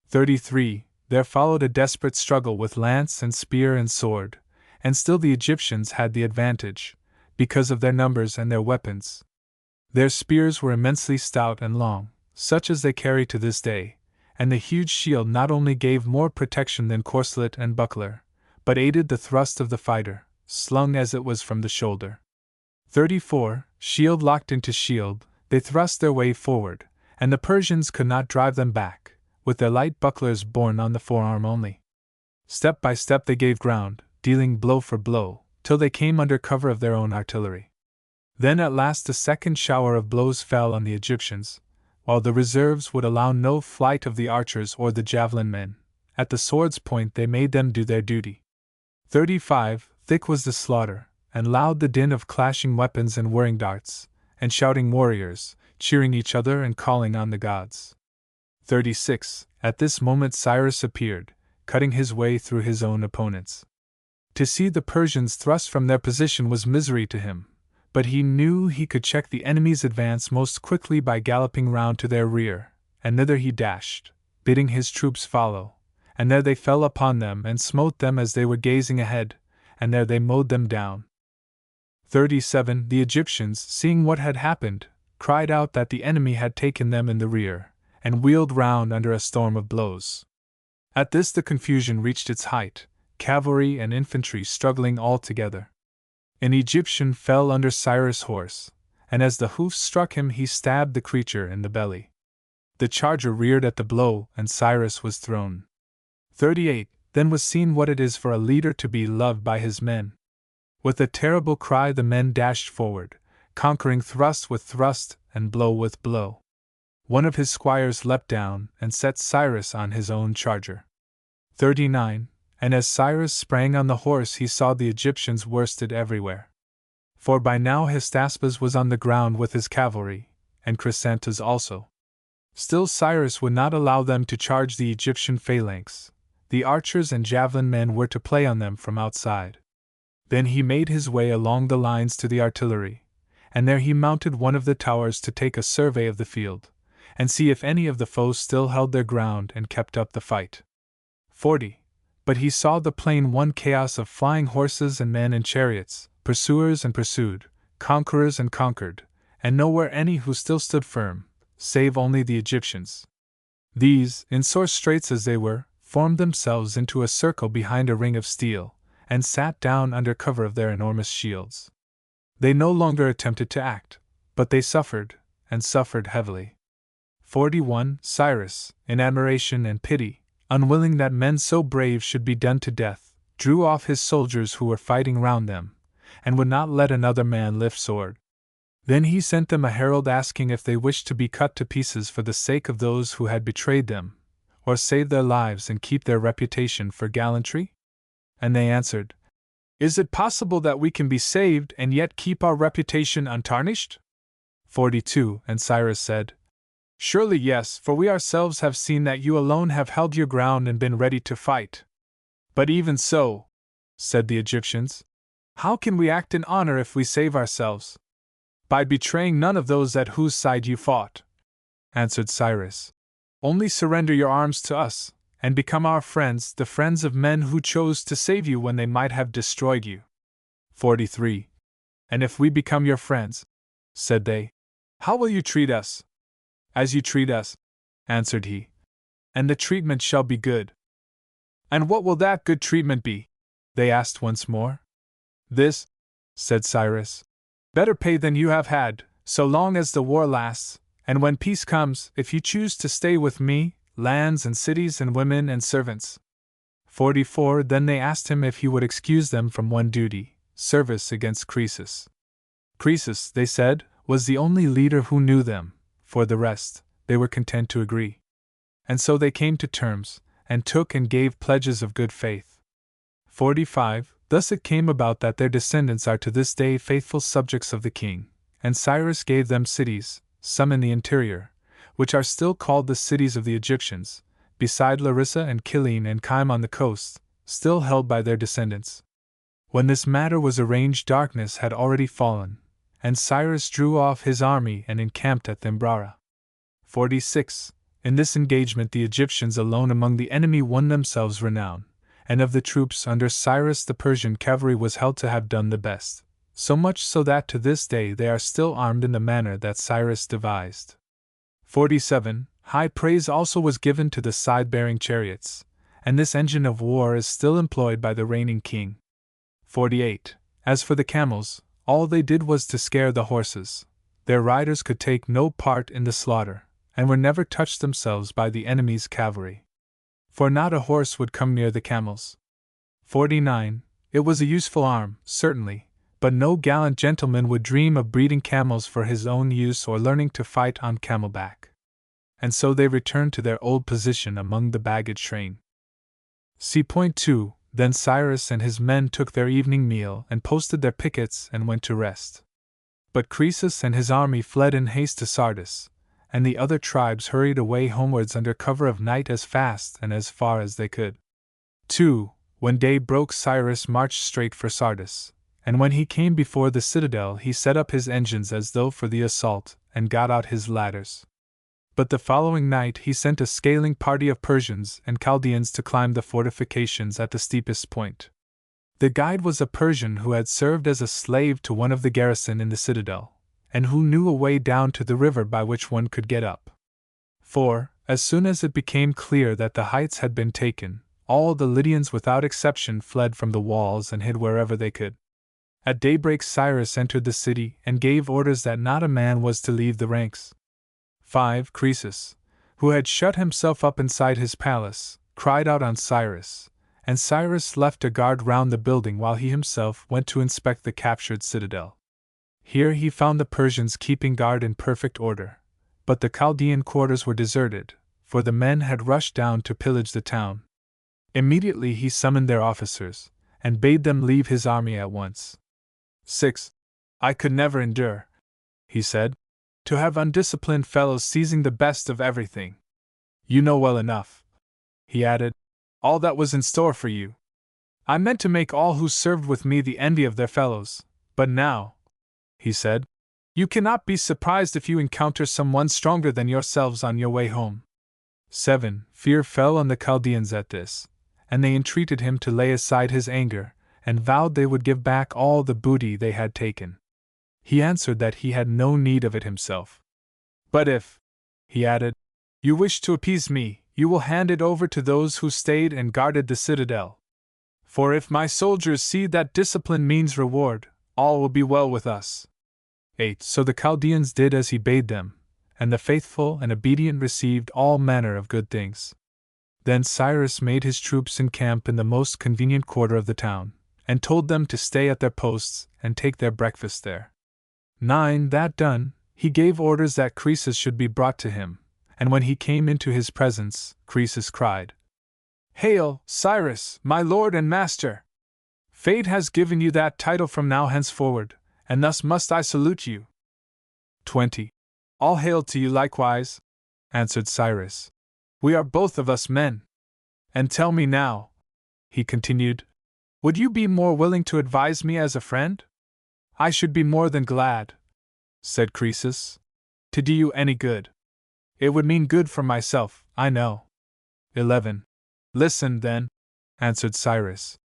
33. There followed a desperate struggle with lance and spear and sword, and still the Egyptians had the advantage, because of their numbers and their weapons. Their spears were immensely stout and long, such as they carry to this day, and the huge shield not only gave more protection than corselet and buckler, but aided the thrust of the fighter, slung as it was from the shoulder. 34. Shield locked into shield, they thrust their way forward, and the Persians could not drive them back, with their light bucklers borne on the forearm only. Step by step they gave ground, dealing blow for blow, till they came under cover of their own artillery. Then at last a second shower of blows fell on the Egyptians, while the reserves would allow no flight of the archers or the javelin men. At the sword's point they made them do their duty. 35. Thick was the slaughter, and loud the din of clashing weapons and whirring darts, and shouting warriors, cheering each other and calling on the gods. 36. At this moment Cyrus appeared, cutting his way through his own opponents. To see the Persians thrust from their position was misery to him, but he knew he could check the enemy's advance most quickly by galloping round to their rear, and thither he dashed, bidding his troops follow, and there they fell upon them and smote them as they were gazing ahead, and there they mowed them down. 37. The Egyptians, seeing what had happened, cried out that the enemy had taken them in the rear, and wheeled round under a storm of blows. At this the confusion reached its height, cavalry and infantry struggling all together. An Egyptian fell under Cyrus' horse, and as the hoofs struck him he stabbed the creature in the belly. The charger reared at the blow, and Cyrus was thrown. 38. Then was seen what it is for a leader to be loved by his men. With a terrible cry the men dashed forward, conquering thrust with thrust and blow with blow. One of his squires leapt down and set Cyrus on his own charger. 39. And as Cyrus sprang on the horse he saw the Egyptians worsted everywhere. For by now Hystaspes was on the ground with his cavalry, and Chrysantas also. Still Cyrus would not allow them to charge the Egyptian phalanx. The archers and javelin men were to play on them from outside. Then he made his way along the lines to the artillery, and there he mounted one of the towers to take a survey of the field, and see if any of the foes still held their ground and kept up the fight. 40. But he saw the plain one chaos of flying horses and men and chariots, pursuers and pursued, conquerors and conquered, and nowhere any who still stood firm, save only the Egyptians. These, in sore straits as they were, formed themselves into a circle behind a ring of steel, and sat down under cover of their enormous shields. They no longer attempted to act, but they suffered, and suffered heavily. 41. Cyrus, in admiration and pity, unwilling that men so brave should be done to death, drew off his soldiers who were fighting round them, and would not let another man lift sword. Then he sent them a herald asking if they wished to be cut to pieces for the sake of those who had betrayed them, or save their lives and keep their reputation for gallantry? And they answered, Is it possible that we can be saved and yet keep our reputation untarnished? 42. And Cyrus said, Surely yes, for we ourselves have seen that you alone have held your ground and been ready to fight. But even so, said the Egyptians, how can we act in honor if we save ourselves? By betraying none of those at whose side you fought, answered Cyrus. Only surrender your arms to us, and become our friends, the friends of men who chose to save you when they might have destroyed you. 43. And if we become your friends, said they, how will you treat us? As you treat us, answered he, and the treatment shall be good. And what will that good treatment be? They asked once more. This, said Cyrus, better pay than you have had, so long as the war lasts, and when peace comes, if you choose to stay with me, lands and cities and women and servants. 44. Then they asked him if he would excuse them from one duty, service against Croesus. Croesus, they said, was the only leader who knew them. For the rest, they were content to agree. And so they came to terms, and took and gave pledges of good faith. 45. Thus it came about that their descendants are to this day faithful subjects of the king, and Cyrus gave them cities, some in the interior, which are still called the cities of the Egyptians, beside Larissa and Kyllene and Kyme on the coast, still held by their descendants. When this matter was arranged, darkness had already fallen, and Cyrus drew off his army and encamped at Thymbrara. 46. In this engagement the Egyptians alone among the enemy won themselves renown, and of the troops under Cyrus the Persian cavalry was held to have done the best, so much so that to this day they are still armed in the manner that Cyrus devised. 47. High praise also was given to the side-bearing chariots, and this engine of war is still employed by the reigning king. 48. As for the camels, all they did was to scare the horses. Their riders could take no part in the slaughter, and were never touched themselves by the enemy's cavalry. For not a horse would come near the camels. 49. It was a useful arm, certainly, but no gallant gentleman would dream of breeding camels for his own use or learning to fight on camelback. And so they returned to their old position among the baggage train. See point 2. Then Cyrus and his men took their evening meal and posted their pickets and went to rest. But Croesus and his army fled in haste to Sardis, and the other tribes hurried away homewards under cover of night as fast and as far as they could. 2. When day broke, Cyrus marched straight for Sardis, and when he came before the citadel he set up his engines as though for the assault, and got out his ladders. But the following night he sent a scaling party of Persians and Chaldeans to climb the fortifications at the steepest point. The guide was a Persian who had served as a slave to one of the garrison in the citadel, and who knew a way down to the river by which one could get up. 4. As soon as it became clear that the heights had been taken, all the Lydians without exception fled from the walls and hid wherever they could. At daybreak Cyrus entered the city and gave orders that not a man was to leave the ranks. 5. Croesus, who had shut himself up inside his palace, cried out on Cyrus, and Cyrus left a guard round the building while he himself went to inspect the captured citadel. Here he found the Persians keeping guard in perfect order, but the Chaldean quarters were deserted, for the men had rushed down to pillage the town. Immediately he summoned their officers, and bade them leave his army at once. 6. I could never endure, he said, to have undisciplined fellows seizing the best of everything. You know well enough, he added, all that was in store for you. I meant to make all who served with me the envy of their fellows, but now, he said, you cannot be surprised if you encounter someone stronger than yourselves on your way home. 7. Fear fell on the Chaldeans at this, and they entreated him to lay aside his anger, and vowed they would give back all the booty they had taken. He answered that he had no need of it himself. But if, he added, you wish to appease me, you will hand it over to those who stayed and guarded the citadel. For if my soldiers see that discipline means reward, all will be well with us. 8. So the Chaldeans did as he bade them, and the faithful and obedient received all manner of good things. Then Cyrus made his troops encamp in the most convenient quarter of the town, and told them to stay at their posts and take their breakfast there. 9. That done, he gave orders that Croesus should be brought to him, and when he came into his presence, Croesus cried, "Hail, Cyrus, my lord and master! Fate has given you that title from now henceforward, and thus must I salute you." 20. "All hail to you likewise," answered Cyrus. "We are both of us men. And tell me now," he continued, "would you be more willing to advise me as a friend?" "I should be more than glad," said Croesus, "to do you any good. It would mean good for myself, I know." 11. "Listen, then," answered Cyrus.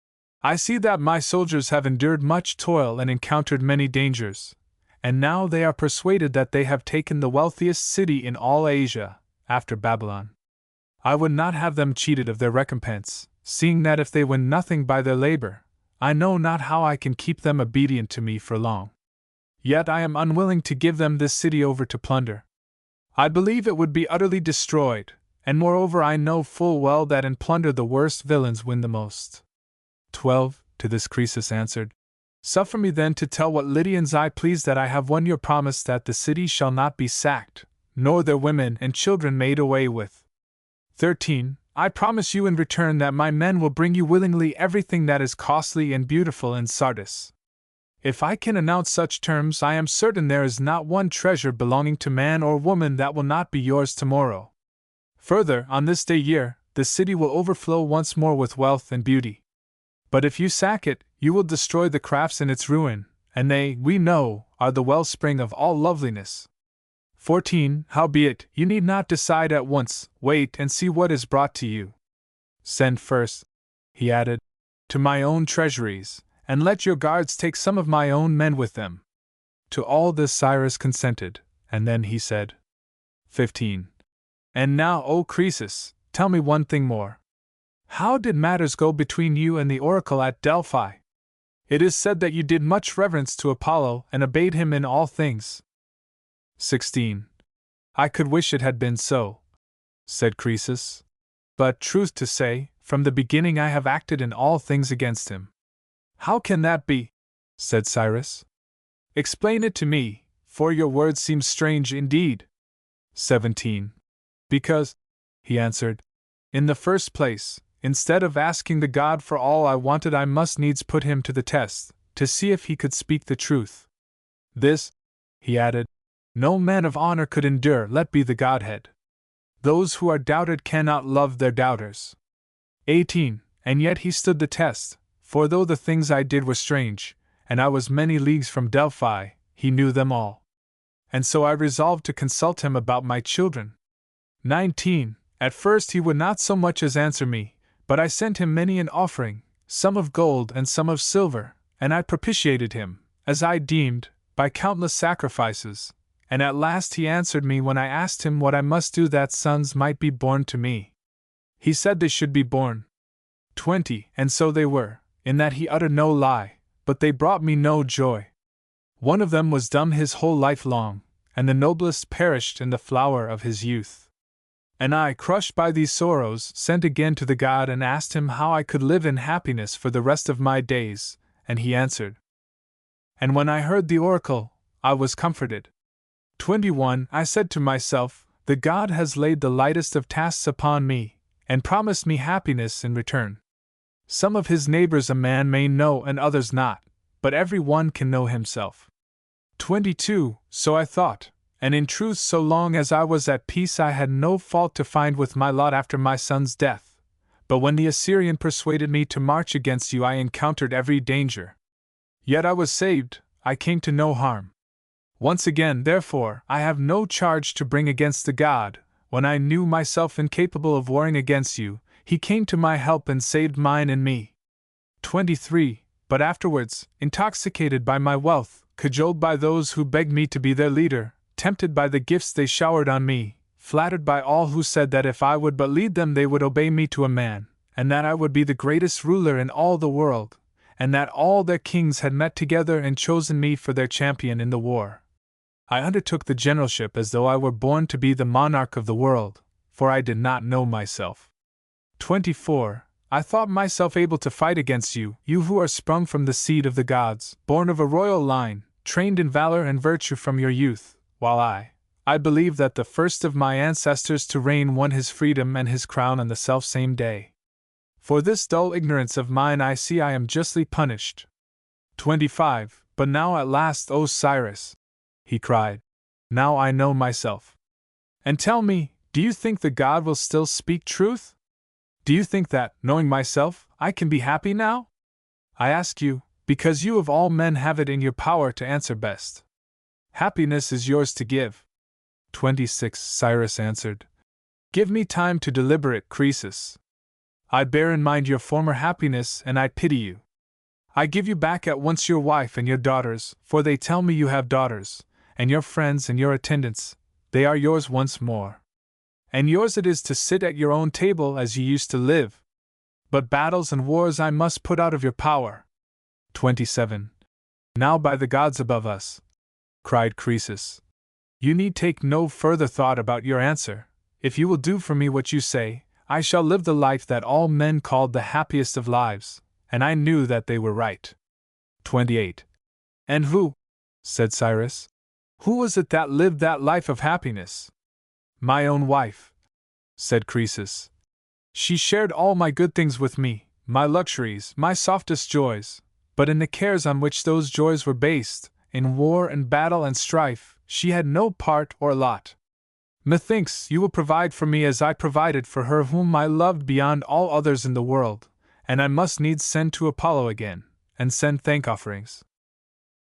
"I see that my soldiers have endured much toil and encountered many dangers, and now they are persuaded that they have taken the wealthiest city in all Asia, after Babylon. I would not have them cheated of their recompense, seeing that if they win nothing by their labor, I know not how I can keep them obedient to me for long. Yet I am unwilling to give them this city over to plunder. I believe it would be utterly destroyed, and moreover I know full well that in plunder the worst villains win the most." 12. To this Croesus answered, "Suffer me then to tell what Lydians I please that I have won your promise that the city shall not be sacked, nor their women and children made away with. 13. I promise you in return that my men will bring you willingly everything that is costly and beautiful in Sardis. If I can announce such terms, I am certain there is not one treasure belonging to man or woman that will not be yours tomorrow. Further, on this day year, the city will overflow once more with wealth and beauty. But if you sack it, you will destroy the crafts in its ruin, and they, we know, are the wellspring of all loveliness. 14. Howbeit, you need not decide at once, wait and see what is brought to you. Send first," he added, "to my own treasuries, and let your guards take some of my own men with them." To all this Cyrus consented, and then he said, 15. "And now, O Croesus, tell me one thing more. How did matters go between you and the oracle at Delphi? It is said that you did much reverence to Apollo and obeyed him in all things." 16. "I could wish it had been so," said Croesus. "But, truth to say, from the beginning I have acted in all things against him." "How can that be?" said Cyrus. "Explain it to me, for your words seem strange indeed." 17. "Because," he answered, "in the first place, instead of asking the god for all I wanted, I must needs put him to the test, to see if he could speak the truth. This," he added, "no man of honor could endure, let be the Godhead. Those who are doubted cannot love their doubters." 18. "And yet he stood the test, for though the things I did were strange, and I was many leagues from Delphi, he knew them all. And so I resolved to consult him about my children." 19. "At first he would not so much as answer me, but I sent him many an offering, some of gold and some of silver, and I propitiated him, as I deemed, by countless sacrifices. And at last he answered me when I asked him what I must do that sons might be born to me. He said they should be born. 20. And so they were, in that he uttered no lie, but they brought me no joy. One of them was dumb his whole life long, and the noblest perished in the flower of his youth. And I, crushed by these sorrows, sent again to the god and asked him how I could live in happiness for the rest of my days, and he answered. And when I heard the oracle, I was comforted. 21. I said to myself, the god has laid the lightest of tasks upon me, and promised me happiness in return. Some of his neighbors a man may know and others not, but every one can know himself. 22. So I thought, and in truth so long as I was at peace I had no fault to find with my lot after my son's death. But when the Assyrian persuaded me to march against you I encountered every danger. Yet I was saved, I came to no harm. Once again, therefore, I have no charge to bring against the god. When I knew myself incapable of warring against you, he came to my help and saved mine and me. 23. But afterwards, intoxicated by my wealth, cajoled by those who begged me to be their leader, tempted by the gifts they showered on me, flattered by all who said that if I would but lead them they would obey me to a man, and that I would be the greatest ruler in all the world, and that all their kings had met together and chosen me for their champion in the war, I undertook the generalship as though I were born to be the monarch of the world, for I did not know myself. 24. I thought myself able to fight against you, you who are sprung from the seed of the gods, born of a royal line, trained in valor and virtue from your youth, while I, I believe that the first of my ancestors to reign won his freedom and his crown on the selfsame day. For this dull ignorance of mine I see I am justly punished. 25. But now at last, O Cyrus, he cried, now I know myself. And tell me, do you think the God will still speak truth? Do you think that, knowing myself, I can be happy now? I ask you, because you of all men have it in your power to answer best. Happiness is yours to give. 26. Cyrus answered, give me time to deliberate, Croesus. I bear in mind your former happiness and I pity you. I give you back at once your wife and your daughters, for they tell me you have daughters, and your friends and your attendants, they are yours once more. And yours it is to sit at your own table as you used to live. But battles and wars I must put out of your power. 27. Now by the gods above us, cried Croesus, you need take no further thought about your answer. If you will do for me what you say, I shall live the life that all men called the happiest of lives, and I knew that they were right. 28. And who, said Cyrus, who was it that lived that life of happiness? My own wife, said Croesus. She shared all my good things with me, my luxuries, my softest joys, but in the cares on which those joys were based, in war and battle and strife, she had no part or lot. Methinks you will provide for me as I provided for her whom I loved beyond all others in the world, and I must needs send to Apollo again, and send thank offerings.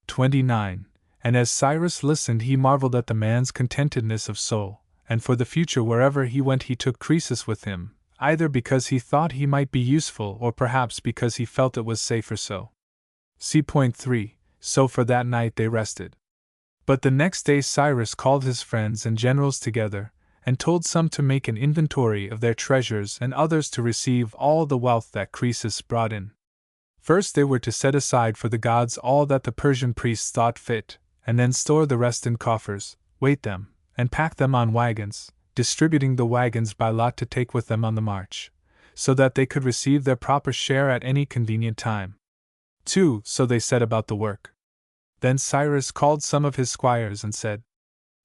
29. And as Cyrus listened he marveled at the man's contentedness of soul, and for the future wherever he went he took Croesus with him, either because he thought he might be useful or perhaps because he felt it was safer so. See point 3. So for that night they rested. But the next day Cyrus called his friends and generals together, and told some to make an inventory of their treasures and others to receive all the wealth that Croesus brought in. First they were to set aside for the gods all that the Persian priests thought fit, and then store the rest in coffers, weight them, and pack them on wagons, distributing the wagons by lot to take with them on the march, so that they could receive their proper share at any convenient time. 2. So they set about the work. Then Cyrus called some of his squires and said,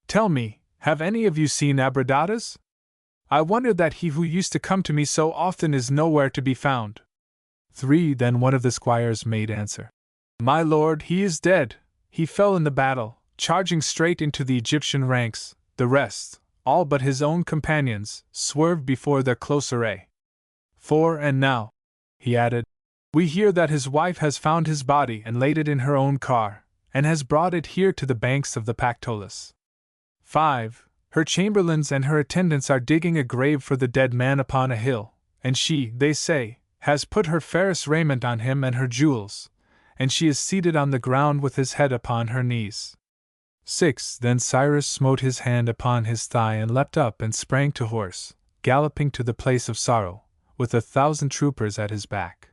tell me, have any of you seen Abradatas? I wonder that he who used to come to me so often is nowhere to be found. 3. Then one of the squires made answer, my lord, he is dead. He fell in the battle, charging straight into the Egyptian ranks. The rest, all but his own companions, swerved before their close array. 4. And now, he added, we hear that his wife has found his body and laid it in her own car, and has brought it here to the banks of the Pactolus. 5. Her chamberlains and her attendants are digging a grave for the dead man upon a hill, and she, they say, has put her fairest raiment on him and her jewels, and she is seated on the ground with his head upon her knees. 6. Then Cyrus smote his hand upon his thigh and leapt up and sprang to horse, galloping to the place of sorrow, with 1,000 troopers at his back.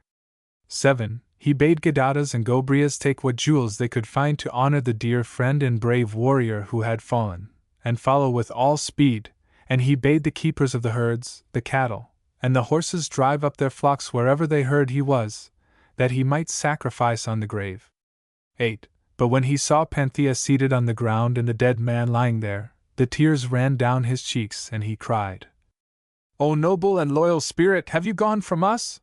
7. He bade Gadatas and Gobryas take what jewels they could find to honor the dear friend and brave warrior who had fallen, and follow with all speed, and he bade the keepers of the herds, the cattle, and the horses drive up their flocks wherever they heard he was, that he might sacrifice on the grave. 8. But when he saw Panthea seated on the ground and the dead man lying there, the tears ran down his cheeks and he cried, O noble and loyal spirit, have you gone from us?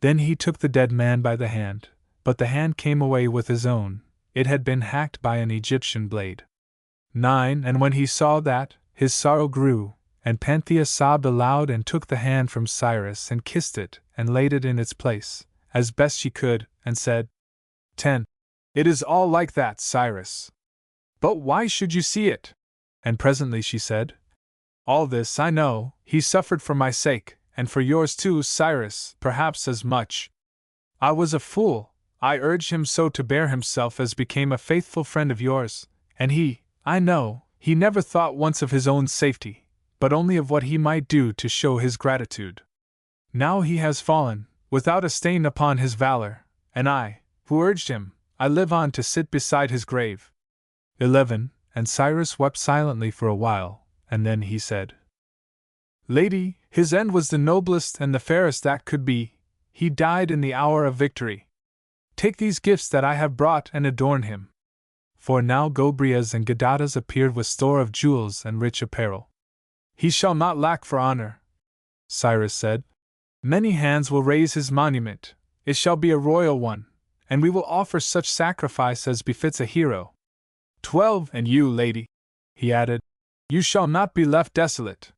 Then he took the dead man by the hand, but the hand came away with his own, it had been hacked by an Egyptian blade. 9. And when he saw that, his sorrow grew, and Panthea sobbed aloud and took the hand from Cyrus and kissed it, and laid it in its place, as best she could, and said, 10. It is all like that, Cyrus. But why should you see it? And presently she said, all this I know, he suffered for my sake, and for yours too, Cyrus, perhaps as much. I was a fool, I urged him so to bear himself as became a faithful friend of yours, and he, I know, he never thought once of his own safety, but only of what he might do to show his gratitude. Now he has fallen, without a stain upon his valor, and I, who urged him, I live on to sit beside his grave. 11. And Cyrus wept silently for a while, and then he said, Lady, his end was the noblest and the fairest that could be, he died in the hour of victory. Take these gifts that I have brought and adorn him. for now Gobrias and Gadatas appeared with store of jewels and rich apparel. "He shall not lack for honor," Cyrus said. "Many hands will raise his monument, it shall be a royal one, and we will offer such sacrifice as befits a hero. 12 And you, lady," he added, "you shall not be left desolate.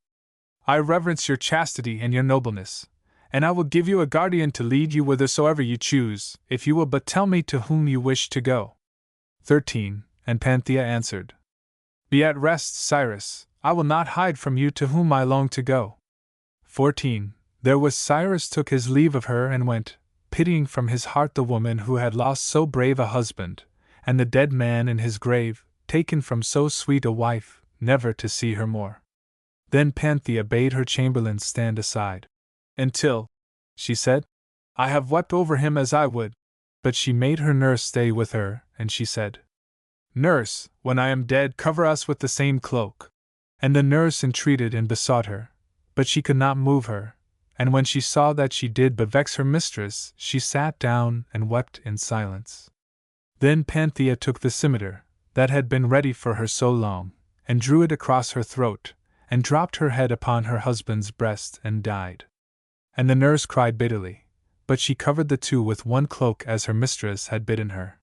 I reverence your chastity and your nobleness, and I will give you a guardian to lead you whithersoever you choose, if you will but tell me to whom you wish to go." 13 And Panthea answered, "Be at rest, Cyrus, I will not hide from you to whom I long to go." 14 Therewith Cyrus took his leave of her and went, pitying from his heart the woman who had lost so brave a husband, and the dead man in his grave, taken from so sweet a wife, never to see her more. Then Panthea bade her chamberlain stand aside. "Until," she said, "I have wept over him as I would." But she made her nurse stay with her, and she said, "Nurse, when I am dead, cover us with the same cloak." And the nurse entreated and besought her, but she could not move her, and when she saw that she did but vex her mistress, she sat down and wept in silence. Then Panthea took the scimitar, that had been ready for her so long, and drew it across her throat, and dropped her head upon her husband's breast and died. And the nurse cried bitterly, but she covered the two with one cloak as her mistress had bidden her.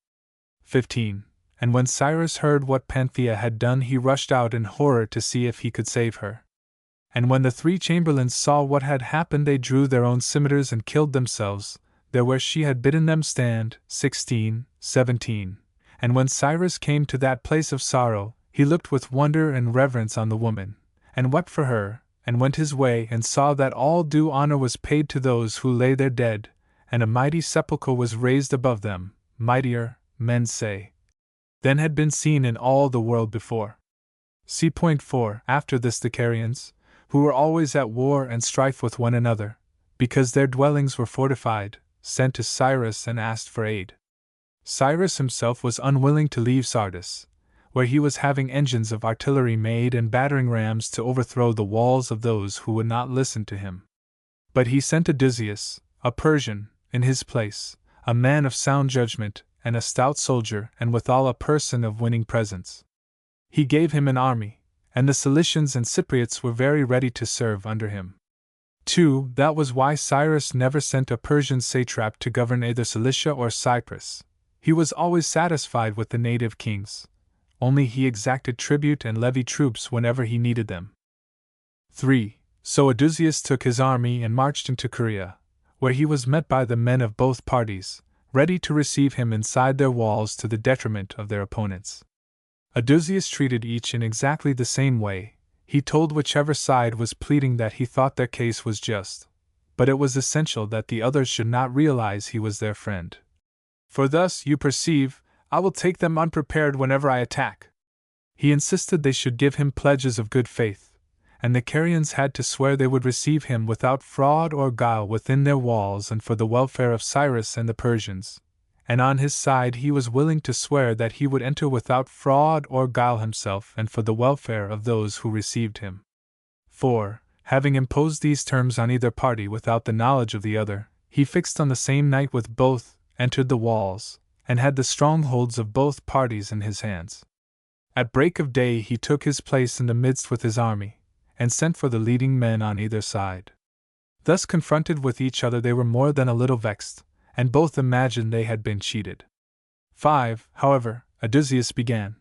15 And when Cyrus heard what Panthea had done, he rushed out in horror to see if he could save her. And when the 3 chamberlains saw what had happened, they drew their own scimitars and killed themselves, there where she had bidden them stand. 16 17 And when Cyrus came to that place of sorrow, he looked with wonder and reverence on the woman, and wept for her, and went his way, and saw that all due honor was paid to those who lay there dead, and a mighty sepulchre was raised above them, mightier, men say, than had been seen in all the world before. C.4 After this the Carians, who were always at war and strife with one another, because their dwellings were fortified, sent to Cyrus and asked for aid. Cyrus himself was unwilling to leave Sardis, where he was having engines of artillery made and battering rams to overthrow the walls of those who would not listen to him. But he sent Odysseus, a Persian, in his place, a man of sound judgment, and a stout soldier, and withal a person of winning presence. He gave him an army, and the Cilicians and Cypriots were very ready to serve under him. 2 That was why Cyrus never sent a Persian satrap to govern either Cilicia or Cyprus. He was always satisfied with the native kings. Only he exacted tribute and levied troops whenever he needed them. 3 So Odysseus took his army and marched into Caria, where he was met by the men of both parties, ready to receive him inside their walls to the detriment of their opponents. Odysseus treated each in exactly the same way. He told whichever side was pleading that he thought their case was just, but it was essential that the others should not realize he was their friend. "For thus, you perceive, I will take them unprepared whenever I attack." He insisted they should give him pledges of good faith, and the Carians had to swear they would receive him without fraud or guile within their walls and for the welfare of Cyrus and the Persians, and on his side he was willing to swear that he would enter without fraud or guile himself and for the welfare of those who received him. 4 Having imposed these terms on either party without the knowledge of the other, he fixed on the same night with both, entered the walls, and had the strongholds of both parties in his hands. At break of day he took his place in the midst with his army, and sent for the leading men on either side. Thus confronted with each other they were more than a little vexed, and both imagined they had been cheated. 5 However, Odysseus began,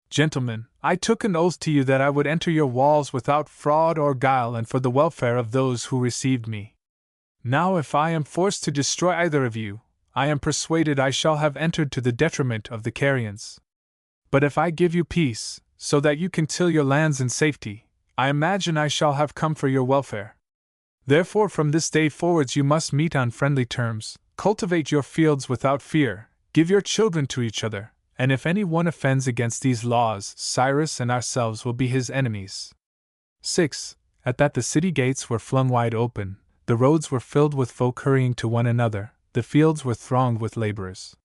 "Gentlemen, I took an oath to you that I would enter your walls without fraud or guile and for the welfare of those who received me. Now if I am forced to destroy either of you, I am persuaded I shall have entered to the detriment of the Carians. But if I give you peace, so that you can till your lands in safety, I imagine I shall have come for your welfare. Therefore from this day forwards you must meet on friendly terms, cultivate your fields without fear, give your children to each other, and if any one offends against these laws, Cyrus and ourselves will be his enemies." 6 At that the city gates were flung wide open, the roads were filled with folk hurrying to one another, the fields were thronged with laborers.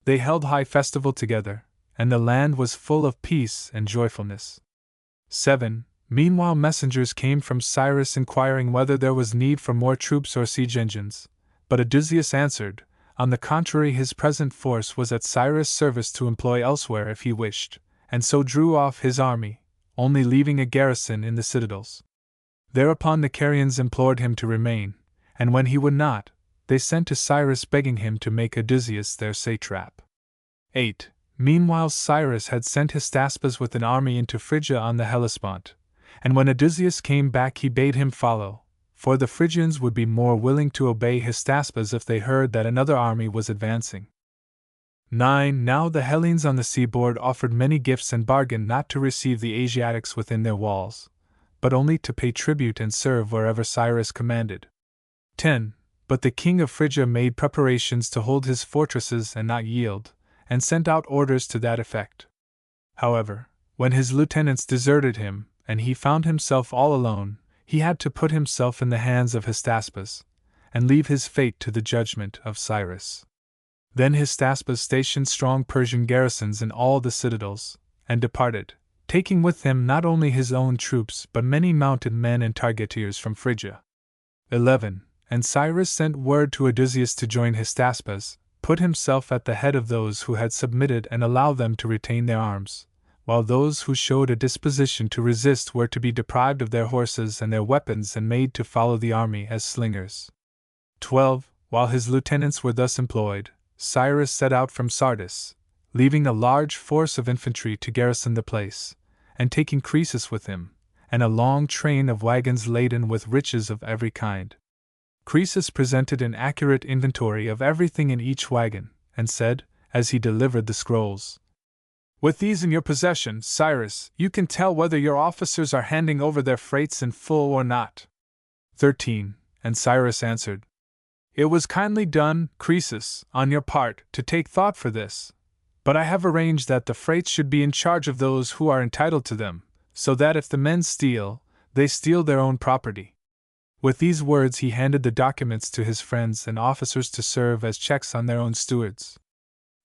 They held high festival together, and the land was full of peace and joyfulness. 7 Meanwhile messengers came from Cyrus inquiring whether there was need for more troops or siege engines, but Odysseus answered, On the contrary, his present force was at Cyrus' service to employ elsewhere if he wished, and so drew off his army, only leaving a garrison in the citadels. Thereupon the Carians implored him to remain, and when he would not, they sent to Cyrus begging him to make Odysseus their satrap. 8. Meanwhile Cyrus had sent Hystaspes with an army into Phrygia on the Hellespont, and when Odysseus came back he bade him follow, for the Phrygians would be more willing to obey Hystaspes if they heard that another army was advancing. 9. Now the Hellenes on the seaboard offered many gifts and bargained not to receive the Asiatics within their walls, but only to pay tribute and serve wherever Cyrus commanded. 10. But the king of Phrygia made preparations to hold his fortresses and not yield, and sent out orders to that effect. However, when his lieutenants deserted him, and he found himself all alone, he had to put himself in the hands of Hystaspes, and leave his fate to the judgment of Cyrus. Then Hystaspes stationed strong Persian garrisons in all the citadels, and departed, taking with him not only his own troops but many mounted men and targeteers from Phrygia. 11. And Cyrus sent word to Odysseus to join Hystaspes, put himself at the head of those who had submitted and allow them to retain their arms, while those who showed a disposition to resist were to be deprived of their horses and their weapons and made to follow the army as slingers. 12. While his lieutenants were thus employed, Cyrus set out from Sardis, leaving a large force of infantry to garrison the place, and taking Croesus with him, and a long train of wagons laden with riches of every kind. Croesus presented an accurate inventory of everything in each wagon, and said, as he delivered the scrolls, "With these in your possession, Cyrus, you can tell whether your officers are handing over their freights in full or not." 13. And Cyrus answered, "It was kindly done, Croesus, on your part, to take thought for this, but I have arranged that the freights should be in charge of those who are entitled to them, so that if the men steal, they steal their own property." With these words he handed the documents to his friends and officers to serve as checks on their own stewards.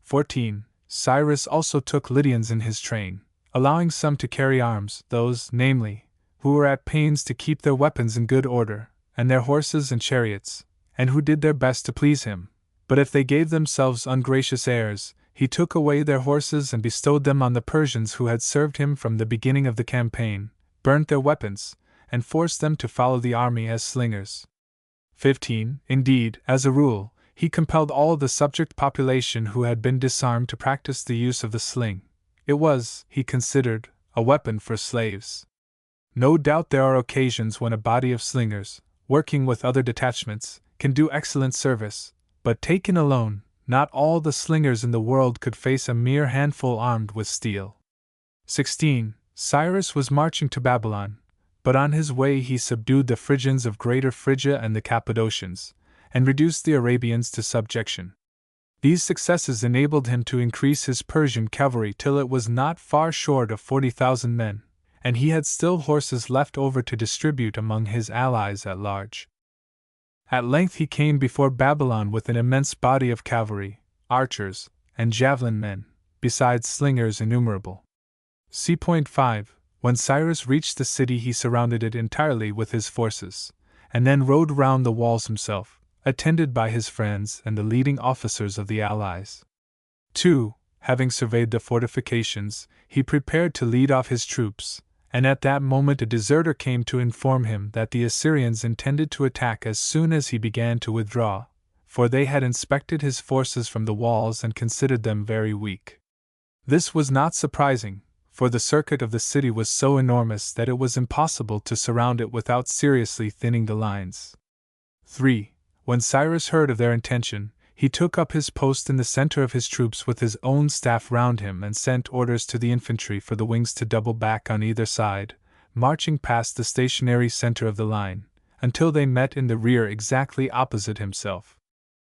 14. Cyrus also took Lydians in his train, allowing some to carry arms, those, namely, who were at pains to keep their weapons in good order, and their horses and chariots, and who did their best to please him, but if they gave themselves ungracious airs, he took away their horses and bestowed them on the Persians who had served him from the beginning of the campaign, burnt their weapons, and forced them to follow the army as slingers. 15. Indeed, as a rule, he compelled all the subject population who had been disarmed to practice the use of the sling. It was, he considered, a weapon for slaves. No doubt there are occasions when a body of slingers, working with other detachments, can do excellent service, but taken alone, not all the slingers in the world could face a mere handful armed with steel. 16. Cyrus was marching to Babylon, but on his way he subdued the Phrygians of Greater Phrygia and the Cappadocians, and reduced the Arabians to subjection. These successes enabled him to increase his Persian cavalry till it was not far short of 40,000 men, and he had still horses left over to distribute among his allies at large. At length he came before Babylon with an immense body of cavalry, archers, and javelin men, besides slingers innumerable. C.5. When Cyrus reached the city he surrounded it entirely with his forces, and then rode round the walls himself, attended by his friends and the leading officers of the allies. 2. Having surveyed the fortifications, he prepared to lead off his troops, and at that moment a deserter came to inform him that the Assyrians intended to attack as soon as he began to withdraw, for they had inspected his forces from the walls and considered them very weak. This was not surprising, for the circuit of the city was so enormous that it was impossible to surround it without seriously thinning the lines. 3. When Cyrus heard of their intention, he took up his post in the center of his troops with his own staff round him and sent orders to the infantry for the wings to double back on either side, marching past the stationary center of the line, until they met in the rear exactly opposite himself.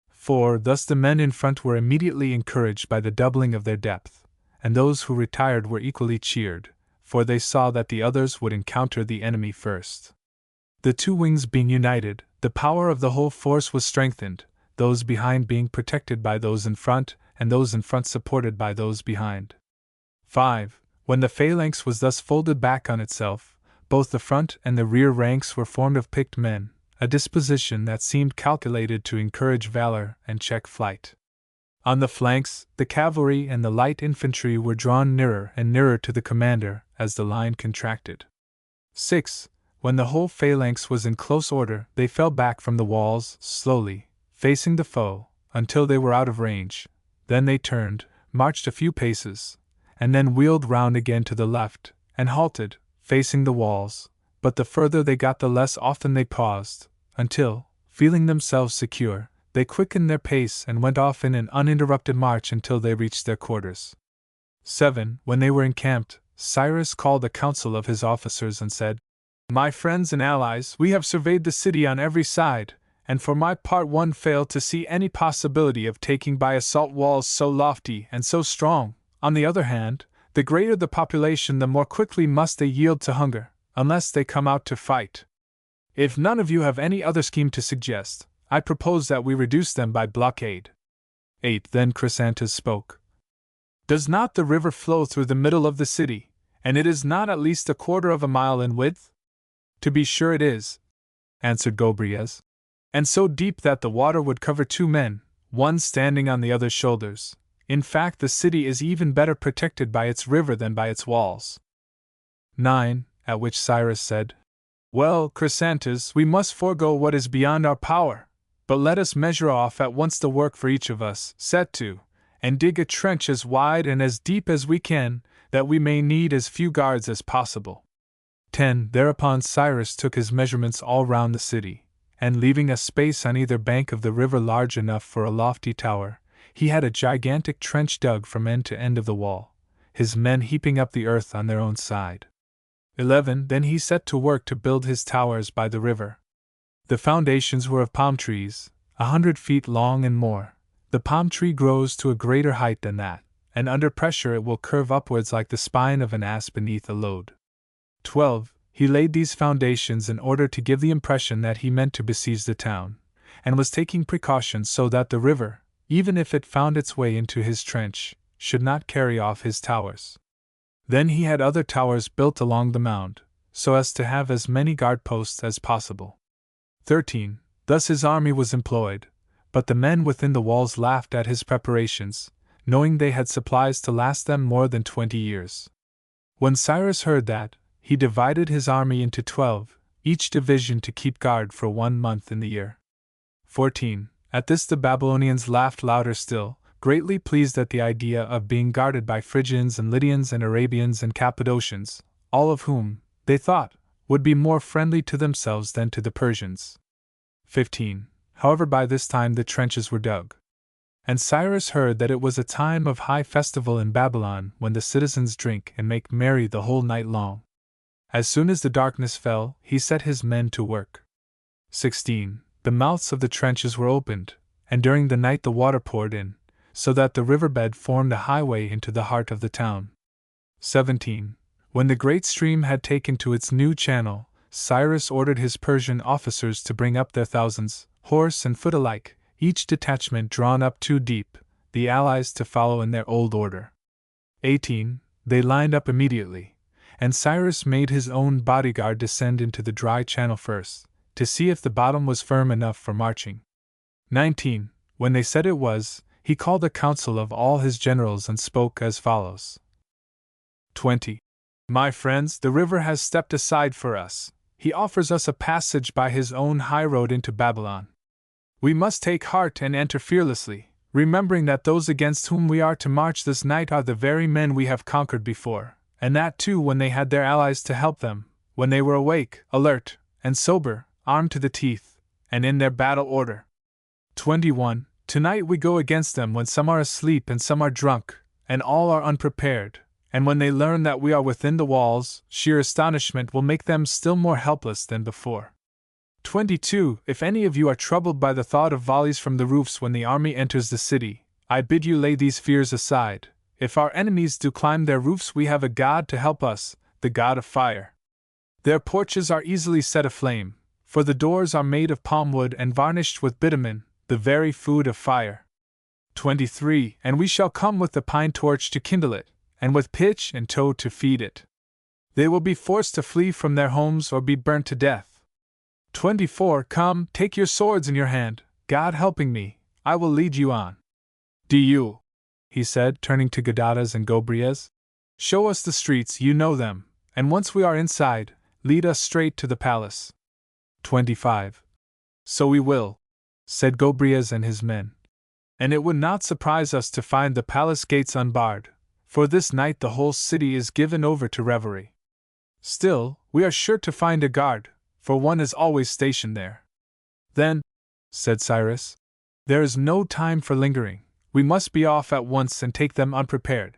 4. Thus the men in front were immediately encouraged by the doubling of their depth, and those who retired were equally cheered, for they saw that the others would encounter the enemy first. The two wings being united, the power of the whole force was strengthened, those behind being protected by those in front, and those in front supported by those behind. 5. When the phalanx was thus folded back on itself, both the front and the rear ranks were formed of picked men, a disposition that seemed calculated to encourage valor and check flight. On the flanks, the cavalry and the light infantry were drawn nearer and nearer to the commander as the line contracted. 6. When the whole phalanx was in close order, they fell back from the walls, slowly, facing the foe, until they were out of range. Then they turned, marched a few paces, and then wheeled round again to the left, and halted, facing the walls, but the further they got the less often they paused, until, feeling themselves secure, they quickened their pace and went off in an uninterrupted march until they reached their quarters. 7. When they were encamped, Cyrus called a council of his officers and said, "My friends and allies, we have surveyed the city on every side, and for my part one fail to see any possibility of taking by assault walls so lofty and so strong. On the other hand, the greater the population, the more quickly must they yield to hunger, unless they come out to fight. If none of you have any other scheme to suggest, I propose that we reduce them by blockade." 8. Then Chrysantas spoke. "Does not the river flow through the middle of the city, and it is not at least a quarter of a mile in width?" "To be sure it is," answered Gobryas, "and so deep that the water would cover 2 men, one standing on the other's shoulders. In fact, the city is even better protected by its river than by its walls." 9. At which Cyrus said, "Well, Chrysantas, we must forego what is beyond our power, but let us measure off at once the work for each of us, set to, and dig a trench as wide and as deep as we can, that we may need as few guards as possible." 10. Thereupon Cyrus took his measurements all round the city, and leaving a space on either bank of the river large enough for a lofty tower, he had a gigantic trench dug from end to end of the wall, his men heaping up the earth on their own side. 11. Then he set to work to build his towers by the river. The foundations were of palm trees, 100 feet long and more. The palm tree grows to a greater height than that, and under pressure it will curve upwards like the spine of an ass beneath a load. 12. He laid these foundations in order to give the impression that he meant to besiege the town, and was taking precautions so that the river, even if it found its way into his trench, should not carry off his towers. Then he had other towers built along the mound, so as to have as many guard posts as possible. 13. Thus his army was employed, but the men within the walls laughed at his preparations, knowing they had supplies to last them more than 20 years. When Cyrus heard that, he divided his army into 12, each division to keep guard for 1 month in the year. 14. At this the Babylonians laughed louder still, greatly pleased at the idea of being guarded by Phrygians and Lydians and Arabians and Cappadocians, all of whom, they thought, would be more friendly to themselves than to the Persians. 15. However, by this time the trenches were dug. And Cyrus heard that it was a time of high festival in Babylon, when the citizens drink and make merry the whole night long. As soon as the darkness fell, he set his men to work. 16. The mouths of the trenches were opened, and during the night the water poured in, so that the riverbed formed a highway into the heart of the town. 17. When the great stream had taken to its new channel, Cyrus ordered his Persian officers to bring up their thousands, horse and foot alike, each detachment drawn up 2 deep, the allies to follow in their old order. 18. They lined up immediately, and Cyrus made his own bodyguard descend into the dry channel first, to see if the bottom was firm enough for marching. 19. When they said it was, he called a council of all his generals and spoke as follows. 20. My friends, the river has stepped aside for us. He offers us a passage by his own high road into Babylon. We must take heart and enter fearlessly, remembering that those against whom we are to march this night are the very men we have conquered before, and that too when they had their allies to help them, when they were awake, alert, and sober, armed to the teeth, and in their battle order. 21. Tonight we go against them when some are asleep and some are drunk, and all are unprepared, and when they learn that we are within the walls, sheer astonishment will make them still more helpless than before. 22. If any of you are troubled by the thought of volleys from the roofs when the army enters the city, I bid you lay these fears aside. If our enemies do climb their roofs, we have a God to help us, the God of fire. Their porches are easily set aflame, for the doors are made of palm wood and varnished with bitumen, the very food of fire. 23. And we shall come with the pine torch to kindle it, and with pitch and tow to feed it. They will be forced to flee from their homes or be burnt to death. 24 Come, take your swords in your hand, God helping me, I will lead you on. Do you, he said, turning to Gadatas and Gobryas, show us the streets, you know them, and once we are inside, lead us straight to the palace. 25 So we will, said Gobryas and his men. And it would not surprise us to find the palace gates unbarred, for this night the whole city is given over to revelry. Still, we are sure to find a guard, for one is always stationed there. Then, said Cyrus, there is no time for lingering, we must be off at once and take them unprepared.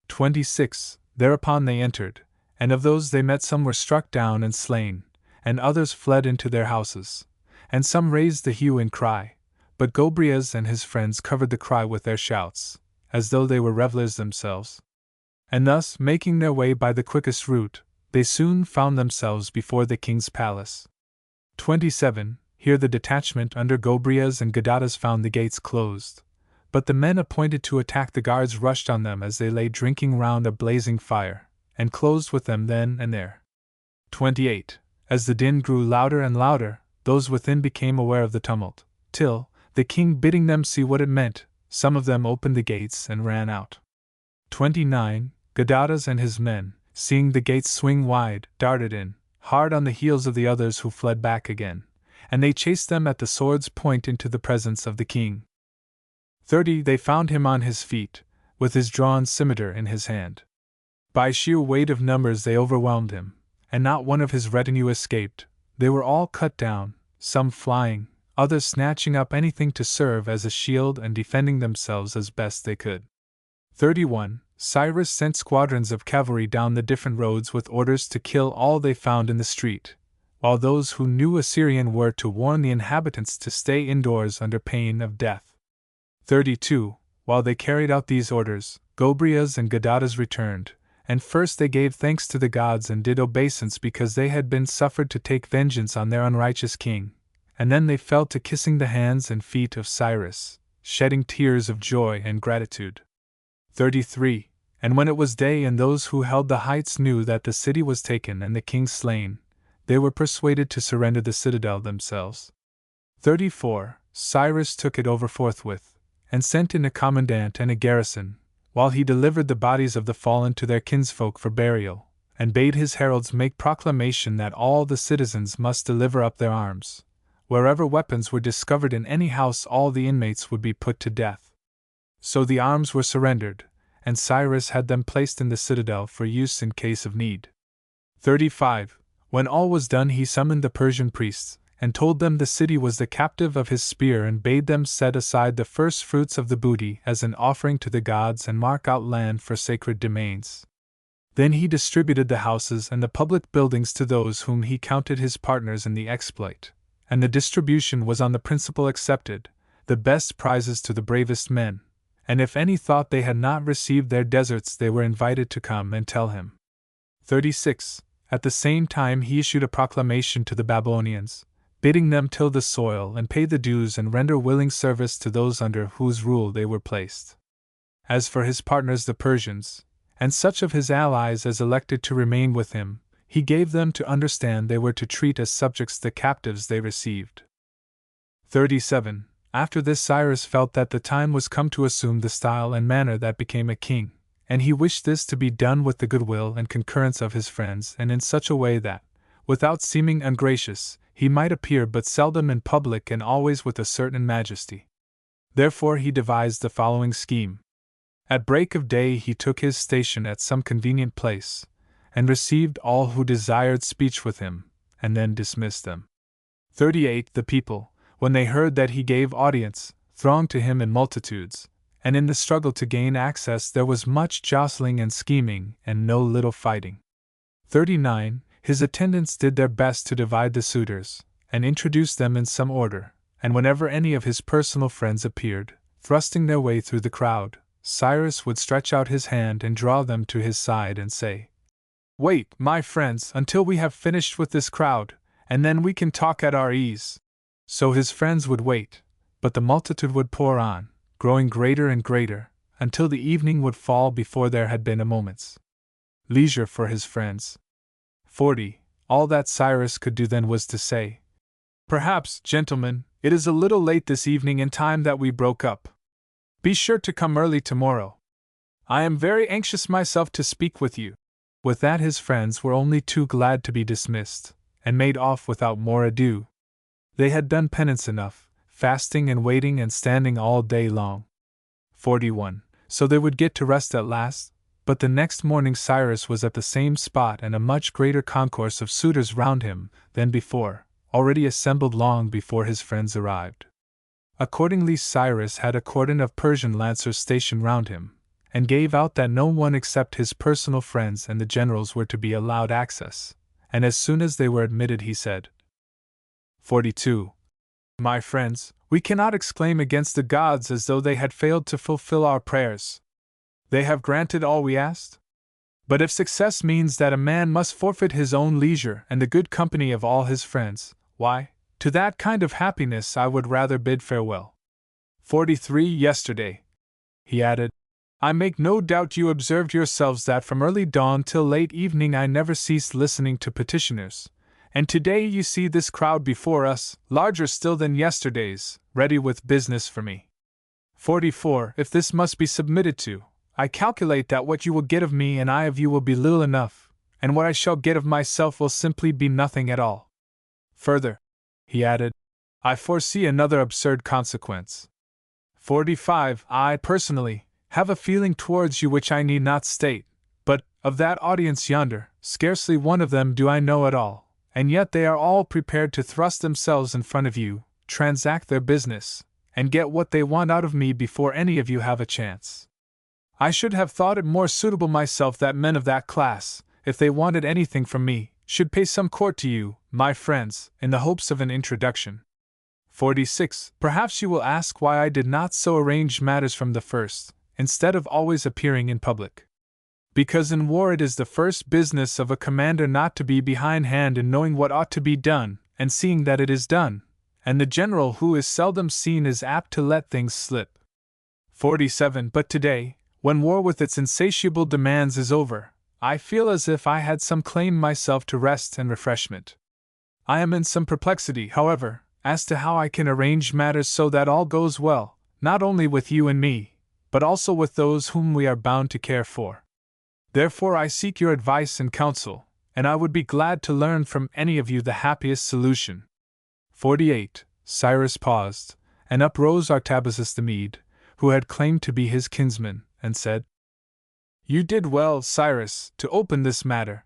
26 Thereupon they entered, and of those they met some were struck down and slain, and others fled into their houses, and some raised the hue and cry, but Gobryas and his friends covered the cry with their shouts, as though they were revelers themselves. And thus, making their way by the quickest route, they soon found themselves before the king's palace. 27 Here the detachment under Gobryas and Gadatas found the gates closed, but the men appointed to attack the guards rushed on them as they lay drinking round a blazing fire, and closed with them then and there. 28 As the din grew louder and louder, those within became aware of the tumult, till, the king bidding them see what it meant, some of them opened the gates and ran out. 29 Gadatas and his men, seeing the gates swing wide, darted in, hard on the heels of the others who fled back again, and they chased them at the sword's point into the presence of the king. 30 They found him on his feet, with his drawn scimitar in his hand. By sheer weight of numbers they overwhelmed him, and not one of his retinue escaped. They were all cut down, some flying, others snatching up anything to serve as a shield and defending themselves as best they could. 31 Cyrus sent squadrons of cavalry down the different roads with orders to kill all they found in the street, while those who knew Assyrian were to warn the inhabitants to stay indoors under pain of death. 32 While they carried out these orders, Gobryas and Gadatas returned, and first they gave thanks to the gods and did obeisance because they had been suffered to take vengeance on their unrighteous king, and then they fell to kissing the hands and feet of Cyrus, shedding tears of joy and gratitude. 33 And when it was day and those who held the heights knew that the city was taken and the king slain, they were persuaded to surrender the citadel themselves. 34 Cyrus took it over forthwith, and sent in a commandant and a garrison, while he delivered the bodies of the fallen to their kinsfolk for burial, and bade his heralds make proclamation that all the citizens must deliver up their arms. Wherever weapons were discovered in any house, all the inmates would be put to death. So the arms were surrendered, and Cyrus had them placed in the citadel for use in case of need. 35 When all was done, he summoned the Persian priests, and told them the city was the captive of his spear, and bade them set aside the first fruits of the booty as an offering to the gods and mark out land for sacred domains. Then he distributed the houses and the public buildings to those whom he counted his partners in the exploit, and the distribution was on the principle accepted, the best prizes to the bravest men, and if any thought they had not received their deserts they were invited to come and tell him. 36 At the same time he issued a proclamation to the Babylonians, bidding them till the soil and pay the dues and render willing service to those under whose rule they were placed. As for his partners the Persians, and such of his allies as elected to remain with him, he gave them to understand they were to treat as subjects the captives they received. 37 After this Cyrus felt that the time was come to assume the style and manner that became a king, and he wished this to be done with the goodwill and concurrence of his friends and in such a way that, without seeming ungracious, he might appear but seldom in public and always with a certain majesty. Therefore he devised the following scheme. At break of day he took his station at some convenient place, and received all who desired speech with him, and then dismissed them. 38 The people, when they heard that he gave audience, thronged to him in multitudes, and in the struggle to gain access there was much jostling and scheming and no little fighting. 39 His attendants did their best to divide the suitors, and introduce them in some order, and whenever any of his personal friends appeared, thrusting their way through the crowd, Cyrus would stretch out his hand and draw them to his side and say, "Wait, my friends, until we have finished with this crowd, and then we can talk at our ease." So his friends would wait, but the multitude would pour on, growing greater and greater, until the evening would fall before there had been a moment's leisure for his friends. 40 All that Cyrus could do then was to say, Perhaps, gentlemen, it is a little late this evening in time that we broke up. Be sure to come early tomorrow. I am very anxious myself to speak with you." With that his friends were only too glad to be dismissed, and made off without more ado. They had done penance enough, fasting and waiting and standing all day long. 41. So they would get to rest at last, but the next morning Cyrus was at the same spot and a much greater concourse of suitors round him than before, already assembled long before his friends arrived. Accordingly Cyrus had a cordon of Persian lancers stationed round him, and gave out that no one except his personal friends and the generals were to be allowed access, and as soon as they were admitted he said, 42. My friends, we cannot exclaim against the gods as though they had failed to fulfill our prayers. They have granted all we asked. But if success means that a man must forfeit his own leisure and the good company of all his friends, why, to that kind of happiness I would rather bid farewell. 43. Yesterday, he added, I make no doubt you observed yourselves that from early dawn till late evening I never ceased listening to petitioners, and today you see this crowd before us, larger still than yesterday's, ready with business for me. 44. If this must be submitted to, I calculate that what you will get of me and I of you will be little enough, and what I shall get of myself will simply be nothing at all. Further, he added, I foresee another absurd consequence. 45. I, personally, have a feeling towards you which I need not state, but, of that audience yonder, scarcely one of them do I know at all, and yet they are all prepared to thrust themselves in front of you, transact their business, and get what they want out of me before any of you have a chance. I should have thought it more suitable myself that men of that class, if they wanted anything from me, should pay some court to you, my friends, in the hopes of an introduction. 46. Perhaps you will ask why I did not so arrange matters from the first, instead of always appearing in public. Because in war it is the first business of a commander not to be behindhand in knowing what ought to be done, and seeing that it is done, and the general who is seldom seen is apt to let things slip. 47. But today, when war with its insatiable demands is over, I feel as if I had some claim myself to rest and refreshment. I am in some perplexity, however, as to how I can arrange matters so that all goes well, not only with you and me, but also with those whom we are bound to care for. Therefore I seek your advice and counsel, and I would be glad to learn from any of you the happiest solution. 48. Cyrus paused, and up rose Artabazus the Mede, who had claimed to be his kinsman, and said, You did well, Cyrus, to open this matter.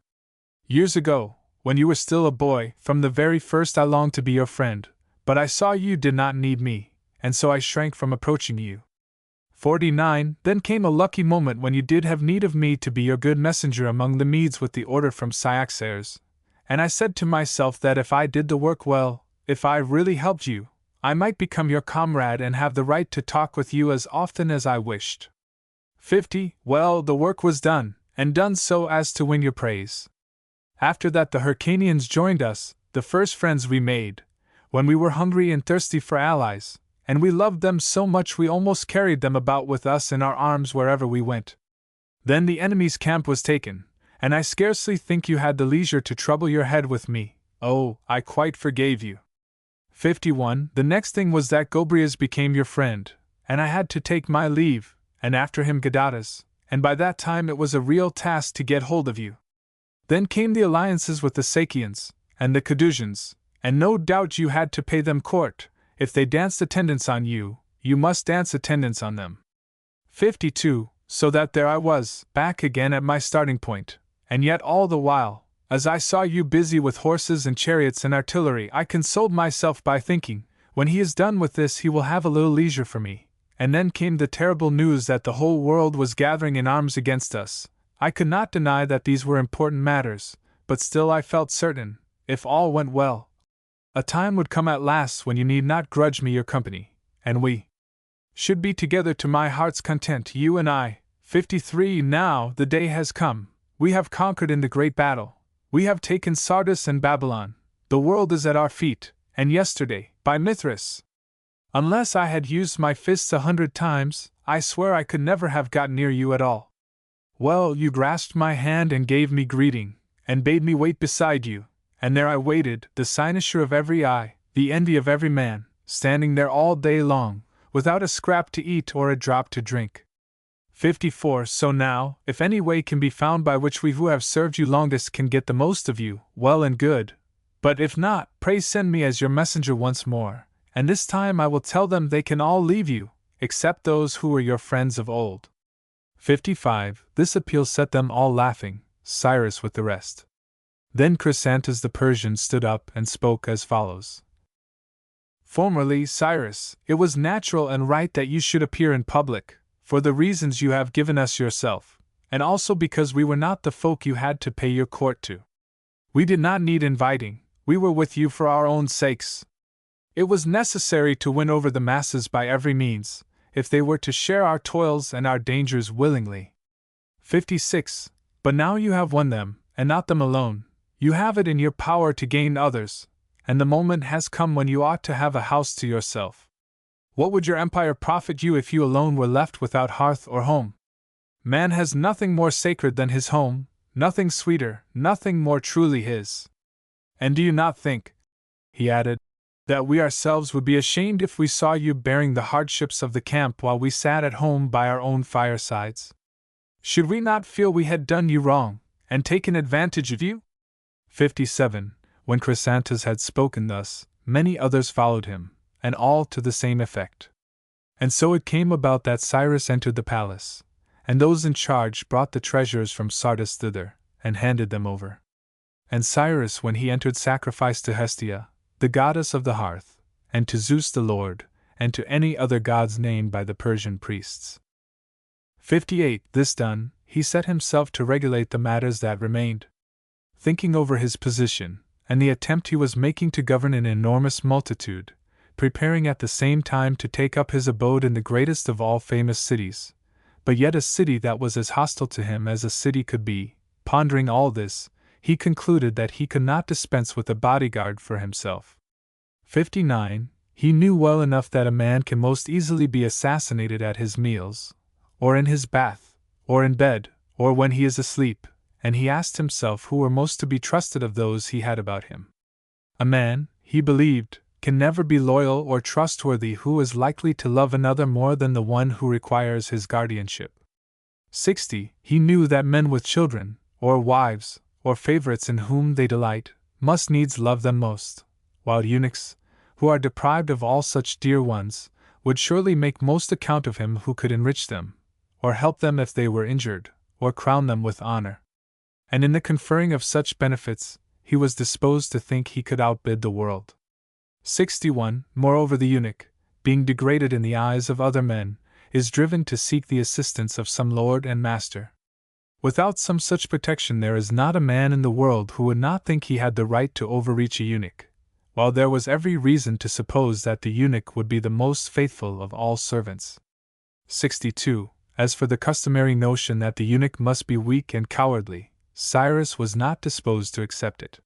Years ago, when you were still a boy, from the very first I longed to be your friend, but I saw you did not need me, and so I shrank from approaching you. 49. Then came a lucky moment when you did have need of me to be your good messenger among the Medes with the order from Cyaxares, and I said to myself that if I did the work well, if I really helped you, I might become your comrade and have the right to talk with you as often as I wished. 50. Well, the work was done, and done so as to win your praise. After that the Hyrcanians joined us, the first friends we made, when we were hungry and thirsty for allies, and we loved them so much we almost carried them about with us in our arms wherever we went. Then the enemy's camp was taken, and I scarcely think you had the leisure to trouble your head with me. Oh, I quite forgave you. 51. The next thing was that Gobryas became your friend, and I had to take my leave, and after him Gadatas, and by that time it was a real task to get hold of you. Then came the alliances with the Sakians, and the Cadusians, and no doubt you had to pay them court. If they danced attendance on you, you must dance attendance on them. 52. So that there I was, back again at my starting point, and yet all the while, as I saw you busy with horses and chariots and artillery, I consoled myself by thinking, when he is done with this he will have a little leisure for me. And then came the terrible news that the whole world was gathering in arms against us. I could not deny that these were important matters, but still I felt certain, if all went well, a time would come at last when you need not grudge me your company, and we should be together to my heart's content, you and I. 53. Now the day has come. We have conquered in the great battle. We have taken Sardis and Babylon. The world is at our feet, and yesterday, by Mithras, unless I had used my fists 100 times, I swear I could never have got near you at all. Well, you grasped my hand and gave me greeting, and bade me wait beside you, and there I waited, the cynosure of every eye, the envy of every man, standing there all day long, without a scrap to eat or a drop to drink. 54. So now, if any way can be found by which we who have served you longest can get the most of you, well and good. But if not, pray send me as your messenger once more, and this time I will tell them they can all leave you, except those who were your friends of old. 55. This appeal set them all laughing, Cyrus with the rest. Then Chrysantas the Persian stood up and spoke as follows. Formerly, Cyrus, it was natural and right that you should appear in public, for the reasons you have given us yourself, and also because we were not the folk you had to pay your court to. We did not need inviting, we were with you for our own sakes. It was necessary to win over the masses by every means, if they were to share our toils and our dangers willingly. 56. But now you have won them, and not them alone, you have it in your power to gain others, and the moment has come when you ought to have a house to yourself. What would your empire profit you if you alone were left without hearth or home? Man has nothing more sacred than his home, nothing sweeter, nothing more truly his. And do you not think, he added, that we ourselves would be ashamed if we saw you bearing the hardships of the camp while we sat at home by our own firesides? Should we not feel we had done you wrong, and taken advantage of you? 57. When Chrysantas had spoken thus, many others followed him, and all to the same effect. And so it came about that Cyrus entered the palace, and those in charge brought the treasures from Sardis thither, and handed them over. And Cyrus, when he entered, sacrificed to Hestia, the goddess of the hearth, and to Zeus the Lord, and to any other gods named by the Persian priests. 58. This done, he set himself to regulate the matters that remained. Thinking over his position, and the attempt he was making to govern an enormous multitude, preparing at the same time to take up his abode in the greatest of all famous cities, but yet a city that was as hostile to him as a city could be, pondering all this, he concluded that he could not dispense with a bodyguard for himself. 59. He knew well enough that a man can most easily be assassinated at his meals, or in his bath, or in bed, or when he is asleep, and he asked himself who were most to be trusted of those he had about him. A man, he believed, can never be loyal or trustworthy who is likely to love another more than the one who requires his guardianship. 60. He knew that men with children, or wives, or favorites in whom they delight, must needs love them most, while eunuchs, who are deprived of all such dear ones, would surely make most account of him who could enrich them, or help them if they were injured, or crown them with honor. And in the conferring of such benefits, he was disposed to think he could outbid the world. 61. Moreover, the eunuch, being degraded in the eyes of other men, is driven to seek the assistance of some lord and master. Without some such protection there is not a man in the world who would not think he had the right to overreach a eunuch, while there was every reason to suppose that the eunuch would be the most faithful of all servants. 62. As for the customary notion that the eunuch must be weak and cowardly, Cyrus was not disposed to accept it.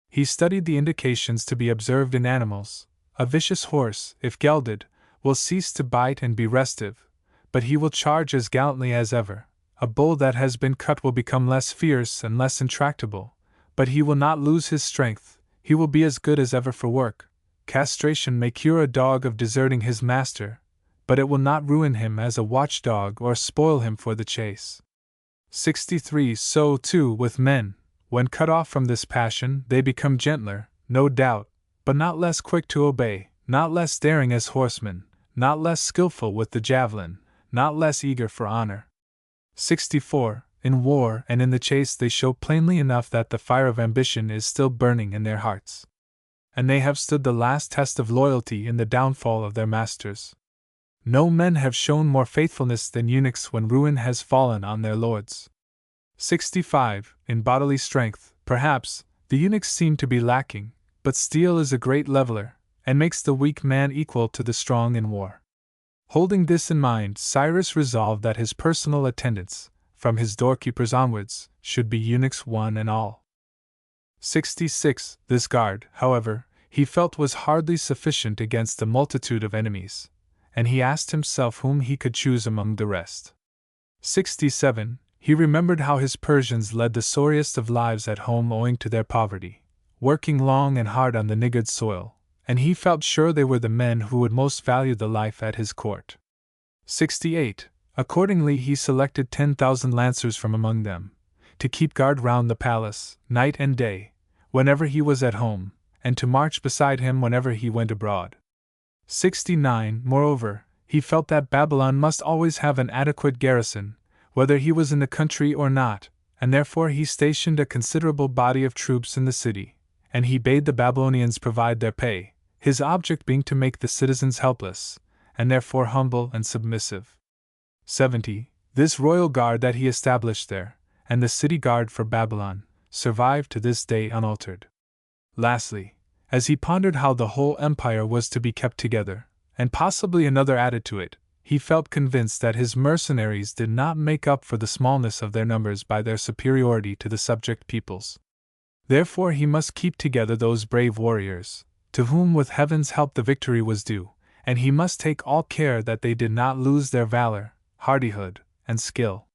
He studied the indications to be observed in animals. A vicious horse, if gelded, will cease to bite and be restive, but he will charge as gallantly as ever. A bull that has been cut will become less fierce and less intractable, but he will not lose his strength, he will be as good as ever for work. Castration may cure a dog of deserting his master, but it will not ruin him as a watchdog or spoil him for the chase. 63. So, too, with men. When cut off from this passion, they become gentler, no doubt, but not less quick to obey, not less daring as horsemen, not less skillful with the javelin, not less eager for honor. 64. In war and in the chase they show plainly enough that the fire of ambition is still burning in their hearts. And they have stood the last test of loyalty in the downfall of their masters. No men have shown more faithfulness than eunuchs when ruin has fallen on their lords. 65. In bodily strength, perhaps, the eunuchs seem to be lacking, but steel is a great leveler, and makes the weak man equal to the strong in war. Holding this in mind, Cyrus resolved that his personal attendants, from his doorkeepers onwards, should be eunuchs one and all. 66. This guard, however, he felt was hardly sufficient against the multitude of enemies, and he asked himself whom he could choose among the rest. 67. He remembered how his Persians led the sorriest of lives at home owing to their poverty, working long and hard on the niggard soil, and he felt sure they were the men who would most value the life at his court. 68. Accordingly, he selected 10,000 lancers from among them, to keep guard round the palace, night and day, whenever he was at home, and to march beside him whenever he went abroad. 69. Moreover, he felt that Babylon must always have an adequate garrison, whether he was in the country or not, and therefore he stationed a considerable body of troops in the city, and he bade the Babylonians provide their pay, his object being to make the citizens helpless, and therefore humble and submissive. 70. This royal guard that he established there, and the city guard for Babylon, survive to this day unaltered. Lastly, as he pondered how the whole empire was to be kept together, and possibly another added to it, he felt convinced that his mercenaries did not make up for the smallness of their numbers by their superiority to the subject peoples. Therefore he must keep together those brave warriors, to whom with heaven's help the victory was due, and he must take all care that they did not lose their valor, hardihood, and skill.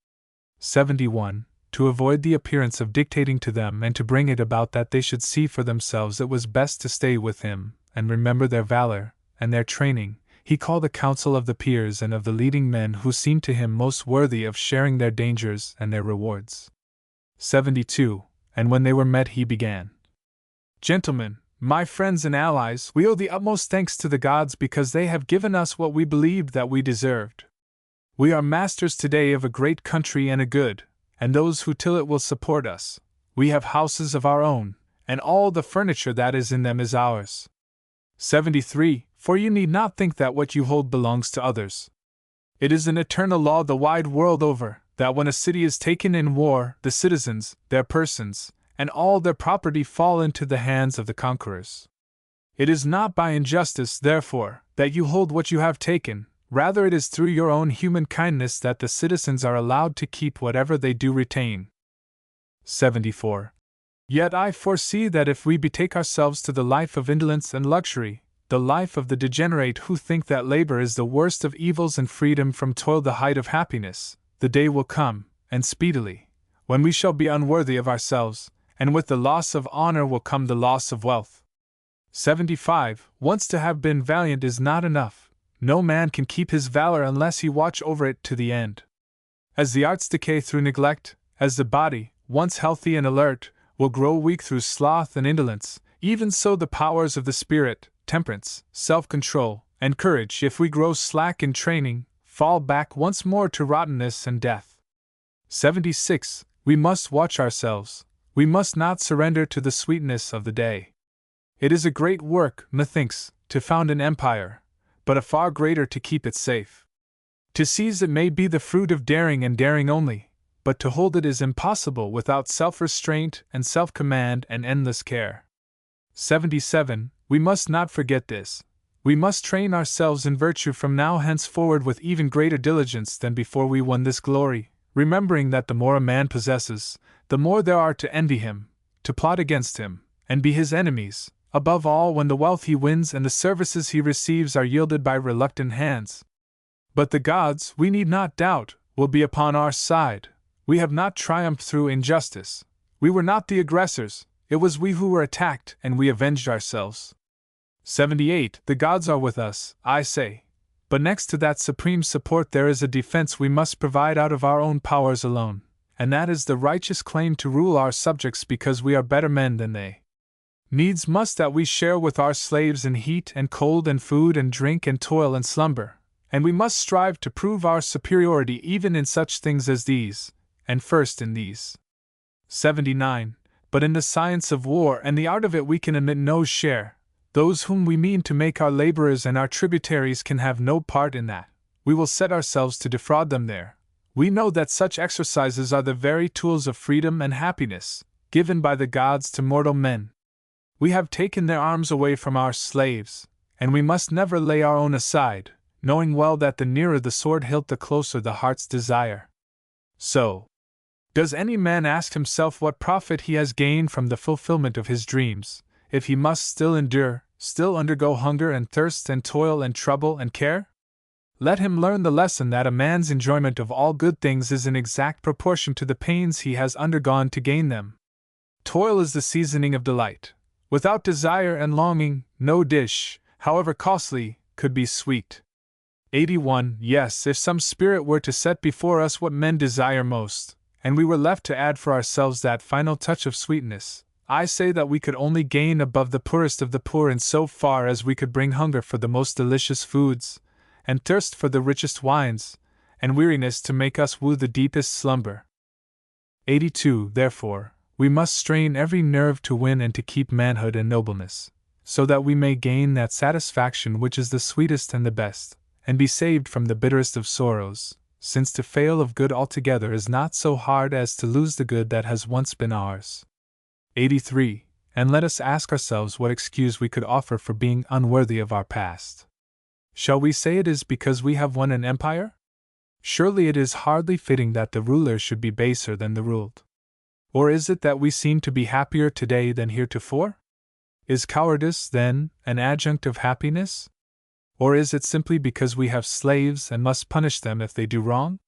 71. To avoid the appearance of dictating to them and to bring it about that they should see for themselves, it was best to stay with him, and remember their valor, and their training, he called a council of the peers and of the leading men who seemed to him most worthy of sharing their dangers and their rewards. 72. And when they were met he began. Gentlemen, my friends and allies, we owe the utmost thanks to the gods because they have given us what we believed that we deserved. We are masters today of a great country and a good, and those who till it will support us. We have houses of our own, and all the furniture that is in them is ours. 73. For you need not think that what you hold belongs to others. It is an eternal law the wide world over, that when a city is taken in war, the citizens, their persons, and all their property fall into the hands of the conquerors. It is not by injustice, therefore, that you hold what you have taken, rather it is through your own human kindness that the citizens are allowed to keep whatever they do retain. 74. Yet I foresee that if we betake ourselves to the life of indolence and luxury, the life of the degenerate who think that labor is the worst of evils and freedom from toil the height of happiness, the day will come, and speedily, when we shall be unworthy of ourselves, and with the loss of honor will come the loss of wealth. 75. Once to have been valiant is not enough. No man can keep his valor unless he watch over it to the end. As the arts decay through neglect, as the body, once healthy and alert, will grow weak through sloth and indolence, even so the powers of the spirit, temperance, self-control, and courage, if we grow slack in training, fall back once more to rottenness and death. 76. We must watch ourselves. We must not surrender to the sweetness of the day. It is a great work, methinks, to found an empire, but a far greater to keep it safe. To seize it may be the fruit of daring and daring only, but to hold it is impossible without self-restraint and self-command and endless care. 77. We must not forget this. We must train ourselves in virtue from now henceforward with even greater diligence than before we won this glory, remembering that the more a man possesses, the more there are to envy him, to plot against him, and be his enemies, above all when the wealth he wins and the services he receives are yielded by reluctant hands. But the gods, we need not doubt, will be upon our side. We have not triumphed through injustice. We were not the aggressors, it was we who were attacked, and we avenged ourselves. 78. The gods are with us, I say. But next to that supreme support there is a defense we must provide out of our own powers alone, and that is the righteous claim to rule our subjects because we are better men than they. Needs must that we share with our slaves in heat and cold and food and drink and toil and slumber, and we must strive to prove our superiority even in such things as these, and first in these. 79. But in the science of war and the art of it we can admit no share. Those whom we mean to make our laborers and our tributaries can have no part in that. We will set ourselves to defraud them there. We know that such exercises are the very tools of freedom and happiness, given by the gods to mortal men. We have taken their arms away from our slaves, and we must never lay our own aside, knowing well that the nearer the sword hilt the closer the heart's desire. So, does any man ask himself what profit he has gained from the fulfillment of his dreams, if he must still endure, still undergo hunger and thirst and toil and trouble and care? Let him learn the lesson that a man's enjoyment of all good things is in exact proportion to the pains he has undergone to gain them. Toil is the seasoning of delight. Without desire and longing, No dish, however costly, could be sweet. 81. Yes, if some spirit were to set before us what men desire most, and we were left to add for ourselves that final touch of sweetness, I say that we could only gain above the poorest of the poor in so far as we could bring hunger for the most delicious foods, and thirst for the richest wines, and weariness to make us woo the deepest slumber. 82. Therefore, we must strain every nerve to win and to keep manhood and nobleness, so that we may gain that satisfaction which is the sweetest and the best, and be saved from the bitterest of sorrows, since to fail of good altogether is not so hard as to lose the good that has once been ours. 83. And let us ask ourselves what excuse we could offer for being unworthy of our past. Shall we say it is because we have won an empire? Surely it is hardly fitting that the ruler should be baser than the ruled. Or is it that we seem to be happier today than heretofore? Is cowardice, then, an adjunct of happiness? Or is it simply because we have slaves and must punish them if they do wrong?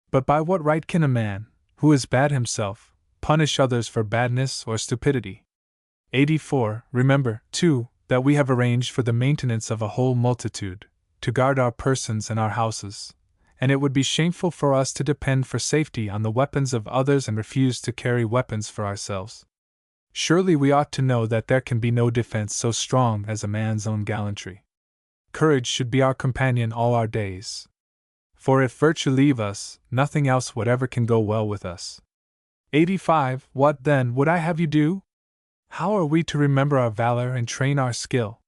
But by what right can a man, who is bad himself, punish others for badness or stupidity? 84. Remember, too, that we have arranged for the maintenance of a whole multitude, to guard our persons and our houses, and it would be shameful for us to depend for safety on the weapons of others and refuse to carry weapons for ourselves. Surely we ought to know that there can be no defense so strong as a man's own gallantry. Courage should be our companion all our days. For if virtue leave us, nothing else whatever can go well with us. 85. What, then, would I have you do? How are we to remember our valor and train our skill?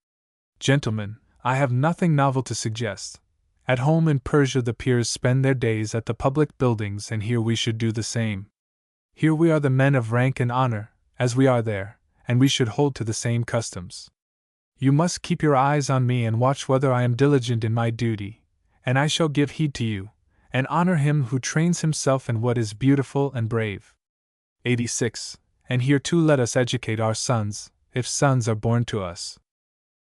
Gentlemen, I have nothing novel to suggest. At home in Persia the peers spend their days at the public buildings, and here we should do the same. Here we are the men of rank and honor, as we are there, and we should hold to the same customs. You must keep your eyes on me and watch whether I am diligent in my duty, and I shall give heed to you, and honor him who trains himself in what is beautiful and brave. 86. And here too let us educate our sons, if sons are born to us.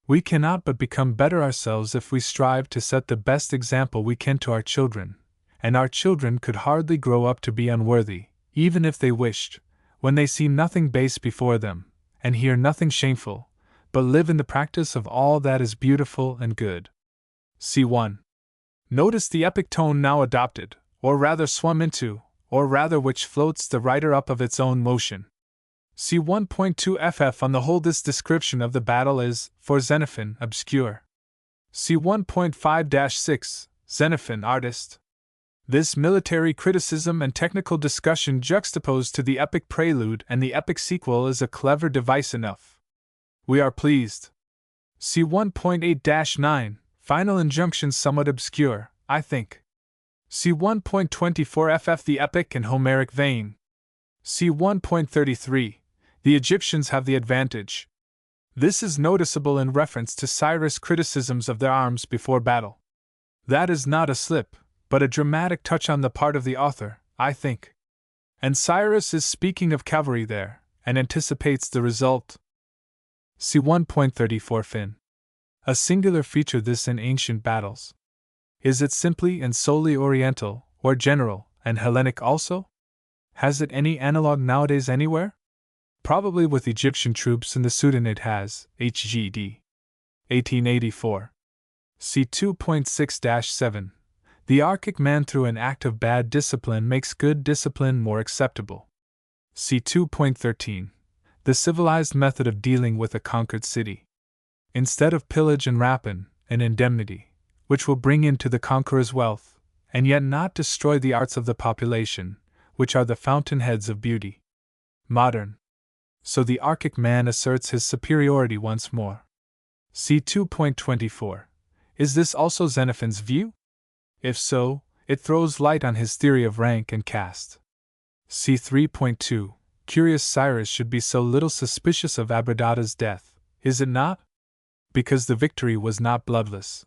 We cannot but become better ourselves if we strive to set the best example we can to our children, and our children could hardly grow up to be unworthy, even if they wished, when they see nothing base before them, and hear nothing shameful, but live in the practice of all that is beautiful and good. C1. Notice the epic tone now adopted, or rather swum into, or rather which floats the writer up of its own motion. See 1.2 ff. On the whole, this description of the battle is, for Xenophon, obscure. See 1.5-6, Xenophon, artist. This military criticism and technical discussion juxtaposed to the epic prelude and the epic sequel is a clever device enough. We are pleased. See 1.8-9, final injunctions somewhat obscure, I think. See 1.24 ff. The epic and Homeric vein. See 1.33. The Egyptians have the advantage. This is noticeable in reference to Cyrus' criticisms of their arms before battle. That is not a slip, but a dramatic touch on the part of the author, I think. And Cyrus is speaking of cavalry there, and anticipates the result. See 1.34 fin. A singular feature this in ancient battles. Is it simply and solely Oriental, or general, and Hellenic also? Has it any analogue nowadays anywhere? Probably with Egyptian troops in the Sudan it has, Hgd. 1884. See 2.6-7. The Archaic man through an act of bad discipline makes good discipline more acceptable. See 2.13. The civilized method of dealing with a conquered city. Instead of pillage and rapine, an indemnity, which will bring in to the conqueror's wealth, and yet not destroy the arts of the population, which are the fountainheads of beauty. Modern. So the Archaic man asserts his superiority once more. See 2.24. Is this also Xenophon's view? If so, it throws light on his theory of rank and caste. See 3.2. Curious Cyrus should be so little suspicious of Abradata's death, is it not? Because the victory was not bloodless.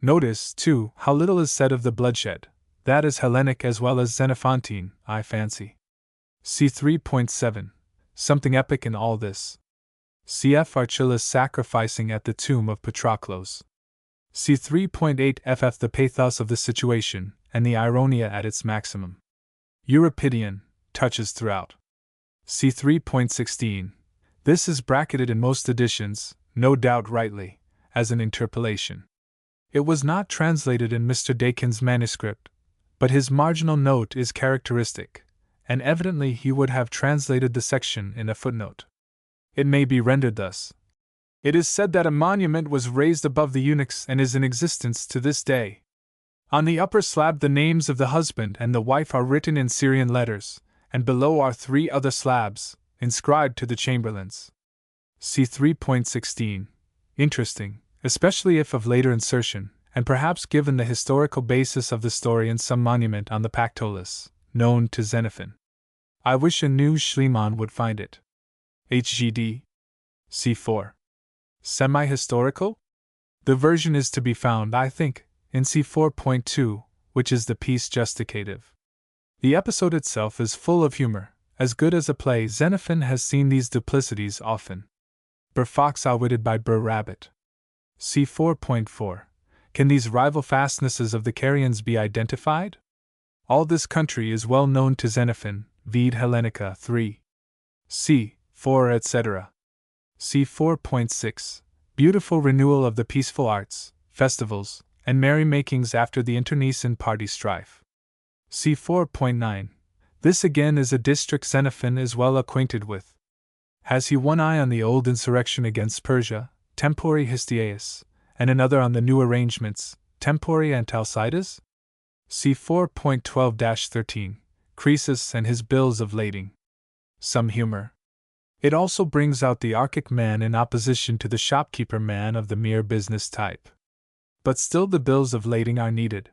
Notice, too, how little is said of the bloodshed. That is Hellenic as well as Xenophantine, I fancy. See 3.7. Something epic in all this. Cf. Archelaus sacrificing at the tomb of Patroclus. See 3.8 ff. The pathos of the situation, and the ironia at its maximum. Euripidean, touches throughout. See 3.16. This is bracketed in most editions, no doubt rightly, as an interpolation. It was not translated in Mr. Dakin's manuscript, but his marginal note is characteristic, and evidently he would have translated the section in a footnote. It may be rendered thus. It is said that a monument was raised above the eunuchs and is in existence to this day. On the upper slab the names of the husband and the wife are written in Syrian letters, and below are 3 other slabs, inscribed to the chamberlains. See 3.16. Interesting, especially if of later insertion, and perhaps given the historical basis of the story in some monument on the Pactolus, known to Xenophon. I wish a new Schliemann would find it. HGD. C4. Semi-historical? The version is to be found, I think, in C4.2, which is the piece justificative. The episode itself is full of humor, as good as a play. Xenophon has seen these duplicities often. Bur Fox outwitted by Bur Rabbit. C4.4. Can these rival fastnesses of the Carians be identified? All this country is well known to Xenophon, vide Hellenica 3. C4, etc. C4.6. Beautiful renewal of the peaceful arts, festivals, and merrymakings after the internecine party strife. C4.9. This again is a district Xenophon is well acquainted with. Has he one eye on the old insurrection against Persia, Tempori Histiaeus, and another on the new arrangements, Tempori and Alcides? C4.12-13. Croesus and his bills of lading. Some humor. It also brings out the Archic man in opposition to the shopkeeper man of the mere business type. But still the bills of lading are needed.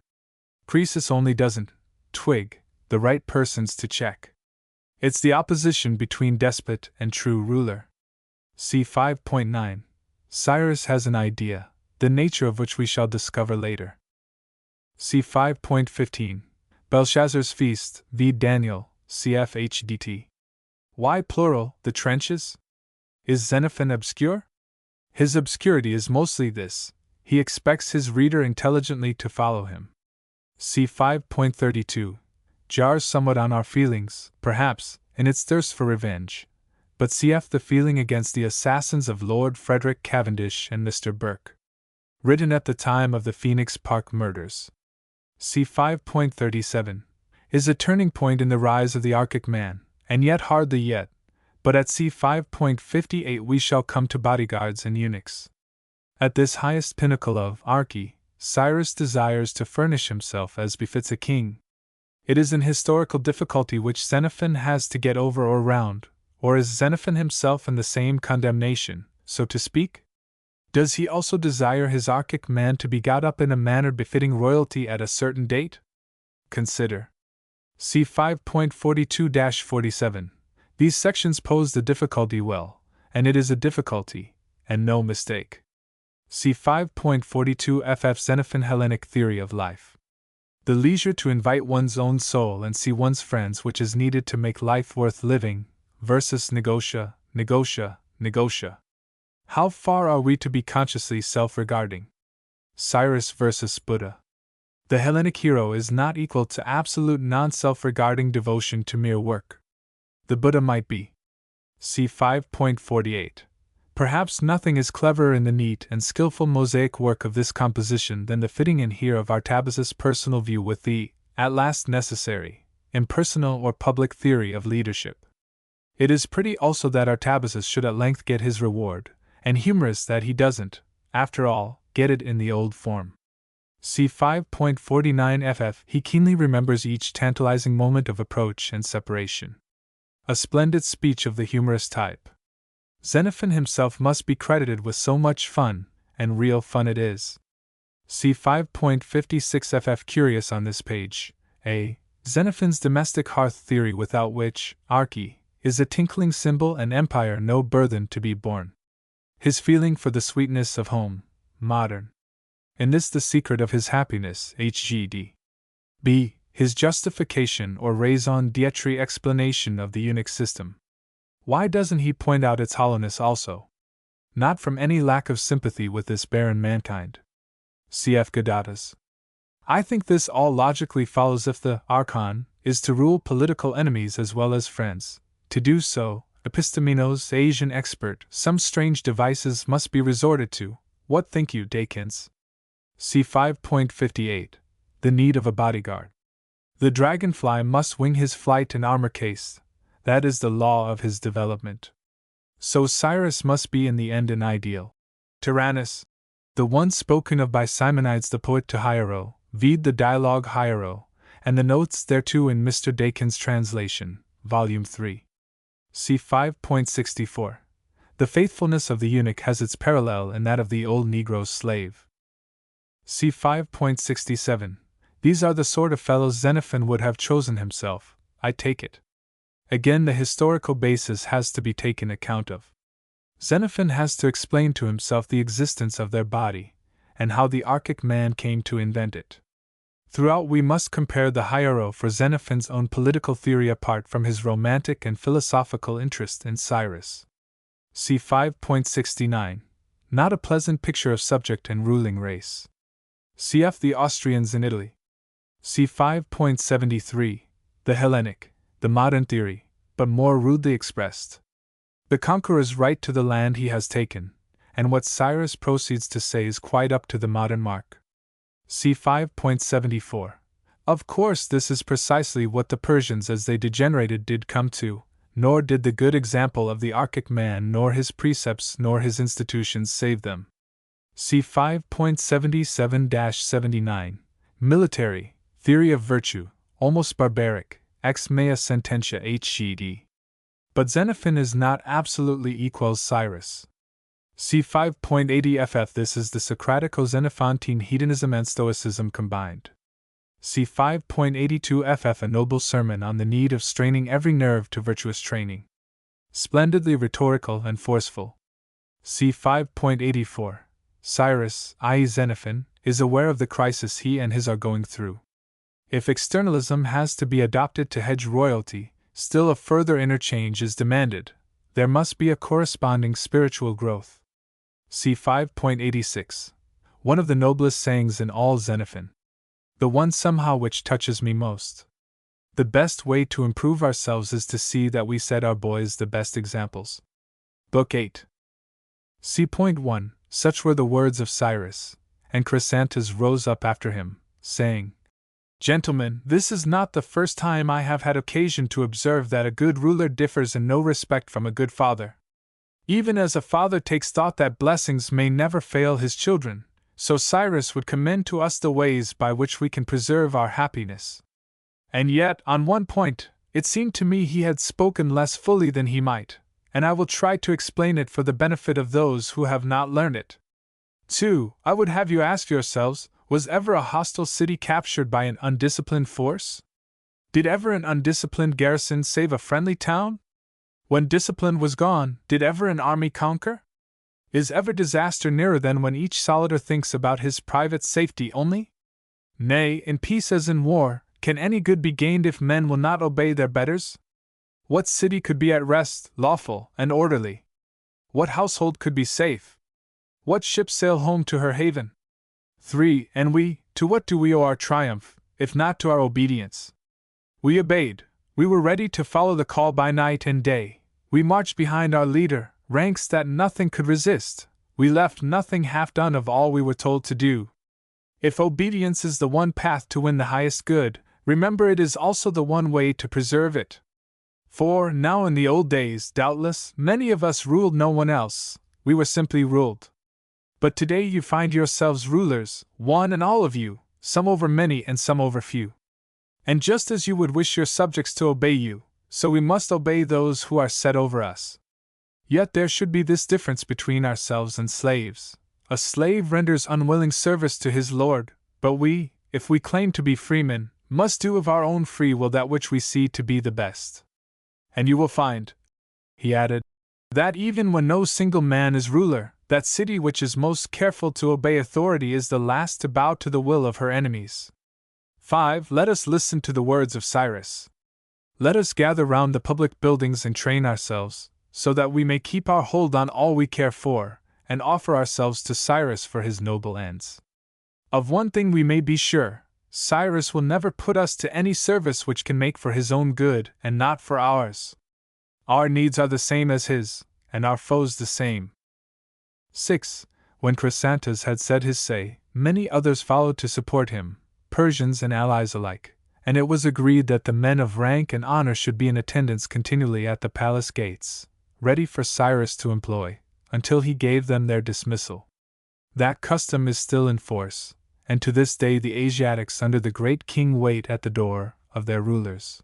Croesus only doesn't twig the right persons to check. It's the opposition between despot and true ruler. See 5.9. Cyrus has an idea, the nature of which we shall discover later. See 5.15. Belshazzar's feast, vide Daniel, cf. HDT. Why plural, the trenches? Is Xenophon obscure? His obscurity is mostly this: he expects his reader intelligently to follow him. See 5.32. Jars somewhat on our feelings, perhaps, in its thirst for revenge, but cf. the feeling against the assassins of Lord Frederick Cavendish and Mr. Burke. Written at the time of the Phoenix Park murders. See 5.37. Is a turning point in the rise of the Archic man, and yet hardly yet, but at c. 5.58 we shall come to bodyguards and eunuchs. At this highest pinnacle of archy, Cyrus desires to furnish himself as befits a king. It is an historical difficulty which Xenophon has to get over or round, or is Xenophon himself in the same condemnation, so to speak? Does he also desire his Archic man to be got up in a manner befitting royalty at a certain date? Consider. See 5.42-47. These sections pose the difficulty well, and it is a difficulty, and no mistake. See 5.42 ff. Xenophon Hellenic Theory of Life. The leisure to invite one's own soul and see one's friends which is needed to make life worth living, versus negotia. How far are we to be consciously self-regarding? Cyrus versus Buddha. The Hellenic hero is not equal to absolute non-self-regarding devotion to mere work. The Buddha might be. See 5.48. Perhaps nothing is cleverer in the neat and skillful mosaic work of this composition than the fitting in here of Artabaz's personal view with the, at last necessary, impersonal or public theory of leadership. It is pretty also that Artabazus should at length get his reward, and humorous that he doesn't, after all, get it in the old form. See 5.49 ff. He keenly remembers each tantalizing moment of approach and separation. A splendid speech of the humorous type. Xenophon himself must be credited with so much fun, and real fun it is. See 5.56 ff. Curious on this page, a Xenophon's domestic hearth theory without which, archy, is a tinkling cymbal and empire no burthen to be borne. His feeling for the sweetness of home, modern. In this the secret of his happiness, HGD. B. His justification or raison d'etre explanation of the eunuch system. Why doesn't he point out its hollowness also? Not from any lack of sympathy with this barren mankind. Cf. Gadatas. I think this all logically follows if the archon is to rule political enemies as well as friends. To do so, Epistemenos, Asian expert, some strange devices must be resorted to. What think you, Dakins? See 5.58. The need of a bodyguard. The dragonfly must wing his flight in armor case. That is the law of his development. So Cyrus must be in the end an ideal. Tyrannus, the one spoken of by Simonides the poet to Hiero, vide the dialogue Hiero, and the notes thereto in Mr. Dakin's translation, Volume 3. See 5.64. The faithfulness of the eunuch has its parallel in that of the old Negro slave. See 5.67. These are the sort of fellows Xenophon would have chosen himself, I take it. Again, the historical basis has to be taken account of. Xenophon has to explain to himself the existence of their body, and how the archaic man came to invent it. Throughout we must compare the Hiero for Xenophon's own political theory apart from his romantic and philosophical interest in Cyrus. See 5.69. Not a pleasant picture of subject and ruling race. Cf. the Austrians in Italy. See 5.73. The Hellenic, the modern theory, but more rudely expressed. The conqueror's right to the land he has taken, and what Cyrus proceeds to say is quite up to the modern mark. See 5.74. Of course, this is precisely what the Persians as they degenerated did come to, nor did the good example of the archaic man nor his precepts nor his institutions save them. See 5.77-79. Military, theory of virtue, almost barbaric, ex mea sententia hcd. But Xenophon is not absolutely equals Cyrus. See 5.80 ff. This is the Socratico-Xenophantine hedonism and Stoicism combined. See 5.82 ff. A noble sermon on the need of straining every nerve to virtuous training. Splendidly rhetorical and forceful. See 5.84. Cyrus, i.e. Xenophon, is aware of the crisis he and his are going through. If externalism has to be adopted to hedge royalty, still a further interchange is demanded. There must be a corresponding spiritual growth. See 5.86. One of the noblest sayings in all Xenophon. The one somehow which touches me most. The best way to improve ourselves is to see that we set our boys the best examples. Book 8. See point 1. Such were the words of Cyrus, and Chrysantas rose up after him, saying, Gentlemen, this is not the first time I have had occasion to observe that a good ruler differs in no respect from a good father. Even as a father takes thought that blessings may never fail his children, so Cyrus would commend to us the ways by which we can preserve our happiness. And yet, on one point, it seemed to me he had spoken less fully than he might, and I will try to explain it for the benefit of those who have not learned it. 2. I would have you ask yourselves, was ever a hostile city captured by an undisciplined force? Did ever an undisciplined garrison save a friendly town? When discipline was gone, did ever an army conquer? Is ever disaster nearer than when each soldier thinks about his private safety only? Nay, in peace as in war, can any good be gained if men will not obey their betters? What city could be at rest, lawful, and orderly? What household could be safe? What ship sail home to her haven? 3. And we, to what do we owe our triumph, if not to our obedience? We obeyed. We were ready to follow the call by night and day. We marched behind our leader, ranks that nothing could resist. We left nothing half done of all we were told to do. If obedience is the one path to win the highest good, remember it is also the one way to preserve it. For, now in the old days, doubtless, many of us ruled no one else, we were simply ruled. But today you find yourselves rulers, one and all of you, some over many and some over few. And just as you would wish your subjects to obey you, so we must obey those who are set over us. Yet there should be this difference between ourselves and slaves. A slave renders unwilling service to his lord, but we, if we claim to be freemen, must do of our own free will that which we see to be the best. And you will find, he added, that even when no single man is ruler, that city which is most careful to obey authority is the last to bow to the will of her enemies. 5. Let us listen to the words of Cyrus. Let us gather round the public buildings and train ourselves, so that we may keep our hold on all we care for, and offer ourselves to Cyrus for his noble ends. Of one thing we may be sure, Cyrus will never put us to any service which can make for his own good and not for ours. Our needs are the same as his, and our foes the same. 6. When Chrysantas had said his say, many others followed to support him, Persians and allies alike, and it was agreed that the men of rank and honor should be in attendance continually at the palace gates, ready for Cyrus to employ, until he gave them their dismissal. That custom is still in force, and to this day the Asiatics under the great king wait at the door of their rulers.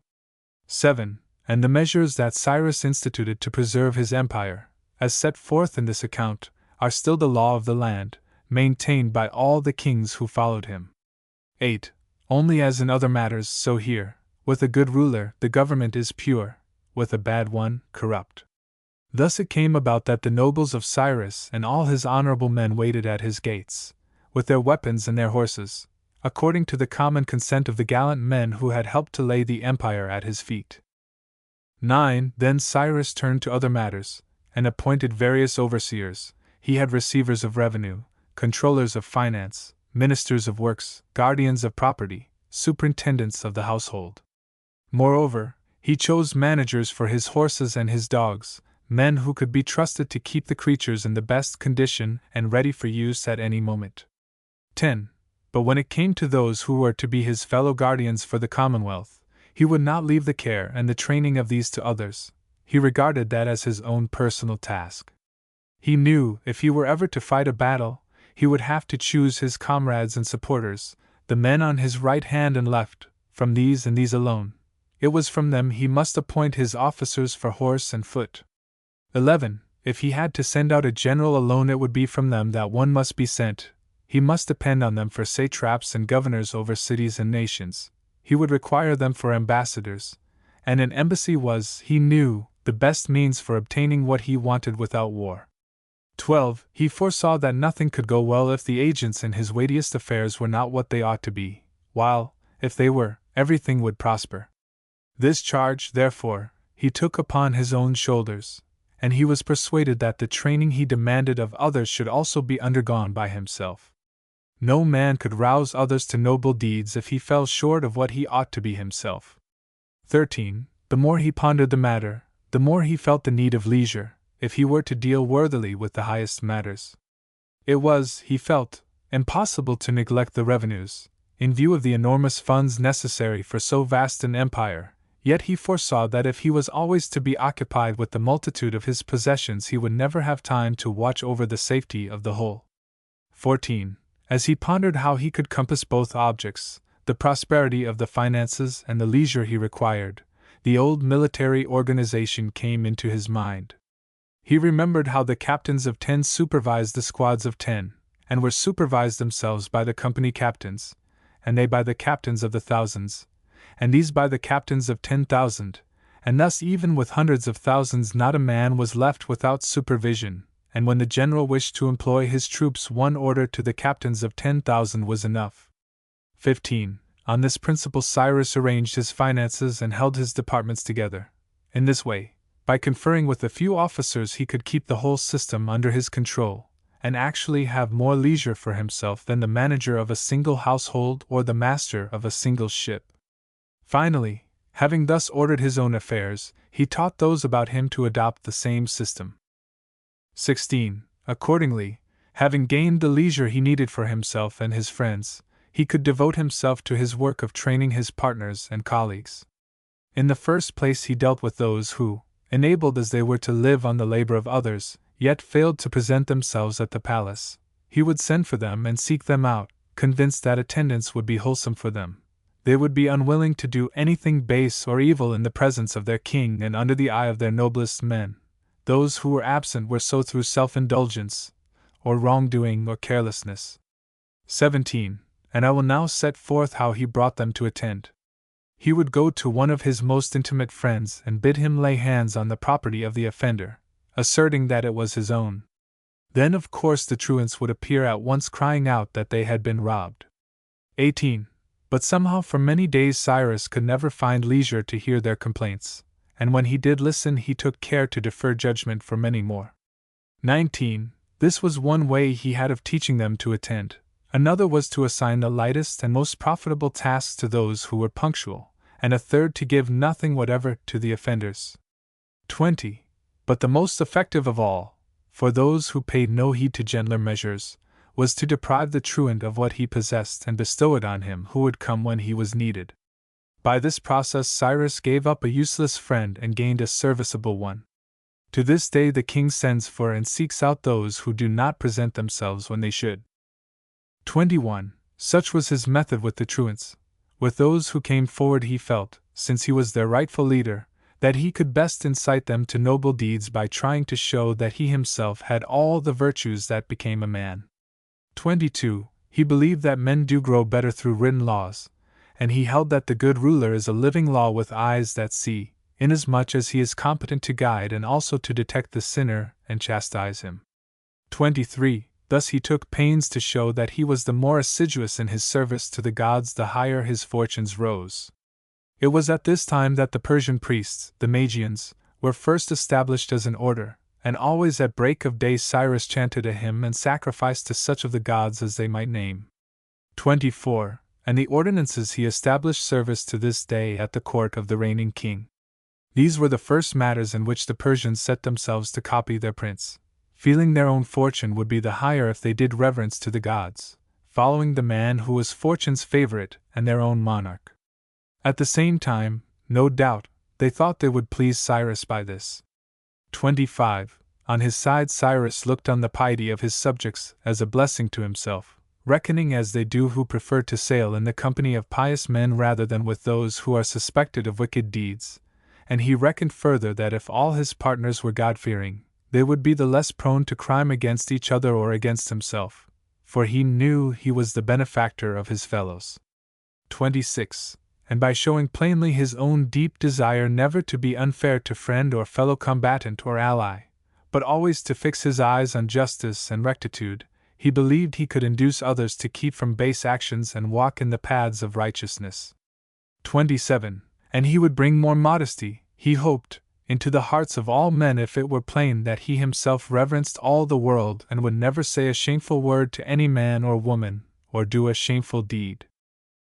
7. And the measures that Cyrus instituted to preserve his empire, as set forth in this account, are still the law of the land, maintained by all the kings who followed him. 8. Only as in other matters, so here, with a good ruler the government is pure, with a bad one, corrupt. Thus it came about that the nobles of Cyrus and all his honorable men waited at his gates, with their weapons and their horses, according to the common consent of the gallant men who had helped to lay the empire at his feet. 9. Then Cyrus turned to other matters, and appointed various overseers. He had receivers of revenue, controllers of finance, ministers of works, guardians of property, superintendents of the household. Moreover, he chose managers for his horses and his dogs, men who could be trusted to keep the creatures in the best condition and ready for use at any moment. 10. But when it came to those who were to be his fellow guardians for the commonwealth, he would not leave the care and the training of these to others. He regarded that as his own personal task. He knew, if he were ever to fight a battle, he would have to choose his comrades and supporters, the men on his right hand and left, from these and these alone. It was from them he must appoint his officers for horse and foot. 11. If he had to send out a general alone, it would be from them that one must be sent. He must depend on them for satraps and governors over cities and nations. He would require them for ambassadors, and an embassy was, he knew, the best means for obtaining what he wanted without war. 12. He foresaw that nothing could go well if the agents in his weightiest affairs were not what they ought to be, while, if they were, everything would prosper. This charge, therefore, he took upon his own shoulders, and he was persuaded that the training he demanded of others should also be undergone by himself. No man could rouse others to noble deeds if he fell short of what he ought to be himself. 13. The more he pondered the matter, the more he felt the need of leisure, if he were to deal worthily with the highest matters. It was, he felt, impossible to neglect the revenues, in view of the enormous funds necessary for so vast an empire, yet he foresaw that if he was always to be occupied with the multitude of his possessions he would never have time to watch over the safety of the whole. 14. As he pondered how he could compass both objects, the prosperity of the finances and the leisure he required, the old military organization came into his mind. He remembered how the captains of 10 supervised the squads of 10, and were supervised themselves by the company captains, and they by the captains of the thousands, and these by the captains of 10,000, and thus even with hundreds of thousands not a man was left without supervision, and when the general wished to employ his troops one order to the captains of 10,000 was enough. 15. On this principle Cyrus arranged his finances and held his departments together. In this way, by conferring with a few officers he could keep the whole system under his control, and actually have more leisure for himself than the manager of a single household or the master of a single ship. Finally, having thus ordered his own affairs, he taught those about him to adopt the same system. 16. Accordingly, having gained the leisure he needed for himself and his friends, he could devote himself to his work of training his partners and colleagues. In the first place he dealt with those who, enabled as they were to live on the labor of others, yet failed to present themselves at the palace. He would send for them and seek them out, convinced that attendance would be wholesome for them. They would be unwilling to do anything base or evil in the presence of their king and under the eye of their noblest men. Those who were absent were so through self-indulgence, or wrongdoing or carelessness. 17. And I will now set forth how he brought them to attend. He would go to one of his most intimate friends and bid him lay hands on the property of the offender, asserting that it was his own. Then of course the truants would appear at once crying out that they had been robbed. 18. But somehow for many days Cyrus could never find leisure to hear their complaints, and when he did listen he took care to defer judgment for many more. 19. This was one way he had of teaching them to attend. Another was to assign the lightest and most profitable tasks to those who were punctual, and a third to give nothing whatever to the offenders. 20. But the most effective of all, for those who paid no heed to gentler measures, was to deprive the truant of what he possessed and bestow it on him who would come when he was needed. By this process Cyrus gave up a useless friend and gained a serviceable one. To this day the king sends for and seeks out those who do not present themselves when they should. 21. Such was his method with the truants. With those who came forward he felt, since he was their rightful leader, that he could best incite them to noble deeds by trying to show that he himself had all the virtues that became a man. 22. He believed that men do grow better through written laws, and he held that the good ruler is a living law with eyes that see, inasmuch as he is competent to guide and also to detect the sinner and chastise him. 23. Thus he took pains to show that he was the more assiduous in his service to the gods the higher his fortunes rose. It was at this time that the Persian priests, the Magians, were first established as an order, and always at break of day Cyrus chanted a hymn and sacrificed to such of the gods as they might name. 24. And the ordinances he established service to this day at the court of the reigning king. These were the first matters in which the Persians set themselves to copy their prince, feeling their own fortune would be the higher if they did reverence to the gods, following the man who was fortune's favorite and their own monarch. At the same time, no doubt, they thought they would please Cyrus by this. 25. On his side Cyrus looked on the piety of his subjects as a blessing to himself, reckoning as they do who prefer to sail in the company of pious men rather than with those who are suspected of wicked deeds, and he reckoned further that if all his partners were God-fearing, they would be the less prone to crime against each other or against himself, for he knew he was the benefactor of his fellows. 26. And by showing plainly his own deep desire never to be unfair to friend or fellow combatant or ally, but always to fix his eyes on justice and rectitude, he believed he could induce others to keep from base actions and walk in the paths of righteousness. 27. And he would bring more modesty, he hoped, into the hearts of all men if it were plain that he himself reverenced all the world and would never say a shameful word to any man or woman, or do a shameful deed.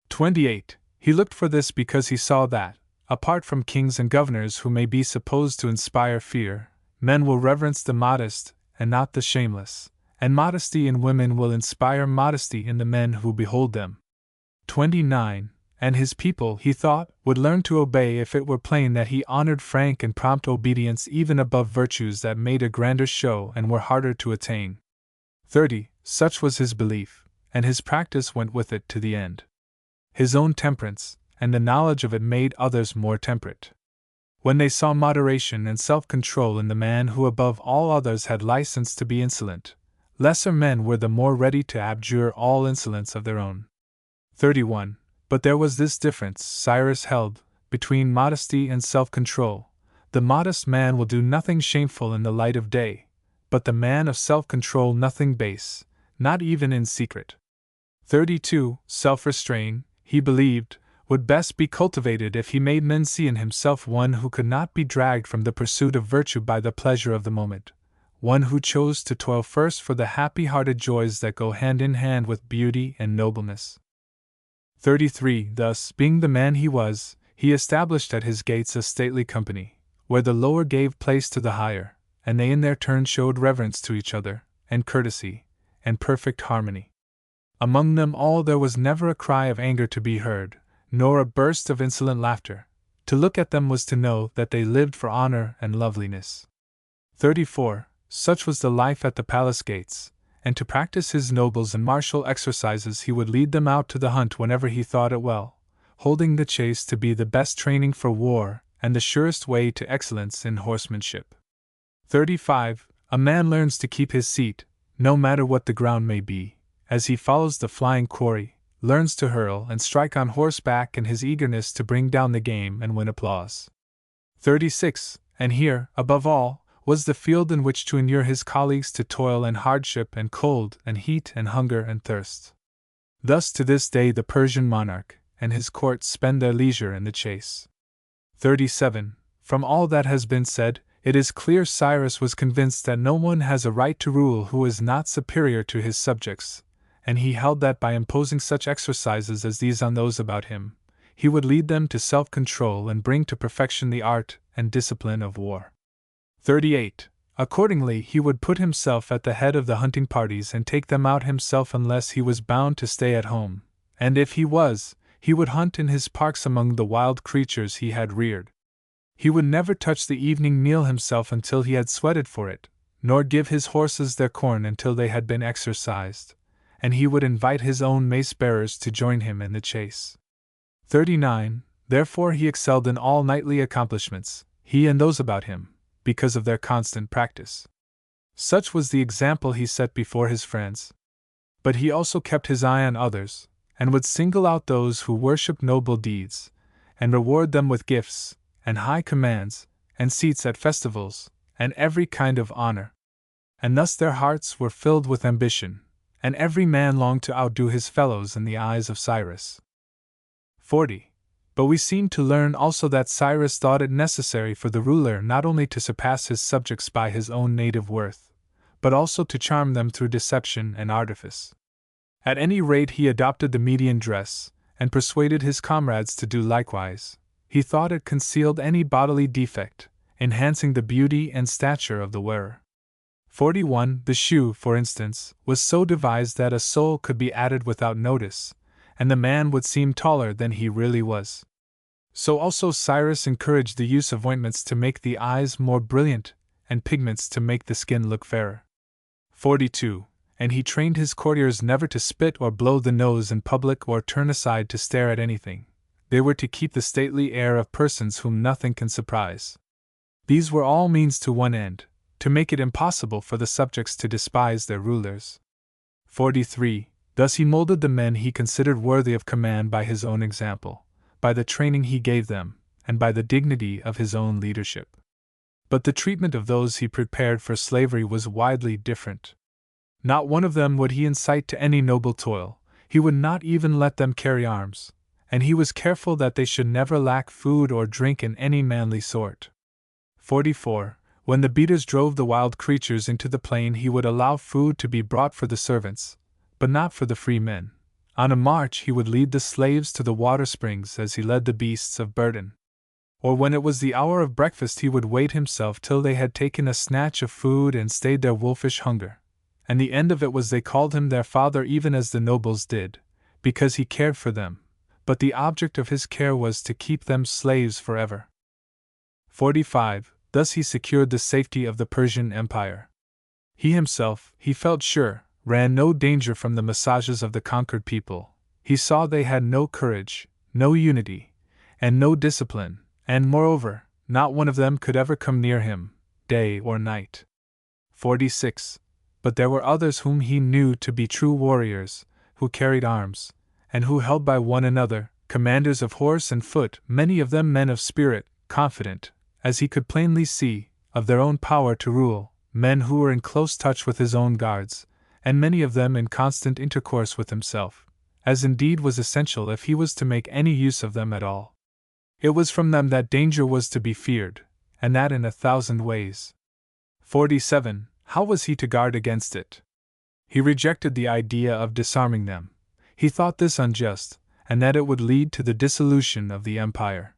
28. He looked for this because he saw that, apart from kings and governors who may be supposed to inspire fear, men will reverence the modest and not the shameless, and modesty in women will inspire modesty in the men who behold them. 29. And his people, he thought, would learn to obey if it were plain that he honored frank and prompt obedience even above virtues that made a grander show and were harder to attain. 30. Such was his belief, and his practice went with it to the end. His own temperance, and the knowledge of it made others more temperate. When they saw moderation and self-control in the man who above all others had license to be insolent, lesser men were the more ready to abjure all insolence of their own. 31. But there was this difference, Cyrus held, between modesty and self-control. The modest man will do nothing shameful in the light of day, but the man of self-control nothing base, not even in secret. 32. Self-restraint, he believed, would best be cultivated if he made men see in himself one who could not be dragged from the pursuit of virtue by the pleasure of the moment, one who chose to toil first for the happy-hearted joys that go hand in hand with beauty and nobleness. 33. Thus, being the man he was, he established at his gates a stately company, where the lower gave place to the higher, and they in their turn showed reverence to each other, and courtesy, and perfect harmony. Among them all there was never a cry of anger to be heard, nor a burst of insolent laughter. To look at them was to know that they lived for honor and loveliness. 34. Such was the life at the palace gates, and to practice his nobles and martial exercises he would lead them out to the hunt whenever he thought it well, holding the chase to be the best training for war and the surest way to excellence in horsemanship. 35. A man learns to keep his seat, no matter what the ground may be, as he follows the flying quarry, learns to hurl and strike on horseback in his eagerness to bring down the game and win applause. 36. And here, above all, was the field in which to inure his colleagues to toil and hardship and cold and heat and hunger and thirst. Thus to this day the Persian monarch and his court spend their leisure in the chase. 37. From all that has been said, it is clear Cyrus was convinced that no one has a right to rule who is not superior to his subjects, and he held that by imposing such exercises as these on those about him, he would lead them to self-control and bring to perfection the art and discipline of war. 38. Accordingly, he would put himself at the head of the hunting parties and take them out himself unless he was bound to stay at home, and if he was, he would hunt in his parks among the wild creatures he had reared. He would never touch the evening meal himself until he had sweated for it, nor give his horses their corn until they had been exercised, and he would invite his own mace-bearers to join him in the chase. 39. Therefore he excelled in all knightly accomplishments, he and those about him, because of their constant practice. Such was the example he set before his friends. But he also kept his eye on others, and would single out those who worshipped noble deeds, and reward them with gifts, and high commands, and seats at festivals, and every kind of honor. And thus their hearts were filled with ambition, and every man longed to outdo his fellows in the eyes of Cyrus. 40. But we seem to learn also that Cyrus thought it necessary for the ruler not only to surpass his subjects by his own native worth, but also to charm them through deception and artifice. At any rate, he adopted the Median dress, and persuaded his comrades to do likewise. He thought it concealed any bodily defect, enhancing the beauty and stature of the wearer. 41. The shoe, for instance, was so devised that a sole could be added without notice, and the man would seem taller than he really was. So also Cyrus encouraged the use of ointments to make the eyes more brilliant, and pigments to make the skin look fairer. 42. And he trained his courtiers never to spit or blow the nose in public or turn aside to stare at anything. They were to keep the stately air of persons whom nothing can surprise. These were all means to one end, to make it impossible for the subjects to despise their rulers. 43. Thus he molded the men he considered worthy of command by his own example, by the training he gave them, and by the dignity of his own leadership. But the treatment of those he prepared for slavery was widely different. Not one of them would he incite to any noble toil, he would not even let them carry arms, and he was careful that they should never lack food or drink in any manly sort. 44. When the beaters drove the wild creatures into the plain, he would allow food to be brought for the servants, but not for the free men. On a march he would lead the slaves to the water springs as he led the beasts of burden. Or when it was the hour of breakfast he would wait himself till they had taken a snatch of food and stayed their wolfish hunger. And the end of it was they called him their father, even as the nobles did, because he cared for them, but the object of his care was to keep them slaves forever. 45. Thus he secured the safety of the Persian Empire. He himself, he felt sure, ran no danger from the massages of the conquered people. He saw they had no courage, no unity, and no discipline, and moreover, not one of them could ever come near him, day or night. 46. But there were others whom he knew to be true warriors, who carried arms, and who held by one another, commanders of horse and foot, many of them men of spirit, confident, as he could plainly see, of their own power to rule, men who were in close touch with his own guards, and many of them in constant intercourse with himself, as indeed was essential if he was to make any use of them at all. It was from them that danger was to be feared, and that in 1,000 ways. 47. How was he to guard against it? He rejected the idea of disarming them. He thought this unjust, and that it would lead to the dissolution of the empire.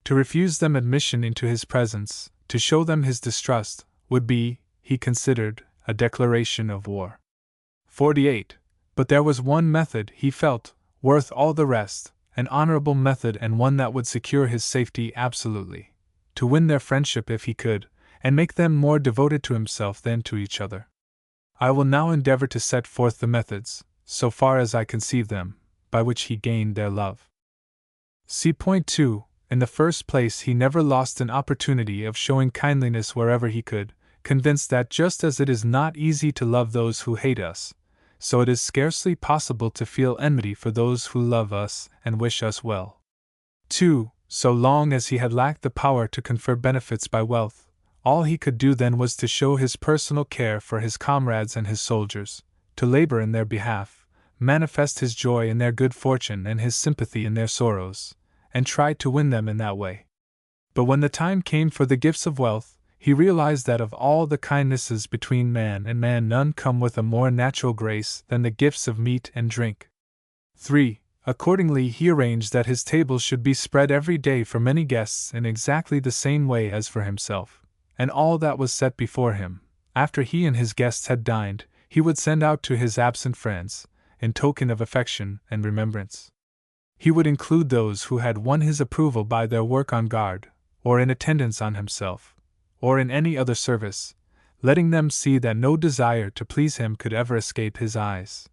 To refuse them admission into his presence, to show them his distrust, would be, he considered, a declaration of war. 48. But there was one method, he felt, worth all the rest, an honorable method and one that would secure his safety absolutely. To win their friendship if he could, and make them more devoted to himself than to each other. I will now endeavor to set forth the methods, so far as I conceive them, by which he gained their love. See point 2. In the first place, he never lost an opportunity of showing kindliness wherever he could, convinced that just as it is not easy to love those who hate us, so it is scarcely possible to feel enmity for those who love us and wish us well. 2. So long as he had lacked the power to confer benefits by wealth, all he could do then was to show his personal care for his comrades and his soldiers, to labor in their behalf, manifest his joy in their good fortune and his sympathy in their sorrows, and try to win them in that way. But when the time came for the gifts of wealth, he realized that of all the kindnesses between man and man none come with a more natural grace than the gifts of meat and drink. 3. Accordingly he arranged that his table should be spread every day for many guests in exactly the same way as for himself, and all that was set before him, after he and his guests had dined, he would send out to his absent friends, in token of affection and remembrance. He would include those who had won his approval by their work on guard, or in attendance on himself, or in any other service, letting them see that no desire to please him could ever escape his eyes.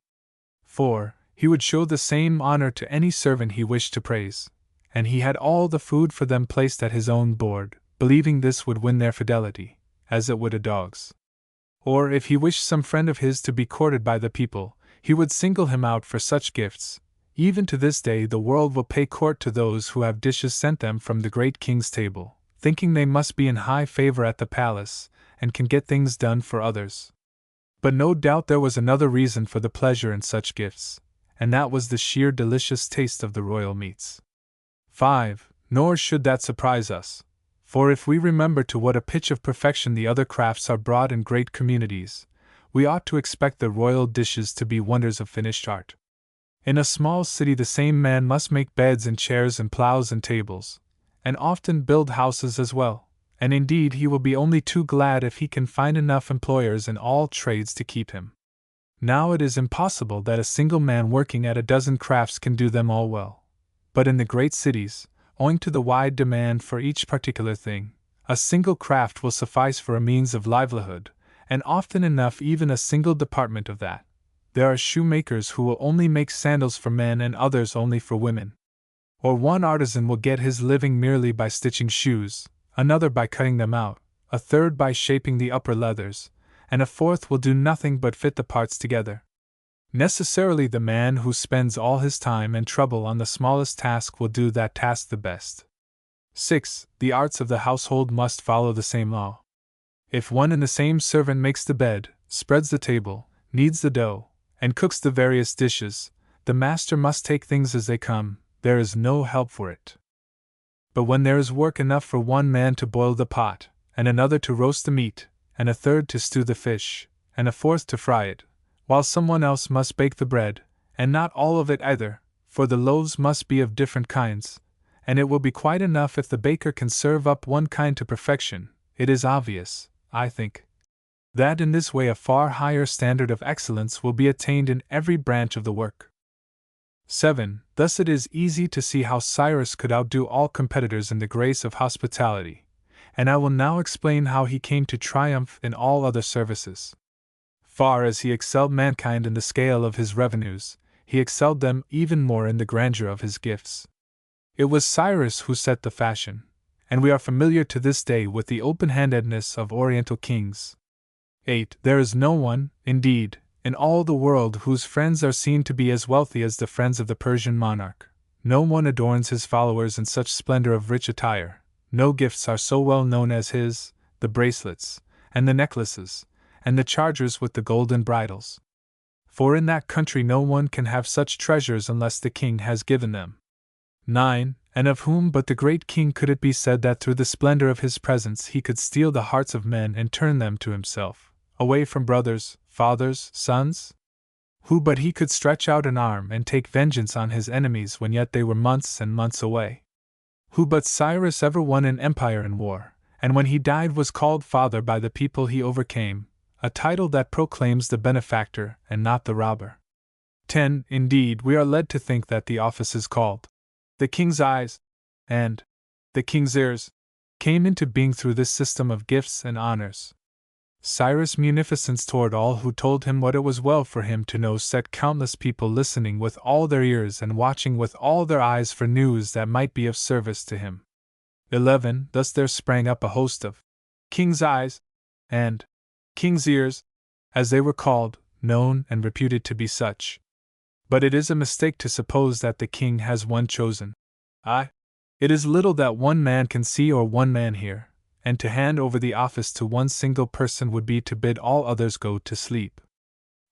4. He would show the same honor to any servant he wished to praise, and he had all the food for them placed at his own board, believing this would win their fidelity, as it would a dog's. Or if he wished some friend of his to be courted by the people, he would single him out for such gifts. Even to this day the world will pay court to those who have dishes sent them from the great king's table, thinking they must be in high favor at the palace, and can get things done for others. But no doubt there was another reason for the pleasure in such gifts, and that was the sheer delicious taste of the royal meats. 5. Nor should that surprise us, for if we remember to what a pitch of perfection the other crafts are brought in great communities, we ought to expect the royal dishes to be wonders of finished art. In a small city the same man must make beds and chairs and plows and tables, and often build houses as well, and indeed he will be only too glad if he can find enough employers in all trades to keep him. Now it is impossible that a single man working at a dozen crafts can do them all well, but in the great cities, owing to the wide demand for each particular thing, a single craft will suffice for a means of livelihood, and often enough even a single department of that. There are shoemakers who will only make sandals for men and others only for women. Or one artisan will get his living merely by stitching shoes, another by cutting them out, a third by shaping the upper leathers, and a fourth will do nothing but fit the parts together. Necessarily the man who spends all his time and trouble on the smallest task will do that task the best. 6. The arts of the household must follow the same law. If one and the same servant makes the bed, spreads the table, kneads the dough, and cooks the various dishes, the master must take things as they come, there is no help for it. But when there is work enough for one man to boil the pot, and another to roast the meat, and a third to stew the fish, and a fourth to fry it, while someone else must bake the bread, and not all of it either, for the loaves must be of different kinds, and it will be quite enough if the baker can serve up one kind to perfection, it is obvious, I think, that in this way a far higher standard of excellence will be attained in every branch of the work. 7. Thus it is easy to see how Cyrus could outdo all competitors in the grace of hospitality, and I will now explain how he came to triumph in all other services. Far as he excelled mankind in the scale of his revenues, he excelled them even more in the grandeur of his gifts. It was Cyrus who set the fashion, and we are familiar to this day with the open-handedness of Oriental kings. 8. There is no one, indeed, in all the world whose friends are seen to be as wealthy as the friends of the Persian monarch. No one adorns his followers in such splendor of rich attire, no gifts are so well known as his, the bracelets, and the necklaces, and the chargers with the golden bridles. For in that country no one can have such treasures unless the king has given them. 9. And of whom but the great king could it be said that through the splendor of his presence he could steal the hearts of men and turn them to himself, away from brothers, fathers, sons? Who but he could stretch out an arm and take vengeance on his enemies when yet they were months and months away? Who but Cyrus ever won an empire in war, and when he died was called father by the people he overcame, a title that proclaims the benefactor and not the robber? 10. Indeed, we are led to think that the office is called the king's eyes, and the king's ears, came into being through this system of gifts and honors. Cyrus' munificence toward all who told him what it was well for him to know set countless people listening with all their ears and watching with all their eyes for news that might be of service to him. 11. Thus there sprang up a host of king's eyes and king's ears, as they were called, known and reputed to be such. But it is a mistake to suppose that the king has one chosen eye. It is little that one man can see or one man hear, and to hand over the office to one single person would be to bid all others go to sleep.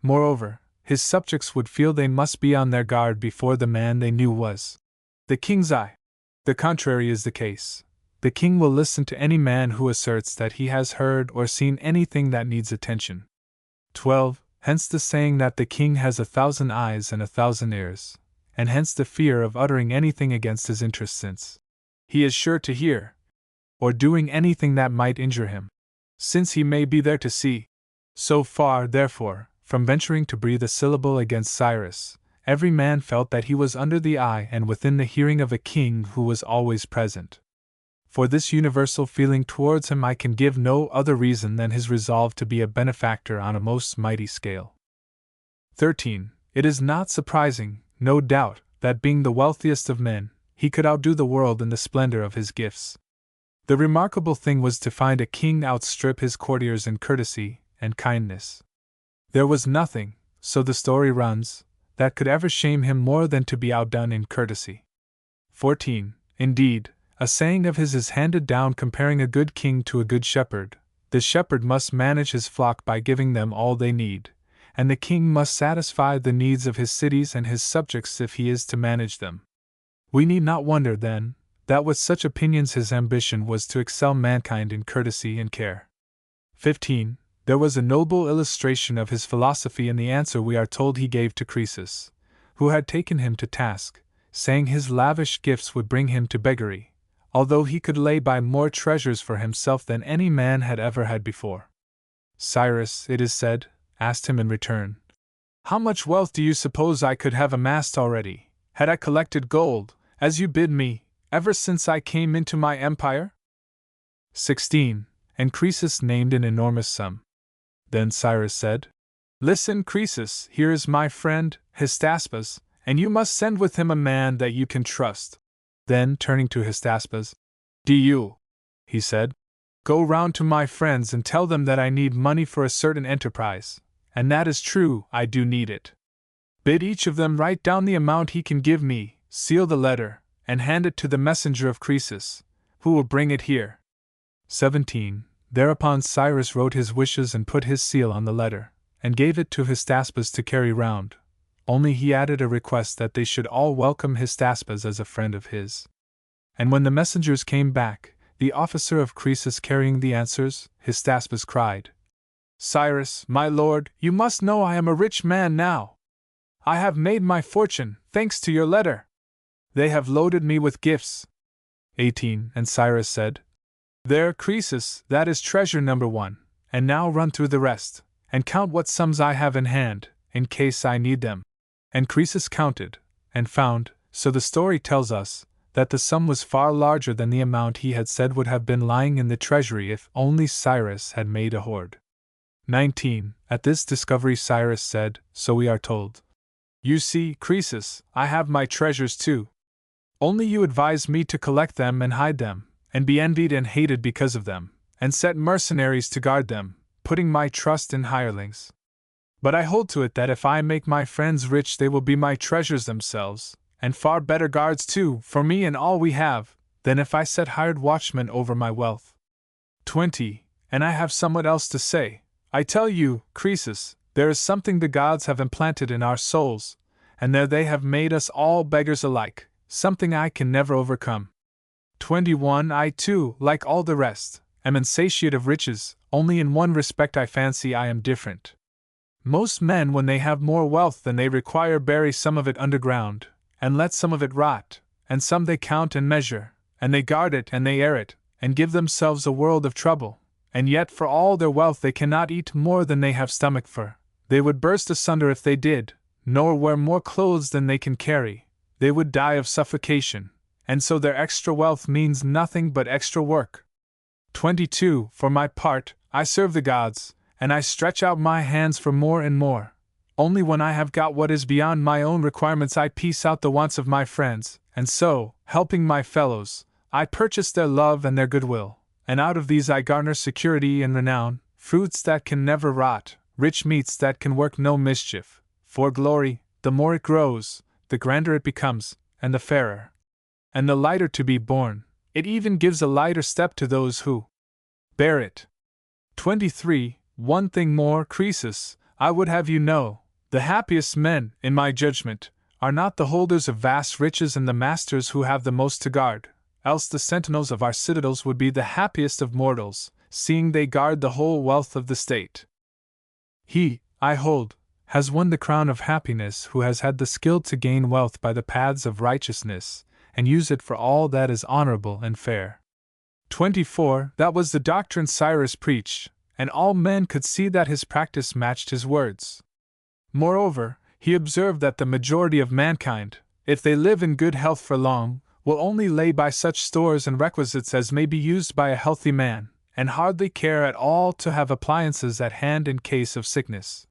Moreover, his subjects would feel they must be on their guard before the man they knew was the king's eye. The contrary is the case. The king will listen to any man who asserts that he has heard or seen anything that needs attention. 12. Hence the saying that the king has 1,000 eyes and 1,000 ears, and hence the fear of uttering anything against his interest, since he is sure to hear, or doing anything that might injure him. since he may be there to see. So far, therefore, from venturing to breathe a syllable against Cyrus, every man felt that he was under the eye and within the hearing of a king who was always present. For this universal feeling towards him I can give no other reason than his resolve to be a benefactor on a most mighty scale. 13. It is not surprising, no doubt, that being the wealthiest of men, he could outdo the world in the splendor of his gifts. The remarkable thing was to find a king outstrip his courtiers in courtesy and kindness. There was nothing, so the story runs, that could ever shame him more than to be outdone in courtesy. 14. Indeed, a saying of his is handed down comparing a good king to a good shepherd. The shepherd must manage his flock by giving them all they need, and the king must satisfy the needs of his cities and his subjects if he is to manage them. We need not wonder, then, that with such opinions his ambition was to excel mankind in courtesy and care. 15. There was a noble illustration of his philosophy in the answer we are told he gave to Croesus, who had taken him to task, saying his lavish gifts would bring him to beggary, although he could lay by more treasures for himself than any man had ever had before. Cyrus, it is said, asked him in return, "How much wealth do you suppose I could have amassed already, had I collected gold, as you bid me, ever since I came into my empire?" 16. And Croesus named an enormous sum. Then Cyrus said, "Listen, Croesus, here is my friend, Hystaspes, and you must send with him a man that you can trust." Then, turning to Hystaspes, "Do you," he said, "go round to my friends and tell them that I need money for a certain enterprise, and that is true, I do need it. Bid each of them write down the amount he can give me, seal the letter, and hand it to the messenger of Croesus, who will bring it here." 17. Thereupon Cyrus wrote his wishes and put his seal on the letter, and gave it to Hystaspes to carry round, only he added a request that they should all welcome Hystaspes as a friend of his. And when the messengers came back, the officer of Croesus carrying the answers, Hystaspes cried, "Cyrus, my lord, you must know I am a rich man now. I have made my fortune, thanks to your letter. They have loaded me with gifts." 18. And Cyrus said, "There, Croesus, that is treasure number 1, and now run through the rest, and count what sums I have in hand, in case I need them." And Croesus counted, and found, so the story tells us, that the sum was far larger than the amount he had said would have been lying in the treasury if only Cyrus had made a hoard. 19. At this discovery Cyrus said, so we are told, "You see, Croesus, I have my treasures too. Only you advised me to collect them and hide them, and be envied and hated because of them, and set mercenaries to guard them, putting my trust in hirelings. But I hold to it that if I make my friends rich they will be my treasures themselves, and far better guards too, for me and all we have, than if I set hired watchmen over my wealth." 20. And I have somewhat else to say. I tell you, Croesus, there is something the gods have implanted in our souls, and there they have made us all beggars alike, something I can never overcome. 21. I too, like all the rest, am insatiate of riches, only in one respect I fancy I am different. Most men, when they have more wealth than they require, bury some of it underground, and let some of it rot, and some they count and measure, and they guard it and they air it, and give themselves a world of trouble, and yet for all their wealth they cannot eat more than they have stomach for. They would burst asunder if they did, nor wear more clothes than they can carry. They would die of suffocation, and so their extra wealth means nothing but extra work. 22. For my part, I serve the gods, and I stretch out my hands for more and more. Only when I have got what is beyond my own requirements I piece out the wants of my friends, and so, helping my fellows, I purchase their love and their goodwill, and out of these I garner security and renown, fruits that can never rot, rich meats that can work no mischief, for glory, the more it grows, the grander it becomes, and the fairer, and the lighter to be borne. It even gives a lighter step to those who bear it. 23. One thing more, Croesus, I would have you know, the happiest men, in my judgment, are not the holders of vast riches and the masters who have the most to guard, else the sentinels of our citadels would be the happiest of mortals, seeing they guard the whole wealth of the state. He, I hold, has won the crown of happiness who has had the skill to gain wealth by the paths of righteousness, and use it for all that is honorable and fair. 24. That was the doctrine Cyrus preached, and all men could see that his practice matched his words. Moreover, he observed that the majority of mankind, if they live in good health for long, will only lay by such stores and requisites as may be used by a healthy man, and hardly care at all to have appliances at hand in case of sickness.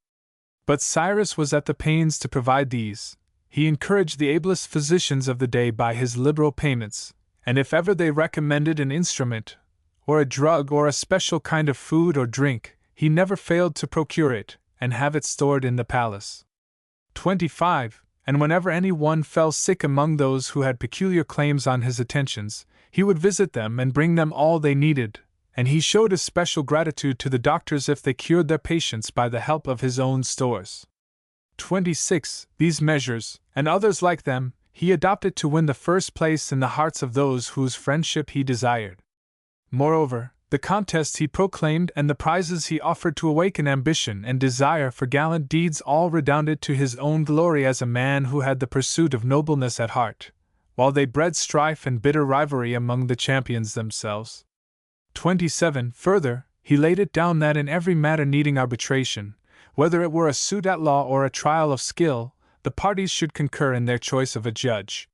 But Cyrus was at the pains to provide these. He encouraged the ablest physicians of the day by his liberal payments, and if ever they recommended an instrument, or a drug, or a special kind of food or drink, he never failed to procure it, and have it stored in the palace. 25. And whenever any one fell sick among those who had peculiar claims on his attentions, he would visit them and bring them all they needed, and he showed especial gratitude to the doctors if they cured their patients by the help of his own stores. 26. These measures, and others like them, he adopted to win the first place in the hearts of those whose friendship he desired. Moreover, the contests he proclaimed and the prizes he offered to awaken ambition and desire for gallant deeds all redounded to his own glory as a man who had the pursuit of nobleness at heart, while they bred strife and bitter rivalry among the champions themselves. 27. Further, he laid it down that in every matter needing arbitration, whether it were a suit at law or a trial of skill, the parties should concur in their choice of a judge.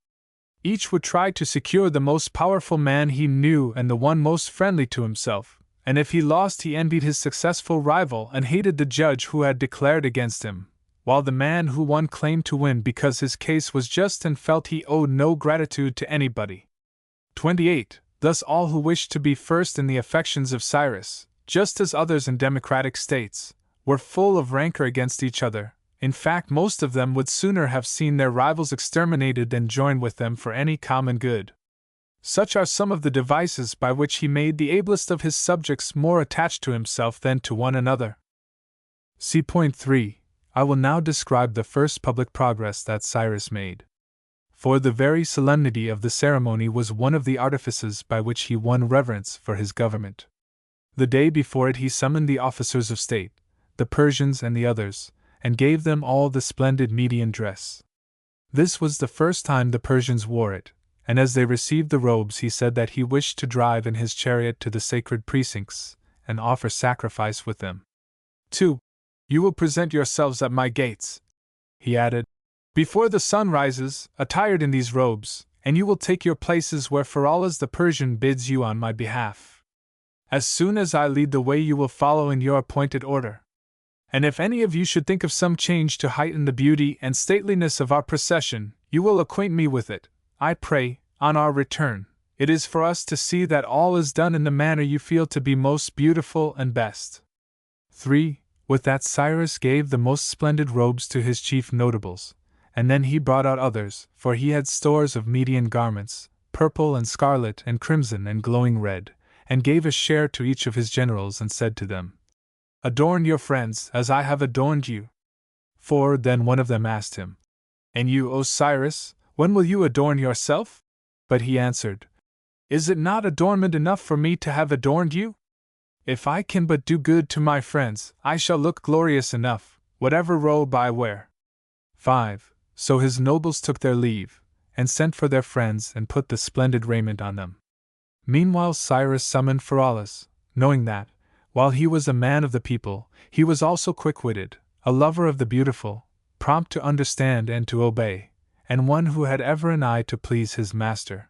Each would try to secure the most powerful man he knew and the one most friendly to himself, and if he lost he envied his successful rival and hated the judge who had declared against him, while the man who won claimed to win because his case was just and felt he owed no gratitude to anybody. 28. Thus all who wished to be first in the affections of Cyrus, just as others in democratic states, were full of rancor against each other. In fact, most of them would sooner have seen their rivals exterminated than join with them for any common good. Such are some of the devices by which he made the ablest of his subjects more attached to himself than to one another. See point 3. I will now describe the first public progress that Cyrus made. For the very solemnity of the ceremony was one of the artifices by which he won reverence for his government. The day before it he summoned the officers of state, the Persians and the others, and gave them all the splendid Median dress. This was the first time the Persians wore it, and as they received the robes he said that he wished to drive in his chariot to the sacred precincts, and offer sacrifice with them. 2. You will present yourselves at my gates, he added, before the sun rises, attired in these robes, and you will take your places where Pheraulas the Persian bids you on my behalf. As soon as I lead the way you will follow in your appointed order. And if any of you should think of some change to heighten the beauty and stateliness of our procession, you will acquaint me with it, I pray, on our return. It is for us to see that all is done in the manner you feel to be most beautiful and best. 3. With that Cyrus gave the most splendid robes to his chief notables, and then he brought out others, for he had stores of Median garments, purple and scarlet and crimson and glowing red, and gave a share to each of his generals and said to them, Adorn your friends as I have adorned you. 4. Then one of them asked him, And you, O Cyrus, when will you adorn yourself? But he answered, Is it not adornment enough for me to have adorned you? If I can but do good to my friends, I shall look glorious enough, whatever robe I wear. 5. So his nobles took their leave, and sent for their friends and put the splendid raiment on them. Meanwhile Cyrus summoned Pheraulas, knowing that, while he was a man of the people, he was also quick-witted, a lover of the beautiful, prompt to understand and to obey, and one who had ever an eye to please his master.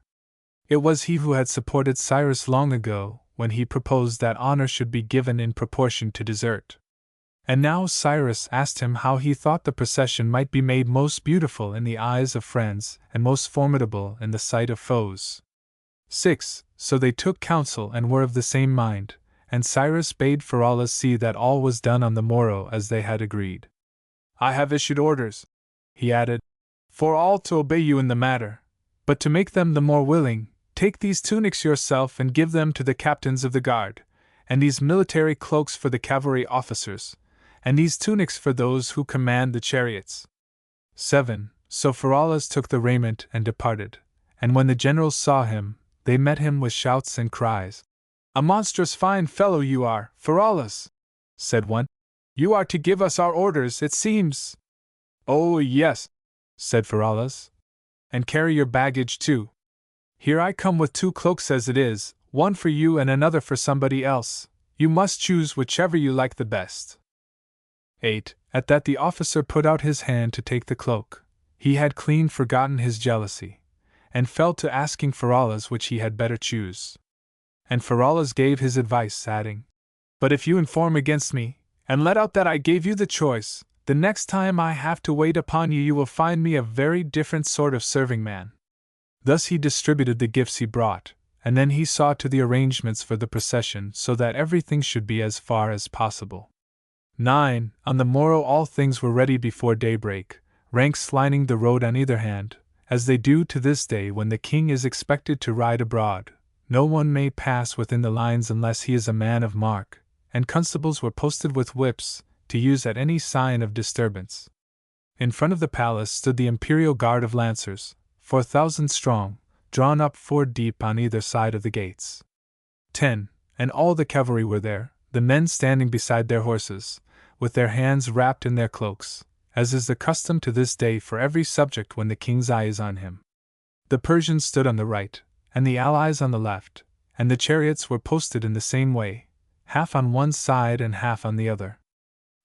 It was he who had supported Cyrus long ago, when he proposed that honor should be given in proportion to desert. And now Cyrus asked him how he thought the procession might be made most beautiful in the eyes of friends and most formidable in the sight of foes. 6. So they took counsel and were of the same mind, and Cyrus bade Pheraulas see that all was done on the morrow as they had agreed. I have issued orders, he added, for all to obey you in the matter, but to make them the more willing, take these tunics yourself and give them to the captains of the guard, and these military cloaks for the cavalry officers, and these tunics for those who command the chariots. 7. So Pheraulas took the raiment and departed, and when the generals saw him, they met him with shouts and cries. A monstrous fine fellow you are, Pheraulas, said one. You are to give us our orders, it seems. Oh, yes, said Pheraulas, and carry your baggage too. Here I come with 2 cloaks as it is, one for you and another for somebody else. You must choose whichever you like the best. 8. At that the officer put out his hand to take the cloak. He had clean forgotten his jealousy, and fell to asking Pheraulas which he had better choose. And Pheraulas gave his advice, adding, "But if you inform against me, and let out that I gave you the choice, the next time I have to wait upon you, you will find me a very different sort of serving man." Thus he distributed the gifts he brought, and then he saw to the arrangements for the procession so that everything should be as far as possible. 9. On the morrow all things were ready before daybreak, ranks lining the road on either hand, as they do to this day when the king is expected to ride abroad. No one may pass within the lines unless he is a man of mark, and constables were posted with whips, to use at any sign of disturbance. In front of the palace stood the imperial guard of lancers, 4,000 strong, drawn up 4 deep on either side of the gates. 10. And all the cavalry were there, the men standing beside their horses, with their hands wrapped in their cloaks, as is the custom to this day for every subject when the king's eye is on him. The Persians stood on the right, and the allies on the left, and the chariots were posted in the same way, half on one side and half on the other.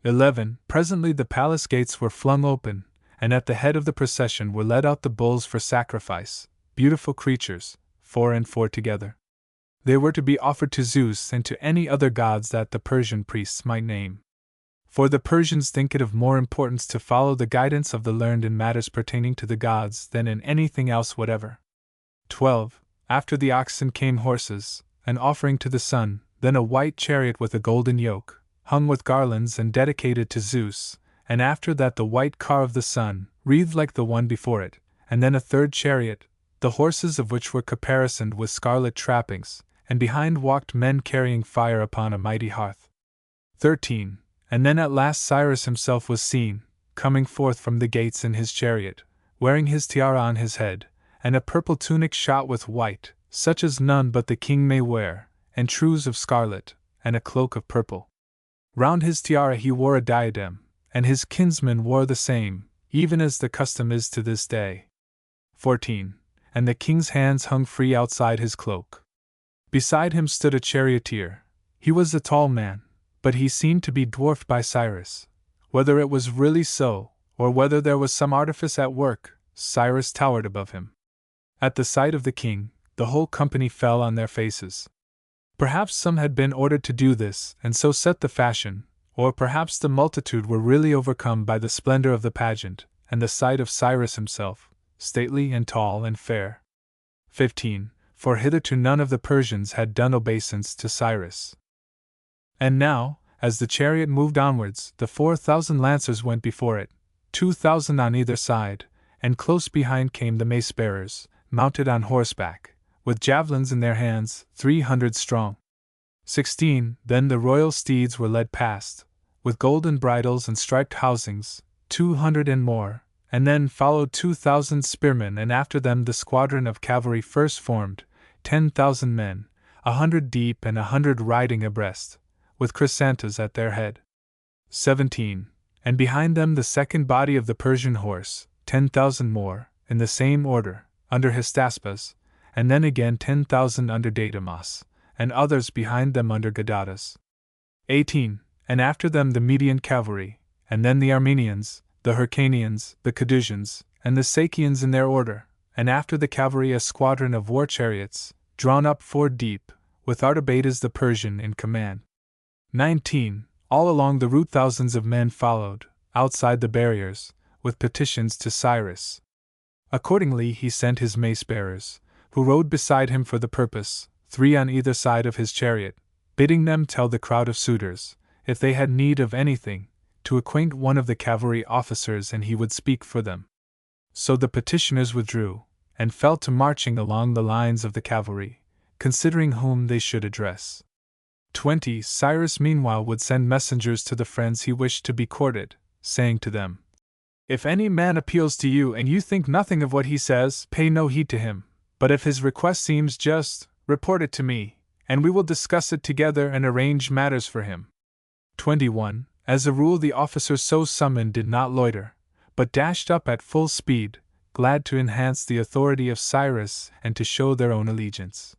11. Presently the palace gates were flung open, and at the head of the procession were led out the bulls for sacrifice, beautiful creatures, 4 and 4 together. They were to be offered to Zeus and to any other gods that the Persian priests might name. For the Persians think it of more importance to follow the guidance of the learned in matters pertaining to the gods than in anything else whatever. 12. After the oxen came horses, an offering to the sun, then a white chariot with a golden yoke, hung with garlands and dedicated to Zeus, and after that the white car of the sun, wreathed like the one before it, and then a third chariot, the horses of which were caparisoned with scarlet trappings, and behind walked men carrying fire upon a mighty hearth. 13. And then at last Cyrus himself was seen, coming forth from the gates in his chariot, wearing his tiara on his head, and a purple tunic shot with white, such as none but the king may wear, and trews of scarlet, and a cloak of purple. Round his tiara he wore a diadem, and his kinsmen wore the same, even as the custom is to this day. 14. And the king's hands hung free outside his cloak. Beside him stood a charioteer. He was a tall man, but he seemed to be dwarfed by Cyrus. Whether it was really so, or whether there was some artifice at work, Cyrus towered above him. At the sight of the king, the whole company fell on their faces. Perhaps some had been ordered to do this, and so set the fashion, or perhaps the multitude were really overcome by the splendor of the pageant, and the sight of Cyrus himself, stately and tall and fair. 15. For hitherto none of the Persians had done obeisance to Cyrus. And now, as the chariot moved onwards, the 4,000 lancers went before it, 2,000 on either side, and close behind came the mace-bearers, mounted on horseback, with javelins in their hands, 300 strong. 16. Then the royal steeds were led past, with golden bridles and striped housings, 200 and more, and then followed 2,000 spearmen, and after them the squadron of cavalry first formed, 10,000 men, 100 deep and 100 riding abreast, with Chrysantas at their head. 17. And behind them the second body of the Persian horse, 10,000 more, in the same order, under Hystaspas, and then again 10,000 under Datamas, and others behind them under Gadatas. 18. And after them the Median cavalry, and then the Armenians, the Hyrcanians, the Cadusians, and the Sakians in their order, and after the cavalry a squadron of war chariots, drawn up 4 deep, with Artabatas the Persian in command. 19. All along the route thousands of men followed, outside the barriers, with petitions to Cyrus. Accordingly he sent his mace-bearers, who rode beside him for the purpose, 3 on either side of his chariot, bidding them tell the crowd of suitors, if they had need of anything, to acquaint one of the cavalry officers and he would speak for them. So the petitioners withdrew, and fell to marching along the lines of the cavalry, considering whom they should address. 20. Cyrus meanwhile would send messengers to the friends he wished to be courted, saying to them, "If any man appeals to you and you think nothing of what he says, pay no heed to him, but if his request seems just, report it to me, and we will discuss it together and arrange matters for him." 21. As a rule the officers so summoned did not loiter, but dashed up at full speed, glad to enhance the authority of Cyrus and to show their own allegiance.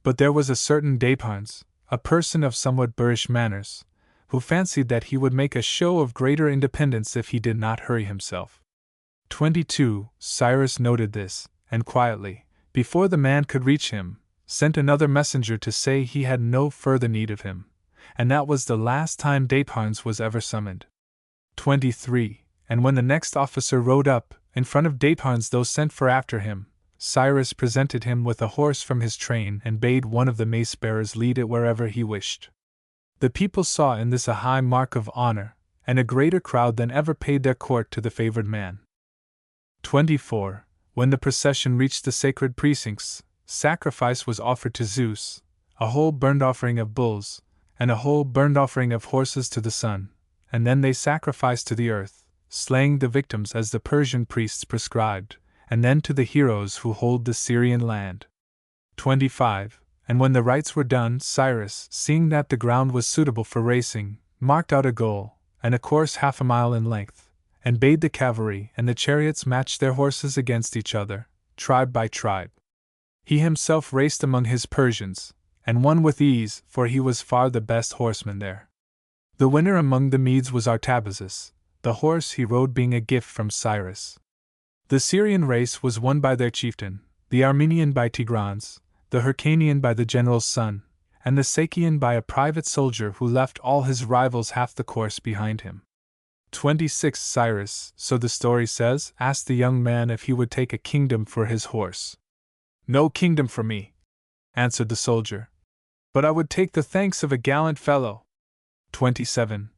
But there was a certain Deipharnes, a person of somewhat boorish manners, who fancied that he would make a show of greater independence if he did not hurry himself. 22. Cyrus noted this, and quietly, before the man could reach him, sent another messenger to say he had no further need of him, and that was the last time Deipharnes was ever summoned. 23. And when the next officer rode up, in front of Deipharnes those sent for after him, Cyrus presented him with a horse from his train and bade one of the mace-bearers lead it wherever he wished. The people saw in this a high mark of honor, and a greater crowd than ever paid their court to the favored man. 24. When the procession reached the sacred precincts, sacrifice was offered to Zeus, a whole burnt offering of bulls, and a whole burnt offering of horses to the sun, and then they sacrificed to the earth, slaying the victims as the Persian priests prescribed, and then to the heroes who hold the Syrian land. 25. And when the rites were done, Cyrus, seeing that the ground was suitable for racing, marked out a goal, and a course 1/2 mile in length, and bade the cavalry and the chariots match their horses against each other, tribe by tribe. He himself raced among his Persians, and won with ease, for he was far the best horseman there. The winner among the Medes was Artabazus, the horse he rode being a gift from Cyrus. The Syrian race was won by their chieftain, the Armenian by Tigranes, the Hyrcanian by the general's son, and the Sakian by a private soldier who left all his rivals half the course behind him. 26. Cyrus, so the story says, asked the young man if he would take a kingdom for his horse. "No kingdom for me," answered the soldier, "but I would take the thanks of a gallant fellow." 27.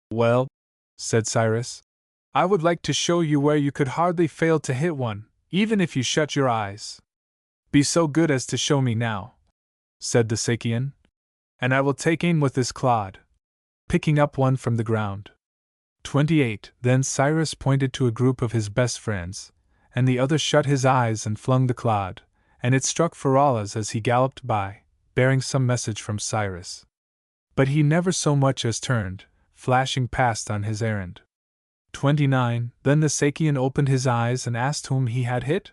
"Well," said Cyrus, "I would like to show you where you could hardly fail to hit one, even if you shut your eyes." "Be so good as to show me now," said the Sakian, "and I will take aim with this clod," picking up one from the ground. 28. Then Cyrus pointed to a group of his best friends, and the other shut his eyes and flung the clod, and it struck Pheraulas as he galloped by, bearing some message from Cyrus. But he never so much as turned, flashing past on his errand. 29. Then the Sakian opened his eyes and asked whom he had hit.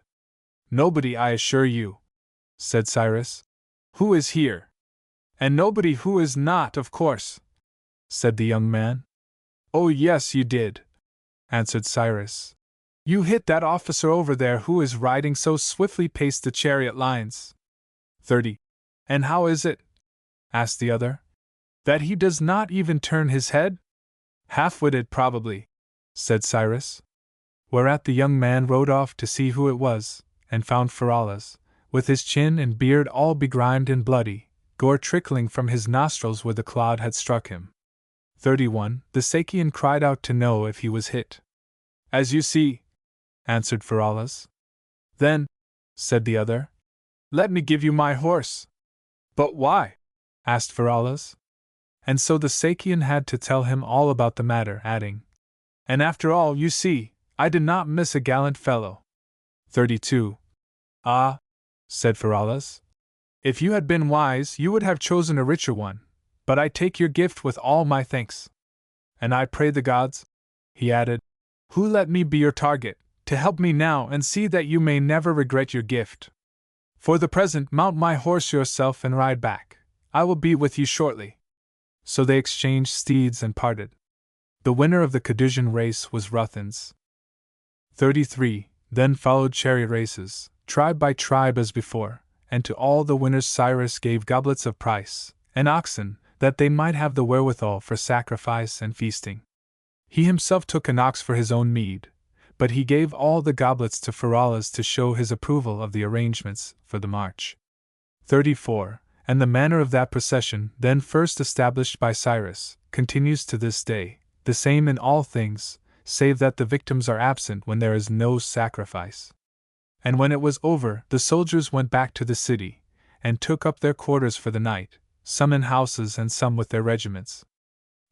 "Nobody, I assure you," said Cyrus. "Who is here?" "And nobody who is not, of course," said the young man. "Oh, yes, you did," answered Cyrus. "You hit that officer over there who is riding so swiftly past the chariot lines." 30. "And how is it," asked the other, "that he does not even turn his head?" "Half-witted, probably," said Cyrus. Whereat the young man rode off to see who it was, and found Pheraulas, with his chin and beard all begrimed and bloody, gore trickling from his nostrils where the clod had struck him. 31. The Sakian cried out to know if he was hit. "As you see," answered Pheraulas. "Then," said the other, "let me give you my horse." "But why?" asked Pheraulas. And so the Sakian had to tell him all about the matter, adding, "And after all, you see, I did not miss a gallant fellow." 32. "Ah," said Pheraulas, "if you had been wise, you would have chosen a richer one, but I take your gift with all my thanks. And I pray the gods," he added, "who let me be your target, to help me now and see that you may never regret your gift. For the present, mount my horse yourself and ride back. I will be with you shortly." So they exchanged steeds and parted. The winner of the Cadusian race was Ruthens. 33. Then followed chariot races, tribe by tribe as before, and to all the winners Cyrus gave goblets of price, and oxen, that they might have the wherewithal for sacrifice and feasting. He himself took an ox for his own mead, but he gave all the goblets to Pheraulas to show his approval of the arrangements for the march. 34. And the manner of that procession, then first established by Cyrus, continues to this day, the same in all things, save that the victims are absent when there is no sacrifice. And when it was over, the soldiers went back to the city, and took up their quarters for the night, some in houses and some with their regiments.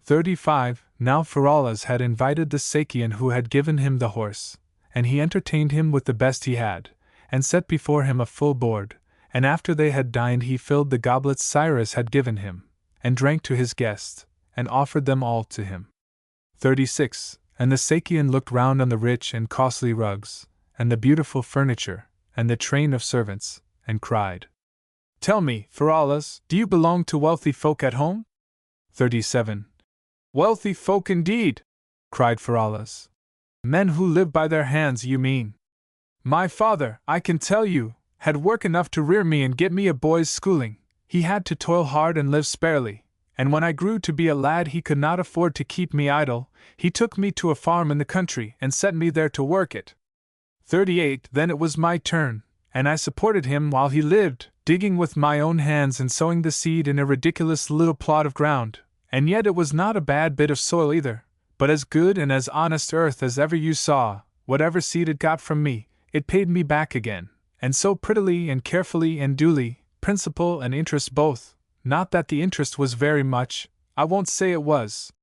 35. Now Pheraulas had invited the Sakian who had given him the horse, and he entertained him with the best he had, and set before him a full board, and after they had dined he filled the goblets Cyrus had given him, and drank to his guest, and offered them all to him. 36. And the Sakian looked round on the rich and costly rugs, and the beautiful furniture, and the train of servants, and cried, Tell me, Pheraulas, do you belong to wealthy folk at home? 37. Wealthy folk indeed! Cried Pheraulas. Men who live by their hands, you mean? My father, I can tell you, had work enough to rear me and get me a boy's schooling. He had to toil hard and live sparely, and when I grew to be a lad he could not afford to keep me idle. He took me to a farm in the country and set me there to work it. 38. Then it was my turn, and I supported him while he lived, digging with my own hands and sowing the seed in a ridiculous little plot of ground, and yet it was not a bad bit of soil either, but as good and as honest earth as ever you saw. Whatever seed it got from me, it paid me back again, and so prettily and carefully and duly, principal and interest both. Not that the interest was very much, I won't say it was,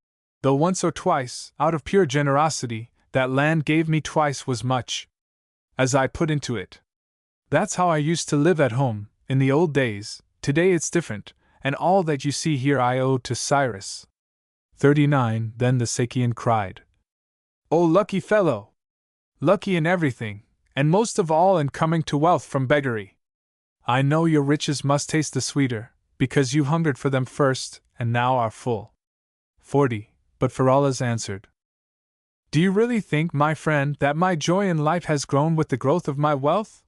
though once or twice, out of pure generosity, that land gave me twice was much, as I put into it. That's how I used to live at home, in the old days. Today it's different, and all that you see here I owe to Cyrus. 39. Then the Sakian cried, "O lucky fellow! Lucky in everything, and most of all in coming to wealth from beggary! I know your riches must taste the sweeter, because you hungered for them first, and now are full." 40. But Pheraulas answered, "Do you really think, my friend, that my joy in life has grown with the growth of my wealth?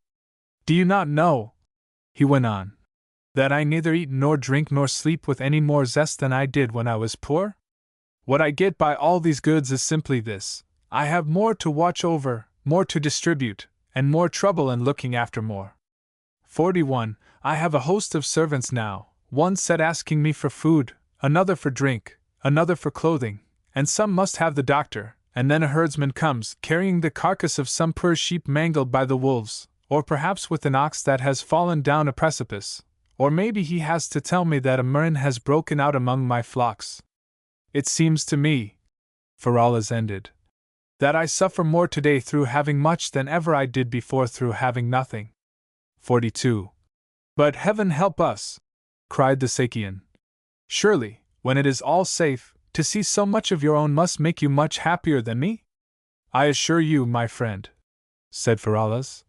Do you not know," he went on, "that I neither eat nor drink nor sleep with any more zest than I did when I was poor? What I get by all these goods is simply this: I have more to watch over, more to distribute, and more trouble in looking after more. 41. I have a host of servants now, one set asking me for food, another for drink, another for clothing, and some must have the doctor, and then a herdsman comes, carrying the carcass of some poor sheep mangled by the wolves, or perhaps with an ox that has fallen down a precipice, or maybe he has to tell me that a murrain has broken out among my flocks. It seems to me," Pheraulas ended, "that I suffer more today through having much than ever I did before through having nothing." 42. "But heaven help us!" cried the Sakian. "Surely, when it is all safe, to see so much of your own must make you much happier than me?" "I assure you, my friend," said Pheraulas,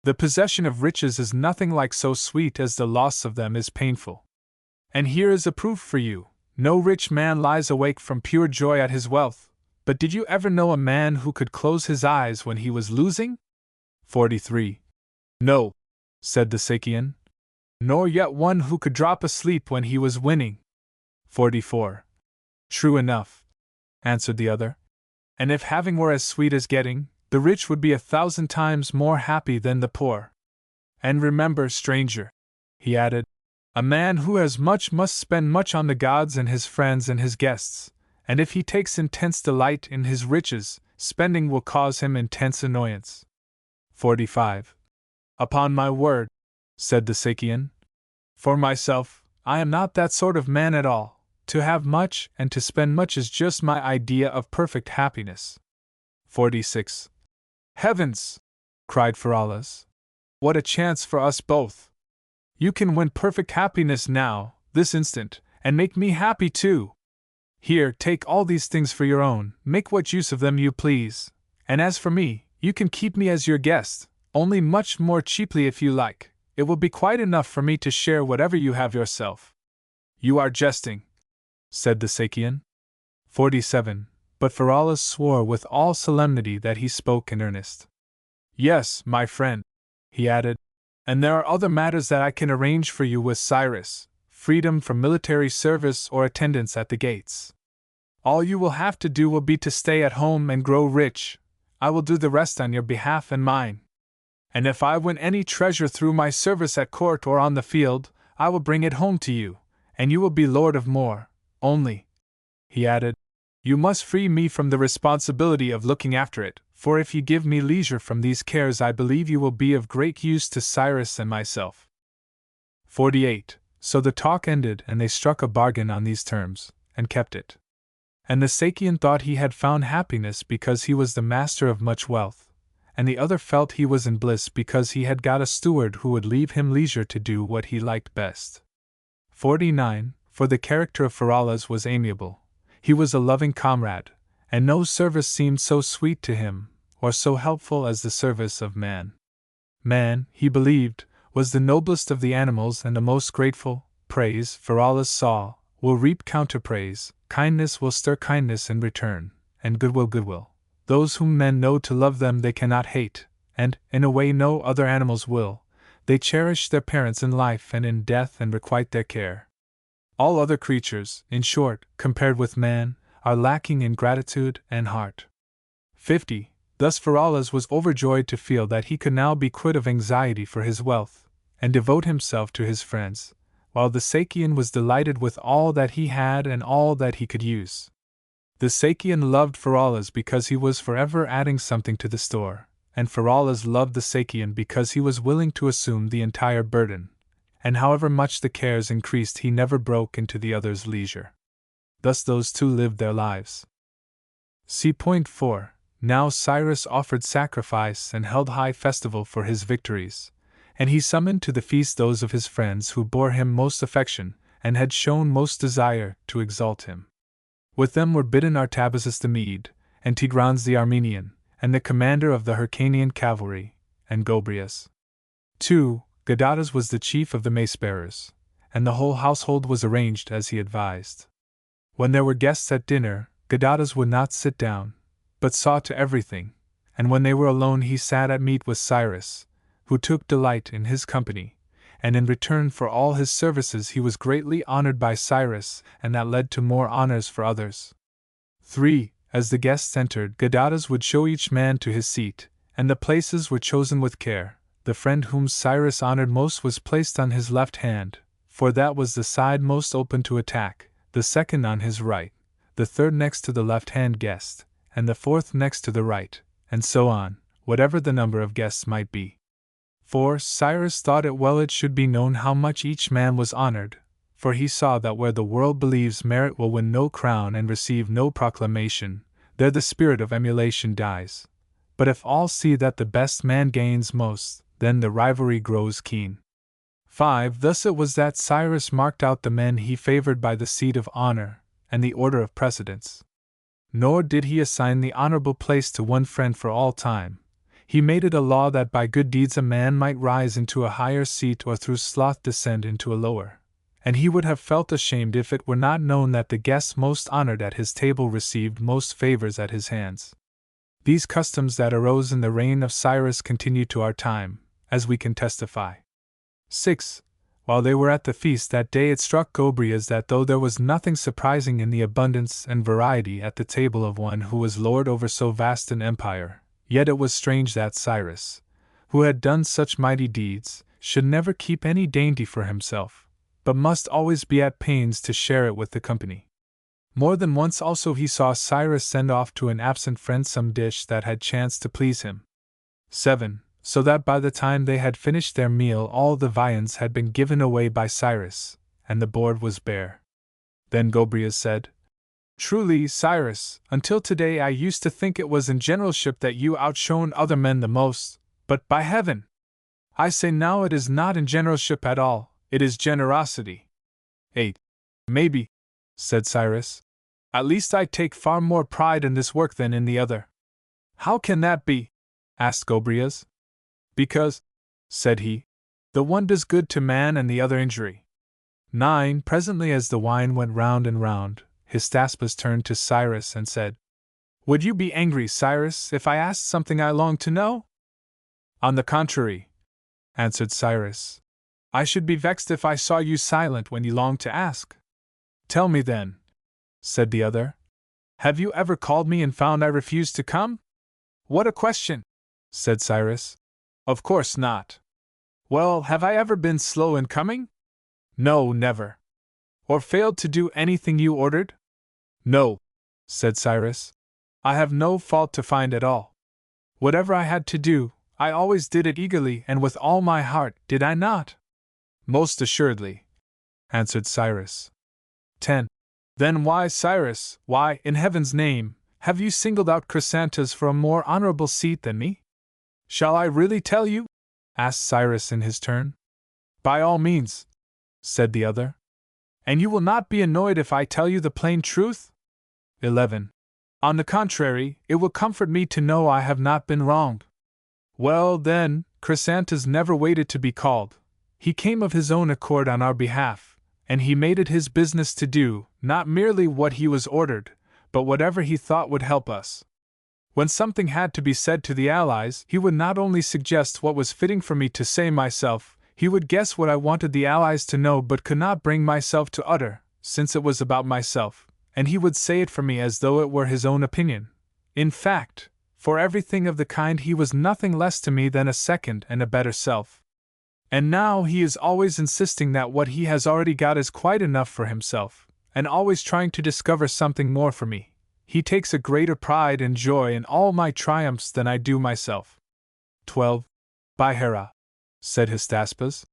"the possession of riches is nothing like so sweet as the loss of them is painful. And here is a proof for you. No rich man lies awake from pure joy at his wealth, but did you ever know a man who could close his eyes when he was losing?" 43. "No," said the Sakian, "nor yet one who could drop asleep when he was winning." 44. "True enough," answered the other. "And if having were as sweet as getting, the rich would be 1,000 times more happy than the poor. And remember, stranger," he added, "a man who has much must spend much on the gods and his friends and his guests, and if he takes intense delight in his riches, spending will cause him intense annoyance." 45. "Upon my word," said the Sakian, "for myself, I am not that sort of man at all. To have much and to spend much is just my idea of perfect happiness." 46. "Heavens!" cried Pheraulas. "What a chance for us both! You can win perfect happiness now, this instant, and make me happy too. Here, take all these things for your own, make what use of them you please, and as for me, you can keep me as your guest, only much more cheaply if you like. It will be quite enough for me to share whatever you have yourself." "You are jesting," said the Sakian. 47. But Pheraulas swore with all solemnity that he spoke in earnest. "Yes, my friend," he added, "and there are other matters that I can arrange for you with Cyrus, freedom from military service or attendance at the gates. All you will have to do will be to stay at home and grow rich. I will do the rest on your behalf and mine. And if I win any treasure through my service at court or on the field, I will bring it home to you, and you will be lord of more. Only," he added, "you must free me from the responsibility of looking after it, for if you give me leisure from these cares I believe you will be of great use to Cyrus and myself." 48. So the talk ended and they struck a bargain on these terms, and kept it. And the Sakian thought he had found happiness because he was the master of much wealth, and the other felt he was in bliss because he had got a steward who would leave him leisure to do what he liked best. 49. For the character of Pheraulas was amiable. He was a loving comrade, and no service seemed so sweet to him, or so helpful as the service of man. Man, he believed, was the noblest of the animals and the most grateful. Praise, Pheraulas saw, will reap counterpraise, kindness will stir kindness in return, and goodwill goodwill. Those whom men know to love them they cannot hate, and, in a way no other animals will, they cherish their parents in life and in death and requite their care. All other creatures, in short, compared with man, are lacking in gratitude and heart. 50. Thus Pheraulas was overjoyed to feel that he could now be quit of anxiety for his wealth, and devote himself to his friends, while the Sakian was delighted with all that he had and all that he could use. The Sakian loved Pheraulas because he was forever adding something to the store, and Pheraulas loved the Sakian because he was willing to assume the entire burden, and however much the cares increased he never broke into the other's leisure. Thus those two lived their lives. See point 4. Now Cyrus offered sacrifice and held high festival for his victories, and he summoned to the feast those of his friends who bore him most affection, and had shown most desire to exalt him. With them were bidden Artabazus the Mede, and Tigranes the Armenian, and the commander of the Hyrcanian cavalry, and Gobryas. 2. Gadatas was the chief of the mace-bearers, and the whole household was arranged as he advised. When there were guests at dinner, Gadatas would not sit down, but saw to everything, and when they were alone he sat at meat with Cyrus, who took delight in his company, and in return for all his services he was greatly honored by Cyrus, and that led to more honors for others. 3. As the guests entered, Gadatas would show each man to his seat, and the places were chosen with care. The friend whom Cyrus honored most was placed on his left hand, for that was the side most open to attack, the second on his right, the third next to the left-hand guest, and the fourth next to the right, and so on, whatever the number of guests might be. 4. Cyrus thought it well it should be known how much each man was honored, for he saw that where the world believes merit will win no crown and receive no proclamation, there the spirit of emulation dies. But if all see that the best man gains most, then the rivalry grows keen. 5. Thus it was that Cyrus marked out the men he favored by the seat of honor and the order of precedence. Nor did he assign the honorable place to one friend for all time. He made it a law that by good deeds a man might rise into a higher seat or through sloth descend into a lower, and he would have felt ashamed if it were not known that the guests most honored at his table received most favors at his hands. These customs that arose in the reign of Cyrus continue to our time, as we can testify. 6. While they were at the feast that day it struck Gobryas that though there was nothing surprising in the abundance and variety at the table of one who was lord over so vast an empire, yet it was strange that Cyrus, who had done such mighty deeds, should never keep any dainty for himself, but must always be at pains to share it with the company. More than once also he saw Cyrus send off to an absent friend some dish that had chanced to please him. 7. So that by the time they had finished their meal all the viands had been given away by Cyrus, and the board was bare. Then Gobryas said, "Truly, Cyrus, until today I used to think it was in generalship that you outshone other men the most, but by heaven! I say now it is not in generalship at all, it is generosity." 8. "Maybe," said Cyrus. "At least I take far more pride in this work than in the other." "How can that be?" asked Gobryas. "Because," said he, "the one does good to man and the other injury." 9. Presently as the wine went round and round, Hystaspes turned to Cyrus and said, "Would you be angry, Cyrus, if I asked something I long to know?" "On the contrary," answered Cyrus, "I should be vexed if I saw you silent when you longed to ask." "Tell me then," said the other, "have you ever called me and found I refused to come?" "What a question!" said Cyrus. "Of course not." "Well, have I ever been slow in coming?" "No, never." "Or failed to do anything you ordered?" "No," said Cyrus. "I have no fault to find at all. Whatever I had to do, I always did it eagerly and with all my heart, did I not?" "Most assuredly," answered Cyrus. 10. Then why, Cyrus, why, in heaven's name, have you singled out Chrysantas for a more honorable seat than me? "Shall I really tell you?" asked Cyrus in his turn. "By all means," said the other. "And you will not be annoyed if I tell you the plain truth?" 11. "On the contrary, it will comfort me to know I have not been wronged." "Well, then, Chrysantas never waited to be called, he came of his own accord on our behalf, and he made it his business to do, not merely what he was ordered, but whatever he thought would help us. When something had to be said to the Allies, he would not only suggest what was fitting for me to say myself, he would guess what I wanted the Allies to know but could not bring myself to utter, since it was about myself, and he would say it for me as though it were his own opinion. In fact, for everything of the kind he was nothing less to me than a second and a better self. And now he is always insisting that what he has already got is quite enough for himself, and always trying to discover something more for me. He takes a greater pride and joy in all my triumphs than I do myself. 12. By Hera, said Hystaspas,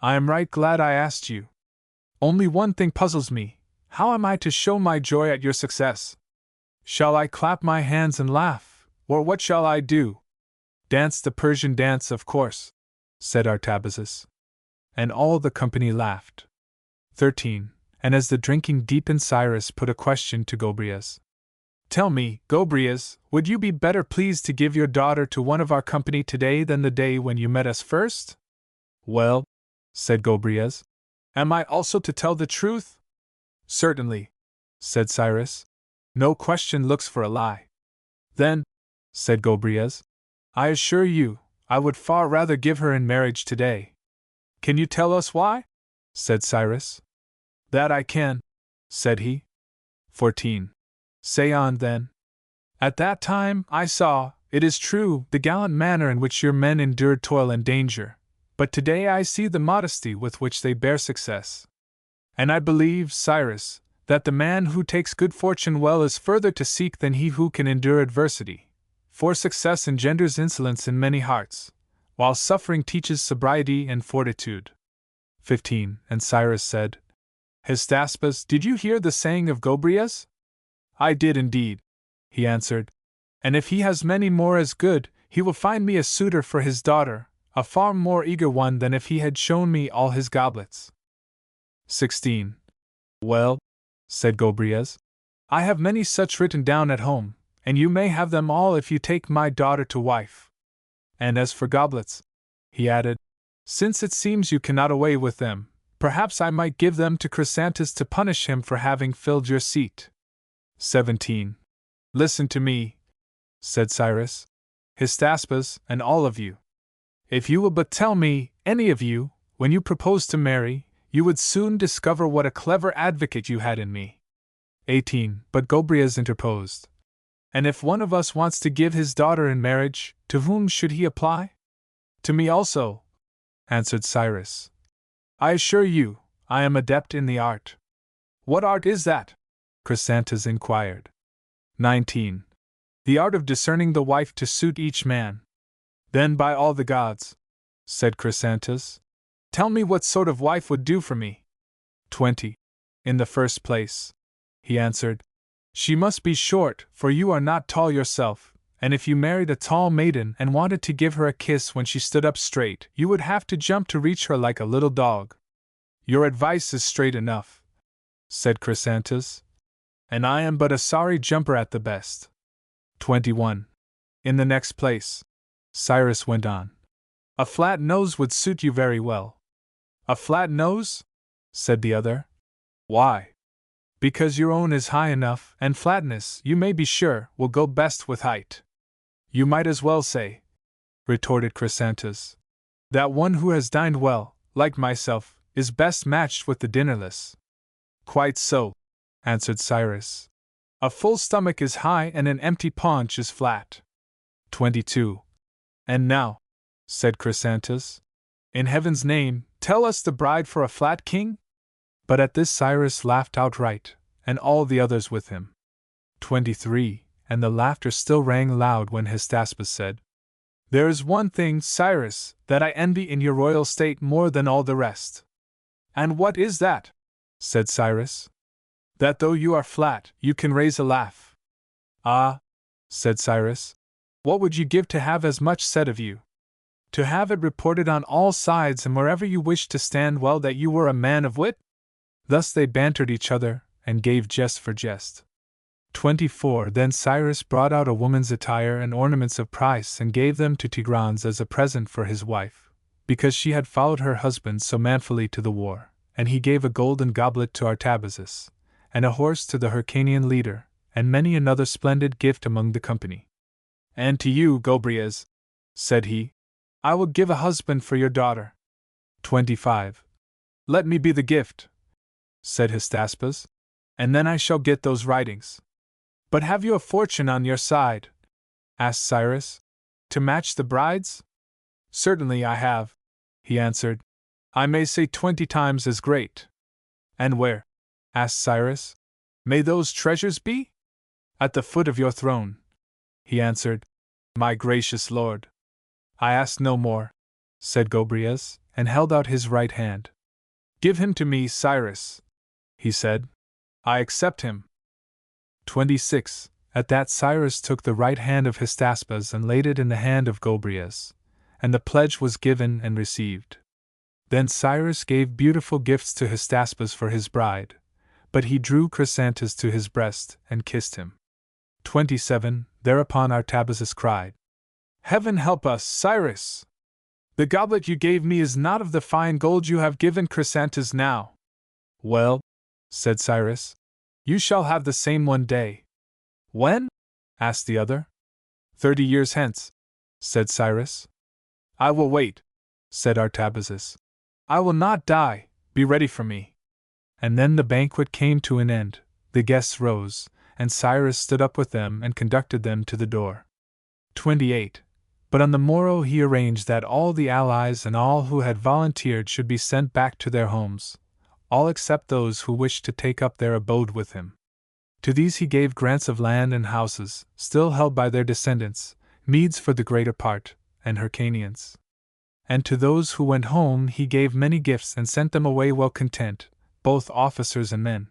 I am right glad I asked you. Only one thing puzzles me. How am I to show my joy at your success? Shall I clap my hands and laugh, or what shall I do? Dance the Persian dance, of course, said Artabazus. And all the company laughed. 13. And as the drinking deepened, Cyrus put a question to Gobryas. Tell me, Gobryas, would you be better pleased to give your daughter to one of our company today than the day when you met us first? Well, said Gobryas, am I also to tell the truth? Certainly, said Cyrus. No question looks for a lie. Then, said Gobryas, I assure you, I would far rather give her in marriage today. Can you tell us why? Said Cyrus. That I can, said he. 14. Say on, then. At that time I saw, it is true, the gallant manner in which your men endured toil and danger, but today I see the modesty with which they bear success. And I believe, Cyrus, that the man who takes good fortune well is further to seek than he who can endure adversity, for success engenders insolence in many hearts, while suffering teaches sobriety and fortitude. 15. And Cyrus said, Hystaspas, did you hear the saying of Gobryas? I did indeed, he answered, and if he has many more as good, he will find me a suitor for his daughter, a far more eager one than if he had shown me all his goblets. 16. Well, said Gobryas, I have many such written down at home, and you may have them all if you take my daughter to wife. And as for goblets, he added, since it seems you cannot away with them, perhaps I might give them to Chrysantas to punish him for having filled your seat. 17. Listen to me, said Cyrus, Hystaspas, and all of you. If you will but tell me, any of you, when you propose to marry, you would soon discover what a clever advocate you had in me. 18. But Gobryas interposed. And if one of us wants to give his daughter in marriage, to whom should he apply? To me also, answered Cyrus. I assure you, I am adept in the art. What art is that? Chrysantas inquired. 19. The art of discerning the wife to suit each man. Then by all the gods, said Chrysantas, tell me what sort of wife would do for me. 20. In the first place, he answered, she must be short, for you are not tall yourself, and if you married a tall maiden and wanted to give her a kiss when she stood up straight, you would have to jump to reach her like a little dog. Your advice is straight enough, said Chrysantas, and I am but a sorry jumper at the best. 21. In the next place, Cyrus went on, a flat nose would suit you very well. A flat nose? Said the other. Why? Because your own is high enough, and flatness, you may be sure, will go best with height. You might as well say, retorted Chrysantas, that one who has dined well, like myself, is best matched with the dinnerless. Quite so, answered Cyrus. A full stomach is high and an empty paunch is flat. 22. And now, said Chrysantas, in heaven's name, tell us the bride for a flat king? But at this Cyrus laughed outright, and all the others with him. 23. And the laughter still rang loud when Hystaspas said, There is one thing, Cyrus, that I envy in your royal state more than all the rest. And what is that? Said Cyrus. That though you are flat, you can raise a laugh. Ah, said Cyrus, what would you give to have as much said of you? To have it reported on all sides and wherever you wished to stand well that you were a man of wit? Thus they bantered each other, and gave jest for jest. 24. Then Cyrus brought out a woman's attire and ornaments of price and gave them to Tigranes as a present for his wife, because she had followed her husband so manfully to the war, and he gave a golden goblet to Artabazus, and a horse to the Hyrcanian leader, and many another splendid gift among the company. And to you, Gobryas, said he, I will give a husband for your daughter. 25. Let me be the gift, said Hystaspes, and then I shall get those writings. But have you a fortune on your side? Asked Cyrus. To match the bride's? Certainly I have, he answered. I may say 20 times as great. And where? Asked Cyrus. May those treasures be? At the foot of your throne, he answered. My gracious lord. I ask no more, said Gobryas, and held out his right hand. Give him to me, Cyrus, he said. I accept him. 26. At that Cyrus took the right hand of Hystaspes and laid it in the hand of Gobryas, and the pledge was given and received. Then Cyrus gave beautiful gifts to Hystaspes for his bride, but he drew Chrysantas to his breast and kissed him. 27. Thereupon Artabazus cried, Heaven help us, Cyrus! The goblet you gave me is not of the fine gold you have given Chrysantas now. Well, said Cyrus, you shall have the same one day. When? asked the other. 30 years hence, said Cyrus. I will wait, said Artabazus. I will not die, be ready for me. And then the banquet came to an end, the guests rose, and Cyrus stood up with them and conducted them to the door. 28. But on the morrow he arranged that all the allies and all who had volunteered should be sent back to their homes, all except those who wished to take up their abode with him. To these he gave grants of land and houses, still held by their descendants, Medes for the greater part, and Hyrcanians. And to those who went home he gave many gifts and sent them away well content, both officers and men.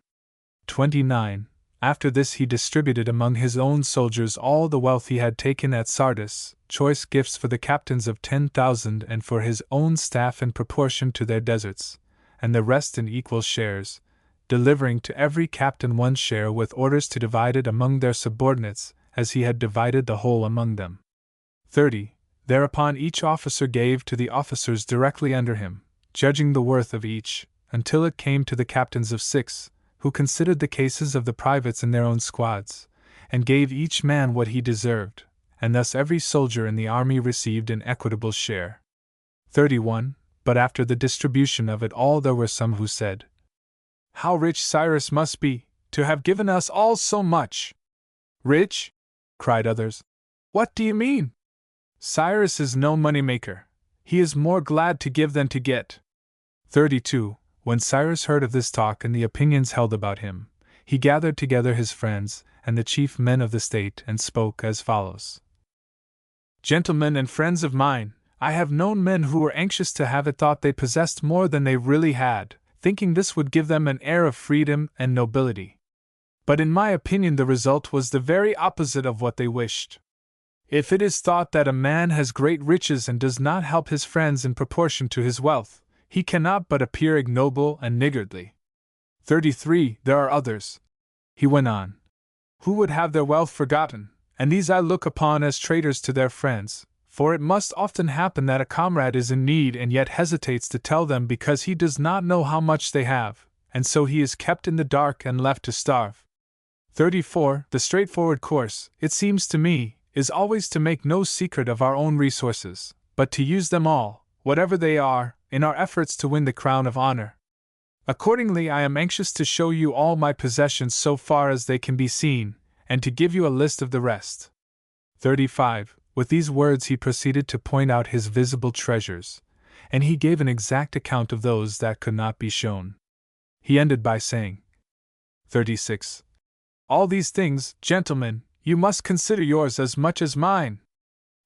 29. After this he distributed among his own soldiers all the wealth he had taken at Sardis, choice gifts for the captains of 10,000 and for his own staff in proportion to their deserts, and the rest in equal shares, delivering to every captain one share with orders to divide it among their subordinates, as he had divided the whole among them. 30. Thereupon each officer gave to the officers directly under him, judging the worth of each, until it came to the captains of 6, who considered the cases of the privates in their own squads, and gave each man what he deserved, and thus every soldier in the army received an equitable share. 31. But after the distribution of it all there were some who said, How rich Cyrus must be, to have given us all so much! Rich? Cried others. What do you mean? Cyrus is no money-maker. He is more glad to give than to get. 32. When Cyrus heard of this talk and the opinions held about him, he gathered together his friends and the chief men of the state and spoke as follows. Gentlemen and friends of mine, I have known men who were anxious to have it thought they possessed more than they really had, thinking this would give them an air of freedom and nobility. But in my opinion the result was the very opposite of what they wished. If it is thought that a man has great riches and does not help his friends in proportion to his wealth, he cannot but appear ignoble and niggardly. 33. There are others, he went on, who would have their wealth forgotten, and these I look upon as traitors to their friends, for it must often happen that a comrade is in need and yet hesitates to tell them because he does not know how much they have, and so he is kept in the dark and left to starve. 34. The straightforward course, it seems to me, is always to make no secret of our own resources, but to use them all, whatever they are, in our efforts to win the crown of honor. Accordingly, I am anxious to show you all my possessions so far as they can be seen, and to give you a list of the rest. 35. With these words he proceeded to point out his visible treasures, and he gave an exact account of those that could not be shown. He ended by saying, 36. All these things, gentlemen, you must consider yours as much as mine.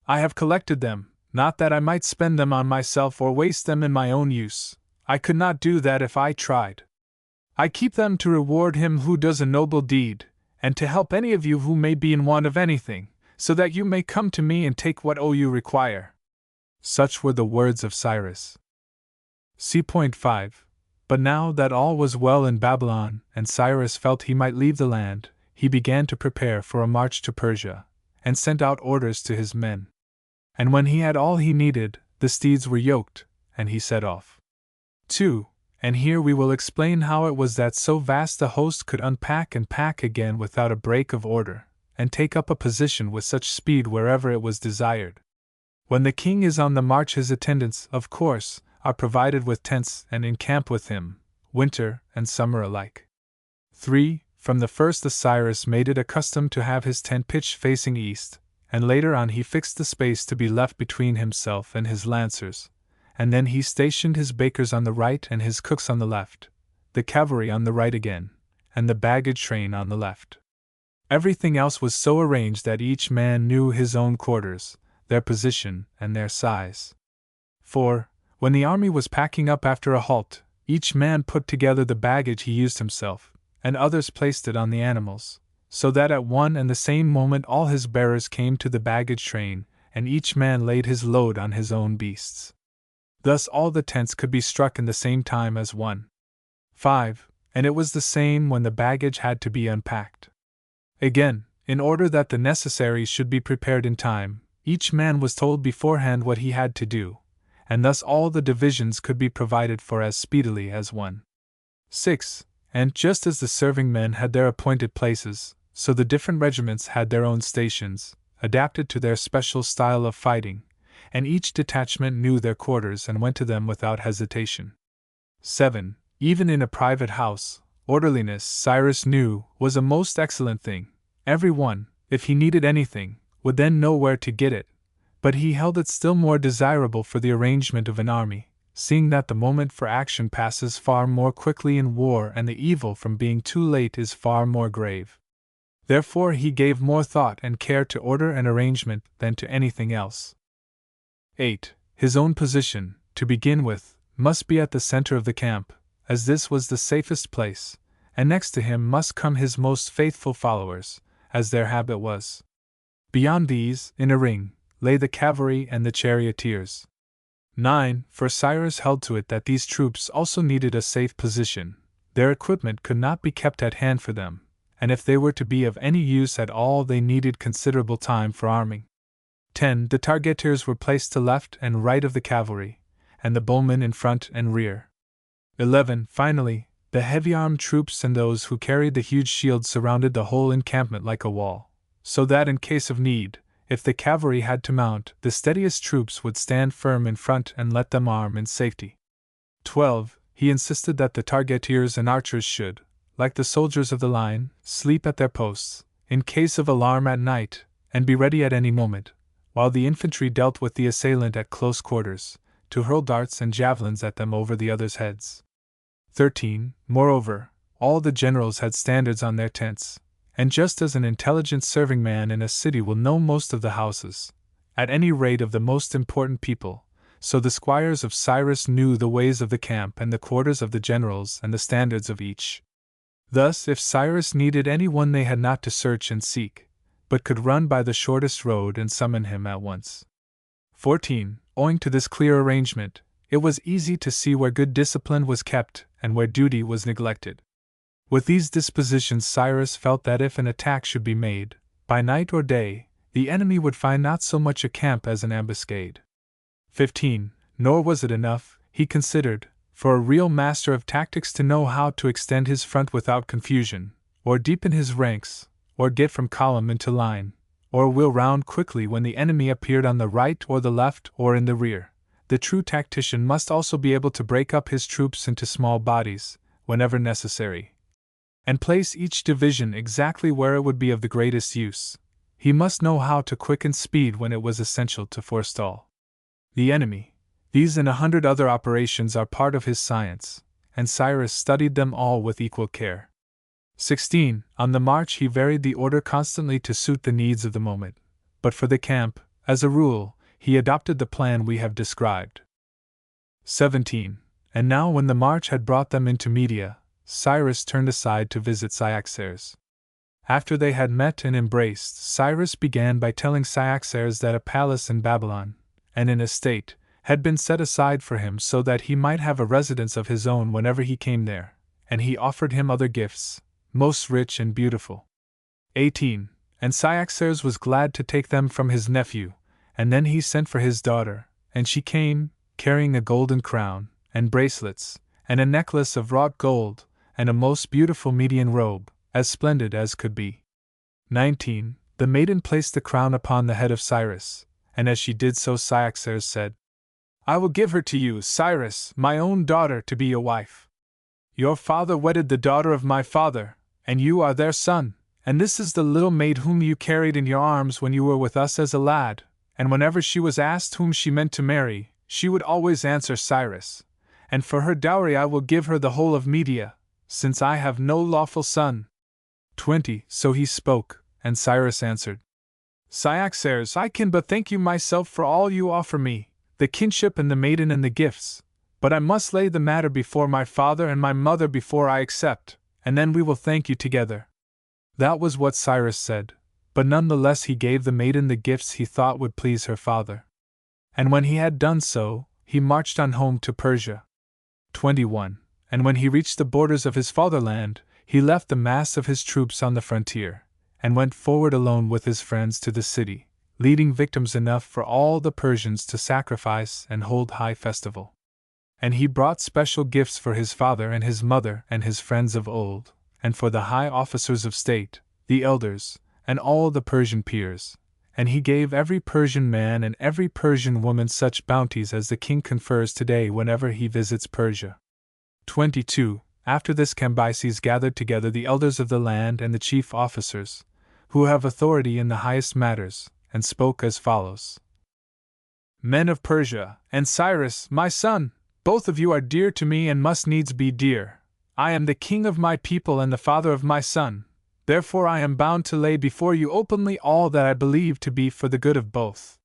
I have collected them, not that I might spend them on myself or waste them in my own use. I could not do that if I tried. I keep them to reward him who does a noble deed, and to help any of you who may be in want of anything, so that you may come to me and take what you require. Such were the words of Cyrus. C.5. But now that all was well in Babylon, and Cyrus felt he might leave the land, he began to prepare for a march to Persia, and sent out orders to his men. And when he had all he needed, the steeds were yoked, and he set off. 2. And here we will explain how it was that so vast a host could unpack and pack again without a break of order, and take up a position with such speed wherever it was desired. When the king is on the march, his attendants, of course, are provided with tents and encamp with him, winter and summer alike. 3. From the first, the Cyrus made it a custom to have his tent pitched facing east, and later on he fixed the space to be left between himself and his lancers, and then he stationed his bakers on the right and his cooks on the left, the cavalry on the right again, and the baggage train on the left. Everything else was so arranged that each man knew his own quarters, their position, and their size. 4. When the army was packing up after a halt, each man put together the baggage he used himself, and others placed it on the animals, so that at one and the same moment all his bearers came to the baggage train, and each man laid his load on his own beasts. Thus all the tents could be struck in the same time as one. 5. And it was the same when the baggage had to be unpacked. Again, in order that the necessaries should be prepared in time, each man was told beforehand what he had to do, and thus all the divisions could be provided for as speedily as one. 6. And just as the serving men had their appointed places, so the different regiments had their own stations, adapted to their special style of fighting, and each detachment knew their quarters and went to them without hesitation. 7. Even in a private house, orderliness, Cyrus knew, was a most excellent thing. Every one, if he needed anything, would then know where to get it, but he held it still more desirable for the arrangement of an army, seeing that the moment for action passes far more quickly in war and the evil from being too late is far more grave. Therefore he gave more thought and care to order and arrangement than to anything else. 8. His own position, to begin with, must be at the center of the camp, as this was the safest place, and next to him must come his most faithful followers, as their habit was. Beyond these, in a ring, lay the cavalry and the charioteers. 9. For Cyrus held to it that these troops also needed a safe position. Their equipment could not be kept at hand for them, and if they were to be of any use at all, they needed considerable time for arming. 10. The targeteers were placed to left and right of the cavalry, and the bowmen in front and rear. 11. Finally, the heavy-armed troops and those who carried the huge shields surrounded the whole encampment like a wall, so that in case of need, if the cavalry had to mount, the steadiest troops would stand firm in front and let them arm in safety. 12. He insisted that the targeteers and archers should, like the soldiers of the line, sleep at their posts, in case of alarm at night, and be ready at any moment, while the infantry dealt with the assailant at close quarters, to hurl darts and javelins at them over the others' heads. 13. Moreover, all the generals had standards on their tents, and just as an intelligent serving man in a city will know most of the houses, at any rate of the most important people, so the squires of Cyrus knew the ways of the camp and the quarters of the generals and the standards of each. Thus, if Cyrus needed any one, they had not to search and seek, but could run by the shortest road and summon him at once. 14. Owing to this clear arrangement, it was easy to see where good discipline was kept and where duty was neglected. With these dispositions, Cyrus felt that if an attack should be made, by night or day, the enemy would find not so much a camp as an ambuscade. 15. Nor was it enough, he considered, for a real master of tactics to know how to extend his front without confusion, or deepen his ranks, or get from column into line, or wheel round quickly when the enemy appeared on the right or the left or in the rear. The true tactician must also be able to break up his troops into small bodies, whenever necessary, and place each division exactly where it would be of the greatest use. He must know how to quicken speed when it was essential to forestall the enemy. These and 100 other operations are part of his science, and Cyrus studied them all with equal care. 16. On the march he varied the order constantly to suit the needs of the moment, but for the camp, as a rule, he adopted the plan we have described. 17. And now when the march had brought them into Media, Cyrus turned aside to visit Cyaxares. After they had met and embraced, Cyrus began by telling Cyaxares that a palace in Babylon, and an estate, had been set aside for him so that he might have a residence of his own whenever he came there, and he offered him other gifts, most rich and beautiful. 18. And Cyaxares was glad to take them from his nephew, and then he sent for his daughter, and she came, carrying a golden crown, and bracelets, and a necklace of wrought gold, and a most beautiful Median robe, as splendid as could be. 19. The maiden placed the crown upon the head of Cyrus, and as she did so Cyaxares said, "I will give her to you, Cyrus, my own daughter, to be your wife. Your father wedded the daughter of my father, and you are their son, and this is the little maid whom you carried in your arms when you were with us as a lad, and whenever she was asked whom she meant to marry, she would always answer Cyrus, and for her dowry I will give her the whole of Media, since I have no lawful son." 20. So he spoke, and Cyrus answered, "Cyaxares, I can but thank you myself for all you offer me, the kinship and the maiden and the gifts, but I must lay the matter before my father and my mother before I accept, and then we will thank you together." That was what Cyrus said, but none the less he gave the maiden the gifts he thought would please her father. And when he had done so, he marched on home to Persia. 21. And when he reached the borders of his fatherland, he left the mass of his troops on the frontier, and went forward alone with his friends to the city, leading victims enough for all the Persians to sacrifice and hold high festival. And he brought special gifts for his father and his mother and his friends of old, and for the high officers of state, the elders, and all the Persian peers, and he gave every Persian man and every Persian woman such bounties as the king confers today whenever he visits Persia. 22. After this Cambyses gathered together the elders of the land and the chief officers, who have authority in the highest matters, and spoke as follows. "Men of Persia, and Cyrus, my son, both of you are dear to me and must needs be dear. I am the king of my people and the father of my son, therefore I am bound to lay before you openly all that I believe to be for the good of both.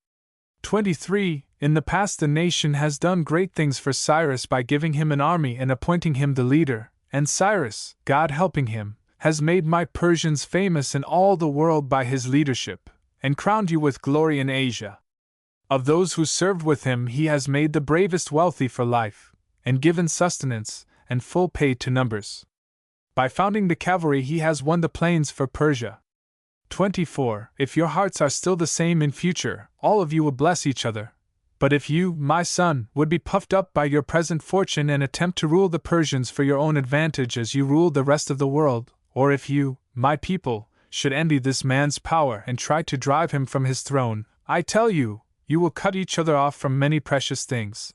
23. In the past the nation has done great things for Cyrus by giving him an army and appointing him the leader, and Cyrus, God helping him, has made my Persians famous in all the world by his leadership, and crowned you with glory in Asia. Of those who served with him he has made the bravest wealthy for life, and given sustenance and full pay to numbers. By founding the cavalry he has won the plains for Persia. 24. If your hearts are still the same in future, all of you will bless each other. But if you, my son, would be puffed up by your present fortune and attempt to rule the Persians for your own advantage as you ruled the rest of the world, or if you, my people, should envy this man's power and try to drive him from his throne, I tell you, you will cut each other off from many precious things.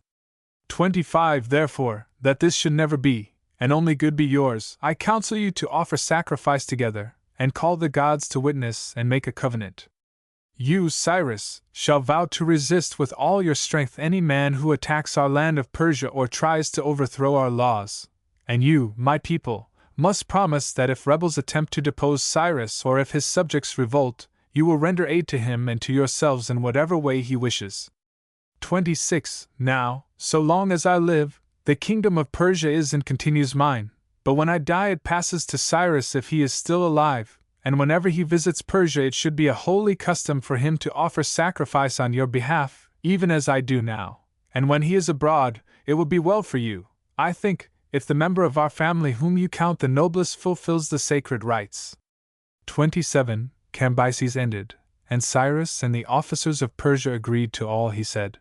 25. Therefore, that this should never be, and only good be yours, I counsel you to offer sacrifice together, and call the gods to witness and make a covenant. You, Cyrus, shall vow to resist with all your strength any man who attacks our land of Persia or tries to overthrow our laws, and you, my people, must promise that if rebels attempt to depose Cyrus or if his subjects revolt, you will render aid to him and to yourselves in whatever way he wishes. 26. Now, so long as I live, the kingdom of Persia is and continues mine, but when I die it passes to Cyrus if he is still alive, and whenever he visits Persia it should be a holy custom for him to offer sacrifice on your behalf, even as I do now, and when he is abroad, it will be well for you, I think, if the member of our family whom you count the noblest fulfills the sacred rites." 27. Cambyses ended, and Cyrus and the officers of Persia agreed to all he said.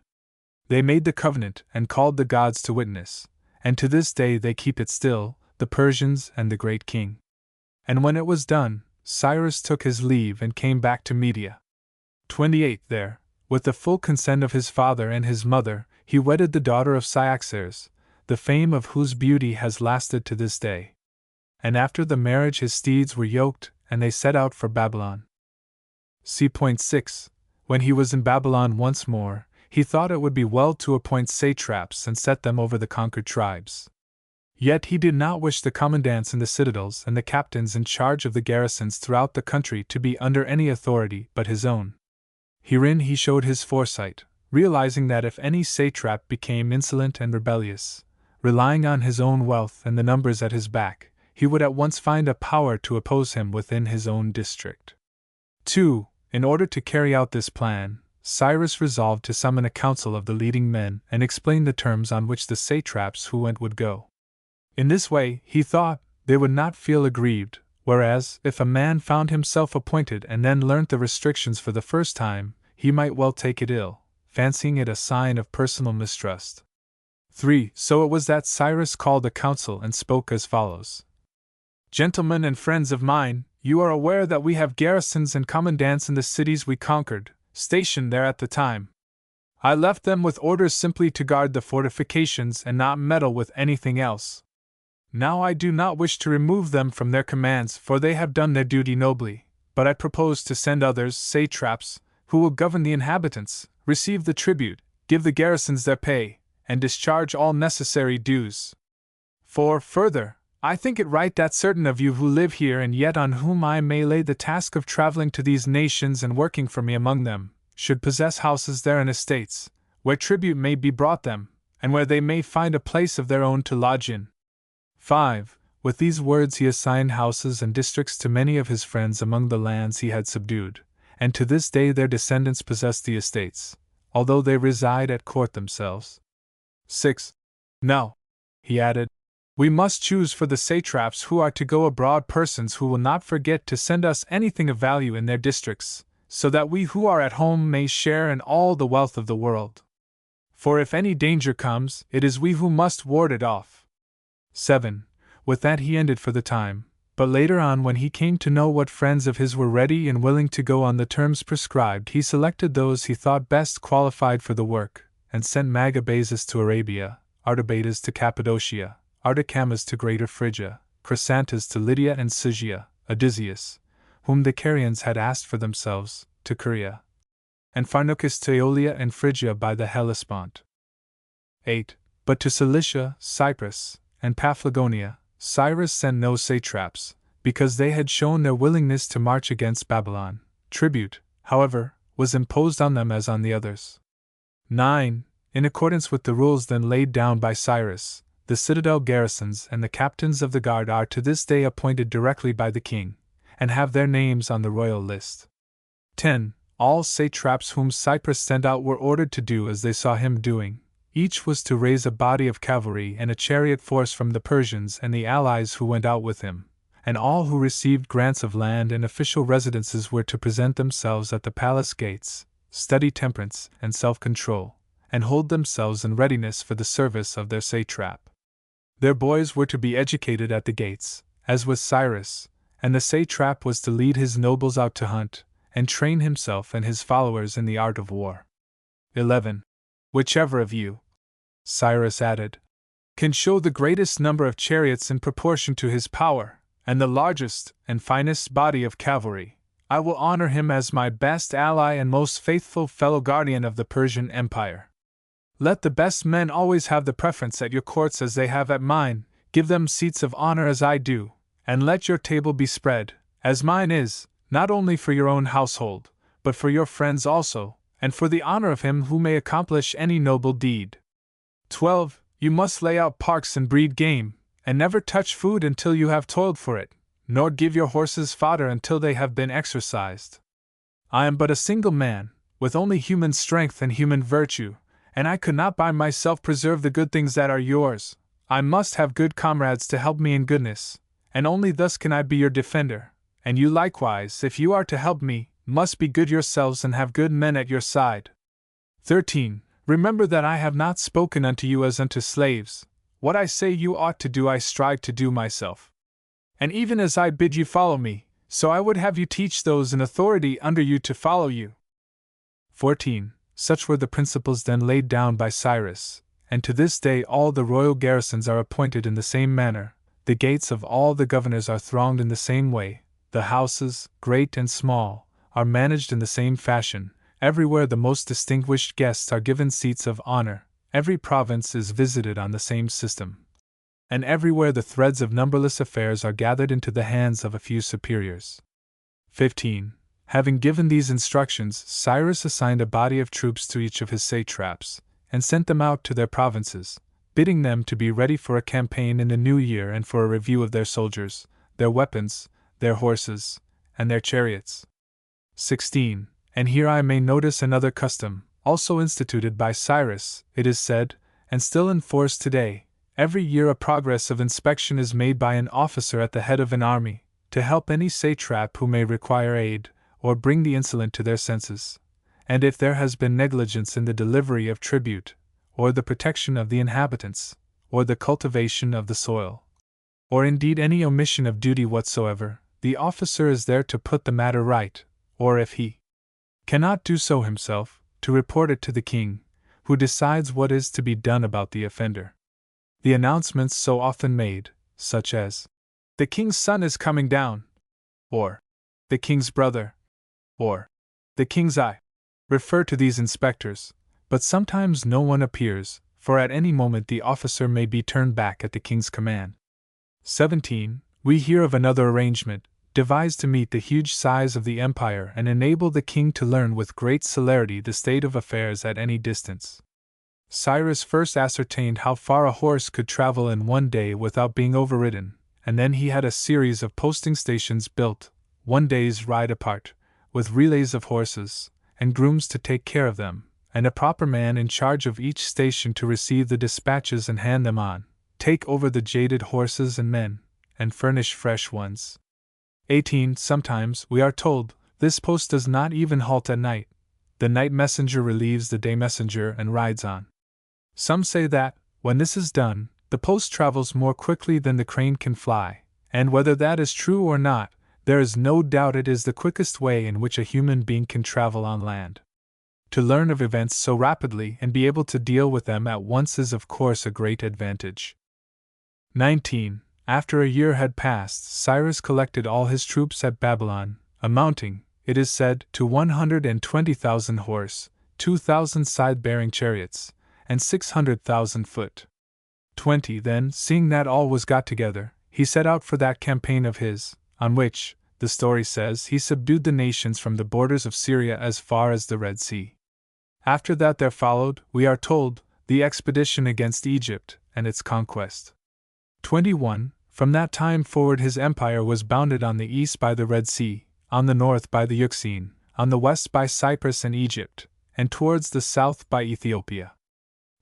They made the covenant and called the gods to witness, and to this day they keep it still, the Persians and the great king. And when it was done, Cyrus took his leave and came back to Media. 28. There, with the full consent of his father and his mother, he wedded the daughter of Cyaxares, the fame of whose beauty has lasted to this day. And after the marriage his steeds were yoked, and they set out for Babylon. See point 6. When he was in Babylon once more, he thought it would be well to appoint satraps and set them over the conquered tribes. Yet he did not wish the commandants in the citadels and the captains in charge of the garrisons throughout the country to be under any authority but his own. Herein he showed his foresight, realizing that if any satrap became insolent and rebellious, relying on his own wealth and the numbers at his back, he would at once find a power to oppose him within his own district. 2. In order to carry out this plan, Cyrus resolved to summon a council of the leading men and explain the terms on which the satraps who went would go. In this way, he thought, they would not feel aggrieved, whereas, if a man found himself appointed and then learnt the restrictions for the first time, he might well take it ill, fancying it a sign of personal mistrust. 3. So it was that Cyrus called a council and spoke as follows. Gentlemen and friends of mine, you are aware that we have garrisons and commandants in the cities we conquered, stationed there at the time. I left them with orders simply to guard the fortifications and not meddle with anything else. Now I do not wish to remove them from their commands, for they have done their duty nobly, but I propose to send others, satraps, who will govern the inhabitants, receive the tribute, give the garrisons their pay, and discharge all necessary dues. For, further, I think it right that certain of you who live here and yet on whom I may lay the task of traveling to these nations and working for me among them, should possess houses there and estates, where tribute may be brought them, and where they may find a place of their own to lodge in. 5. With these words he assigned houses and districts to many of his friends among the lands he had subdued, and to this day their descendants possess the estates, although they reside at court themselves. 6. Now, he added, we must choose for the satraps who are to go abroad persons who will not forget to send us anything of value in their districts, so that we who are at home may share in all the wealth of the world. For if any danger comes, it is we who must ward it off. 7. With that he ended for the time, but later on, when he came to know what friends of his were ready and willing to go on the terms prescribed, he selected those he thought best qualified for the work, and sent Magabazus to Arabia, Artabazus to Cappadocia, Artacamas to Greater Phrygia, Chrysantas to Lydia and Sygia, Odysseus, whom the Carians had asked for themselves, to Caria, and Pharnoucus to Aeolia and Phrygia by the Hellespont. 8. But to Cilicia, Cyprus, and Paphlagonia, Cyrus sent no satraps, because they had shown their willingness to march against Babylon. Tribute, however, was imposed on them as on the others. 9. In accordance with the rules then laid down by Cyrus, the citadel garrisons and the captains of the guard are to this day appointed directly by the king, and have their names on the royal list. 10. All satraps whom Cyprus sent out were ordered to do as they saw him doing. Each was to raise a body of cavalry and a chariot force from the Persians and the allies who went out with him, and all who received grants of land and official residences were to present themselves at the palace gates, study temperance and self-control, and hold themselves in readiness for the service of their satrap. Their boys were to be educated at the gates, as was Cyrus, and the satrap was to lead his nobles out to hunt, and train himself and his followers in the art of war. 11. Whichever of you, Cyrus added, can show the greatest number of chariots in proportion to his power, and the largest and finest body of cavalry, I will honor him as my best ally and most faithful fellow guardian of the Persian Empire. Let the best men always have the preference at your courts as they have at mine, give them seats of honor as I do, and let your table be spread, as mine is, not only for your own household, but for your friends also, and for the honor of him who may accomplish any noble deed. 12. You must lay out parks and breed game, and never touch food until you have toiled for it, nor give your horses fodder until they have been exercised. I am but a single man, with only human strength and human virtue, and I could not by myself preserve the good things that are yours. I must have good comrades to help me in goodness, and only thus can I be your defender, and you likewise, if you are to help me, must be good yourselves and have good men at your side. 13. Remember that I have not spoken unto you as unto slaves. What I say you ought to do I strive to do myself. And even as I bid you follow me, so I would have you teach those in authority under you to follow you. 14. Such were the principles then laid down by Cyrus, and to this day all the royal garrisons are appointed in the same manner, the gates of all the governors are thronged in the same way, the houses, great and small, are managed in the same fashion, everywhere the most distinguished guests are given seats of honor, every province is visited on the same system, and everywhere the threads of numberless affairs are gathered into the hands of a few superiors. 15. Having given these instructions, Cyrus assigned a body of troops to each of his satraps, and sent them out to their provinces, bidding them to be ready for a campaign in the new year and for a review of their soldiers, their weapons, their horses, and their chariots. 16. And here I may notice another custom, also instituted by Cyrus, it is said, and still in force today. Every year a progress of inspection is made by an officer at the head of an army, to help any satrap who may require aid, or bring the insolent to their senses. and if there has been negligence in the delivery of tribute, or the protection of the inhabitants, or the cultivation of the soil, or indeed any omission of duty whatsoever, the officer is there to put the matter right, or if he cannot do so himself, to report it to the king, who decides what is to be done about the offender. The announcements so often made, such as, "The king's son is coming down," or "The king's brother," or "The king's eye," refer to these inspectors, but sometimes no one appears, for at any moment the officer may be turned back at the king's command. 17. We hear of another arrangement, devised to meet the huge size of the empire and enable the king to learn with great celerity the state of affairs at any distance. Cyrus first ascertained how far a horse could travel in one day without being overridden, and then he had a series of posting stations built, one day's ride apart, with relays of horses, and grooms to take care of them, and a proper man in charge of each station to receive the dispatches and hand them on, take over the jaded horses and men, and furnish fresh ones. 18. Sometimes, we are told, this post does not even halt at night. The night messenger relieves the day messenger and rides on. Some say that, when this is done, the post travels more quickly than the crane can fly, and whether that is true or not, there is no doubt it is the quickest way in which a human being can travel on land. To learn of events so rapidly and be able to deal with them at once is of course a great advantage. 19. After a year had passed, Cyrus collected all his troops at Babylon, amounting, it is said, to 120,000 horse, 2,000 side-bearing chariots, and 600,000 foot. 20. Then, seeing that all was got together, he set out for that campaign of his, on which, the story says, he subdued the nations from the borders of Syria as far as the Red Sea. After that there followed, we are told, the expedition against Egypt and its conquest. 21. From that time forward his empire was bounded on the east by the Red Sea, on the north by the Euxine, on the west by Cyprus and Egypt, and towards the south by Ethiopia.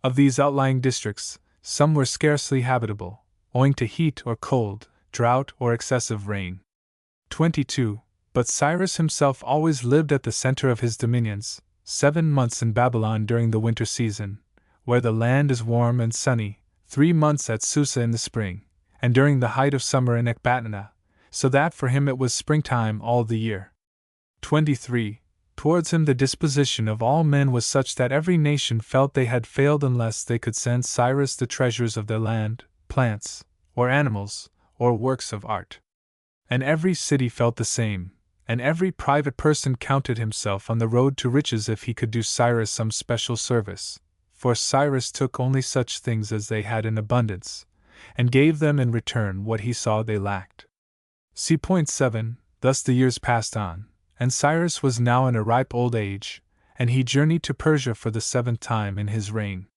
Of these outlying districts, some were scarcely habitable, owing to heat or cold, drought or excessive rain. 22. But Cyrus himself always lived at the center of his dominions, 7 months in Babylon during the winter season, where the land is warm and sunny, 3 months at Susa in the spring, and during the height of summer in Ecbatana, so that for him it was springtime all the year. 23. Towards him the disposition of all men was such that every nation felt they had failed unless they could send Cyrus the treasures of their land, plants, or animals, or works of art. And every city felt the same, and every private person counted himself on the road to riches if he could do Cyrus some special service, for Cyrus took only such things as they had in abundance, and gave them in return what he saw they lacked. See point 7. Thus the years passed on, and Cyrus was now in a ripe old age, and he journeyed to Persia for the 7th time in his reign.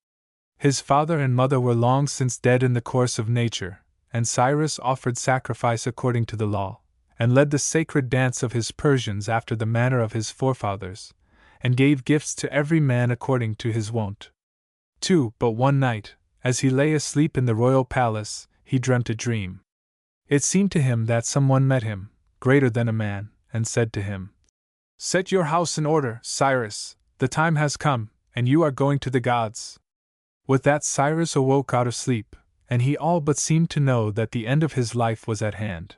His father and mother were long since dead in the course of nature, and Cyrus offered sacrifice according to the law, and led the sacred dance of his Persians after the manner of his forefathers, and gave gifts to every man according to his wont. 2. But one night, as he lay asleep in the royal palace, he dreamt a dream. It seemed to him that someone met him, greater than a man, and said to him, "Set your house in order, Cyrus, the time has come, and you are going to the gods." With that Cyrus awoke out of sleep, and he all but seemed to know that the end of his life was at hand.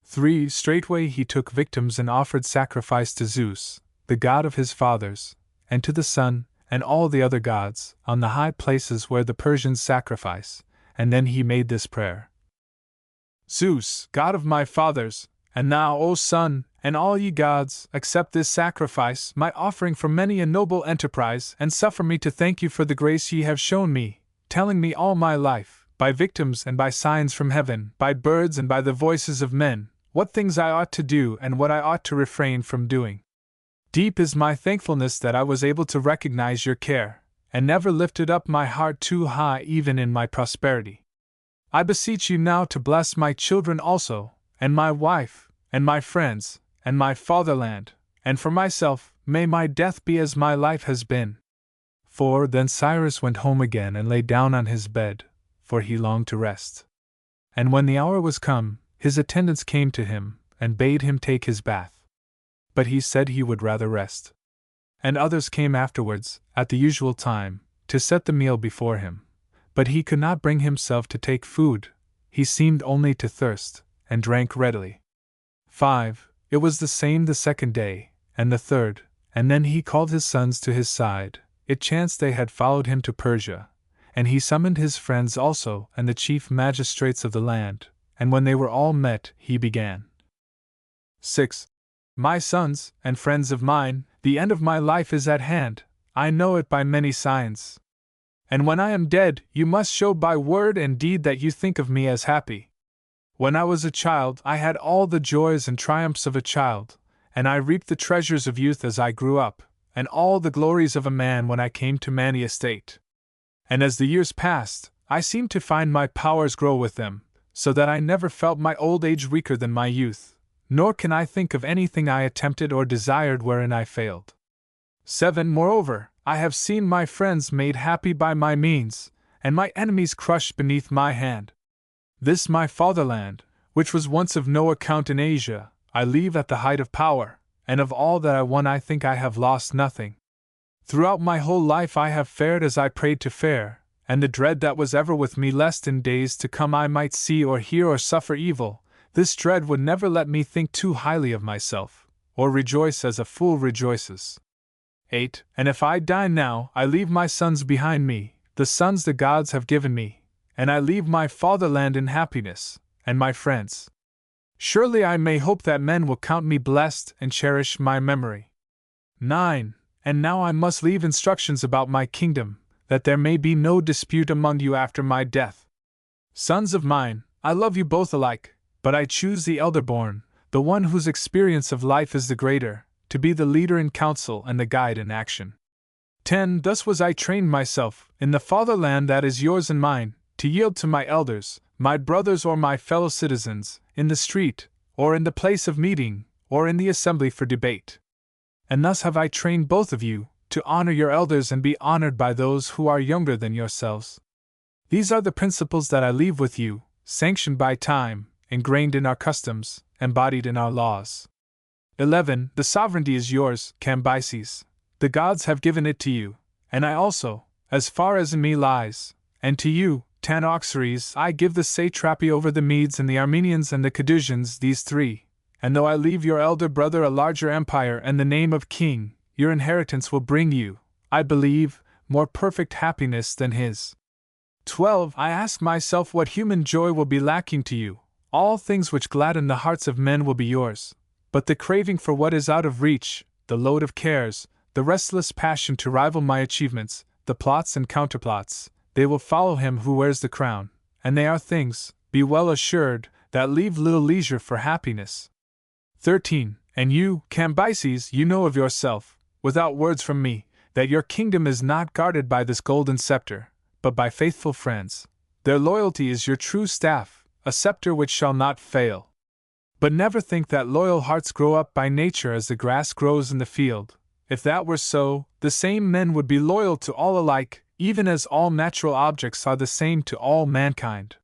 3. Straightway he took victims and offered sacrifice to Zeus, the god of his fathers, and to the sun, and all the other gods, on the high places where the Persians sacrifice, and then he made this prayer: Zeus, god of my fathers, and thou, O sun, and all ye gods, accept this sacrifice, my offering for many a noble enterprise, and suffer me to thank you for the grace ye have shown me, telling me all my life, by victims and by signs from heaven, by birds and by the voices of men, what things I ought to do and what I ought to refrain from doing. Deep is my thankfulness that I was able to recognize your care, and never lifted up my heart too high even in my prosperity. I beseech you now to bless my children also, and my wife, and my friends, and my fatherland, and for myself, may my death be as my life has been. 4. Then Cyrus went home again and lay down on his bed, for he longed to rest. And when the hour was come, his attendants came to him, and bade him take his bath. But he said he would rather rest. and others came afterwards, at the usual time, to set the meal before him. But he could not bring himself to take food, he seemed only to thirst, and drank readily. 5. It was the same the second day, and the third, and then he called his sons to his side. It chanced they had followed him to Persia, and he summoned his friends also and the chief magistrates of the land, and when they were all met, he began. 6. My sons, and friends of mine, the end of my life is at hand, I know it by many signs. And when I am dead, you must show by word and deed that you think of me as happy. When I was a child, I had all the joys and triumphs of a child, and I reaped the treasures of youth as I grew up, and all the glories of a man when I came to manly estate. And as the years passed, I seemed to find my powers grow with them, so that I never felt my old age weaker than my youth, nor can I think of anything I attempted or desired wherein I failed. 7. Moreover, I have seen my friends made happy by my means, and my enemies crushed beneath my hand. This my fatherland, which was once of no account in Asia, I leave at the height of power, and of all that I won I think I have lost nothing. Throughout my whole life I have fared as I prayed to fare, and the dread that was ever with me lest in days to come I might see or hear or suffer evil, this dread would never let me think too highly of myself, or rejoice as a fool rejoices. 8. And if I die now, I leave my sons behind me, the sons the gods have given me, and I leave my fatherland in happiness, and my friends. Surely I may hope that men will count me blessed and cherish my memory. 9. And now I must leave instructions about my kingdom, that there may be no dispute among you after my death. Sons of mine, I love you both alike, but I choose the elder born, the one whose experience of life is the greater, to be the leader in counsel and the guide in action. 10. Thus was I trained myself, in the fatherland that is yours and mine, to yield to my elders, my brothers or my fellow citizens, in the street, or in the place of meeting, or in the assembly for debate. And thus have I trained both of you, to honor your elders and be honored by those who are younger than yourselves. These are the principles that I leave with you, sanctioned by time, ingrained in our customs, embodied in our laws. 11. The sovereignty is yours, Cambyses. The gods have given it to you, and I also, as far as in me lies, and to you, Tanaoxeres, I give the satrapy over the Medes and the Armenians and the Cadusians, these three, and though I leave your elder brother a larger empire and the name of king, your inheritance will bring you, I believe, more perfect happiness than his. 12. I ask myself what human joy will be lacking to you. All things which gladden the hearts of men will be yours, but the craving for what is out of reach, the load of cares, the restless passion to rival my achievements, the plots and counterplots, they will follow him who wears the crown, and they are things, be well assured, that leave little leisure for happiness. 13. And you, Cambyses, you know of yourself, without words from me, that your kingdom is not guarded by this golden scepter, but by faithful friends. Their loyalty is your true staff, a scepter which shall not fail. But never think that loyal hearts grow up by nature as the grass grows in the field. If that were so, the same men would be loyal to all alike, even as all natural objects are the same to all mankind.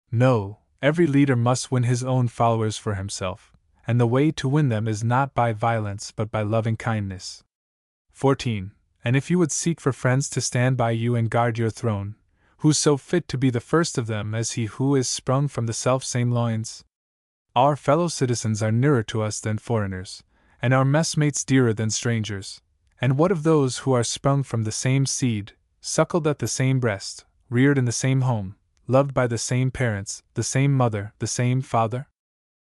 No, every leader must win his own followers for himself, and the way to win them is not by violence but by loving kindness. 14. And if you would seek for friends to stand by you and guard your throne, who's so fit to be the first of them as he who is sprung from the self-same loins? Our fellow citizens are nearer to us than foreigners, and our messmates dearer than strangers. And what of those who are sprung from the same seed, suckled at the same breast, reared in the same home, loved by the same parents, the same mother, the same father?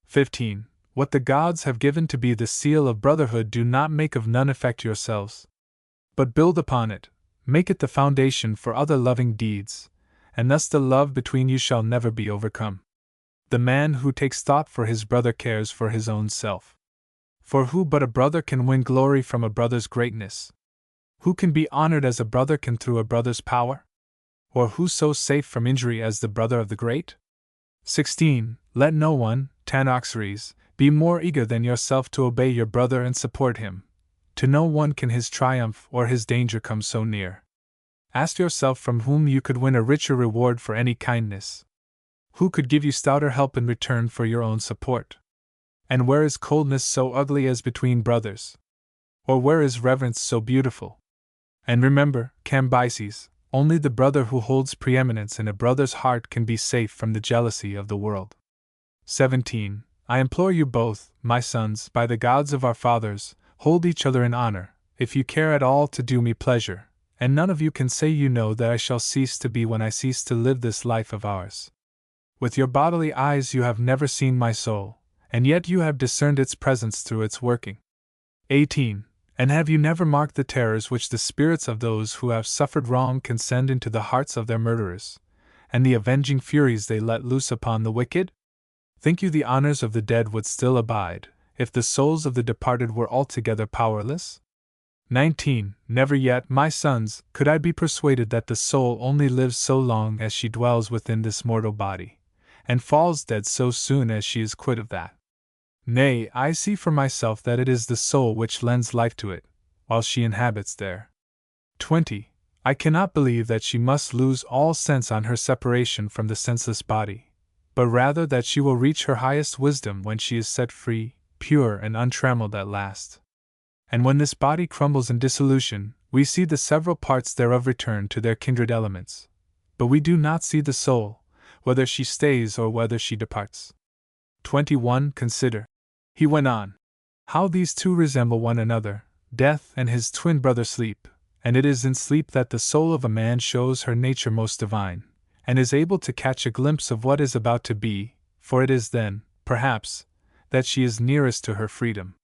15. What the gods have given to be the seal of brotherhood do not make of none effect yourselves, but build upon it, make it the foundation for other loving deeds, and thus the love between you shall never be overcome. The man who takes thought for his brother cares for his own self. For who but a brother can win glory from a brother's greatness? Who can be honored as a brother can through a brother's power? Or who so safe from injury as the brother of the great? 16. Let no one, Tanaoxeres, be more eager than yourself to obey your brother and support him. To no one can his triumph or his danger come so near. Ask yourself from whom you could win a richer reward for any kindness. Who could give you stouter help in return for your own support? And where is coldness so ugly as between brothers? Or where is reverence so beautiful? And remember, Cambyses, only the brother who holds preeminence in a brother's heart can be safe from the jealousy of the world. 17. I implore you both, my sons, by the gods of our fathers, hold each other in honor, if you care at all to do me pleasure, and none of you can say you know that I shall cease to be when I cease to live this life of ours. With your bodily eyes you have never seen my soul, and yet you have discerned its presence through its working. 18. And have you never marked the terrors which the spirits of those who have suffered wrong can send into the hearts of their murderers, and the avenging furies they let loose upon the wicked? Think you the honors of the dead would still abide, if the souls of the departed were altogether powerless? 19. Never yet, my sons, could I be persuaded that the soul only lives so long as she dwells within this mortal body, and falls dead so soon as she is quit of that. Nay, I see for myself that it is the soul which lends life to it, while she inhabits there. 20. I cannot believe that she must lose all sense on her separation from the senseless body, but rather that she will reach her highest wisdom when she is set free, pure and untrammeled at last. And when this body crumbles in dissolution, we see the several parts thereof return to their kindred elements, but we do not see the soul, whether she stays or whether she departs. 21. Consider, he went on, how these two resemble one another, death and his twin brother sleep, and it is in sleep that the soul of a man shows her nature most divine, and is able to catch a glimpse of what is about to be, for it is then, perhaps, that she is nearest to her freedom.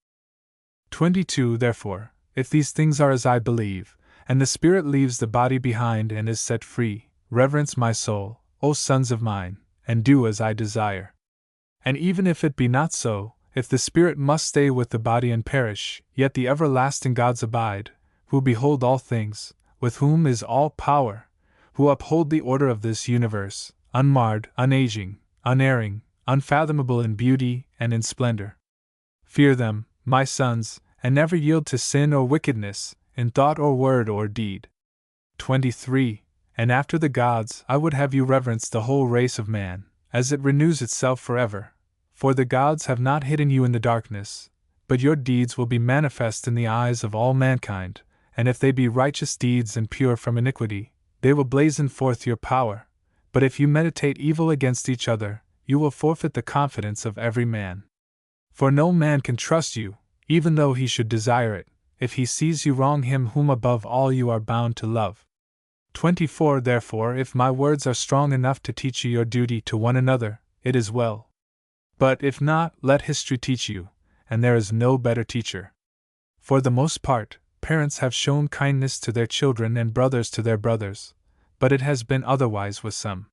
22. Therefore, if these things are as I believe, and the spirit leaves the body behind and is set free, reverence my soul, O sons of mine, and do as I desire. And even if it be not so, if the spirit must stay with the body and perish, yet the everlasting gods abide, who behold all things, with whom is all power, who uphold the order of this universe, unmarred, unaging, unerring, unfathomable in beauty and in splendor. Fear them, my sons, and never yield to sin or wickedness, in thought or word or deed. 23. And after the gods, I would have you reverence the whole race of man, as it renews itself forever. For the gods have not hidden you in the darkness, but your deeds will be manifest in the eyes of all mankind, and if they be righteous deeds and pure from iniquity, they will blazon forth your power. But if you meditate evil against each other, you will forfeit the confidence of every man. For no man can trust you, even though he should desire it, if he sees you wrong him whom above all you are bound to love. 24. Therefore, if my words are strong enough to teach you your duty to one another, it is well. But if not, let history teach you, and there is no better teacher. For the most part, parents have shown kindness to their children and brothers to their brothers, but it has been otherwise with some.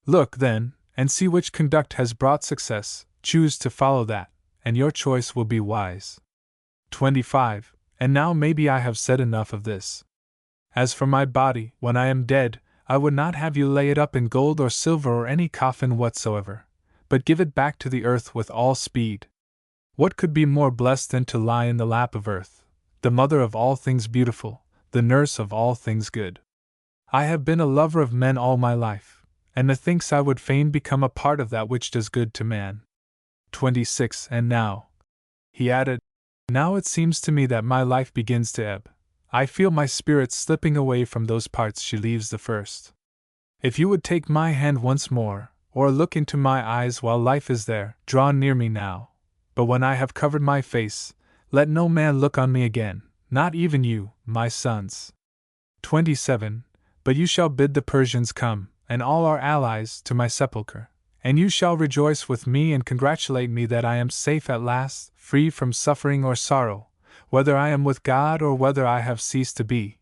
Look, then, and see which conduct has brought success, choose to follow that, and your choice will be wise. 25. And now maybe I have said enough of this. As for my body, when I am dead, I would not have you lay it up in gold or silver or any coffin whatsoever, but give it back to the earth with all speed. What could be more blessed than to lie in the lap of earth, the mother of all things beautiful, the nurse of all things good? I have been a lover of men all my life, and methinks I would fain become a part of that which does good to man. 26. And now, he added, now it seems to me that my life begins to ebb. I feel my spirit slipping away from those parts she leaves the first. If you would take my hand once more, or look into my eyes while life is there, draw near me now. But when I have covered my face, let no man look on me again, not even you, my sons. 27. But you shall bid the Persians come, and all our allies, to my sepulchre, and you shall rejoice with me and congratulate me that I am safe at last, free from suffering or sorrow, whether I am with God or whether I have ceased to be.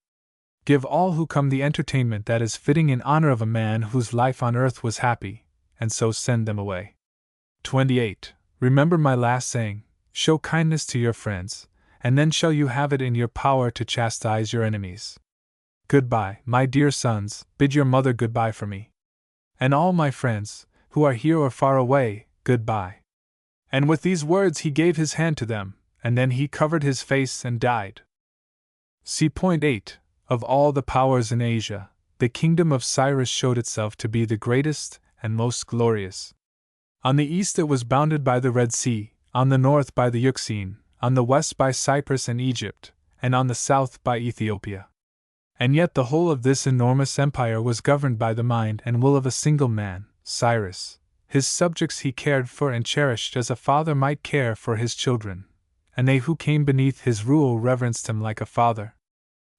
Give all who come the entertainment that is fitting in honor of a man whose life on earth was happy, and so send them away. 28. Remember my last saying, show kindness to your friends, and then shall you have it in your power to chastise your enemies. Goodbye, my dear sons, bid your mother goodbye for me. And all my friends, who are here or far away, goodbye. And with these words he gave his hand to them, and then he covered his face and died. See point 8. Of all the powers in Asia, the kingdom of Cyrus showed itself to be the greatest and most glorious. On the east it was bounded by the Red Sea, on the north by the Euxine, on the west by Cyprus and Egypt, and on the south by Ethiopia. And yet the whole of this enormous empire was governed by the mind and will of a single man, Cyrus. His subjects he cared for and cherished as a father might care for his children, and they who came beneath his rule reverenced him like a father.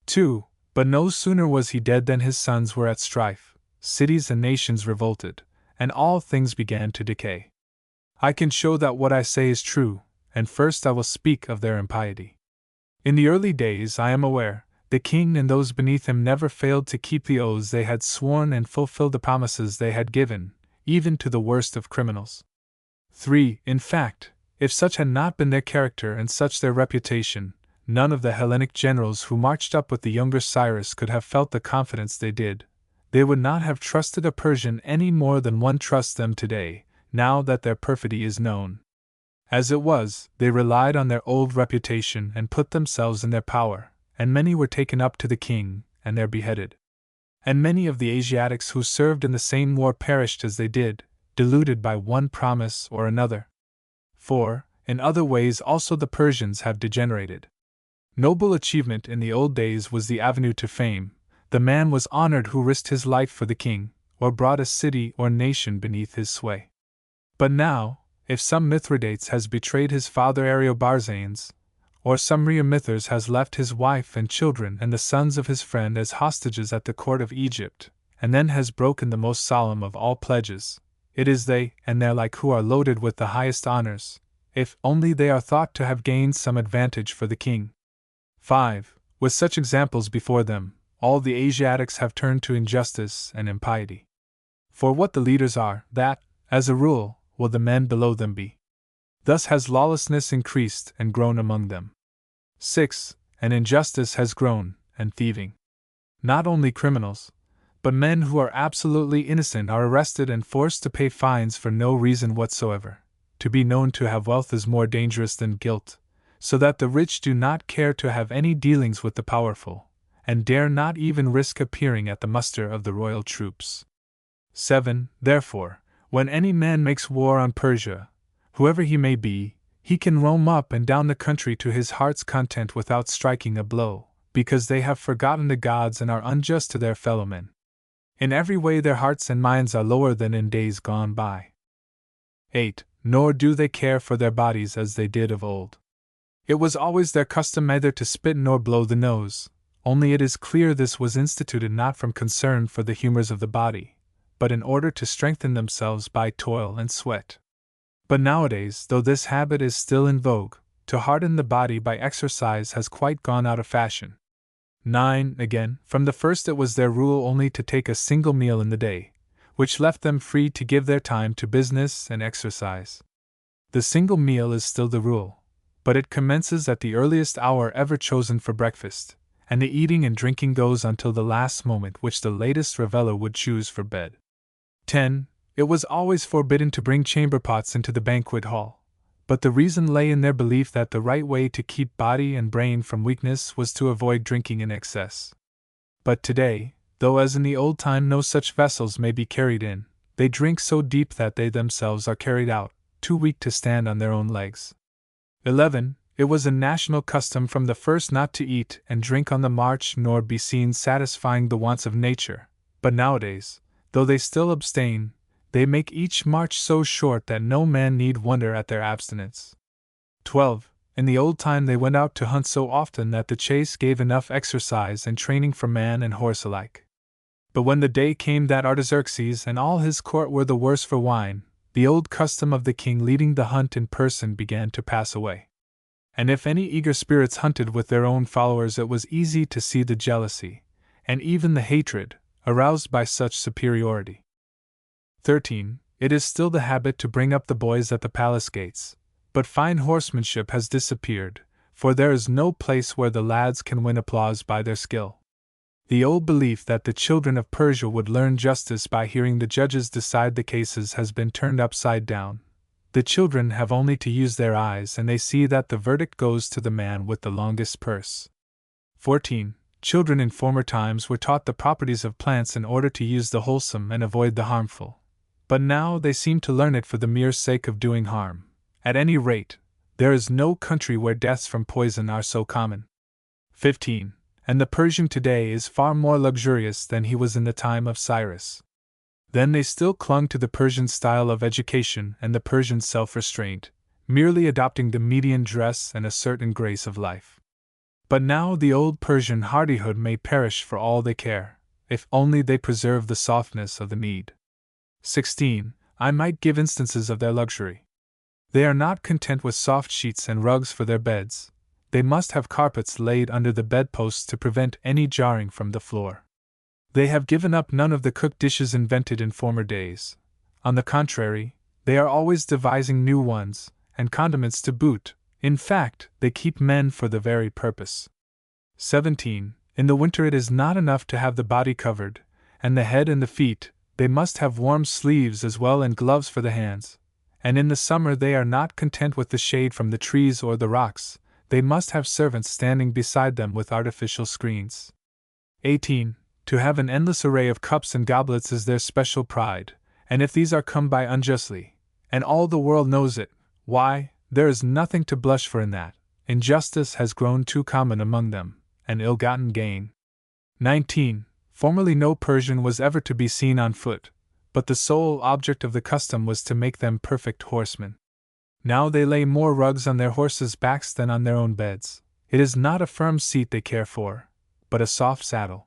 2. But no sooner was he dead than his sons were at strife, cities and nations revolted, and all things began to decay. I can show that what I say is true, and first I will speak of their impiety. In the early days, I am aware, the king and those beneath him never failed to keep the oaths they had sworn and fulfill the promises they had given, even to the worst of criminals. 3. In fact, if such had not been their character and such their reputation, none of the Hellenic generals who marched up with the younger Cyrus could have felt the confidence they did. They would not have trusted a Persian any more than one trusts them today, now that their perfidy is known. As it was, they relied on their old reputation and put themselves in their power, and many were taken up to the king, and there beheaded. And many of the Asiatics who served in the same war perished as they did, deluded by one promise or another. 4. In other ways also the Persians have degenerated. Noble achievement in the old days was the avenue to fame. The man was honored who risked his life for the king, or brought a city or nation beneath his sway. But now, if some Mithridates has betrayed his father Ariobarzanes, or some Rheomithres has left his wife and children and the sons of his friend as hostages at the court of Egypt, and then has broken the most solemn of all pledges, it is they and their like who are loaded with the highest honors, if only they are thought to have gained some advantage for the king. 5. With such examples before them, all the Asiatics have turned to injustice and impiety. For what the leaders are, that, as a rule, will the men below them be. Thus has lawlessness increased and grown among them. 6. And injustice has grown, and thieving. Not only criminals, but men who are absolutely innocent are arrested and forced to pay fines for no reason whatsoever. To be known to have wealth is more dangerous than guilt, so that the rich do not care to have any dealings with the powerful, and dare not even risk appearing at the muster of the royal troops. 7. Therefore, when any man makes war on Persia, whoever he may be, he can roam up and down the country to his heart's content without striking a blow, because they have forgotten the gods and are unjust to their fellowmen. In every way their hearts and minds are lower than in days gone by. 8. Nor do they care for their bodies as they did of old. It was always their custom neither to spit nor blow the nose, only it is clear this was instituted not from concern for the humors of the body, but in order to strengthen themselves by toil and sweat. But nowadays, though this habit is still in vogue, to harden the body by exercise has quite gone out of fashion. 9. Again, from the first it was their rule only to take a single meal in the day, which left them free to give their time to business and exercise. The single meal is still the rule, but it commences at the earliest hour ever chosen for breakfast, and the eating and drinking goes until the last moment which the latest reveller would choose for bed. 10. It was always forbidden to bring chamber pots into the banquet hall, but the reason lay in their belief that the right way to keep body and brain from weakness was to avoid drinking in excess. But today, though as in the old time no such vessels may be carried in, they drink so deep that they themselves are carried out, too weak to stand on their own legs. 11. It was a national custom from the first not to eat and drink on the march nor be seen satisfying the wants of nature, but nowadays, though they still abstain, they make each march so short that no man need wonder at their abstinence. 12. In the old time they went out to hunt so often that the chase gave enough exercise and training for man and horse alike. But when the day came that Artaxerxes and all his court were the worse for wine, the old custom of the king leading the hunt in person began to pass away. And if any eager spirits hunted with their own followers, it was easy to see the jealousy, and even the hatred, aroused by such superiority. 13. It is still the habit to bring up the boys at the palace gates, but fine horsemanship has disappeared, for there is no place where the lads can win applause by their skill. The old belief that the children of Persia would learn justice by hearing the judges decide the cases has been turned upside down. The children have only to use their eyes and they see that the verdict goes to the man with the longest purse. 14. Children in former times were taught the properties of plants in order to use the wholesome and avoid the harmful. But now they seem to learn it for the mere sake of doing harm. At any rate, there is no country where deaths from poison are so common. 15. And the Persian today is far more luxurious than he was in the time of Cyrus. Then they still clung to the Persian style of education and the Persian self-restraint, merely adopting the Median dress and a certain grace of life. But now the old Persian hardihood may perish for all they care, if only they preserve the softness of the Mede. 16. I might give instances of their luxury. They are not content with soft sheets and rugs for their beds. They must have carpets laid under the bedposts to prevent any jarring from the floor. They have given up none of the cooked dishes invented in former days. On the contrary, they are always devising new ones, and condiments to boot. In fact, they keep men for the very purpose. 17. In the winter it is not enough to have the body covered, and the head and the feet, they must have warm sleeves as well and gloves for the hands. And in the summer they are not content with the shade from the trees or the rocks, they must have servants standing beside them with artificial screens. 18. To have an endless array of cups and goblets is their special pride, and if these are come by unjustly, and all the world knows it, why, there is nothing to blush for in that. Injustice has grown too common among them, and ill-gotten gain. 19. Formerly no Persian was ever to be seen on foot, but the sole object of the custom was to make them perfect horsemen. Now they lay more rugs on their horses' backs than on their own beds. It is not a firm seat they care for, but a soft saddle.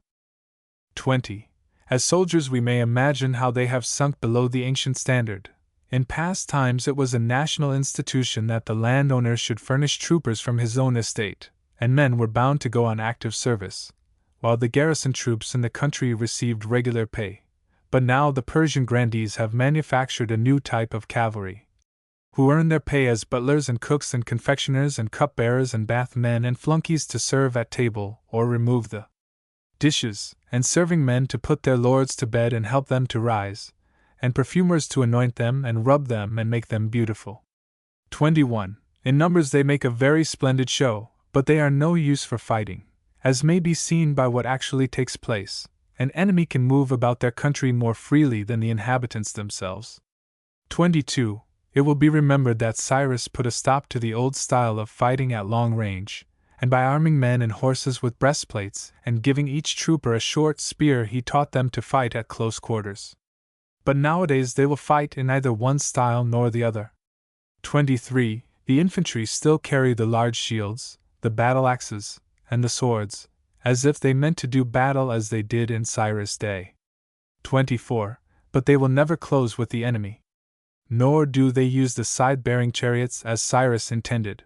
20. As soldiers we may imagine how they have sunk below the ancient standard. In past times it was a national institution that the landowner should furnish troopers from his own estate, and men were bound to go on active service, while the garrison troops in the country received regular pay. But now the Persian grandees have manufactured a new type of cavalry, who earn their pay as butlers and cooks and confectioners and cupbearers and bathmen and flunkies to serve at table or remove the dishes, and serving men to put their lords to bed and help them to rise, and perfumers to anoint them and rub them and make them beautiful. 21. In numbers they make a very splendid show, but they are no use for fighting, as may be seen by what actually takes place. An enemy can move about their country more freely than the inhabitants themselves. 22. It will be remembered that Cyrus put a stop to the old style of fighting at long range, and by arming men and horses with breastplates and giving each trooper a short spear he taught them to fight at close quarters. But nowadays they will fight in neither one style nor the other. 23. The infantry still carry the large shields, the battle axes, and the swords, as if they meant to do battle as they did in Cyrus' day. 24. But they will never close with the enemy. Nor do they use the side-bearing chariots as Cyrus intended.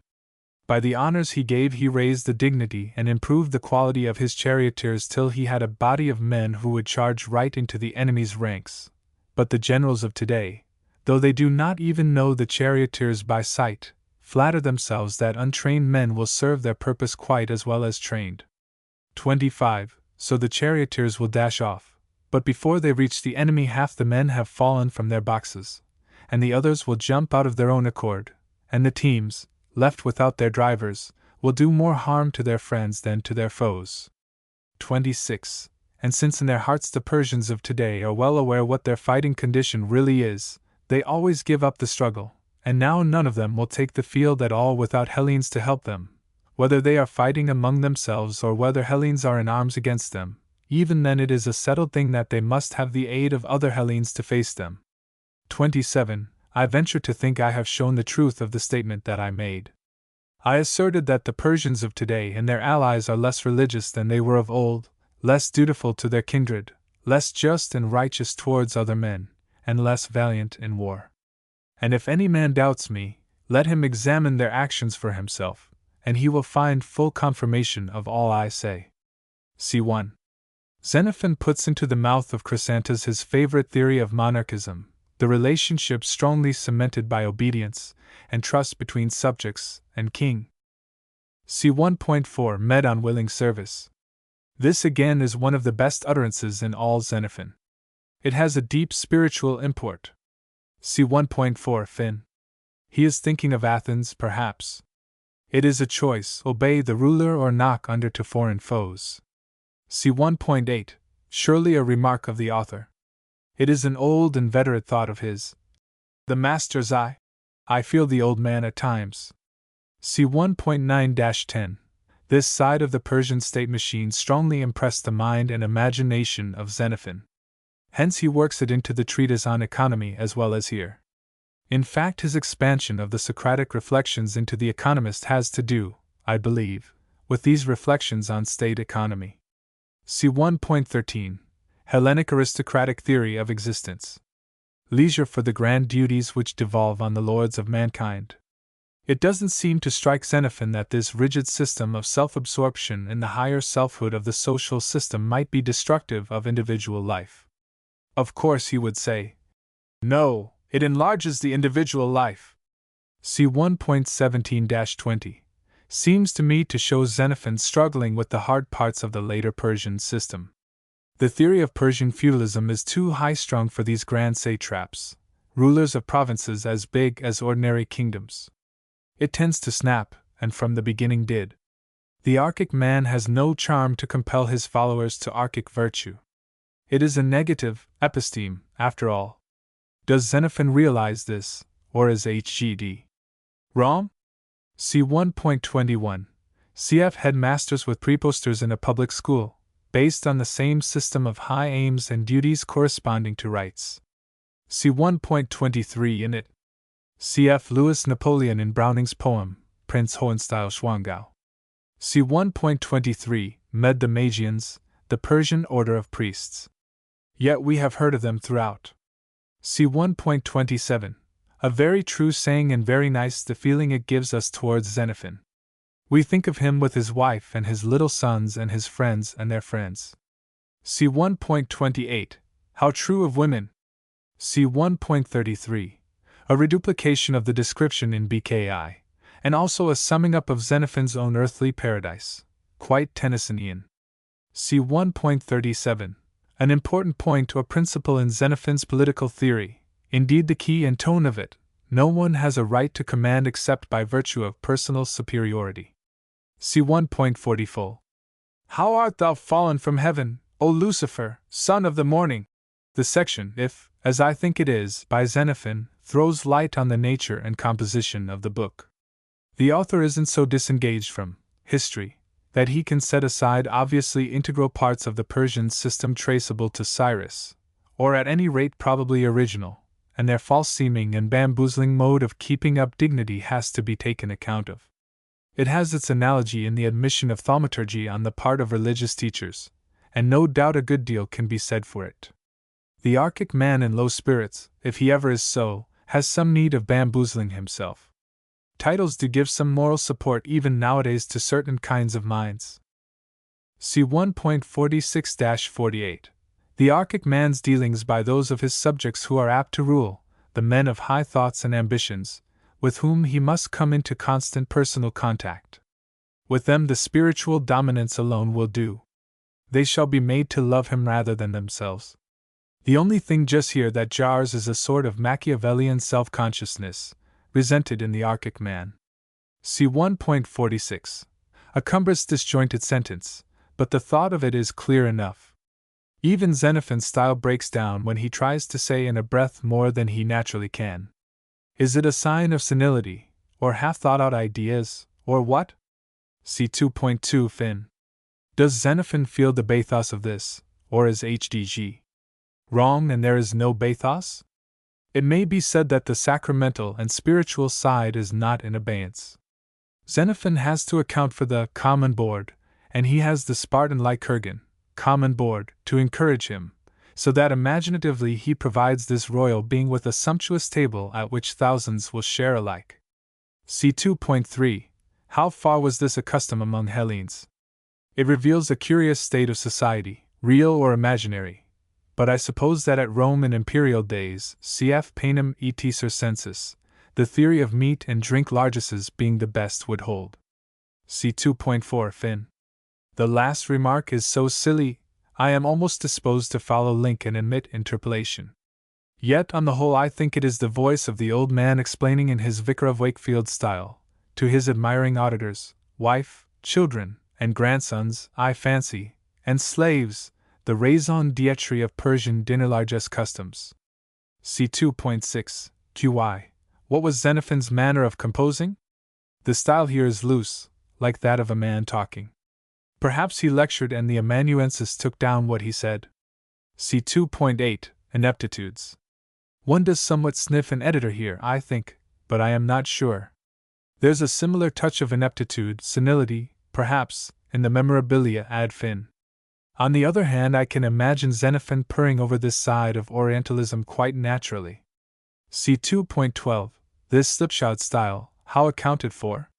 By the honors he gave he raised the dignity and improved the quality of his charioteers till he had a body of men who would charge right into the enemy's ranks. But the generals of today, though they do not even know the charioteers by sight, flatter themselves that untrained men will serve their purpose quite as well as trained. 25. So the charioteers will dash off, but before they reach the enemy half the men have fallen from their boxes, and the others will jump out of their own accord, and the teams, left without their drivers, will do more harm to their friends than to their foes. 26. And since in their hearts the Persians of today are well aware what their fighting condition really is, they always give up the struggle, and now none of them will take the field at all without Hellenes to help them, whether they are fighting among themselves or whether Hellenes are in arms against them. Even then it is a settled thing that they must have the aid of other Hellenes to face them. 27. I venture to think I have shown the truth of the statement that I made. I asserted that the Persians of today and their allies are less religious than they were of old, less dutiful to their kindred, less just and righteous towards other men, and less valiant in war. And if any man doubts me, let him examine their actions for himself, and he will find full confirmation of all I say. C1. Xenophon puts into the mouth of Chrysantas his favorite theory of monarchism, the relationship strongly cemented by obedience and trust between subjects and king. C1.4 Med on willing service. This again is one of the best utterances in all Xenophon. It has a deep spiritual import. C1.4 Fin. He is thinking of Athens, perhaps. It is a choice, obey the ruler or knock under to foreign foes. C1.8 Surely a remark of the author. It is an old and veteran thought of his. The master's eye. I feel the old man at times. C1.9-10 This side of the Persian state machine strongly impressed the mind and imagination of Xenophon. Hence he works it into the treatise on economy as well as here. In fact, his expansion of the Socratic reflections into the economist has to do, I believe, with these reflections on state economy. See 1.13, Hellenic Aristocratic Theory of Existence. Leisure for the grand duties which devolve on the lords of mankind. It doesn't seem to strike Xenophon that this rigid system of self-absorption in the higher selfhood of the social system might be destructive of individual life. Of course, he would say, no, it enlarges the individual life. See 1.17-20. Seems to me to show Xenophon struggling with the hard parts of the later Persian system. The theory of Persian feudalism is too high-strung for these grand satraps, rulers of provinces as big as ordinary kingdoms. It tends to snap, and from the beginning did. The archaic man has no charm to compel his followers to archaic virtue. It is a negative episteme, after all. Does Xenophon realize this, or is Hgd wrong? See 1.21. Cf. Headmasters with preposters in a public school, based on the same system of high aims and duties corresponding to rights. See 1.23 in it. Cf. Louis Napoleon in Browning's poem, Prince Hohenstiel-Schwangau. See 1.23, Med the Magians, the Persian order of priests. Yet we have heard of them throughout. See 1.27. A very true saying and very nice the feeling it gives us towards Xenophon. We think of him with his wife and his little sons and his friends and their friends. See 1.28. How true of women. See 1.33. A reduplication of the description in BKI, and also a summing up of Xenophon's own earthly paradise, quite Tennysonian. See 1.37. An important point to a principle in Xenophon's political theory, indeed the key and tone of it: no one has a right to command except by virtue of personal superiority. See 1.44. How art thou fallen from heaven, O Lucifer, son of the morning? The section, if, as I think it is, by Xenophon, throws light on the nature and composition of the book. The author isn't so disengaged from history that he can set aside obviously integral parts of the Persian system traceable to Cyrus, or at any rate probably original, and their false-seeming and bamboozling mode of keeping up dignity has to be taken account of. It has its analogy in the admission of thaumaturgy on the part of religious teachers, and no doubt a good deal can be said for it. The archaic man in low spirits, if he ever is so, has some need of bamboozling himself. Titles do give some moral support even nowadays to certain kinds of minds. See 1.46-48. The archaic man's dealings by those of his subjects who are apt to rule, the men of high thoughts and ambitions, with whom he must come into constant personal contact. With them the spiritual dominance alone will do. They shall be made to love him rather than themselves. The only thing just here that jars is a sort of Machiavellian self-consciousness, resented in the archaic man. See 1.46. A cumbrous disjointed sentence, but the thought of it is clear enough. Even Xenophon's style breaks down when he tries to say in a breath more than he naturally can. Is it a sign of senility, or half-thought-out ideas, or what? See 2.2 Fin. Does Xenophon feel the bathos of this, or is HDG wrong and there is no bathos? It may be said that the sacramental and spiritual side is not in abeyance. Xenophon has to account for the common board, and he has the Spartan Lycurgan, common board, to encourage him, so that imaginatively he provides this royal being with a sumptuous table at which thousands will share alike. See 2.3. How far was this a custom among Hellenes? It reveals a curious state of society, real or imaginary, but I suppose that at Rome in imperial days, cf. Panem et Circenses, the theory of meat and drink largesses being the best would hold. See 2.4 Fin. The last remark is so silly, I am almost disposed to follow Link and admit interpolation. Yet on the whole I think it is the voice of the old man explaining in his Vicar of Wakefield style, to his admiring auditors, wife, children, and grandsons, I fancy, and slaves, the raison d'etre of Persian dinner largesse customs. See 2.6, QI. What was Xenophon's manner of composing? The style here is loose, like that of a man talking. Perhaps he lectured and the amanuensis took down what he said. See 2.8, Ineptitudes. One does somewhat sniff an editor here, I think, but I am not sure. There's a similar touch of ineptitude, senility, perhaps, in the memorabilia ad fin. On the other hand, I can imagine Xenophon purring over this side of Orientalism quite naturally. See 2.12, this slipshod style, how accounted for?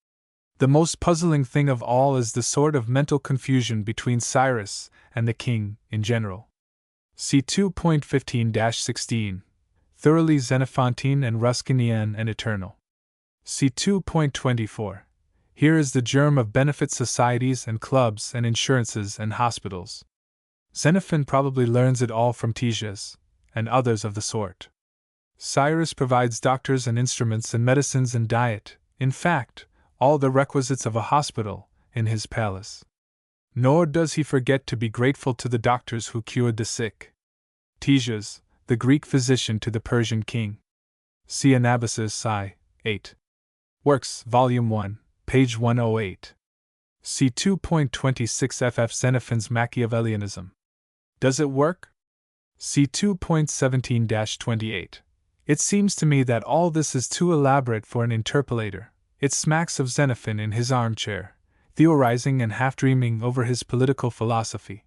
The most puzzling thing of all is the sort of mental confusion between Cyrus and the king in general. See 2.15-16, thoroughly Xenophantine and Ruskinian and eternal. See 2.24. Here is the germ of benefit societies and clubs and insurances and hospitals. Xenophon probably learns it all from Ctesias, and others of the sort. Cyrus provides doctors and instruments and medicines and diet, in fact, all the requisites of a hospital, in his palace. Nor does he forget to be grateful to the doctors who cured the sick. Ctesias, the Greek physician to the Persian king. See Anabasis Sci. 8. Works, Volume 1, page 108. See 2.26 ff Xenophon's Machiavellianism. Does it work? See 2.17-28. It seems to me that all this is too elaborate for an interpolator. It smacks of Xenophon in his armchair, theorizing and half-dreaming over his political philosophy.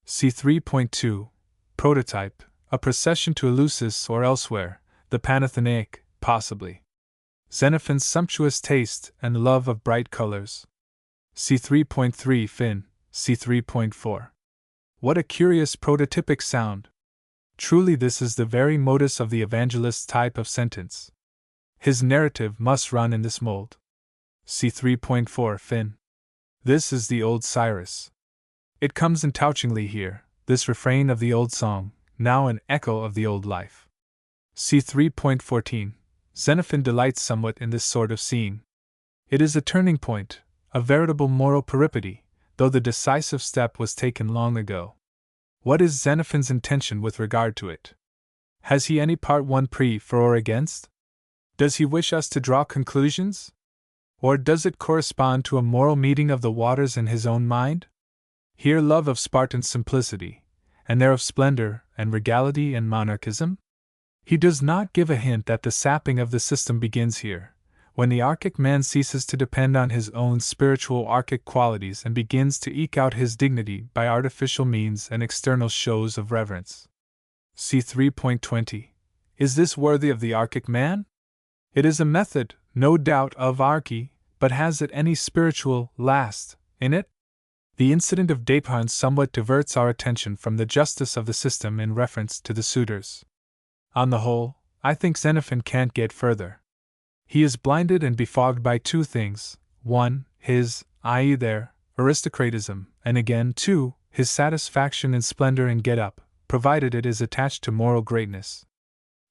See 3.2. Prototype, a procession to Eleusis or elsewhere, the Panathenaic, possibly. Xenophon's sumptuous taste and love of bright colors. See 3.3 Fin, see 3.4. What a curious prototypic sound! Truly this is the very modus of the evangelist's type of sentence. His narrative must run in this mold. See 3.4 Fin. This is the old Cyrus. It comes entouchingly here, this refrain of the old song, now an echo of the old life. See 3.14. Xenophon delights somewhat in this sort of scene. It is a turning point, a veritable moral peripety, though the decisive step was taken long ago. What is Xenophon's intention with regard to it? Has he any part 1 pre for or against? Does he wish us to draw conclusions? Or does it correspond to a moral meeting of the waters in his own mind? Here love of Spartan simplicity, and there of splendor and regality and monarchism? He does not give a hint that the sapping of the system begins here, when the archic man ceases to depend on his own spiritual archic qualities and begins to eke out his dignity by artificial means and external shows of reverence. See 3.20. Is this worthy of the archic man? It is a method, no doubt, of archy, but has it any spiritual last in it? The incident of Daphne somewhat diverts our attention from the justice of the system in reference to the suitors. On the whole, I think Xenophon can't get further. He is blinded and befogged by two things: 1, his, i.e., their, aristocratism, and again, 2, his satisfaction in splendor and get-up, provided it is attached to moral greatness.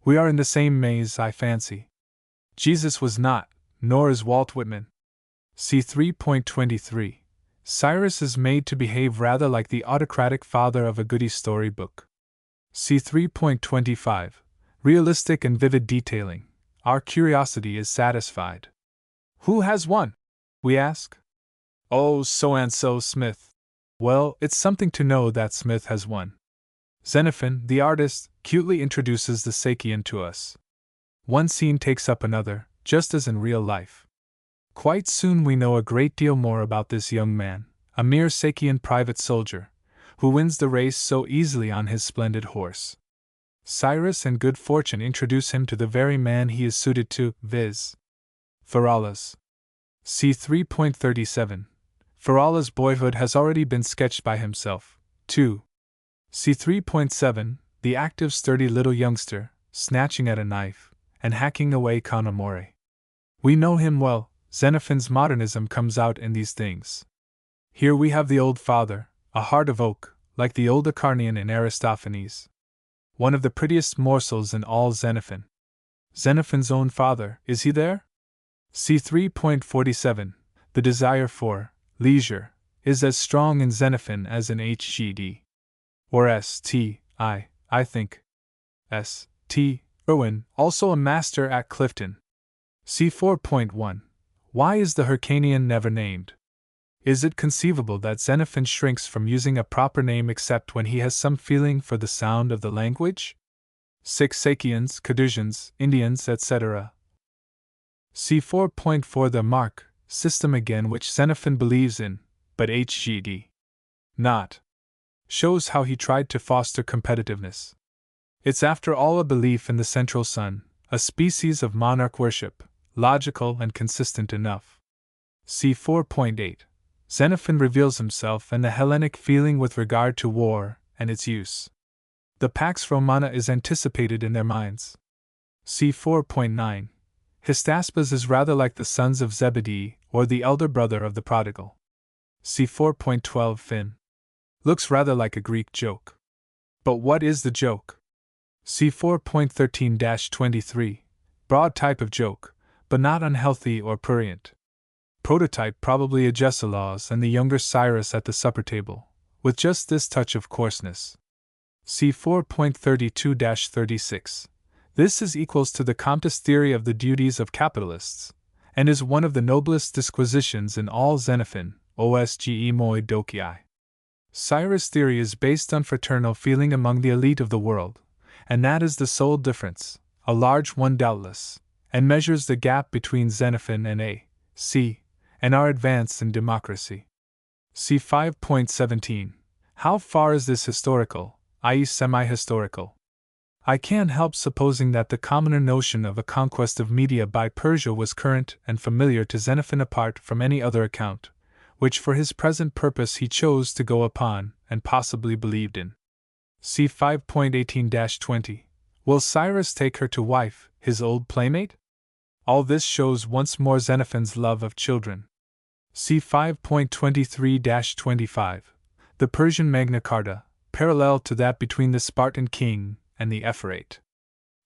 We are in the same maze, I fancy. Jesus was not, nor is Walt Whitman. See 3.23. Cyrus is made to behave rather like the autocratic father of a goody story book. See 3.25. Realistic and vivid detailing. Our curiosity is satisfied. Who has won? We ask. Oh, so-and-so Smith. Well, it's something to know that Smith has won. Xenophon, the artist, cutely introduces the Sakian to us. One scene takes up another, just as in real life. Quite soon we know a great deal more about this young man, a mere Sakian private soldier, who wins the race so easily on his splendid horse. Cyrus and good fortune introduce him to the very man he is suited to, viz. Pheraulas. See 3.37. Pheraulas' boyhood has already been sketched by himself, too. See 3.7. The active, sturdy little youngster, snatching at a knife, and hacking away con amore. We know him well. Xenophon's modernism comes out in these things. Here we have the old father, a heart of oak, like the old Acharnian in Aristophanes. One of the prettiest morsels in all Xenophon. Xenophon's own father, is he there? See 3.47. The desire for leisure is as strong in Xenophon as in Hgd. Or St. I think. St. Irwin, also a master at Clifton. See 4.1. Why is the Hyrcanian never named? Is it conceivable that Xenophon shrinks from using a proper name except when he has some feeling for the sound of the language? Sakians, Cadusians, Indians, etc. See 4.4 the mark system again, which Xenophon believes in, but Hgd. not. Shows how he tried to foster competitiveness. It's after all a belief in the central sun, a species of monarch worship, logical and consistent enough. See 4.8. Xenophon reveals himself and the Hellenic feeling with regard to war and its use. The Pax Romana is anticipated in their minds. See 4.9. Hystaspes is rather like the sons of Zebedee or the elder brother of the prodigal. See 4.12. Finn looks rather like a Greek joke. But what is the joke? See 4.13-23. Broad type of joke, but not unhealthy or prurient. Prototype probably Agesilaus and the younger Cyrus at the supper table, with just this touch of coarseness. See 4.32-36. This is equals to the Comte's theory of the duties of capitalists, and is one of the noblest disquisitions in all Xenophon, osge moi dokiai. Cyrus' theory is based on fraternal feeling among the elite of the world, and that is the sole difference, a large one doubtless, and measures the gap between Xenophon and A.C., and our advance in democracy. See 5.17. How far is this historical, i.e., semi-historical? I can't help supposing that the commoner notion of a conquest of Media by Persia was current and familiar to Xenophon apart from any other account, which for his present purpose he chose to go upon, and possibly believed in. See 5.18-20. Will Cyrus take her to wife, his old playmate? All this shows once more Xenophon's love of children. See 5.23-25. The Persian Magna Carta, parallel to that between the Spartan king and the Ephorate.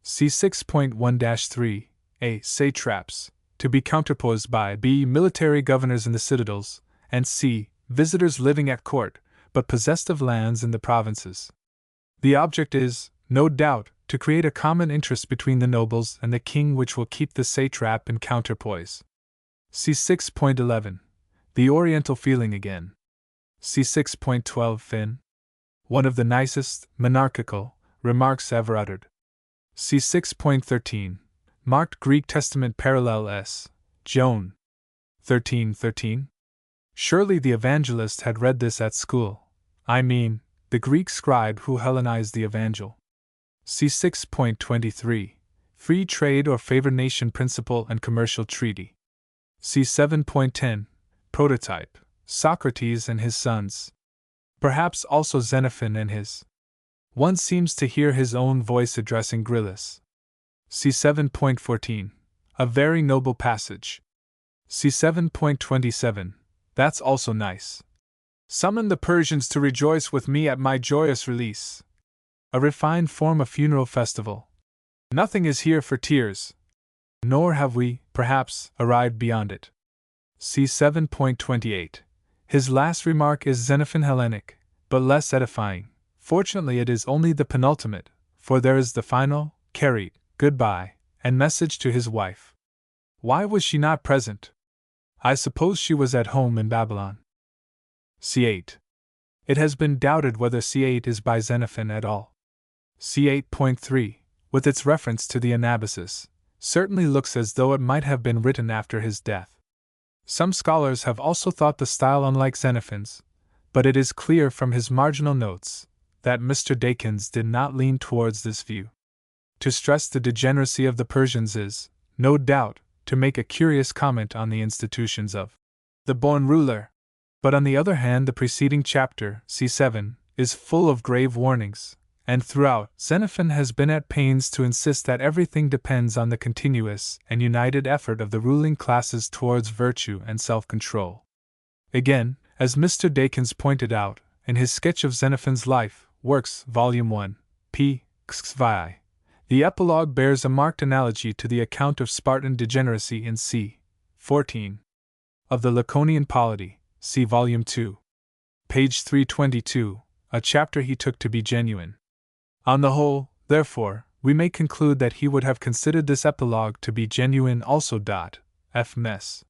See 6.1-3. A. Satraps, to be counterposed by B. Military governors in the citadels, and C. Visitors living at court, but possessed of lands in the provinces. The object is, no doubt, to create a common interest between the nobles and the king which will keep the satrap in counterpoise. See 6.11. The Oriental feeling again. See 6.12. Finn. One of the nicest, monarchical, remarks ever uttered. See 6.13. Marked Greek Testament parallel S. Joan. 13:13. Surely the evangelist had read this at school. I mean, the Greek scribe who Hellenized the evangel. See 6.23. Free trade or favored nation principle and commercial treaty. See 7.10. Prototype, Socrates and his sons. Perhaps also Xenophon and his. One seems to hear his own voice addressing Gryllus. See 7.14. A very noble passage. See 7.27. That's also nice. Summon the Persians to rejoice with me at my joyous release. A refined form of funeral festival. Nothing is here for tears. Nor have we, perhaps, arrived beyond it. See 7.28. His last remark is Xenophon Hellenic, but less edifying. Fortunately, it is only the penultimate, for there is the final, carried, goodbye, and message to his wife. Why was she not present? I suppose she was at home in Babylon. C8. It has been doubted whether C8 is by Xenophon at all. C8.3, with its reference to the Anabasis, certainly looks as though it might have been written after his death. Some scholars have also thought the style unlike Xenophon's, but it is clear from his marginal notes that Mr. Dakins did not lean towards this view. To stress the degeneracy of the Persians is, no doubt, to make a curious comment on the institutions of the born ruler. But on the other hand, the preceding chapter, C7, is full of grave warnings, and throughout, Xenophon has been at pains to insist that everything depends on the continuous and united effort of the ruling classes towards virtue and self-control. Again, as Mr. Dakins pointed out, in his sketch of Xenophon's life, Works, Volume 1, p. xvi, the epilogue bears a marked analogy to the account of Spartan degeneracy in c. 14. Of the Laconian polity, see Volume 2. Page 322, a chapter he took to be genuine. On the whole, therefore, we may conclude that he would have considered this epilogue to be genuine also. F. Mess.